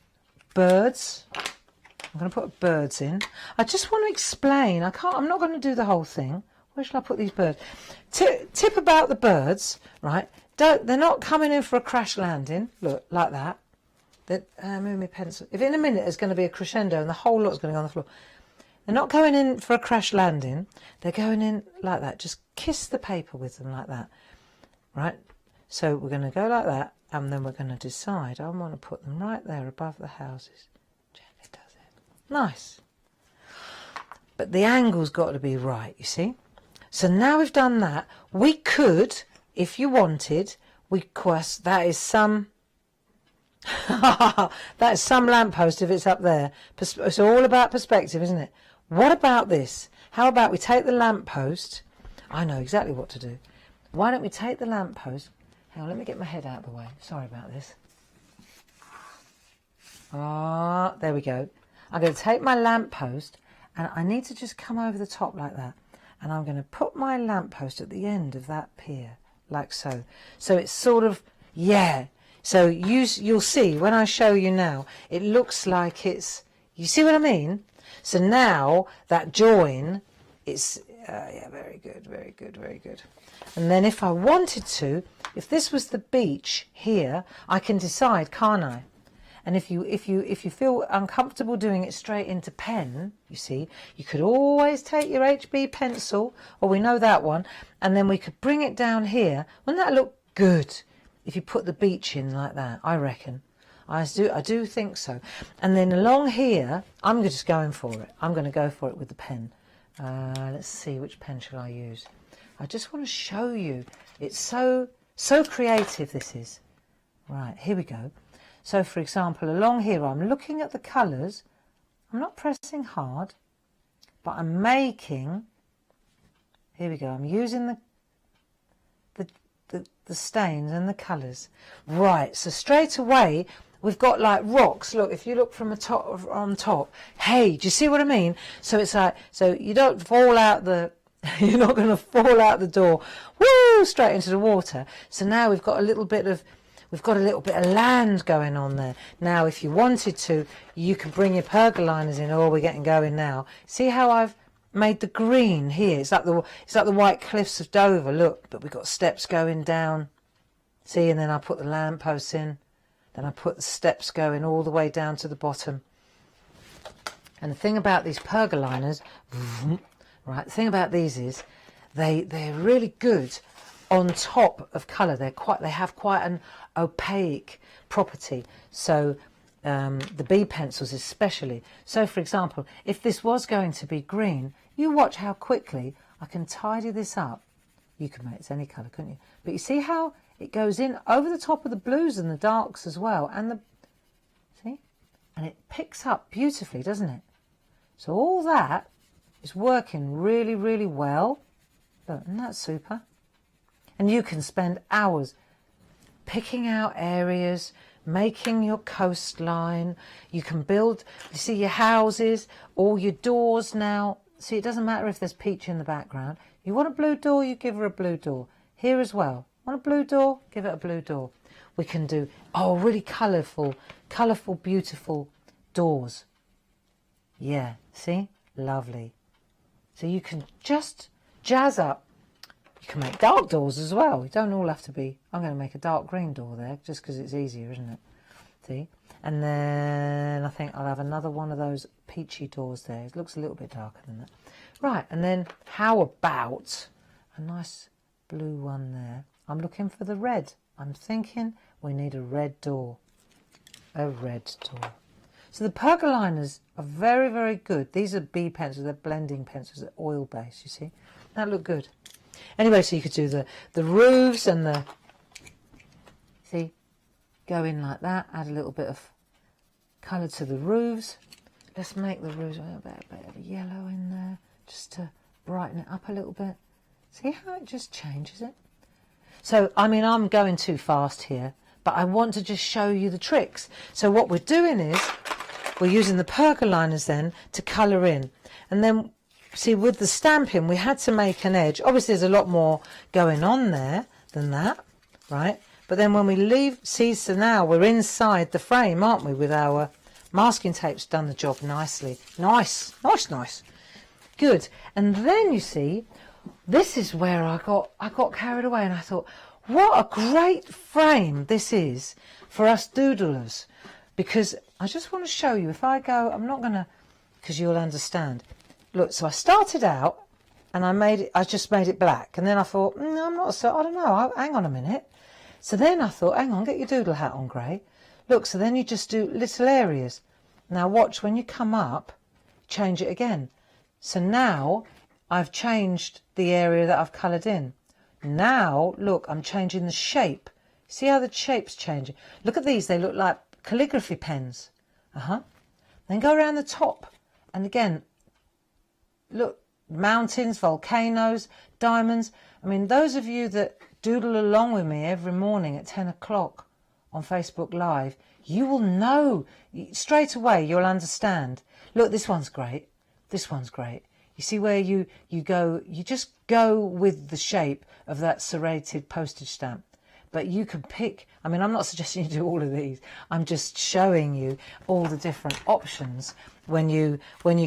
birds. I'm going to put birds in. I just want to explain. I'm not going to do the whole thing. Where shall I put these birds? Tip about the birds, right? They're not coming in for a crash landing. Look, like that. Move my pencil. If in a minute there's going to be a crescendo and the whole lot's going to go on the floor. They're not going in for a crash landing. They're going in like that. Just kiss the paper with them like that. Right? So we're going to go like that and then we're going to decide. I want to put them right there above the houses. Gently does it. Nice. But the angle's got to be right, you see. So now we've done that, we could, if you wanted, that is some that is some lamppost if it's up there. It's all about perspective, isn't it? What about this? How about we take the lamppost? I know exactly what to do. Why don't we take the lamppost? Hang on, let me get my head out of the way. Sorry about this. Ah, there we go. I'm going to take my lamppost and I need to just come over the top like that. And I'm going to put my lamppost at the end of that pier, like so. So it's sort of, yeah. So you'll see when I show you now, it looks like it's, you see what I mean? So now that join, it's, yeah, very good, very good, very good. And then if I wanted to, if this was the beach here, I can decide, can't I? And if you feel uncomfortable doing it straight into pen, you see, you could always take your HB pencil, or we know that one, and then we could bring it down here. Wouldn't that look good if you put the beach in like that? I reckon. I do think so. And then along here, I'm just going for it. I'm going to go for it with the pen. Let's see, which pen shall I use? I just want to show you. It's so creative, this is. Right, here we go. So, for example, along here, I'm looking at the colours. I'm not pressing hard, but I'm making, here we go, I'm using the stains and the colours. Right, so straight away, we've got like rocks. Look, if you look from on top, hey, do you see what I mean? So it's like, so you don't fall out you're not going to fall out the door, woo, straight into the water. So now we've got a little bit of land going on there. Now, if you wanted to, you could bring your pergoliners in. Oh, we're getting going now. See how I've made the green here? It's like the white cliffs of Dover. Look, but we've got steps going down. See, and then I put the lampposts in. Then I put the steps going all the way down to the bottom. And the thing about these pergoliners, right? The thing about these is they're really good on top of colour. They have quite an opaque property. So the B pencils especially. So for example, if this was going to be green, you watch how quickly I can tidy this up. You could make it any colour, couldn't you? But you see how it goes in over the top of the blues and the darks as well, and see, and it picks up beautifully, doesn't it? So all that is working really, really well. Look, isn't that super? And you can spend hours picking out areas, making your coastline. You can build, you see, your houses, all your doors now. See, it doesn't matter if there's peach in the background. You want a blue door, you give her a blue door. Here as well. Want a blue door? Give it a blue door. We can do, oh, really colourful, beautiful doors. Yeah, see? Lovely. So you can just jazz up. You can make dark doors as well. You don't all have to be, I'm going to make a dark green door there just because it's easier, isn't it? See? And then I think I'll have another one of those peachy doors there. It looks a little bit darker than that. Right, and then how about a nice blue one there? I'm looking for the red. I'm thinking we need a red door. A red door. So the pergoliners are very, very good. These are B pencils. They're blending pencils. They're oil based, you see. That look good. Anyway, so you could do the roofs and the, see, go in like that. Add a little bit of colour to the roofs. Let's make the roofs a bit of yellow in there just to brighten it up a little bit. See how it just changes it? So, I mean, I'm going too fast here, but I want to just show you the tricks. So what we're doing is we're using the pergoliners then to colour in. And then, see, with the stamping, we had to make an edge. Obviously, there's a lot more going on there than that, right? But then when we leave, see, so now we're inside the frame, aren't we, with our masking tape's done the job nicely. Nice, nice, nice. Good. And then, you see, this is where I got carried away and I thought, what a great frame this is for us doodlers. Because I just want to show you, if I go, I'm not going to, because you'll understand. Look, so I started out and I just made it black. And then I thought, no, I'm not so, I don't know, hang on a minute. So then I thought, hang on, get your doodle hat on, Gray. Look, so then you just do little areas. Now watch, when you come up, change it again. So now I've changed the area that I've coloured in. Now, look, I'm changing the shape. See how the shape's changing? Look at these, they look like calligraphy pens. Then go around the top. And again, look, mountains, volcanoes, diamonds. I mean, those of you that doodle along with me every morning at 10 o'clock on Facebook Live, you will know straight away, you'll understand. Look, this one's great. This one's great. You see where you just go with the shape of that serrated postage stamp. But you can pick, I mean, I'm not suggesting you do all of these. I'm just showing you all the different options. When you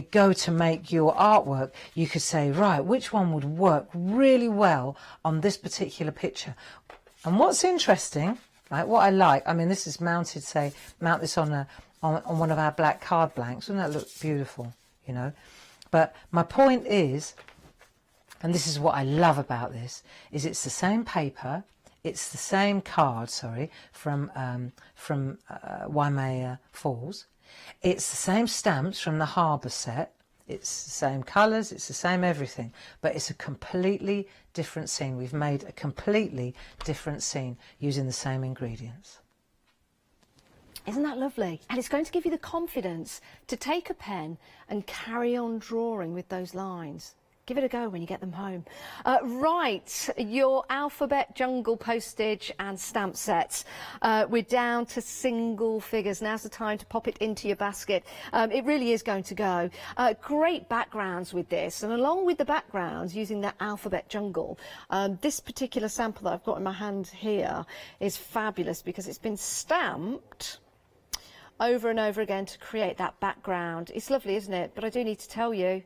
go to make your artwork, you could say, right, which one would work really well on this particular picture? And what's interesting, like what I like, I mean, this is mounted, say, mount this on one of our black card blanks. Wouldn't that look beautiful, you know? But my point is, and this is what I love about this, is it's the same paper. It's the same card, sorry, from Waimea Falls. It's the same stamps from the Harbour set. It's the same colours, it's the same everything. But it's a completely different scene. We've made a completely different scene using the same ingredients. Isn't that lovely? And it's going to give you the confidence to take a pen and carry on drawing with those lines. Give it a go when you get them home. Right, your alphabet jungle postage and stamp sets. We're down to single figures. Now's the time to pop it into your basket. It really is going to go. Great backgrounds with this. And along with the backgrounds, using that alphabet jungle, this particular sample that I've got in my hand here is fabulous because it's been stamped over and over again to create that background. It's lovely, isn't it? But I do need to tell you,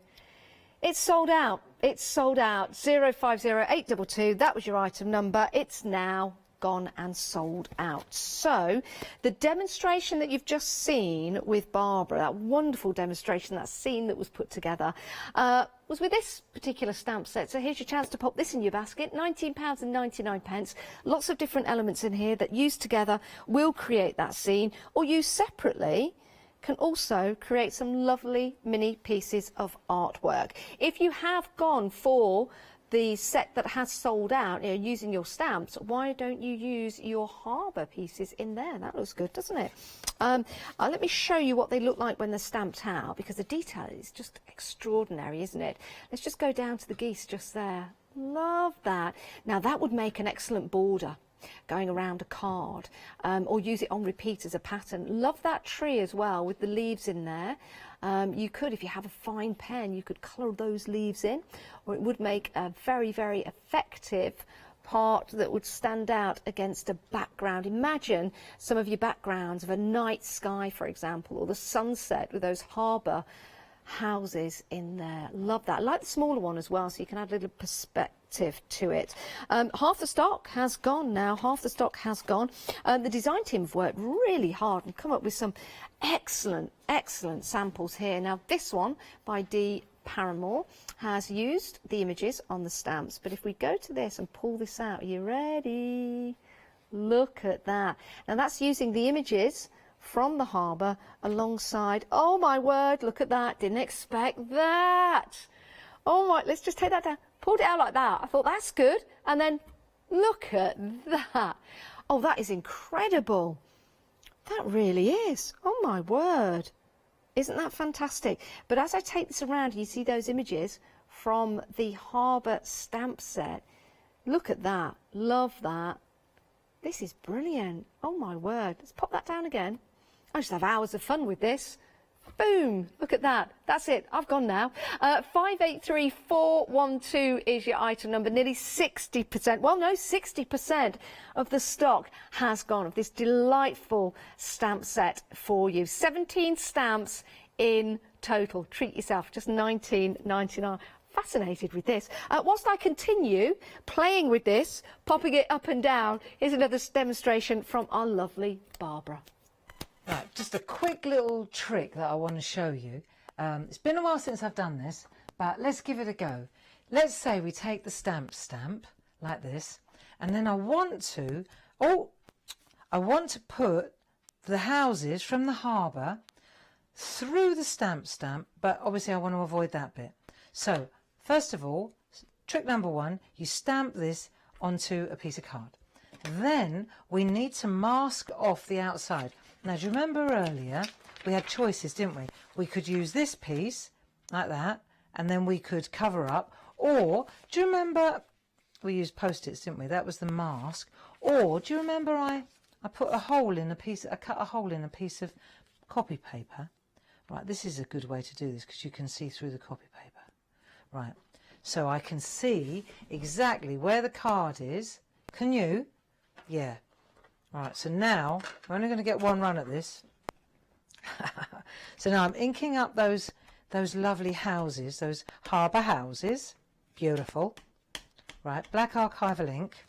it's sold out. It's sold out. 050822. That was your item number. It's now gone and sold out. So the demonstration that you've just seen with Barbara, that wonderful demonstration, that scene that was put together, was with this particular stamp set. So here's your chance to pop this in your basket. £19.99. Lots of different elements in here that used together will create that scene, or used separately can also create some lovely mini pieces of artwork. If you have gone for the set that has sold out, you know, using your stamps, why don't you use your Harbour pieces in there? That looks good, doesn't it? Let me show you what they look like when they're stamped out, because the detail is just extraordinary, isn't it? Let's just go down to the geese just there. Love that. Now that would make an excellent border going around a card, or use it on repeat as a pattern. Love that tree as well with the leaves in there. You could, if you have a fine pen, you could colour those leaves in, or it would make a very, very effective part that would stand out against a background. Imagine some of your backgrounds of a night sky, for example, or the sunset with those harbour houses in there. Love that. I like the smaller one as well, so you can add a little perspective to it. Half the stock has gone now. Half the stock has gone. The design team have worked really hard and come up with some excellent samples here. Now this one by Dee Paramore has used the images on the stamps, but if we go to this and pull this out, are you ready? Look at that. Now that's using the images from the harbour alongside, oh my word, look at that, didn't expect that. Oh my, let's just take that down, pulled it out like that. I thought that's good, and then look at that. Oh, that is incredible. That really is. Oh my word. Isn't that fantastic? But as I take this around, you see those images from the harbour stamp set. Look at that. Love that. This is brilliant. Oh my word. Let's pop that down again. I just have hours of fun with this. Boom. Look at that. That's it. I've gone now. 583412 is your item number. Nearly 60%. Well, no, 60% of the stock has gone of this delightful stamp set for you. 17 stamps in total. Treat yourself. Just $19.99. Fascinated with this. Whilst I continue playing with this, popping it up and down, here's another demonstration from our lovely Barbara. Right, just a quick little trick that I want to show you. It's been a while since I've done this, but let's give it a go. Let's say we take the stamp like this, and then I want to put the houses from the harbour through the stamp, but obviously I want to avoid that bit. So first of all, trick number one, you stamp this onto a piece of card. Then we need to mask off the outside. Now, do you remember earlier we had choices, didn't we? We could use this piece like that, and then we could cover up. Or, do you remember we used Post-its, didn't we? That was the mask. Or, do you remember I put a hole in a piece, I cut a hole in a piece of copy paper. Right, this is a good way to do this because you can see through the copy paper. Right, so I can see exactly where the card is. Can you? Yeah. Right, so now we're only going to get one run at this. So now I'm inking up those lovely houses, those harbour houses. Beautiful. Right, black archival ink.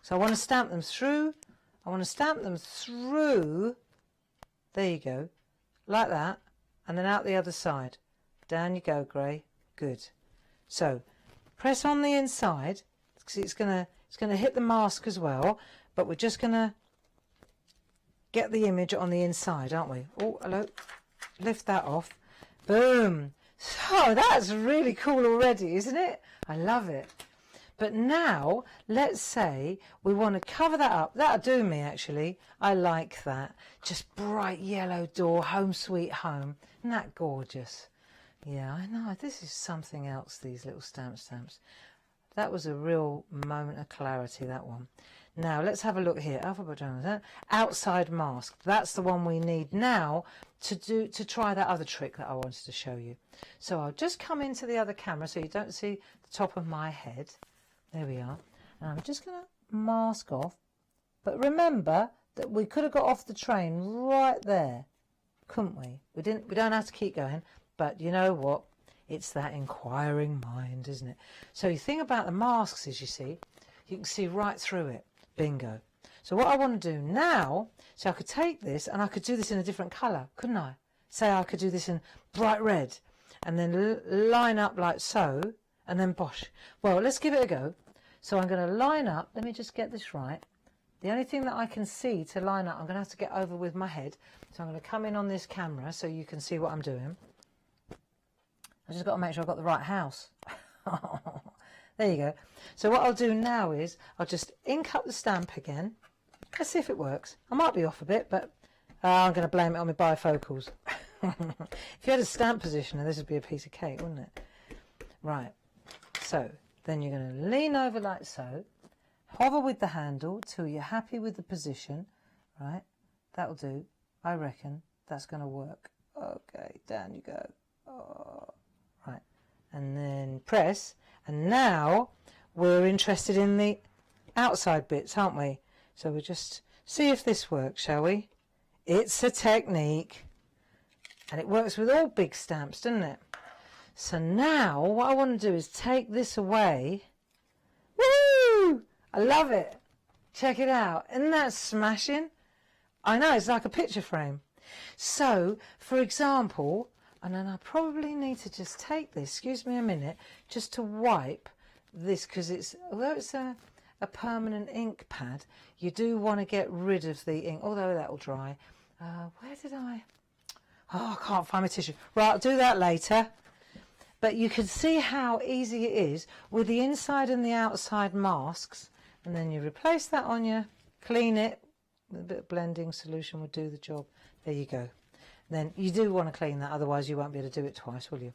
So I want to stamp them through. I want to stamp them through. There you go. Like that. And then out the other side. Down you go, Gray. Good. So press on the inside because it's gonna hit the mask as well, but we're just gonna get the image on the inside, aren't we? Oh, hello. Lift that off. Boom. So that's really cool already, isn't it? I love it. But now, let's say we want to cover that up. That'll do me, actually. I like that. Just bright yellow door, home sweet home. Isn't that gorgeous? Yeah, I know. This is something else, these little stamps. That was a real moment of clarity, that one. Now, let's have a look here. Alphabet journal, outside mask. That's the one we need now to try that other trick that I wanted to show you. So I'll just come into the other camera so you don't see the top of my head. There we are. And I'm just going to mask off. But remember that we could have got off the train right there, couldn't we? We don't have to keep going. But you know what? It's that inquiring mind, isn't it? So the thing about the masks is, you can see right through it. Bingo. So what I want to do now, so I could take this and I could do this in a different colour, couldn't I? Say I could do this in bright red and then line up like so and then bosh. Well, let's give it a go. So I'm going to line up. Let me just get this right. The only thing that I can see to line up, I'm going to have to get over with my head. So I'm going to come in on this camera so you can see what I'm doing. I just got to make sure I've got the right house. There you go. So what I'll do now is I'll just ink up the stamp again. Let's see if it works. I might be off a bit, but I'm going to blame it on my bifocals. If you had a stamp positioner, this would be a piece of cake, wouldn't it? Right. So then you're going to lean over like so. Hover with the handle till you're happy with the position. Right. That'll do. I reckon that's going to work. Okay. Down you go. Oh. Right. And then press. And now we're interested in the outside bits, aren't we? So we'll just see if this works, shall we? It's a technique. And it works with all big stamps, doesn't it? So now what I want to do is take this away. Woo! I love it. Check it out. Isn't that smashing? I know, it's like a picture frame. So, for example, and then I probably need to just take this, excuse me a minute, just to wipe this, because although it's a permanent ink pad, you do want to get rid of the ink, although that will dry. Where did I? Oh, I can't find my tissue. Right, I'll do that later. But you can see how easy it is with the inside and the outside masks. And then you replace that on you, clean it, with a bit of blending solution would do the job. There you go. Then you do want to clean that, otherwise you won't be able to do it twice, will you?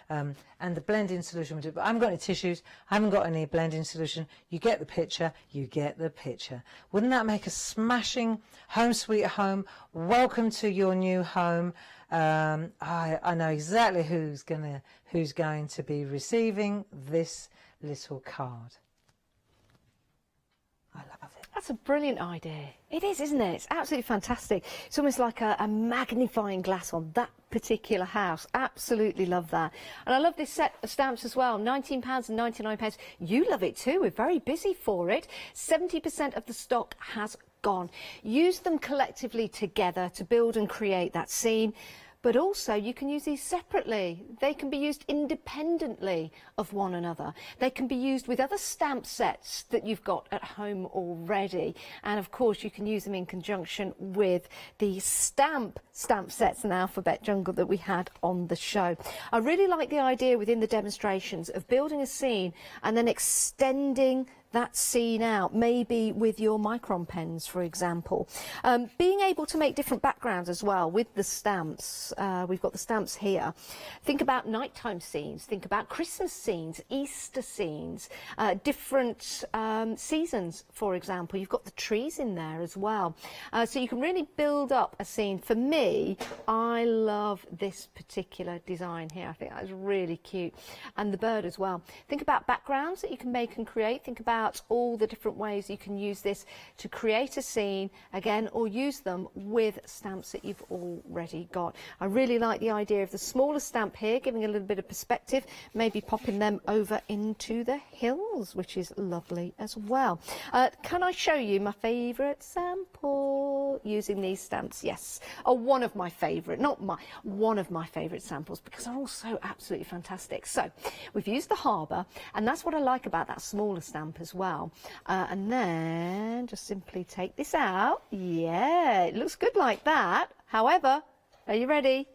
And the blending solution will do it. But I haven't got any tissues, I haven't got any blending solution. You get the picture, you get the picture. Wouldn't that make a smashing home sweet home? Welcome to your new home. I know exactly who's going to be receiving this little card. I love it. That's a brilliant idea. It is, isn't it? It's absolutely fantastic. It's almost like a magnifying glass on that particular house. Absolutely love that. And I love this set of stamps as well. £19.99. You love it too. We're very busy for it. 70% of the stock has gone. Use them collectively together to build and create that scene. but also you can use these separately. They can be used independently of one another. They can be used with other stamp sets that you've got at home already. And of course you can use them in conjunction with the stamp sets and alphabet jungle that we had on the show. I really like the idea within the demonstrations of building a scene and then extending that scene out, maybe with your micron pens, for example. Being able to make different backgrounds as well with the stamps. We've got the stamps here. Think about nighttime scenes, think about Christmas scenes, Easter scenes, different seasons, for example. You've got the trees in there as well. So you can really build up a scene. For me, I love this particular design here. I think that's really cute. And the bird as well. Think about backgrounds that you can make and create. Think about all the different ways you can use this to create a scene again, or use them with stamps that you've already got. I really like the idea of the smaller stamp here, giving a little bit of perspective, maybe popping them over into the hills, which is lovely as well. Can I show you my favourite sample using these stamps? Yes, one of my favourite, one of my favourite samples, because they're all so absolutely fantastic. So we've used the harbour, and that's what I like about that smaller stamp as well. And then just simply take this out. Yeah, it looks good like that. However, are you ready?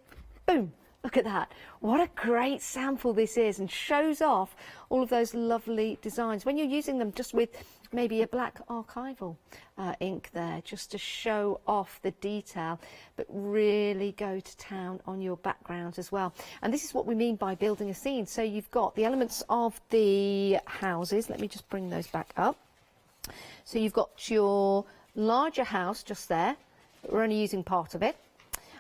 Boom. Look at that. What a great sample this is, and shows off all of those lovely designs. When you're using them just with maybe a black archival ink there, just to show off the detail, but really go to town on your background as well. And this is what we mean by building a scene. So you've got the elements of the houses. Let me just bring those back up. So you've got your larger house just there. We're only using part of it.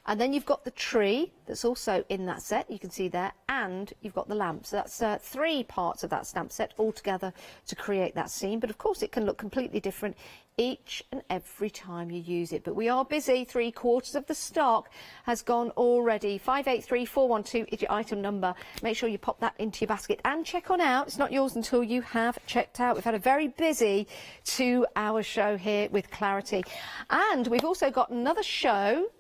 And then you've got the tree that's also in that set, you can see there, and you've got the lamp. So that's 3 parts of that stamp set all together to create that scene. But of course it can look completely different each and every time you use it. But we are busy. 3/4 of the stock has gone already. 583412 is your item number. Make sure you pop that into your basket and check on out. It's not yours until you have checked out. We've had a very busy 2-hour show here with Clarity. And we've also got another show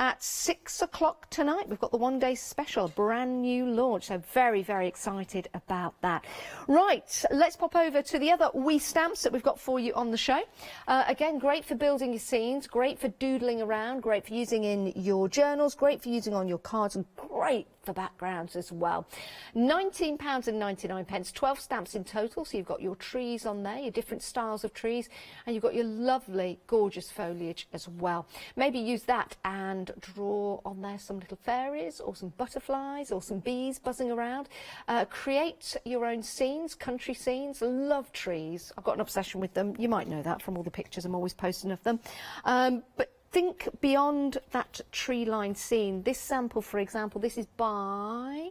at 6 o'clock tonight. We've got the one-day special, brand new launch, so very, very excited about that. Right, let's pop over to the other wee stamps that we've got for you on the show. Again, great for building your scenes, great for doodling around, great for using in your journals, great for using on your cards, and great for backgrounds as well. £19.99, 12 stamps in total. So you've got your trees on there, your different styles of trees, and you've got your lovely, gorgeous foliage as well. Maybe use that and draw on there some little fairies or some butterflies or some bees buzzing around. Create your own scenes, country scenes. Love trees. I've got an obsession with them. You might know that from all the pictures I'm always posting of them. But think beyond that tree-lined scene. This sample, for example, this is by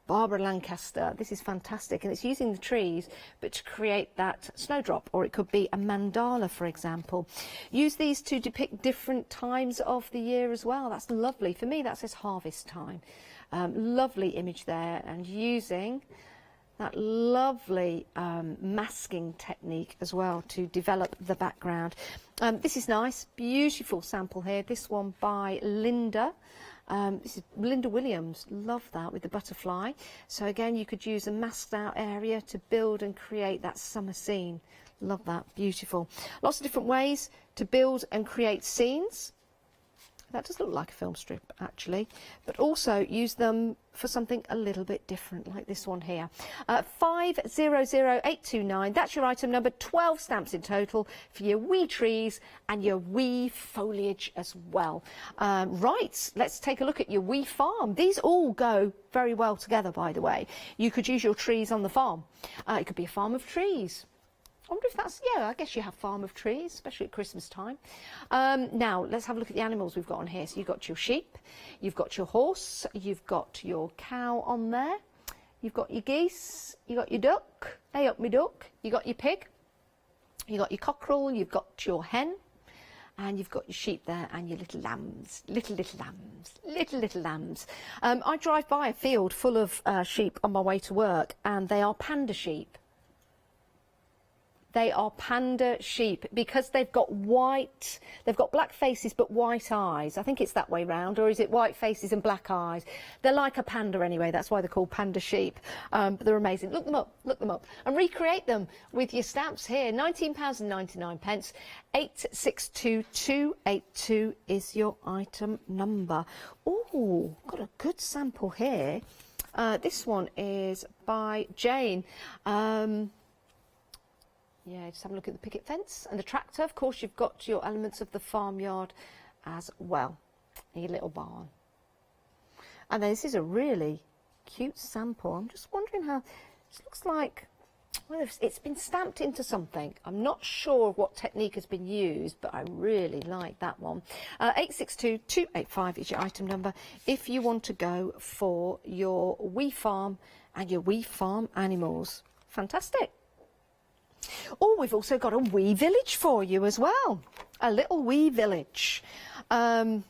Barbara Lancaster. This is fantastic, and it's using the trees, but to create that snowdrop, or it could be a mandala, for example. Use these to depict different times of the year as well. That's lovely. For me, that says harvest time. Lovely image there, and using that lovely masking technique as well to develop the background. This is nice, beautiful sample here. This one by Linda. This is Linda Williams. Love that with the butterfly. So again, you could use a masked out area to build and create that summer scene. Love that, beautiful. Lots of different ways to build and create scenes. That does look like a film strip, actually, but also use them for something a little bit different, like this one here. 500829, that's your item number. 12 stamps in total for your wee trees and your wee foliage as well. Right, let's take a look at your wee farm. These all go very well together, by the way. You could use your trees on the farm. It could be a farm of trees. I wonder if that's, yeah, I guess you have farm of trees, especially at Christmas time. Now, let's have a look at the animals we've got on here. So you've got your sheep, you've got your horse, you've got your cow on there, you've got your geese, you've got your duck, hey up me duck, you've got your pig, you've got your cockerel, you've got your hen, and you've got your sheep there and your little lambs, little lambs. I drive by a field full of sheep on my way to work, and they are panda sheep. They are panda sheep because they've got black faces but white eyes. I think it's that way round, or is it white faces and black eyes? They're like a panda anyway, that's why they're called panda sheep. But they're amazing. Look them up and recreate them with your stamps here. £19.99. 862282 is your item number. Oh, got a good sample here. This one is by Jane. Yeah, just have a look at the picket fence and the tractor. Of course, you've got your elements of the farmyard as well. And your little barn. And then this is a really cute sample. I'm just wondering how this looks like. Well, it's been stamped into something. I'm not sure what technique has been used, but I really like that one. 862285 is your item number if you want to go for your wee farm and your wee farm animals. Fantastic. Oh, we've also got a wee village for you as well. A little wee village. And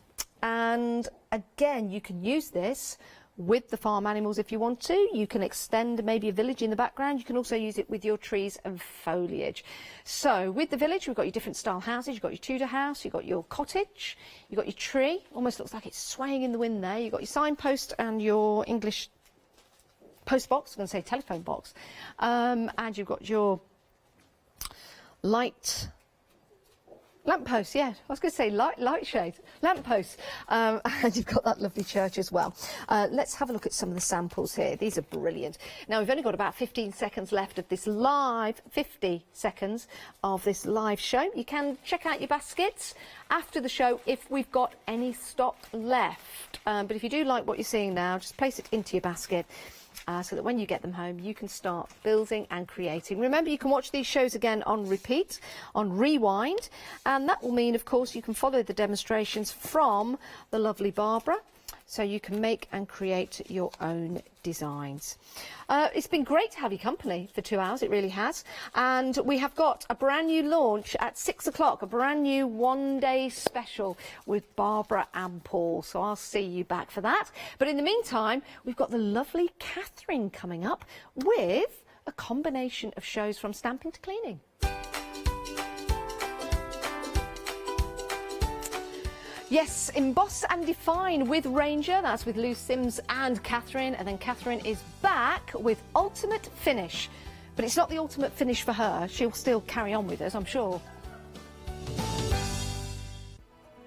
again, you can use this with the farm animals if you want to. You can extend maybe a village in the background. You can also use it with your trees and foliage. So with the village, we've got your different style houses. You've got your Tudor house, you've got your cottage, you've got your tree. Almost looks like it's swaying in the wind there. You've got your signpost and your English post box. I'm going to say telephone box. And you've got your light lamppost, yeah, I was going to say light shade, lamppost, and you've got that lovely church as well. Let's have a look at some of the samples here. These are brilliant. Now, we've only got about 15 seconds left of this live, 50 seconds of this live show. You can check out your baskets after the show if we've got any stock left. But if you do like what you're seeing now, just place it into your basket. So that when you get them home, you can start building and creating. Remember, you can watch these shows again on repeat, on rewind, and that will mean, of course, you can follow the demonstrations from the lovely Barbara, so you can make and create your own designs. It's been great to have your company for 2 hours, it really has. And we have got a brand new launch at 6 o'clock, a brand new one-day special with Barbara and Paul. So I'll see you back for that. But in the meantime, we've got the lovely Catherine coming up with a combination of shows from stamping to cleaning. Yes, Emboss and Define with Ranger, that's with Lou Sims and Catherine, and then Catherine is back with Ultimate Finish. But it's not the ultimate finish for her, she'll still carry on with us, I'm sure.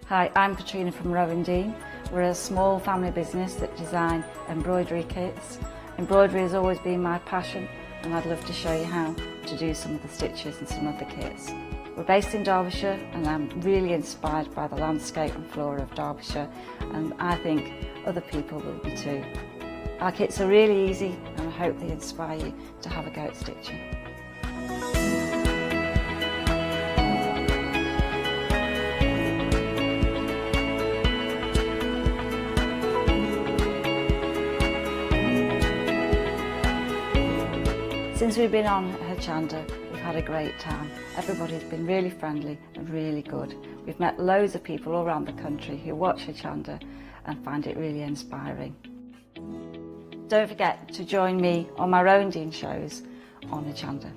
Hi, I'm Katrina from Rowan Dean. We're a small family business that design embroidery kits. Embroidery has always been my passion, and I'd love to show you how to do some of the stitches and some of the kits. We're based in Derbyshire, and I'm really inspired by the landscape and flora of Derbyshire, and I think other people will be too. Our kits are really easy, and I hope they inspire you to have a go at stitching. Since we've been on Hochanda, we've had a great time. Everybody's been really friendly and really good. We've met loads of people all around the country who watch Hochanda and find it really inspiring. Don't forget to join me on my Rowan Dean shows on Hochanda.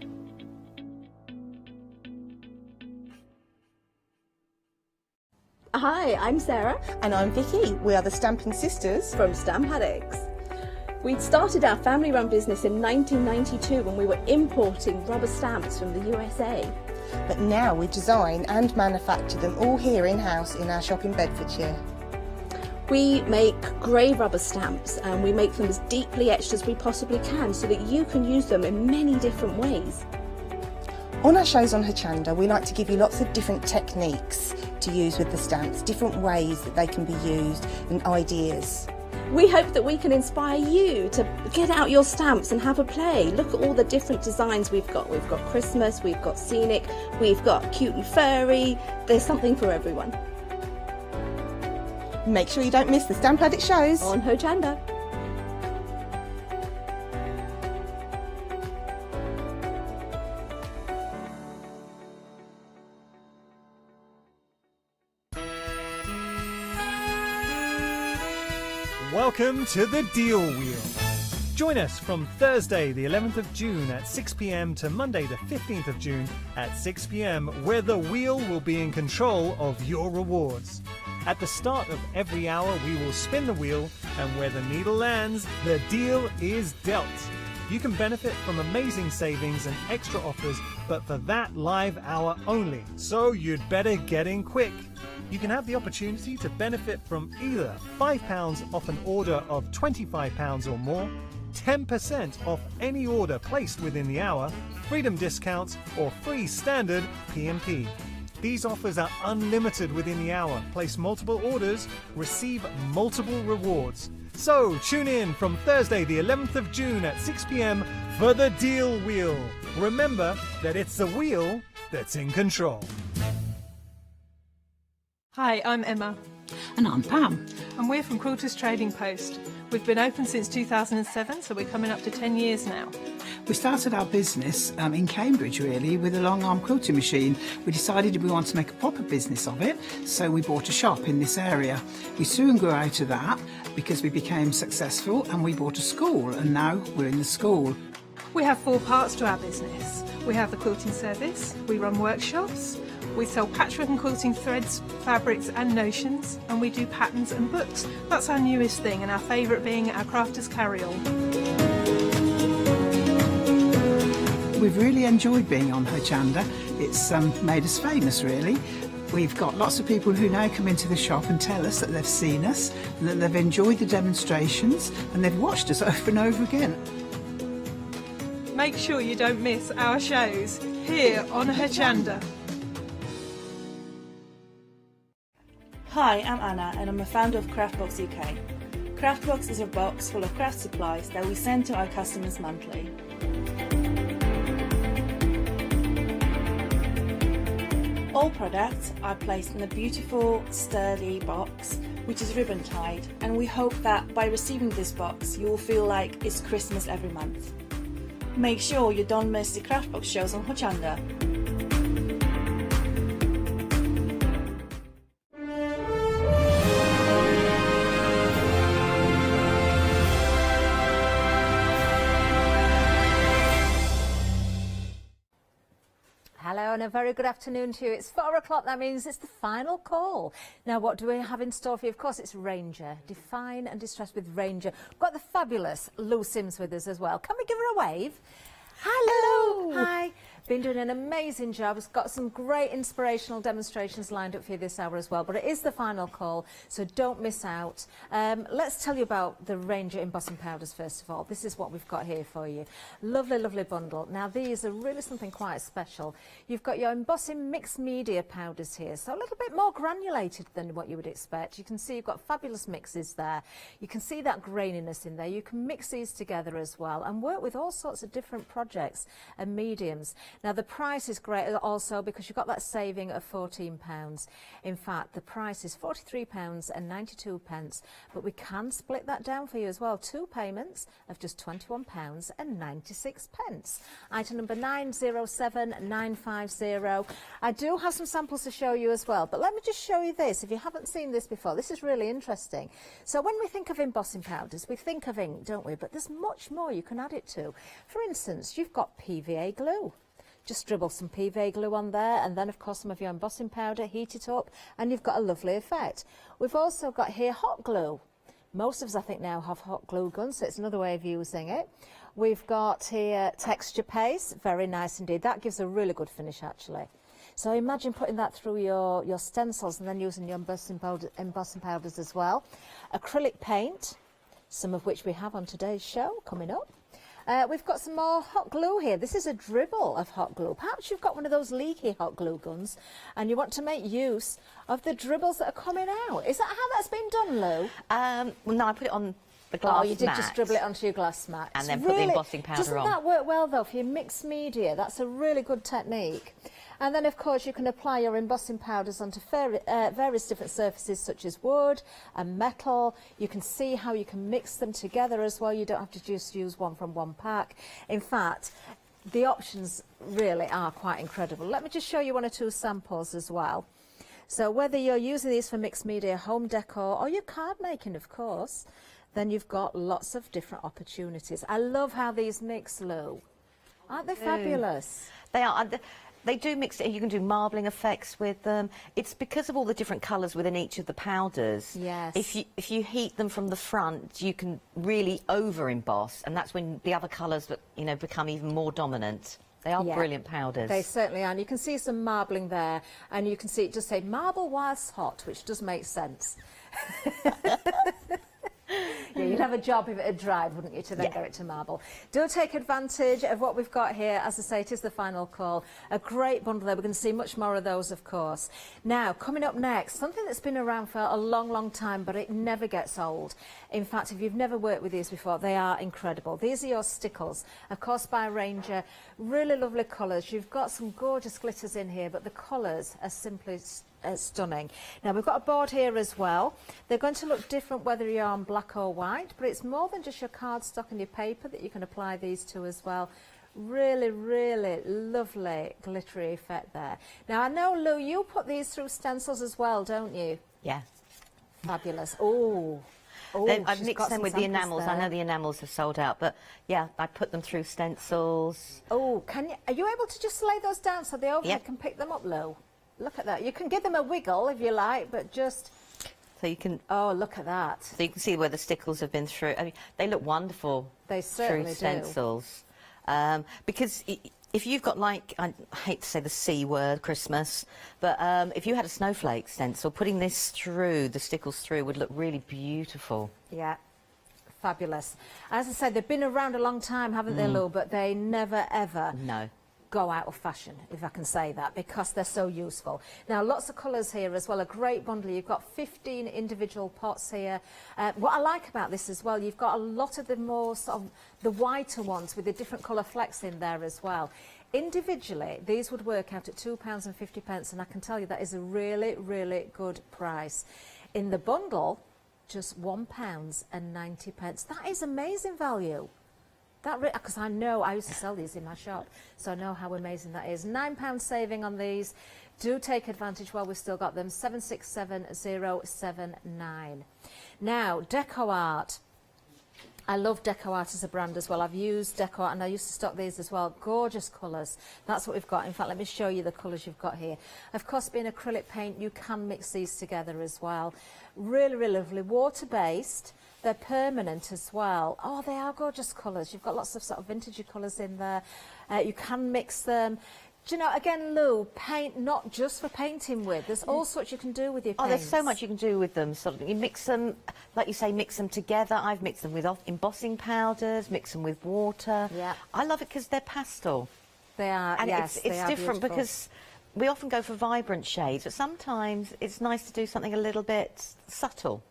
Hi, I'm Sarah. And I'm Vicky. We are the Stamping Sisters from Stamp Addicts. We'd started our family-run business in 1992 when we were importing rubber stamps from the USA. But now we design and manufacture them all here in-house in our shop in Bedfordshire. We make grey rubber stamps and we make them as deeply etched as we possibly can so that you can use them in many different ways. On our shows on Hochanda, we like to give you lots of different techniques to use with the stamps, different ways that they can be used and ideas. We hope that we can inspire you to get out your stamps and have a play. Look at all the different designs we've got. We've got Christmas, we've got scenic, we've got cute and furry. There's something for everyone. Make sure you don't miss the Stamp Addict shows on Hochanda. Welcome to the Deal Wheel. Join us from Thursday the 11th of June at 6 p.m. to Monday the 15th of June at 6 p.m. where the wheel will be in control of your rewards. At the start of every hour we will spin the wheel, and where the needle lands, the deal is dealt. You can benefit from amazing savings and extra offers, but for that live hour only, so you'd better get in quick. You can have the opportunity to benefit from either £5 off an order of £25 or more, 10% off any order placed within the hour, freedom discounts or free standard P&P. These offers are unlimited within the hour. Place multiple orders, receive multiple rewards. So tune in from Thursday the 11th of June at 6 p.m. for the Deal Wheel. Remember that it's the wheel that's in control. Hi, I'm Emma. And I'm Pam. And we're from Quilters Trading Post. We've been open since 2007, so we're coming up to 10 years now. We started our business in Cambridge, really, with a long-arm quilting machine. We decided we wanted to make a proper business of it, so we bought a shop in this area. We soon grew out of that because we became successful, and we bought a school, and now we're in the school. We have 4 parts to our business. We have the quilting service, we run workshops, we sell patchwork and quilting threads, fabrics and notions, and we do patterns and books. That's our newest thing, and our favourite being our crafters carry-all. We've really enjoyed being on Hochanda. It's made us famous, really. We've got lots of people who now come into the shop and tell us that they've seen us, and that they've enjoyed the demonstrations, and they've watched us over and over again. Make sure you don't miss our shows here on Hochanda. Hi, I'm Anna and I'm a founder of Craftbox UK. Craftbox is a box full of craft supplies that we send to our customers monthly. All products are placed in a beautiful, sturdy box which is ribbon tied, and we hope that by receiving this box you will feel like it's Christmas every month. Make sure you don't miss the Craftbox shows on Hochanda. Hello and a very good afternoon to you. It's 4 o'clock, that means it's the final call. Now what do we have in store for you? Of course it's Ranger. Define and Distress with Ranger. We've got the fabulous Lou Sims with us as well. Can we give her a wave? Hello! Hi. Been doing an amazing job. It's got some great inspirational demonstrations lined up for you this hour as well, but it is the final call, so don't miss out. Let's tell you about the Ranger embossing powders first of all. This is what we've got here for you. Lovely, lovely bundle. Now these are really something quite special. You've got your embossing mixed media powders here, so a little bit more granulated than what you would expect. You can see you've got fabulous mixes there. You can see that graininess in there. You can mix these together as well and work with all sorts of different projects and mediums. Now the price is great also because you've got that saving of £14. In fact, the price is £43.92, but we can split that down for you as well. 2 payments of just £21.96. Item number 907950. I do have some samples to show you as well, but let me just show you this. If you haven't seen this before, this is really interesting. So when we think of embossing powders, we think of ink, don't we? But there's much more you can add it to. For instance, you've got PVA glue. Just dribble some PVA glue on there, and then of course some of your embossing powder, heat it up, and you've got a lovely effect. We've also got here hot glue. Most of us I think now have hot glue guns, so it's another way of using it. We've got here texture paste, very nice indeed. That gives a really good finish actually. So imagine putting that through your stencils and then using your embossing powders as well. Acrylic paint, some of which we have on today's show coming up. We've got some more hot glue here. This is a dribble of hot glue. Perhaps you've got one of those leaky hot glue guns and you want to make use of the dribbles that are coming out. Is that how that's been done, Lou? Well, no, I put it on the glass mat. Oh, you did just dribble it onto your glass mat. And then put the embossing powder on. Doesn't that work well, though, for your mixed media? That's a really good technique. And then, of course, you can apply your embossing powders onto various different surfaces, such as wood and metal. You can see how you can mix them together as well. You don't have to just use one from one pack. In fact, the options really are quite incredible. Let me just show you 1 or 2 samples as well. So whether you're using these for mixed media, home decor, or your card making, of course, then you've got lots of different opportunities. I love how these mix, Lou. Aren't they fabulous? They are. They do mix it. You can do marbling effects with them. It's because of all the different colours within each of the powders. Yes. If you heat them from the front, you can really over emboss, and that's when the other colours, you know, become even more dominant. They are brilliant powders. They certainly are. And you can see some marbling there, and you can see it just say marble whilst hot, which does make sense. Yeah, you'd have a job if it had dried, wouldn't you, to then get it to marble. Do take advantage of what we've got here. As I say, it is the final call. A great bundle there. We're going to see much more of those, of course. Now, coming up next, something that's been around for a long, long time, but it never gets old. In fact, if you've never worked with these before, they are incredible. These are your stickles, of course, by Ranger. Really lovely colours. You've got some gorgeous glitters in here, but the colours are simply stunning. Now we've got a board here as well. They're going to look different whether you're on black or white, but it's more than just your cardstock and your paper that you can apply these to as well. Really, really lovely glittery effect there. Now I know, Lou, you put these through stencils as well, don't you? Yeah. Fabulous. Oh. I've mixed them with the enamels. I know the enamels have sold out, but yeah, I put them through stencils. Oh, are you able to just lay those down so the overhead can pick them up, Lou? Look at that. You can give them a wiggle if you like, but just... So you can... Oh, look at that. So you can see where the stickles have been through. I mean, they look wonderful. They certainly through stencils. Because if you've got, like, I hate to say the C word, Christmas, but if you had a snowflake stencil, putting this through, the stickles through, would look really beautiful. Yeah. Fabulous. As I said, they've been around a long time, haven't they, Lou? But they never, ever... No. Go out of fashion, if I can say that, because they're so useful. Now, lots of colours here as well, a great bundle. You've got 15 individual pots here. What I like about this as well, you've got a lot of the more sort of the whiter ones with the different colour flecks in there as well. Individually, these would work out at £2.50, and I can tell you that is a really, really good price. In the bundle, just £1.90. That is amazing value. Because I know I used to sell these in my shop, so I know how amazing that is. £9 saving on these. Do take advantage while we've still got them. 767079. Now, Deco Art. I love Deco Art as a brand as well. I've used Deco Art and I used to stock these as well. Gorgeous colours. That's what we've got. In fact, let me show you the colours you've got here. Of course, being acrylic paint, you can mix these together as well. Really, really lovely. Water-based. They're permanent as well. Oh, they are gorgeous colours. You've got lots of sort of vintagey colours in there. You can mix them. Do you know, again, Lou, paint not just for painting with. There's all sorts you can do with your paints. Oh, there's so much you can do with them. Sort of, you mix them, like you say, mix them together. I've mixed them with embossing powders, mix them with water. Yeah. I love it because they're pastel. They are, and yes, it's different beautiful. Because we often go for vibrant shades, but sometimes it's nice to do something a little bit subtle.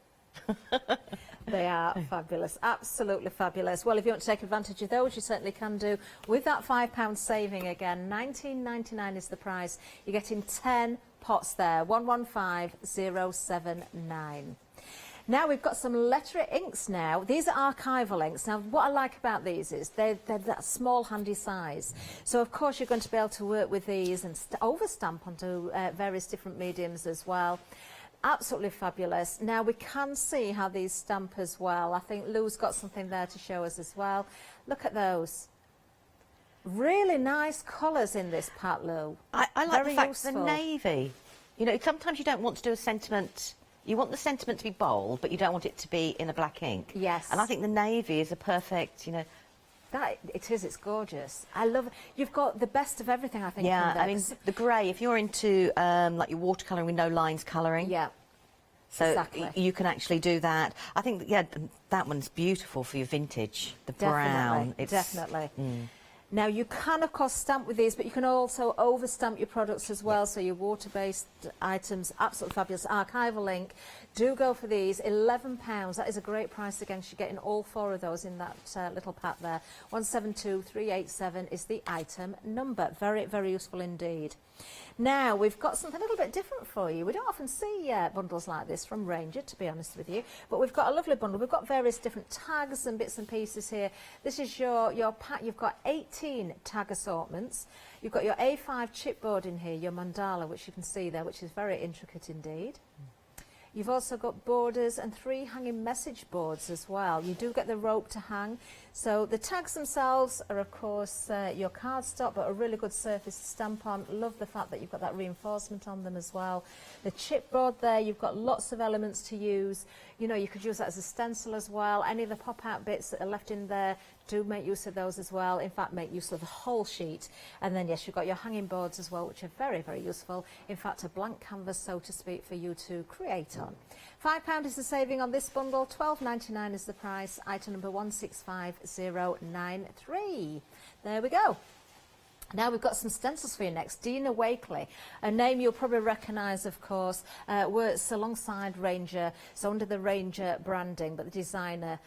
They are fabulous, absolutely fabulous. Well, if you want to take advantage of those, you certainly can do. With that £5 saving again, £19.99 is the price. You're getting 10 pots there, 115079. Now we've got some letter inks now. These are archival inks. Now what I like about these is they're that small handy size. So of course you're going to be able to work with these and overstamp onto various different mediums as well. Absolutely fabulous. Now we can see how these stamp as well. I think Lou's got something there to show us as well. Look at those. Really nice colours in this part, Lou. I like Very the fact useful. the navy. You know, sometimes you don't want to do a sentiment. You want the sentiment to be bold, but you don't want it to be in a black ink. Yes. And I think the navy is a perfect, you know. That it is. It's gorgeous. I love it. You've got the best of everything, I think. Yeah, in there. I mean, the grey, if you're into like your watercolouring with no lines colouring. Yeah. So exactly. you can actually do that. I think, yeah, that one's beautiful for your vintage. The brown. Definitely. Now, you can, of course, stamp with these, but you can also overstamp your products as well. So your water-based items, absolutely fabulous. Archival ink. Do go for these. £11. That is a great price again. You're getting all 4 of those in that little pack there. 172387 is the item number. Very, very useful indeed. Now, we've got something a little bit different for you. We don't often see bundles like this from Ranger, to be honest with you, but we've got a lovely bundle. We've got various different tags and bits and pieces here. This is your pack. You've got 18 tag assortments. You've got your A5 chipboard in here, your mandala, which you can see there, which is very intricate indeed. You've also got borders and 3 hanging message boards as well. You do get the rope to hang. So the tags themselves are, of course, your cardstock, but a really good surface to stamp on. Love the fact that you've got that reinforcement on them as well. The chipboard there, you've got lots of elements to use. You know, you could use that as a stencil as well. Any of the pop-out bits that are left in there, do make use of those as well. In fact, make use of the whole sheet. And then, yes, you've got your hanging boards as well, which are very, very useful. In fact, a blank canvas, so to speak, for you to create on. £5 is the saving on this bundle. £12.99 is the price. Item number 165093. There we go. Now we've got some stencils for you next. Dina Wakely, a name you'll probably recognise, of course, works alongside Ranger, so under the Ranger branding, but the designer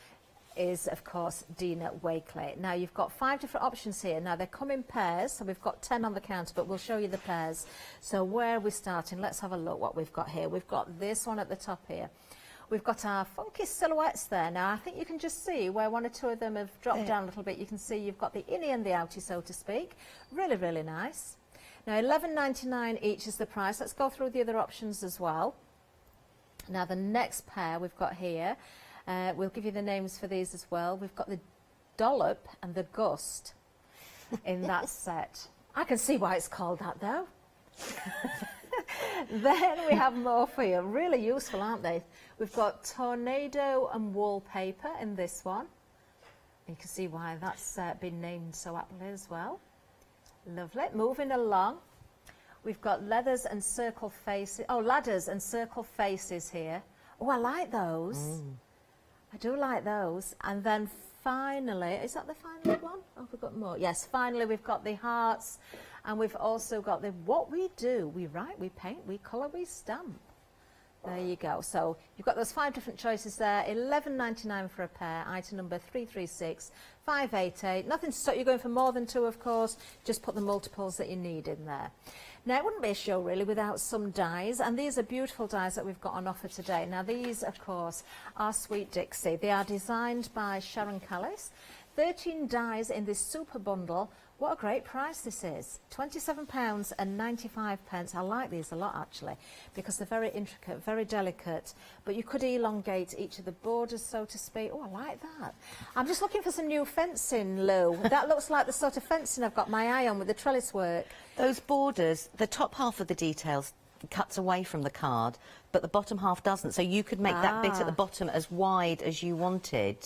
is, of course, Dina Wakely. Now, you've got 5 different options here. Now, they come in pairs, so we've got 10 on the counter, but we'll show you the pairs. So where are we starting? Let's have a look what we've got here. We've got this one at the top here. We've got our funky silhouettes there. Now, I think you can just see where 1 or 2 of them have dropped down a little bit. You can see you've got the innie and the outie, so to speak. Really, really nice. Now, £11.99 each is the price. Let's go through the other options as well. Now, the next pair we've got here, we'll give you the names for these as well. We've got the Dollop and the Gust in that set. I can see why it's called that, though. Then we have more for you. Really useful, aren't they? We've got Tornado and Wallpaper in this one. You can see why that's been named so aptly as well. Lovely. Moving along, we've got Leathers and Circle Faces. Oh, Ladders and Circle Faces here. Oh, I like those. I do like those. And then finally, is that the final one? Oh, we've got more. Yes, finally we've got the hearts, and we've also got the what we do. We write, we paint, we colour, we stamp. There you go. So you've got those 5 different choices there. £11.99 for a pair. Item number 336588. Nothing to stop you going for more than 2, of course. Just put the multiples that you need in there. Now, it wouldn't be a show, really, without some dies. And these are beautiful dies that we've got on offer today. Now, these, of course, are Sweet Dixie. They are designed by Sharon Callis. 13 dies in this super bundle. What a great price this is. £27.95. I like these a lot, actually, because they're very intricate, very delicate, but you could elongate each of the borders, so to speak. Oh, I like that. I'm just looking for some new fencing, Lou. That looks like the sort of fencing I've got my eye on with the trellis work. Those borders, the top half of the details cuts away from the card, but the bottom half doesn't, so you could make that bit at the bottom as wide as you wanted,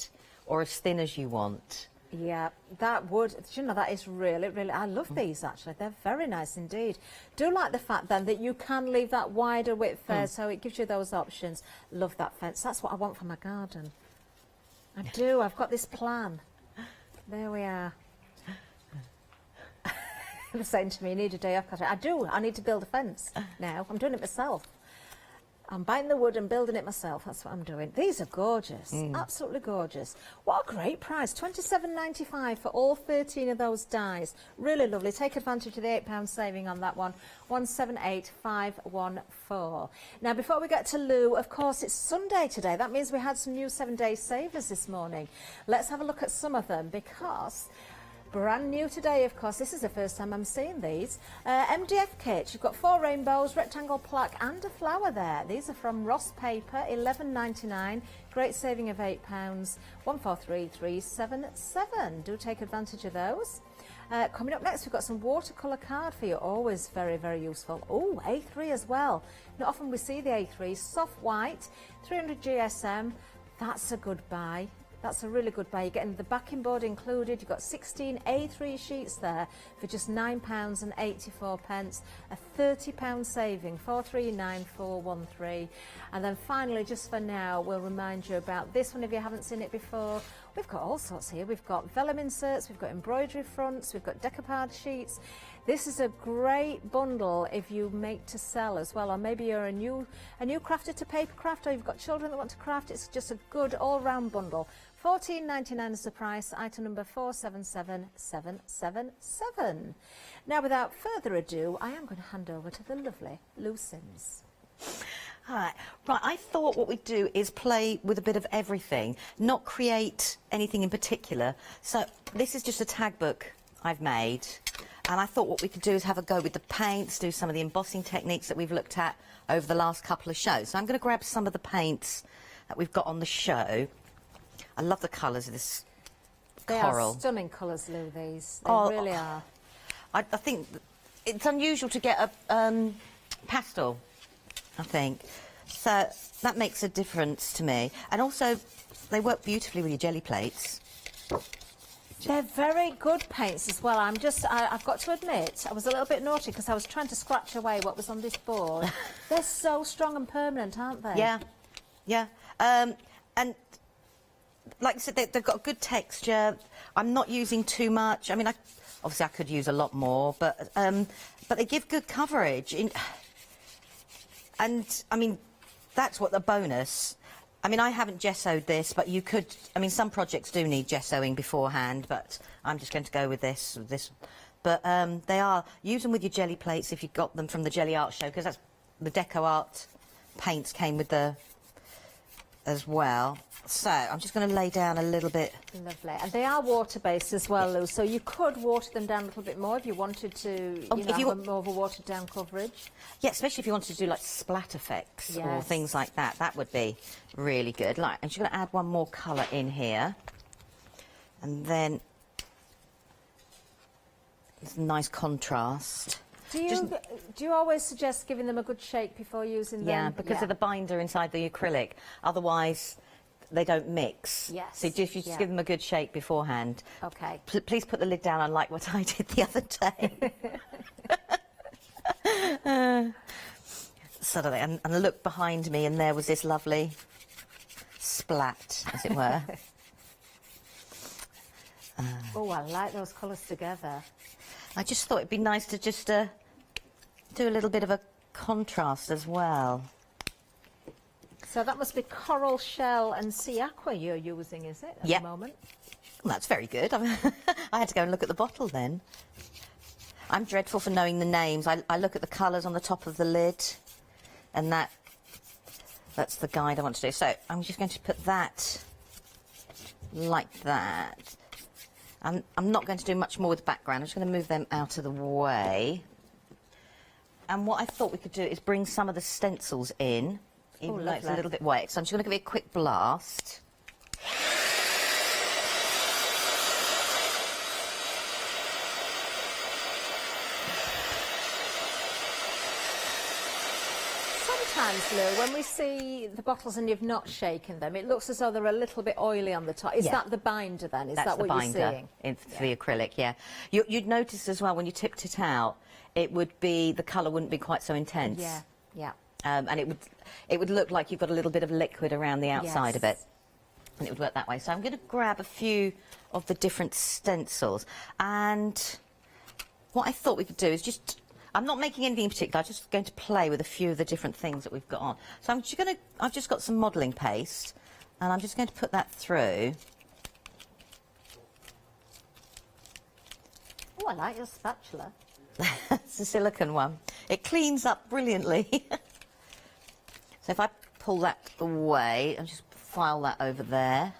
or as thin as you want. Yeah, that would, you know, that is really, really, I love these actually. They're very nice indeed. Do like the fact then that you can leave that wider width there, so it gives you those options. Love that fence. That's what I want for my garden. I do. I've got this plan. There we are. They're saying to me, you need a day off. I do. I need to build a fence now. I'm doing it myself. I'm buying the wood and building it myself. That's what I'm doing. These are gorgeous. Absolutely gorgeous. What a great price. £27.95 for all 13 of those dies. Really lovely. Take advantage of the £8 saving on that one. 178514. Now, before we get to Lou, of course, it's Sunday today. That means we had some new 7-day savers this morning. Let's have a look at some of them, because brand new today, of course, this is the first time I'm seeing these. MDF kit, you've got 4 rainbows, rectangle plaque and a flower there. These are from Ross Paper, £11.99. Great saving of £8, 143377. Do take advantage of those. Coming up next, we've got some watercolour card for you. Always very, very useful. Oh, A3 as well. Not often we see the A3. Soft white, 300 GSM. That's a good buy. That's a really good buy. You're getting the backing board included. You've got 16 A3 sheets there for just £9.84. A £30 saving, 439413. And then finally, just for now, we'll remind you about this one if you haven't seen it before. We've got all sorts here. We've got vellum inserts, we've got embroidery fronts, we've got decoupage sheets. This is a great bundle if you make to sell as well, or maybe you're a new crafter to paper craft, or you've got children that want to craft. It's just a good all-round bundle. £14.99 is the price. Item number 477777. Now, without further ado, I am going to hand over to the lovely Lou Sims. Right, I thought what we'd do is play with a bit of everything, not create anything in particular. So this is just a tag book I've made. And I thought what we could do is have a go with the paints, do some of the embossing techniques that we've looked at over the last couple of shows. So I'm going to grab some of the paints that we've got on the show. I love the colours of this coral. They are stunning colours, Lou, these. They Oh, really are. I think it's unusual to get a pastel, I think. So that makes a difference to me. And also, they work beautifully with your jelly plates. They're very good paints as well. I've got to admit, I was a little bit naughty because I was trying to scratch away what was on this board. They're so strong and permanent, aren't they? Yeah, yeah. And like I said, they've got a good texture. I'm not using too much. I mean, obviously I could use a lot more, but they give good coverage. And I mean, that's what the bonus. I mean, I haven't gessoed this, but you could. I mean, some projects do need gessoing beforehand, but I'm just going to go with this. But use them with your jelly plates if you got them from the Jelly Art Show, because that's the Deco Art paints came with the as well. So I'm just going to lay down a little bit. Lovely. And they are water-based as well, Lou, so you could water them down a little bit more if you wanted to have more of a watered-down coverage. Yeah, especially if you wanted to do, like, splat effects or things like that. That would be really good. Like, I'm just going to add one more colour in here. And then it's a nice contrast. Do you always suggest giving them a good shake before using them? Yeah, because of the binder inside the acrylic. Otherwise, they don't mix. Yes. So just give them a good shake beforehand. Okay. Please put the lid down, unlike what I did the other day. Suddenly, and I looked behind me, and there was this lovely splat, as it were. Oh, I like those colours together. I just thought it'd be nice to just do a little bit of a contrast as well. So that must be coral shell and sea aqua you're using, is it, at the moment? Well, that's very good. I had to go and look at the bottle then. I'm dreadful for knowing the names. I look at the colours on the top of the lid, and that's the guide I want to do. So I'm just going to put that like that. I'm not going to do much more with the background. I'm just going to move them out of the way. And what I thought we could do is bring some of the stencils in, even though it's a little bit wet. So I'm just going to give it a quick blast. Sometimes, Lou, when we see the bottles and you've not shaken them, it looks as though they're a little bit oily on the top. Is that the binder then? Is That's that what the binder you're seeing? for the acrylic, yeah. You'd notice as well when you tipped it out, it would be, the colour wouldn't be quite so intense. Yeah, yeah. And it would look like you've got a little bit of liquid around the outside of it. And it would work that way. So I'm going to grab a few of the different stencils. And what I thought we could do is just... I'm not making anything in particular, I'm just going to play with a few of the different things that we've got on. So I've just got some modelling paste, and I'm just going to put that through. Oh, I like your spatula. It's a silicone one. It cleans up brilliantly. So if I pull that away and just file that over there.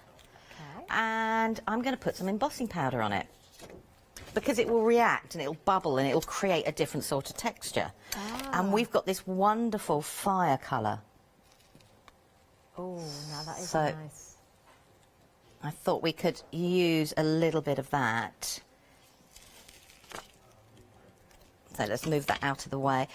Okay. And I'm going to put some embossing powder on it, because it will react and it'll bubble and it'll create a different sort of texture. And we've got this wonderful fire colour. Oh, now that is nice. I thought we could use a little bit of that. So let's move that out of the way.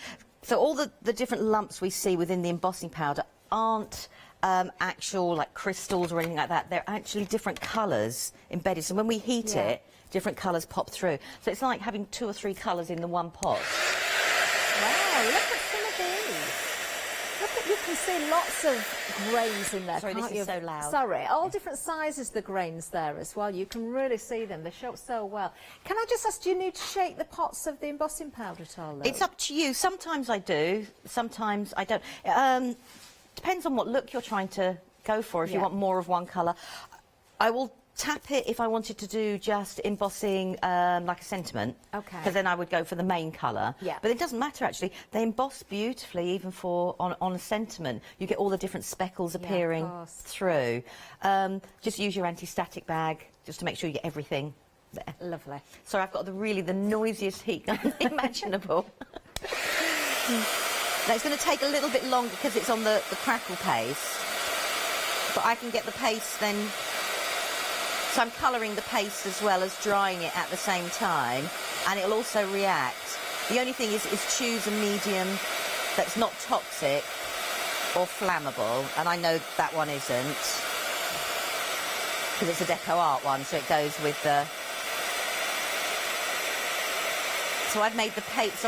So all the different lumps we see within the embossing powder aren't actual like crystals or anything like that. They're actually different colours embedded. So when we heat it, different colours pop through. So it's like having 2 or 3 colours in the one pot. Wow, look at some of these. You can see lots of grains in there. Sorry, can't this is so loud. Sorry, all different sizes, the grains there as well. You can really see them. They show up so well. Can I just ask, do you need to shake the pots of the embossing powder at all, though? It's up to you. Sometimes I do, sometimes I don't. Depends on what look you're trying to go for. If you want more of one colour, I will tap it if I wanted to do just embossing like a sentiment. Okay. Because then I would go for the main colour. Yeah. But it doesn't matter actually. They emboss beautifully even for on a sentiment. You get all the different speckles appearing through. Just use your anti-static bag just to make sure you get everything There. Lovely. So I've got the noisiest heat gun imaginable. Now it's going to take a little bit longer because it's on the crackle paste, but I can get the paste then. So I'm colouring the paste as well as drying it at the same time, and it'll also react. The only thing is choose a medium that's not toxic or flammable, and I know that one isn't because it's a Deco Art one, so it goes with the. So I've made the paste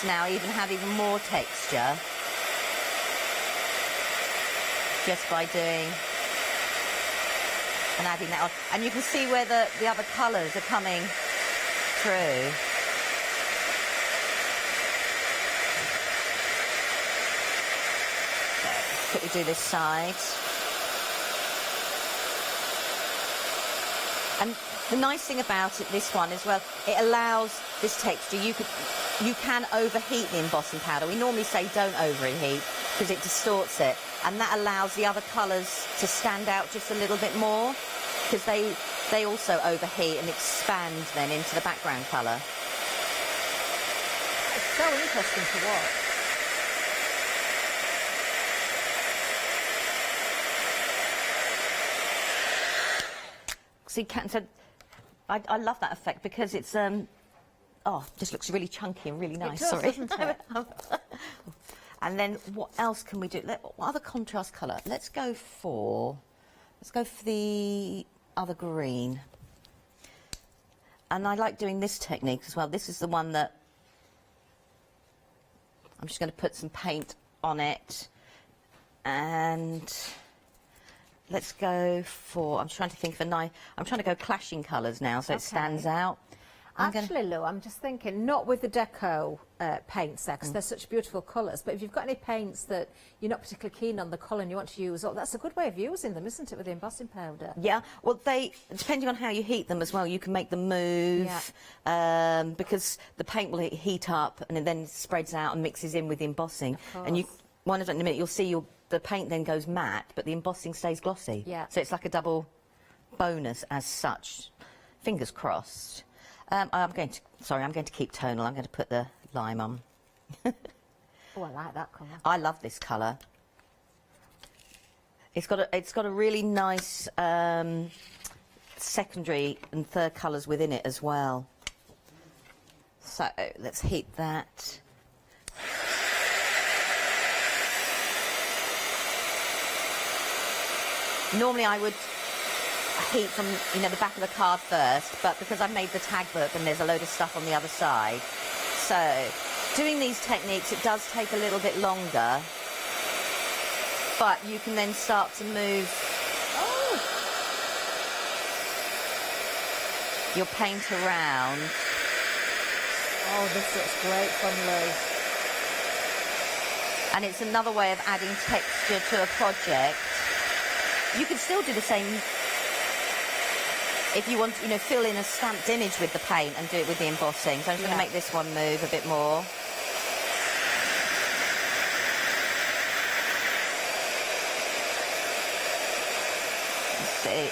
now have even more texture just by doing and adding that on. And you can see where the other colours are coming through. Quickly do this side. And the nice thing about it, this one as well, it allows this texture. You can overheat the embossing powder. We normally say don't overheat because it distorts it, and that allows the other colours to stand out just a little bit more because they also overheat and expand then into the background colour. It's so interesting to watch. So you can. So I love that effect because it's just looks really chunky and really nice. It does, sorry. doesn't it? And then what else can we do? What other contrast colour? Let's go for the other green. And I like doing this technique as well. This is the one that I'm just going to put some paint on it, and let's go for. I'm trying to think of a nice. I'm trying to go clashing colours now, so it stands out. Actually, Lou, I'm just thinking, not with the Deco paints there, because they're such beautiful colours, but if you've got any paints that you're not particularly keen on the colour and you want to use, that's a good way of using them, isn't it, with the embossing powder? Yeah, well, depending on how you heat them as well, you can make them move, because the paint will heat up and it then spreads out and mixes in with the embossing. And one of them in a minute, you'll see the paint then goes matte, but the embossing stays glossy. Yeah. So it's like a double bonus as such. Fingers crossed. I'm going to keep tonal. I'm going to put the lime on. Oh, I like that colour. I love this colour. It's got a really nice secondary and third colours within it as well. So let's heat that. Normally I would heat from the back of the card first, but because I've made the tag book and there's a load of stuff on the other side, so doing these techniques, it does take a little bit longer, but you can then start to move your paint around. Oh, this looks great from Lou. And it's another way of adding texture to a project. You can still do the same if you want to, fill in a stamped image with the paint and do it with the embossing. So I'm just going to make this one move a bit more. Let's see.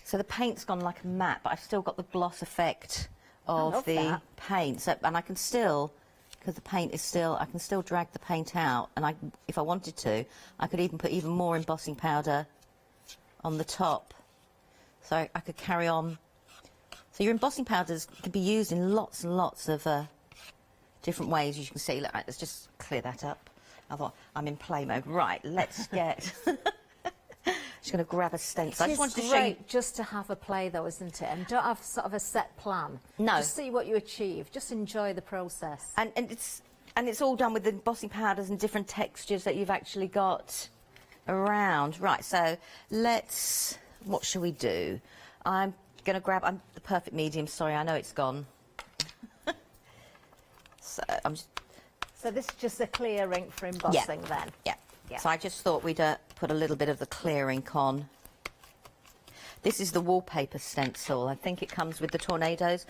So the paint's gone like a matte, but I've still got the gloss effect of the paint. So, and I can still, because the paint is still, I can still drag the paint out, and if I wanted to, I could even put even more embossing powder on the top. So I could carry on. So your embossing powders can be used in lots and lots of different ways, as you can see. Look, let's just clear that up. I thought, I'm in play mode. Right, let's get... Just going to grab a stencil. I just wanted to show you. Just to have a play, though, isn't it? And don't have sort of a set plan. No. Just see what you achieve. Just enjoy the process. And it's all done with the embossing powders and different textures that you've actually got around. Right. So what shall we do? I'm going to grab. I'm the perfect medium. Sorry, I know it's gone. So I'm just. So this is just a clear ink for embossing, then. Yeah. So I just thought we'd put a little bit of the clear ink on. This is the wallpaper stencil. I think it comes with the Tornadoes.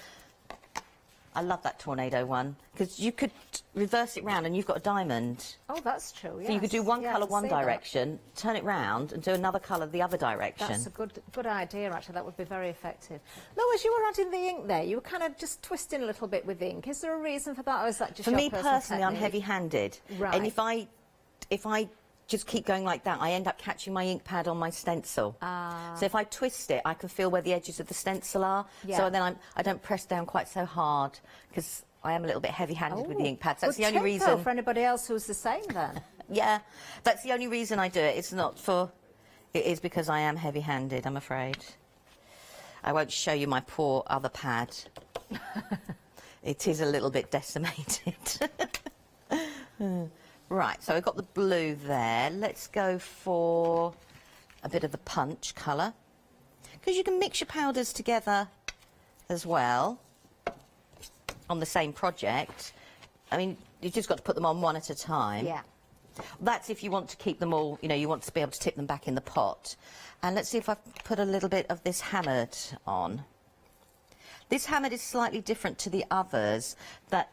I love that tornado one because you could reverse it round and you've got a diamond. Oh, that's true, yes. So you could do one Yeah, I colour can one see that. direction, turn it round and do another colour the other direction. That's a good idea, actually. That would be very effective. Lou, as you were adding the ink there, you were kind of just twisting a little bit with ink. Is there a reason for that, or is that just For your me personal personally, I'm technique? heavy-handed. Right. And if I just keep going like that, I end up catching my ink pad on my stencil. So if I twist it, I can feel where the edges of the stencil are. Yeah. So then I don't press down quite so hard because I am a little bit heavy-handed with the ink pads. That's the only reason. For anybody else who's the same, then. Yeah, that's the only reason I do it. It's not for... It is because I am heavy-handed, I'm afraid. I won't show you my poor other pad. It is a little bit decimated. Right, so we've got the blue there. Let's go for a bit of the punch colour. Because you can mix your powders together as well on the same project. I mean, you've just got to put them on one at a time. Yeah. That's if you want to keep them all, you know, you want to be able to tip them back in the pot. And let's see if I've put a little bit of this hammered on. This hammered is slightly different to the others. That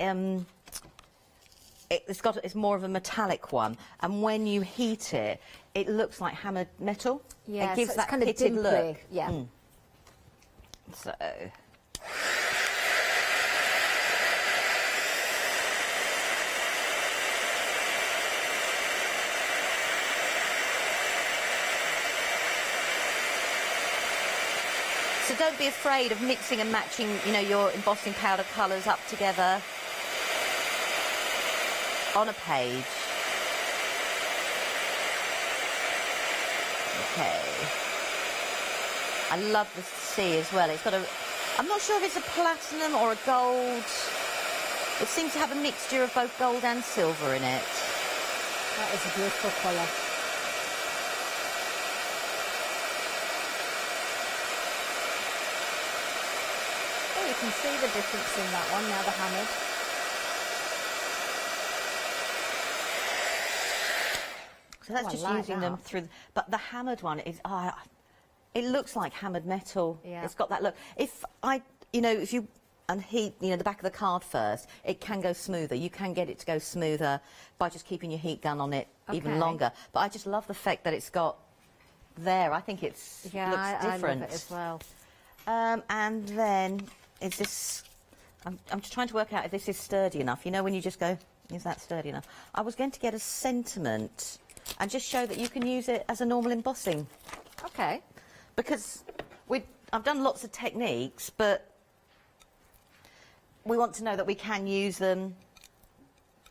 it's more of a metallic one, and when you heat it, it looks like hammered metal. Yeah, it gives so that it's kind of pitted dimply. look. Yeah. So. So don't be afraid of mixing and matching, you know, your embossing powder colours up together on a page. Okay. I love the sea as well. It's got a... I'm not sure if it's a platinum or a gold. It seems to have a mixture of both gold and silver in it. That is a beautiful colour. Oh, you can see the difference in that one now, the hammered. So that's Oh, I just like using them that. through... But the hammered one is... it looks like hammered metal. Yeah. It's got that look. If you heat, you know, the back of the card first, it can go smoother. You can get it to go smoother by just keeping your heat gun on it even Okay. longer. But I just love the fact that it's got there. I think looks different. I love it as well. And then it's this... I'm just trying to work out if this is sturdy enough. You know, when you just go, is that sturdy enough? I was going to get a sentiment and just show that you can use it as a normal embossing. Okay. Because I've done lots of techniques, but we want to know that we can use them.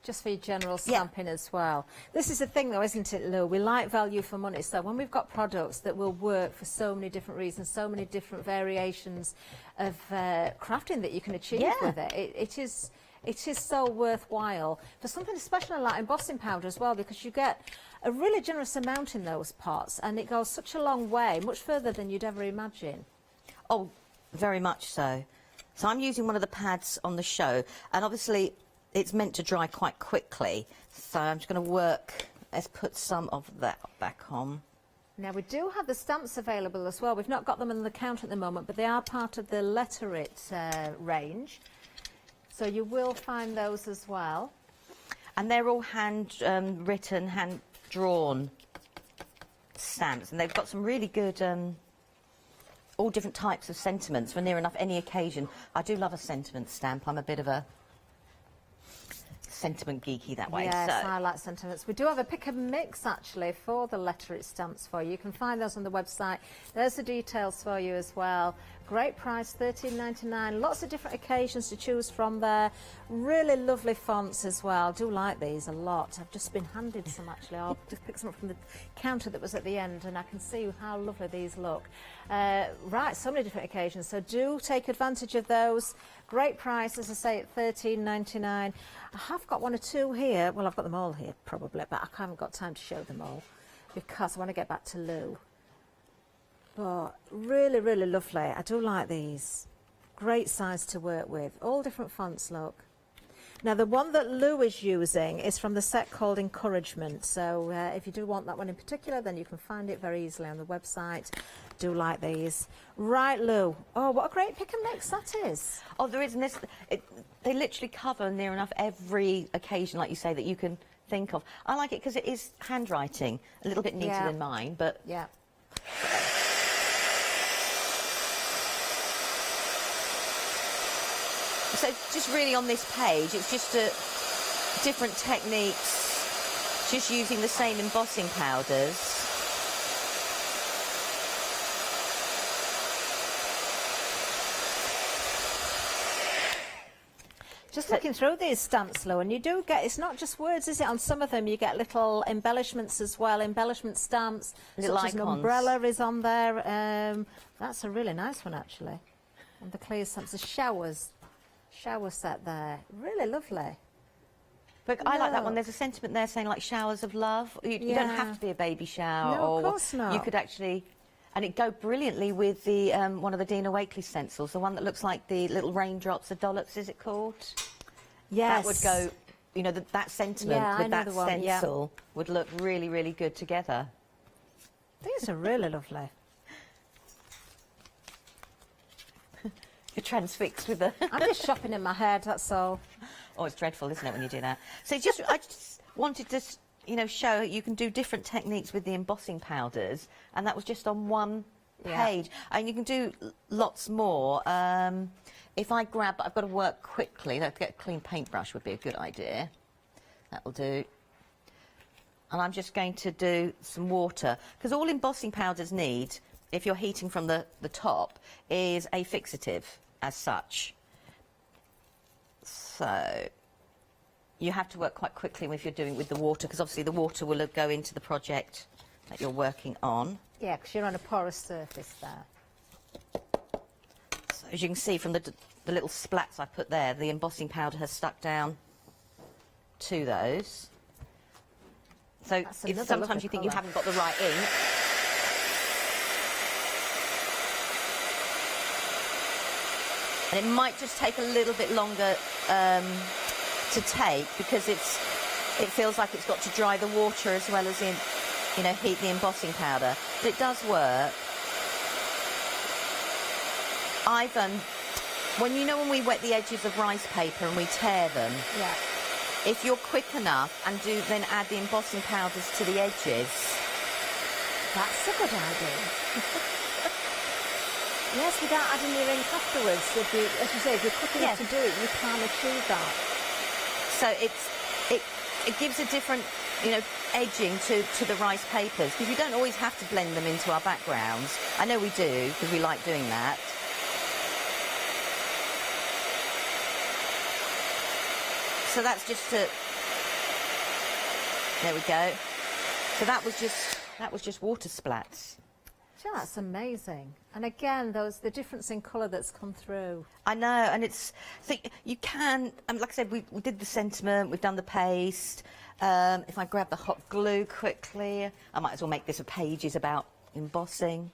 Just for your general stamping as well. This is the thing though, isn't it, Lou? We like value for money. So when we've got products that will work for so many different reasons, so many different variations of crafting that you can achieve with it, it is so worthwhile for something especially like embossing powder as well, because you get a really generous amount in those pots and it goes such a long way, much further than you'd ever imagine. Oh, very much so. So I'm using one of the pads on the show, and obviously it's meant to dry quite quickly. So I'm just going to let's put some of that back on. Now we do have the stamps available as well. We've not got them on the counter at the moment, but they are part of the Letter It range. So you will find those as well. And they're all hand-written, hand-drawn stamps. And they've got some really good, all different types of sentiments for near enough any occasion. I do love a sentiment stamp. I'm a bit of a sentiment geeky that way. Yes, so. I like sentiments. We do have a pick and mix actually for the Letter It stamps for you. You can find those on the website. There's the details for you as well. Great price, $13.99. Lots of different occasions to choose from there. Really lovely fonts as well. Do like these a lot. I've just been handed some actually. I'll just pick some up from the counter that was at the end, and I can see how lovely these look. Right, so many different occasions. So do take advantage of those. Great price, as I say, at $13.99. I have got one or two here. Well, I've got them all here probably, but I haven't got time to show them all because I want to get back to Lou. But really, really lovely. I do like these. Great size to work with. All different fonts, look. Now, the one that Lou is using is from the set called Encouragement. So if you do want that one in particular, then you can find it very easily on the website. Do like these. Right, Lou. Oh, what a great pick and mix that is. Oh, there is. And they literally cover near enough every occasion, like you say, that you can think of. I like it because it is handwriting, a little bit neater than mine, but... Yeah. So just really on this page, it's just different techniques, just using the same embossing powders. Just looking through these stamps, Lou, and you do get, it's not just words, is it? On some of them you get little embellishments as well, embellishment stamps, Little such as an icons. umbrella is on there. That's a really nice one, actually. And the clear stamps, the shower set there, really lovely. But I like that one. There's a sentiment there saying like showers of love. You don't have to be a baby shower. No, or of course not. You could actually, and it go brilliantly with the one of the Dina Wakley stencils, the one that looks like the little raindrops, the dollops, is it called? Yes. That would go, you know, that sentiment with that stencil would look really, really good together. These are really lovely. You're transfixed with the... I'm just shopping in my head, that's all. Oh, it's dreadful, isn't it, when you do that? So just, I just wanted to, you know, show you can do different techniques with the embossing powders, and that was just on one page. And you can do lots more. If I grab, I've got to work quickly. Let's get a clean paintbrush would be a good idea. That'll do. And I'm just going to do some water, because all embossing powders need, if you're heating from the top, is a fixative as such. So you have to work quite quickly if you're doing it with the water, because obviously the water will go into the project that you're working on. Yeah, because you're on a porous surface there. So as you can see from the little splats I put there, the embossing powder has stuck down to those. So if sometimes you think you haven't got the right ink, and it might just take a little bit longer to take, because it feels like it's got to dry the water as well as heat the embossing powder. But it does work. When we wet the edges of rice paper and we tear them, if you're quick enough and then add the embossing powders to the edges. That's a good idea. Yes, without adding your ink afterwards. As you say, if you're quick enough to do it, you can't achieve that. So it gives a different, edging to the rice papers, because you don't always have to blend them into our backgrounds. I know we do, because we like doing that. So that's just to... There we go. So that was just water splats. Yeah, that's amazing. And again, the difference in colour that's come through. I know, and you can, like I said, we did the sentiment, we've done the paste. If I grab the hot glue quickly, I might as well make this a pages about embossing.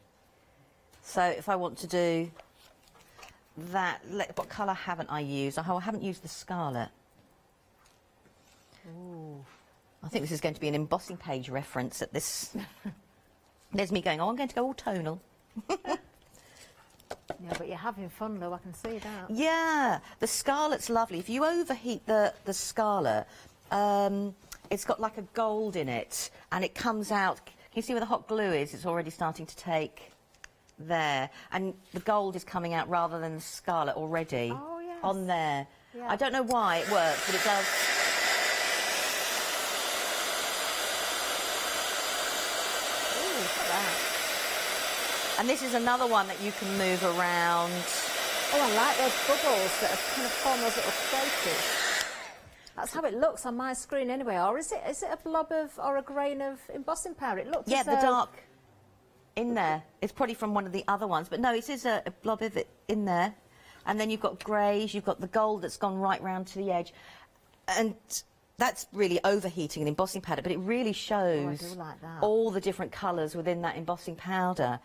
So if I want to do that, what colour haven't I used? I haven't used the scarlet. Ooh. I think this is going to be an embossing page reference at this. There's me going, I'm going to go all tonal. Yeah, but you're having fun, though, I can see that. Yeah, the scarlet's lovely. If you overheat the scarlet, it's got like a gold in it, and it comes out. Can you see where the hot glue is? It's already starting to take there. And the gold is coming out rather than the scarlet already on there. Yeah. I don't know why it works, but it does. And this is another one that you can move around. Oh, I like those bubbles that have kind of formed those little craters. That's how it looks on my screen anyway. Or is it a blob or a grain of embossing powder? It looks as the dark in there. It's probably from one of the other ones. But no, it is a blob of it in there. And then you've got greys, you've got the gold that's gone right round to the edge. And that's really overheating an embossing powder, but it really shows I do like that. All the different colours within that embossing powder.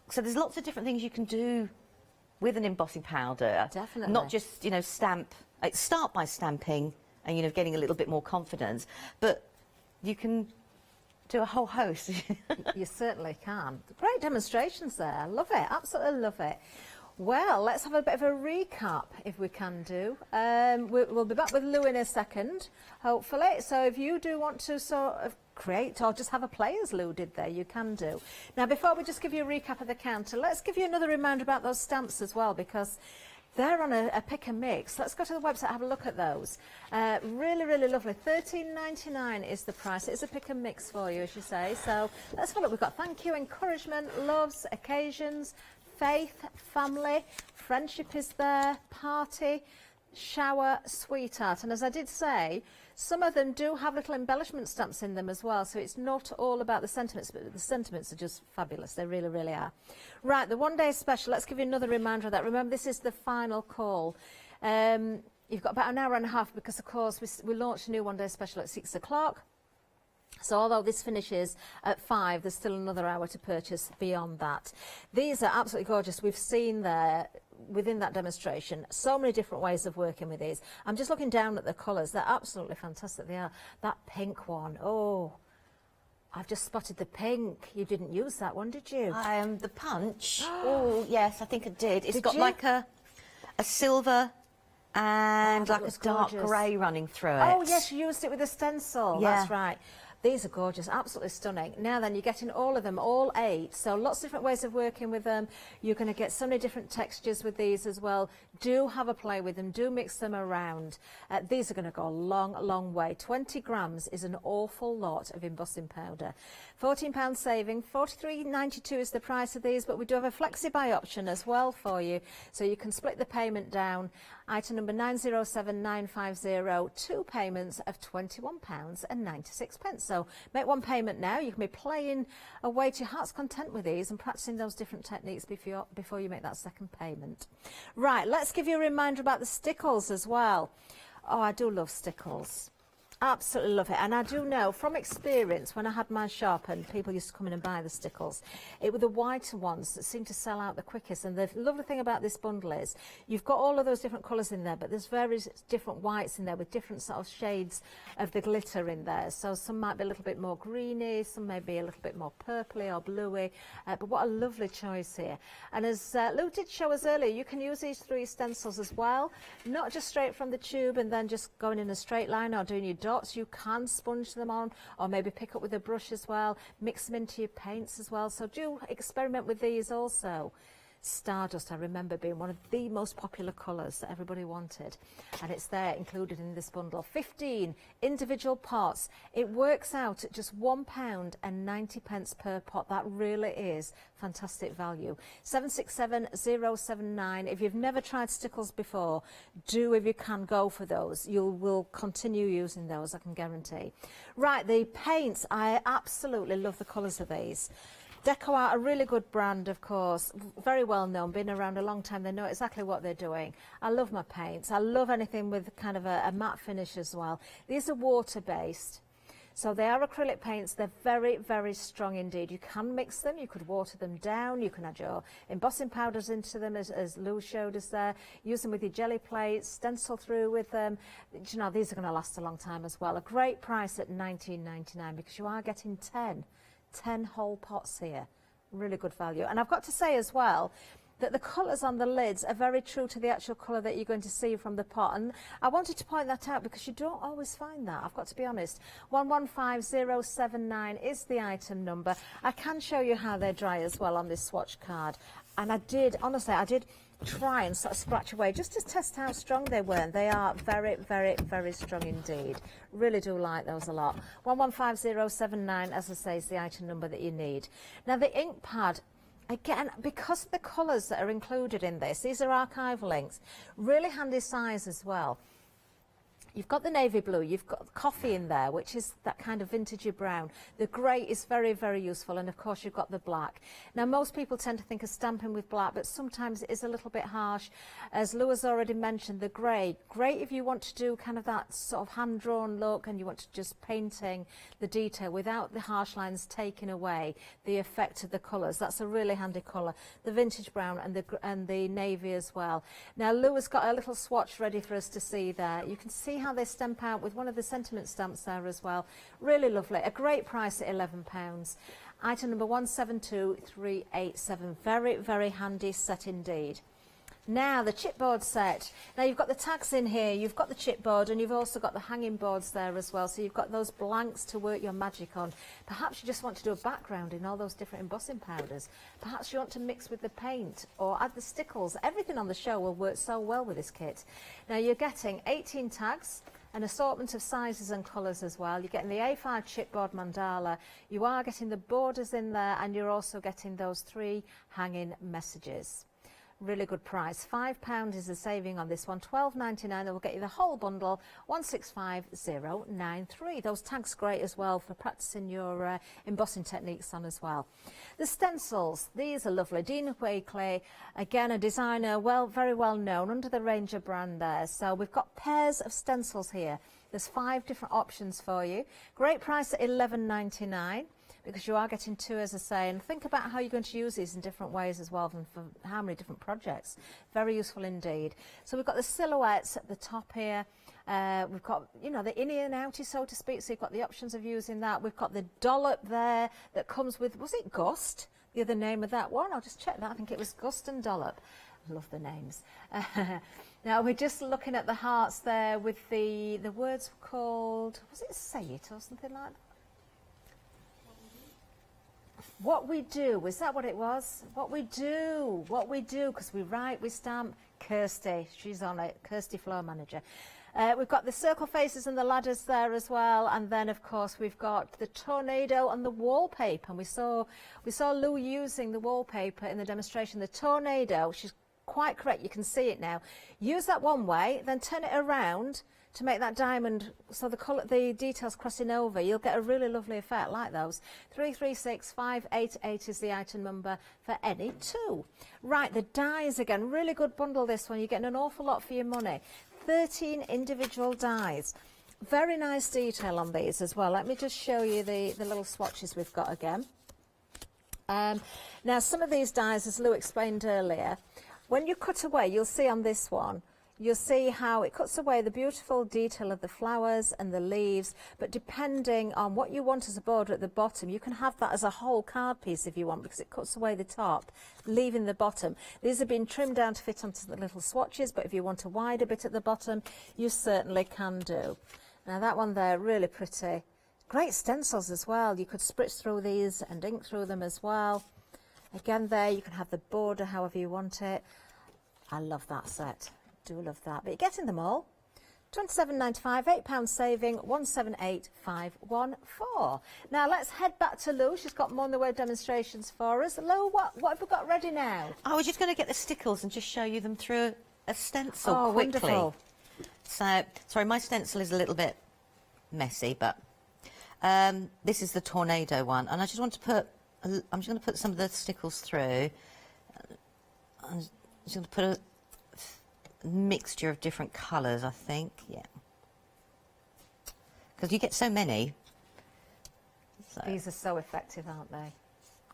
So there's lots of different things you can do with an embossing powder. Definitely. Not just, stamp. Start by stamping and, you know, getting a little bit more confidence. But you can do a whole host. You certainly can. Great demonstrations there. I love it. Absolutely love it. Well, let's have a bit of a recap, if we can do. We'll be back with Lou in a second, hopefully. So if you do want to sort of create or just have a play as Lou did there, you can do. Now, before we just give you a recap of the counter, let's give you another reminder about those stamps as well, because they're on a pick and mix. Let's go to the website, have a look at those. Really, really lovely. $13.99 is the price. It's a pick and mix for you, as you say. So let's have a look. We've got thank you, encouragement, loves, occasions, faith, family, friendship is there, party, shower, sweetheart. And as I did say, some of them do have little embellishment stamps in them as well, so it's not all about the sentiments, but the sentiments are just fabulous. They really, really are. Right, the one-day special, let's give you another reminder of that. Remember, this is the final call. You've got about an hour and a half because, of course, we launched a new one-day special at 6 o'clock. So although this finishes at 5, there's still another hour to purchase beyond that. These are absolutely gorgeous. We've seen there within that demonstration so many different ways of working with these. I'm just looking down at the colours. They're absolutely fantastic. They are. That pink one, oh, I've just spotted the pink. You didn't use that one, did you? The punch. Oh, yes, I think I did. It's got you? like a silver and like a dark gorgeous. grey running through it. Oh, yes, you used it with a stencil. Yeah. That's right. These are gorgeous, absolutely stunning. Now then, you're getting all of them, all 8. So lots of different ways of working with them. You're going to get so many different textures with these as well. Do have a play with them. Do mix them around. These are going to go a long, long way. 20 grams is an awful lot of embossing powder. £14 saving. $43.92 is the price of these, but we do have a flexi-buy option as well for you. So you can split the payment down. Item number 907950, 2 payments of £21.96. So make one payment now. You can be playing away to your heart's content with these and practicing those different techniques before you make that second payment. Right, let's give you a reminder about the stickles as well. Oh, I do love stickles. Absolutely love it. And I do know from experience, when I had my shop and people used to come in and buy the stickles, it were the whiter ones that seemed to sell out the quickest. And the lovely thing about this bundle is you've got all of those different colours in there, but there's various different whites in there with different sort of shades of the glitter in there. So some might be a little bit more greeny, some may be a little bit more purpley or bluey, but what a lovely choice here. And as Lou did show us earlier, you can use these 3 stencils as well, not just straight from the tube and then just going in a straight line or doing your dots. You can sponge them on or maybe pick up with a brush as well, mix them into your paints as well. So do experiment with these also. Stardust, I remember, being one of the most popular colours that everybody wanted, and it's there included in this bundle. 15 individual pots. It works out at just £1.90 per pot. That really is fantastic value. 767079. If you've never tried stickles before, do, if you can, go for those. You will continue using those, I can guarantee. Right, the paints, I absolutely love the colours of these. Deco Art, a really good brand, of course, very well known, been around a long time. They know exactly what they're doing. I love my paints. I love anything with kind of a matte finish as well. These are water-based, so they are acrylic paints. They're very, very strong indeed. You can mix them. You could water them down. You can add your embossing powders into them, as Lou showed us there. Use them with your jelly plates, stencil through with them. You know, these are going to last a long time as well. A great price at $19.99 because you are getting 10 whole pots here. Really good value. And I've got to say as well that the colours on the lids are very true to the actual colour that you're going to see from the pot. And I wanted to point that out because you don't always find that, I've got to be honest. 115079 is the item number. I can show you how they dry as well on this swatch card. And I did, honestly, I did try and sort of scratch away just to test how strong they were. And they are very, very, very strong indeed. Really do like those a lot. 115079, as I say, is the item number that you need. Now the ink pad, again, because of the colours that are included in this, these are archival inks, really handy size as well. You've got the navy blue, you've got coffee in there, which is that kind of vintagey brown. The grey is very, very useful, and of course you've got the black. Now most people tend to think of stamping with black, but sometimes it is a little bit harsh. As Lou has already mentioned, the grey, great if you want to do kind of that sort of hand-drawn look and you want to just painting the detail without the harsh lines taking away the effect of the colours. That's a really handy colour. The vintage brown and the navy as well. Now Lou has got a little swatch ready for us to see there. You can see how how they stamp out with one of the sentiment stamps there as well. Really lovely. A great price at £11. Item number 172387. Very, very handy set indeed. Now, the chipboard set. Now, you've got the tags in here, you've got the chipboard, and you've also got the hanging boards there as well. So you've got those blanks to work your magic on. Perhaps you just want to do a background in all those different embossing powders. Perhaps you want to mix with the paint or add the stickles. Everything on the show will work so well with this kit. Now, you're getting 18 tags, an assortment of sizes and colours as well. You're getting the A5 chipboard mandala. You are getting the borders in there, and you're also getting those 3 hanging messages. Really good price. £5 is the saving on this one. £12.99. That will get you the whole bundle. 165093. Those tags great as well for practicing your embossing techniques on as well. The stencils. These are lovely. Dina Wakely, again a designer, very well known under the Ranger brand there. So we've got pairs of stencils here. There's 5 different options for you. Great price at £11.99. Because you are getting 2, as I say, and think about how you're going to use these in different ways as well, and for how many different projects. Very useful indeed. So we've got the silhouettes at the top here. We've got, you know, the innie and outie, so to speak, so you've got the options of using that. We've got the dollop there that comes with, was it Gust? The other name of that one? I'll just check that. I think it was Gust and Dollop. I love the names. Now we're just looking at the hearts there with the words called, was it Say It or something like that? What we do, is that what it was? What we do, because we write, we stamp. Kirsty, she's on it, Kirsty Floor Manager. We've got the circle faces and the ladders there as well, and then of course we've got the tornado and the wallpaper. And we saw Lou using the wallpaper in the demonstration. The tornado, she's quite correct, you can see it now. Use that one way, then turn it around to make that diamond, so the details crossing over, you'll get a really lovely effect like those. 336588 is the item number for any 2. Right, the dies again, really good bundle this one. You're getting an awful lot for your money. 13 individual dies. Very nice detail on these as well. Let me just show you the little swatches we've got again. Now, some of these dies, as Lou explained earlier, when you cut away, you'll see on this one, you'll see how it cuts away the beautiful detail of the flowers and the leaves, but depending on what you want as a border at the bottom, you can have that as a whole card piece if you want, because it cuts away the top, leaving the bottom. These have been trimmed down to fit onto the little swatches, but if you want a wider bit at the bottom, you certainly can do. Now that one there, really pretty. Great stencils as well. You could spritz through these and ink through them as well. Again there, you can have the border however you want it. I love that set. Do love that, but you're getting them all. £27.95, £8 saving, 178514. Now let's head back to Lou. She's got more in the way of demonstrations for us. Lou, what have we got ready now? I was just going to get the stickles and just show you them through a stencil quickly. Wonderful. So, sorry, my stencil is a little bit messy, but this is the tornado one, and I just want to put. I'm just going to put some of the stickles through. I'm just going to put a mixture of different colours, I think, yeah, because you get so many. So. These are so effective, aren't they?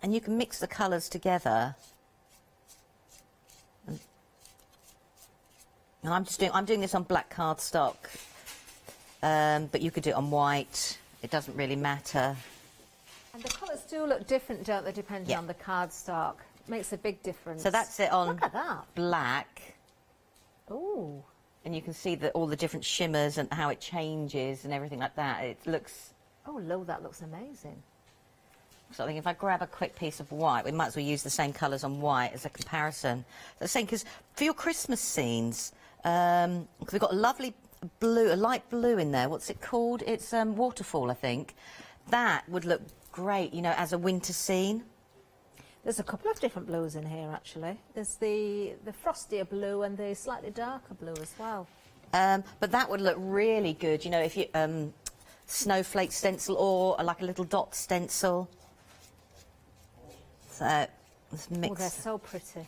And you can mix the colours together. And I'm doing this on black cardstock, but you could do it on white. It doesn't really matter. And the colours do look different, don't they, depending on the cardstock. Makes a big difference. So that's it on Look at that. black. Ooh. And you can see all the different shimmers and how it changes and everything like that. It looks... Oh, Lou, that looks amazing. So I think if I grab a quick piece of white, we might as well use the same colours on white as a comparison. So saying, because for your Christmas scenes, because we've got a lovely blue, a light blue in there. What's it called? It's waterfall, I think. That would look great, you know, as a winter scene. There's a couple of different blues in here, actually. There's the frostier blue and the slightly darker blue as well. But that would look really good, you know, if you snowflake stencil or like a little dot stencil. So let's mix. Oh, they're so pretty.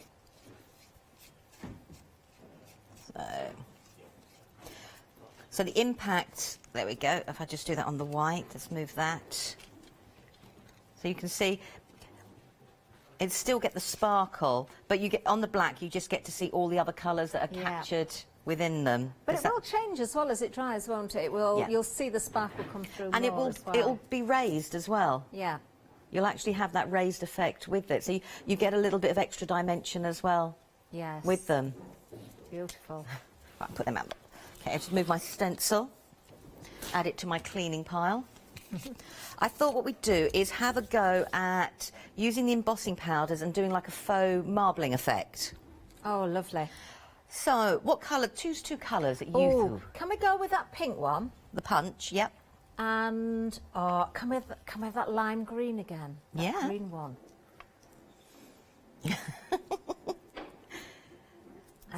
So the impact. There we go. If I just do that on the white, let's move that. So you can see. It still get the sparkle, but you get on the black. You just get to see all the other colours that are captured within them. But it will change as well as it dries, won't it? It will. Yeah. You'll see the sparkle come through And more as well. it'll be raised as well. Yeah. You'll actually have that raised effect with it. So you get a little bit of extra dimension as well. Yes. With them. Beautiful. Right, put them out. Okay, I'll just move my stencil, add it to my cleaning pile. I thought what we'd do is have a go at using the embossing powders and doing like a faux marbling effect. Oh, lovely. So, what colour? Choose two colours that you... Oh, can we go with that pink one? The punch, yep. And, can we have that lime green again? That green one.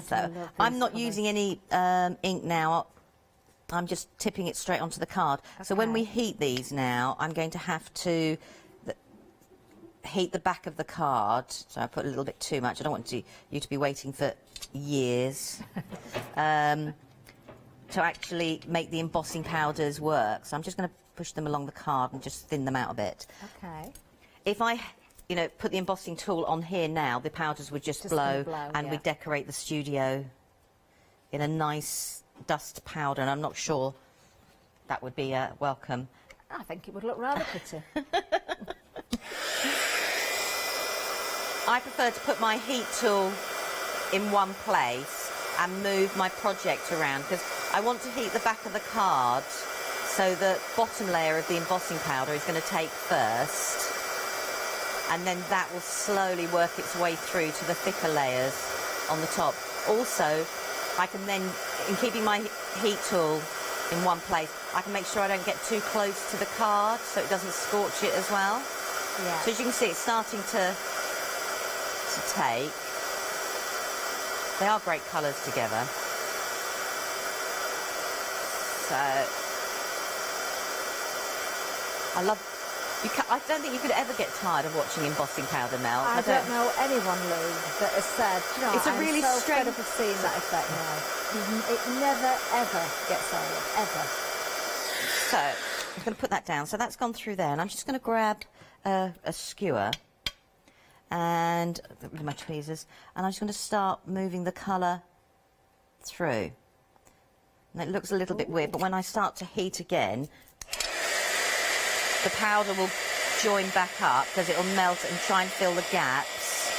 So, I'm not using any ink now. I'm just tipping it straight onto the card. Okay. So when we heat these now, I'm going to have to heat the back of the card. So I put a little bit too much. I don't want you to be waiting for years to actually make the embossing powders work. So I'm just going to push them along the card and just thin them out a bit. Okay. If I, put the embossing tool on here now, the powders would just blow and we'd decorate the studio in a nice dust powder, and I'm not sure that would be welcome. I think it would look rather pretty. I prefer to put my heat tool in one place and move my project around because I want to heat the back of the card so the bottom layer of the embossing powder is going to take first, and then that will slowly work its way through to the thicker layers on the top. Also, I can then, in keeping my heat tool in one place, I can make sure I don't get too close to the card so it doesn't scorch it as well. Yeah. So as you can see, it's starting to take. They are great colours together. So, I don't think you could ever get tired of watching embossing powder melt. I don't know anyone, Lou, that has said, it's a really I'm so fed up of seeing that effect now. It never, ever gets old, ever. So, I'm going to put that down. So that's gone through there, and I'm just going to grab a skewer and with my tweezers, and I'm just going to start moving the colour through. And it looks a little bit weird, but when I start to heat again, the powder will join back up because it'll melt and try and fill the gaps.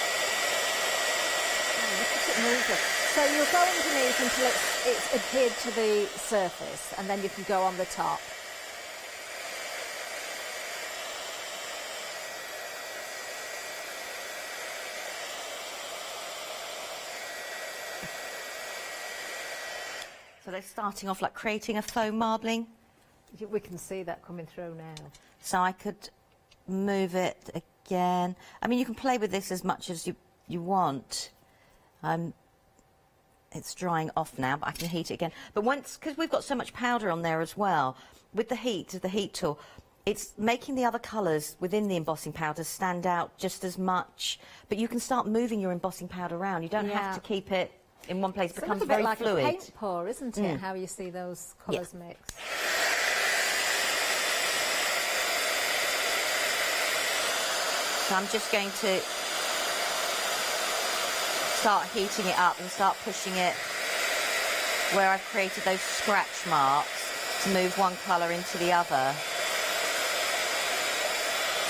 Oh, look at it moving. So you'll go underneath until it's adhered to the surface, and then you can go on the top. So they're starting off like creating a faux marbling. We can see that coming through now. So I could move it again. I mean, you can play with this as much as you want. It's drying off now, but I can heat it again. But because we've got so much powder on there as well, with the heat of the heat tool, it's making the other colours within the embossing powder stand out just as much. But you can start moving your embossing powder around. You don't have to keep it in one place. It becomes very like fluid. A paint pour, isn't it? How you see those colours mix. So I'm just going to start heating it up and start pushing it where I've created those scratch marks to move one colour into the other.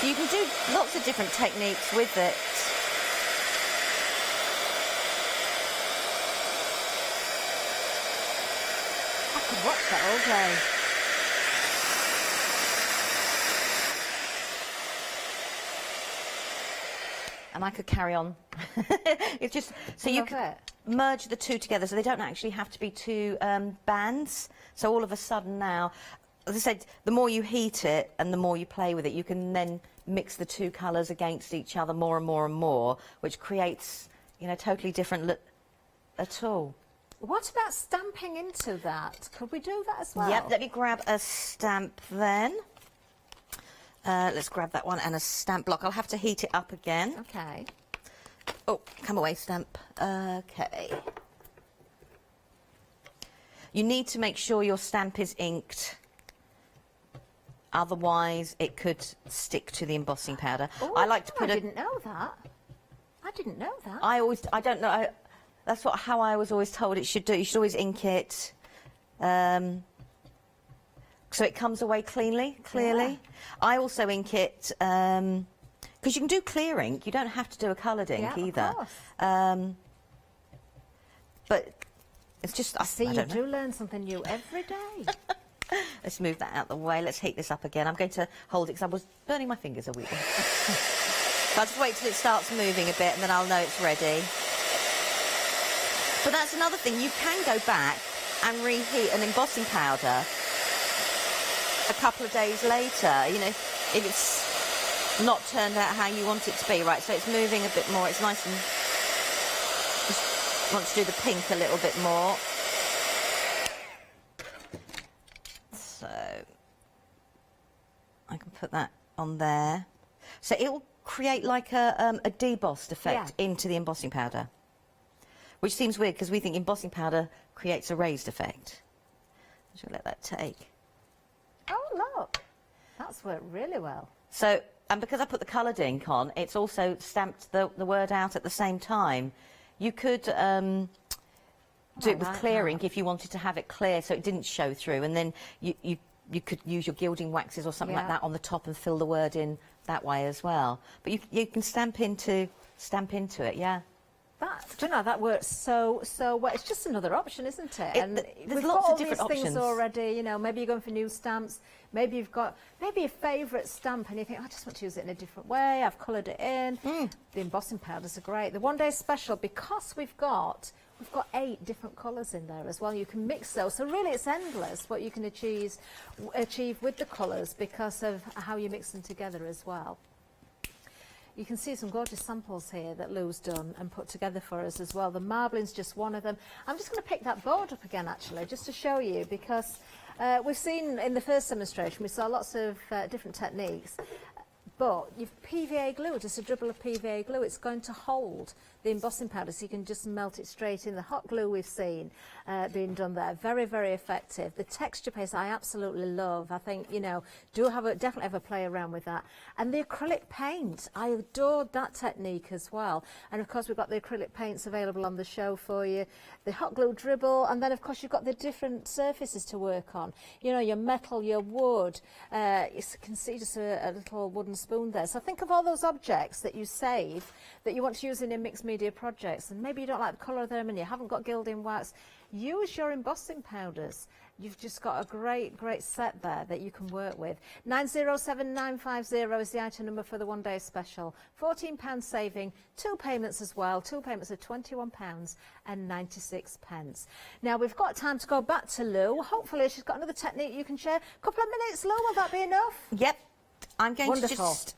So you can do lots of different techniques with it. I could watch that all day. And I could carry on. It's just so you can merge the two together, so they don't actually have to be two bands. So all of a sudden now, as I said, the more you heat it and the more you play with it, you can then mix the two colours against each other more and more and more, which creates, totally different look at all. What about stamping into that? Could we do that as well? Yep, let me grab a stamp then. Let's grab that one and a stamp block. I'll have to heat it up again. Okay. Oh, come away, stamp. Okay. You need to make sure your stamp is inked. Otherwise, it could stick to the embossing powder. Oh, I like to put I didn't know that. I didn't know that. I don't know. That's how I was always told it should do. You should always ink it so it comes away clearly. Yeah. I also ink it because you can do clear ink. You don't have to do a coloured ink either. Of course. But it's just You do learn something new every day. Let's move that out of the way. Let's heat this up again. I'm going to hold it because I was burning my fingers a week. So I'll just wait till it starts moving a bit and then I'll know it's ready. But that's another thing. You can go back and reheat an embossing powder a couple of days later, you know, if it's not turned out how you want it to be, right? So it's moving a bit more. It's nice and... Just want to do the pink a little bit more. So I can put that on there. So it will create like a debossed effect into the embossing powder, which seems weird because we think embossing powder creates a raised effect. I'm just going to let that take. Oh, look. That's worked really well. So, and because I put the coloured ink on, it's also stamped the word out at the same time. You could do it with clear ink if you wanted to have it clear so it didn't show through, and then you could use your gilding waxes or something like that on the top and fill the word in that way as well. But you can stamp into it, yeah. Do you know, that works so well. It's just another option, isn't it? And there's we've lots got of different all these options things already. You know, maybe you're going for new stamps. Maybe you've got a favourite stamp and you think, I just want to use it in a different way. I've coloured it in. The embossing powders are great. The one-day special, because we've got 8 different colours in there as well. You can mix those, so really it's endless what you can achieve with the colours because of how you mix them together as well. You can see some gorgeous samples here that Lou's done and put together for us as well. The marbling's just one of them. I'm just going to pick that board up again, actually, just to show you, because we've seen in the first demonstration, we saw lots of different techniques. But you've PVA glue, just a dribble of PVA glue, it's going to hold the embossing powder, so you can just melt it straight in. The hot glue we've seen being done there, very, very effective. The texture paste I absolutely love. I think, you know, definitely have a play around with that. And the acrylic paint, I adored that technique as well. And of course we've got the acrylic paints available on the show for you. The hot glue dribble, and then of course you've got the different surfaces to work on. You know, your metal, your wood, you can see just a little wooden spoon there. So think of all those objects that you save that you want to use in your mixed media projects, and maybe you don't like the colour of them and you haven't got gilding wax. Use your embossing powders. You've just got a great set there that you can work with. 907950 is the item number for the one-day special. £14 saving, 2 payments as well. 2 payments of £21.96. Now we've got time to go back to Lou. Hopefully she's got another technique you can share. Couple of minutes, Lou, will that be enough? Yep. I'm going Wonderful. to just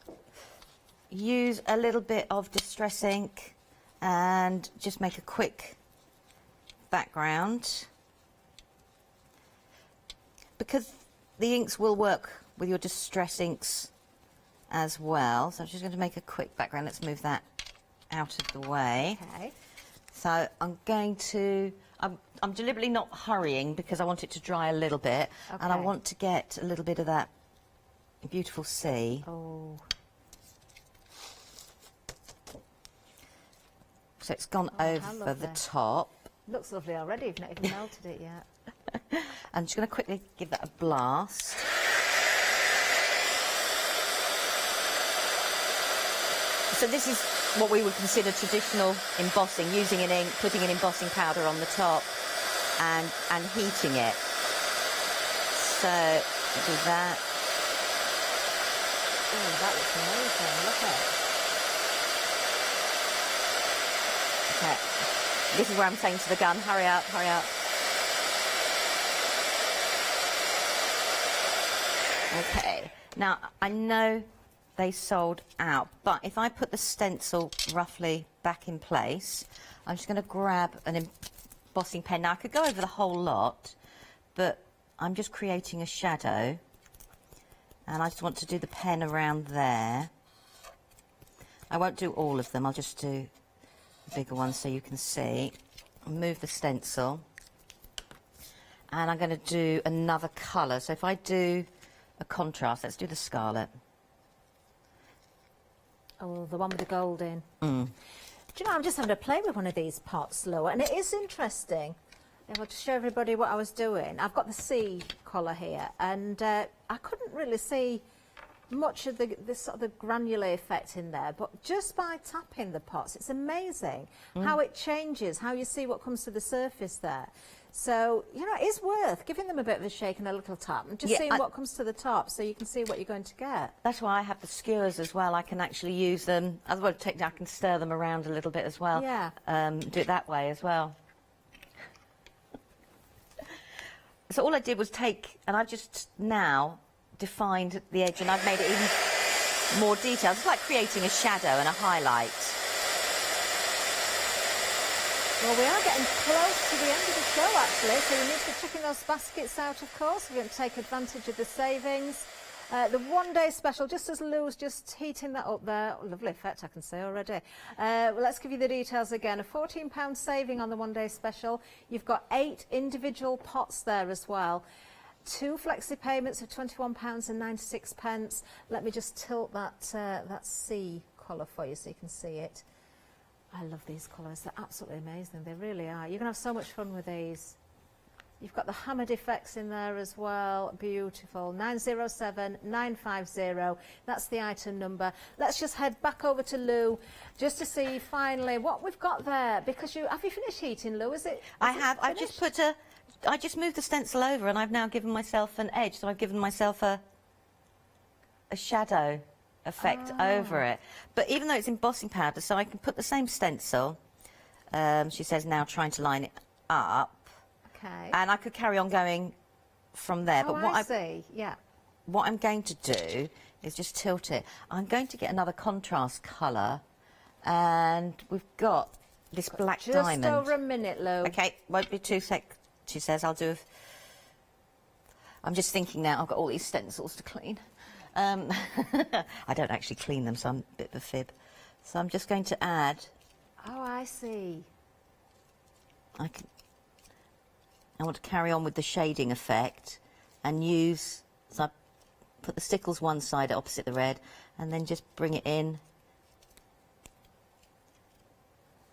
use a little bit of distress ink and just make a quick background, because the inks will work with your distress inks as well. So I'm just going to make a quick background. Let's move that out of the way. Okay. So I'm going to, I'm deliberately not hurrying because I want it to dry a little bit, and I want to get a little bit of that beautiful sea. Oh. So it's gone over the top. Looks lovely already, you've not even melted it yet. I'm just going to quickly give that a blast. So this is what we would consider traditional embossing, using an ink, putting an embossing powder on the top and heating it. So do that. Oh, that looks amazing, look at it. Okay. This is where I'm saying to the gun, hurry up, hurry up. Okay, now I know they sold out, but if I put the stencil roughly back in place, I'm just going to grab an embossing pen. Now I could go over the whole lot, but I'm just creating a shadow, and I just want to do the pen around there. I won't do all of them, I'll just do the bigger ones so you can see. I'll move the stencil, and I'm going to do another colour. So if I do a contrast, let's do the scarlet. Oh, the one with the gold in. Do you know, I'm just having to play with one of these pots, Lou, and it is interesting. I'll just show everybody what I was doing. I've got the C colour here, and I couldn't really see much of the sort of the granular effect in there, but just by tapping the pots, it's amazing how it changes, how you see what comes to the surface there. So, you know, it is worth giving them a bit of a shake and a little tap and just seeing what comes to the top so you can see what you're going to get. That's why I have the skewers as well. I can actually use them. Otherwise, I can stir them around a little bit as well. Yeah. Do it that way as well. So all I did was take, and I've just now defined the edge, and I've made it even more detailed. It's like creating a shadow and a highlight. Well, we are getting close to the end of the show, actually, so you need to be checking those baskets out, of course, if you're going to take advantage of the savings. The one-day special, just as Lou's just heating that up there. Oh, lovely effect, I can see already. Well, let's give you the details again. A £14 saving on the one-day special. You've got 8 individual pots there as well. 2 flexi payments of £21.96. Let me just tilt that C colour for you so you can see it. I love these colours, they're absolutely amazing, they really are. You're going to have so much fun with these. You've got the hammered effects in there as well, beautiful. 907950, that's the item number. Let's just head back over to Lou just to see finally what we've got there, because have you finished heating, Lou? I've just moved the stencil over and I've now given myself an edge, so I've given myself a shadow effect over it. But even though it's embossing powder, so I can put the same stencil, she says now trying to line it up. Okay. And I could carry on going from there. Oh, but what I see, yeah. What I'm going to do is just tilt it. I'm going to get another contrast colour, and we've got this black diamond. Just over a minute, Lou. Okay, won't be 2 seconds, she says. I'm just thinking now, I've got all these stencils to clean. I don't actually clean them, so I'm a bit of a fib. So I'm just going to add... Oh, I see. I want to carry on with the shading effect and use... So I put the stickles one side opposite the red and then just bring it in.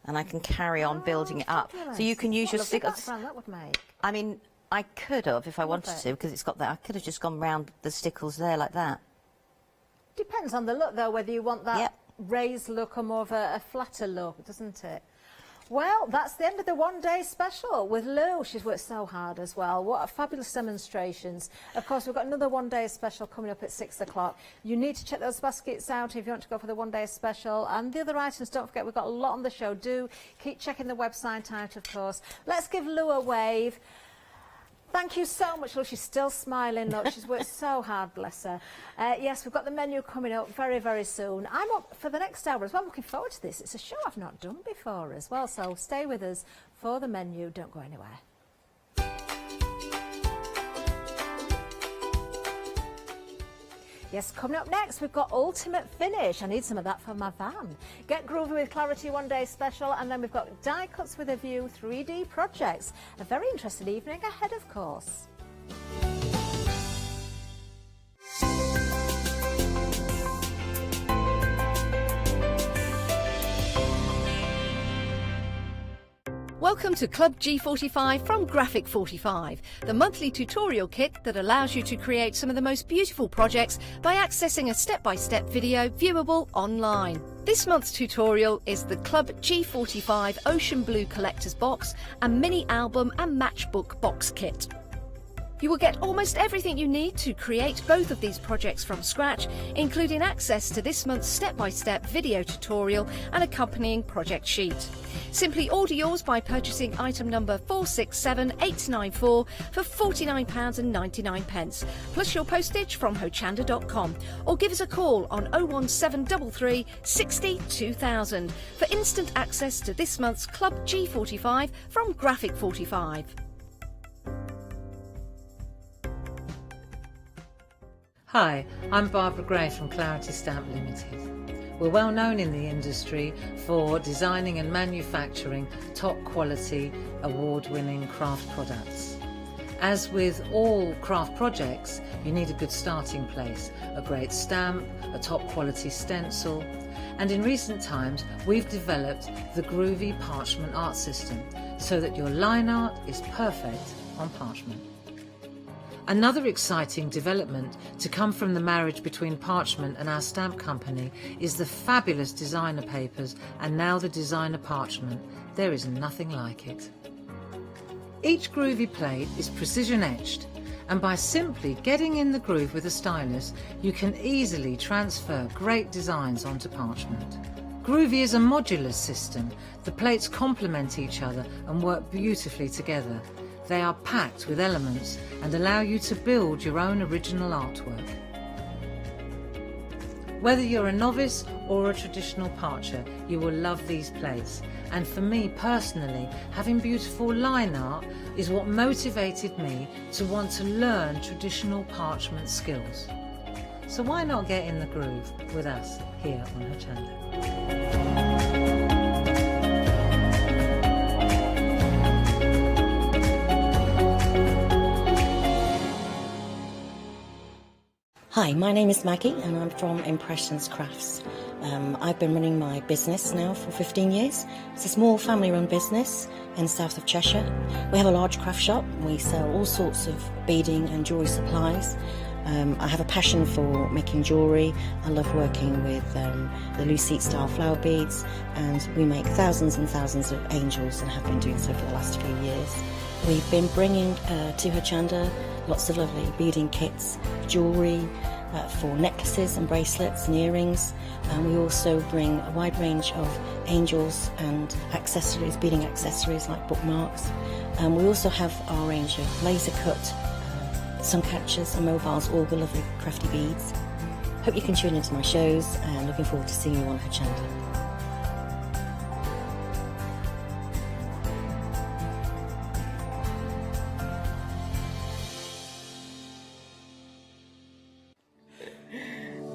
And I can carry on building it up. Fabulous. So you can use your stickles... That would make. I mean, I could have, if I wanted to, because it's got that. I could have just gone round the stickles there like that. Depends on the look, though, whether you want that raised look or more of a flatter look, doesn't it? Well, that's the end of the one-day special with Lou. She's worked so hard as well. What fabulous demonstrations. Of course, we've got another one-day special coming up at 6 o'clock. You need to check those baskets out if you want to go for the one-day special. And the other items, don't forget, we've got a lot on the show. Do keep checking the website out, of course. Let's give Lou a wave. Thank you so much, Lou. She's still smiling. Look, she's worked so hard, bless her. Yes, we've got the menu coming up very, very soon. I'm up for the next hour as well. I'm looking forward to this. It's a show I've not done before as well, so stay with us for the menu. Don't go anywhere. Yes, coming up next, we've got Ultimate Finish. I need some of that for my van. Get groovy with Clarity One Day Special, and then we've got Die Cuts with a View 3D projects. A very interesting evening ahead, of course. Welcome to Club G45 from Graphic 45, the monthly tutorial kit that allows you to create some of the most beautiful projects by accessing a step-by-step video viewable online. This month's tutorial is the Club G45 Ocean Blue Collector's Box and Mini Album and Matchbook Box Kit. You will get almost everything you need to create both of these projects from scratch, including access to this month's step-by-step video tutorial and accompanying project sheet. Simply order yours by purchasing item number 467894 for £49.99, plus your postage from Hochanda.com, or give us a call on 01733 60 2000 for instant access to this month's Club G45 from Graphic 45. Hi, I'm Barbara Gray from Clarity Stamp Limited. We're well known in the industry for designing and manufacturing top quality, award-winning craft products. As with all craft projects, you need a good starting place, a great stamp, a top quality stencil, And in recent times, we've developed the groovy parchment art system so that your line art is perfect on parchment. Another exciting development to come from the marriage between parchment and our stamp company is the fabulous designer papers and now the designer parchment. There is nothing like it. Each groovy plate is precision etched, and by simply getting in the groove with a stylus, you can easily transfer great designs onto parchment. Groovy is a modular system. The plates complement each other and work beautifully together. They are packed with elements and allow you to build your own original artwork. Whether you're a novice or a traditional parcher, you will love these plates. And for me personally, having beautiful line art is what motivated me to want to learn traditional parchment skills. So why not get in the groove with us here on Hochanda? Hi, my name is Maggie and I'm from Impressions Crafts. I've been running my business now for 15 years. It's a small family-run business in the south of Cheshire. We have a large craft shop. We sell all sorts of beading and jewellery supplies. I have a passion for making jewellery. I love working with the loose seat style flower beads, and we make thousands and thousands of angels and have been doing so for the last few years. We've been bringing to Hochanda lots of lovely beading kits, jewellery for necklaces and bracelets and earrings, and we also bring a wide range of angels and accessories, beading accessories like bookmarks. And we also have our range of laser cut sun catchers and mobiles, all the lovely crafty beads. Hope you can tune into my shows, and looking forward to seeing you on Hochanda.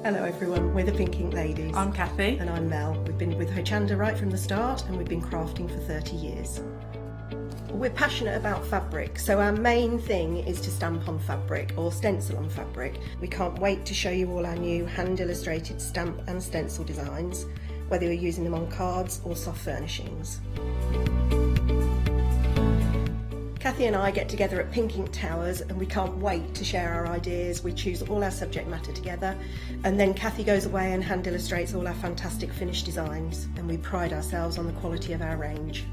Hello everyone, we're the Pink Ink Ladies. I'm Kathy. And I'm Mel. We've been with Hochanda right from the start, and we've been crafting for 30 years. We're passionate about fabric, so our main thing is to stamp on fabric or stencil on fabric. We can't wait to show you all our new hand illustrated stamp and stencil designs, whether you're using them on cards or soft furnishings. Kathy and I get together at Pink Ink Towers, and we can't wait to share our ideas. We choose all our subject matter together, and then Kathy goes away and hand illustrates all our fantastic finished designs, and we pride ourselves on the quality of our range.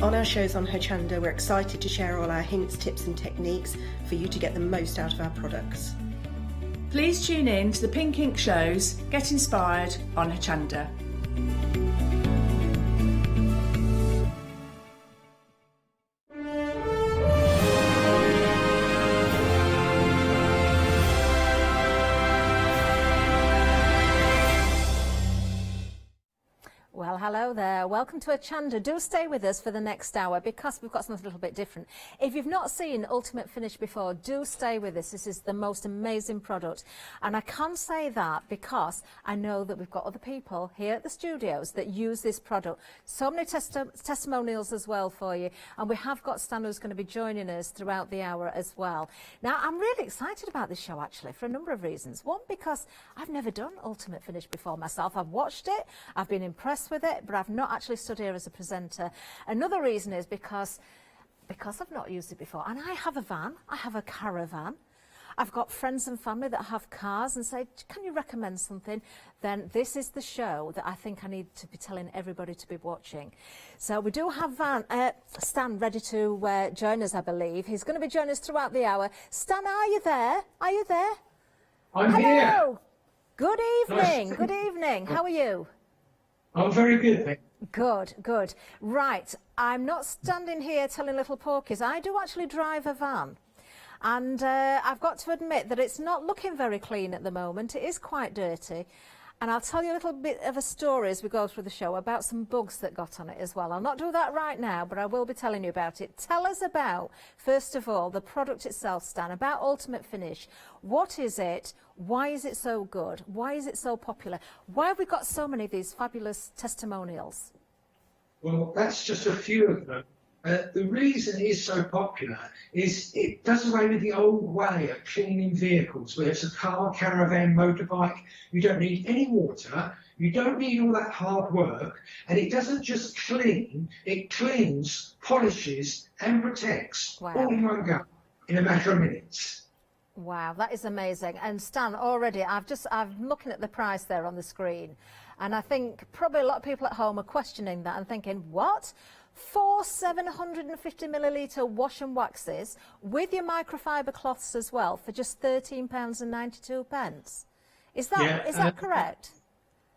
On our shows on Hochanda, we're excited to share all our hints, tips and techniques for you to get the most out of our products. Please tune in to the Pink Ink shows, get inspired on Hochanda. Well, hello there. Welcome to Hochanda. Do stay with us for the next hour because we've got something a little bit different. If you've not seen Ultimate Finish before, do stay with us. This is the most amazing product. And I can say that because I know that we've got other people here at the studios that use this product. So many testimonials as well for you. And we have got Stan who's going to be joining us throughout the hour as well. Now, I'm really excited about this show, actually, for a number of reasons. One, because I've never done Ultimate Finish before myself. I've watched it. I've been impressed with it, but I've not actually stood here as a presenter. Another reason is because I've not used it before, and I have a van, I have a caravan, I've got friends and family that have cars and say, can you recommend something? Then this is the show that I think I need to be telling everybody to be watching. So we do have Stan ready to join us, I believe. He's going to be joining us throughout the hour. Stan, are you there? Are you there? I'm Hello. here. Good evening. Nice. Good evening. How are you? I'm very good, thank you. Good, good. Right, I'm not standing here telling little porkies. I do actually drive a van. And I've got to admit that it's not looking very clean at the moment. It is quite dirty. And I'll tell you a little bit of a story as we go through the show about some bugs that got on it as well. I'll not do that right now, but I will be telling you about it. Tell us about, first of all, the product itself, Stan, about Ultimate Finish. What is it? Why is it so good? Why is it so popular? Why have we got so many of these fabulous testimonials? Well, that's just a few of them. The reason it is so popular is it does away with the old way of cleaning vehicles, whether it's a car, caravan, motorbike. You don't need any water, you don't need all that hard work, and it doesn't just clean, it cleans, polishes and protects all in one go in a matter of minutes. Wow, that is amazing. And Stan, already I'm looking at the price there on the screen, and I think probably a lot of people at home are questioning that and thinking, what? 4 750 millilitre wash and waxes with your microfiber cloths as well for just £13.92. Is that correct?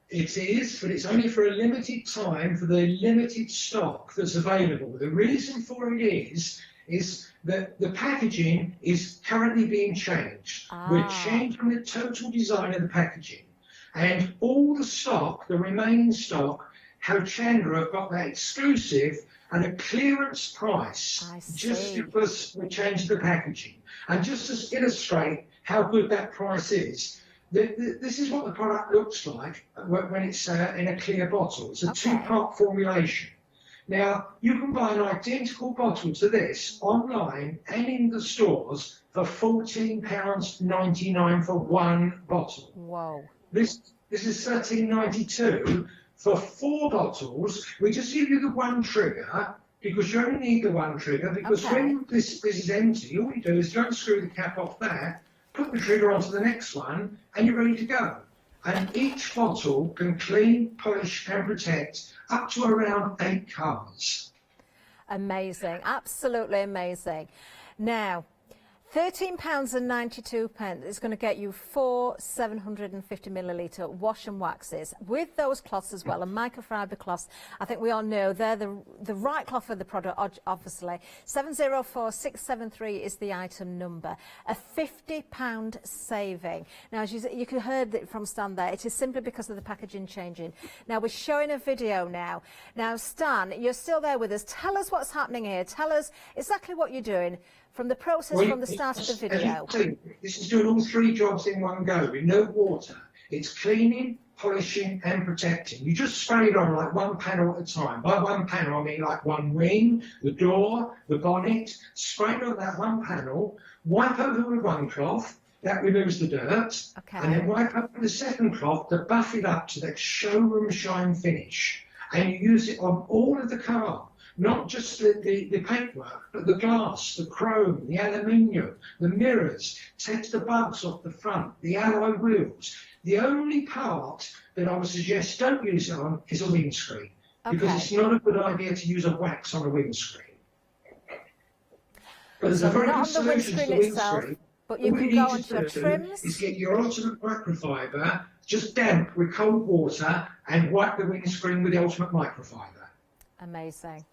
It is, but it's only for a limited time for the limited stock that's available. The reason for it is that the packaging is currently being changed. We're changing the total design of the packaging, and all the stock, the remaining stock, Hochanda have got that exclusive and a clearance price just because we changed the packaging. And just to illustrate how good that price is, this is what the product looks like when it's in a clear bottle. It's a two-part formulation. Now, you can buy an identical bottle to this online and in the stores for £14.99 for one bottle. Wow. This is £13.92 for 4 bottles. We just give you the one trigger because you only need the one trigger, because when this is empty, all you do is go and screw the cap off that, put the trigger onto the next one, and you're ready to go. And each bottle can clean, polish and protect up to around 8 cars. Amazing, absolutely amazing. Now, £13.92 is going to get you 4 750 millilitre wash and waxes with those cloths as well, and microfiber cloths. I think we all know they're the right cloth for the product, obviously. 704673 is the item number. A £50 saving. Now, as you can heard it from Stan there, it is simply because of the packaging changing. Now, we're showing a video now. Now, Stan, you're still there with us. Tell us what's happening here. Tell us exactly what you're doing. From the process, from the start of the video. This is doing all 3 jobs in one go, with no water. It's cleaning, polishing and protecting. You just spray it on like one panel at a time. By one panel, I mean like one wing, the door, the bonnet. Spray it on that one panel, wipe over with one cloth, that removes the dirt, and then wipe over the second cloth to buff it up to that showroom shine finish. And you use it on all of the car. Not just the paintwork, but the glass, the chrome, the aluminium, the mirrors, takes the bugs off the front, the alloy wheels. The only part that I would suggest don't use it on is a windscreen, because it's not a good idea to use a wax on a windscreen. But there's a very good solution to the windscreen. But you can go onto your trims. Is get your ultimate microfiber, just damp with cold water, and wipe the windscreen with the ultimate microfiber. Amazing.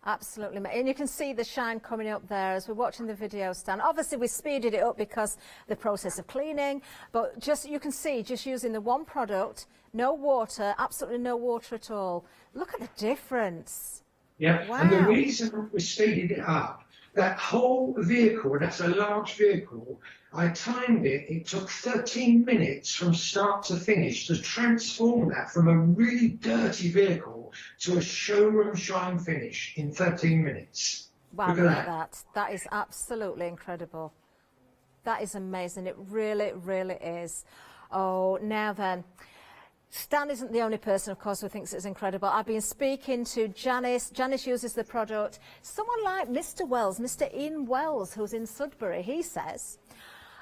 Absolutely, and you can see the shine coming up there as we're watching the video, Stan. Obviously, we speeded it up because the process of cleaning, but just you can see just using the one product, no water, absolutely no water at all. Look at the difference. Yeah, wow. And the reason we speeded it up, that whole vehicle, and that's a large vehicle, I timed it, it took 13 minutes from start to finish to transform that from a really dirty vehicle to a showroom shine finish in 13 minutes. Wow, look at that. That is absolutely incredible. That is amazing. It really, really is. Oh, now then. Stan isn't the only person, of course, who thinks it's incredible. I've been speaking to Janice. Janice uses the product. Someone like Mr. Wells, Mr. Ian Wells, who's in Sudbury, he says,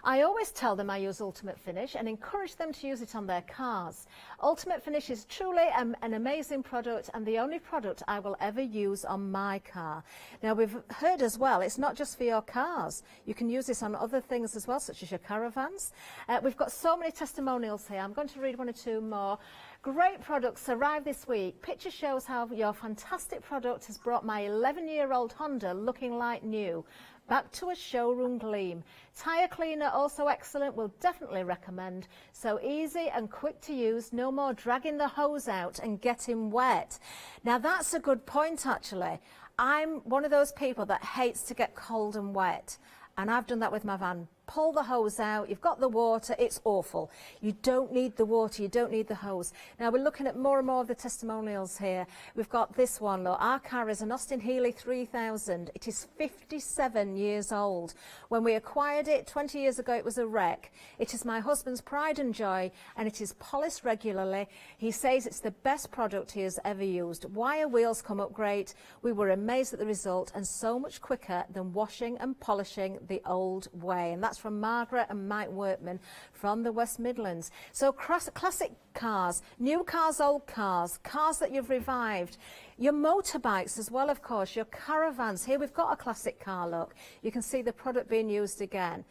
I always tell them I use Ultimate Finish and encourage them to use it on their cars. Ultimate Finish is truly an amazing product and the only product I will ever use on my car. Now, we've heard as well, it's not just for your cars. You can use this on other things as well, such as your caravans. We've got so many testimonials here. I'm going to read 1 or 2 more. Great products arrived this week. Picture shows how your fantastic product has brought my 11-year-old Honda looking like new back to a showroom gleam. Tyre cleaner also excellent, will definitely recommend. So easy and quick to use, no more dragging the hose out and getting wet. Now that's a good point actually. I'm one of those people that hates to get cold and wet, and I've done that with my van pull the hose out, you've got the water, it's awful. You don't need the water, you don't need the hose. Now we're looking at more and more of the testimonials here. We've got this one, look, our car is an Austin Healey 3000. It is 57 years old. When we acquired it 20 years ago, it was a wreck. It is my husband's pride and joy, and it is polished regularly. He says it's the best product he has ever used. Wire wheels come up great. We were amazed at the result, and so much quicker than washing and polishing the old way. And that's from Margaret and Mike Workman from the West Midlands. So classic cars, new cars, old cars, cars that you've revived, your motorbikes as well, of course, your caravans. Here we've got a classic car, look. You can see the product being used again.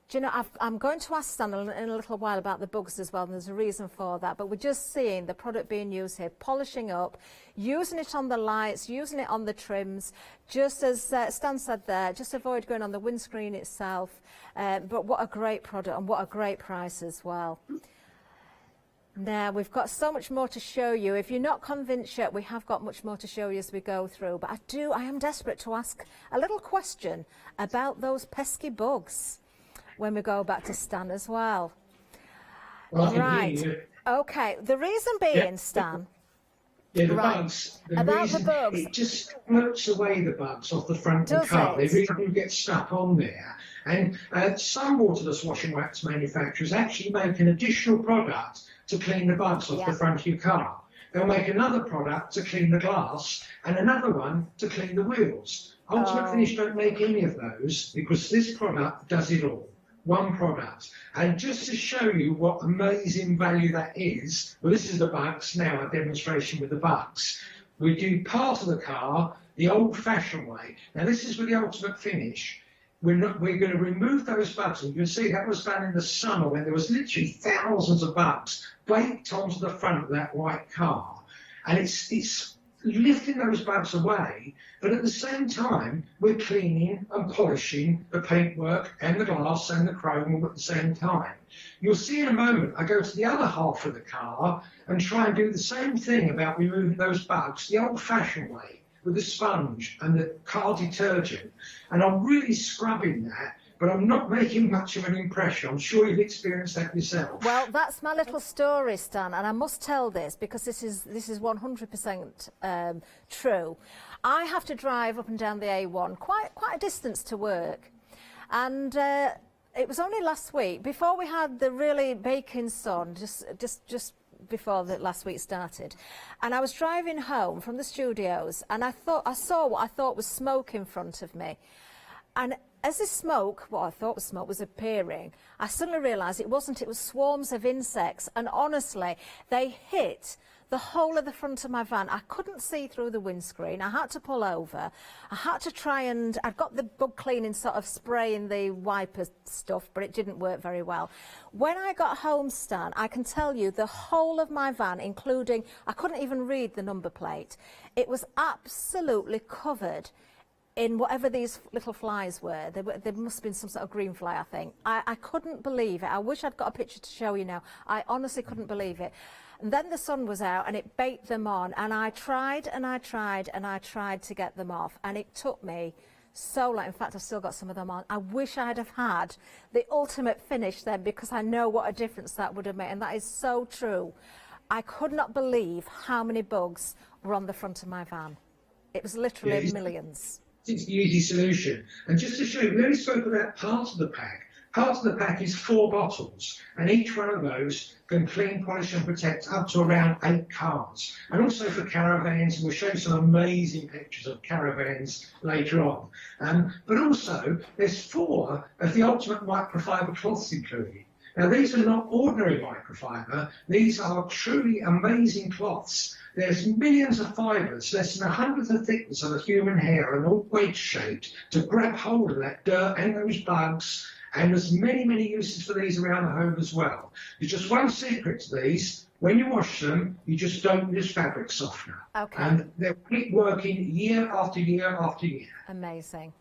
Do you know, I'm going to ask Stan in a little while about the bugs as well, and there's a reason for that, but we're just seeing the product being used here, polishing up, using it on the lights, using it on the trims, just as Stan said there, just avoid going on the windscreen itself, but what a great product and what a great price as well. Now, we've got so much more to show you. If you're not convinced yet, we have got much more to show you as we go through. But I am desperate to ask a little question about those pesky bugs when we go back to Stan as well. Right. Okay. The reason being, Stan, the right, bugs. about the bugs. It just smokes away the bugs off the front of the car. They really do get stuck on there. And some waterless washing wax manufacturers actually make an additional product to clean the bugs off the front of your car. They'll make another product to clean the glass and another one to clean the wheels. Ultimate Finish don't make any of those because this product does it all. One product. And just to show you what amazing value that is, well, this is the bugs now, a demonstration with the bugs. We do part of the car the old-fashioned way. Now, this is with the Ultimate Finish. We're going to remove those bugs, and you can see that was done in the summer when there was literally thousands of bugs baked onto the front of that white car. And it's lifting those bugs away, but at the same time, we're cleaning and polishing the paintwork and the glass and the chrome all at the same time. You'll see in a moment, I go to the other half of the car and try and do the same thing about removing those bugs the old-fashioned way, with the sponge and the car detergent. And I'm really scrubbing that, but I'm not making much of an impression. I'm sure you've experienced that yourself. Well, that's my little story, Stan, and I must tell this because this is 100% true. I have to drive up and down the A1 quite a distance to work, and it was only last week before we had the really baking sun, just before the last week started, and I was driving home from the studios, and I saw what I thought was smoke in front of me, and as the smoke, what I thought was smoke, was appearing, I suddenly realised it wasn't. It was swarms of insects, and honestly, they hit the whole of the front of my van. I couldn't see through the windscreen. I had to pull over. I had to try and, I'd got the bug cleaning sort of spray in the wiper stuff, but it didn't work very well. When I got home, Stan, I can tell you the whole of my van, including, I couldn't even read the number plate. It was absolutely covered in whatever these little flies were. There must have been some sort of green fly, I think. I couldn't believe it. I wish I'd got a picture to show you now. I honestly couldn't believe it. And then the sun was out and it baked them on, and I tried and I tried and I tried to get them off, and it took me so long. In fact, I've still got some of them on. I wish I'd have had the Ultimate Finish then, because I know what a difference that would have made, and that is so true. I could not believe how many bugs were on the front of my van. It was literally millions. It's the easy solution. And just to show you, we only spoke about part of the pack. Part of the pack is 4 bottles, and each one of those can clean, polish and protect up to around 8 cars. And also for caravans, and we'll show you some amazing pictures of caravans later on. But also, there's 4 of the ultimate microfiber cloths included. Now, these are not ordinary microfiber. These are truly amazing cloths. There's millions of fibres, less than 100th the thickness of a human hair, and all wedge-shaped to grab hold of that dirt and those bugs. And there's many, many uses for these around the home as well. There's just one secret to these. When you wash them, you just don't use fabric softener. Okay. And they'll keep working year after year after year. Amazing.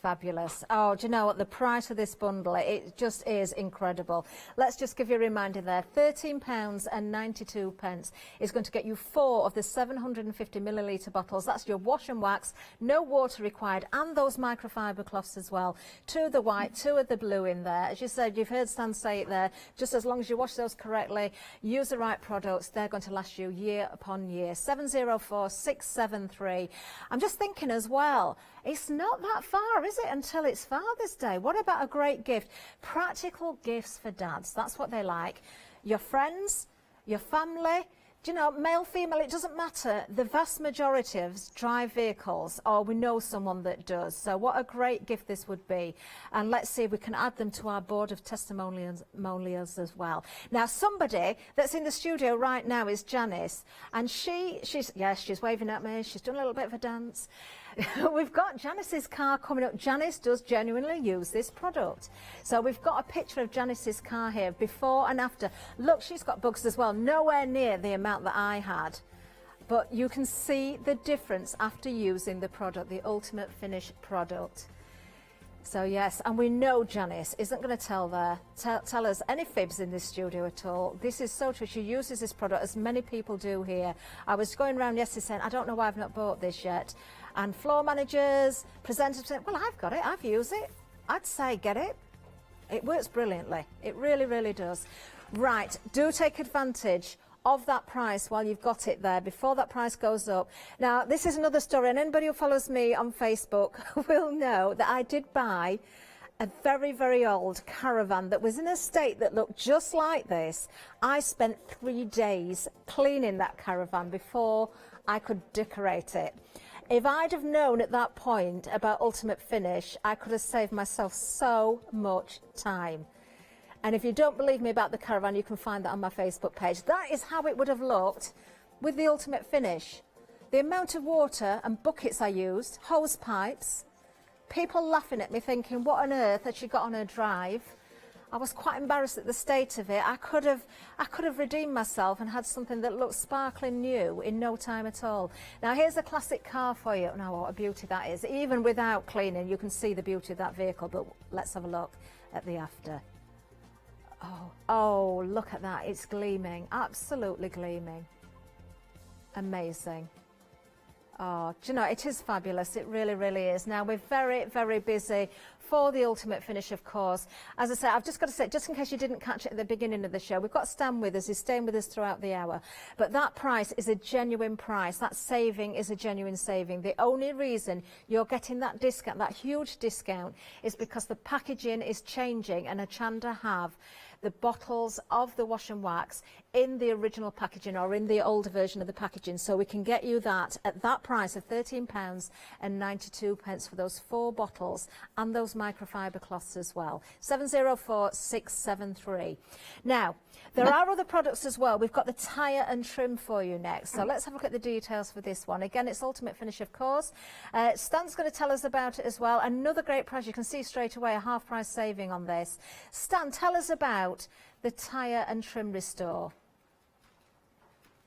Fabulous. Oh, do you know what? The price of this bundle, it just is incredible. Let's just give you a reminder there. £13.92 is going to get you 4 of the 750 millilitre bottles. That's your wash and wax, no water required, and those microfiber cloths as well. 2 of the white, 2 of the blue in there. As you said, you've heard Stan say it there. Just as long as you wash those correctly, use the right products, they're going to last you year upon year. 704673. I'm just thinking as well, it's not that far, is it, until it's Father's Day? What about a great gift? Practical gifts for dads. That's what they like. Your friends, your family, do you know, male, female, it doesn't matter. The vast majority of us drive vehicles, or we know someone that does. So what a great gift this would be. And let's see if we can add them to our board of testimonials as well. Now, somebody that's in the studio right now is Janice. And she's waving at me. She's done a little bit of a dance. We've got Janice's car coming up. Janice does genuinely use this product. So we've got a picture of Janice's car here, before and after. Look, she's got bugs as well, nowhere near the amount that I had. But you can see the difference after using the product, the Ultimate Finish product. So yes, and we know Janice isn't going to tell us any fibs in this studio at all. This is so true. She uses this product, as many people do here. I was going around yesterday saying, I don't know why I've not bought this yet. And floor managers, presenters saying, well, I've got it, I've used it. I'd say get it. It works brilliantly. It really, really does. Right, do take advantage of that price while you've got it there, before that price goes up. Now, this is another story, and anybody who follows me on Facebook will know that I did buy a very, very old caravan that was in a state that looked just like this. I spent 3 days cleaning that caravan before I could decorate it. If I'd have known at that point about Ultimate Finish, I could have saved myself so much time. And if you don't believe me about the caravan, you can find that on my Facebook page. That is how it would have looked with the Ultimate Finish. The amount of water and buckets I used, hose pipes, people laughing at me thinking, what on earth has she got on her drive? I was quite embarrassed at the state of it. I could have redeemed myself and had something that looked sparkling new in no time at all. Now here's a classic car for you. Now what a beauty that is. Even without cleaning, you can see the beauty of that vehicle, but let's have a look at the after. Oh, look at that. It's gleaming, absolutely gleaming. Amazing. Oh, do you know, it is fabulous. It really, really is. Now, we're very, very busy for the Ultimate Finish, of course. As I said, I've just got to say, just in case you didn't catch it at the beginning of the show, we've got Stan with us. He's staying with us throughout the hour. But that price is a genuine price. That saving is a genuine saving. The only reason you're getting that discount, that huge discount, is because the packaging is changing, and Hochanda have the bottles of the wash and wax in the original packaging, or in the older version of the packaging. So we can get you that at that price of £13.92 for those 4 bottles and those microfiber cloths as well. 704673. Now, there are other products as well. We've got the tyre and trim for you next. So let's have a look at the details for this one. Again, it's Ultimate Finish, of course. Stan's going to tell us about it as well. Another great price. You can see straight away a half price saving on this. Stan, tell us about the tyre and trim restore.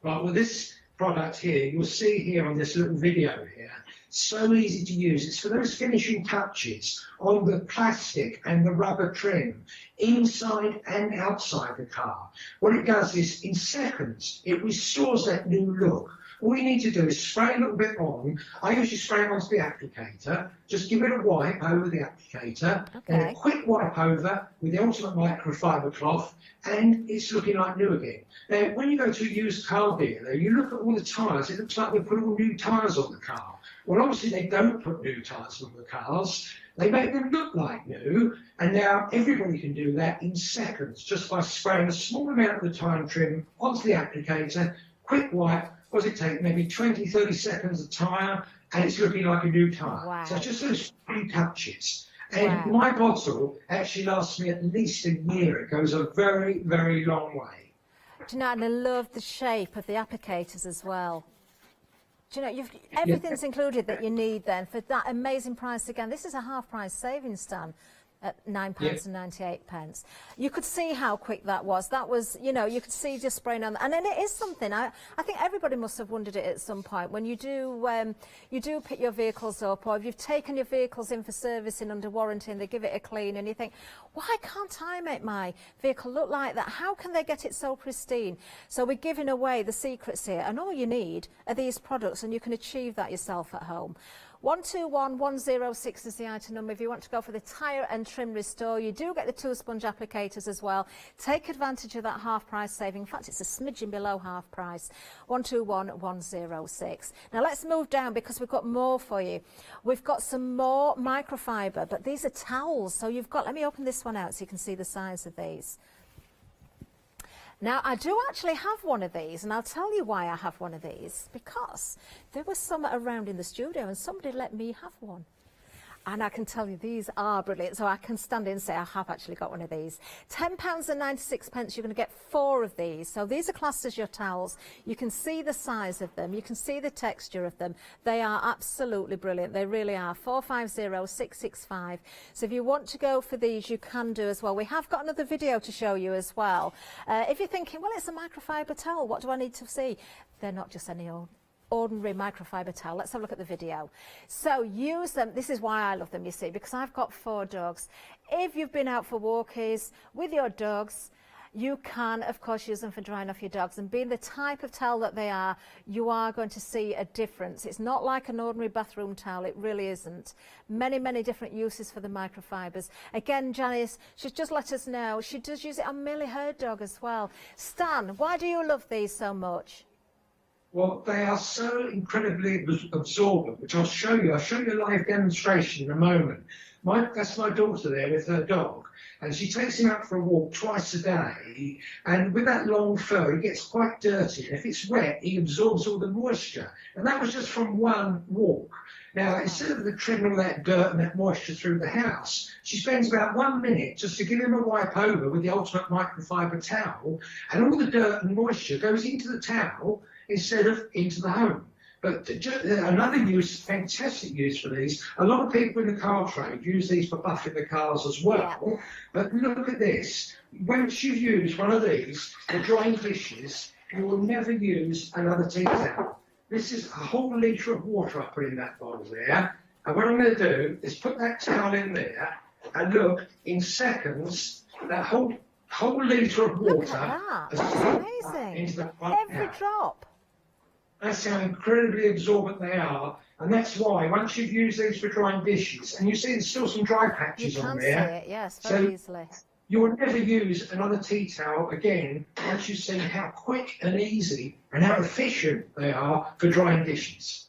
Right, well, this product here, you'll see here on this little video here, so easy to use. It's for those finishing touches on the plastic and the rubber trim, inside and outside the car. What it does is, in seconds, it restores that new look. All you need to do is spray a little bit on. I usually spray it onto the applicator. Just give it a wipe over the applicator, and a quick wipe over with the Ultimate microfiber cloth, and it's looking like new again. Now, when you go to a used car dealer, you look at all the tyres, it looks like they're putting all new tyres on the car. Well, obviously they don't put new tyres on the cars. They make them look like new, and now everybody can do that in seconds, just by spraying a small amount of the tyre and trim onto the applicator, quick wipe. What does it take? Maybe 20, 30 seconds of tyre, and it's looking like a new tyre. Wow. So just those few touches. And my bottle actually lasts me at least a year. It goes a very, very long way. Do you know, and I love the shape of the applicators as well. Do you know, everything's included that you need then for that amazing price again. This is a half price saving, Stan. at £9.98. You could see how quick that was. That was, you know, you could see just spraying on, and then it is something. I think everybody must have wondered it at some point when you do pick your vehicles up, or if you've taken your vehicles in for servicing under warranty and they give it a clean, and you think, why can't I make my vehicle look like that? How can they get it so pristine? So we're giving away the secrets here, and all you need are these products, and you can achieve that yourself at home. 121106 is the item number. If you want to go for the tyre and trim restore, you do get the 2 sponge applicators as well. Take advantage of that half price saving. In fact, it's a smidgen below half price. 121106. Now let's move down because we've got more for you. We've got some more microfiber, but these are towels. So you've got, let me open this one out so you can see the size of these. Now, I do actually have one of these, and I'll tell you why I have one of these, because there was some around in the studio and somebody let me have one. And I can tell you these are brilliant, so I can stand in and say I have actually got one of these. £10.96, you're going to get 4 of these. So these are classed as your towels. You can see the size of them, you can see the texture of them. They are absolutely brilliant, they really are. 450665. So if you want to go for these, you can do as well. We have got another video to show you as well. If you're thinking, well, it's a microfiber towel, what do I need to see? They're not just any old ordinary microfiber towel. Let's have a look at the video. So use them. This is why I love them, you see, because I've got 4 dogs. If you've been out for walkies with your dogs, you can, of course, use them for drying off your dogs. And being the type of towel that they are, you are going to see a difference. It's not like an ordinary bathroom towel. It really isn't. Many, many different uses for the microfibers. Again, Janice, she's just let us know. She does use it on Millie, her dog, as well. Stan, why do you love these so much? Well, they are so incredibly absorbent, which I'll show you. I'll show you a live demonstration in a moment. That's my daughter there with her dog, and she takes him out for a walk twice a day, and with that long fur, he gets quite dirty. And if it's wet, he absorbs all the moisture. And that was just from one walk. Now, instead of trimming all that dirt and that moisture through the house, she spends about 1 minute just to give him a wipe over with the ultimate microfiber towel, and all the dirt and moisture goes into the towel instead of into the home. But another use, fantastic use for these, a lot of people in the car trade use these for buffing the cars as well. Yeah. But look at this. Once you use one of these for drying dishes, you will never use another tea towel. This is a whole litre of water I put in that bottle there. And what I'm going to do is put that towel in there, and look, in seconds, that whole litre of water That's amazing. Into the Every drop. That's how incredibly absorbent they are, and that's why once you've used these for drying dishes, and you see there's still some dry patches on there. You can see it, yes, very easily. You will never use another tea towel again once you see how quick and easy and how efficient they are for drying dishes.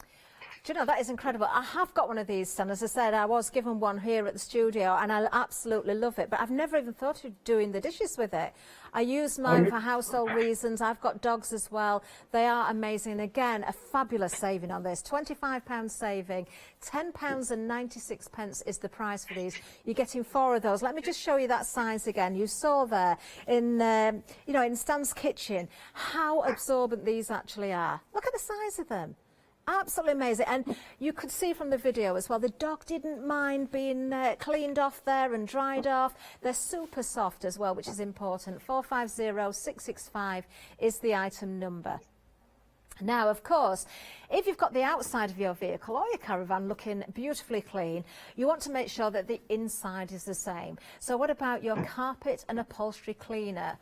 Do you know, that is incredible. I have got one of these, and as I said, I was given one here at the studio, and I absolutely love it, but I've never even thought of doing the dishes with it. I use mine for household reasons. I've got dogs as well. They are amazing. And again, a fabulous saving on this. £25 saving, £10.96 is the price for these. You're getting 4 of those. Let me just show you that size again. You saw there in, in Stan's kitchen how absorbent these actually are. Look at the size of them. Absolutely amazing. And you could see from the video as well, the dog didn't mind being cleaned off there and dried off. They're super soft as well, which is important. 450665 is the item number. Now, of course, if you've got the outside of your vehicle or your caravan looking beautifully clean, you want to make sure that the inside is the same. So what about your carpet and upholstery cleaner?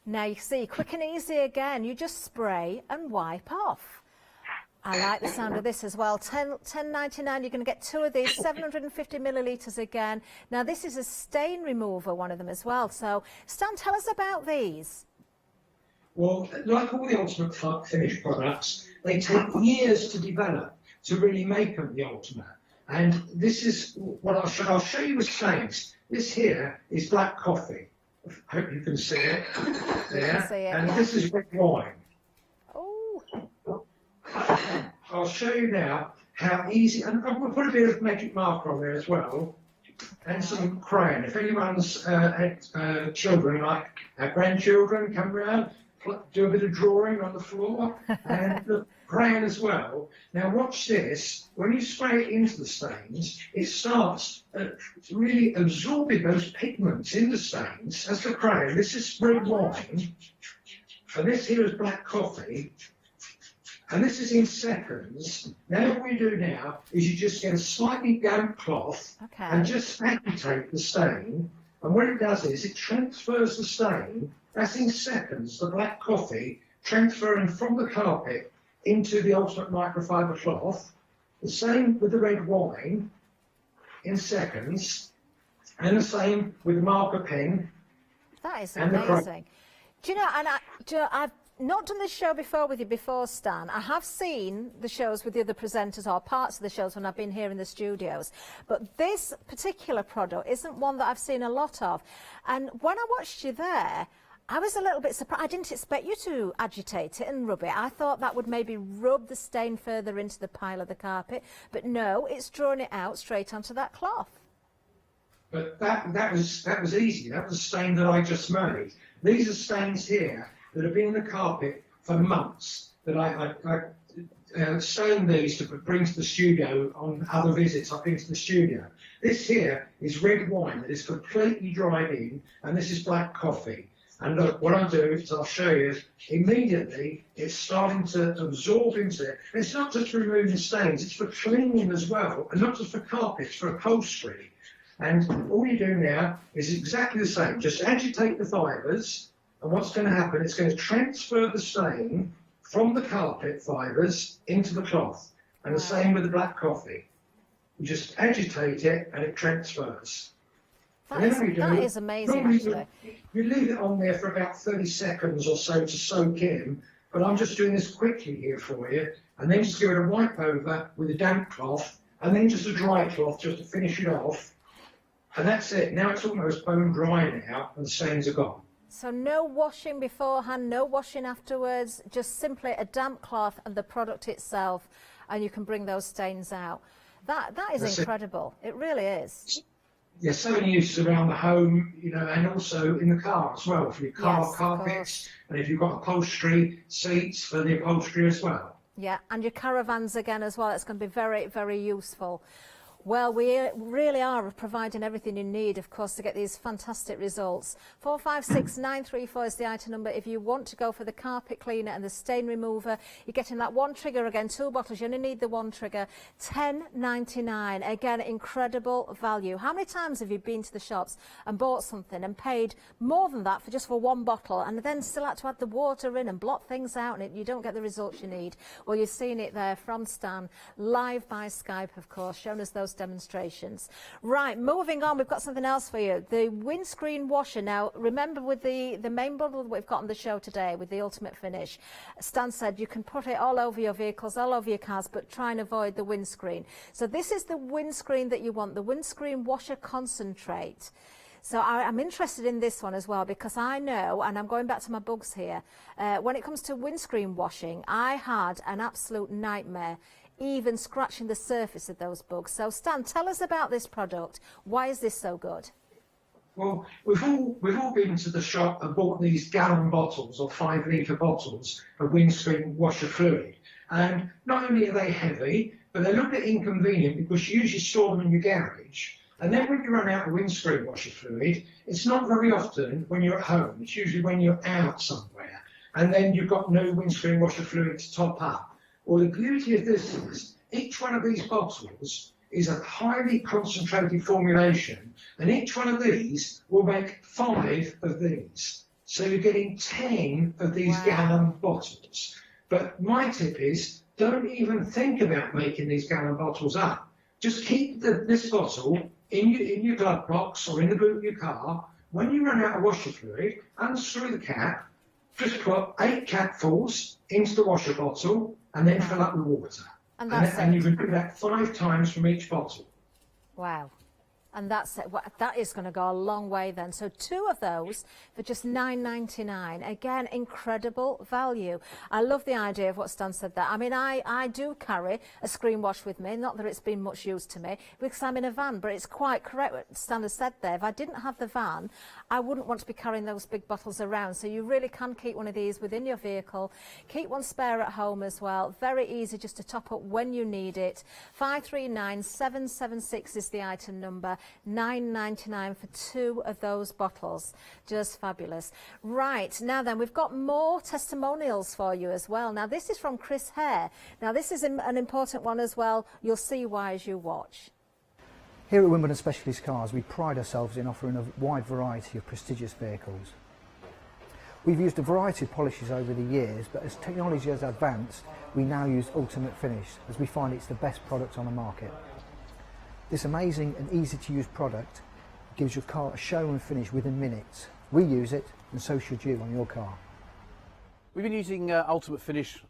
Now, you see, quick and easy again. You just spray and wipe off. I like the sound of this as well. $10.99, you're going to get 2 of these, 750 millilitres again. Now, this is a stain remover, one of them as well. So, Stan, tell us about these. Well, like all the ultimate finish products, they take years to develop to really make them the ultimate. And this is what I'll show you with stains. This here is black coffee. I hope you can see it there. And this is red wine. I'll show you now how easy, and I'm going to put a bit of magic marker on there as well, and some crayon. If anyone's children, like our grandchildren, come round, do a bit of drawing on the floor and the crayon as well. Now watch this. When you spray it into the stains, it starts really absorbing those pigments in the stains. That's the crayon. This is red wine, and this here is black coffee. And this is in seconds. Now what we do now is you just get a slightly damp cloth and just agitate the stain. And what it does is it transfers the stain. That's in seconds, the black coffee transferring from the carpet into the ultimate microfiber cloth. The same with the red wine in seconds. And the same with the marker pen. That is amazing. Do you know, I've not done this show before with you before, Stan. I have seen the shows with the other presenters or parts of the shows when I've been here in the studios. But this particular product isn't one that I've seen a lot of. And when I watched you there, I was a little bit surprised. I didn't expect you to agitate it and rub it. I thought that would maybe rub the stain further into the pile of the carpet. But no, it's drawn it out straight onto that cloth. But that was easy. That was a stain that I just made. These are stains here that have been in the carpet for months, that I stained these to bring to the studio on other visits I've been to the studio. This here is red wine that is completely dried in, and this is black coffee. And look, what I'll do is I'll show you, immediately it's starting to absorb into it. And it's not just for removing stains, it's for cleaning as well, and not just for carpets, for upholstery. And all you do now is exactly the same, just agitate the fibres. And what's going to happen, it's going to transfer the stain from the carpet fibres into the cloth. And the same with the black coffee. You just agitate it and it transfers. That is amazing, actually. You leave it on there for about 30 seconds or so to soak in. But I'm just doing this quickly here for you. And then just give it a wipe over with a damp cloth. And then just a dry cloth just to finish it off. And that's it. Now it's almost bone dry now and the stains are gone. So no washing beforehand, no washing afterwards, just simply a damp cloth and the product itself, and you can bring those stains out. That is incredible. It really is. Yeah, so many uses around the home, you know, and also in the car as well, for your car carpets, and if you've got upholstery, seats for the upholstery as well. Yeah, and your caravans again as well. It's going to be very, very useful. Well, we really are providing everything you need, of course, to get these fantastic results. 456934 is the item number. If you want to go for the carpet cleaner and the stain remover, you're getting that one trigger again, 2 bottles. You only need the one trigger. £10.99. Again, incredible value. How many times have you been to the shops and bought something and paid more than that for just for one bottle, and then still had to add the water in and blot things out, and you don't get the results you need? Well, you've seen it there from Stan, live by Skype, of course, showing us those demonstrations. Right, moving on, we've got something else for you. The windscreen washer. Now, remember with the main bundle that we've got on the show today with the ultimate finish, Stan said you can put it all over your vehicles, all over your cars, but try and avoid the windscreen. So this is the windscreen that you want, the windscreen washer concentrate. So I'm interested in this one as well, because I know, and I'm going back to my bugs here, when it comes to windscreen washing, I had an absolute nightmare even scratching the surface of those bugs. So Stan, tell us about this product. Why is this so good? Well, we've all been to the shop and bought these gallon bottles or 5 litre bottles of windscreen washer fluid. And not only are they heavy, but they're a little bit inconvenient because you usually store them in your garage. And then when you run out of windscreen washer fluid, it's not very often when you're at home. It's usually when you're out somewhere. And then you've got no windscreen washer fluid to top up. Well, the beauty of this is each one of these bottles is a highly concentrated formulation, and each one of these will make 5 of these. So you're getting 10 of these gallon bottles. But my tip is, don't even think about making these gallon bottles up. Just keep this bottle in your glove box or in the boot of your car. When you run out of washer fluid, unscrew the cap, just put 8 capfuls into the washer bottle, and then fill up with water. And you can do that 5 times from each bottle. Wow. And that's it. That is going to go a long way then. So 2 of those for just £9.99. Again, incredible value. I love the idea of what Stan said there. I mean, I do carry a screen wash with me. Not that it's been much use to me because I'm in a van, but it's quite correct what Stan has said there. If I didn't have the van, I wouldn't want to be carrying those big bottles around. So you really can keep one of these within your vehicle. Keep one spare at home as well. Very easy just to top up when you need it. 539776 is the item number. £9.99 for 2 of those bottles. Just fabulous. Right, now then, we've got more testimonials for you as well. Now, this is from Chris Hare. Now, this is an important one as well. You'll see why as you watch. Here at Wimbledon Specialist Cars, we pride ourselves in offering a wide variety of prestigious vehicles. We've used a variety of polishes over the years, but as technology has advanced, we now use Ultimate Finish, as we find it's the best product on the market. This amazing and easy to use product gives your car a showroom finish within minutes. We use it, and so should you on your car. We've been using Ultimate Finish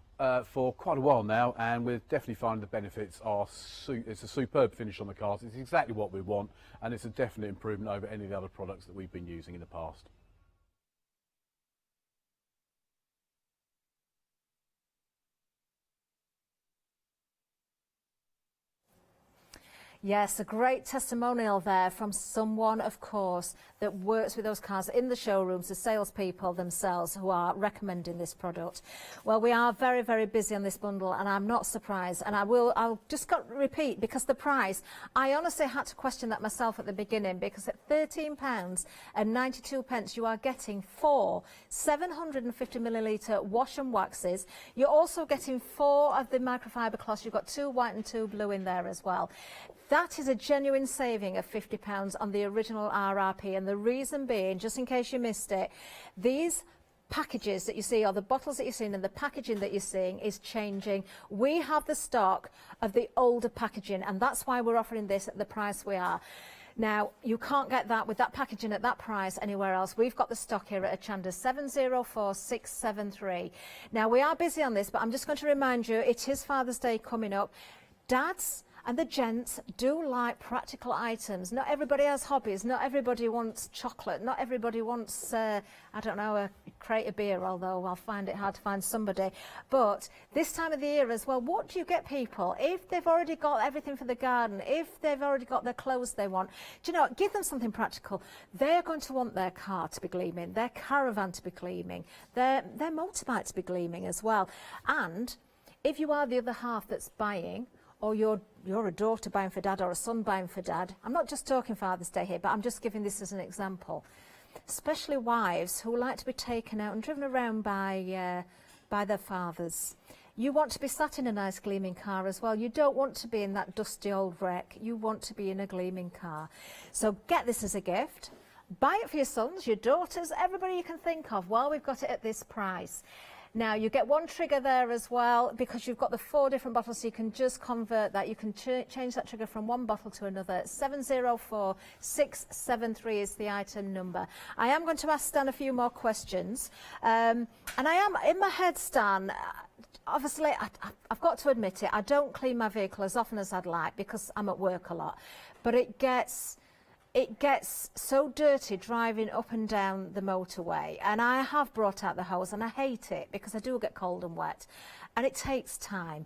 for quite a while now, and we're definitely finding the benefits are it's a superb finish on the cars. It's exactly what we want, and it's a definite improvement over any of the other products that we've been using in the past. Yes, a great testimonial there from someone, of course, that works with those cars in the showrooms, the salespeople themselves who are recommending this product. Well, we are very, very busy on this bundle, and I'm not surprised. And I'll just repeat, because the price, I honestly had to question that myself at the beginning, because at £13.92 you are getting 4 750ml wash and waxes. You're also getting 4 of the microfiber cloths. You've got 2 white and 2 blue in there as well. That is a genuine saving of £50 on the original RRP, and the reason being, just in case you missed it, these packages that you see, or the bottles that you're seeing and the packaging that you're seeing is changing. We have the stock of the older packaging, and that's why we're offering this at the price we are. Now, you can't get that with that packaging at that price anywhere else. We've got the stock here at Hochanda, 704673. Now, we are busy on this, but I'm just going to remind you, it is Father's Day coming up. Dads and the gents do like practical items. Not everybody has hobbies. Not everybody wants chocolate. Not everybody wants, I don't know, a crate of beer, although I'll find it hard to find somebody. But this time of the year as well, what do you get people? If they've already got everything for the garden, if they've already got their clothes they want, do you know what? Give them something practical. They're going to want their car to be gleaming, their caravan to be gleaming, their motorbike to be gleaming as well. And if you are the other half that's buying, or you're a daughter buying for dad or a son buying for dad. I'm not just talking Father's Day here, but I'm just giving this as an example. Especially wives who like to be taken out and driven around by their fathers. You want to be sat in a nice gleaming car as well. You don't want to be in that dusty old wreck. You want to be in a gleaming car. So get this as a gift. Buy it for your sons, your daughters, everybody you can think of while we've got it at this price. Now, you get 1 trigger there as well, because you've got the 4 different bottles, so you can just convert that. You can change that trigger from one bottle to another. 704673 is the item number. I am going to ask Stan a few more questions. And I am, in my head, Stan, obviously, I've got to admit it, I don't clean my vehicle as often as I'd like, because I'm at work a lot. But it gets so dirty driving up and down the motorway, and I have brought out the hose, and I hate it because I do get cold and wet, and it takes time.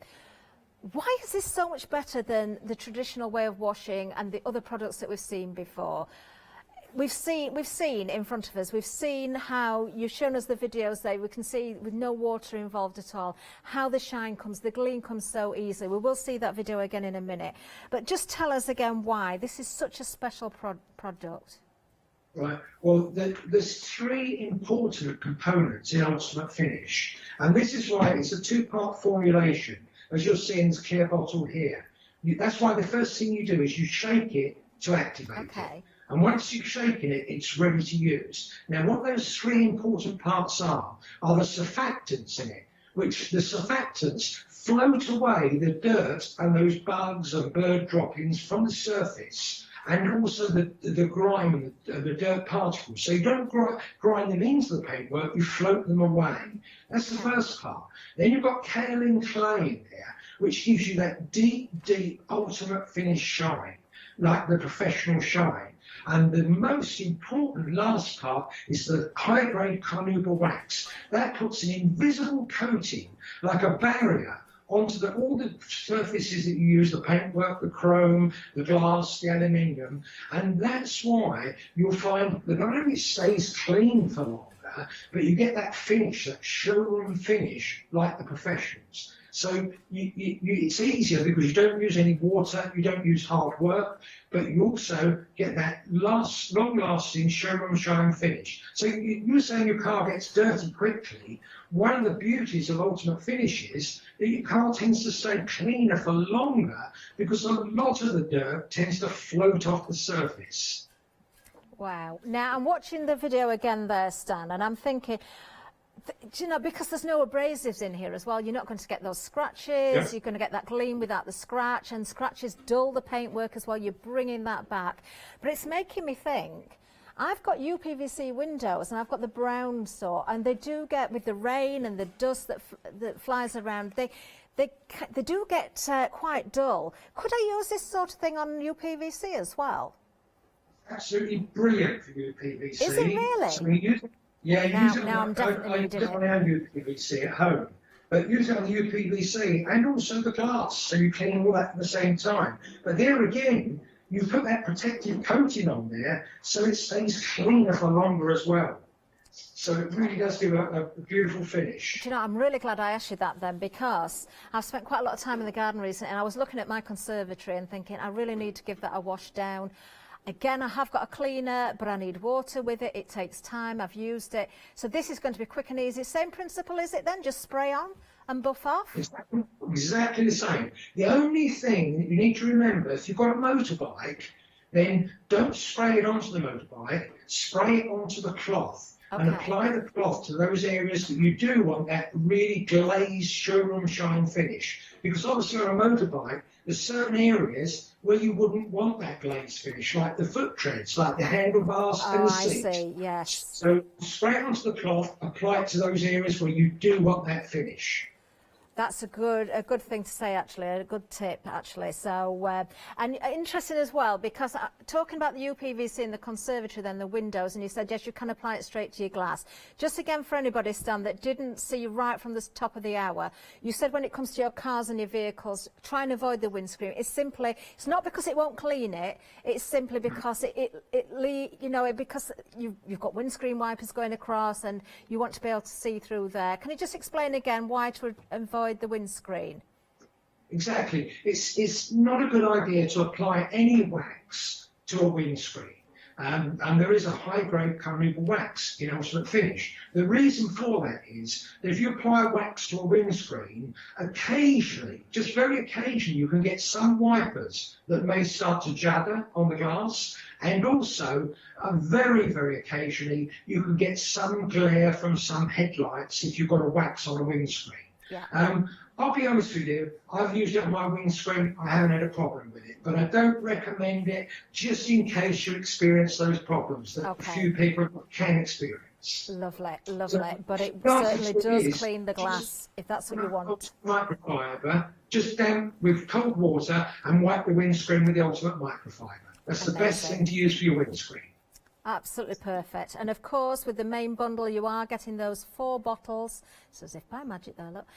Why is this so much better than the traditional way of washing and the other products that we've seen before? We've seen in front of us, we've seen how you've shown us the videos there. We can see with no water involved at all, how the shine comes, the gleam comes so easily. We will see that video again in a minute. But just tell us again why this is such a special product. Right. Well, there's 3 important components in Ultimate Finish, and this is why it's a 2-part formulation, as you'll see in this clear bottle here. That's why the first thing you do is you shake it to activate it. And once you've shaken it, it's ready to use. Now, what those 3 important parts are the surfactants in it, which the surfactants float away the dirt and those bugs and bird droppings from the surface, and also the grime, the dirt particles. So you don't grind them into the paintwork, you float them away. That's the first part. Then you've got kaolin clay in there, which gives you that deep, deep Ultimate Finish shine. like the professional shine. And the most important last part is the high-grade carnauba wax. That puts an invisible coating, like a barrier, onto all the surfaces that you use, the paintwork, the chrome, the glass, the aluminium. And that's why you'll find that not only it stays clean for longer, but you get that finish, that showroom finish, like the professionals. So it's easier because you don't use any water, you don't use hard work, but you also get that long-lasting showroom shine finish. So you're saying your car gets dirty quickly. One of the beauties of Ultimate Finish is that your car tends to stay cleaner for longer because a lot of the dirt tends to float off the surface. Wow. Now, I'm watching the video again there, Stan, and I'm thinking, you know, because there's no abrasives in here as well, you're not going to get those scratches, yeah. You're going to get that gleam without the scratch, and scratches dull the paintwork as well, you're bringing that back. But it's making me think, I've got UPVC windows and I've got the brown sort, and they do get, with the rain and the dust that flies around, they do get quite dull. Could I use this sort of thing on UPVC as well? Absolutely brilliant for UPVC. Is it really? So I'm definitely using it on our UPVC at home, but use it on the UPVC and also the glass, so you clean all that at the same time. But there again, you put that protective coating on there, so it stays cleaner for longer as well. So it really does give a beautiful finish. Do you know, I'm really glad I asked you that then, because I've spent quite a lot of time in the garden recently, and I was looking at my conservatory and thinking, I really need to give that a wash down. Again, I have got a cleaner, but I need water with it. It takes time. I've used it. So this is going to be quick and easy. Same principle, is it then? Just spray on and buff off? Exactly the same. The only thing that you need to remember, if you've got a motorbike, then don't spray it onto the motorbike. Spray it onto the cloth. Okay. And apply the cloth to those areas that you do want that really glazed showroom shine finish. Because obviously on a motorbike, there's certain areas where you wouldn't want that glazed finish, like the foot treads, like the handlebars and the seat. I see, yes. So spray it onto the cloth, apply it to those areas where you do want that finish. That's a good thing to say, actually, a good tip, actually. So, and interesting as well, because talking about the UPVC in the conservatory, then the windows, and you said, yes, you can apply it straight to your glass. Just again, for anybody, Stan, that didn't see you right from the top of the hour, you said when it comes to your cars and your vehicles, try and avoid the windscreen. It's not because it won't clean it, it's simply because because you've got windscreen wipers going across and you want to be able to see through there. Can you just explain again why to avoid the windscreen? Exactly. It's not a good idea to apply any wax to a windscreen. And there is a high-grade carnauba wax in Ultimate Finish. The reason for that is that if you apply wax to a windscreen, occasionally, just very occasionally, you can get some wipers that may start to jadder on the glass, and also, very, very occasionally, you can get some glare from some headlights if you've got a wax on a windscreen. Yeah. I'll be honest with you, I've used it on my windscreen, I haven't had a problem with it, but I don't recommend it just in case you experience those problems that a few people can experience. Lovely, lovely, so, but it certainly does clean the glass if that's what you want. Microfiber, just damp with cold water and wipe the windscreen with the Ultimate Microfiber. That's the best thing to use for your windscreen. Absolutely perfect. And of course, with the main bundle, you are getting those 4 bottles. It's as if by magic there, look.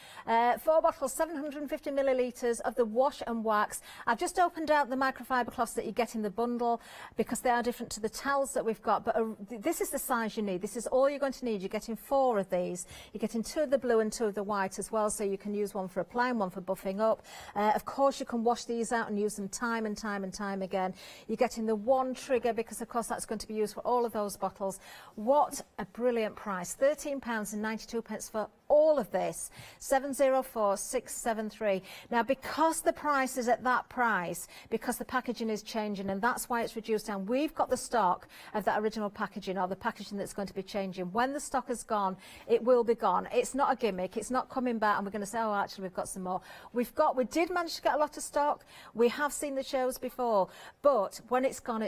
4 bottles, 750 millilitres of the wash and wax. I've just opened out the microfiber cloths that you get in the bundle because they are different to the towels that we've got. But this is the size you need. This is all you're going to need. You're getting 4 of these. You're getting 2 of the blue and 2 of the white as well. So you can use one for applying, one for buffing up. Of course, you can wash these out and use them time and time and time again. You're getting the 1 trigger because, of course, that's going to be used for all of those bottles. What a brilliant price. £13.92 for all of this. 704673. Now, because the price is at that price, because the packaging is changing, and that's why it's reduced down, we've got the stock of that original packaging, or the packaging that's going to be changing. When the stock is gone, it will be gone. It's not a gimmick. It's not coming back and we're going to say, oh, actually, we've got some more. We did manage to get a lot of stock. We have seen the shows before, but when it's gone,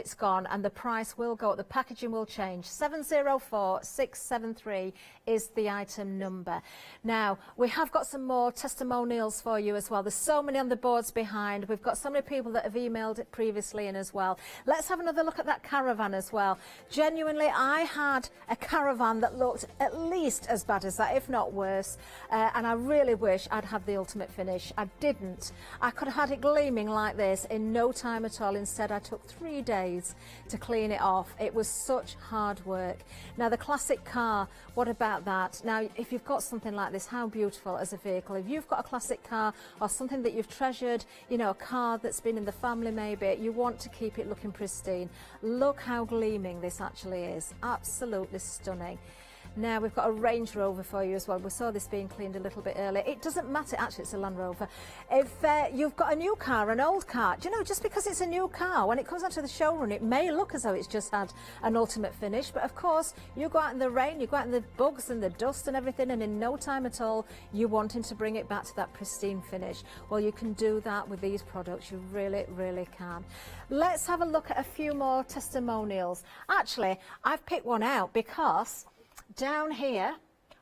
and the price will go up. The packaging will change. 704673 is the item number. Now, we have got some more testimonials for you as well. There's so many on the boards behind. We've got so many people that have emailed it previously in as well. Let's have another look at that caravan as well. Genuinely, I had a caravan that looked at least as bad as that, if not worse. And I really wish I'd had the ultimate finish. I didn't. I could have had it gleaming like this in no time at all. Instead, I took 3 days to clean it off. It was such hard work. Now, the classic car, what about that? Now, if you've got something like this, how beautiful as a vehicle. If you've got a classic car or something that you've treasured, you know, a car that's been in the family maybe, you want to keep it looking pristine. Look how gleaming this actually is. Absolutely stunning. Now we've got a Range Rover for you as well. We saw this being cleaned a little bit earlier. It doesn't matter, actually it's a Land Rover. If you've got a new car, an old car, do you know, just because it's a new car, when it comes onto the showroom, it may look as though it's just had an ultimate finish, but of course, you go out in the rain, you go out in the bugs and the dust and everything, and in no time at all, you're wanting to bring it back to that pristine finish. Well, you can do that with these products. You really, really can. Let's have a look at a few more testimonials. Actually, I've picked one out because down here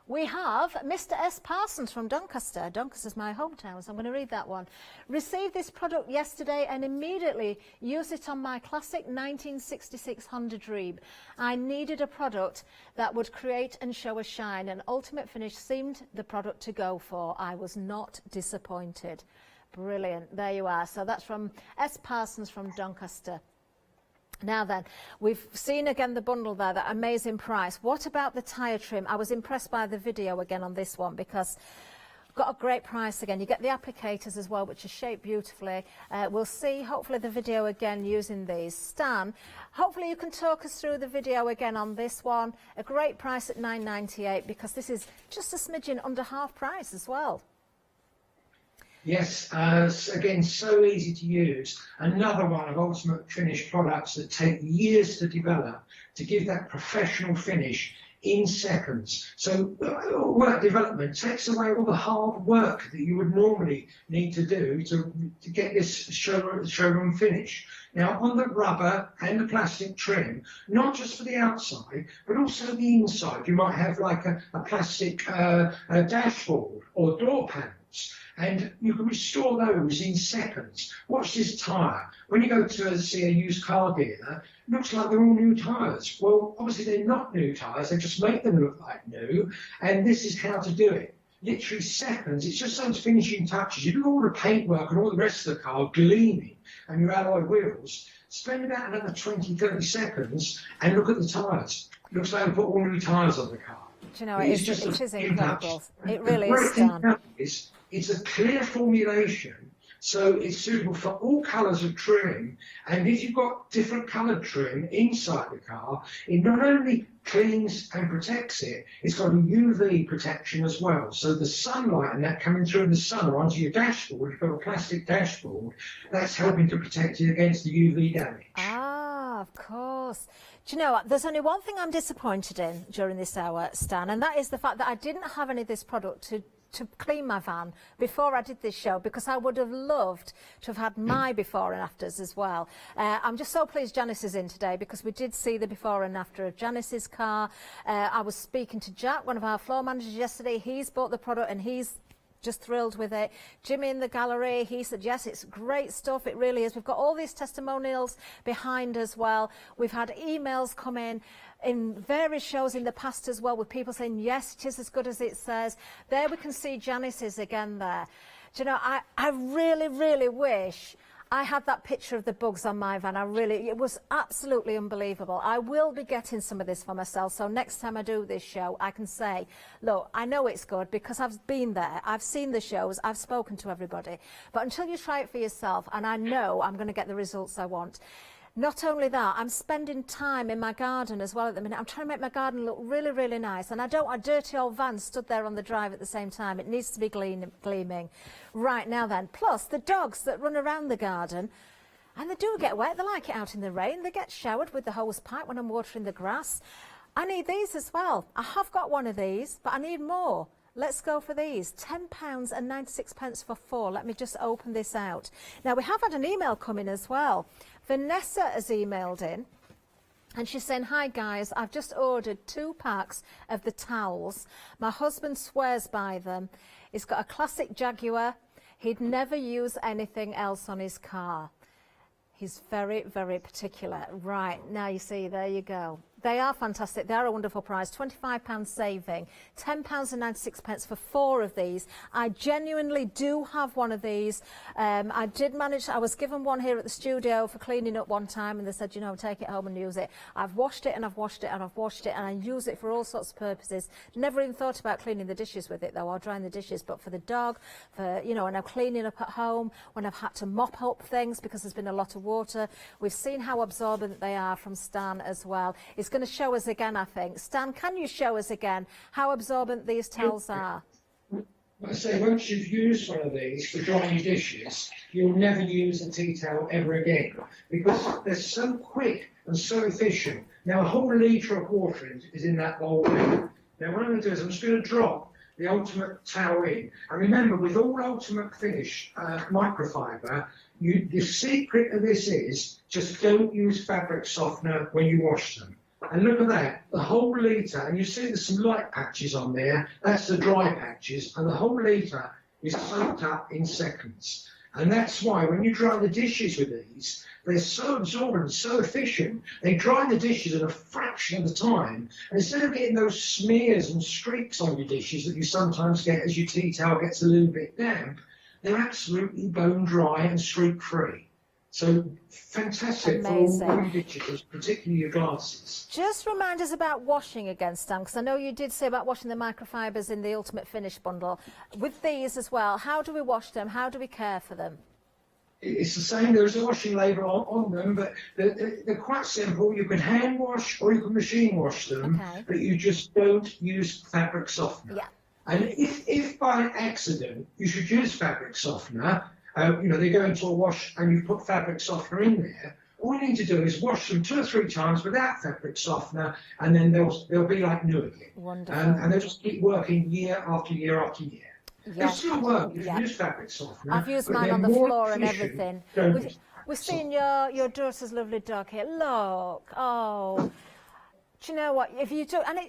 we have Mr. S. Parsons from Doncaster. Doncaster's my hometown, so I'm going to read that one. Received this product yesterday and immediately used it on my classic 1966 Honda Dream. I needed a product that would create and show a shine, and ultimate finish seemed the product to go for. I was not disappointed. Brilliant. There you are. So that's from S. Parsons from Doncaster. Now then, we've seen again the bundle there, that amazing price. What about the tyre trim? I was impressed by the video again on this one because got a great price again. You get the applicators as well, which are shaped beautifully. We'll see, hopefully, the video again using these. Stan, hopefully you can talk us through the video again on this one. A great price at £9.98 because this is just a smidgen under half price as well. Yes, again, so easy to use. Another one of Ultimate Finish products that take years to develop to give that professional finish in seconds. So work development takes away all the hard work that you would normally need to do to get this showroom finish. Now, on the rubber and the plastic trim, not just for the outside, but also the inside. You might have like a plastic dashboard or door panels, and you can restore those in seconds. Watch this tyre. When you go to see a used car dealer, it looks like they're all new tyres. Well, obviously they're not new tyres, they just make them look like new, and this is how to do it. Literally seconds. It's just those finishing touches. You do all the paintwork and all the rest of the car gleaming and your alloy wheels. Spend about another 20, 30 seconds and look at the tyres. It looks like they put all new tyres on the car. Do you know, it is incredible. It really is, Stan. It's a clear formulation, so it's suitable for all colours of trim. And if you've got different coloured trim inside the car, it not only cleans and protects it, it's got a UV protection as well. So the sunlight and that coming through in the sun or onto your dashboard, you've got a plastic dashboard, that's helping to protect it against the UV damage. Ah, of course. Do you know what? There's only one thing I'm disappointed in during this hour, Stan, and that is the fact that I didn't have any of this product to clean my van before I did this show, because I would have loved to have had my before and afters as well. I'm just so pleased Janice is in today, because we did see the before and after of Janice's car. I was speaking to Jack, one of our floor managers, yesterday. He's bought the product and he's just thrilled with it. Jimmy in the gallery, he said, yes, it's great stuff, it really is. We've got all these testimonials behind as well. We've had emails come in various shows in the past as well, with people saying, yes, it is as good as it says. There we can see Janice's again there. Do you know, I really, really wish I had that picture of the bugs on my van. It was absolutely unbelievable. I will be getting some of this for myself, so next time I do this show, I can say, look, I know it's good because I've been there, I've seen the shows, I've spoken to everybody. But until you try it for yourself, and I know I'm going to get the results I want. Not only that, I'm spending time in my garden as well at the minute. I'm trying to make my garden look really, really nice. And I don't want a dirty old van stood there on the drive at the same time. It needs to be gleaming. Right, now then. Plus, the dogs that run around the garden, and they do get wet. They like it out in the rain. They get showered with the hose pipe when I'm watering the grass. I need these as well. I have got one of these, but I need more. Let's go for these. £10.96 for 4. Let me just open this out. Now, we have had an email come in as well. Vanessa has emailed in And she's saying, hi guys, I've just ordered 2 packs of the towels. My husband swears by them. He's got a classic Jaguar. He'd never use anything else on his car. He's very, very particular. Right, now you see, there you go. They are fantastic. They're a wonderful price. £25 saving. £10.96 for 4 of these. I genuinely do have one of these. I did manage, I was given one here at the studio for cleaning up one time, and they said, you know, take it home and use it. I've washed it and I've washed it and I've washed it, and I use it for all sorts of purposes. Never even thought about cleaning the dishes with it though, or drying the dishes, but for the dog, for, you know, when I'm cleaning up at home, when I've had to mop up things because there's been a lot of water. We've seen how absorbent they are from Stan as well. It's going to show us again, I think. Stan, can you show us again how absorbent these towels are? I say, once you've used one of these for drying your dishes, you'll never use a tea towel ever again, because they're so quick and so efficient. Now, a whole litre of water is in that bowl here. Now, what I'm going to do is I'm just going to drop the Ultimate towel in. And remember, with all Ultimate Finish microfiber, the secret of this is just don't use fabric softener when you wash them. And look at that, the whole litre, and you see there's some light patches on there, that's the dry patches, and the whole litre is soaked up in seconds. And that's why when you dry the dishes with these, they're so absorbent, so efficient, they dry the dishes in a fraction of the time. And instead of getting those smears and streaks on your dishes that you sometimes get as your tea towel gets a little bit damp, they're absolutely bone dry and streak free. So fantastic. Amazing. For all dishes, particularly your glasses. Just remind us about washing again, Stan, because I know you did say about washing the microfibers in the Ultimate Finish bundle. With these as well, how do we wash them? How do we care for them? It's the same. There's a washing label on them, but they're quite simple. You can hand wash or you can machine wash them, but you just don't use fabric softener. Yeah. And if by accident you should use fabric softener, you know, they go into a wash and you put fabric softener in there, all you need to do is wash them 2 or 3 times without fabric softener, and then they'll be like new again. Wonderful. And they'll just keep working year after year after year. Yeah. They'll still work if you use fabric softener. I've used mine on the floor and everything. We've seen your daughter's lovely dog here. Look, oh. Do you know what? If you do, and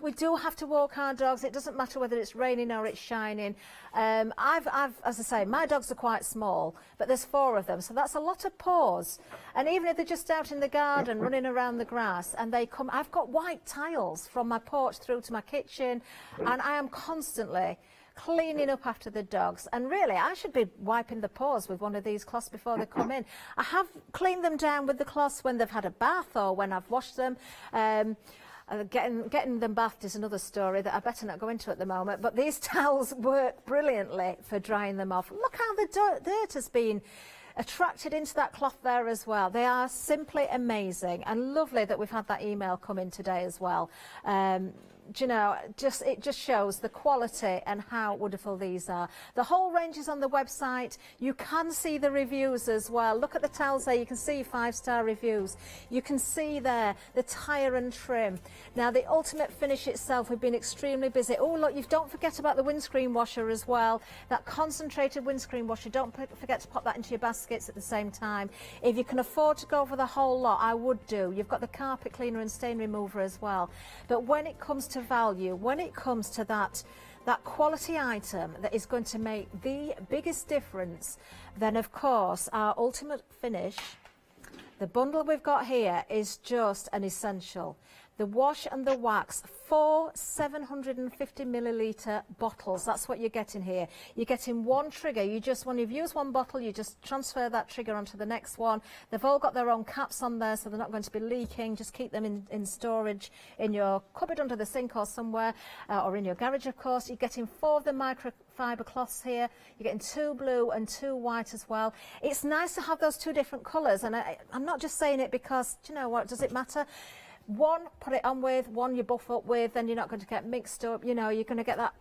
we do have to walk our dogs. It doesn't matter whether it's raining or it's shining. As I say, my dogs are quite small, but there's 4 of them, so that's a lot of paws. And even if they're just out in the garden running around the grass, and they come, I've got white tiles from my porch through to my kitchen, and I am constantly cleaning up after the dogs. And really, I should be wiping the paws with one of these cloths before they come in. I have cleaned them down with the cloths when they've had a bath or when I've washed them. Getting them bathed is another story that I better not go into at the moment, but these towels work brilliantly for drying them off. Look how the dirt has been attracted into that cloth there as well. They are simply amazing, and lovely that we've had that email come in today as well. Do you know, it just shows the quality and how wonderful these are. The whole range is on the website. You can see the reviews as well. Look at the towels there. You can see 5-star reviews. You can see there the tire and trim. Now, the Ultimate Finish itself, we've been extremely busy. Oh, look, don't forget about the windscreen washer as well. That concentrated windscreen washer. Don't forget to pop that into your baskets at the same time. If you can afford to go for the whole lot, I would do. You've got the carpet cleaner and stain remover as well. But when it comes to value, when it comes to that quality item that is going to make the biggest difference, then of course our Ultimate Finish, the bundle we've got here, is just an essential. The wash and the wax, 4 750ml bottles. That's what you're getting here. You're getting 1 trigger. When you've used 1 bottle, you just transfer that trigger onto the next one. They've all got their own caps on there, so they're not going to be leaking. Just keep them in storage in your cupboard under the sink or somewhere, or in your garage, of course. You're getting 4 of the microfiber cloths here. You're getting 2 blue and 2 white as well. It's nice to have those 2 different colours, and I'm not just saying it because, do you know what, does it matter? 1 put it on with, 1 you buff up with, then you're not going to get mixed up. You know, you're going to get that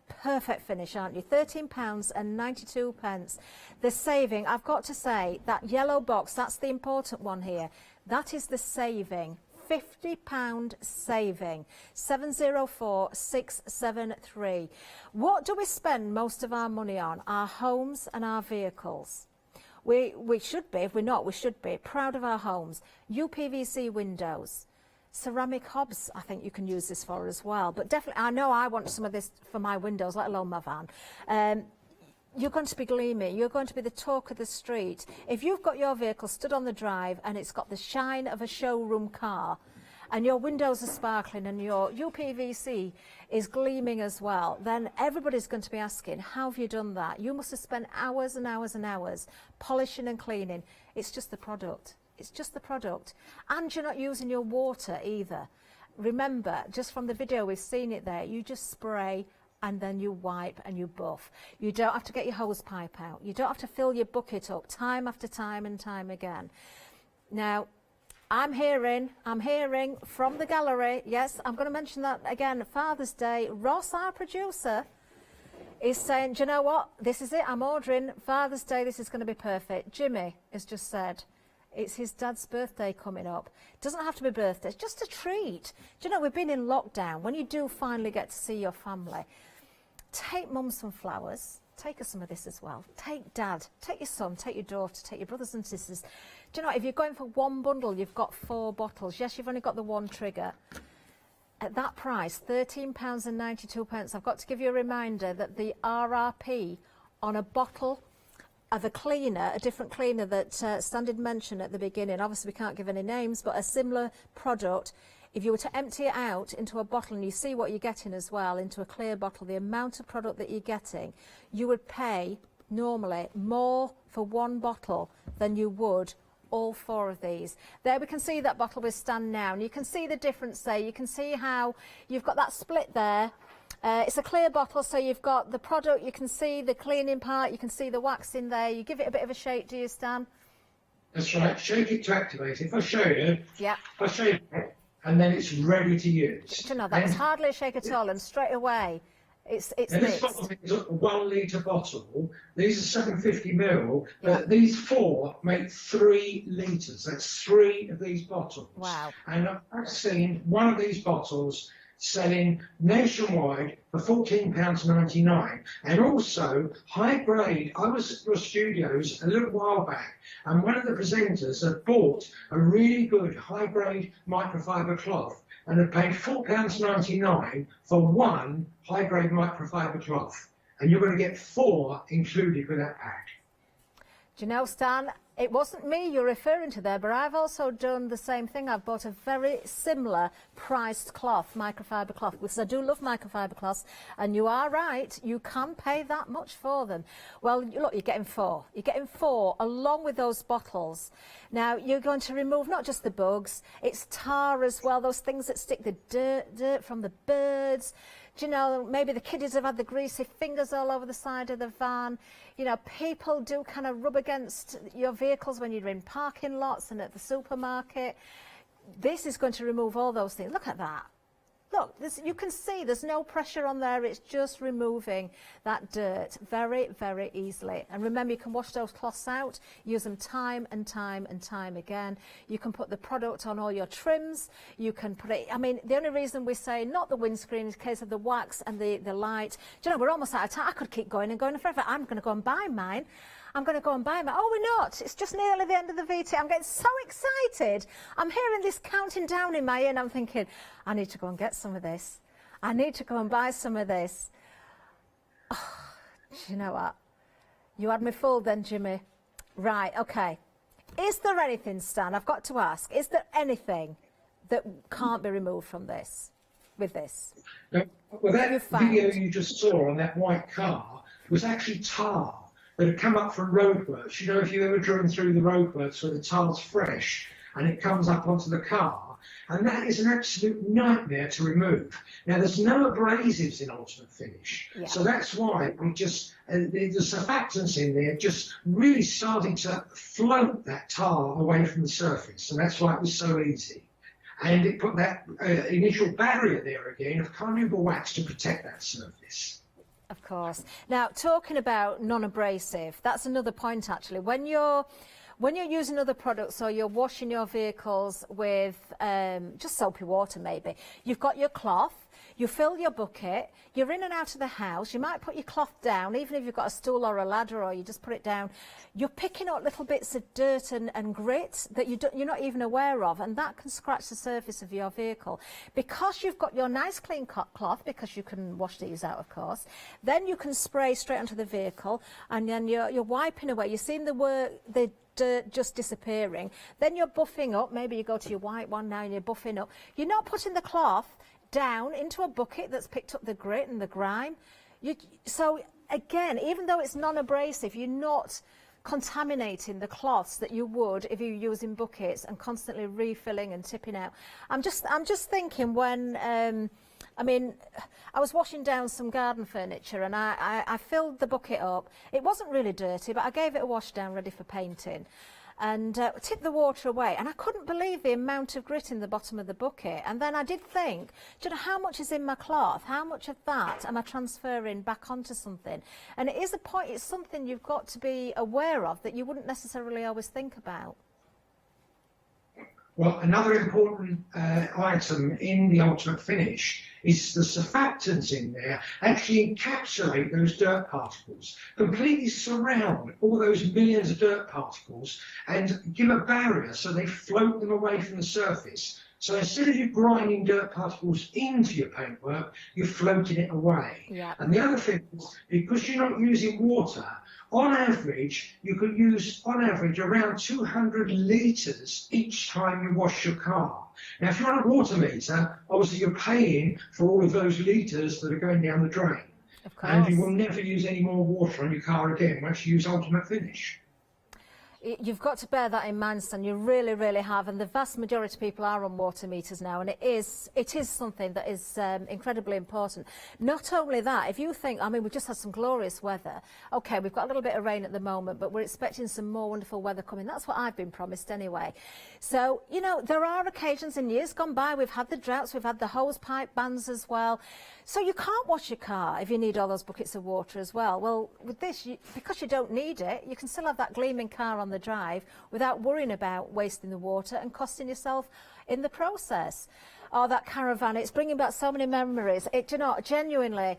perfect finish, aren't you? £13.92. The saving, I've got to say, that yellow box, that's the important one here. That is the saving. £50 saving, 704673. What do we spend most of our money on? Our homes and our vehicles. We should be, if we're not, we should be proud of our homes. UPVC windows. Ceramic hobs, I think you can use this for as well. But definitely, I know I want some of this for my windows, let alone my van. You're going to be gleaming. You're going to be the talk of the street. If you've got your vehicle stood on the drive and it's got the shine of a showroom car, and your windows are sparkling and your UPVC is gleaming as well, then everybody's going to be asking, how have you done that? You must have spent hours and hours and hours polishing and cleaning. It's just the product. It's just the product. And you're not using your water either. Remember, just from the video, we've seen it there, you just spray and then you wipe and you buff. You don't have to get your hose pipe out. You don't have to fill your bucket up time after time and time again. Now, I'm hearing from the gallery, yes, I'm going to mention that again, Father's Day, Ross, our producer, is saying, do you know what, this is it, I'm ordering, Father's Day, this is going to be perfect. Jimmy has just said, it's his dad's birthday coming up. It doesn't have to be birthday, it's just a treat. Do you know, we've been in lockdown. When you do finally get to see your family, take mum some flowers, take her some of this as well. Take dad, take your son, take your daughter, take your brothers and sisters. Do you know, if you're going for one bundle, you've got 4 bottles. Yes, you've only got the one trigger. At that price, £13.92, I've got to give you a reminder that the RRP on a bottle of a cleaner, a different cleaner that Stan did mention at the beginning, obviously we can't give any names, but a similar product, if you were to empty it out into a bottle, and you see what you're getting as well, into a clear bottle, the amount of product that you're getting, you would pay normally more for one bottle than you would all 4 of these. There we can see that bottle with Stan now, and you can see the difference there. You can see how you've got that split there. It's a clear bottle, so you've got the product, you can see the cleaning part, you can see the wax in there. You give it a bit of a shake, do you, Stan? That's right, shake it to activate it. If I show you, yeah. If I shake it, and then it's ready to use. Do you know, that's hardly a shake at all, and straight away, it's now this mixed. bottle is a 1 litre bottle. These are 750ml, but these 4 make 3 litres. That's 3 of these bottles. Wow. And I've seen one of these bottles selling nationwide for £14.99, and also high grade. I was at your studios a little while back, and one of the presenters had bought a really good high grade microfiber cloth and had paid £4.99 for one high grade microfiber cloth, and you're going to get 4 included with that pack. Do you know, Stan, it wasn't me you're referring to there, but I've also done the same thing. I've bought a very similar priced cloth, microfiber cloth, because I do love microfiber cloths, and you are right, you can pay that much for them. Well, look, you're getting 4. You're getting 4 along with those bottles. Now, you're going to remove not just the bugs, it's tar as well, those things that stick the dirt from the birds. Do you know, maybe the kiddies have had the greasy fingers all over the side of the van. You know, people do kind of rub against your vehicles when you're in parking lots and at the supermarket. This is going to remove all those things. Look at that. Look, you can see there's no pressure on there. It's just removing that dirt very, very easily. And remember, you can wash those cloths out, use them time and time and time again. You can put the product on all your trims. You can put it, I mean, the only reason we say not the windscreen is in case of the wax and the light. Do you know, we're almost out of time. I could keep going and going forever. I'm going to go and buy mine. I'm going to go and buy them. Oh, we're not. It's just nearly the end of the VT. I'm getting so excited. I'm hearing this counting down in my ear, and I'm thinking, I need to go and get some of this. I need to go and buy some of this. Oh, do you know what? You had me fooled then, Jimmy. Right, OK. Is there anything, Stan, I've got to ask, is there anything that can't be removed from this, with this? Well, that video you just saw on that white car was actually tar that had come up from roadworks. You know, if you ever driven through the roadworks where the tar's fresh and it comes up onto the car, and that is an absolute nightmare to remove. Now, there's no abrasives in Ultimate Finish, so that's why we just, the surfactants in there just really starting to float that tar away from the surface, and that's why it was so easy. And it put that initial barrier there again of carnauba wax to protect that surface. Of course. Now, talking about non-abrasive, that's another point actually. When you're using other products, or you're washing your vehicles with just soapy water maybe, you've got your cloth, You fill your bucket, you're in and out of the house, you might put your cloth down, even if you've got a stool or a ladder, or you just put it down. You're picking up little bits of dirt and grit that you're not even aware of, and that can scratch the surface of your vehicle. Because you've got your nice clean cloth, because you can wash these out, of course, then you can spray straight onto the vehicle, and then you're wiping away. You're seeing the dirt just disappearing. Then you're buffing up. Maybe you go to your white one now and you're buffing up. You're not putting the cloth down into a bucket that's picked up the grit and the grime. So again, even though it's non-abrasive, you're not contaminating the cloths that you would if you're using buckets and constantly refilling and tipping out. I'm just thinking when I mean, I was washing down some garden furniture and I filled the bucket up. It wasn't really dirty, but I gave it a wash down ready for painting, and tipped the water away, and I couldn't believe the amount of grit in the bottom of the bucket. And then I did think, do you know how much is in my cloth? How much of that am I transferring back onto something? And it is a point, it's something you've got to be aware of that you wouldn't necessarily always think about. Well, another important item in the ultimate finish is the surfactants in there actually encapsulate those dirt particles, completely surround all those millions of dirt particles and give a barrier so they float them away from the surface. So instead of you grinding dirt particles into your paintwork, you're floating it away. Yeah. And the other thing is, because you're not using water, on average, you could use, on average, around 200 litres each time you wash your car. Now, if you're on a water meter, obviously you're paying for all of those litres that are going down the drain. Of course. And you will never use any more water on your car again once you use Ultimate Finish. You've got to bear that in mind, Stan. You really, really have. And the vast majority of people are on water meters now, and it is something that is incredibly important. Not only that, if you think, I mean, we've just had some glorious weather. Okay, we've got a little bit of rain at the moment, but we're expecting some more wonderful weather coming. That's what I've been promised anyway. So, you know, there are occasions in years gone by, we've had the droughts, we've had the hose pipe bans as well. So you can't wash your car if you need all those buckets of water as well. Well, with this, because you don't need it, you can still have that gleaming car on the drive without worrying about wasting the water and costing yourself in the process. Oh, that caravan, it's bringing back so many memories. It, you know, genuinely,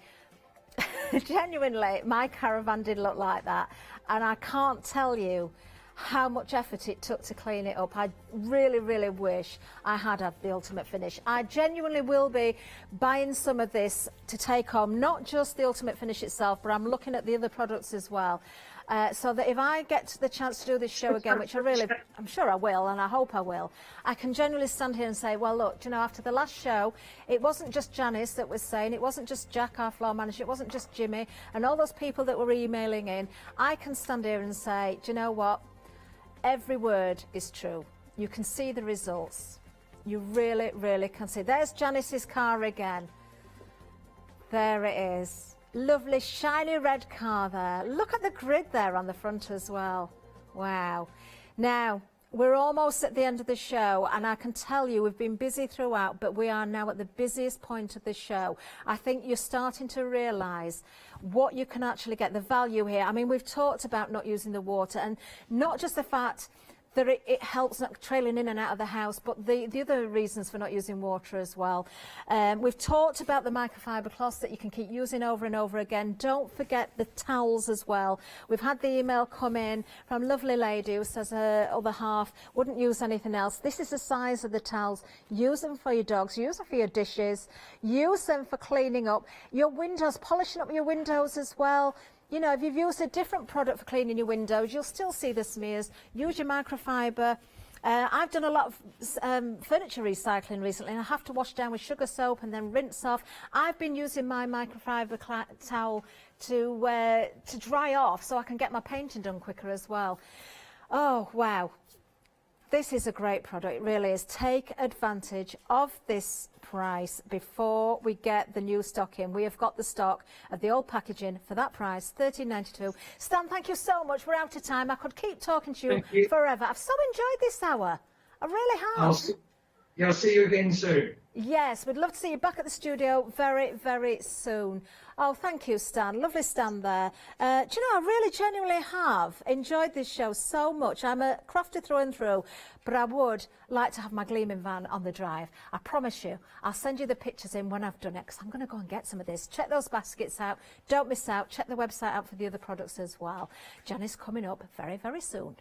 my caravan did look like that. And I can't tell you how much effort it took to clean it up. I really, really wish I had the Ultimate Finish. I genuinely will be buying some of this to take home, not just the Ultimate Finish itself, but I'm looking at the other products as well. So that if I get the chance to do this show again, which I'm sure I will, and I hope I will, I can genuinely stand here and say, well, look, you know, after the last show, it wasn't just Janice that was saying, it wasn't just Jack, our floor manager, it wasn't just Jimmy, and all those people that were emailing in. I can stand here and say, do you know what? Every word is true. You can see the results. You really, really can see. There's Janice's car again. There it is. Lovely shiny red car there. Look at the grid there on the front as well. Wow. Now, we're almost at the end of the show, and I can tell you we've been busy throughout, but we are now at the busiest point of the show. I think you're starting to realise what you can actually get, the value here. I mean, we've talked about not using the water, and not just the fact that it helps not trailing in and out of the house, but the other reasons for not using water as well. We've talked about the microfiber cloths that you can keep using over and over again. Don't forget the towels as well. We've had the email come in from a lovely lady who says her other half wouldn't use anything else. This is the size of the towels. Use them for your dogs, use them for your dishes, use them for cleaning up your windows, polishing up your windows as well. You know, if you've used a different product for cleaning your windows, you'll still see the smears. Use your microfiber. I've done a lot of furniture recycling recently, and I have to wash down with sugar soap and then rinse off. I've been using my microfiber towel to dry off so I can get my painting done quicker as well. Oh, wow. This is a great product, it really is. Take advantage of this price before we get the new stock in. We have got the stock of the old packaging for that price, $13.92. Stan, thank you so much. We're out of time. I could keep talking to you forever. I've so enjoyed this hour. I really have. Yeah, I'll see you again soon. Yes, we'd love to see you back at the studio very, very soon. Oh, thank you, Stan. Lovely Stan there. Do you know, I really genuinely have enjoyed this show so much. I'm a crafter through and through, but I would like to have my gleaming van on the drive. I promise you, I'll send you the pictures in when I've done it, because I'm going to go and get some of this. Check those baskets out. Don't miss out. Check the website out for the other products as well. Janice coming up very, very soon.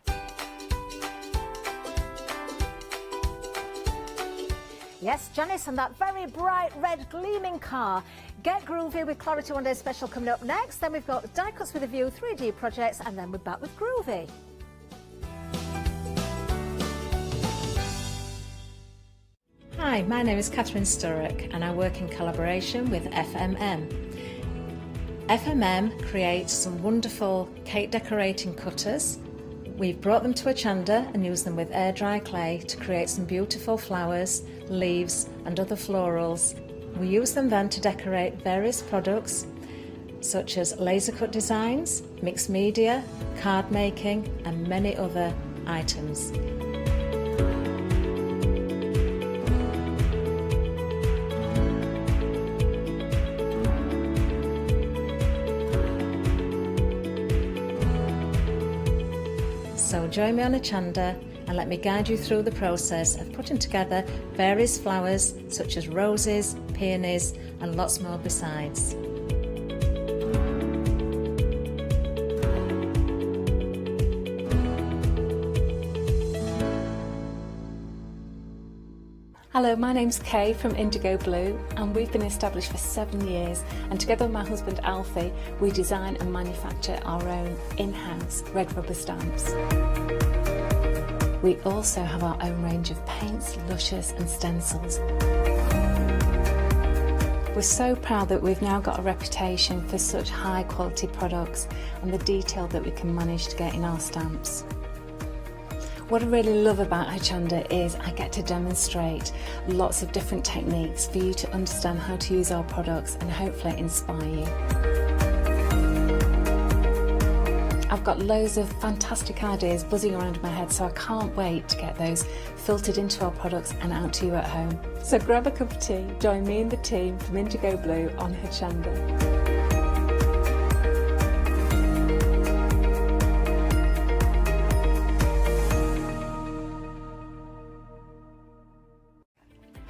Yes, Janice and that very bright red gleaming car. Get groovy with Clarity One Day Special coming up next. Then we've got Die Cuts with a View, 3D projects, and then we're back with Groovy. Hi, my name is Catherine Sturrock and I work in collaboration with FMM. FMM creates some wonderful cake decorating cutters. We've brought them to Hochanda and used them with air dry clay to create some beautiful flowers, leaves and other florals. We use them then to decorate various products such as laser cut designs, mixed media, card making and many other items. So join me on Hochanda and let me guide you through the process of putting together various flowers such as roses, peonies and lots more besides. Hello, my name's Kay from Indigo Blue and we've been established for 7 years, and together with my husband Alfie we design and manufacture our own in-house red rubber stamps. We also have our own range of paints, lushes and stencils. We're so proud that we've now got a reputation for such high quality products and the detail that we can manage to get in our stamps. What I really love about Hochanda is I get to demonstrate lots of different techniques for you to understand how to use our products and hopefully inspire you. I've got loads of fantastic ideas buzzing around in my head, so I can't wait to get those filtered into our products and out to you at home. So grab a cup of tea, join me and the team from Indigo Blue on Hochanda.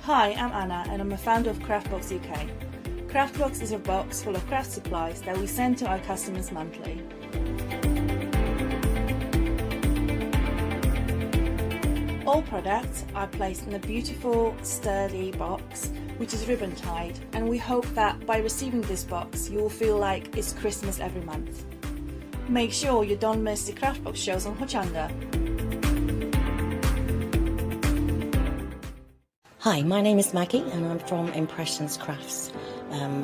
Hi, I'm Anna and I'm a founder of Craftbox UK. Craftbox is a box full of craft supplies that we send to our customers monthly. All products are placed in a beautiful, sturdy box which is ribbon tied, and we hope that by receiving this box you will feel like it's Christmas every month. Make sure you don't miss the Craftbox shows on Hochanda. Hi, my name is Maggie and I'm from Impressions Crafts.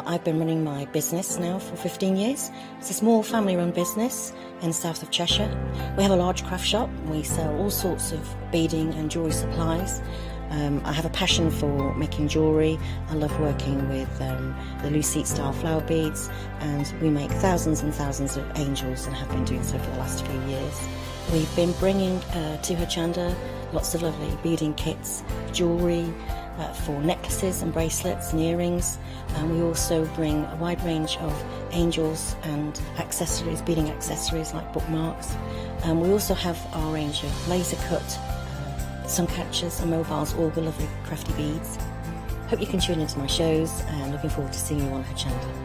I've been running my business now for 15 years. It's a small family-run business in the south of Cheshire. We have a large craft shop. We sell all sorts of beading and jewellery supplies. I have a passion for making jewellery. I love working with the loose seat style flower beads, and we make thousands and thousands of angels and have been doing so for the last few years. We've been bringing to Hochanda lots of lovely beading kits, jewellery for necklaces and bracelets and earrings, and we also bring a wide range of angels and accessories, beading accessories like bookmarks. We also have our range of laser cut sun catchers and mobiles, all the lovely crafty beads. Hope you can tune into my shows and looking forward to seeing you on Hochanda.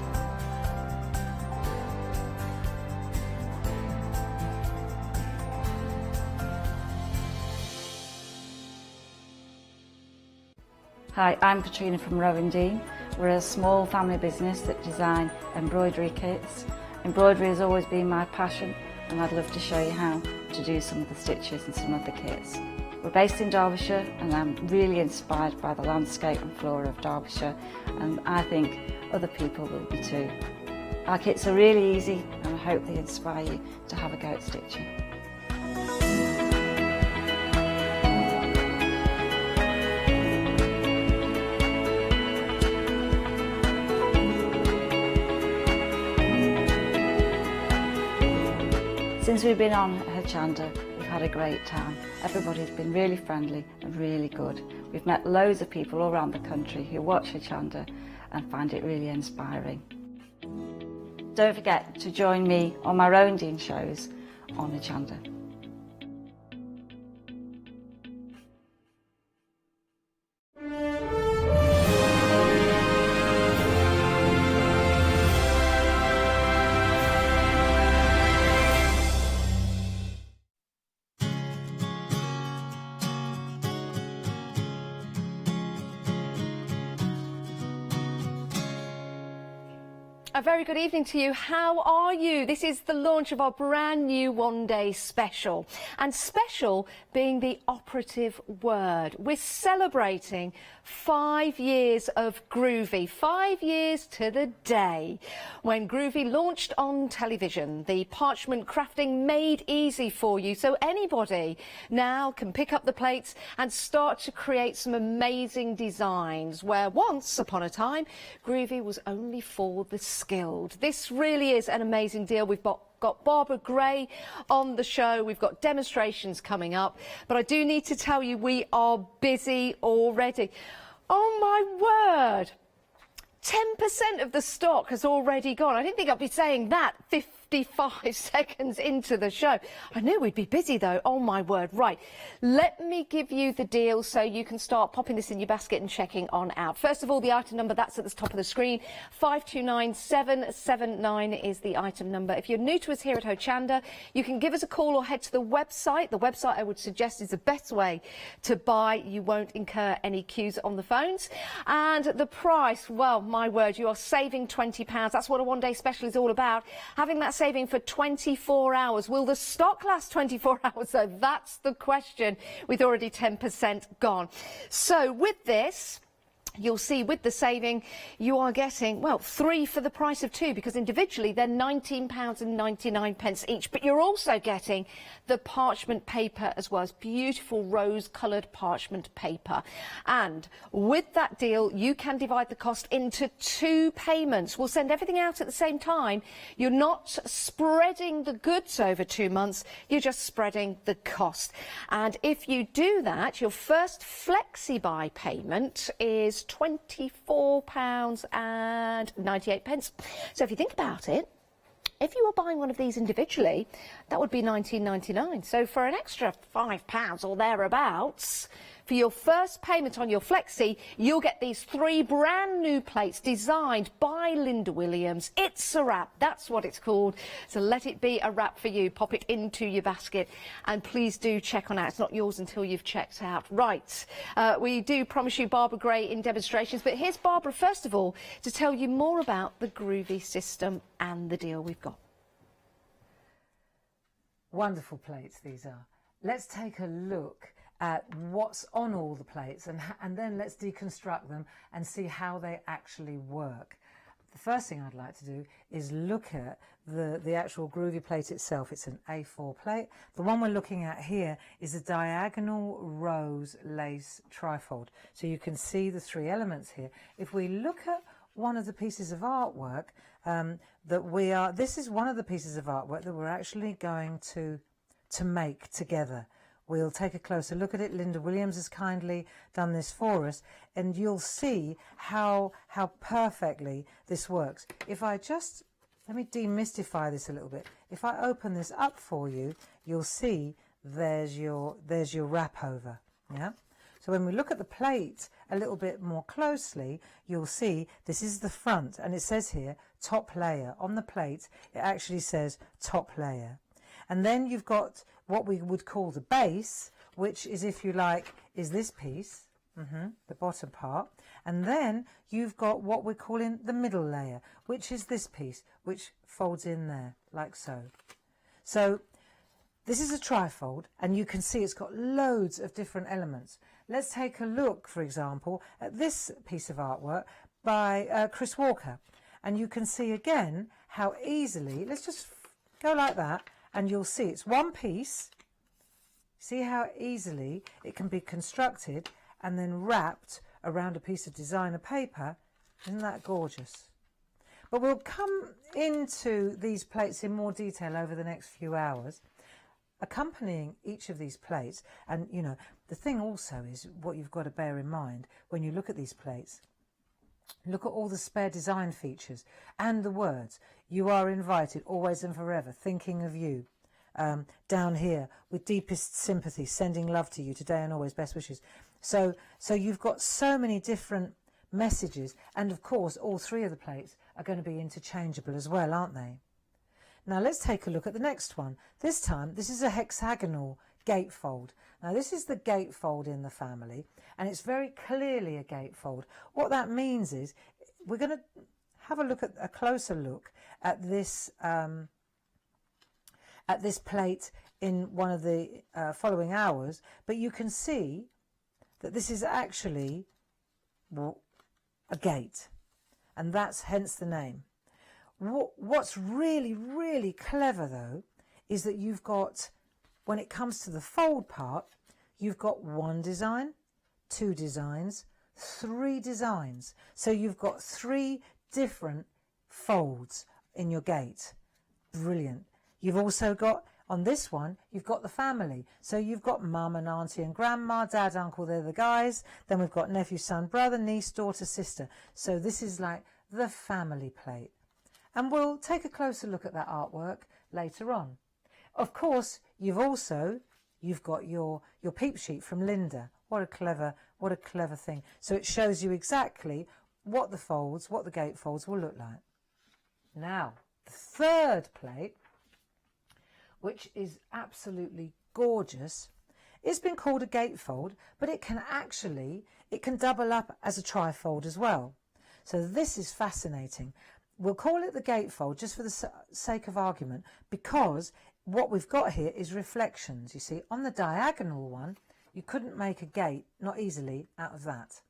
Hi, I'm Katrina from Rowan Dean. We're a small family business that design embroidery kits. Embroidery has always been my passion, and I'd love to show you how to do some of the stitches and some of the kits. We're based in Derbyshire and I'm really inspired by the landscape and flora of Derbyshire, and I think other people will be too. Our kits are really easy and I hope they inspire you to have a go at stitching. Since we've been on Hochanda, we've had a great time. Everybody's been really friendly and really good. We've met loads of people all around the country who watch Hochanda and find it really inspiring. Don't forget to join me on my Rounding shows on Hochanda. A very good evening to you. How are you? This is the launch of our brand new one-day special. And special being the operative word. We're celebrating 5 years of Groovy. 5 years to the day when Groovy launched on television. The parchment crafting made easy for you, so anybody now can pick up the plates and start to create some amazing designs, where once upon a time Groovy was only for the skilled. This really is an amazing deal. We've got Barbara Gray on the show. We've got demonstrations coming up, but I do need to tell you we are busy already. Oh my word! 10% of the stock has already gone. I didn't think I'd be saying that 55 seconds into the show. I knew we'd be busy though. Oh my word. Right. Let me give you the deal so you can start popping this in your basket and checking on out. First of all, the item number, that's at the top of the screen. 529779 is the item number. If you're new to us here at Hochanda, you can give us a call or head to the website. The website I would suggest is the best way to buy. You won't incur any queues on the phones. And the price, well, my word, you are saving £20. That's what a one-day special is all about. Having that saving for 24 hours. Will the stock last 24 hours though? That's the question, with already 10% gone. So with this, you'll see with the saving, you are getting, well, 3 for the price of 2, because individually they're £19.99 each. But you're also getting the parchment paper as well as beautiful rose-coloured parchment paper. And with that deal, you can divide the cost into 2 payments. We'll send everything out at the same time. You're not spreading the goods over 2 months. You're just spreading the cost. And if you do that, your first flexi-buy payment is £24.98. So if you think about it, if you were buying one of these individually, that would be £19.99. So for an extra £5 or thereabouts, for your first payment on your flexi, you'll get these 3 brand new plates designed by Linda Williams. It's a wrap. That's what it's called. So let it be a wrap for you. Pop it into your basket and please do check on out. It's not yours until you've checked out. Right. We do promise you Barbara Gray in demonstrations, but here's Barbara first of all to tell you more about the Groovy system and the deal we've got. Wonderful plates these are. Let's take a look at what's on all the plates and then let's deconstruct them and see how they actually work. The first thing I'd like to do is look at the actual Groovy plate itself. It's an A4 plate. The one we're looking at here is a diagonal rose lace trifold. So you can see the 3 elements here. If we look at one of the pieces of artwork this is one of the pieces of artwork that we're actually going to make together. We'll take a closer look at it. Linda Williams has kindly done this for us, and you'll see how perfectly this works. If I just, let me demystify this a little bit. If I open this up for you, you'll see there's your wrap over. Yeah. So when we look at the plate a little bit more closely, you'll see this is the front, and it says here top layer. On the plate, it actually says top layer. And then you've got what we would call the base, which is, if you like, is this piece, the bottom part. And then you've got what we're calling the middle layer, which is this piece, which folds in there, like so. So this is a trifold, and you can see it's got loads of different elements. Let's take a look, for example, at this piece of artwork by Chris Walker. And you can see again how easily, let's just go like that, and you'll see it's one piece. See how easily it can be constructed and then wrapped around a piece of designer paper. Isn't that gorgeous? But we'll come into these plates in more detail over the next few hours. Accompanying each of these plates, and you know, the thing also is what you've got to bear in mind when you look at these plates. Look at all the spare design features and the words. You are invited, always and forever, thinking of you. Down here, with deepest sympathy, sending love to you today and always, best wishes. So you've got so many different messages, and of course all three of the plates are going to be interchangeable as well, aren't they? Now let's take a look at the next one. This time, this is a hexagonal gatefold. Now this is the gatefold in the family, and it's very clearly a gatefold. What that means is we're going to have a closer look at this plate in one of the following hours, but you can see that this is actually a gate, and that's hence the name. What's really, really clever though is that you've got, when it comes to the fold part, you've got one design, two designs, three designs. So you've got three different folds in your gate. Brilliant. You've also got, on this one, you've got the family. So you've got mum and auntie and grandma, dad, uncle, they're the guys. Then we've got nephew, son, brother, niece, daughter, sister. So this is like the family plate. And we'll take a closer look at that artwork later on. Of course, you've got your peep sheet from Linda. What a clever thing. So it shows you exactly what the gate folds will look like. Now, the third plate, which is absolutely gorgeous, it's been called a gatefold, but it can double up as a trifold as well. So this is fascinating. We'll call it the gatefold just for the sake of argument, because what we've got here is reflections. You see, on the diagonal one, you couldn't make a gate, not easily, out of that.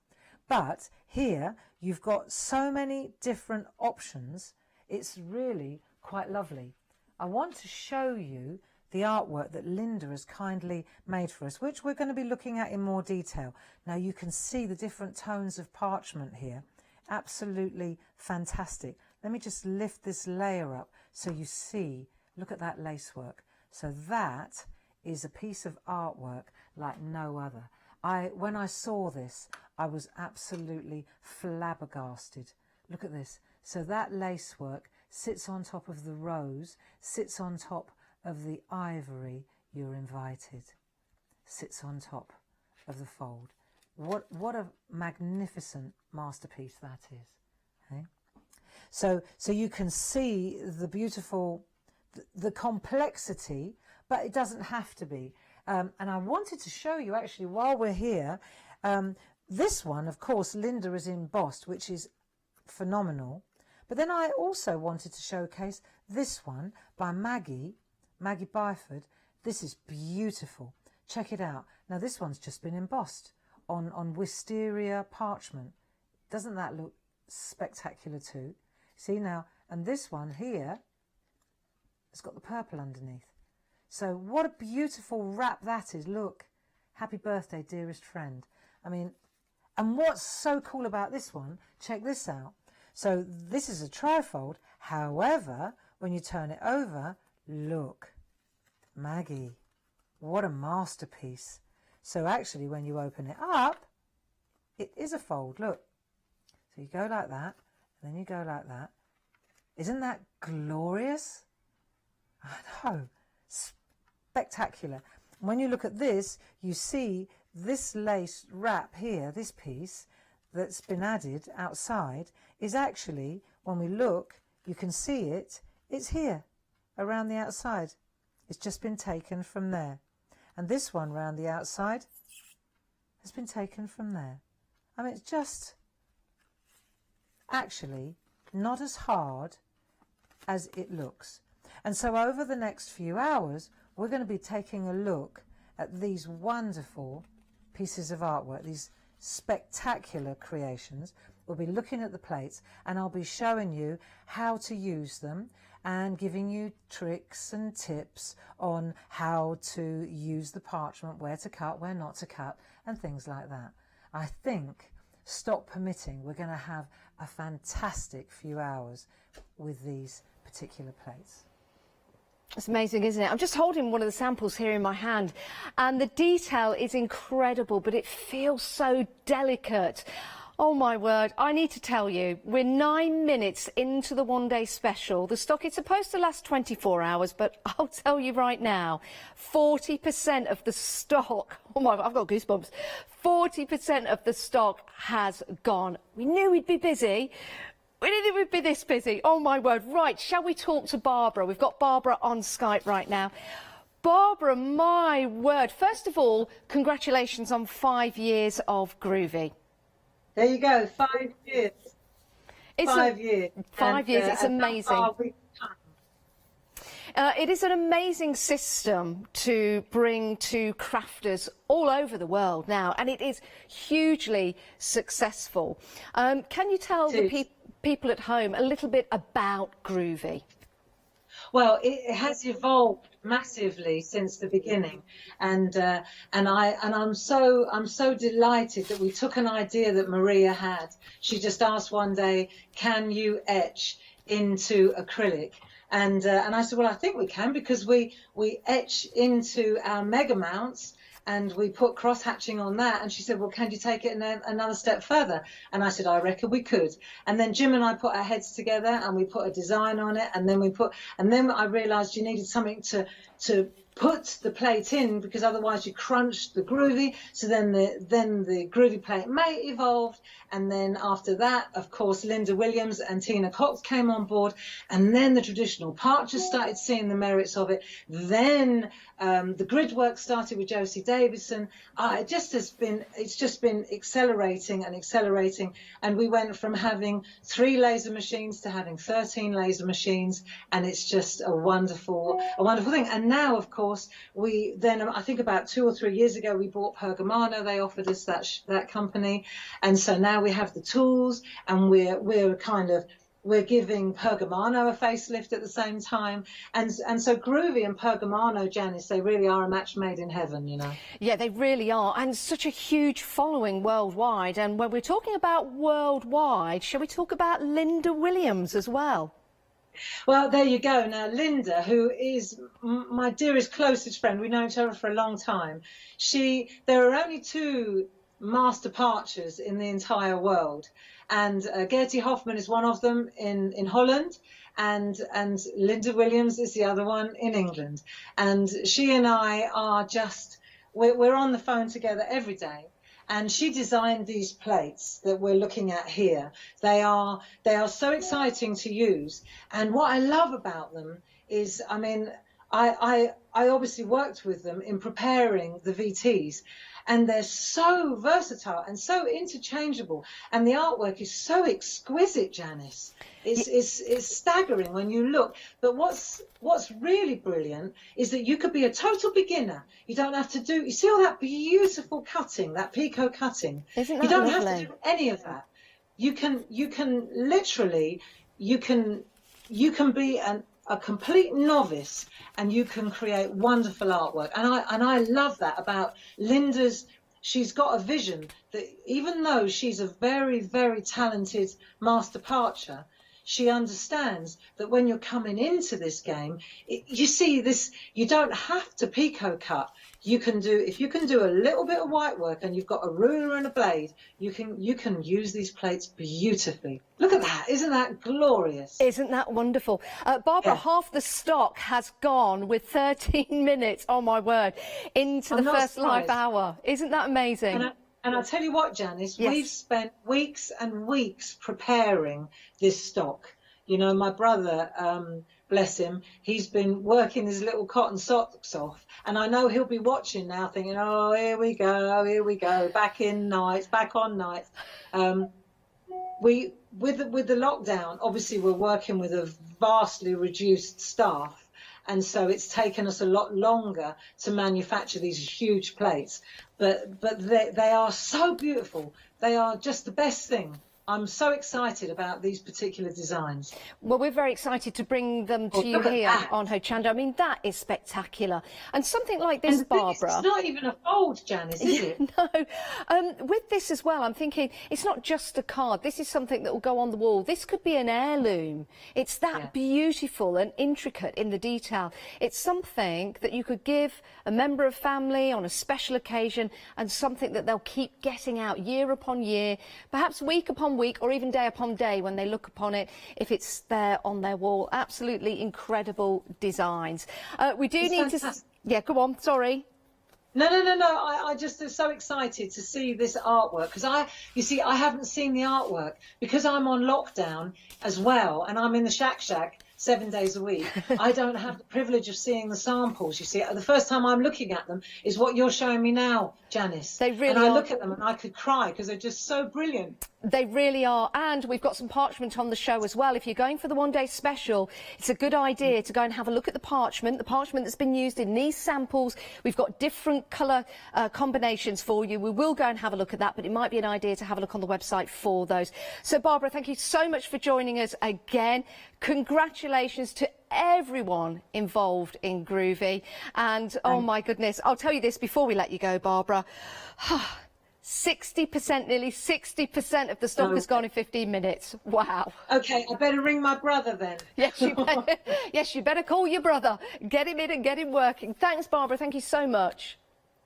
But here, you've got so many different options. It's really quite lovely. I want to show you the artwork that Linda has kindly made for us, which we're going to be looking at in more detail. Now you can see the different tones of parchment here. Absolutely fantastic. Let me just lift this layer up so you see, look at that lacework. So that is a piece of artwork like no other. When I saw this, I was absolutely flabbergasted. Look at this. So that lacework sits on top of the rose, sits on top of the ivory, you're invited, sits on top of the fold. What a magnificent masterpiece that is. Okay? So you can see the beautiful, the complexity, but it doesn't have to be. And I wanted to show you actually while we're here, this one, of course, Linda is embossed, which is phenomenal. But then I also wanted to showcase this one by Maggie Byford. This is beautiful. Check it out. Now this one's just been embossed on wisteria parchment. Doesn't that look spectacular too? See now, and this one here has got the purple underneath. So what a beautiful wrap that is. Look, happy birthday, dearest friend. I mean, and what's so cool about this one, check this out. So this is a trifold. However, when you turn it over, look, Maggie, what a masterpiece. So actually, when you open it up, it is a fold. Look. So you go like that, and then you go like that. Isn't that glorious? I know. Spectacular. When you look at this, you see this lace wrap here, this piece that's been added outside is actually, when we look, you can see it, it's here around the outside. It's just been taken from there. And this one round the outside has been taken from there. I mean, it's just actually not as hard as it looks. And so over the next few hours, we're going to be taking a look at these wonderful pieces of artwork, these spectacular creations. We'll be looking at the plates, and I'll be showing you how to use them and giving you tricks and tips on how to use the parchment, where to cut, where not to cut, and things like that. I think, stop permitting, we're going to have a fantastic few hours with these particular plates. It's amazing, isn't it? I'm just holding one of the samples here in my hand, and the detail is incredible, but it feels so delicate. Oh my word, I need to tell you, we're 9 minutes into the one-day special. The stock is supposed to last 24 hours, but I'll tell you right now, 40% of the stock, oh my, I've got goosebumps, 40% of the stock has gone. We knew we'd be busy. We didn't think we'd be this busy. Oh my word. Right, shall we talk to Barbara? We've got Barbara on Skype right now. Barbara, my word. First of all, congratulations on 5 years of Groovy. There you go, 5 years. It's 5 years. 5 years, it's amazing. It It is an amazing system to bring to crafters all over the world now, and it is hugely successful. Can you tell the people at home a little bit about Groovy? Well, it has evolved massively since the beginning, and I'm so delighted that we took an idea that Maria had. She just asked one day, "Can you etch into acrylic?" And I said, well, I think we can, because we etch into our mega mounts and we put cross hatching on that. And she said, well, can you take it another step further? And I said, I reckon we could. And then Jim and I put our heads together and we put a design on it. And then I realized you needed something to put the plate in, because otherwise you crunched the Groovy. So then the Groovy plate mate evolved, and then after that, of course, Linda Williams and Tina Cox came on board, and then the traditional parchers started seeing the merits of it. Then the grid work started with Josie Davison. It's just been accelerating and accelerating, and we went from having 3 laser machines to having 13 laser machines, and it's just a wonderful thing. And now, of course, I think about 2 or 3 years ago, we bought Pergamano. They offered us that company, and so now we have the tools, and we're giving Pergamano a facelift at the same time, and so Groovy and Pergamano, Janice, they really are a match made in heaven, you know. Yeah, they really are, and such a huge following worldwide. And when we're talking about worldwide, shall we talk about Linda Williams as well? Well, there you go. Now, Linda, who is my dearest, closest friend, we've known each other for a long time. There are only 2 master parchers in the entire world, and Gertie Hoffman is one of them in Holland, and Linda Williams is the other one in England. And she and I are we're on the phone together every day. And she designed these plates that we're looking at here. They are so exciting to use. And what I love about them is, I mean, I obviously worked with them in preparing the VTs, and they're so versatile and so interchangeable, and the artwork is so exquisite, Janice. It's staggering when you look. But what's really brilliant is that you could be a total beginner. You don't have to do, you see all that beautiful cutting, that picot cutting. Isn't that you don't lovely? have to do any of that. You can literally, you can be a complete novice, and you can create wonderful artwork. And I love that about Linda's. She's got a vision that even though she's a very, very talented master parcher, she understands that when you're coming into this game, you see this, you don't have to picot cut. If you can do a little bit of white work and you've got a ruler and a blade, you can use these plates beautifully. Look at that, isn't that glorious? Isn't that wonderful? Barbara, half the stock has gone with 13 minutes, oh my word, into the first live hour. Isn't that amazing? And I'll tell you what, Janice, yes. We've spent weeks and weeks preparing this stock. You know, my brother, bless him, he's been working his little cotton socks off, and I know he'll be watching now thinking, oh, here we go, back on nights. With the lockdown, obviously we're working with a vastly reduced staff, and so it's taken us a lot longer to manufacture these huge plates. But they are so beautiful. They are just the best thing. I'm so excited about these particular designs. Well, we're very excited to bring them to you here on Hochanda. I mean, that is spectacular. And something like this, Barbara. It's not even a fold, Janice, is it? No. With this as well, I'm thinking it's not just a card. This is something that will go on the wall. This could be an heirloom. It's that beautiful and intricate in the detail. It's something that you could give a member of family on a special occasion, and something that they'll keep getting out year upon year, perhaps week upon week, or even day upon day when they look upon it, if it's there on their wall. Absolutely incredible designs. We do need to... Yeah, go on, sorry. No. I just am so excited to see this artwork, because you see, I haven't seen the artwork because I'm on lockdown as well, and I'm in the shack 7 days a week. I don't have the privilege of seeing the samples. You see, the first time I'm looking at them is what you're showing me now, Janice. They really and I are. look at them and I could cry because they're just so brilliant. They really are. And we've got some parchment on the show as well. If you're going for the one-day special, it's a good idea to go and have a look at the parchment that's been used in these samples. We've got different colour combinations for you. We will go and have a look at that, but it might be an idea to have a look on the website for those. So, Barbara, thank you so much for joining us again. Congratulations to everyone involved in Groovy. And, oh my goodness, I'll tell you this before we let you go, Barbara. 60%, nearly 60% of the stock has gone in 15 minutes. Wow. Okay, I better ring my brother then. Yes, you better, yes, you better call your brother. Get him in and get him working. Thanks, Barbara. Thank you so much.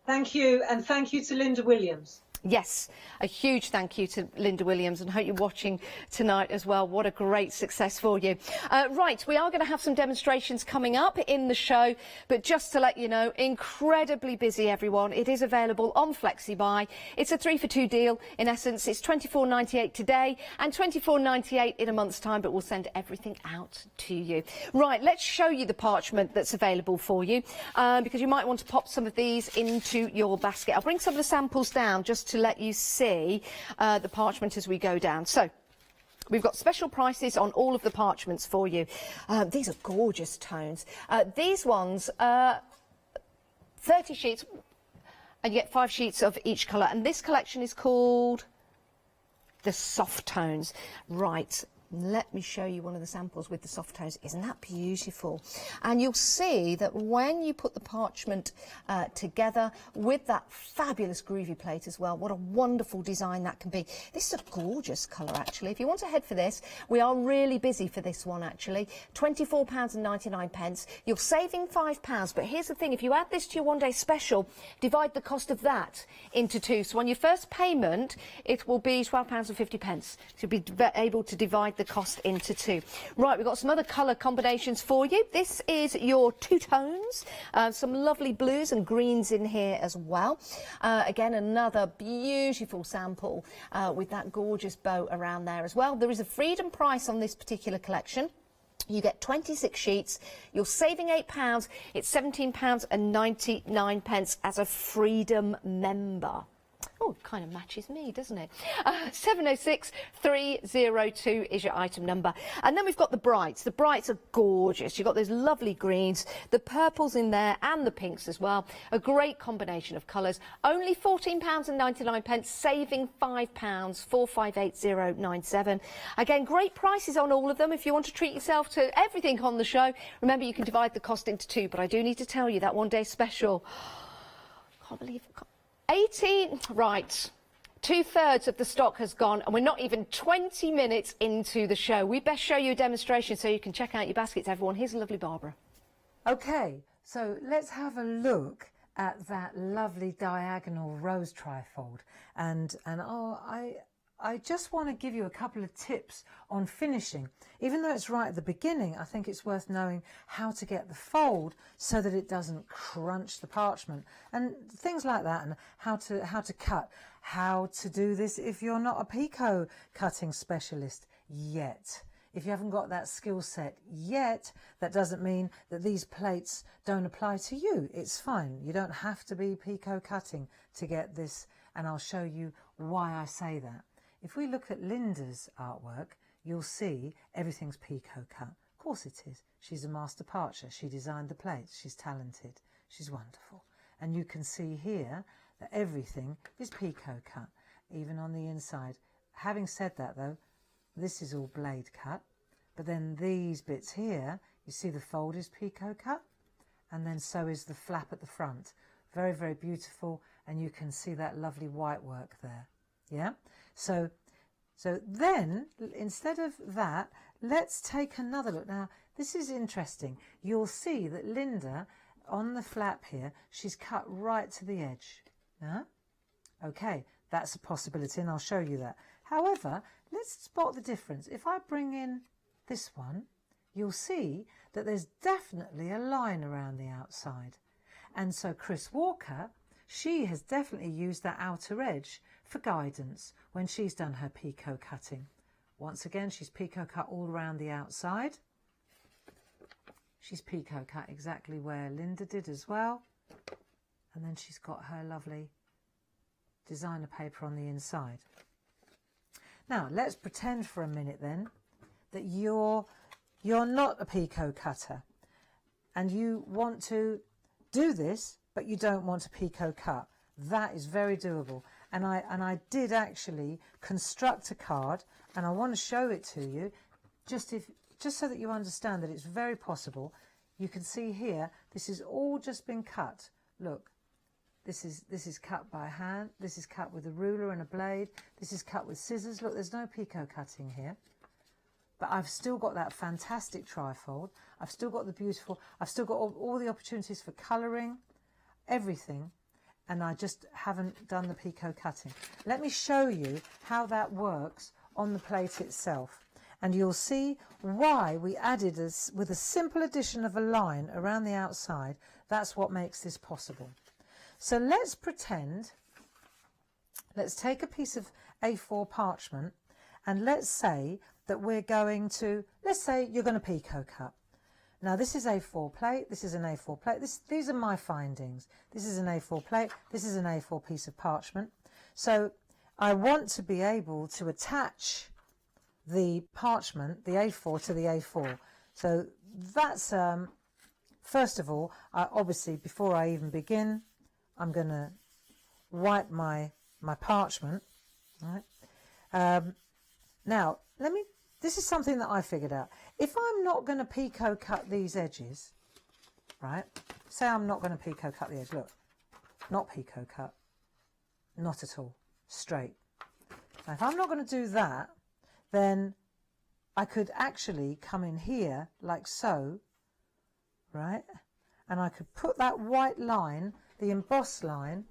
Thank you, and thank you to Linda Williams. Yes, a huge thank you to Linda Williams, and hope you're watching tonight as well. What a great success for you. Right, we are going to have some demonstrations coming up in the show, but just to let you know, incredibly busy, everyone. It is available on FlexiBuy. It's a 3 for 2 deal. In essence, it's £24.98 today and £24.98 in a month's time, but we'll send everything out to you. Right, let's show you the parchment that's available for you, because you might want to pop some of these into your basket. I'll bring some of the samples down just to let you see the parchment as we go down. So we've got special prices on all of the parchments for you. These are gorgeous tones. These ones, 30 sheets, and you get 5 sheets of each colour. And this collection is called the soft tones. Right. Let me show you one of the samples with the soft tones. Isn't that beautiful? And you'll see that when you put the parchment together with that fabulous groovy plate as well, what a wonderful design that can be. This is a gorgeous colour, actually. If you want to head for this, we are really busy for this one, actually. £24.99. You're saving £5, but here's the thing. If you add this to your one-day special, divide the cost of that into 2. So on your first payment, it will be £12.50. So you'll be able to divide the cost into 2. Right, we've got some other colour combinations for you. This is your 2 tones, some lovely blues and greens in here as well. Again, another beautiful sample with that gorgeous bow around there as well. There is a freedom price on this particular collection. You get 26 sheets. You're saving £8. It's £17.99 as a Freedom member. Oh, it kind of matches me, doesn't it? 706302 is your item number. And then we've got the brights. The brights are gorgeous. You've got those lovely greens, the purples in there, and the pinks as well. A great combination of colours. Only £14.99, saving £5, 458097. Again, great prices on all of them. If you want to treat yourself to everything on the show, remember you can divide the cost into 2. But I do need to tell you that one-day special. Can't believe it. 18, right, 2/3 of the stock has gone, and we're not even 20 minutes into the show. We best show you a demonstration so you can check out your baskets, everyone. Here's a lovely Barbara. Okay, so let's have a look at that lovely diagonal rose trifold. And I just want to give you a couple of tips on finishing. Even though it's right at the beginning, I think it's worth knowing how to get the fold so that it doesn't crunch the parchment and things like that, and how to cut, how to do this if you're not a picot cutting specialist yet. If you haven't got that skill set yet, that doesn't mean that these plates don't apply to you. It's fine. You don't have to be picot cutting to get this, and I'll show you why I say that. If we look at Linda's artwork, you'll see everything's picot cut. Of course it is. She's a master parcher. She designed the plates. She's talented. She's wonderful. And you can see here that everything is picot cut, even on the inside. having said that though, this is all blade cut, but then these bits here, you see the fold is picot cut, and then so is the flap at the front. Very, very beautiful, and you can see that lovely white work there. Yeah? So then, instead of that, let's take another look. Now, this is interesting. You'll see that Linda, on the flap here, she's cut right to the edge. Yeah? Okay, that's a possibility, and I'll show you that. However, let's spot the difference. If I bring in this one, you'll see that there's definitely a line around the outside. And so Chris Walker, she has definitely used that outer edge for guidance when she's done her picot cutting. Once again, she's picot cut all around the outside. She's picot cut exactly where Linda did as well. And then she's got her lovely designer paper on the inside. Now, let's pretend for a minute then that you're not a picot cutter and you want to do this, but you don't want to picot cut. That is very doable. And I did actually construct a card, and I want to show it to you just so that you understand that it's very possible. You can see here, this has all just been cut. Look, this is cut by hand, this is cut with a ruler and a blade, this is cut with scissors. Look, there's no picot cutting here. But I've still got that fantastic trifold. I've still got the beautiful, I've still got all the opportunities for colouring, everything, and I just haven't done the picot cutting. Let me show you how that works on the plate itself. And you'll see why we added this with a simple addition of a line around the outside. That's what makes this possible. So let's pretend, let's take a piece of A4 parchment, and let's say that we're going to, let's say you're going to picot cut. Now this is A4 plate, this is an A4 plate, these are my findings. This is an A4 plate, this is an A4 piece of parchment. So I want to be able to attach the parchment, the A4 to the A4. So that's, first of all, obviously before I even begin, I'm going to wipe my parchment, right? Now, this is something that I figured out. If I'm not going to picot cut these edges, right? Say I'm not going to picot cut the edge. Look, not picot cut, not at all, straight. Now, if I'm not going to do that, then I could actually come in here like so, right? And I could put that white line, the embossed line,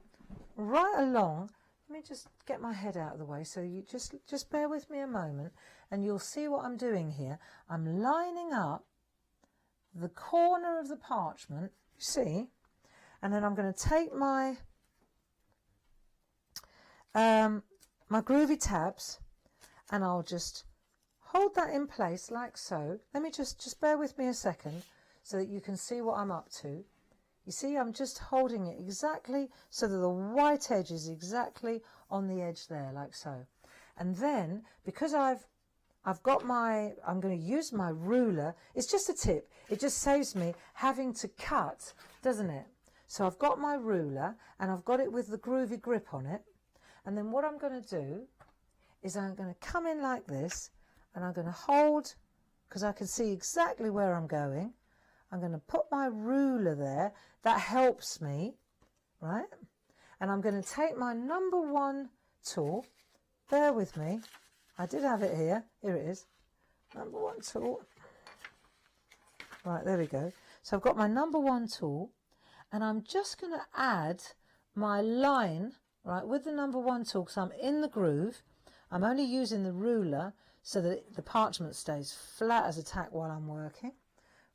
right along. Let me just get my head out of the way, so you just bear with me a moment, and you'll see what I'm doing here. I'm lining up the corner of the parchment, you see, and then I'm going to take my my groovy tabs, and I'll just hold that in place like so. Let me just bear with me a second so that you can see what I'm up to. You see, I'm just holding it exactly so that the white edge is exactly on the edge there, like so. And then, because I've got I'm going to use my ruler. It's just a tip. It just saves me having to cut, doesn't it? So I've got my ruler, and I've got it with the groovy grip on it. And then what I'm going to do is I'm going to come in like this, and I'm going to hold, because I can see exactly where I'm going. I'm going to put my ruler there. That helps me, right? And I'm going to take my number 1 tool. Bear with me. I did have it here. Here it is. Number 1 tool. Right, there we go. So I've got my number 1 tool, and I'm just going to add my line, right, with the number 1 tool, because I'm in the groove. I'm only using the ruler so that the parchment stays flat as a tack while I'm working.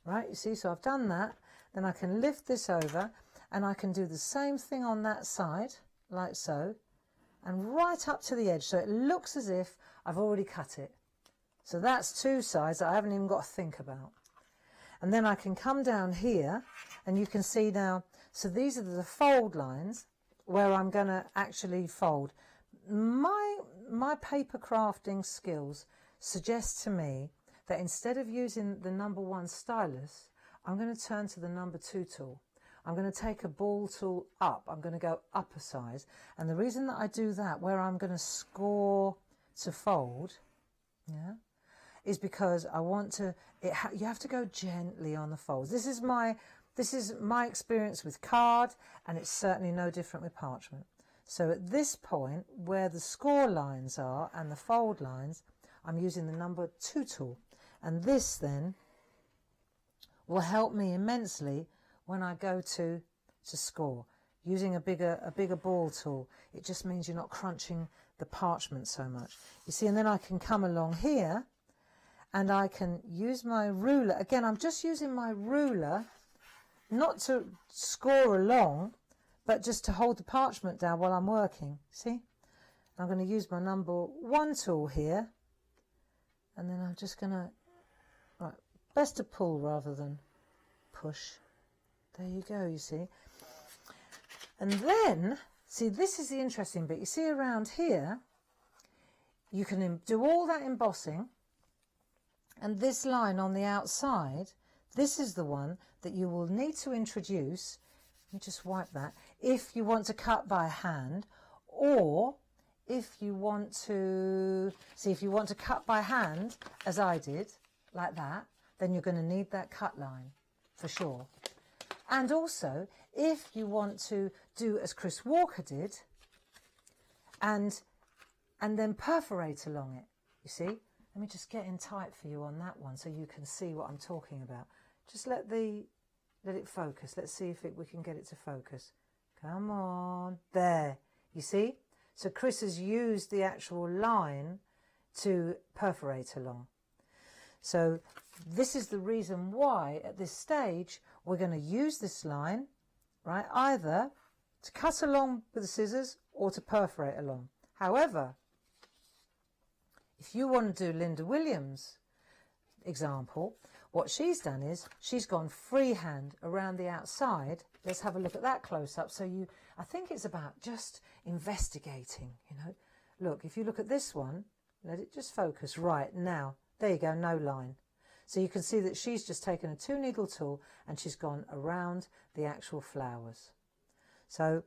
Right, you see, so I've done that. Then I can lift this over, and I can do the same thing on that side, like so, and right up to the edge, so it looks as if I've already cut it. So that's 2 sides that I haven't even got to think about. And then I can come down here, and you can see now, so these are the fold lines where I'm going to actually fold. My paper crafting skills suggest to me that instead of using the number 1 stylus, I'm going to turn to the number 2 tool. I'm going to take a ball tool up. I'm going to go up a size. And the reason that I do that, where I'm going to score to fold, yeah, is because I want to, you have to go gently on the folds. This is my experience with card, and it's certainly no different with parchment. So at this point, where the score lines are and the fold lines, I'm using the number 2 tool. And this then will help me immensely when I go to score. Using a bigger ball tool, it just means you're not crunching the parchment so much. You see, and then I can come along here and I can use my ruler. Again, I'm just using my ruler, not to score along, but just to hold the parchment down while I'm working. See? I'm going to use my number 1 tool here, and then I'm just going to, right, best to pull rather than push. There you go, you see. And then, see, this is the interesting bit. You see around here, you can do all that embossing, and this line on the outside, this is the one that you will need to introduce. Let me just wipe that. If you want to cut by hand, or if you want to, see, if you want to cut by hand, as I did, like that, then you're going to need that cut line, for sure. And also, if you want to do as Chris Walker did, and then perforate along it, you see? Let me just get in tight for you on that one so you can see what I'm talking about. Just let it focus. Let's see if we can get it to focus. Come on. There. You see? So Chris has used the actual line to perforate along. So this is the reason why at this stage we're going to use this line, right, either to cut along with the scissors or to perforate along. However, if you want to do Linda Williams' example, what she's done is she's gone freehand around the outside. Let's have a look at that close up. So I think it's about just investigating, you know. Look, if you look at this one, let it just focus right now. There you go, no line. So you can see that she's just taken a 2-needle tool and she's gone around the actual flowers. So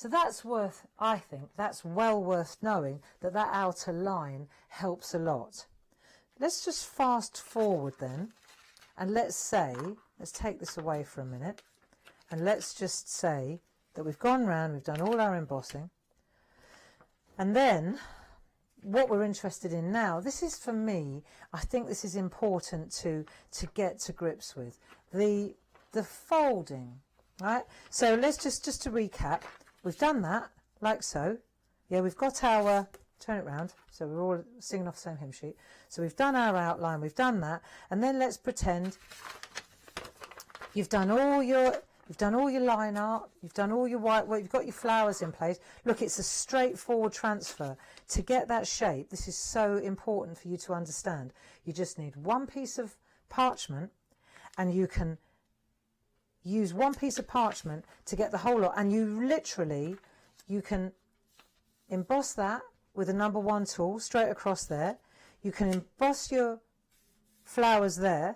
that's worth, I think, that's well worth knowing that outer line helps a lot. Let's just fast forward then, and let's take this away for a minute, and let's just say that we've gone round, we've done all our embossing, and then what we're interested in now, this is for me, I think this is important to get to grips with, the folding, right? So let's just to recap, we've done that, like so. Yeah, we've got our, turn it round, so we're all singing off the same hymn sheet. So we've done our outline, we've done that, and then let's pretend you've done all your line art, you've done all your white work, you've got your flowers in place. Look, it's a straightforward transfer. To get that shape, this is so important for you to understand. You just need one piece of parchment, and you can use one piece of parchment to get the whole lot, and you can emboss that with a number 1 tool straight across there. You can emboss your flowers there,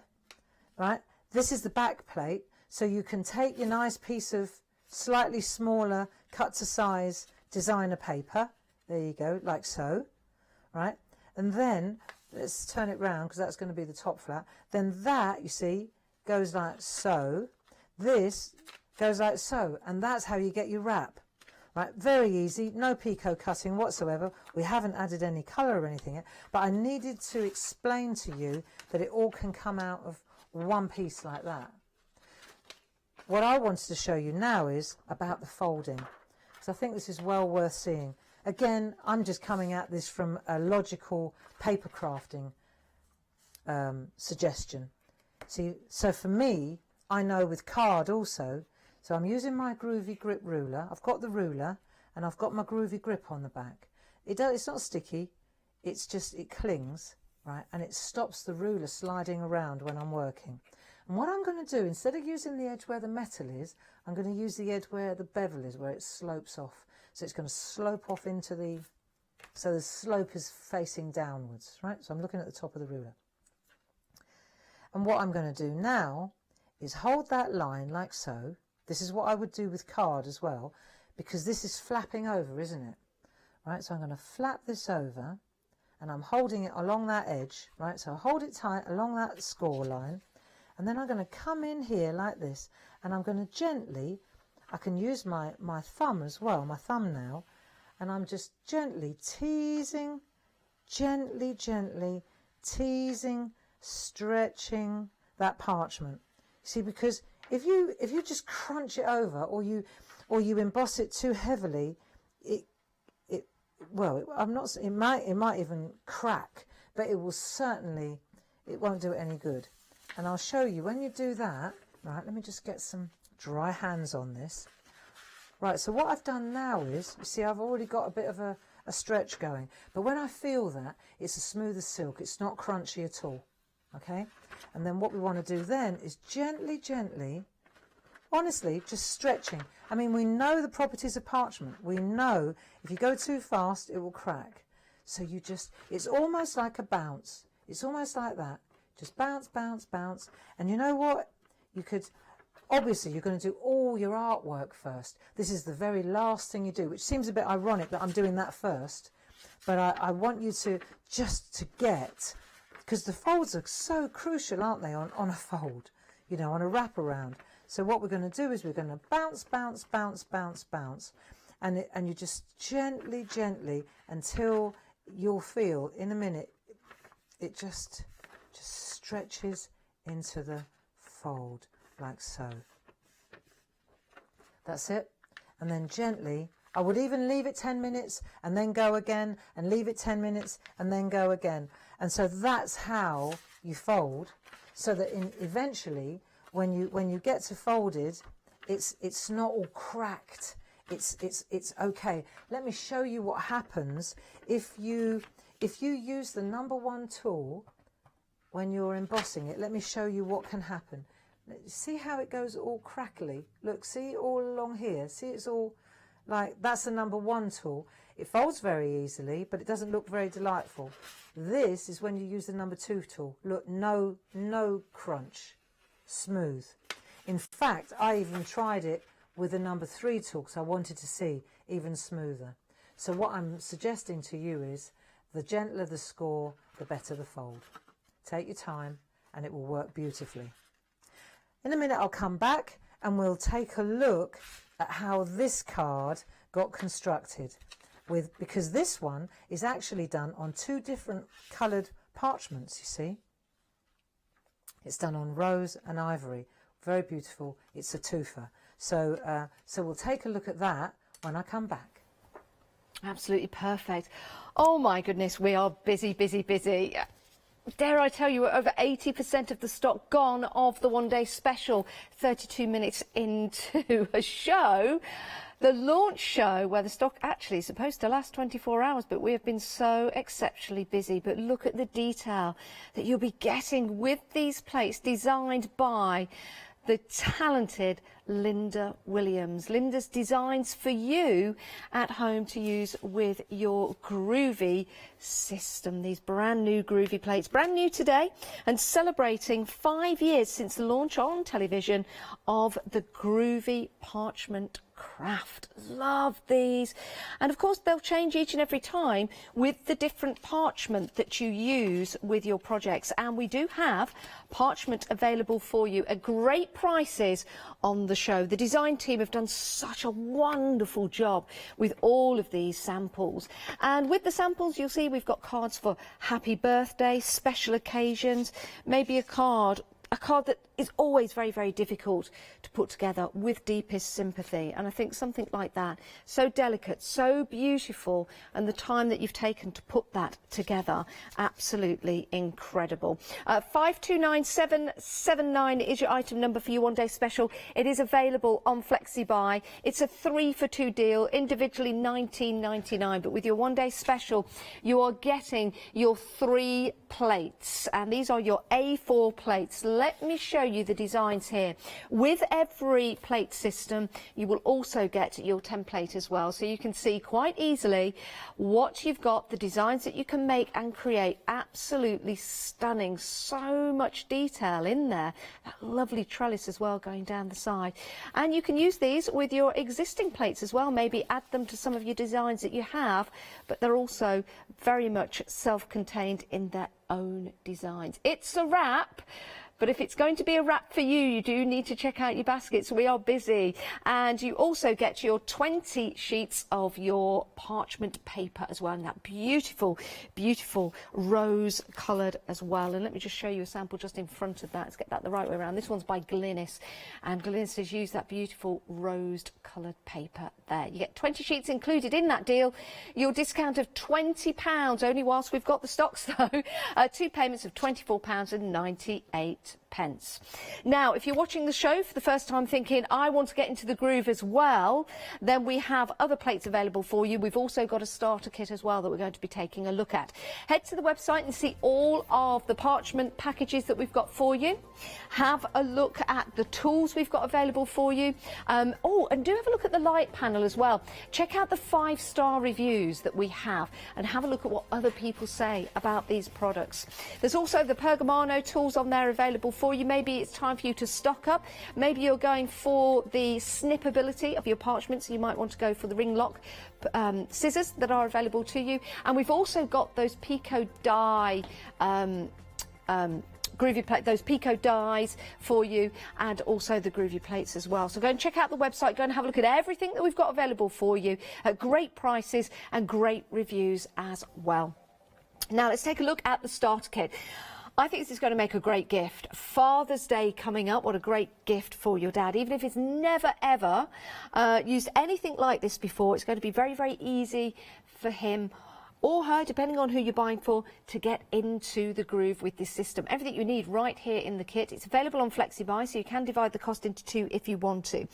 right? This is the back plate, so you can take your nice piece of slightly smaller cut to size designer paper, there you go, like so, right? And then let's turn it round because that's going to be the top flat. Then that, you see, goes like so. This goes like so, and that's how you get your wrap. Right, very easy, no picot cutting whatsoever. We haven't added any colour or anything yet, but I needed to explain to you that it all can come out of one piece like that. What I wanted to show you now is about the folding, because I think this is well worth seeing. Again, I'm just coming at this from a logical paper crafting suggestion. See, so for me, I know with card also, so I'm using my groovy grip ruler. I've got the ruler and I've got my groovy grip on the back. It's not sticky, it's just, it clings, right? And it stops the ruler sliding around when I'm working. And what I'm going to do, instead of using the edge where the metal is, I'm going to use the edge where the bevel is, where it slopes off. So it's going to slope off into the, so the slope is facing downwards, right? So I'm looking at the top of the ruler. And what I'm going to do now is hold that line like so. This is what I would do with card as well, because this is flapping over, isn't it? Right, so I'm going to flap this over, and I'm holding it along that edge, right? So I hold it tight along that score line, and then I'm going to come in here like this, and I'm going to gently, I can use my thumb as well, my thumbnail, and I'm just gently teasing, gently teasing, stretching that parchment. See, because if you just crunch it over, or you emboss it too heavily, it might even crack, but it will certainly, it won't do it any good. And I'll show you when you do that. Right, let me just get some dry hands on this. Right, so what I've done now is, you see, I've already got a bit of a stretch going, but when I feel that, it's as smooth as silk. It's not crunchy at all. Okay, and then what we want to do then is gently, honestly, just stretching. I mean, we know the properties of parchment. We know if you go too fast, it will crack. So you just, it's almost like a bounce. It's almost like that. Just bounce, bounce, bounce. And you know what? You could, obviously, you're going to do all your artwork first. This is the very last thing you do, which seems a bit ironic that I'm doing that first. But I want you to just to get, because the folds are so crucial, aren't they, on a fold, you know, on a wraparound. So what we're going to do is we're going to bounce, bounce, bounce, bounce, bounce. And you just gently until you'll feel in a minute it just stretches into the fold like so. That's it. And then gently, I would even leave it 10 minutes and then go again, and leave it 10 minutes and then go again. And so that's how you fold, so that eventually when you get to folded, it's not all cracked. It's okay. Let me show you what happens if you use the #1 tool when you're embossing it. Let me show you what can happen. See how it goes all crackly? Look, see all along here? See, it's all like, that's the #1 tool. It folds very easily, but it doesn't look very delightful. This is when you use the #2 tool. Look, no crunch, smooth. In fact, I even tried it with the #3 tool because I wanted to see even smoother. So what I'm suggesting to you is, the gentler the score, the better the fold. Take your time and it will work beautifully. In a minute I'll come back and we'll take a look at how this card got constructed, because this one is actually done on 2 different coloured parchments, you see. It's done on rose and ivory. Very beautiful. It's a twofer. So we'll take a look at that when I come back. Absolutely perfect. Oh my goodness, we are busy. Dare I tell you, we're over 80% of the stock gone of the one-day special, 32 minutes into a show, the launch show, where the stock actually is supposed to last 24 hours, but we have been so exceptionally busy. But look at the detail that you'll be getting with these plates designed by the talented Linda Williams. Linda's designs for you at home to use with your groovy system. These brand new groovy plates, brand new today, and celebrating 5 years since the launch on television of the groovy parchment craft. Love these. And of course they'll change each and every time with the different parchment that you use with your projects, and we do have parchment available for you at great prices on the show. The design team have done such a wonderful job with all of these samples, and with the samples you'll see we've got cards for happy birthday, special occasions, maybe a card that is always very, very difficult to put together with deepest sympathy. And I think something like that, so delicate, so beautiful, and the time that you've taken to put that together, absolutely incredible. 529779 is your item number for your one-day special. It is available on FlexiBuy. It's a 3 for 2 deal, individually £19.99, but with your one-day special, you are getting your 3 plates, and these are your A4 plates. Let me show you the designs here. With every plate system, you will also get your template as well, so you can see quite easily what you've got, the designs that you can make and create. Absolutely stunning, so much detail in there. That lovely trellis as well going down the side. And you can use these with your existing plates as well, maybe add them to some of your designs that you have, but they're also very much self-contained in their own designs. It's a wrap, but if it's going to be a wrap for you, you do need to check out your baskets. We are busy. And you also get your 20 sheets of your parchment paper as well, and that beautiful, beautiful rose coloured as well. And let me just show you a sample just in front of that. Let's get that the right way around. This one's by Glynis, and Glynis has used that beautiful rose coloured paper there. You get 20 sheets included in that deal. Your discount of £20, only whilst we've got the stocks though. 2 payments of £24.98. Now, if you're watching the show for the first time thinking, I want to get into the groove as well, then we have other plates available for you. We've also got a starter kit as well that we're going to be taking a look at. Head to the website and see all of the parchment packages that we've got for you. Have a look at the tools we've got available for you. Oh, and do have a look at the light panel as well. Check out the 5-star reviews that we have and have a look at what other people say about these products. There's also the Pergamano tools on there available for you. Maybe it's time for you to stock up. Maybe you're going for the snippability of your parchment, so you might want to go for the ring lock scissors that are available to you. And we've also got those Pico die groovy plate, those Pico dies for you, and also the groovy plates as well. So go and check out the website, go and have a look at everything that we've got available for you at great prices and great reviews as well. Now let's take a look at the starter kit. I think this is going to make a great gift. Father's Day coming up, what a great gift for your dad. Even if he's never ever used anything like this before, it's going to be very, very easy for him or her, depending on who you're buying for, to get into the groove with this system. Everything you need right here in the kit. It's available on FlexiBuy, so you can divide the cost into 2 if you want to.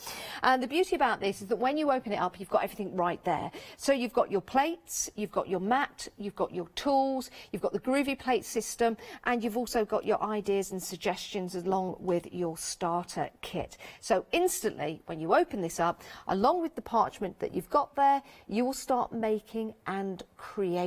And the beauty about this is that when you open it up, you've got everything right there. So you've got your plates, you've got your mat, you've got your tools, you've got the groovy plate system, and you've also got your ideas and suggestions along with your starter kit. So instantly, when you open this up, along with the parchment that you've got there, you will start making and creating.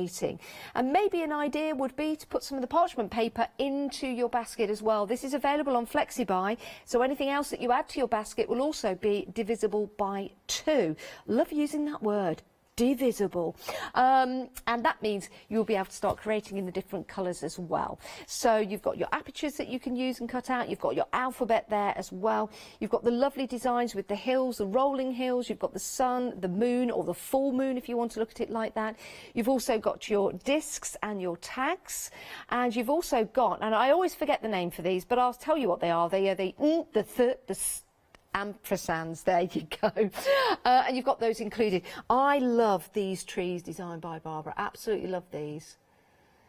And maybe an idea would be to put some of the parchment paper into your basket as well. This is available on FlexiBuy, so anything else that you add to your basket will also be divisible by 2. Love using that word. Divisible, and that means you'll be able to start creating in the different colours as well. So you've got your apertures that you can use and cut out, you've got your alphabet there as well, you've got the lovely designs with the hills, the rolling hills, you've got the sun, the moon, or the full moon if you want to look at it like that. You've also got your discs and your tags, and you've also got, and I always forget the name for these, but I'll tell you what they are. They are the ampersands, there you go. And you've got those included. I love these trees designed by Barbara, absolutely love these.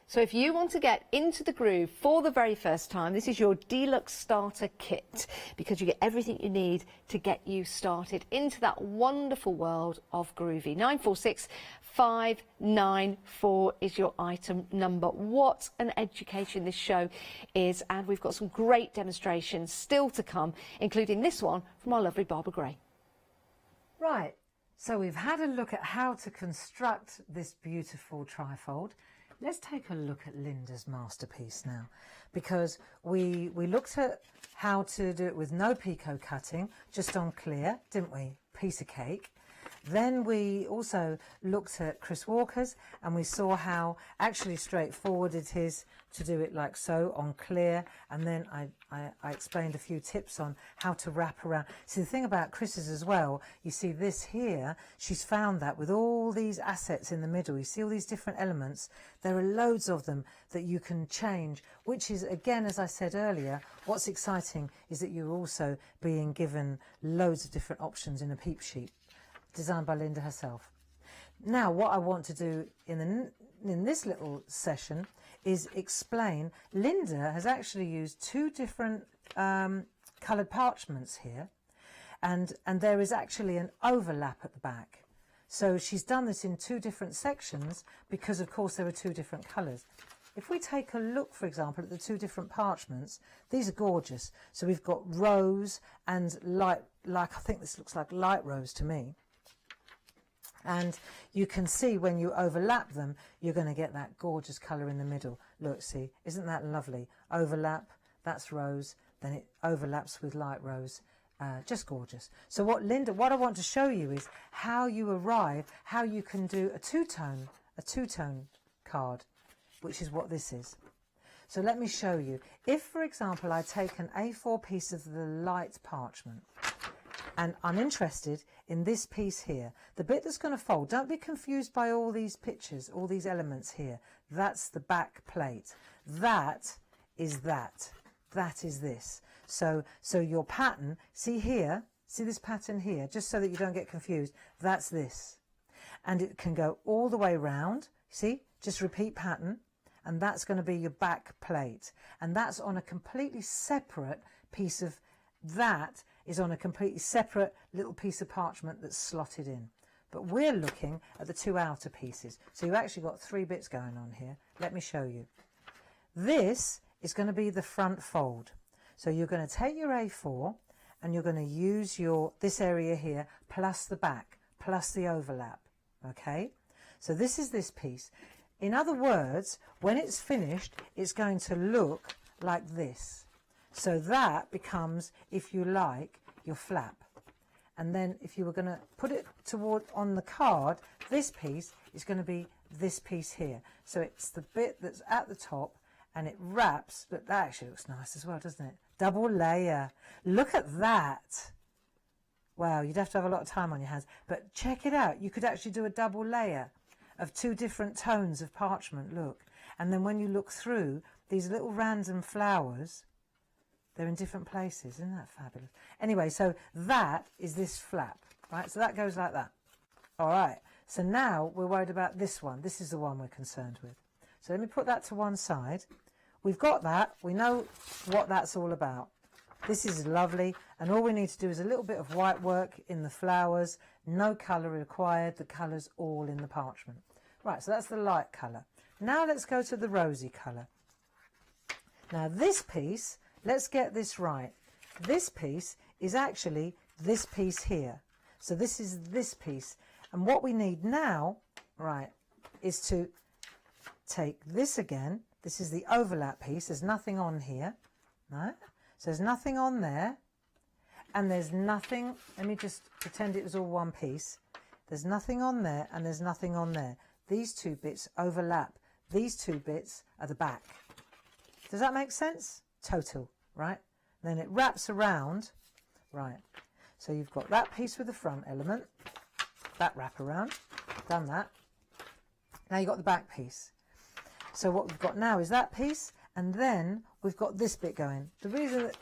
So if you want to get into the groove for the very first time, this is your deluxe starter kit, because you get everything you need to get you started into that wonderful world of groovy. 946594 is your item number. What an education this show is, and we've got some great demonstrations still to come, including this one from our lovely Barbara Gray. Right, so we've had a look at how to construct this beautiful trifold. Let's take a look at Linda's masterpiece now, because we looked at how to do it with no picot cutting, just on clear, didn't we? Piece of cake. Then we also looked at Chris Walker's, and we saw how actually straightforward it is to do it like so on clear, and then I explained a few tips on how to wrap around. See, the thing about Chris's as well, you see this here, she's found that with all these assets in the middle, you see all these different elements, there are loads of them that you can change, which is, again, as I said earlier, what's exciting is that you're also being given loads of different options in a peep sheet, designed by Linda herself. Now, what I want to do in this little session is explain, Linda has actually used 2 different coloured parchments here, and there is actually an overlap at the back. So she's done this in 2 different sections because, of course, there are 2 different colours. if we take a look, for example, at the two different parchments, these are gorgeous. So we've got rose and light, like I think this looks like light rose to me. And you can see when you overlap them, you're going to get that gorgeous colour in the middle. Look, see, isn't that lovely? Overlap, that's rose, then it overlaps with light rose. Just gorgeous. So what I want to show you is how you arrive, how you can do a two-tone card, which is what this is. So let me show you. If, for example, I take an A4 piece of the light parchment, and I'm interested in this piece here, the bit that's going to fold, don't be confused by all these pictures, all these elements here. That's the back plate. That is that. That is this. So your pattern, see here, see this pattern here, just so that you don't get confused, that's this. And it can go all the way round, see, just repeat pattern, and that's going to be your back plate. And that's on a completely separate piece of, that is on a completely separate little piece of parchment that's slotted in. But we're looking at the two outer pieces. So you've actually got three bits going on here. Let me show you. This is going to be the front fold. So you're going to take your A4 and you're going to use this area here plus the back, plus the overlap. Okay? So this is this piece. In other words, when it's finished, it's going to look like this. So that becomes, if you like, your flap. And then if you were going to put it on the card, this piece is going to be this piece here. So it's the bit that's at the top and it wraps, but that actually looks nice as well, doesn't it? Double layer. Look at that. Wow, you'd have to have a lot of time on your hands. But check it out. You could actually do a double layer of two different tones of parchment, look. And then when you look through, these little random flowers, they're in different places. Isn't that fabulous? Anyway, so that is this flap, right? So that goes like that. All right. So now we're worried about this one. This is the one we're concerned with. So let me put that to one side. We've got that. We know what that's all about. This is lovely. And all we need to do is a little bit of white work in the flowers. No colour required. The colour's all in the parchment. Right, so that's the light colour. Now let's go to the rosy colour. Now this piece, let's get this right. This piece is actually this piece here. So this is this piece. And what we need now, right, is to take this again. This is the overlap piece. There's nothing on here. Right? So there's nothing on there. And there's nothing, let me just pretend it was all one piece. There's nothing on there and there's nothing on there. These two bits overlap. These two bits are the back. Does that make sense? Total, right? And then it wraps around, right? So you've got that piece with the front element, that wrap around, done that. Now you've got the back piece. So what we've got now is that piece, and then we've got this bit going. The reason that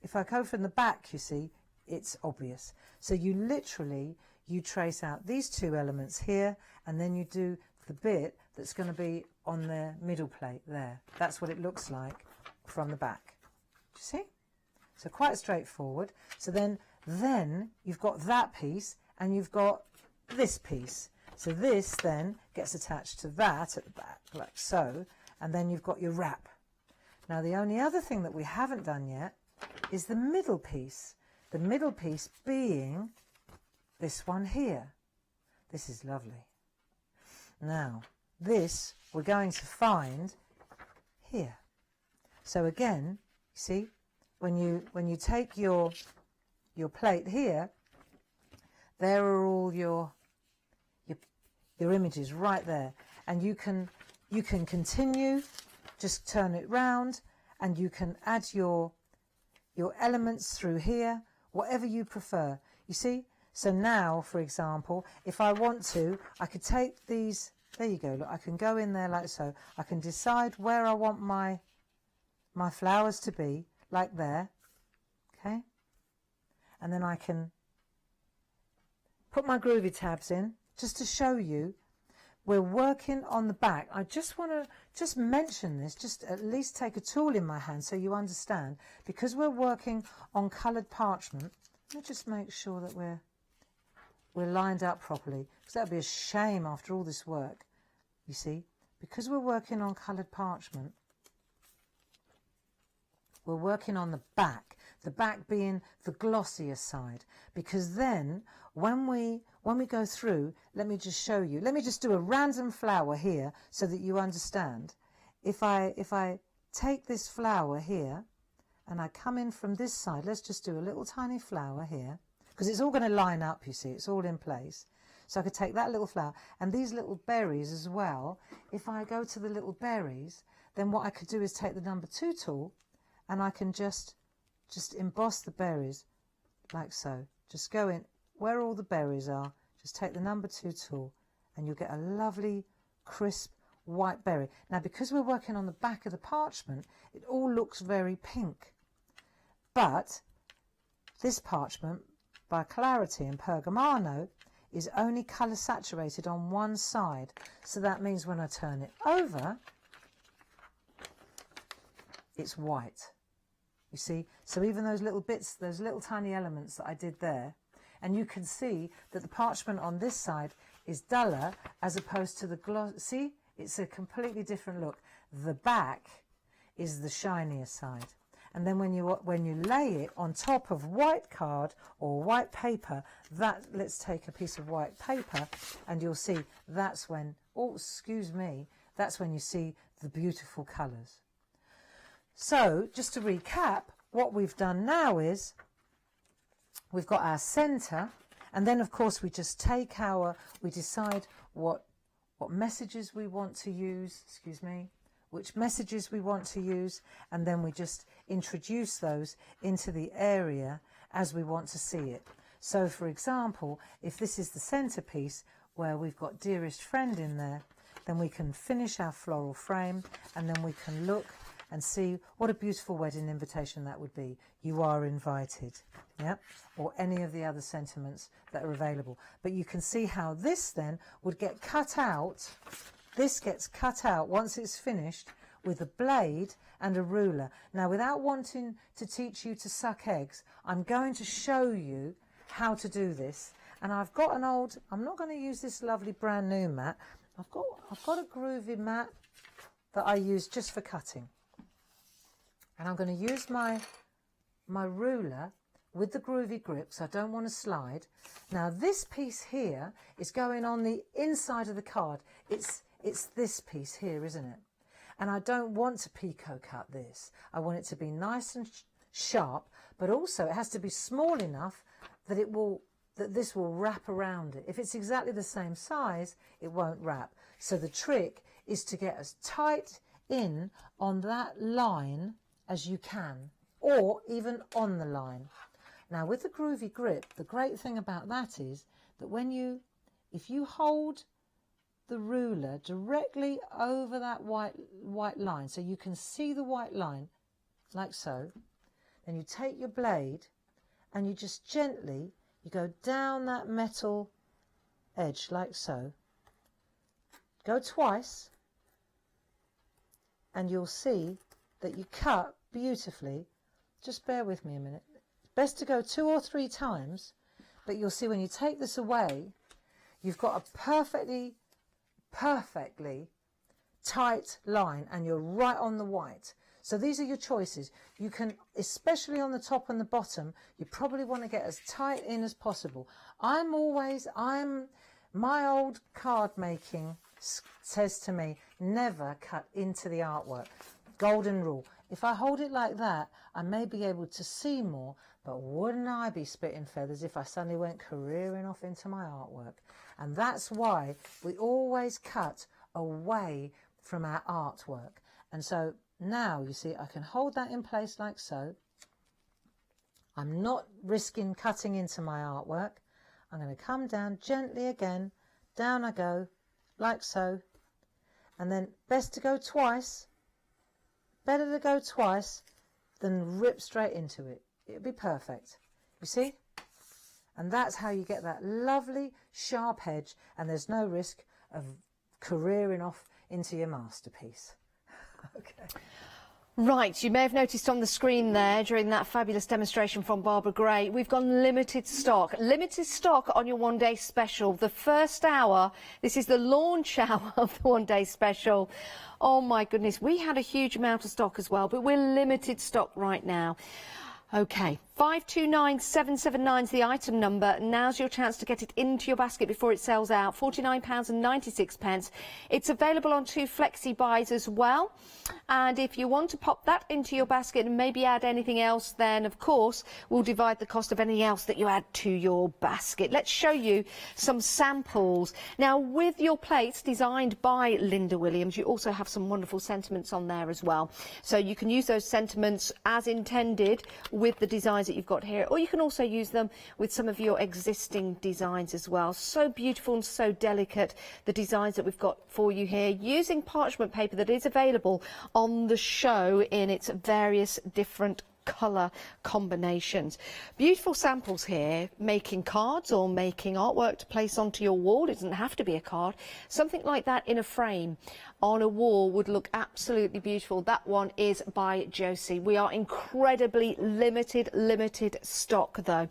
if I go from the back, you see, it's obvious. So you literally, you trace out these two elements here, and then you do the bit that's going to be on the middle plate there. That's what it looks like from the back. Do you see? So quite straightforward. So then you've got that piece, and you've got this piece. So this then gets attached to that at the back, like so, and then you've got your wrap. Now the only other thing that we haven't done yet is the middle piece. The middle piece being this one here. This is lovely. Now, this we're going to find here. So again, you see, when you take your plate here, there are all your images right there, and you can continue, just turn it round, and you can add your elements through here, whatever you prefer. You see? So now, for example, if I want to, I could take these, there you go, look, I can go in there like so. I can decide where I want my flowers to be, like there, okay? And then I can put my groovy tabs in, just to show you we're working on the back. I just want to just mention this, just at least take a tool in my hand so you understand, because we're working on coloured parchment. Let me just make sure that we're lined up properly, because that would be a shame after all this work, you see. because we're working on coloured parchment, we're working on the back being the glossier side, because then when we go through, let me just show you, let me just do a random flower here so that you understand. If I take this flower here and I come in from this side, let's just do a little tiny flower here, because it's all going to line up, you see, it's all in place. So I could take that little flower and these little berries as well. If I go to the little berries, then what I could do is take the number 2 tool and I can just emboss the berries like so. Just go in where all the berries are, just take the number 2 tool and you'll get a lovely crisp white berry. Now because we're working on the back of the parchment, it all looks very pink. But this parchment by Clarity and Pergamano is only colour saturated on one side. So that means when I turn it over, it's white. You see? So even those little bits, those little tiny elements that I did there, and you can see that the parchment on this side is duller as opposed to the gloss. See? It's a completely different look. The back is the shinier side. And then when you lay it on top of white card or white paper, let's take a piece of white paper and you'll see that's when, oh, excuse me, that's when you see the beautiful colours. So just to recap, what we've done now is we've got our centre, and then of course we just take we decide what messages we want to use, which messages we want to use, and then we just introduce those into the area as we want to see it. So for example, if this is the centerpiece where we've got Dearest Friend in there, then we can finish our floral frame and then we can look and see what a beautiful wedding invitation that would be. You are invited, yeah, or any of the other sentiments that are available. But you can see how this then would get cut out. This gets cut out once it's finished with a blade and a ruler. Now, without wanting to teach you to suck eggs, I'm going to show you how to do this. And I've got an old, I'm not going to use this lovely brand new mat. I've got a groovy mat that I use just for cutting. And I'm going to use my ruler with the groovy grip, so I don't want to slide. Now this piece here is going on the inside of the card. It's this piece here, isn't it? And I don't want to picot cut this. I want it to be nice and sharp, but also it has to be small enough that this will wrap around it. If it's exactly the same size, it won't wrap. So the trick is to get as tight in on that line as you can, or even on the line. Now with the groovy grip, the great thing about that is that if you hold the ruler directly over that white line, so you can see the white line, like so, then you take your blade and you just gently, you go down that metal edge, like so. Go twice, and you'll see that you cut beautifully. Just bear with me a minute. It's best to go 2 or 3 times, but you'll see when you take this away, you've got a perfectly tight line and you're right on the white. So these are your choices. You can, especially on the top and the bottom, you probably want to get as tight in as possible. My old card making says to me, never cut into the artwork. Golden rule. If I hold it like that, I may be able to see more, but wouldn't I be spitting feathers if I suddenly went careering off into my artwork? And that's why we always cut away from our artwork. And so now, you see, I can hold that in place like so. I'm not risking cutting into my artwork. I'm going to come down gently again. Down I go, like so. And then best to go twice. Better to go twice than rip straight into it. It'll be perfect. You see? And that's how you get that lovely sharp edge, and there's no risk of careering off into your masterpiece. Okay. Right, you may have noticed on the screen there during that fabulous demonstration from Barbara Gray, we've gone limited stock. Limited stock on your one-day special. The first hour, this is the launch hour of the one-day special. Oh my goodness, we had a huge amount of stock as well, but we're limited stock right now. Okay, 529779 is the item number. Now's your chance to get it into your basket before it sells out. £49.96. It's available on 2 flexi buys as well. And if you want to pop that into your basket and maybe add anything else, then of course we'll divide the cost of anything else that you add to your basket. Let's show you some samples. Now, with your plates designed by Linda Williams, you also have some wonderful sentiments on there as well. So you can use those sentiments as intended with the designs that you've got here, or you can also use them with some of your existing designs as well. So beautiful and so delicate, the designs that we've got for you here, using parchment paper that is available on the show in its various different colour combinations. Beautiful samples here, making cards or making artwork to place onto your wall. It doesn't have to be a card. Something like that in a frame on a wall would look absolutely beautiful. That one is by Josie. We are incredibly limited stock though.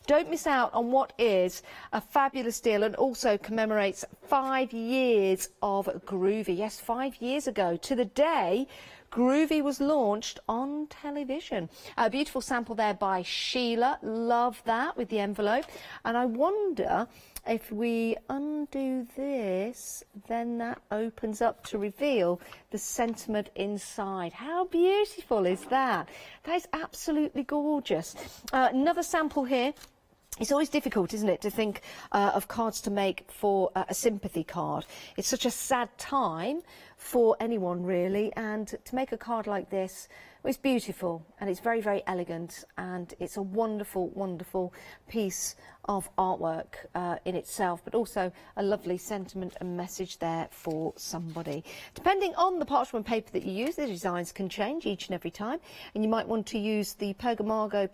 Don't miss out on what is a fabulous deal and also commemorates 5 years of Groovy. Yes, 5 years ago to the day Groovy was launched on television. A beautiful sample there by Sheila. Love that with the envelope. And I wonder if we undo this, then that opens up to reveal the sentiment inside. How beautiful is that? That is absolutely gorgeous. Another sample here. It's always difficult, isn't it, to think of cards to make for a sympathy card. It's such a sad time for anyone, really, and to make a card like this, it's beautiful and it's very, very elegant, and it's a wonderful, wonderful piece of artwork in itself, but also a lovely sentiment and message there for somebody. Depending on the parchment paper that you use, the designs can change each and every time, and you might want to use the Pergamano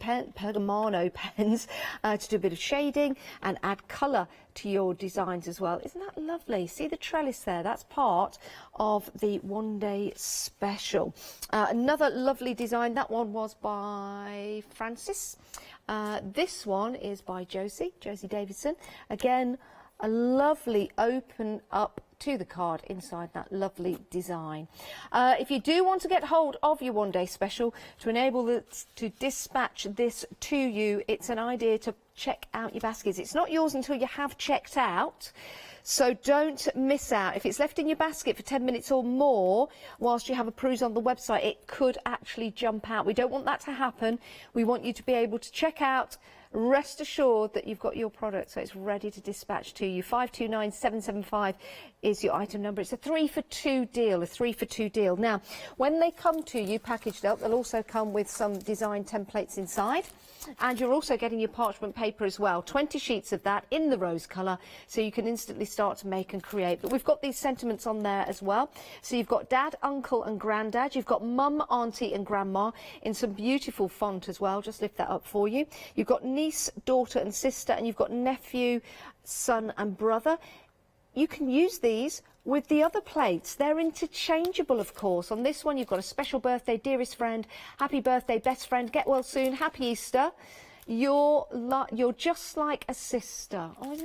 pens to do a bit of shading and add colour to your designs as well. Isn't that lovely? See the trellis there? That's part of the one-day special. Another lovely design. That one was by Francis. This one is by Josie Davidson. Again, a lovely open up to the card inside that lovely design. If you do want to get hold of your one-day special to enable it to dispatch this to you, it's an idea to check out your baskets. It's not yours until you have checked out. So don't miss out. If it's left in your basket for 10 minutes or more whilst you have a peruse on the website, it could actually jump out. We don't want that to happen. We want you to be able to check out. Rest assured that you've got your product, so it's ready to dispatch to you. 529775 is your item number. It's a 3 for 2 deal, a 3 for 2 deal. Now, when they come to you packaged up, they'll also come with some design templates inside. And you're also getting your parchment paper as well. 20 sheets of that in the rose colour, so you can instantly start to make and create. But we've got these sentiments on there as well. So you've got dad, uncle and granddad. You've got mum, auntie and grandma in some beautiful font as well. Just lift that up for you. You've got niece, daughter and sister, and you've got nephew, son and brother. You can use these with the other plates. They're interchangeable, of course. On this one, you've got a special birthday, dearest friend, happy birthday, best friend, get well soon, happy Easter. You're just like a sister. Oh, isn't that